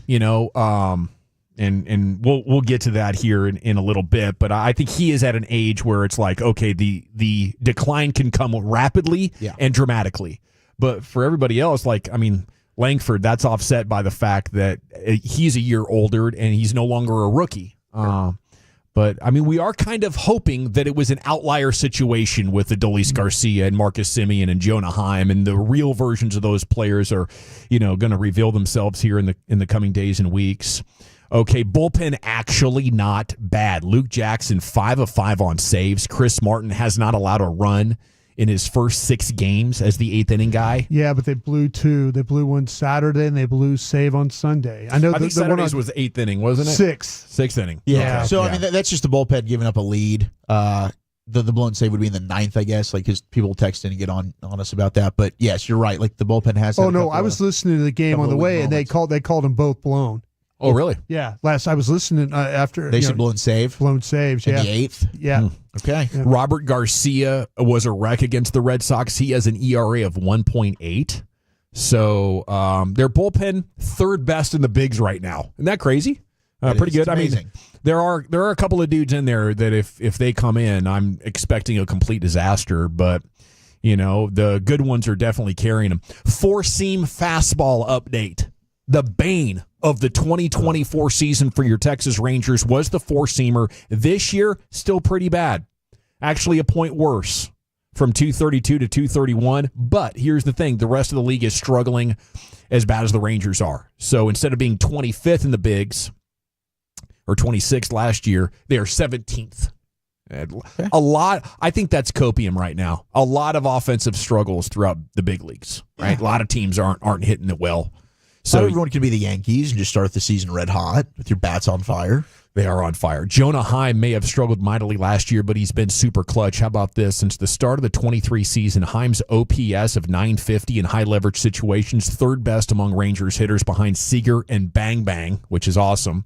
And we'll get to that here in a little bit, but I think he is at an age where it's like, okay, the decline can come rapidly and dramatically. But for everybody else, Langford, that's offset by the fact that he's a year older and he's no longer a rookie. But, we are kind of hoping that it was an outlier situation with Adolis Garcia and Marcus Semien and Jonah Heim, and the real versions of those players are, going to reveal themselves here in the coming days and weeks. Okay, bullpen actually not bad. Luke Jackson, 5 of 5 on saves. Chris Martin has not allowed a run in his first 6 games as the 8th inning guy. Yeah, but they blew 2. They blew one Saturday, and they blew save on Sunday. I think Saturday's was 8th inning, wasn't it? 6th inning. Yeah. Okay. So, that's just the bullpen giving up a lead. The blown save would be in the 9th, I guess, because people text in and get on us about that. But, yes, you're right. The bullpen has... I was listening to the game on the way, and they called them both blown. Oh, really? Yeah. Last I was listening after They said blown save. Blown saves. In Yeah. the 8th. Yeah. Okay. Yeah. Robert Garcia was a wreck against the Red Sox. He has an ERA of 1.8. So their bullpen, third best in the bigs right now. Isn't that crazy? Pretty good. Amazing. I mean, there are a couple of dudes in there that if they come in, I'm expecting a complete disaster. But, the good ones are definitely carrying them. Four-seam fastball update. The bane of the 2024 season for your Texas Rangers was the four-seamer. This year, still pretty bad. Actually, a point worse from 232 to 231. But here's the thing. The rest of the league is struggling as bad as the Rangers are. So instead of being 25th in the bigs, or 26th last year, they are 17th. A lot. I think that's copium right now. A lot of offensive struggles throughout the big leagues. Right, a lot of teams aren't hitting it well. So everyone can be the Yankees and just start the season red hot with your bats on fire. They are on fire. Jonah Heim may have struggled mightily last year, but he's been super clutch. How about this? Since the start of the 23 season, Heim's OPS of 950 in high leverage situations, third best among Rangers hitters behind Seager and Bang Bang, which is awesome.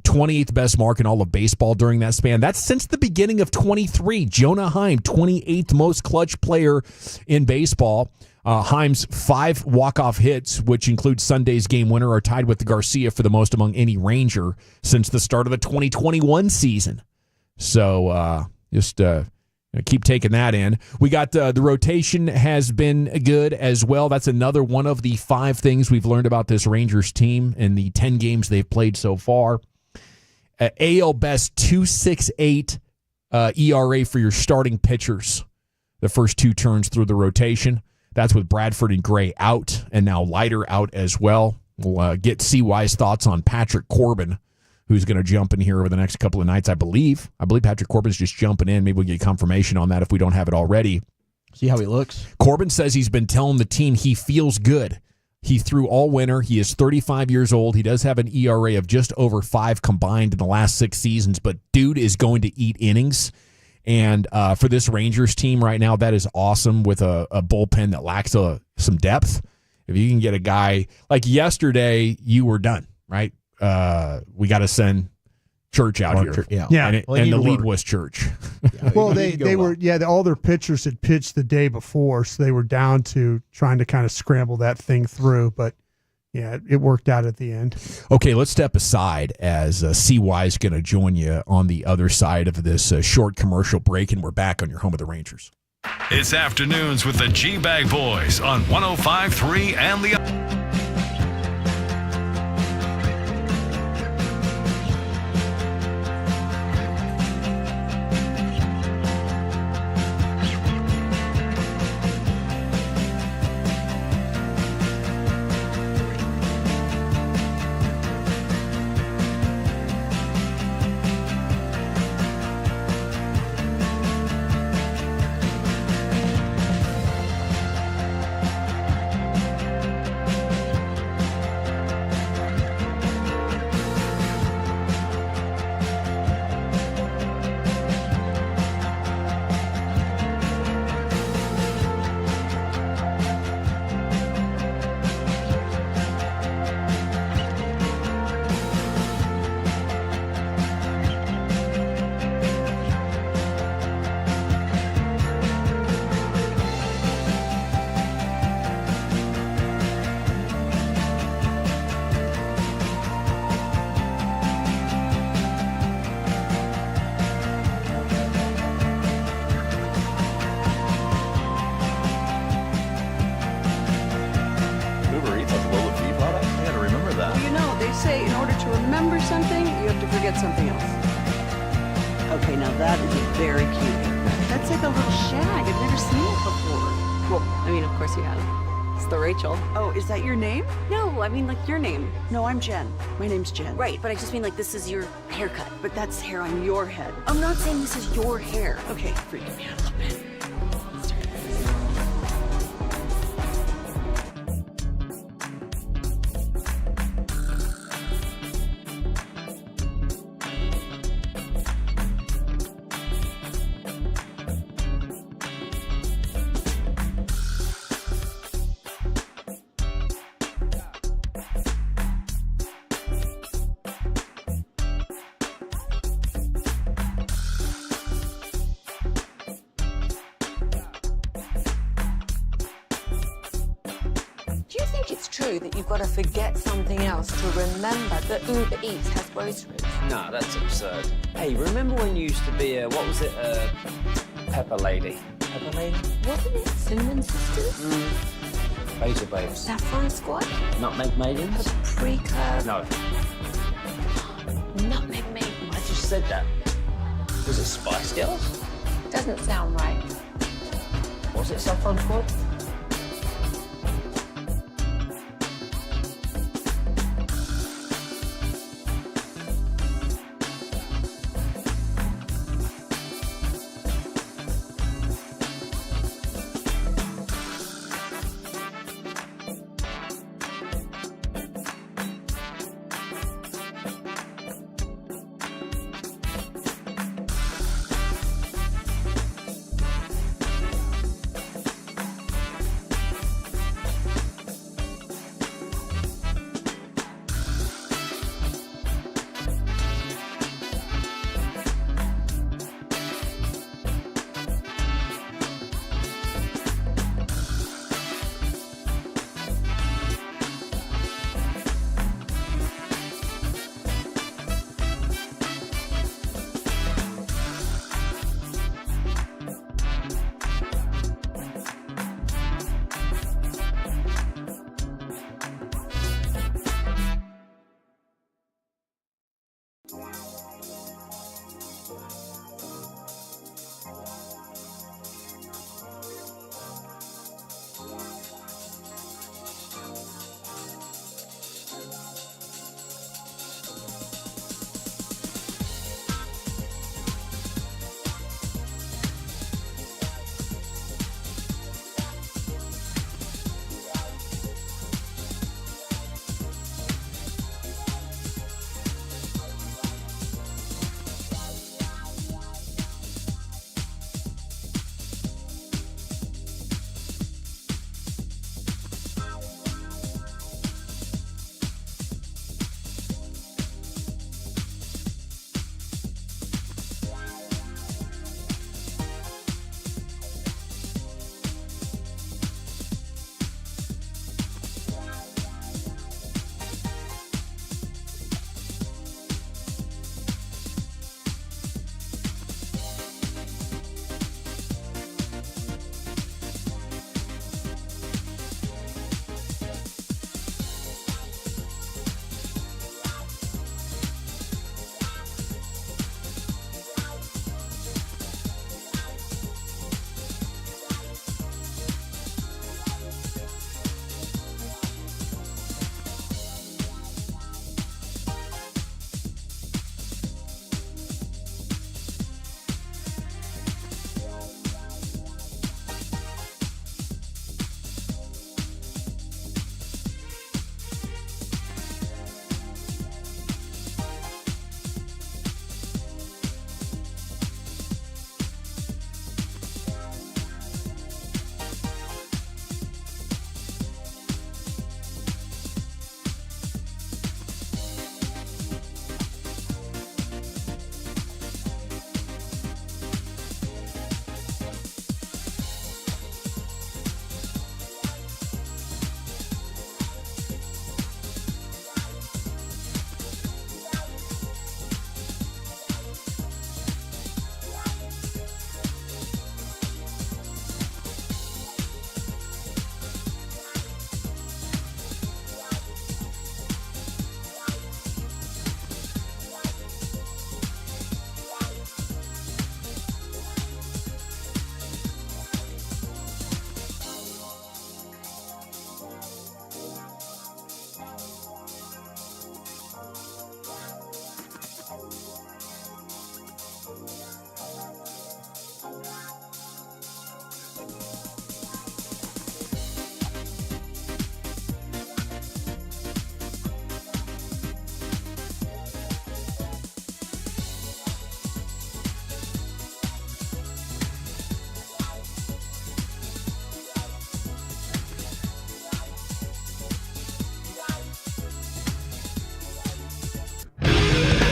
28th best mark in all of baseball during that span. That's since the beginning of 23. Jonah Heim, 28th most clutch player in baseball. Heim's 5 walk-off hits, which include Sunday's game winner, are tied with Garcia for the most among any Ranger since the start of the 2021 season. So just keep taking that in. We got the rotation has been good as well. That's another one of the 5 things we've learned about this Rangers team in the 10 games they've played so far. AL best 2.68 ERA for your starting pitchers. The first 2 turns through the rotation. That's with Bradford and Gray out, and now Leiter out as well. We'll get CY's thoughts on Patrick Corbin, who's going to jump in here over the next couple of nights, I believe. I believe Patrick Corbin's just jumping in. Maybe we'll get confirmation on that if we don't have it already. See how he looks. Corbin says he's been telling the team he feels good. He threw all winter. He is 35 years old. He does have an ERA of just over 5 combined in the last 6 seasons, but dude is going to eat innings. And for this Rangers team right now, that is awesome with a bullpen that lacks some depth. If you can get a guy like yesterday, you were done, right? We got to send Church out here. Yeah. And, and the lead was Church. Well, they were, all their pitchers had pitched the day before, so they were down to trying to kind of scramble that thing through. But, yeah, it worked out at the end. Okay, let's step aside as CY is going to join you on the other side of this short commercial break, and we're back on your home of the Rangers. It's Afternoons with the G-Bag Boys on 105.3 and the... say in order to remember something, you have to forget something else. Okay, now that is a very cute haircut. That's like a little shag. I've never seen it before. Well, I mean, of course you have. It's the Rachel. Oh, is that your name? No, I mean like your name. No, I'm Jen. My name's Jen. Right, but I just mean like this is your haircut. But that's hair on your head. I'm not saying this is your hair. Okay, freaking me out a little bit. true that you've got to forget something else to remember that Uber Eats has groceries? No, that's absurd. Hey, remember when you used to be a, what was it, Pepper Lady? Pepper Lady? Wasn't it Cinnamon Sisters? Beta Babes. Saffron Squad? Nutmeg Maidens? Paprika? No. Nutmeg Maiden. I just said that. Was it Spice Girls? Doesn't sound right. Was it Saffron Squad?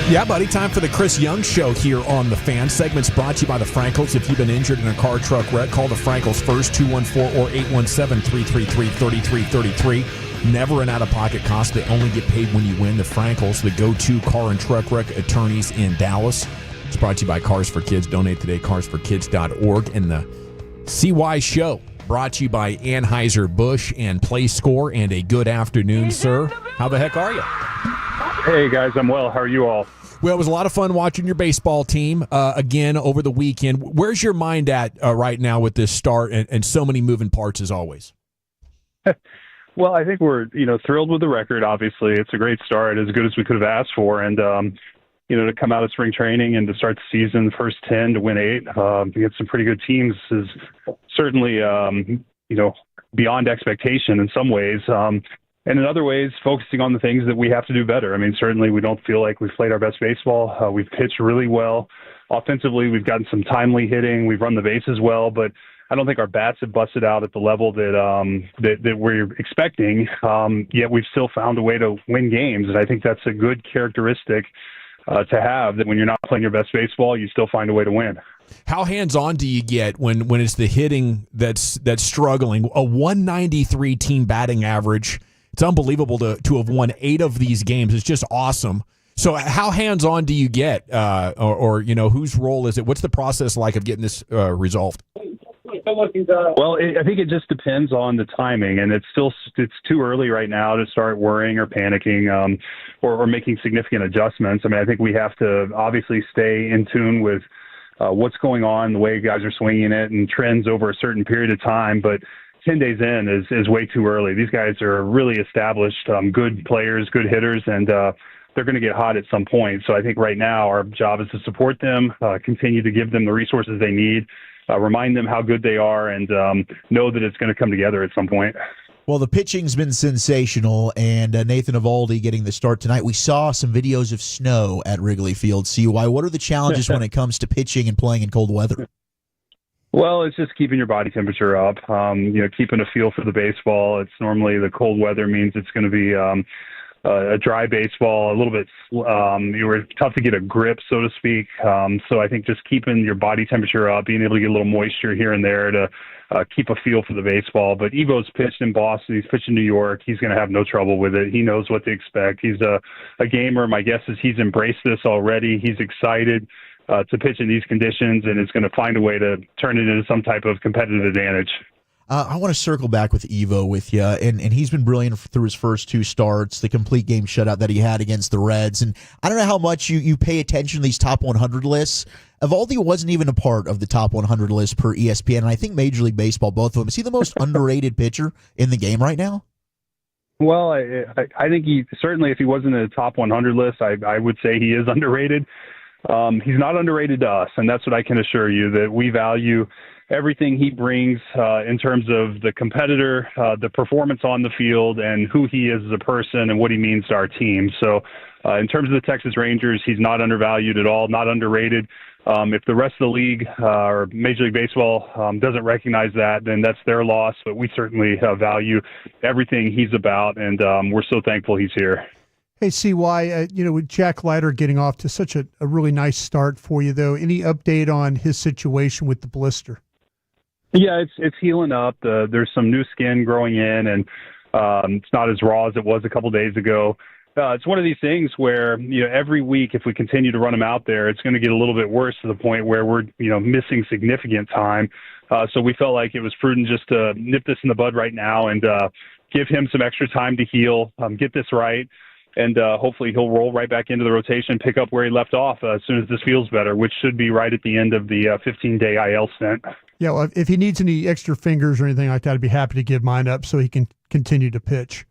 Yeah, buddy, time for the Chris Young Show here on The Fan. Segment's brought to you by the Frankels. If you've been injured in a car, truck wreck, call the Frankels first, 214 or 817-333-3333. Never an out-of-pocket cost. They only get paid when you win. The Frankels, the go-to car and truck wreck attorneys in Dallas. It's brought to you by Cars for Kids. Donate today, carsforkids.org. And the CY Show, brought to you by Anheuser-Busch and PlayScore. And a good afternoon, sir. How the heck are you? Hey, guys. I'm well. How are you all? Well, it was a lot of fun watching your baseball team again over the weekend. Where's your mind at right now with this start and so many moving parts as always? Well, I think we're, thrilled with the record. Obviously, it's a great start, as good as we could have asked for. And, to come out of spring training and to start the season, first 10 to win 8, to get some pretty good teams is certainly, beyond expectation in some ways. And in other ways, focusing on the things that we have to do better. I mean, certainly we don't feel like we've played our best baseball. We've pitched really well. Offensively, we've gotten some timely hitting. We've run the bases well, but I don't think our bats have busted out at the level that we're expecting. Yet we've still found a way to win games, and I think that's a good characteristic to have, that when you're not playing your best baseball, you still find a way to win. How hands-on do you get when it's the hitting that's struggling? A 193 team batting average. It's unbelievable to have won 8 of these games. It's just awesome. So how hands-on do you get, or whose role is it? What's the process like of getting this resolved? Well, I think it just depends on the timing, and it's too early right now to start worrying or panicking or making significant adjustments. I mean, I think we have to obviously stay in tune with what's going on, the way guys are swinging it, and trends over a certain period of time, but 10 days in is way too early. These guys are really established, good players, good hitters, and they're going to get hot at some point. So I think right now our job is to support them, continue to give them the resources they need, remind them how good they are, and know that it's going to come together at some point. Well, the pitching's been sensational, and Nathan Eovaldi getting the start tonight. We saw some videos of snow at Wrigley Field. CY, what are the challenges when it comes to pitching and playing in cold weather? Well, it's just keeping your body temperature up, keeping a feel for the baseball. It's normally the cold weather means it's going to be a dry baseball, a little bit, you were tough to get a grip, so to speak. So I think just keeping your body temperature up, being able to get a little moisture here and there to keep a feel for the baseball. But Evo's pitched in Boston. He's pitched in New York. He's going to have no trouble with it. He knows what to expect. He's a gamer. My guess is he's embraced this already. He's excited to pitch in these conditions, and is going to find a way to turn it into some type of competitive advantage. I want to circle back with Evo with you, and he's been brilliant through his first 2 starts, the complete game shutout that he had against the Reds. And I don't know how much you pay attention to these top 100 lists. Eovaldi wasn't even a part of the top 100 list per ESPN, and I think Major League Baseball, both of them. Is he the most underrated pitcher in the game right now? Well, I think he certainly, if he wasn't in the top 100 list, I would say he is underrated. He's not underrated to us, and that's what I can assure you, that we value everything he brings in terms of the competitor, the performance on the field, and who he is as a person and what he means to our team. So in terms of the Texas Rangers, he's not undervalued at all, not underrated. If the rest of the league or Major League Baseball doesn't recognize that, then that's their loss. But we certainly value everything he's about, and we're so thankful he's here. Hey, CY, with Jack Leiter getting off to such a really nice start for you, though, any update on his situation with the blister? Yeah, it's healing up. There's some new skin growing in, and it's not as raw as it was a couple days ago. It's one of these things where, every week, if we continue to run him out there, it's going to get a little bit worse to the point where we're, missing significant time. So we felt like it was prudent just to nip this in the bud right now and give him some extra time to heal, get this right. And hopefully he'll roll right back into the rotation, pick up where he left off as soon as this feels better, which should be right at the end of the 15-day IL stint. Yeah, well, if he needs any extra fingers or anything like that, I'd be happy to give mine up so he can continue to pitch.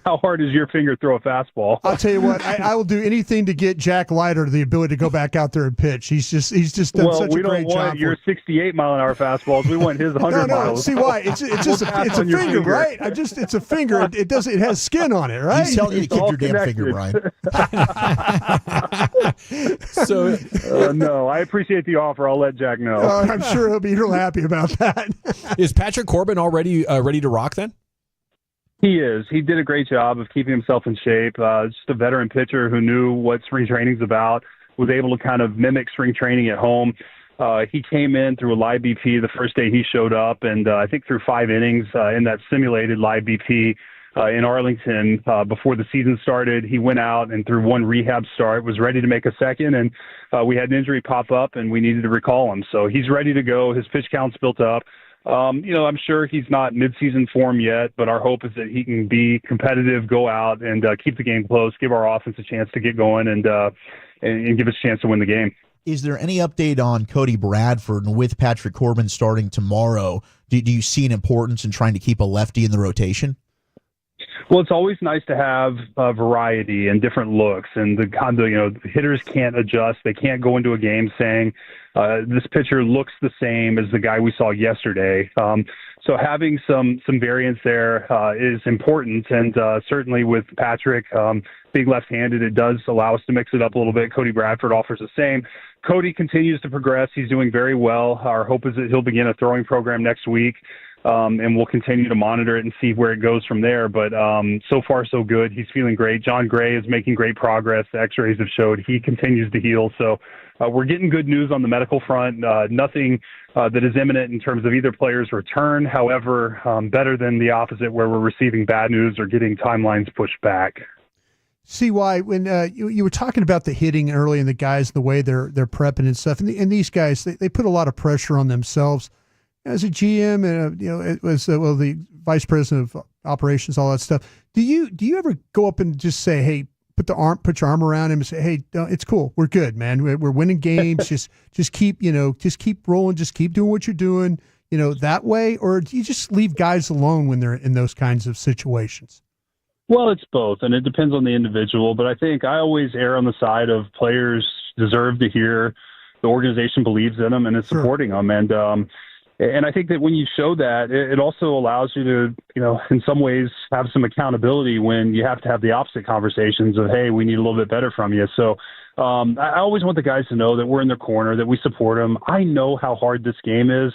How hard does your finger throw a fastball? I'll tell you what, I will do anything to get Jack Leiter the ability to go back out there and pitch. He's just done such a great job. We don't want your 68-mile-an-hour fastballs. We want his 100 miles. See why? It's just it's a finger, right? It's a finger. It has skin on it, right? He's telling you to keep your damn finger, Brian. No, I appreciate the offer. I'll let Jack know. I'm sure he'll be real happy about that. Is Patrick Corbin already ready to rock then? He is. He did a great job of keeping himself in shape. Just a veteran pitcher who knew what spring training's about, was able to kind of mimic spring training at home. He came in through a live BP the first day he showed up, and I think through 5 innings in that simulated live BP, in Arlington before the season started. He went out and through one rehab start was ready to make a second, and we had an injury pop up, and we needed to recall him. So he's ready to go. His pitch count's built up. I'm sure he's not midseason form yet, but our hope is that he can be competitive, go out and keep the game close, give our offense a chance to get going, and give us a chance to win the game. Is there any update on Cody Bradford? And with Patrick Corbin starting tomorrow, do you see an importance in trying to keep a lefty in the rotation? Well, it's always nice to have variety and different looks, and the hitters can't adjust. They can't go into a game saying this pitcher looks the same as the guy we saw yesterday. So having some variance there is important, and certainly with Patrick being left-handed, it does allow us to mix it up a little bit. Cody Bradford offers the same. Cody continues to progress. He's doing very well. Our hope is that he'll begin a throwing program next week. And we'll continue to monitor it and see where it goes from there. But so far, so good. He's feeling great. John Gray is making great progress. The x-rays have showed he continues to heal. So we're getting good news on the medical front. Nothing that is imminent in terms of either player's return. However, better than the opposite where we're receiving bad news or getting timelines pushed back. CY, when you were talking about the hitting early and the guys, the way they're prepping and stuff, and these guys, they put a lot of pressure on themselves. As a GM, and it was the vice president of operations, all that stuff. Do you ever go up and just say, "Hey, put your arm around him and say, "Hey, it's cool, we're good, man. We're winning games. just keep rolling, just keep doing what you're doing, that way." Or do you just leave guys alone when they're in those kinds of situations? Well, it's both, and it depends on the individual. But I think I always err on the side of players deserve to hear the organization believes in them and is supporting them, and I think that when you show that, it also allows you to, in some ways have some accountability when you have to have the opposite conversations of, hey, we need a little bit better from you. So I always want the guys to know that we're in their corner, that we support them. I know how hard this game is.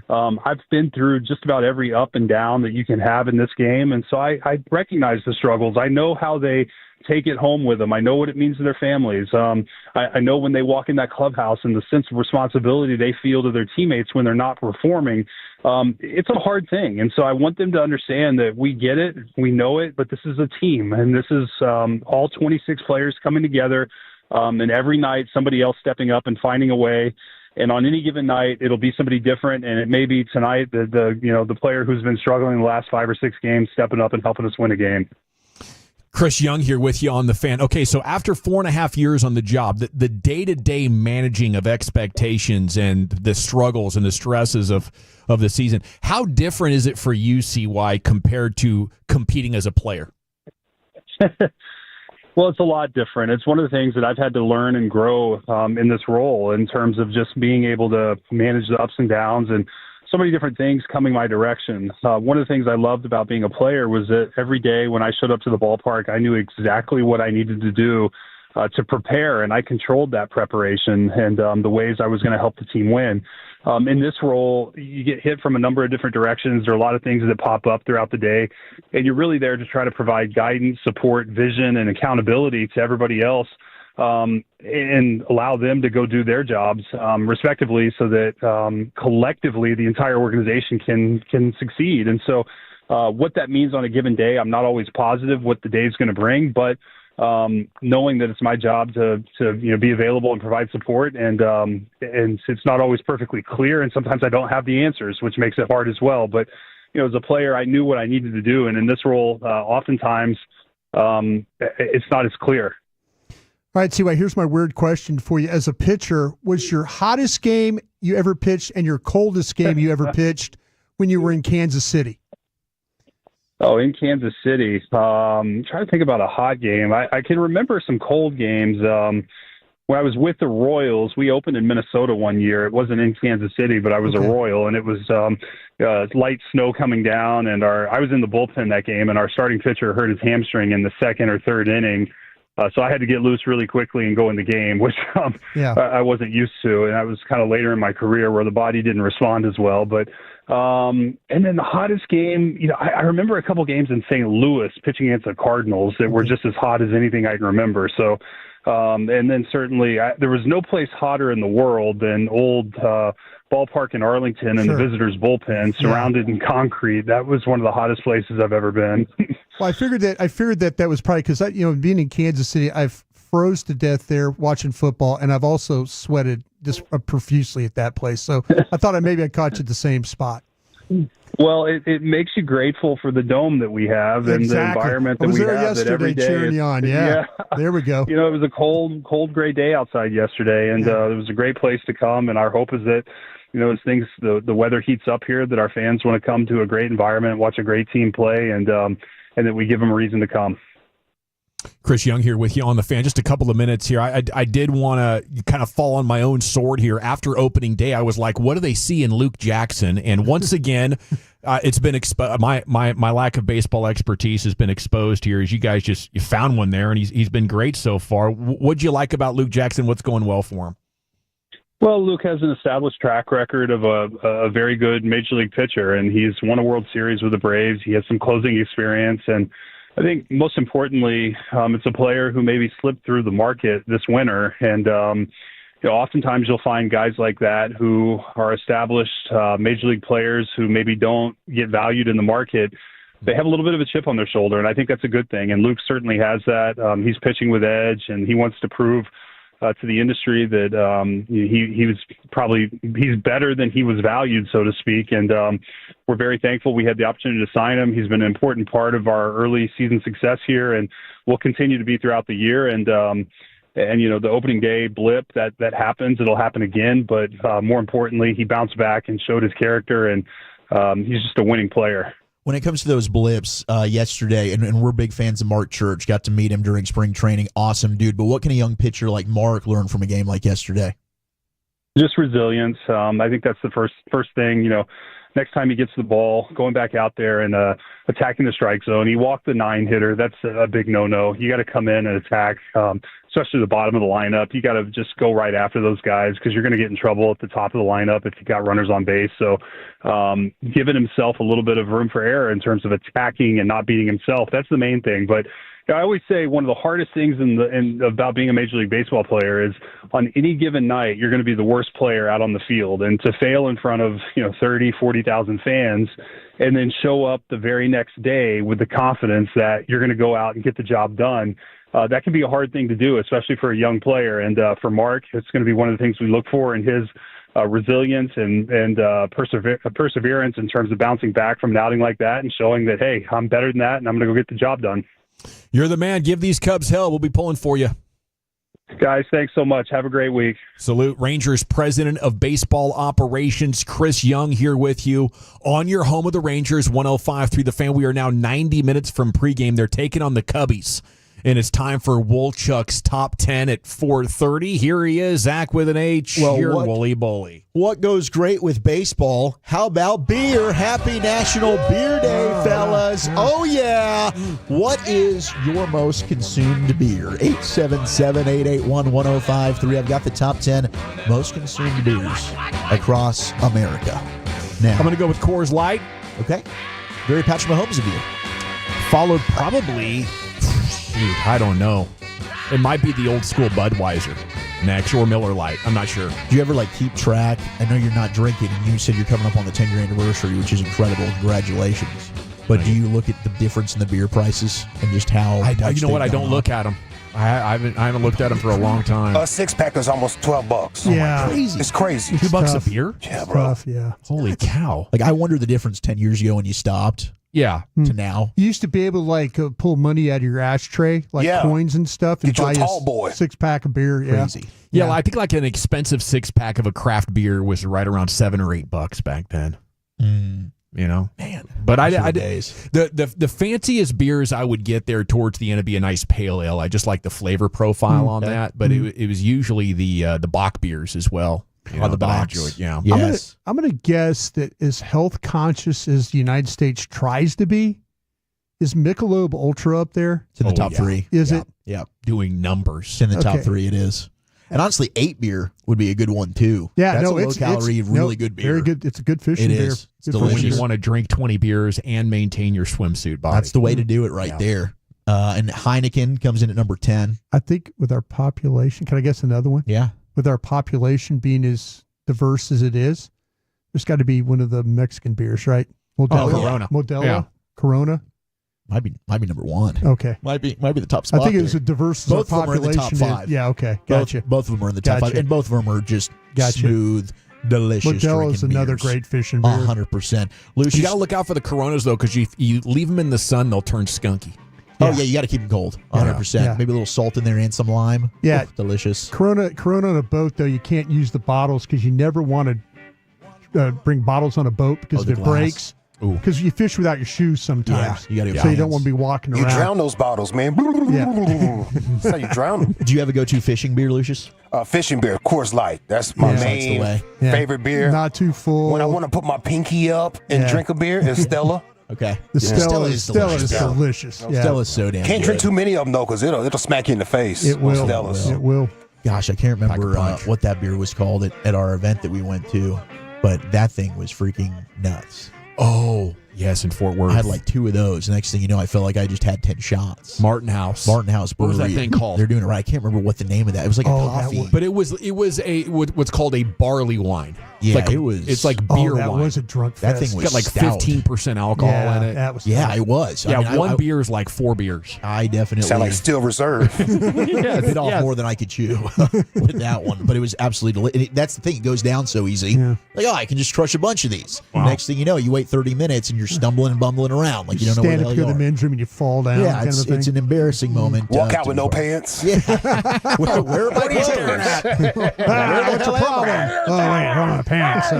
I've been through just about every up and down that you can have in this game. And so I recognize the struggles. I know how they take it home with them. I know what it means to their families. I know when they walk in that clubhouse and the sense of responsibility they feel to their teammates when they're not performing. It's a hard thing. And so I want them to understand that we get it, we know it, but this is a team, and this is all 26 players coming together, and every night somebody else stepping up and finding a way. And on any given night, it'll be somebody different, and it may be tonight the player who's been struggling the last 5 or 6 games stepping up and helping us win a game. Chris Young here with you on The Fan. Okay, so after 4.5 years on the job, the day-to-day managing of expectations and the struggles and the stresses of the season, how different is it for you, CY, compared to competing as a player? Well, it's a lot different. It's one of the things that I've had to learn and grow in this role in terms of just being able to manage the ups and downs and so many different things coming my direction. One of the things I loved about being a player was that every day when I showed up to the ballpark, I knew exactly what I needed to do to prepare, and I controlled that preparation and the ways I was going to help the team win. In this role, you get hit from a number of different directions. There are a lot of things that pop up throughout the day, and you're really there to try to provide guidance, support, vision, and accountability to everybody else. And allow them to go do their jobs respectively so that collectively the entire organization can succeed. And so what that means on a given day, I'm not always positive what the day is going to bring, but knowing that it's my job to be available and provide support, and it's not always perfectly clear, and sometimes I don't have the answers, which makes it hard as well. But as a player, I knew what I needed to do, and in this role, oftentimes it's not as clear. All right, CY, here's my weird question for you. As a pitcher, was your hottest game you ever pitched and your coldest game you ever pitched when you were in Kansas City? Oh, in Kansas City. I'm trying to think about a hot game. I can remember some cold games. When I was with the Royals, we opened in Minnesota one year. It wasn't in Kansas City, but I was a Royal, and it was light snow coming down, and I was in the bullpen that game, and our starting pitcher hurt his hamstring in the second or third inning. So I had to get loose really quickly and go in the game, which I wasn't used to. And that was kind of later in my career where the body didn't respond as well. But and then the hottest game, I remember a couple games in St. Louis pitching against the Cardinals that were just as hot as anything I can remember. So and then certainly there was no place hotter in the world than old ballpark in Arlington and the visitors' bullpen surrounded in concrete. That was one of the hottest places I've ever been. Well, I figured that was probably because being in Kansas City, I've froze to death there watching football, and I've also sweated just profusely at that place. So I thought maybe I caught you at the same spot. Well, it makes you grateful for the dome that we have and the environment that we have. That every day, cheering you on. Yeah, there we go. It was a cold, gray day outside yesterday, and it was a great place to come. And our hope is that, as the weather heats up here, that our fans want to come to a great environment, watch a great team play, and that we give them a reason to come. Chris Young here with you on the Fan. Just a couple of minutes here. I did want to kind of fall on my own sword here. After opening day, I was like, what do they see in Luke Jackson? And once again, it's been my lack of baseball expertise has been exposed here as you guys you found one there, and he's been great so far. What'd you like about Luke Jackson? What's going well for him? Well, Luke has an established track record of a very good major league pitcher, and he's won a World Series with the Braves. He has some closing experience, and I think most importantly, it's a player who maybe slipped through the market this winter. And, oftentimes you'll find guys like that who are established major league players who maybe don't get valued in the market. They have a little bit of a chip on their shoulder, and I think that's a good thing. And Luke certainly has that. He's pitching with edge, and he wants to prove to the industry that he's better than he was valued, so to speak. And we're very thankful we had the opportunity to sign him. He's been an important part of our early season success here, and will continue to be throughout the year. And the opening day blip that happens, it'll happen again. But more importantly, he bounced back and showed his character, and he's just a winning player. When it comes to those blips yesterday, and we're big fans of Mark Church, got to meet him during spring training. Awesome dude. But what can a young pitcher like Mark learn from a game like yesterday? Just resilience. I think that's the first thing. Next time he gets the ball, going back out there and attacking the strike zone. He walked the 9-hitter. That's a big no-no. You got to come in and attack, especially the bottom of the lineup. You got to just go right after those guys because you're going to get in trouble at the top of the lineup if you got runners on base. So giving himself a little bit of room for error in terms of attacking and not beating himself, that's the main thing. But I always say one of the hardest things about being a Major League Baseball player is on any given night, you're going to be the worst player out on the field. And to fail in front of 30, 40,000 fans and then show up the very next day with the confidence that you're going to go out and get the job done, that can be a hard thing to do, especially for a young player. And for Mark, it's going to be one of the things we look for in his resilience and perseverance in terms of bouncing back from an outing like that and showing that, hey, I'm better than that and I'm going to go get the job done. You're the man. Give these Cubs hell. We'll be pulling for you. Guys, thanks so much. Have a great week. Salute. Rangers President of Baseball Operations, Chris Young, here with you on your home of the Rangers, 105.3 The Fan. We are now 90 minutes from pregame. They're taking on the Cubbies. And it's time for Wolchuk's Top 10 at 4:30. Here he is, Zach with an H. Here, Wooly Bully. What goes great with baseball? How about beer? Happy National Beer Day, fellas. Oh, yeah. What is your most consumed beer? 877-881-1053. I've got the top 10 most consumed beers across America. Now, I'm going to go with Coors Light. Okay. Very Patrick Mahomes of beer. Followed probably... Shoot, I don't know. It might be the old school Budweiser next or Miller Lite. I'm not sure. Do you ever keep track? I know you're not drinking, and you said you're coming up on the 10-year anniversary, which is incredible. Congratulations. But do you look at the difference in the beer prices and just how? You know what? I don't look at them. I haven't looked at them for a long time. A six-pack is almost $12. Yeah, crazy. It's crazy. $2 a beer? Yeah, bro. Tough, yeah. Holy cow! I wonder the difference 10 years ago when you stopped. Yeah, to now. You used to be able to pull money out of your ashtray, coins and stuff, and buy a six-pack of beer. Yeah. Crazy. Yeah, well, I think an expensive six-pack of a craft beer was right around $7 or $8 back then. Man, but the fanciest beers I would get there towards the end would be a nice pale ale. I just like the flavor profile on that, but it was usually the Bock beers as well. The Bocks. Yeah. Yes. I'm gonna guess that as health conscious as the United States tries to be, is Michelob Ultra up there? It's in the top 3. Is it? Yeah. Doing numbers. It's in the top 3. It is. And honestly, 8 beer would be a good one too. Yeah, that's a low-calorie, really good beer. Very good. It's a good fishing beer. It's good delicious. When you want to drink 20 beers and maintain your swimsuit body. That's the way to do it right there. And Heineken comes in at number 10. I think with our population, can I guess another one? Yeah. With our population being as diverse as it is, there's got to be one of the Mexican beers, right? Corona. Modelo. Yeah. Corona. Might be number one. Okay. Might be the top spot. I think it was there. a diverse both population. Of them are in the top 5. Yeah, okay. Gotcha. Both of them are in the top 5. And both of them are just smooth, delicious. Modelo's another great fishing beer. 100%. Lucius, You got to look out for the Coronas, though, because you leave them in the sun, they'll turn skunky. Oh, yeah, you got to keep them cold. 100%. Yeah. Maybe a little salt in there and some lime. Yeah. Oof, delicious. Corona on a boat, though, you can't use the bottles because you never want to bring bottles on a boat because if it breaks. Because you fish without your shoes sometimes. Yeah, you got to. So you don't want to be walking around. You drown those bottles, man. That's how you drown them. Do you have a go-to fishing beer, Lucius? Fishing beer, Coors Light. That's my main favorite beer. Not too full. When I want to put my pinky up and drink a beer, it's Stella. Okay. The Stella is delicious. Stella's so damn Can't good. drink too many of them, though, because it'll smack you in the face. It will. Stella's. It will. Gosh, I can't remember what that beer was called at our event that we went to, but that thing was freaking nuts. Oh, yes, in Fort Worth. I had like 2 of those. Next thing you know, I felt like I just had 10 shots. Martin House Brewery. What was that thing called? They're doing it right. I can't remember what the name of that. It was like a coffee. But it was what's called a barley wine. Yeah, it's like it was. It's like beer that wine. was a drunk That fest. thing was It's got like 15% alcohol in it. That was it was. Yeah, I mean, one beer is like 4 beers. I definitely Sound like Steel Reserve. bit off more than I could chew with that one, but it was absolutely delicious. That's the thing; it goes down so easy. Yeah. Like, I can just crush a bunch of these. Next thing you know, you wait 30 minutes and you're stumbling and bumbling around like you don't know where Stand the up hell to you the are. men's room and you fall down. Yeah, kind it's of a thing. an embarrassing moment. Walk out to with be no part of. pants. Yeah. Where are my clothes? What's the problem? Oh, wait, hold on, pants.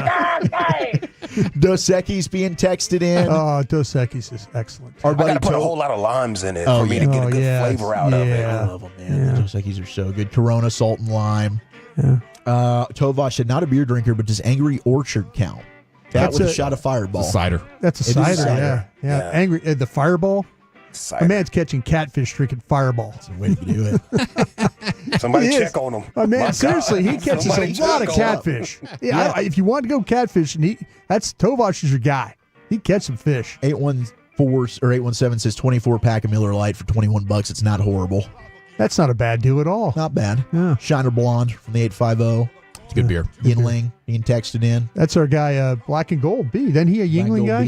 Dos Equis being texted in. Oh, Dos Equis is excellent. Our I buddy got to put a Toad- whole lot of limes in it Oh, for me to get a good flavor out of it. I love them, man. The Dos Equis are so good. Corona, salt, and lime. Tovash said, not a beer drinker, but does Angry Orchard count? That with a shot of Fireball. It's a cider. That's a It is cider, yeah. Angry the Fireball. Cider. A man's catching catfish drinking Fireball. That's the way to do it. Somebody He is. check on him. Oh, man, My seriously, God. he catches Somebody a lot of check on him. catfish. Yeah, if you want to go catfishing, that's Tovash is your guy. He catch some fish. 817 says 24 pack of Miller Lite for $21. It's not horrible. That's not a bad deal at all. Not bad. Yeah. Shiner Blonde from the 850. It's good beer. Yingling being texted in. That's our guy, Black and Gold B. Then he a Yingling guy?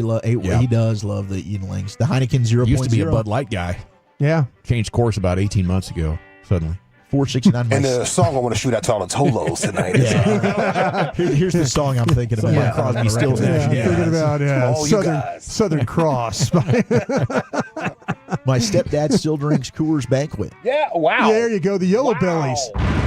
He does love the Yinglings. The Heineken 0.0. Used to be a Bud Light guy. Yeah. Changed course about 18 months ago, suddenly. 469. And the song I want to shoot out to all the Tolos tonight. Here's the song I'm thinking about. Crosby, Stills, Nash. Thinking about Southern Cross. My stepdad still drinks Coors Banquet. Yeah, wow. There you go, the Yellow Bellies.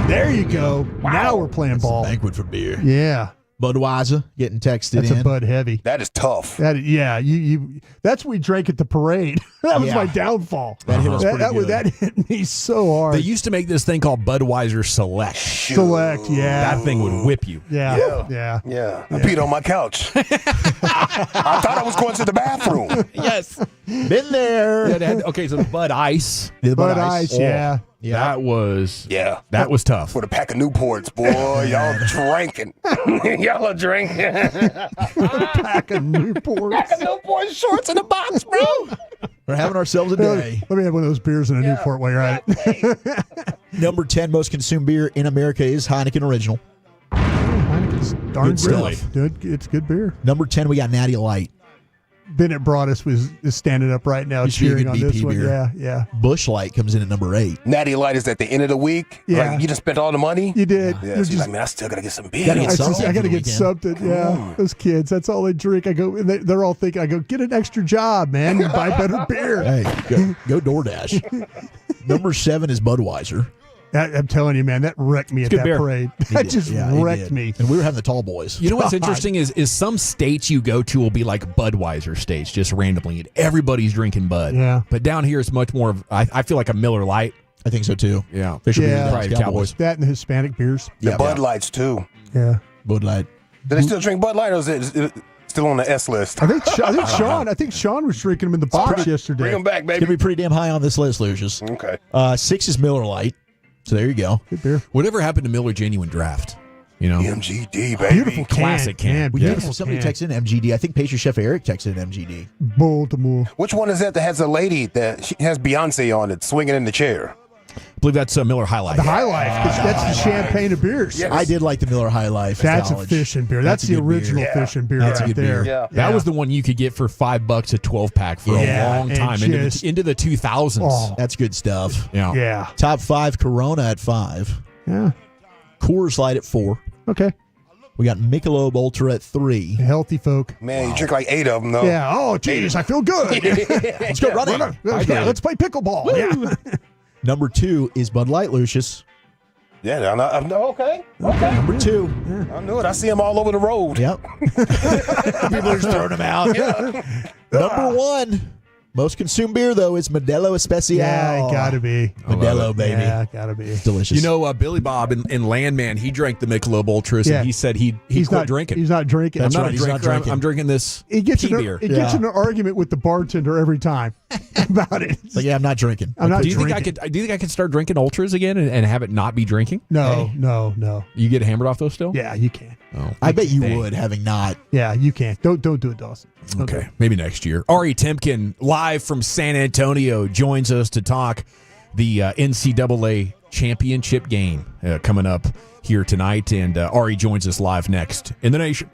There you go. Now we're playing ball. Banquet for beer. Yeah. Budweiser getting texted That's in. a Bud heavy. That is tough. You that's what we drank at the parade. That was Yeah. my downfall. That hit us pretty good. That hit me so hard. They used to make this thing called Budweiser Select. Select, yeah. That thing would whip you. Yeah. I peed on my couch. I thought I was going to the bathroom. Yes. Been there. Okay, so the Bud Ice. The Bud Ice, yeah. That was that was tough. With a pack of Newports, boy. Y'all drinking. Y'all are drinking. Pack of Newports. Pack of Newport shorts in a box, bro. We're having ourselves a day. Let me have one of those beers in a Newport while you're at it. Number 10 most consumed beer in America is Heineken Original. Heineken's darn Good stuff. good. It's good beer. Number 10, we got Natty Light. Bennett Broadus is standing up right now Used to be a cheering good on this BP one. beer. Yeah. Busch Light comes in at number 8. Natty Light is at the end of the week. Yeah. Like, you just spent all the money. You did. Yeah, You're she's just- like, man, I still got to get some beer. Gotta get something I got to for the get weekend. something. Yeah. Those kids, that's all they drink. I go, and they're all thinking, I go, get an extra job, man. You buy better beer. Hey, go DoorDash. Number 7 is Budweiser. I'm telling you, man, that wrecked me at good that beer. parade. That just wrecked me. And we were having the tall boys. You know what's interesting is some states you go to will be like Budweiser states, just randomly, and everybody's drinking Bud. Yeah. But down here it's much more of, I feel like a Miller Lite. I think so too. Yeah. Fisher Yeah. Beer, Probably Cowboys. Cowboys. That and the Hispanic beers. The Bud Lights, too. Yeah. Bud Light. Do they still drink Bud Light, or is it still on the S list? I think Sean was drinking them in the box yesterday. Bring them back, It's going baby. to be pretty damn high on this list, Lucius. Okay. 6 is Miller Lite. So there you go. Good beer. Whatever happened to Miller Genuine Draft? You know? MGD, baby. Beautiful can. Classic can. Beautiful Somebody can. texted in MGD. I think pastry chef Eric texted in MGD. Baltimore. Which one is that has a lady that she has Beyonce on it swinging in the chair? I believe that's Miller High Life. The High Life. That's the champagne of beers. Yes. I did like the Miller High Life. That's a fishing beer. That's the original fishing beer That's a right good there. beer. Yeah. That was the one you could get for $5 a 12-pack for a long time into the 2000s. Oh, that's good stuff. Yeah. Top 5, Corona at 5. Yeah. Coors Light at 4. Okay. We got Michelob Ultra at 3. Healthy folk. Man, you drink like 8 of them, though. Yeah. Oh, geez, I feel good. Let's go running. Yeah, let's play pickleball. Yeah. Number 2 is Bud Light, Lucius. Yeah, okay. Number 2. I knew it. I see them all over the road. Yep. People are just throwing them out. Number 1, most consumed beer, though, is Modelo Especial. Yeah, it gotta be. Modelo, baby. Yeah, gotta be. It's delicious. You know, Billy Bob in Landman, he drank the Michelob Ultras, and he said he'd quit drinking. He's not drinking. I'm That's not right, a he's not drinker. drinking. I'm drinking this He gets tea in beer. It gets in an argument with the bartender every time about it. It's like, yeah, I'm not drinking. I'm not do you drinking. think I could start drinking Ultras again and have it not be drinking? No. You get hammered off those still? Yeah, you can. Oh, I bet you would, having not. Yeah, you can. Don't do it, Dawson. Okay, maybe next year. Ari Timken, live from San Antonio, joins us to talk the NCAA championship game coming up here tonight. And Ari joins us live next in the Nation.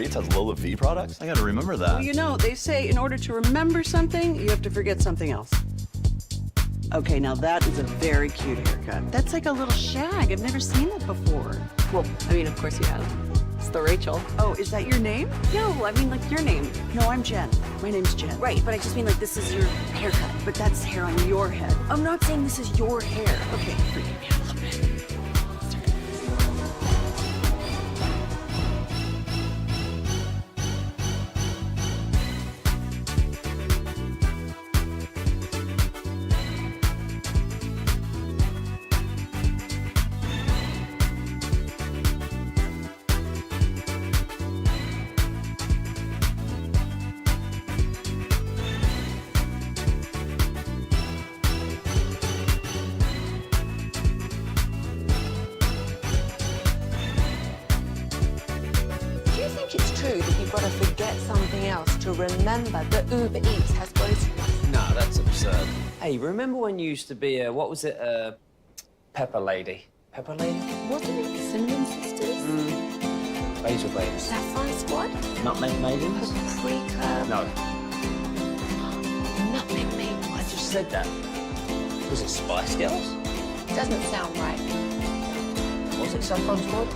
Ritz has Lola V products? I gotta remember that. Well, you know, they say in order to remember something, you have to forget something else. Okay, now that is a very cute haircut. That's like a little shag. I've never seen that before. Well, I mean, of course you have. It's the Rachel. Oh, is that your name? No, I mean, like your name. No, I'm Jen. My name's Jen. Right, but I just mean like this is your haircut. But that's hair on your head. I'm not saying this is your hair. Okay, forgive me a little bit. Do you think it's true that you've got to forget something else to remember that Uber Eats has groceries? No, that's absurd. Hey, remember when you used to be a, what was it, Pepper Lady? Pepper Lady? Wasn't it the Cinnamon Sisters? Basil Babes. Sapphire Squad? Nutmeg Maidens? Paprika? No, Nutmeg Maidens. I just said that. Was it Spice Girls? Doesn't sound right. Was it Saffron Squad?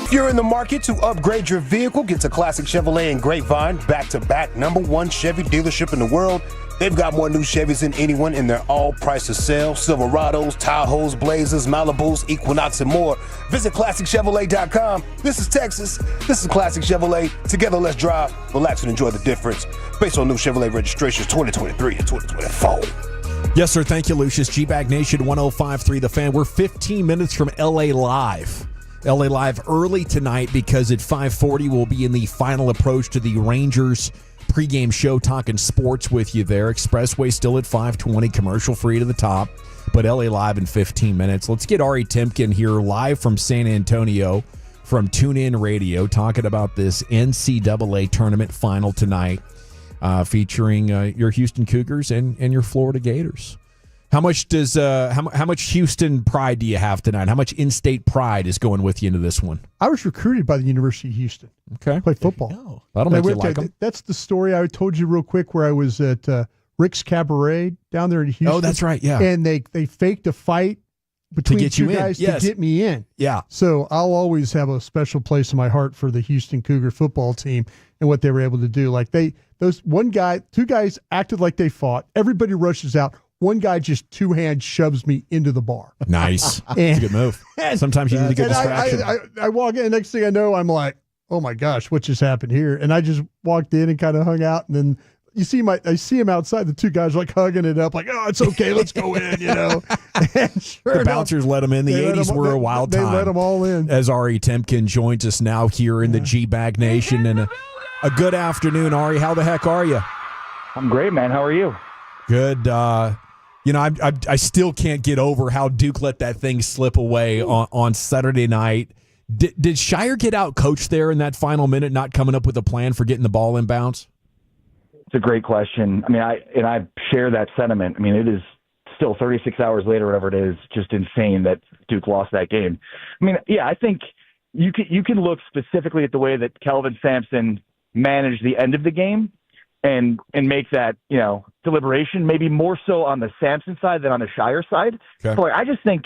If you're in the market to upgrade your vehicle, get to Classic Chevrolet and Grapevine, back-to-back #1 Chevy dealership in the world. They've got more new Chevys than anyone, and they're all priced to sell. Silverados, Tahoes, Blazers, Malibus, Equinox, and more. Visit ClassicChevrolet.com. This is Texas. This is Classic Chevrolet. Together, let's drive, relax, and enjoy the difference. Based on new Chevrolet registrations 2023 and 2024. Yes, sir. Thank you, Lucius. G-Bag Nation 105.3 The Fan. We're 15 minutes from LA Live. LA Live early tonight because at 5:40 we'll be in the final approach to the Rangers pregame show, talking sports with you there. Expressway still at 5:20, commercial free to the top, but LA Live in 15 minutes. Let's get Ari Timken here live from San Antonio from TuneIn Radio talking about this NCAA tournament final tonight featuring your Houston Cougars and your Florida Gators. How much does how much Houston pride do you have tonight? How much in-state pride is going with you into this one? I was recruited by the University of Houston. Okay, played football. That'll make you like them. That's the story I told you real quick, where I was at Rick's Cabaret down there in Houston. Oh, that's right. Yeah, and they faked a fight between two guys to get me in. Yeah. So I'll always have a special place in my heart for the Houston Cougar football team and what they were able to do. Like two guys acted like they fought. Everybody rushes out. One guy just two-hand shoves me into the bar. Nice. That's a good move. Sometimes you need a good distraction. I walk in, and next thing I know, I'm like, oh my gosh, what just happened here? And I just walked in and kind of hung out, and then I see him outside, the two guys like hugging it up, like, oh, it's okay, let's go in, And sure the bouncers let them in. The 80s were a wild time. They let them all in. As Ari Timken joins us now here in the G-Bag Nation. And a good afternoon, Ari. How the heck are you? I'm great, man. How are you? Good. I still can't get over how Duke let that thing slip away on Saturday night. Did Shire get out coached there in that final minute, not coming up with a plan for getting the ball in bounds? It's a great question. I mean, I share that sentiment. I mean, it is still 36 hours later, whatever it is, just insane that Duke lost that game. I mean, yeah, I think you can look specifically at the way that Kelvin Sampson managed the end of the game and make that, deliberation, maybe more so on the Sampson side than on the Shire side. Okay. But I just think,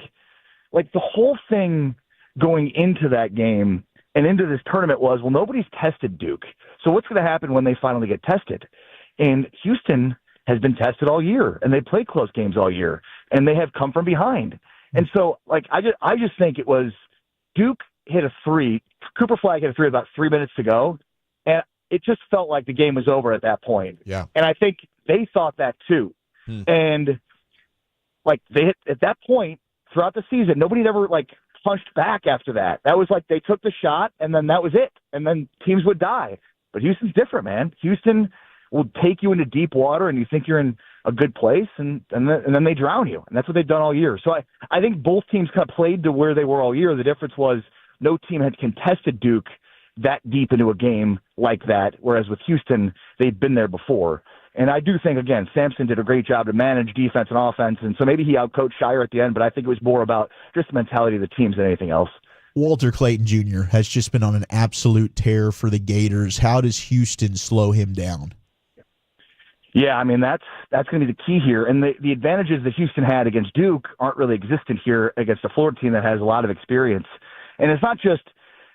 the whole thing going into that game and into this tournament was, well, nobody's tested Duke. So what's going to happen when they finally get tested? And Houston has been tested all year, and they played close games all year. and they have come from behind. And so, like, I just think it was Duke hit a three, Cooper Flagg hit a three with about 3 minutes to go, and it just felt like the game was over at that point. Yeah. And I think they thought that too. And like they hit at that point throughout the season, nobody had ever like punched back after that. That was like they took the shot and then that was it. And then teams would die. But Houston's different, man. Houston will take you into deep water and you think you're in a good place and then they drown you. And that's what they've done all year. So I think both teams kind of played to where they were all year. The difference was no team had contested Duke that deep into a game like that, whereas with Houston, they'd been there before. And I do think, again, Sampson did a great job to manage defense and offense, and so maybe he outcoached Shire at the end, but I think it was more about just the mentality of the teams than anything else. Walter Clayton Jr. has just been on an absolute tear for the Gators. How does Houston slow him down? Yeah, I mean, that's going to be the key here. And the advantages that Houston had against Duke aren't really existent here against a Florida team that has a lot of experience. And it's not just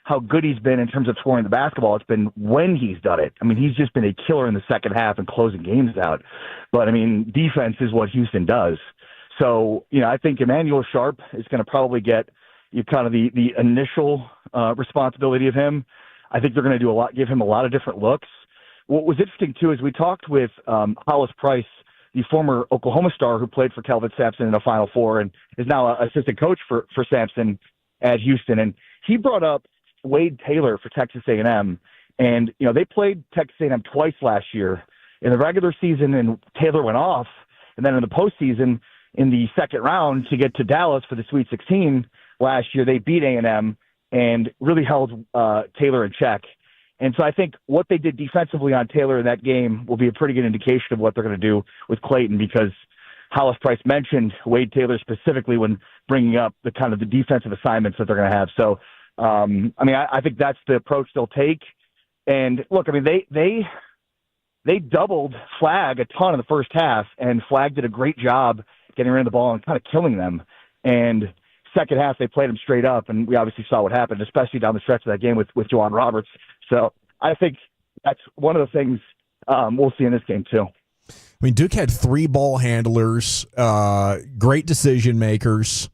how good he's been in terms of scoring the basketball. It's been when he's done it. I mean, he's just been a killer in the second half and closing games out. But, I mean, defense is what Houston does. So, I think Emmanuel Sharp is going to probably get kind of the initial responsibility of him. I think they're going to give him a lot of different looks. What was interesting, too, is we talked with Hollis Price, the former Oklahoma star who played for Kelvin Sampson in the Final Four and is now an assistant coach for Sampson at Houston. And he brought up Wade Taylor for Texas A&M. And, they played Texas A&M twice last year in the regular season, and Taylor went off. And then in the postseason, in the second round to get to Dallas for the Sweet 16 last year, they beat A&M and really held Taylor in check. And so I think what they did defensively on Taylor in that game will be a pretty good indication of what they're going to do with Clayton, because Hollis Price mentioned Wade Taylor specifically when bringing up the kind of the defensive assignments that they're going to have. So, I think that's the approach they'll take. And look, I mean, they doubled Flagg a ton in the first half, and Flagg did a great job getting rid of the ball and kind of killing them. And second half, they played him straight up, and we obviously saw what happened, especially down the stretch of that game with Juwan Roberts. So I think that's one of the things we'll see in this game too. I mean, Duke had 3 ball handlers, great decision makers,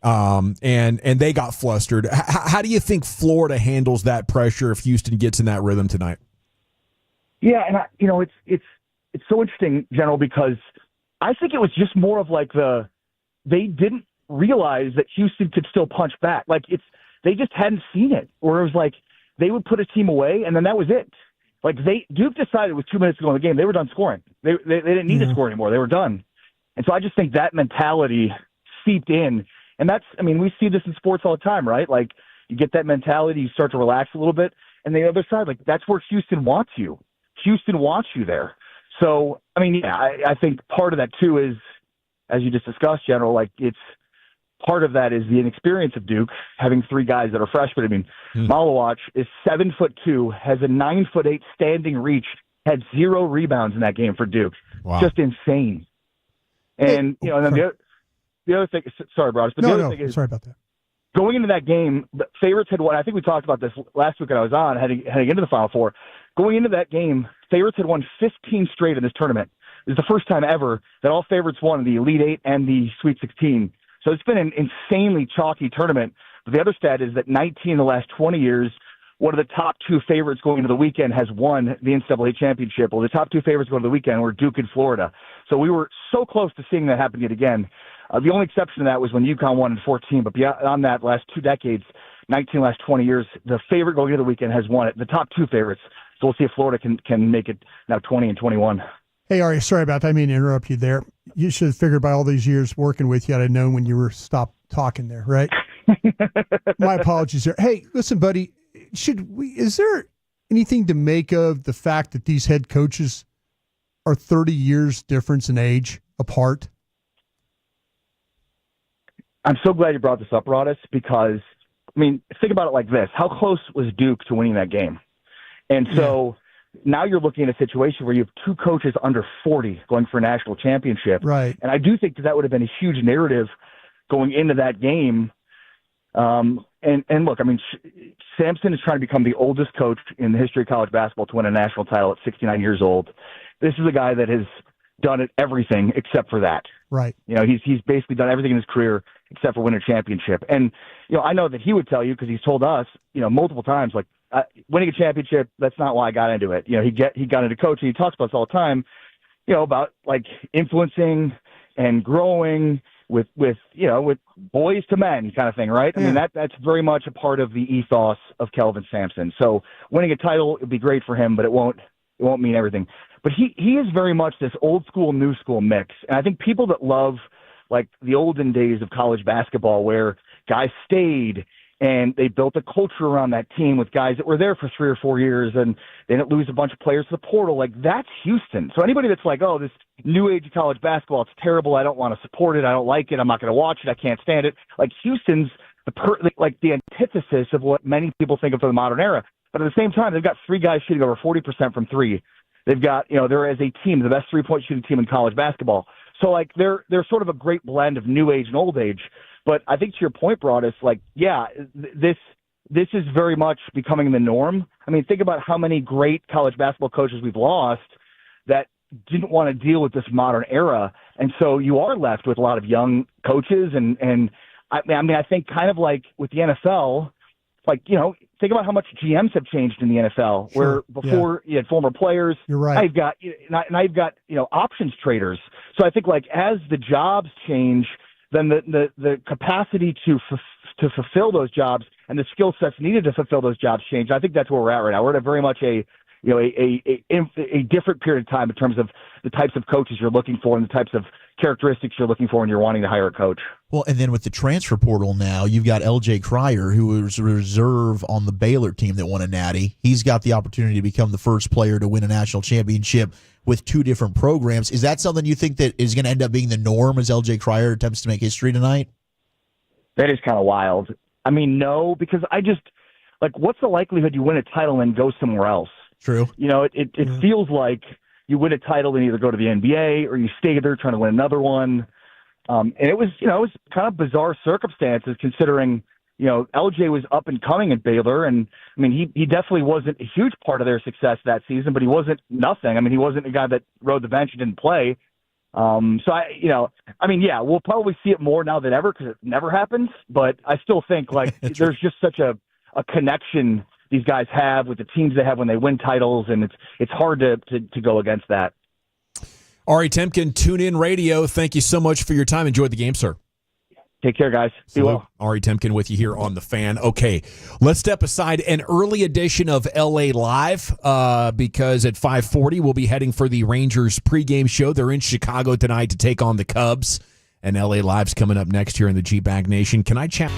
and they got flustered. How do you think Florida handles that pressure if Houston gets in that rhythm tonight? Yeah, and it's so interesting, General, because I think it was just more of like they didn't realize that Houston could still punch back. Like they just hadn't seen it, or it was like they would put a team away and then that was it. Like Duke decided with 2 minutes to go in the game, they were done scoring. They didn't need to score anymore. They were done. And so I just think that mentality seeped in. And we see this in sports all the time, right? Like you get that mentality, you start to relax a little bit. And the other side, like that's where Houston wants you. Houston wants you there. So, I think part of that too is, as you just discussed, General, like part of that is the inexperience of Duke, having 3 guys that are freshmen. Malawach is 7'2", has a 9'8" standing reach, had 0 rebounds in that game for Duke. Wow. Just insane. And, and then the other thing, sorry, Broadus, but the other thing is, sorry about that. Going into that game, the favorites had won. I think we talked about this last week when I was on, heading into the Final Four. Going into that game, favorites had won 15 straight in this tournament. It was the first time ever that all favorites won in the Elite Eight and the Sweet 16. So it's been an insanely chalky tournament. But the other stat is that 19 in the last 20 years, one of the top 2 favorites going into the weekend has won the NCAA championship. Well, the top 2 favorites going to the weekend were Duke and Florida. So we were so close to seeing that happen yet again. The only exception to that was when UConn won in 14. But beyond that, last 2 decades, 19 last 20 years, the favorite going into the weekend has won it. The top 2 favorites. So we'll see if Florida can make it now 20 and 21. Hey, Ari, sorry about that. I mean to interrupt you there. You should have figured by all these years working with you, I'd have known when you were stopped talking there, right? My apologies there. Hey, listen, buddy, is there anything to make of the fact that these head coaches are 30 years difference in age apart? I'm so glad you brought this up, Rodis, because, think about it like this. How close was Duke to winning that game? And so now you're looking at a situation where you have 2 coaches under 40 going for a national championship. Right. And I do think that would have been a huge narrative going into that game. And look, Sampson is trying to become the oldest coach in the history of college basketball to win a national title at 69 years old. This is a guy that has done at everything except for that. Right. You know, he's basically done everything in his career except for win a championship. And, you know, I know that he would tell you, because he's told us, you know, multiple times, like, winning a championship, that's not why I got into it. You know, he got into coaching. He talks about this all the time, you know, about like influencing and growing with boys to men kind of thing, right? I mean, that's very much a part of the ethos of Kelvin Sampson. So winning a title would be great for him, but it won't mean everything. But he is very much this old school, new school mix. And I think people that love like the olden days of college basketball where guys stayed and they built a culture around that team with guys that were there for 3 or 4 years and they didn't lose a bunch of players to the portal. Like, that's Houston. So anybody that's like, oh, this new age of college basketball, it's terrible, I don't want to support it, I don't like it, I'm not going to watch it, I can't stand it. Like, Houston's the antithesis of what many people think of for the modern era. But at the same time, they've got 3 guys shooting over 40% from 3. They've got, you know, they're as a team, the best 3-point shooting team in college basketball. So, like, they're sort of a great blend of new age and old age. But I think to your point, Broadus, like, yeah, this is very much becoming the norm. I mean, think about how many great college basketball coaches we've lost that didn't want to deal with this modern era. And so you are left with a lot of young coaches. And I mean, I think kind of like with the NFL, like, you know, think about how much GMs have changed in the NFL, where before you had former players. You're right. Now you've got, you know, options traders. So I think, like, as the jobs change, then the capacity to fulfill those jobs and the skill sets needed to fulfill those jobs change. I think that's where we're at right now. We're at a very much a different period of time in terms of the types of coaches you're looking for and the types of characteristics you're looking for when you're wanting to hire a coach. Well, and then with the transfer portal now, you've got LJ Cryer, who was a reserve on the Baylor team that won a natty. He's got the opportunity to become the first player to win a national championship with 2 different programs. Is that something you think that is going to end up being the norm as LJ Cryer attempts to make history tonight? That is kind of wild. I mean, no, because I just, like, what's the likelihood you win a title and go somewhere else? True. You know, it feels like you win a title and either go to the NBA or you stay there trying to win another one. And it was kind of bizarre circumstances considering, you know, LJ was up and coming at Baylor. And I mean, he definitely wasn't a huge part of their success that season, but he wasn't nothing. I mean, he wasn't a guy that rode the bench and didn't play. So we'll probably see it more now than ever because it never happens. But I still think like there's just such a connection these guys have with the teams they have when they win titles, and it's hard to go against that. Ari Temkin, Tune In Radio, thank you so much for your time. Enjoy the game, sir. Take care, guys. Be well. Ari Temkin with you here on The Fan. Okay, let's step aside an early edition of LA Live because at 5:40 we'll be heading for the Rangers pregame show. They're in Chicago tonight to take on the Cubs, and LA Live's coming up next here in the G-Bag Nation. Can I chat?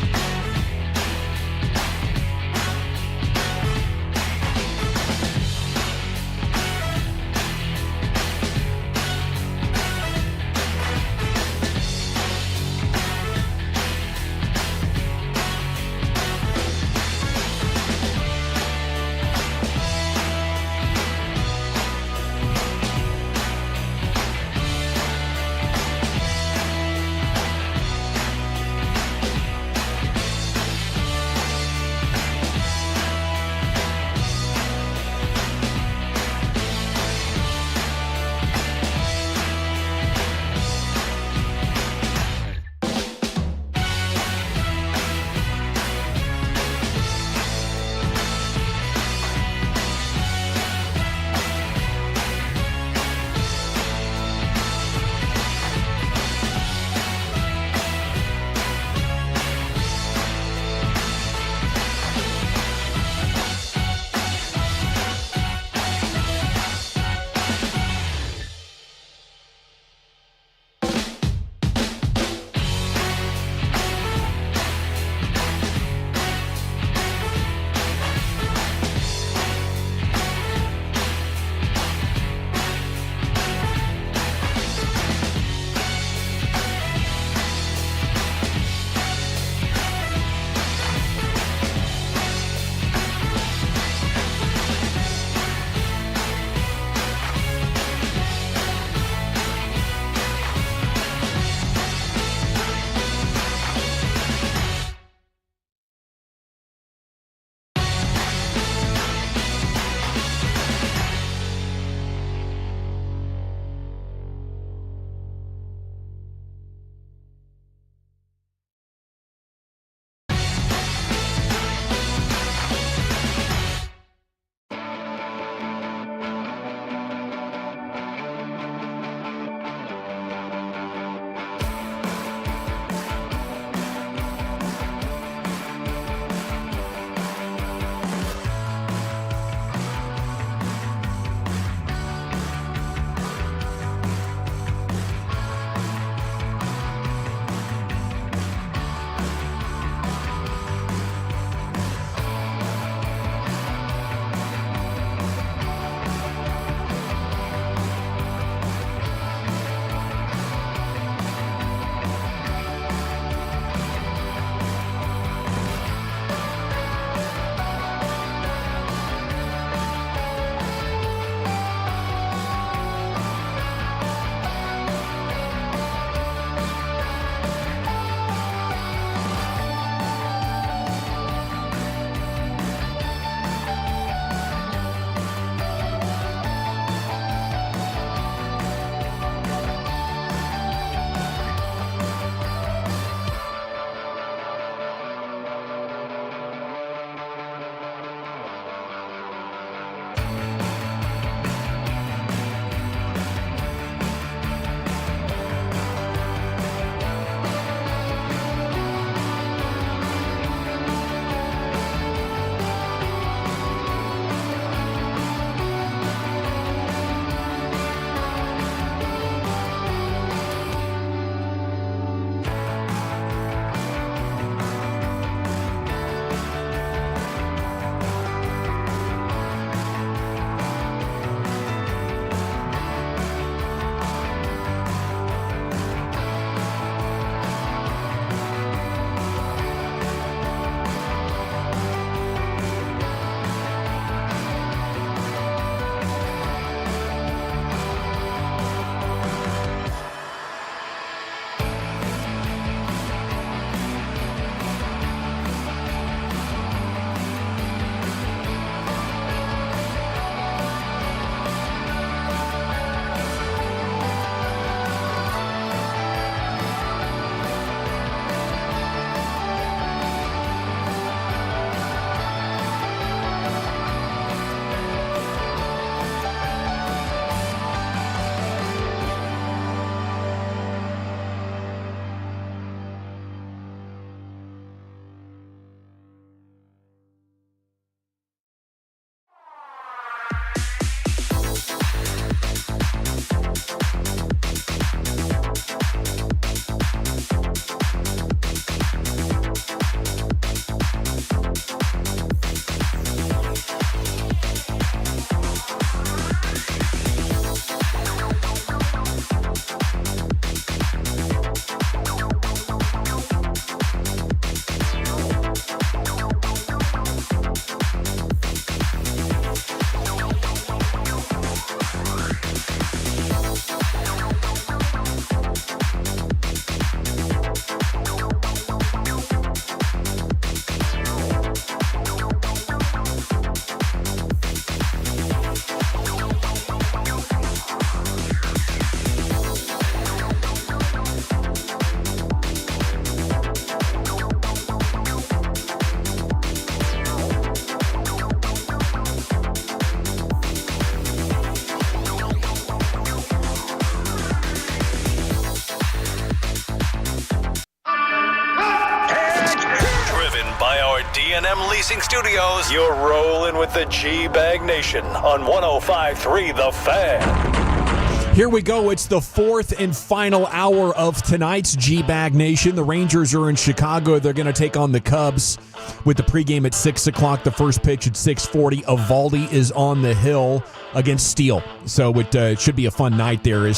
G&M Leasing Studios, you're rolling with the G-Bag Nation on 105.3 The Fan. Here we go. It's the fourth and final hour of tonight's G-Bag Nation. The Rangers are in Chicago. They're going to take on the Cubs with the pregame at 6 o'clock. The first pitch at 6:40. Evaldi is on the hill against Steele. So it should be a fun night there.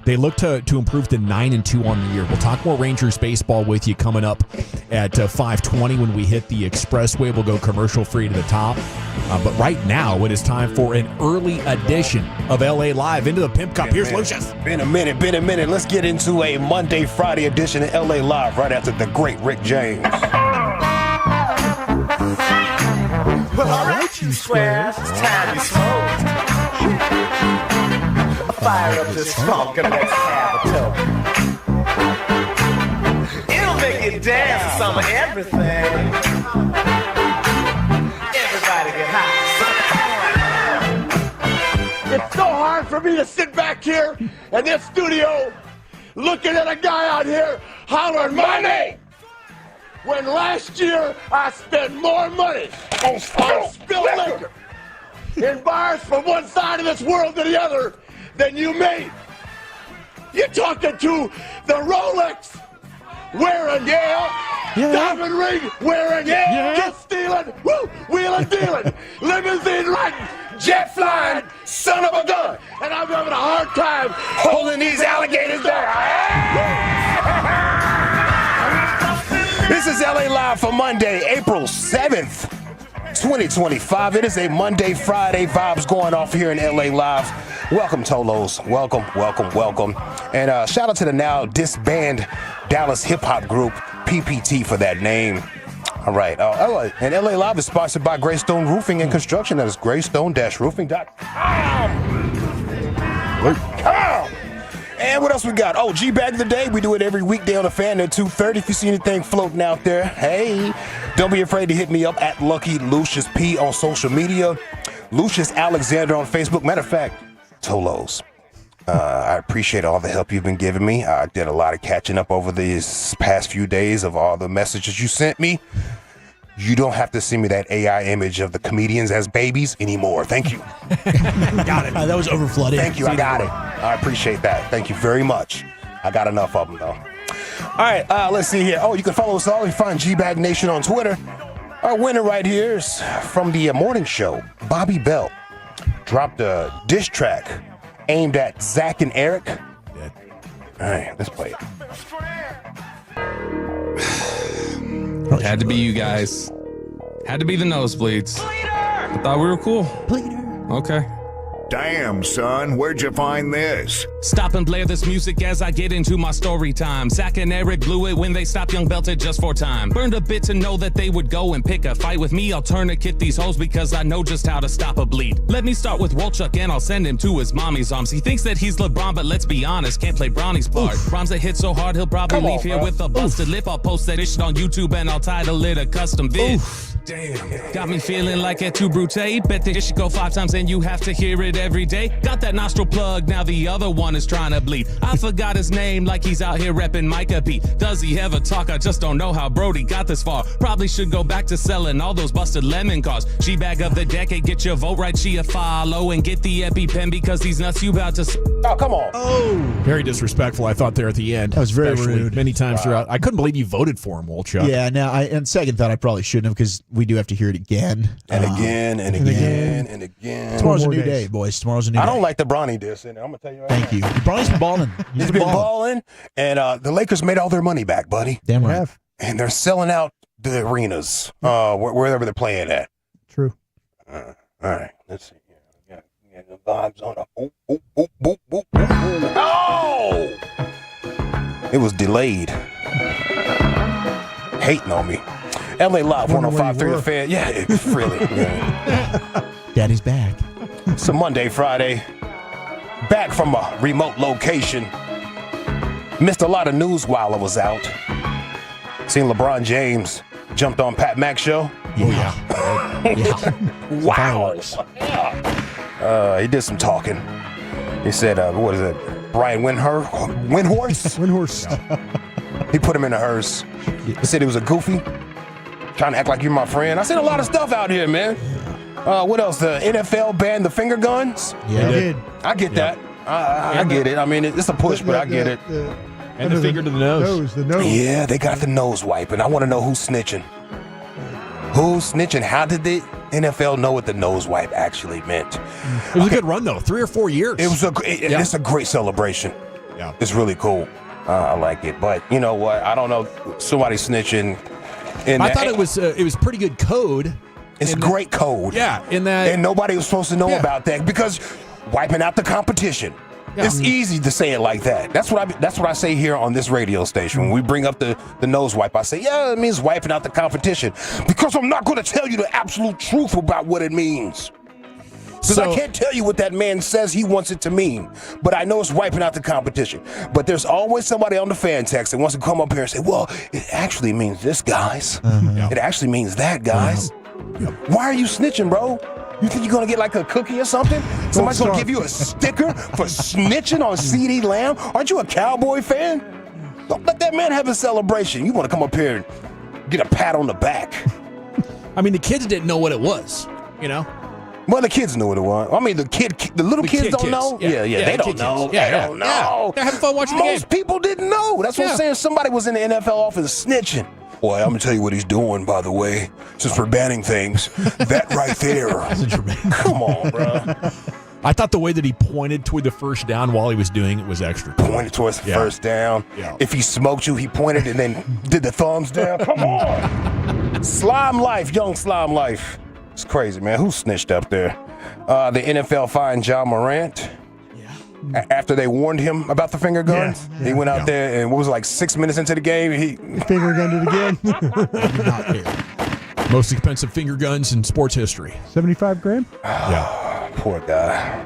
They look to improve to 9-2 on the year. We'll talk more Rangers baseball with you coming up at 5:20 when we hit the expressway. We'll go commercial free to the top. But right now, it is time for an early edition of LA Live into the Pimp Cup. Here's Lucius. Been a minute. Let's get into a Monday, Friday edition of LA Live right after the great Rick James. Well, all right, you squares, it's time you smoke. Fire up this funk and let's have a toke. It'll make you dance to some of everything. Everybody get high. It's so hard for me to sit back here in this studio looking at a guy out here hollering my name. When last year I spent more money on spilled liquor in bars from one side of this world to the other than you made. You're talking to the Rolex wearing, diamond ring wearing, just stealing, wheeling dealing, limousine riding, jet flying, son of a gun. And I'm having a hard time holding these alligators down. This is LA Live for Monday, April 7th, 2025. It is a Monday, Friday vibes going off here in LA Live. Welcome, Tolos. Welcome. And shout out to the now disbanded Dallas hip-hop group, PPT, for that name. All right. And LA Live is sponsored by Greystone Roofing and Construction. That is greystone-roofing.com. And what else we got? Oh, G-Bag of the Day. We do it every weekday on the Fan at 2:30. If you see anything floating out there, hey, don't be afraid to hit me up at Lucky Lucius P on social media. Lucius Alexander on Facebook. Matter of fact, Tolos, I appreciate all the help you've been giving me. I did a lot of catching up over these past few days of all the messages you sent me. You don't have to send me that AI image of the comedians as babies anymore. Thank you. Got it. That was overflooded. Thank you. I got it. I appreciate that. Thank you very much. I got enough of them, though. All right. Let's see here. Oh, you can follow us all. You find G-Bag Nation on Twitter. Our winner right here is from the morning show. Bobby Belt dropped a diss track aimed at Zach and Eric. All right. Let's play it. Had to be you guys. Had to be the nosebleeds. I thought we were cool. Okay. Damn, son, where'd you find this? Stop and blare this music as I get into my story time. Zach and Eric blew it when they stopped Young Belted just for time. Burned a bit to know that they would go and pick a fight with me. I'll tourniquet these hoes because I know just how to stop a bleed. Let me start with Wolchuk and I'll send him to his mommy's arms. He thinks that he's LeBron, but let's be honest, can't play Bronny's part. Rhymes that hit so hard he'll probably leave here with a busted lip. I'll post that shit on YouTube and I'll title it a custom vid. Damn. Got me feeling like a too brute. Bet this should go 5 times and you have to hear it every day. Got that nostril plug, now the other one is trying to bleed. I forgot his name like he's out here repping Micah P. Does he ever talk? I just don't know how Brody got this far. Probably should go back to selling all those busted lemon cars. G-Bag of the decade, get your vote right, she a follow. And get the EpiPen because these nuts you about to... Oh, come on. Oh. Very disrespectful, I thought, there at the end. That was very rude. Many times throughout. I couldn't believe you voted for him, Wolchuk. Yeah, now, and second thought, I probably shouldn't have because we do have to hear it again. And again. Tomorrow's a new day, boys. Tomorrow's a new day. I don't like the Bronny diss in it. I'm going to tell you right Thank you. Bronny's been balling. He's been balling. And the Lakers made all their money back, buddy. Damn right. And they're selling out the arenas wherever they're playing at. True. All right. Let's see. We got the vibes on. Oh! It was delayed. Hating on me. LA Live 105.3 The Fan. Yeah, it's really. Yeah. Daddy's back. It's a Monday, Friday. Back from a remote location. Missed a lot of news while I was out. Seen LeBron James jumped on Pat Mack's show. Yeah. Wow. He did some talking. He said, what is it? Brian Windhorse? Windhorse. He put him in a hearse. He said he was a goofy. trying to act like you're my friend. I seen a lot of stuff out here, man. What else? The NFL banned the finger guns? Yeah, They did. I get that. I get it. I mean, it's a push, but I get it. And the finger to the nose. The nose. Yeah, they got the nose wipe, and I want to know who's snitching. Who's snitching? How did the NFL know what the nose wipe actually meant? It was a good run, though. 3 or 4 years. It's a great celebration. Yeah. It's really cool. I like it. But you know what? I don't know. Somebody snitching. I thought it was pretty good code. It's great code. Yeah. In that. And nobody was supposed to know about that because wiping out the competition. Yeah. It's easy to say it like that. That's what I say here on this radio station. When we bring up the nose wipe, I say, yeah, it means wiping out the competition. Because I'm not going to tell you the absolute truth about what it means. Because I can't tell you what that man says he wants it to mean. But I know it's wiping out the competition. But there's always somebody on the fan text that wants to come up here and say, well, it actually means this, guys. It actually means that, guys. Why are you snitching, bro? You think you're going to get like a cookie or something? Somebody's going to give you a sticker for snitching on CeeDee Lamb? Aren't you a Cowboy fan? Don't let that man have a celebration. You want to come up here and get a pat on the back. I mean, the kids didn't know what it was, you know? Well, the kids knew what it was. I mean, the little kids don't know. Yeah, they don't know. They don't know. They're having fun watching the game. Most people didn't know. That's what I'm saying. Somebody was in the NFL office snitching. Boy, I'm going to tell you what he's doing, by the way, since we're banning things. That right there. Come on, bro. I thought the way that he pointed toward the first down while he was doing it was extra cool. Pointed towards the first down. Yeah. If he smoked you, he pointed and then did the thumbs down. Come on. Slime life, young slime life. It's crazy, man. Who snitched up there? The NFL fined John Morant. After they warned him about the finger guns, he went out there and what was it, like 6 minutes into the game, he finger gunned it again. Most expensive finger guns in sports history. $75,000. Yeah. Poor guy.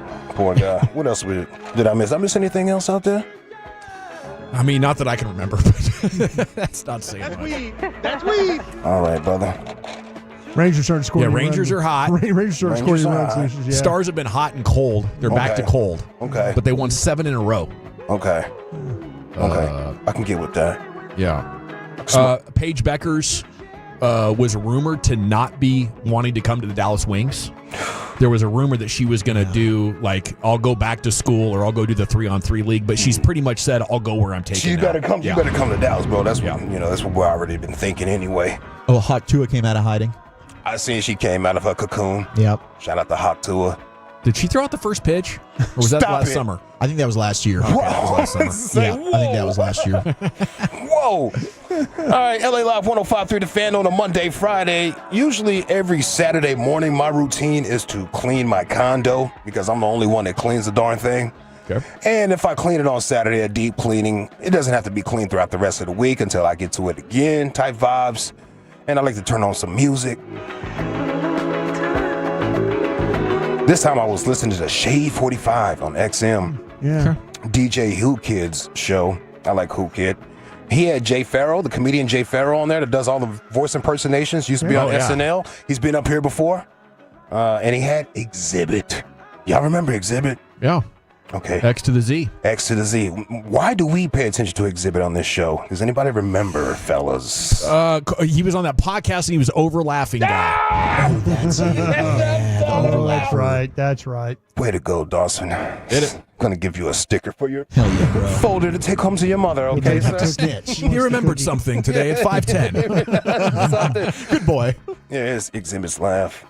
What else did I miss? Did I miss anything else out there? I mean, not that I can remember, but that's not saying much. That's weed. All right, brother. Rangers started scoring. Yeah, Rangers are hot. Rangers started scoring runs. Yeah. Stars have been hot and cold. They're back to cold. Okay. But they won 7 in a row. Okay. I can get with that. Yeah. Paige Beckers was rumored to not be wanting to come to the Dallas Wings. There was a rumor that she was going to do, like, I'll go back to school or I'll go do the 3-on-3 league, but she's pretty much said, I'll go where I'm taken. You better come to Dallas, bro. That's what that's what we've already been thinking anyway. Oh, Hawk Tua came out of hiding. I seen she came out of her cocoon. Yep. Shout out to Hawk Tua. Did she throw out the first pitch? Or was that last summer? I think that was last year. Okay, that was last summer. I think that was last year. Whoa. All right, LA Live 105.3 The Fan on a Monday, Friday. Usually every Saturday morning, my routine is to clean my condo because I'm the only one that cleans the darn thing. Okay. And if I clean it on Saturday, a deep cleaning, it doesn't have to be cleaned throughout the rest of the week until I get to it again, type vibes. And I like to turn on some music. This time I was listening to the Shade 45 on XM. Yeah. DJ Who Kid's show. I like Who Kid. He had Jay Farrell, the comedian Jay Farrell on there that does all the voice impersonations. Used to be on SNL. He's been up here before. And he had Exhibit. Y'all remember Exhibit? Yeah. Okay. X to the Z. X to the Z. Why do we pay attention to Exhibit on this show? Does anybody remember, fellas? He was on that podcast and he was over-laughing guy. Oh, that's it. That's right. That's right. Way to go, Dawson. Did it? I'm going to give you a sticker for your bro. folder to take home to your mother, okay, sir? He remembered something today at 5:10. Good boy. Yeah, it's Exhibit's laugh.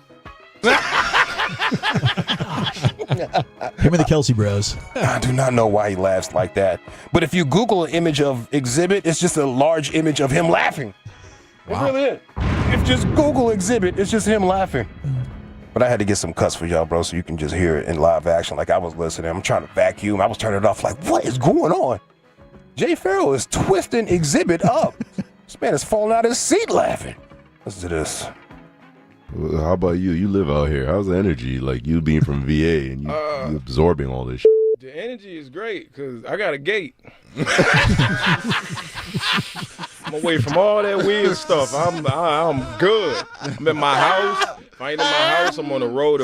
Him and the Kelsey Bros. I do not know why he laughs like that. But if you Google an image of Exhibit, it's just a large image of him laughing. Wow. It's really it. If you just Google Exhibit, it's just him laughing. But I had to get some cuts for y'all, bro, so you can just hear it in live action. Like I was listening. I'm trying to vacuum. I was turning it off like, what is going on? Jay Farrell is twisting Exhibit up. This man is falling out of his seat laughing. Listen to this. Well, how about you? You live out here. How's the energy? Like you being from VA and you absorbing all this shit. The energy is great because I got a gate. I'm away from all that weird stuff. I'm good. I'm in my house. If I ain't in my house, I'm on the road.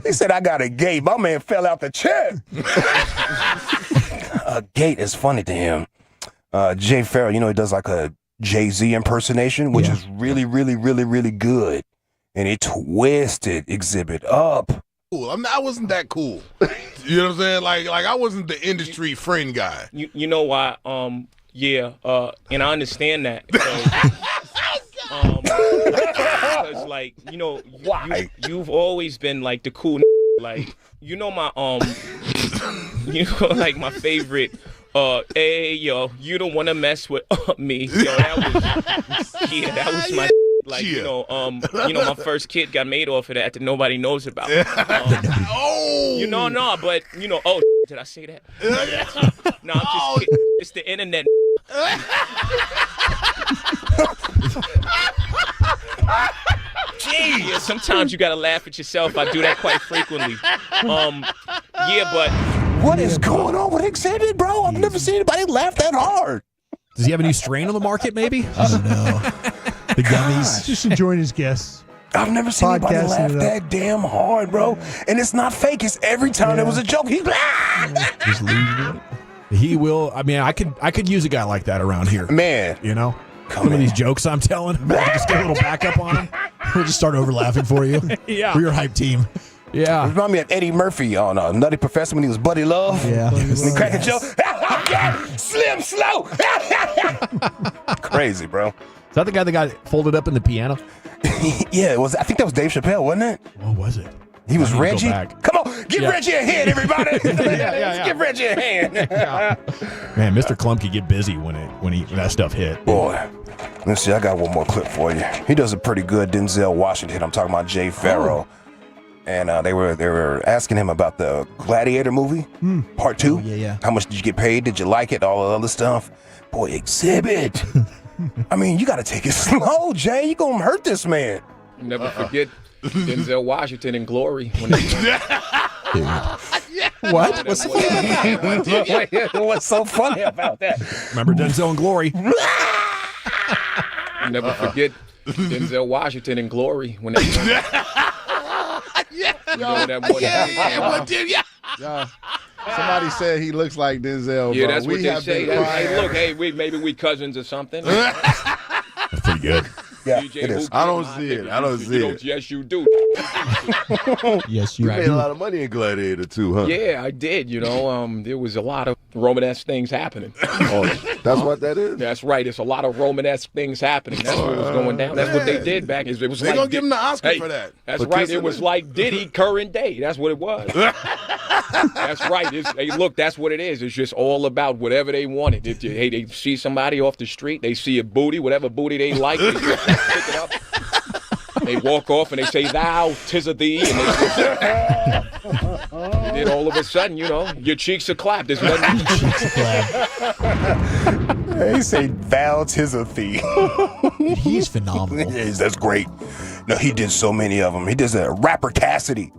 He said, I got a gate. My man fell out the chair. A gate is funny to him. Jay Farrell, he does like a Jay-Z impersonation, which is really, really, really, really good. And it twisted Exhibit up. Cool. I wasn't that cool. You know what I'm saying? Like I wasn't the industry friend guy. You know why? And I understand that. Because, like, why? You've always been like the cool, like, my like my favorite. Hey, yo, you don't want to mess with me. Yo, that was my. Like, my first kid got made off of that nobody knows about. But, did I say that? No, I'm just kidding. It's the internet. Gee, yeah, sometimes you gotta laugh at yourself. I do that quite frequently. But what is going on with Exhibit, bro? I've never seen anybody laugh that hard. Does he have a new strain on the market, maybe? I don't know. The gummies. Just enjoying his guests. I've never seen anybody laugh that damn hard, bro. And it's not fake. It's every time there was a joke. He's just losing it. He will. I mean, I could use a guy like that around here. Man. Some of these jokes I'm telling, just get a little backup on them. We'll just start overlapping for you. Yeah. We're your hype team. Yeah. Remind me of Eddie Murphy on Nutty Professor when he was Buddy Love. Yeah. When he cracked a joke. Slim Slow. Crazy, bro. Is that the guy that got folded up in the piano? Yeah, it was. I think that was Dave Chappelle, wasn't it? What was it? He was Reggie. Come on, give Reggie a hand, everybody. Give Reggie a hand. Man, Mr. Clump could get busy when that stuff hit. Boy, let's see. I got one more clip for you. He does a pretty good Denzel Washington. I'm talking about Jay Farrell. And they were asking him about the Gladiator movie, part 2. Yeah. How much did you get paid? Did you like it? All the other stuff. Boy, Exhibit. I mean, you got to take it slow, Jay. You gonna hurt this man. Never forget Denzel Washington in Glory. What? What's so funny? What's so funny about that? Remember Denzel in Glory? Never forget Denzel Washington in Glory. Somebody said he looks like Denzel. Yeah, bro. that's what they say. Hey, look, maybe we cousins or something. That's pretty good. Yeah, DJ it is. I don't see it. Yes, you do. Yes, You you made do. a lot of money in Gladiator too, huh? Yeah, I did. There was a lot of Romanesque things happening. Oh, that's what that is? That's right. It's a lot of Romanesque things happening. That's what was going down. That's what they did back. It was They like gonna give him the Oscar for that. That's For right. kissing It was him. like Diddy current day. That's what it was. That's right. Hey, look, that's what it is. It's just all about whatever they wanted. They see somebody off the street, they see a booty, whatever booty they like, they just pick it up. They walk off and they say, "Thou, 'tis of thee," and then all of a sudden, your cheeks are clapped. There's nothing. He say, "Thou, 'tis of thee." He's phenomenal. Yes, that's great. No, he did so many of them. He does a rapper Cassidy.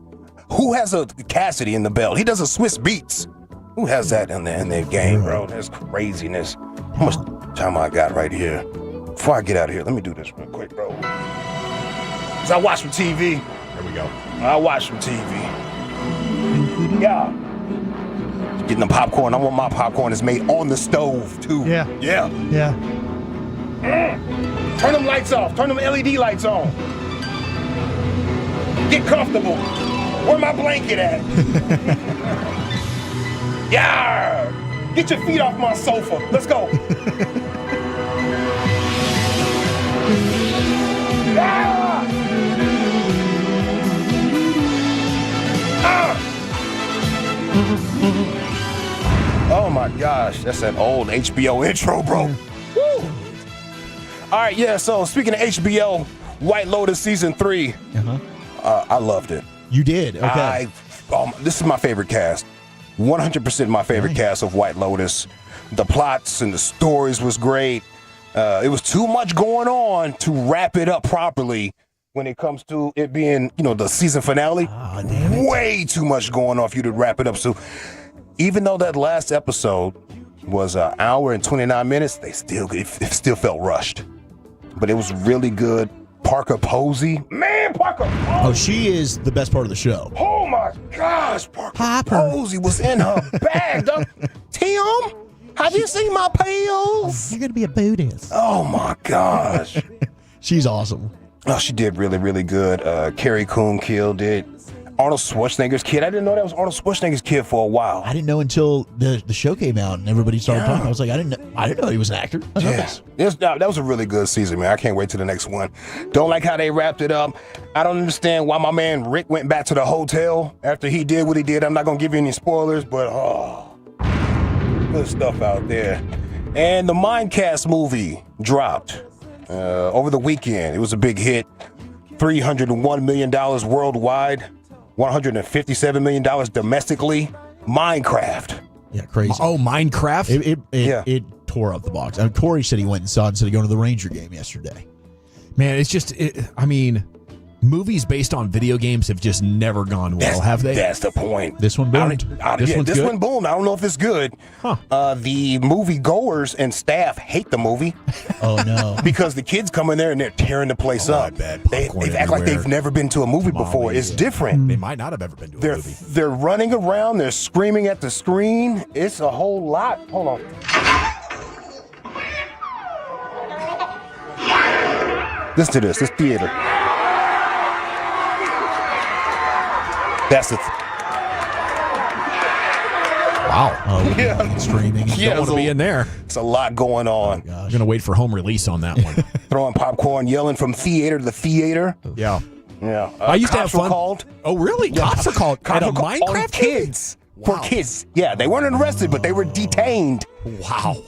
Who has a Cassidy in the belt? He does a Swiss Beats. Who has that in their game, bro? That's craziness. How much time I got right here? Before I get out of here, let me do this real quick, bro. Cause I watch some TV. There we go. I watch some TV. Yeah. Getting the popcorn. I want my popcorn is made on the stove too. Yeah. Yeah. Yeah. Turn them lights off. Turn them LED lights on. Get comfortable. Where my blanket at? Yeah. Get your feet off my sofa. Let's go. Yeah. Oh my gosh, that's that old HBO intro, bro. Woo. All right, yeah, so speaking of HBO, White Lotus Season 3, I loved it. You did? Okay. This is my favorite cast. 100% my favorite cast of White Lotus. The plots and the stories was great. It was too much going on to wrap it up properly when it comes to it being, the season finale. Oh, damn it. Way too much going on for you to wrap it up. So even though that last episode was an hour and 29 minutes, it still felt rushed. But it was really good. Parker Posey. Man, Parker Posey. Oh, she is the best part of the show. Oh my gosh, Parker Posey was in her bag. Tim, Have you seen my pills? You're gonna be a Buddhist. Oh my gosh. She's awesome. Oh, she did really, really good. Carrie Coon killed it. Arnold Schwarzenegger's kid. I didn't know that was Arnold Schwarzenegger's kid for a while. I didn't know until the show came out and everybody started talking. I was like, I didn't know he was an actor. Yes. That was a really good season, man. I can't wait to the next one. Don't like how they wrapped it up. I don't understand why my man Rick went back to the hotel after he did what he did. I'm not gonna give you any spoilers, but good stuff out there. And the Mindcast movie dropped over the weekend. It was a big hit. $301 million worldwide, $157 million domestically. Minecraft. Yeah, crazy. Oh, Minecraft? It tore up the box. Corey said he went and saw it instead of going to the Ranger game yesterday. Man, it's just, movies based on video games have just never gone well, have they? That's the point. This one boomed. This one boomed. I don't know if it's good. The movie goers and staff hate the movie. Oh, no. Because the kids come in there and they're tearing the place up. They act like they've never been to a movie before. It's different. They might not have ever been to a movie. They're running around. They're screaming at the screen. It's a whole lot. Hold on. Listen to this. This theater. That's it. Wow. Streaming. Don't want to be in there. It's a lot going on. I'm going to wait for home release on that one. Throwing popcorn, yelling from theater to theater. Yeah. Yeah. I used to have fun. Called. Oh, really? Yeah, Cops are called at a Minecraft on kids. For kids. Yeah, they weren't arrested, but they were detained. Wow.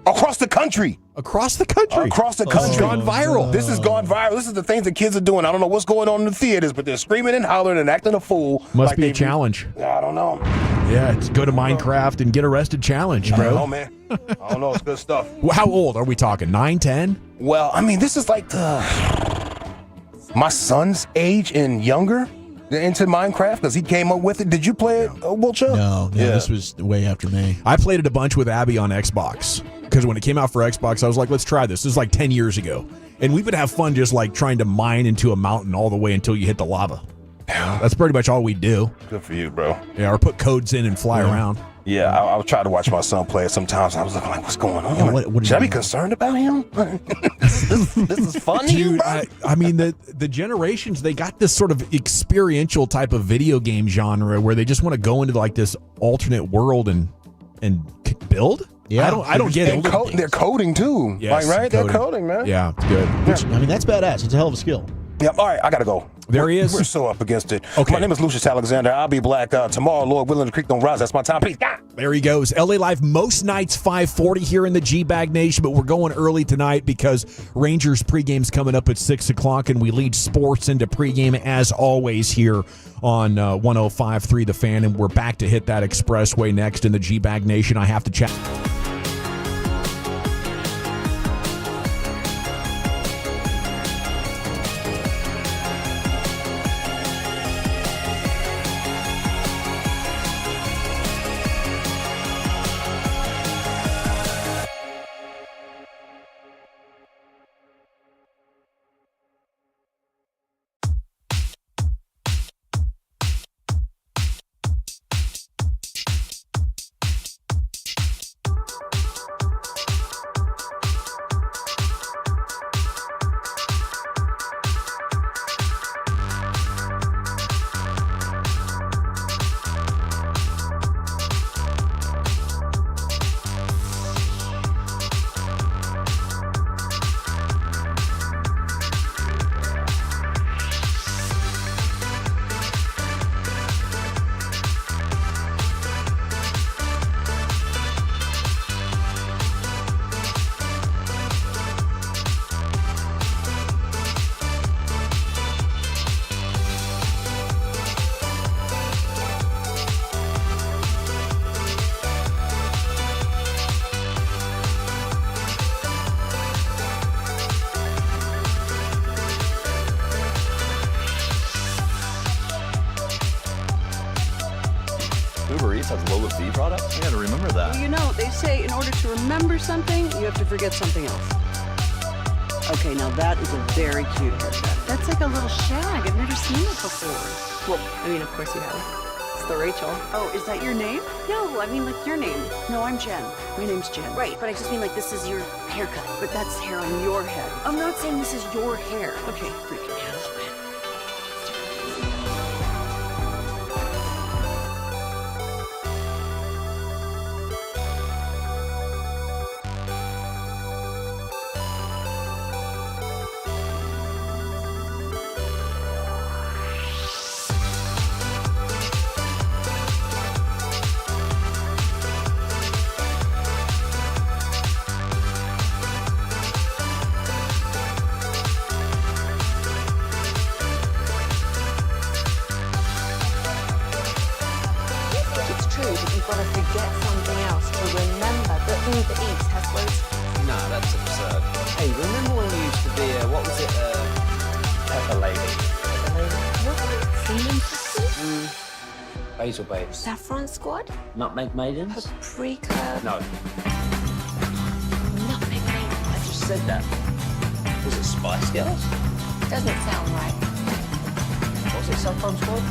Across the country. Across the country? Across the country. This has gone viral. This has gone viral. This is the things that kids are doing. I don't know what's going on in the theaters, but they're screaming and hollering and acting a fool. Must be a challenge. I don't know. Yeah, it's go to Minecraft and get arrested challenge, bro. I don't know, man. I don't know. It's good stuff. Well, how old are we talking? 9, 10? Well, I mean, this is like my son's age and younger into Minecraft because he came up with it. Did you play it, Wilcher? No, this was way after me. I played it a bunch with Abby on Xbox because when it came out for Xbox, I was like, let's try this. This is like 10 years ago. And we would have fun just like trying to mine into a mountain all the way until you hit the lava. That's pretty much all we do. Good for you, bro. Yeah, or put codes in and fly around. Yeah, I would try to watch my son play it sometimes. I was looking like, what's going on? Yeah, what Should I be concerned about him? this is fun to you, Dude, bro? I mean, the generations, they got this sort of experiential type of video game genre where they just want to go into like this alternate world and build. Yeah, I don't get it. They're coding too. Yes, like, right? They're coding, man. Yeah, it's good. Which, I mean, that's badass. It's a hell of a skill. Yep. All right, I gotta go. There he is. We're so up against it. Okay. My name is Lucius Alexander. I'll be black tomorrow. Lord willing, the creek don't rise. That's my time. Peace. There he goes. LA Live most nights 5:40 here in the G-Bag Nation, but we're going early tonight because Rangers pregame's coming up at 6 o'clock, and we lead sports into pregame as always here on 105.3 The Fan, and we're back to hit that expressway next in the G-Bag Nation. I have to chat. Uber Eats has low fee products? I gotta remember that. Well, you know, they say in order to remember something, you have to forget something else. Okay, now that is a very cute haircut. That's like a little shag. I've never seen it before. Well, I mean, of course you have. It's the Rachel. Oh, is that your name? No, I mean like your name. No, I'm Jen. My name's Jen. Right, but I just mean like this is your haircut. But that's hair on your head. I'm not saying this is your hair. Okay, freaking hell. Basil babes. Saffron squad? Nutmeg maidens? Paprika? No. Nutmeg maidens. I just said that. Was it Spice Girls? Doesn't sound right. Was it Saffron squad?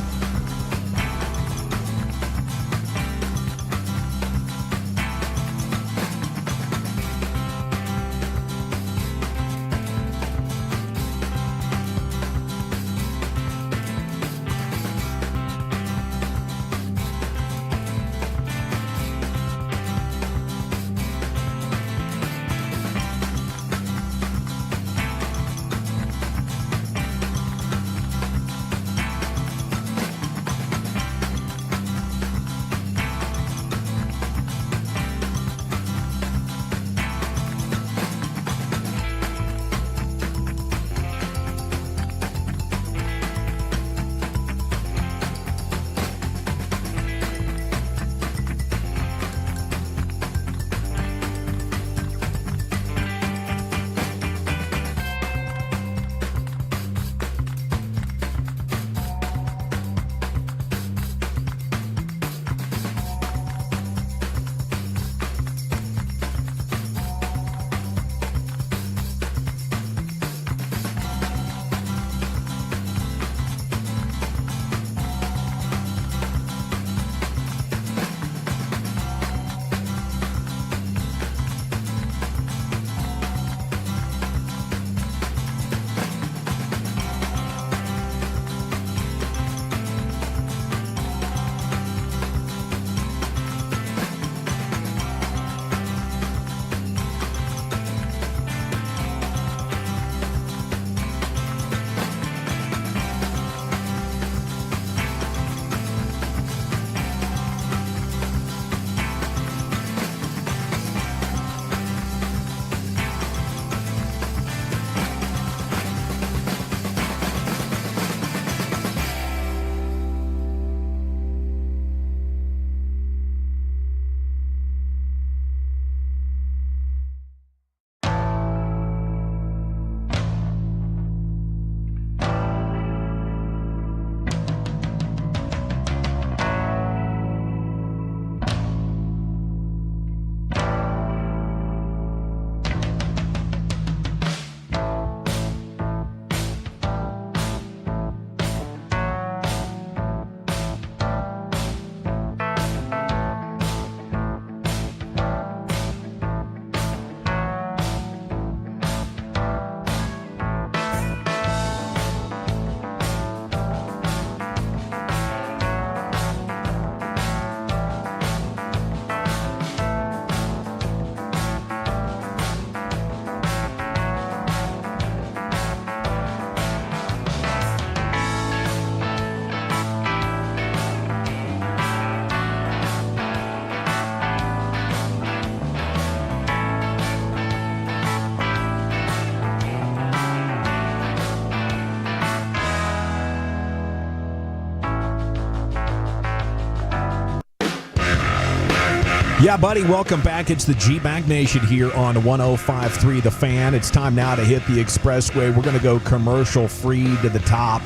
Yeah, buddy, welcome back. It's the Gag Nation here on 105.3 The Fan. It's time now to hit the expressway. We're going to go commercial-free to the top.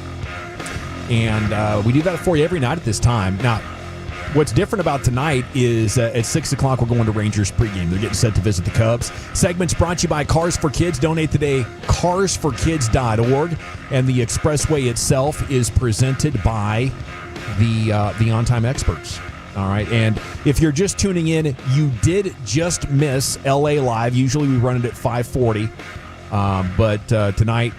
And we do that for you every night at this time. Now, what's different about tonight is at 6 o'clock, we're going to Rangers pregame. They're getting set to visit the Cubs. Segment's brought to you by Cars for Kids. Donate today, carsforkids.org. And the expressway itself is presented by the on-time experts. All right, and if you're just tuning in, you did just miss LA Live. Usually we run it at 5:40, but tonight,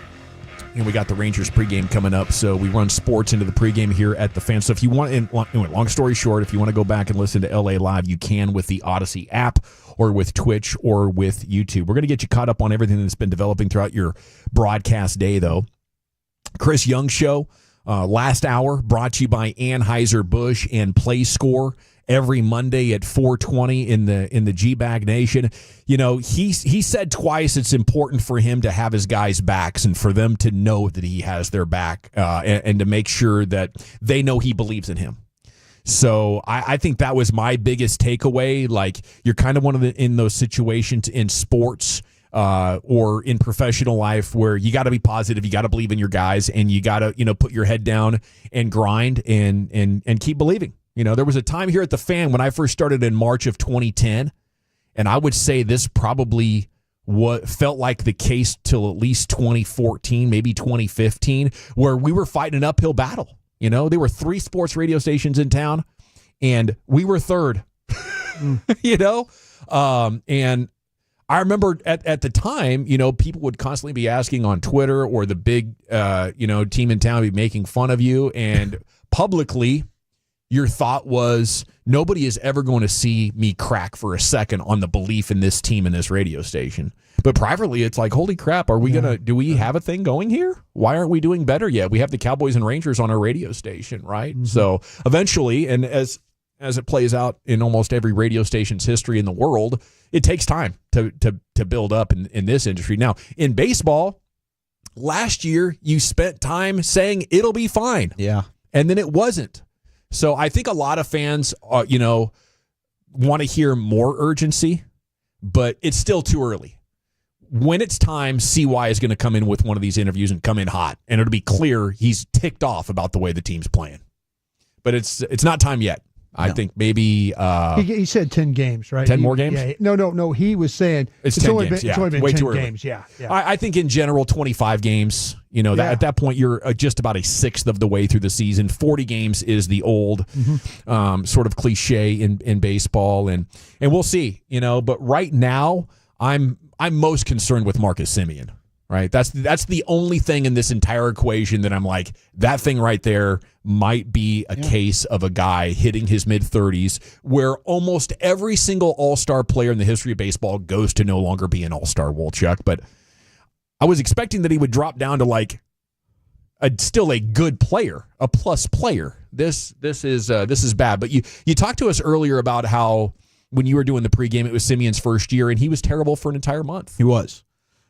we got the Rangers pregame coming up, so we run sports into the pregame here at the Fan. So if you want, anyway, long story short, if you want to go back and listen to LA Live, you can with the Odyssey app or with Twitch or with YouTube. We're going to get you caught up on everything that's been developing throughout your broadcast day, though. Chris Young Show. Last hour brought to you by Anheuser-Busch and Play Score every Monday at 4:20 in the G-Bag Nation. He said twice it's important for him to have his guys' backs and for them to know that he has their back and to make sure that they know he believes in him. So I think that was my biggest takeaway. Like, you're kind of in those situations in sports or in professional life where you got to be positive, you got to believe in your guys, and you got to put your head down and grind and keep believing. There was a time here at the Fan when I first started in March of 2010, and I would say this probably what felt like the case till at least 2014, maybe 2015, where we were fighting an uphill battle. There were 3 sports radio stations in town, and we were third. And I remember at the time, people would constantly be asking on Twitter, or the big, team in town would be making fun of you. And publicly, your thought was, nobody is ever going to see me crack for a second on the belief in this team and this radio station. But privately, it's like, holy crap, do we have a thing going here? Why aren't we doing better yet? We have the Cowboys and Rangers on our radio station, right? Mm-hmm. So eventually, and as it plays out in almost every radio station's history in the world, it takes time to build up in this industry. Now, in baseball, last year you spent time saying it'll be fine. Yeah. And then it wasn't. So I think a lot of fans, want to hear more urgency, but it's still too early. When it's time, CY is going to come in with one of these interviews and come in hot, and it'll be clear he's ticked off about the way the team's playing. But it's not time yet. I think maybe he said 10 games, right? 10 more games? Yeah. No. He was saying it's 10 only games. It's only been way 10 too early. games. Yeah. I think in general, 25 games. At that point, you're just about a sixth of the way through the season. 40 games is the old sort of cliche in baseball, and we'll see. But right now, I'm most concerned with Marcus Semien. Right, that's the only thing in this entire equation that I'm like, that thing right there might be a case of a guy hitting his mid-30s where almost every single all-star player in the history of baseball goes to no longer be an all-star, Wolchuk. But I was expecting that he would drop down to like still a good player, a plus player. This is bad. But you talked to us earlier about how when you were doing the pregame, it was Semien's first year, and he was terrible for an entire month. He was.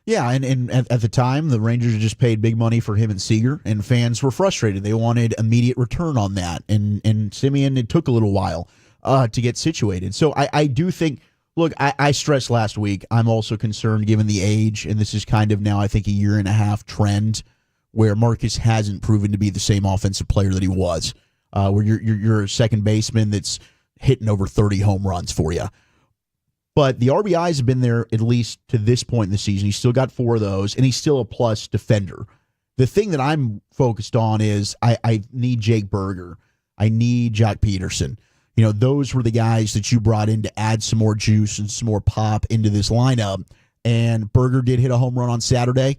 Yeah, and at the time, the Rangers had just paid big money for him and Seager, and fans were frustrated. They wanted immediate return on that, and Semien, it took a little while to get situated. So I do think, look, I stressed last week, I'm also concerned given the age, and this is kind of now, I think, a year and a half trend where Marcus hasn't proven to be the same offensive player that he was, where you're a second baseman that's hitting over 30 home runs for you. But the RBIs have been there at least to this point in the season. He's still got 4 of those, and he's still a plus defender. The thing that I'm focused on is I need Jake Berger. I need Jock Peterson. Those were the guys that you brought in to add some more juice and some more pop into this lineup. And Berger did hit a home run on Saturday.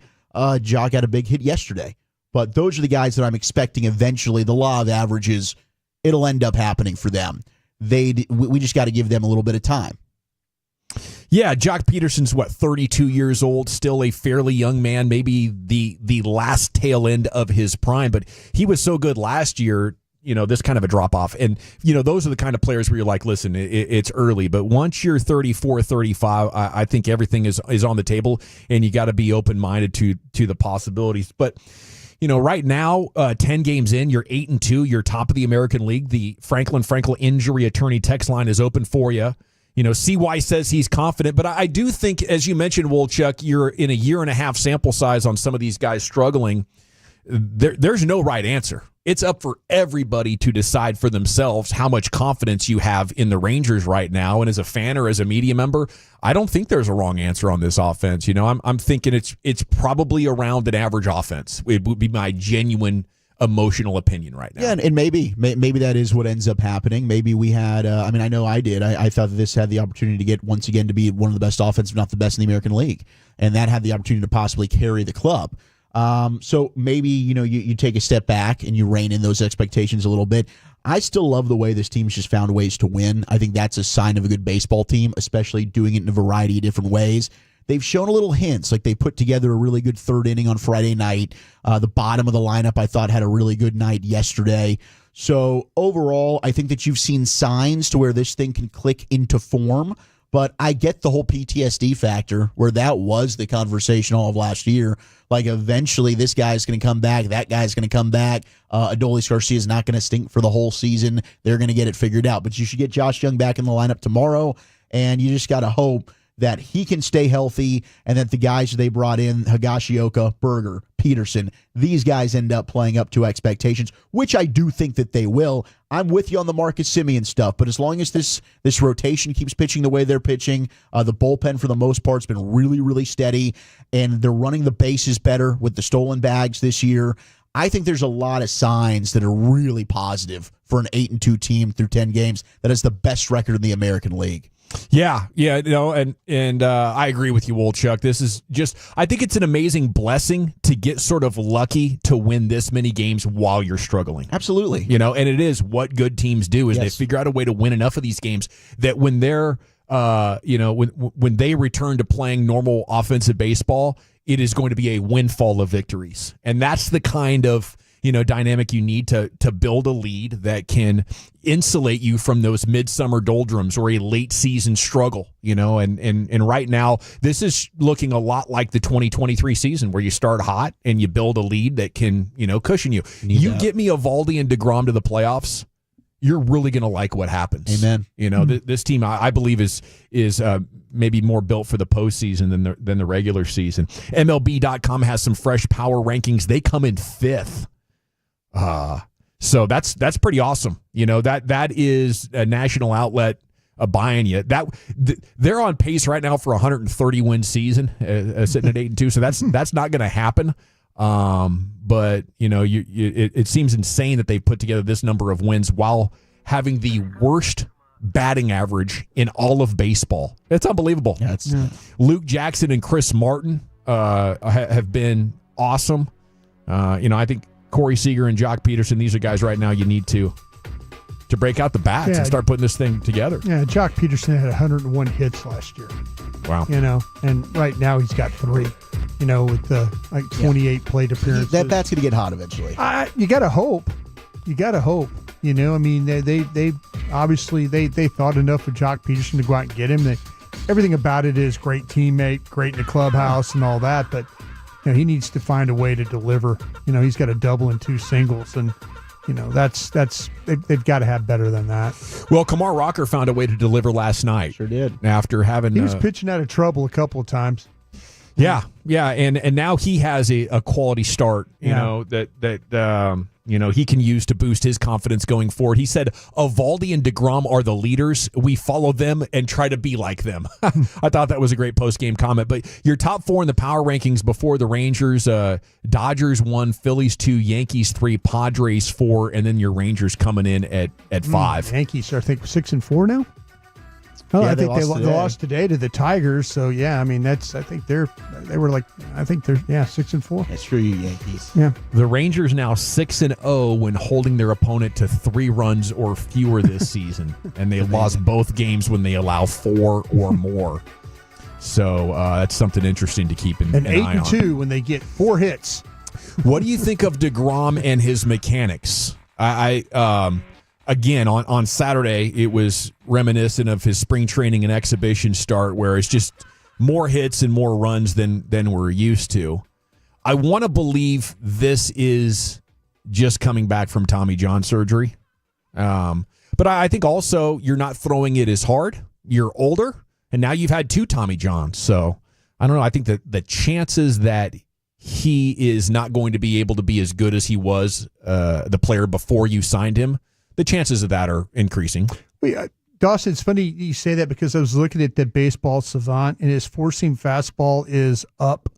Jock had a big hit yesterday. But those are the guys that I'm expecting eventually. The law of averages, it'll end up happening for them. We just got to give them a little bit of time. Yeah, Jock Peterson's 32 years old, still a fairly young man, maybe the last tail end of his prime, but he was so good last year, this kind of a drop off. And, those are the kind of players where you're like, listen, it's early, but once you're 34, 35, I think everything is on the table, and you got to be open-minded to the possibilities. But, right now, 10 games in, you're 8-2, you're top of the American League. The Franklin Frankel injury attorney text line is open for you. CY says he's confident, but I do think, as you mentioned, Wolchuk, you're in a year and a half sample size on some of these guys struggling. There's no right answer. It's up for everybody to decide for themselves how much confidence you have in the Rangers right now. And as a fan or as a media member, I don't think there's a wrong answer on this offense. I'm thinking it's probably around an average offense. It would be my genuine emotional opinion right now. Yeah, and maybe that is what ends up happening. Maybe we had, I know I did. I thought that this had the opportunity to get, once again, to be one of the best offense, if not the best in the American League. And that had the opportunity to possibly carry the club. So maybe, you take a step back and you rein in those expectations a little bit. I still love the way this team's just found ways to win. I think that's a sign of a good baseball team, especially doing it in a variety of different ways. They've shown a little hints, like they put together a really good third inning on Friday night. The bottom of the lineup, I thought, had a really good night yesterday. So overall, I think that you've seen signs to where this thing can click into form. But I get the whole PTSD factor, where that was the conversation all of last year. Like, eventually this guy's going to come back, that guy's going to come back. Adolis Garcia is not going to stink for the whole season. They're going to get it figured out. But you should get Josh Young back in the lineup tomorrow, and you just got to hope that he can stay healthy, and that the guys they brought in, Higashioka, Berger, Peterson, these guys end up playing up to expectations, which I do think that they will. I'm with you on the Marcus Semien stuff, but as long as this rotation keeps pitching the way they're pitching, the bullpen for the most part has been really, really steady, and they're running the bases better with the stolen bags this year. I think there's a lot of signs that are really positive for an 8-2 team through 10 games that has the best record in the American League. Yeah, and I agree with you, Wolchuk. This is just, I think it's an amazing blessing to get sort of lucky to win this many games while you're struggling. Absolutely. And it is what good teams do, is they figure out a way to win enough of these games that when they're, when they return to playing normal offensive baseball, it is going to be a windfall of victories. And that's the kind of dynamic you need to build a lead that can insulate you from those midsummer doldrums or a late season struggle, and right now this is looking a lot like the 2023 season, where you start hot and you build a lead that can, cushion you. Get me Eovaldi and DeGrom to the playoffs, you're really going to like what happens. Amen. This team, I believe, is maybe more built for the postseason than the regular season. MLB.com has some fresh power rankings. They come in 5th. So that's pretty awesome. That is a national outlet buying you. They're on pace right now for a 130 win season, sitting at 8-2. So that's not going to happen. But it seems insane that they put together this number of wins while having the worst batting average in all of baseball. It's unbelievable. Luke Jackson and Chris Martin have been awesome. I think Corey Seager and Jock Peterson, these are guys right now you need to break out the bats and start putting this thing together. Yeah, Jock Peterson had 101 hits last year. Wow. And right now he's got 3, with the 28 plate appearances. That bat's going to get hot eventually. You got to hope. They obviously they thought enough of Jock Peterson to go out and get him. Everything about it is great teammate, great in the clubhouse and all that, but he needs to find a way to deliver. He's got a double and 2 singles, and they've got to have better than that. Well, Kamar Rocker found a way to deliver last night. Sure did. After having he was pitching out of trouble a couple of times. Yeah, and now he has a quality start. That he can use to boost his confidence going forward. He said, Eovaldi and DeGrom are the leaders. We follow them and try to be like them. I thought that was a great post-game comment. But your top 4 in the power rankings before the Rangers, Dodgers 1, Phillies 2, Yankees 3, Padres 4, and then your Rangers coming in at 5. Yankees are, I think, 6-4 now? Oh, yeah, I think they lost today to the Tigers. So I think they're 6-4. That's true, you Yankees. Yeah. The Rangers now 6-0 when holding their opponent to 3 runs or fewer this season, and they lost both games when they allow 4 or more. So that's something interesting to keep an eye on. And 8-2 when they get 4 hits. What do you think of DeGrom and his mechanics? Again, on Saturday, it was reminiscent of his spring training and exhibition start, where it's just more hits and more runs than we're used to. I want to believe this is just coming back from Tommy John surgery. But I think also you're not throwing it as hard. You're older, and now you've had 2 Tommy Johns. So, I don't know. I think that the chances that he is not going to be able to be as good as he was, the player before you signed him, the chances of that are increasing. Dawson, it's funny you say that, because I was looking at the baseball savant, and his 4-seam fastball is up,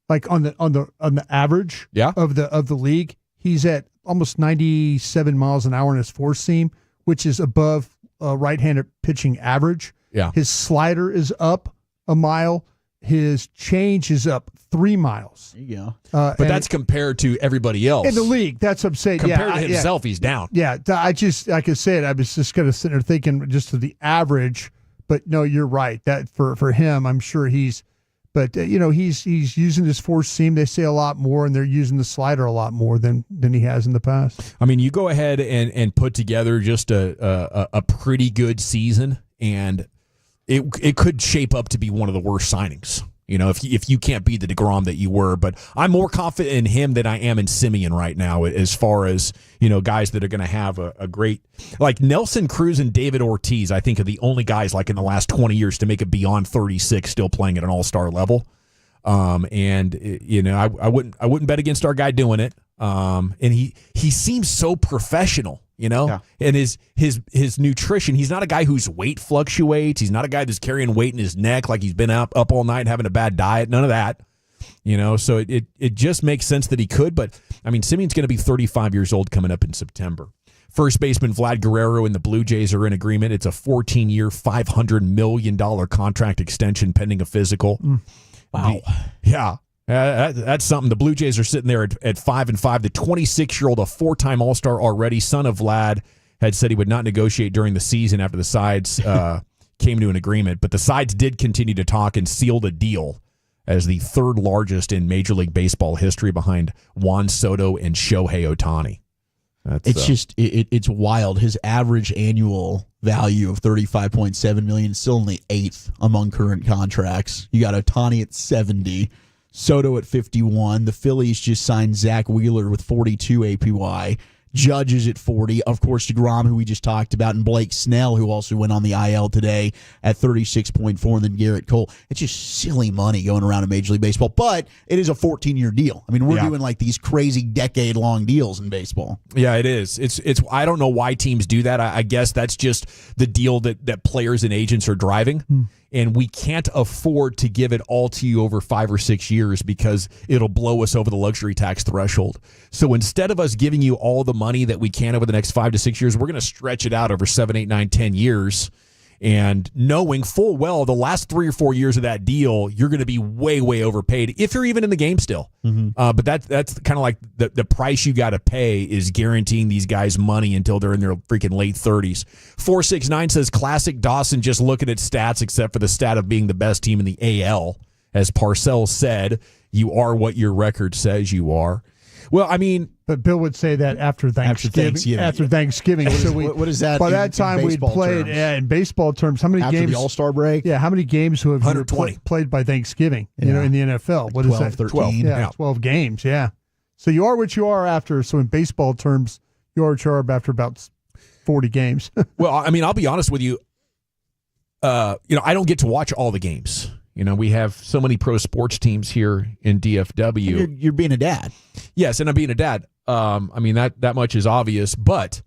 like on the average of the league. he's at almost 97 miles an hour in his four seam, which is above right-handed pitching average. Yeah. His slider is up a mile. His change is up 3 miles. There you go. But that's compared to everybody else in the league. That's what I'm saying. Compared to himself, he's down. Yeah, I could say it. I was just kind of sitting there thinking just to the average. But no, you're right. That for him, I'm sure he's. But he's using his four seam. They say a lot more, and they're using the slider a lot more than he has in the past. I mean, you go ahead and put together just a pretty good season, and it could shape up to be one of the worst signings. If you can't be the DeGrom that you were, but I'm more confident in him than I am in Simeon right now, as far as guys that are going to have a great, like Nelson Cruz and David Ortiz. I think are the only guys like in the last 20 years to make it beyond 36, still playing at an all-star level. I wouldn't bet against our guy doing it. And he seems so professional. And his nutrition, he's not a guy whose weight fluctuates. He's not a guy that's carrying weight in his neck like he's been up all night having a bad diet. None of that. So it just makes sense that he could. But, I mean, Simeon's going to be 35 years old coming up in September. First baseman Vlad Guerrero and the Blue Jays are in agreement. It's a 14-year, $500 million contract extension pending a physical. Wow. Yeah. That's something. The Blue Jays are sitting there at 5-5. The 26-year-old, a four-time All-Star already, son of Vlad, had said he would not negotiate during the season after the sides came to an agreement. But the sides did continue to talk and sealed a deal as the third largest in Major League Baseball history behind Juan Soto and Shohei Ohtani. It's wild. His average annual value of $35.7 million is still only 8th among current contracts. You got Ohtani at 70. Soto at 51. The Phillies just signed Zach Wheeler with 42 APY. Judge is at 40. Of course, DeGrom, who we just talked about, and Blake Snell, who also went on the IL today at 36.4, and then Garrett Cole. It's just silly money going around in Major League Baseball, but it is a 14-year deal. I mean, we're doing like these crazy decade-long deals in baseball. Yeah, it is. It's. I don't know why teams do that. I guess that's just the deal that players and agents are driving. And we can't afford to give it all to you over 5 or 6 years because it'll blow us over the luxury tax threshold. So instead of us giving you all the money that we can over the next 5 to 6 years, we're going to stretch it out over 7, 8, 9, 10 years. And knowing full well the last 3 or 4 years of that deal, you're going to be way, way overpaid if you're even in the game still. But that's kind of like the price you got to pay is guaranteeing these guys money until they're in their freaking late 30s. 469 says classic Dawson just looking at stats except for the stat of being the best team in the AL. As Parcells said, you are what your record says you are. Well, I mean, but Bill would say that after Thanksgiving. After Thanksgiving. So what is that? By that time, we'd played in baseball terms. How many after games? The All-Star break. Yeah, how many games have you played by Thanksgiving? In the NFL, what 12, is that? 13. 12. Yeah, 12 games. Yeah. So you are what you are after. So in baseball terms, you are what you are after about 40 games. Well, I mean, I'll be honest with you. I don't get to watch all the games. We have so many pro sports teams here in DFW. You're being a dad. Yes, and I'm being a dad. I mean, that much is obvious, but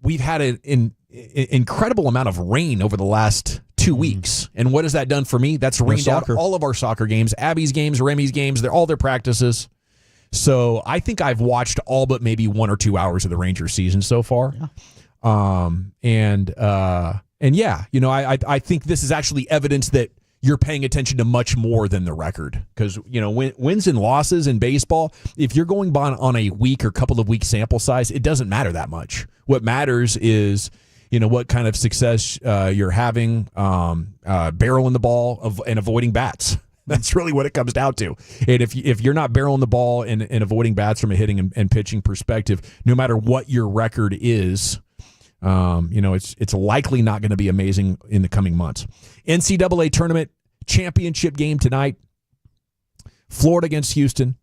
we've had an incredible amount of rain over the last 2 weeks. And what has that done for me? That's rained out all of our soccer games, Abby's games, Remy's games, they're all their practices. So I think I've watched all but maybe 1 or 2 hours of the Rangers season so far. Yeah. I think this is actually evidence that you're paying attention to much more than the record. Because, wins and losses in baseball, if you're going on a week or couple of week sample size, it doesn't matter that much. What matters is, what kind of success you're having, barreling the ball and avoiding bats. That's really what it comes down to. And if you're not barreling the ball and avoiding bats from a hitting and pitching perspective, no matter what your record is, it's likely not going to be amazing in the coming months. NCAA tournament championship game tonight. Florida against Houston.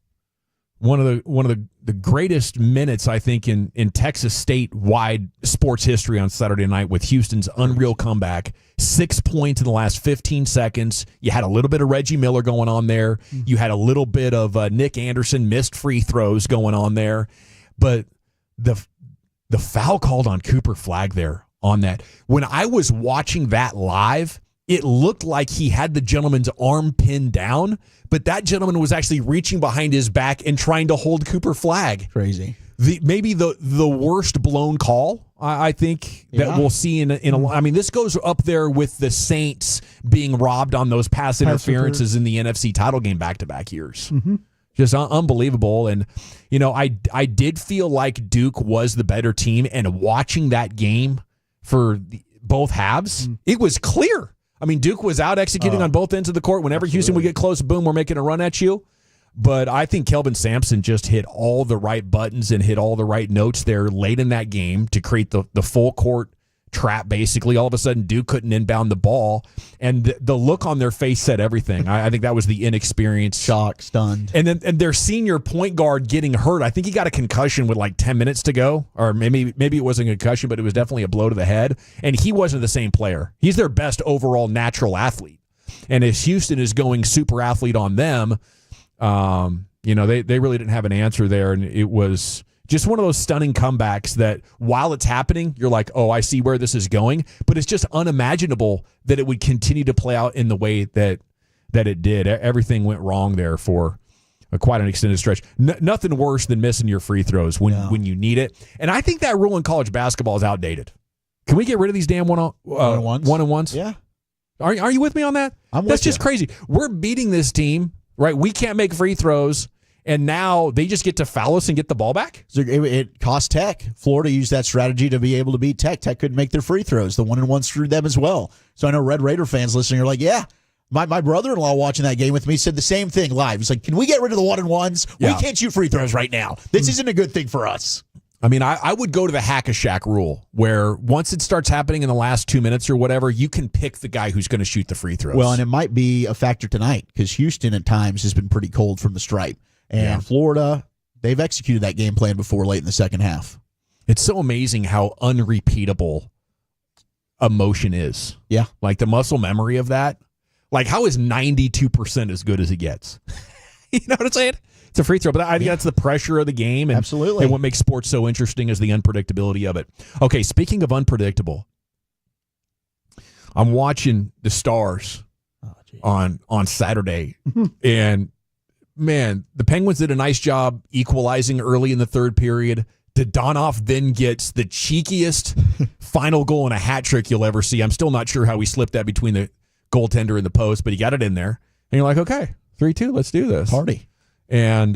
One of the greatest minutes, I think, in Texas State-wide sports history on Saturday night with Houston's unreal comeback. 6 points in the last 15 seconds. You had a little bit of Reggie Miller going on there. You had a little bit of Nick Anderson missed free throws going on there. But the foul called on Cooper Flagg there on that. When I was watching that live, it looked like he had the gentleman's arm pinned down, but that gentleman was actually reaching behind his back and trying to hold Cooper Flagg. Crazy. maybe the worst blown call I think that we'll see in a. I mean, this goes up there with the Saints being robbed on those pass interferences in the NFC title game back-to-back years. Mm-hmm. Just unbelievable. And, I did feel like Duke was the better team, and watching that game for both halves, it was clear. I mean, Duke was out executing on both ends of the court. Whenever Houston would get close, boom, we're making a run at you. But I think Kelvin Sampson just hit all the right buttons and hit all the right notes there late in that game to create the full court trap, basically. All of a sudden, Duke couldn't inbound the ball, and the look on their face said everything. I think that was the inexperience. Shock, stunned. And then their senior point guard getting hurt. I think he got a concussion with like 10 minutes to go, or maybe it wasn't a concussion, but it was definitely a blow to the head, and he wasn't the same player. He's their best overall natural athlete. And as Houston is going super athlete on them, they really didn't have an answer there, and it was just one of those stunning comebacks that while it's happening, you're like, oh, I see where this is going, but it's just unimaginable that it would continue to play out in the way that it did. Everything went wrong there for quite an extended stretch. Nothing worse than missing your free throws when you need it. And I think that rule in college basketball is outdated. Can we get rid of these damn one-on-ones? Yeah. Are you with me on that? That's just crazy. We're beating this team, right? We can't make free throws, and now they just get to foul us and get the ball back? So it cost Tech. Florida used that strategy to be able to beat Tech. Tech couldn't make their free throws. The 1-and-1 screwed them as well. So I know Red Raider fans listening are like, yeah, my brother-in-law watching that game with me said the same thing live. He's like, can we get rid of the 1-and-1s? Yeah. We can't shoot free throws right now. This isn't a good thing for us. I mean, I would go to the hack-a-shack rule, where once it starts happening in the last 2 minutes or whatever, you can pick the guy who's going to shoot the free throws. Well, and it might be a factor tonight because Houston at times has been pretty cold from the stripe. And Florida, they've executed that game plan before late in the second half. It's so amazing how unrepeatable emotion is. Yeah. Like the muscle memory of that. Like, how is 92% as good as it gets? You know what I'm saying? It's a free throw, but I think that's the pressure of the game. And, absolutely. And what makes sports so interesting is the unpredictability of it. Okay, speaking of unpredictable, I'm watching the Stars on Saturday, and man, the Penguins did a nice job equalizing early in the third period. Dodonov then gets the cheekiest final goal in a hat trick you'll ever see. I'm still not sure how he slipped that between the goaltender and the post, but he got it in there. And you're like, okay, 3-2, let's do this. Party. And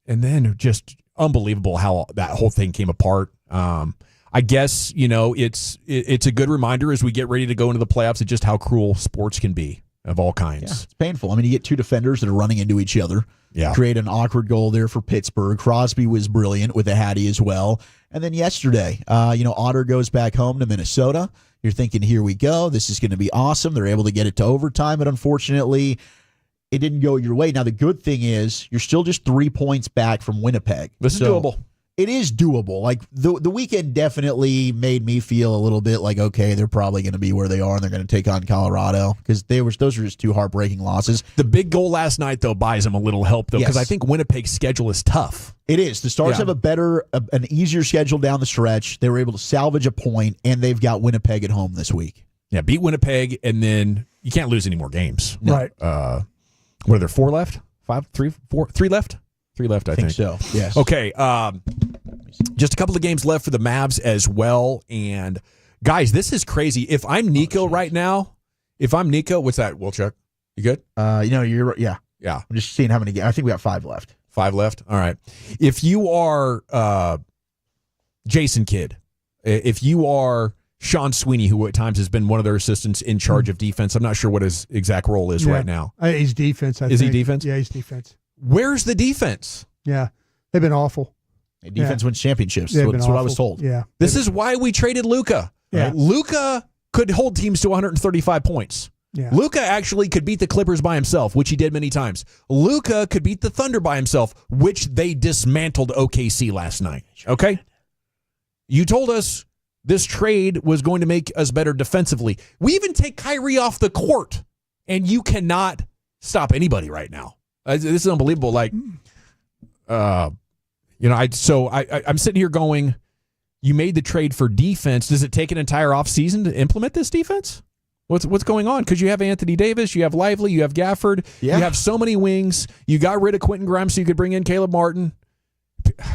then just unbelievable how that whole thing came apart. I guess, it's a good reminder as we get ready to go into the playoffs of just how cruel sports can be of all kinds. Yeah, it's painful. I mean, you get two defenders that are running into each other. Yeah. Create an awkward goal there for Pittsburgh. Crosby was brilliant with a hattie as well. And then yesterday, Otter goes back home to Minnesota. You're thinking, here we go. This is going to be awesome. They're able to get it to overtime, but unfortunately, it didn't go your way. Now, the good thing is you're still just 3 points back from Winnipeg. This is doable. It is doable. Like the weekend definitely made me feel a little bit like, okay, they're probably going to be where they are and they're going to take on Colorado because those were just two heartbreaking losses. The big goal last night, though, buys them a little help, though, because I think Winnipeg's schedule is tough. It is. The Stars have an easier schedule down the stretch. They were able to salvage a point, and they've got Winnipeg at home this week. Yeah, beat Winnipeg, and then you can't lose any more games. No. Right. What are there, 4 left? 5, 3, 4, 3 left? 3 left, I think. So, yes. Okay, just a couple of games left for the Mavs as well. And, guys, this is crazy. If I'm Nico right now, what's that, Wilczek? You good? You're yeah. Yeah. I'm just seeing how many games. I think we got 5 left. 5 left? All right. If you are Jason Kidd, if you are Sean Sweeney, who at times has been one of their assistants in charge of defense, I'm not sure what his exact role is right now. He's defense, I think. Is he defense? Yeah, he's defense. Where's the defense? Yeah. They've been awful. Defense wins championships. That's what I was told. Yeah. This is why we traded Luka. Yeah. Right? Luka could hold teams to 135 points. Yeah. Luka actually could beat the Clippers by himself, which he did many times. Luka could beat the Thunder by himself, which they dismantled OKC last night. Okay? You told us this trade was going to make us better defensively. We even take Kyrie off the court, and you cannot stop anybody right now. This is unbelievable. Like, I'm sitting here going, you made the trade for defense. Does it take an entire offseason to implement this defense? What's going on? Because you have Anthony Davis, you have Lively, you have Gafford, you have so many wings. You got rid of Quentin Grimes so you could bring in Caleb Martin.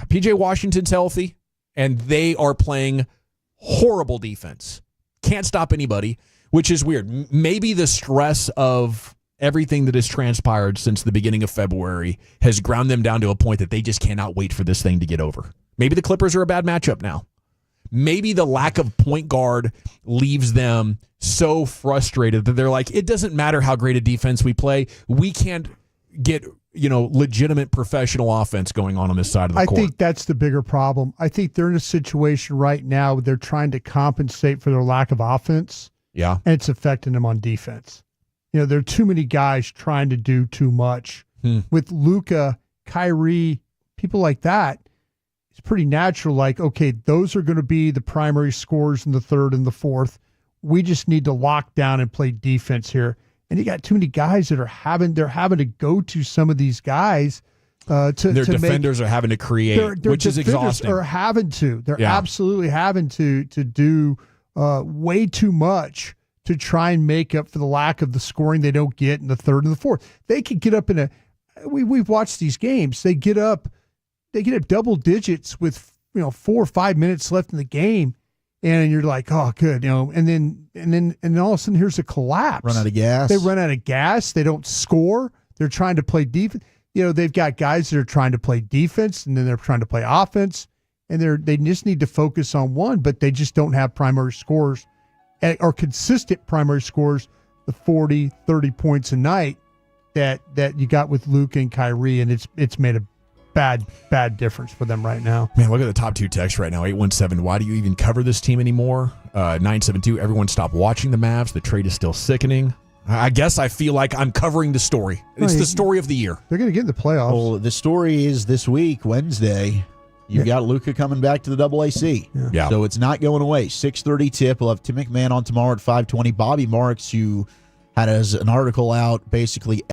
PJ Washington's healthy, and they are playing horrible defense. Can't stop anybody, which is weird. Maybe the stress of everything that has transpired since the beginning of February has ground them down to a point that they just cannot wait for this thing to get over. Maybe the Clippers are a bad matchup now. Maybe the lack of point guard leaves them so frustrated that they're like, it doesn't matter how great a defense we play. We can't get, legitimate professional offense going on this side of the court. I think that's the bigger problem. I think they're in a situation right now where they're trying to compensate for their lack of offense. Yeah. And it's affecting them on defense. There are too many guys trying to do too much. With Luka, Kyrie, people like that, it's pretty natural. Like, okay, those are going to be the primary scorers in the third and the fourth. We just need to lock down and play defense here. And you got too many guys that are having to go to some of these guys their defenders are having to create, which is exhausting. They're absolutely having to do way too much to try and make up for the lack of the scoring they don't get in the third and the fourth. They could get up we've watched these games. They get up double digits with 4 or 5 minutes left in the game, and you're like, oh, good, and then all of a sudden here's a collapse. Run out of gas. They run out of gas. They don't score. They're trying to play defense. They've got guys that are trying to play defense, and then they're trying to play offense, and they just need to focus on one, but they just don't have primary scorers or consistent primary scorers, the 40, 30 points a night that you got with Luka and Kyrie, and it's made a bad difference for them right now. Man, look at the top two texts right now. 817, why do you even cover this team anymore? 972, everyone stop watching the Mavs. The trade is still sickening. I guess I feel like I'm covering the story. It's the story of the year. They're going to get in the playoffs. Well, the story is this week, Wednesday, you've got Luka coming back to the AAC. Yeah. So it's not going away. 6:30 tip. We'll have Tim McMahon on tomorrow at 5:20. Bobby Marks, who had an article out basically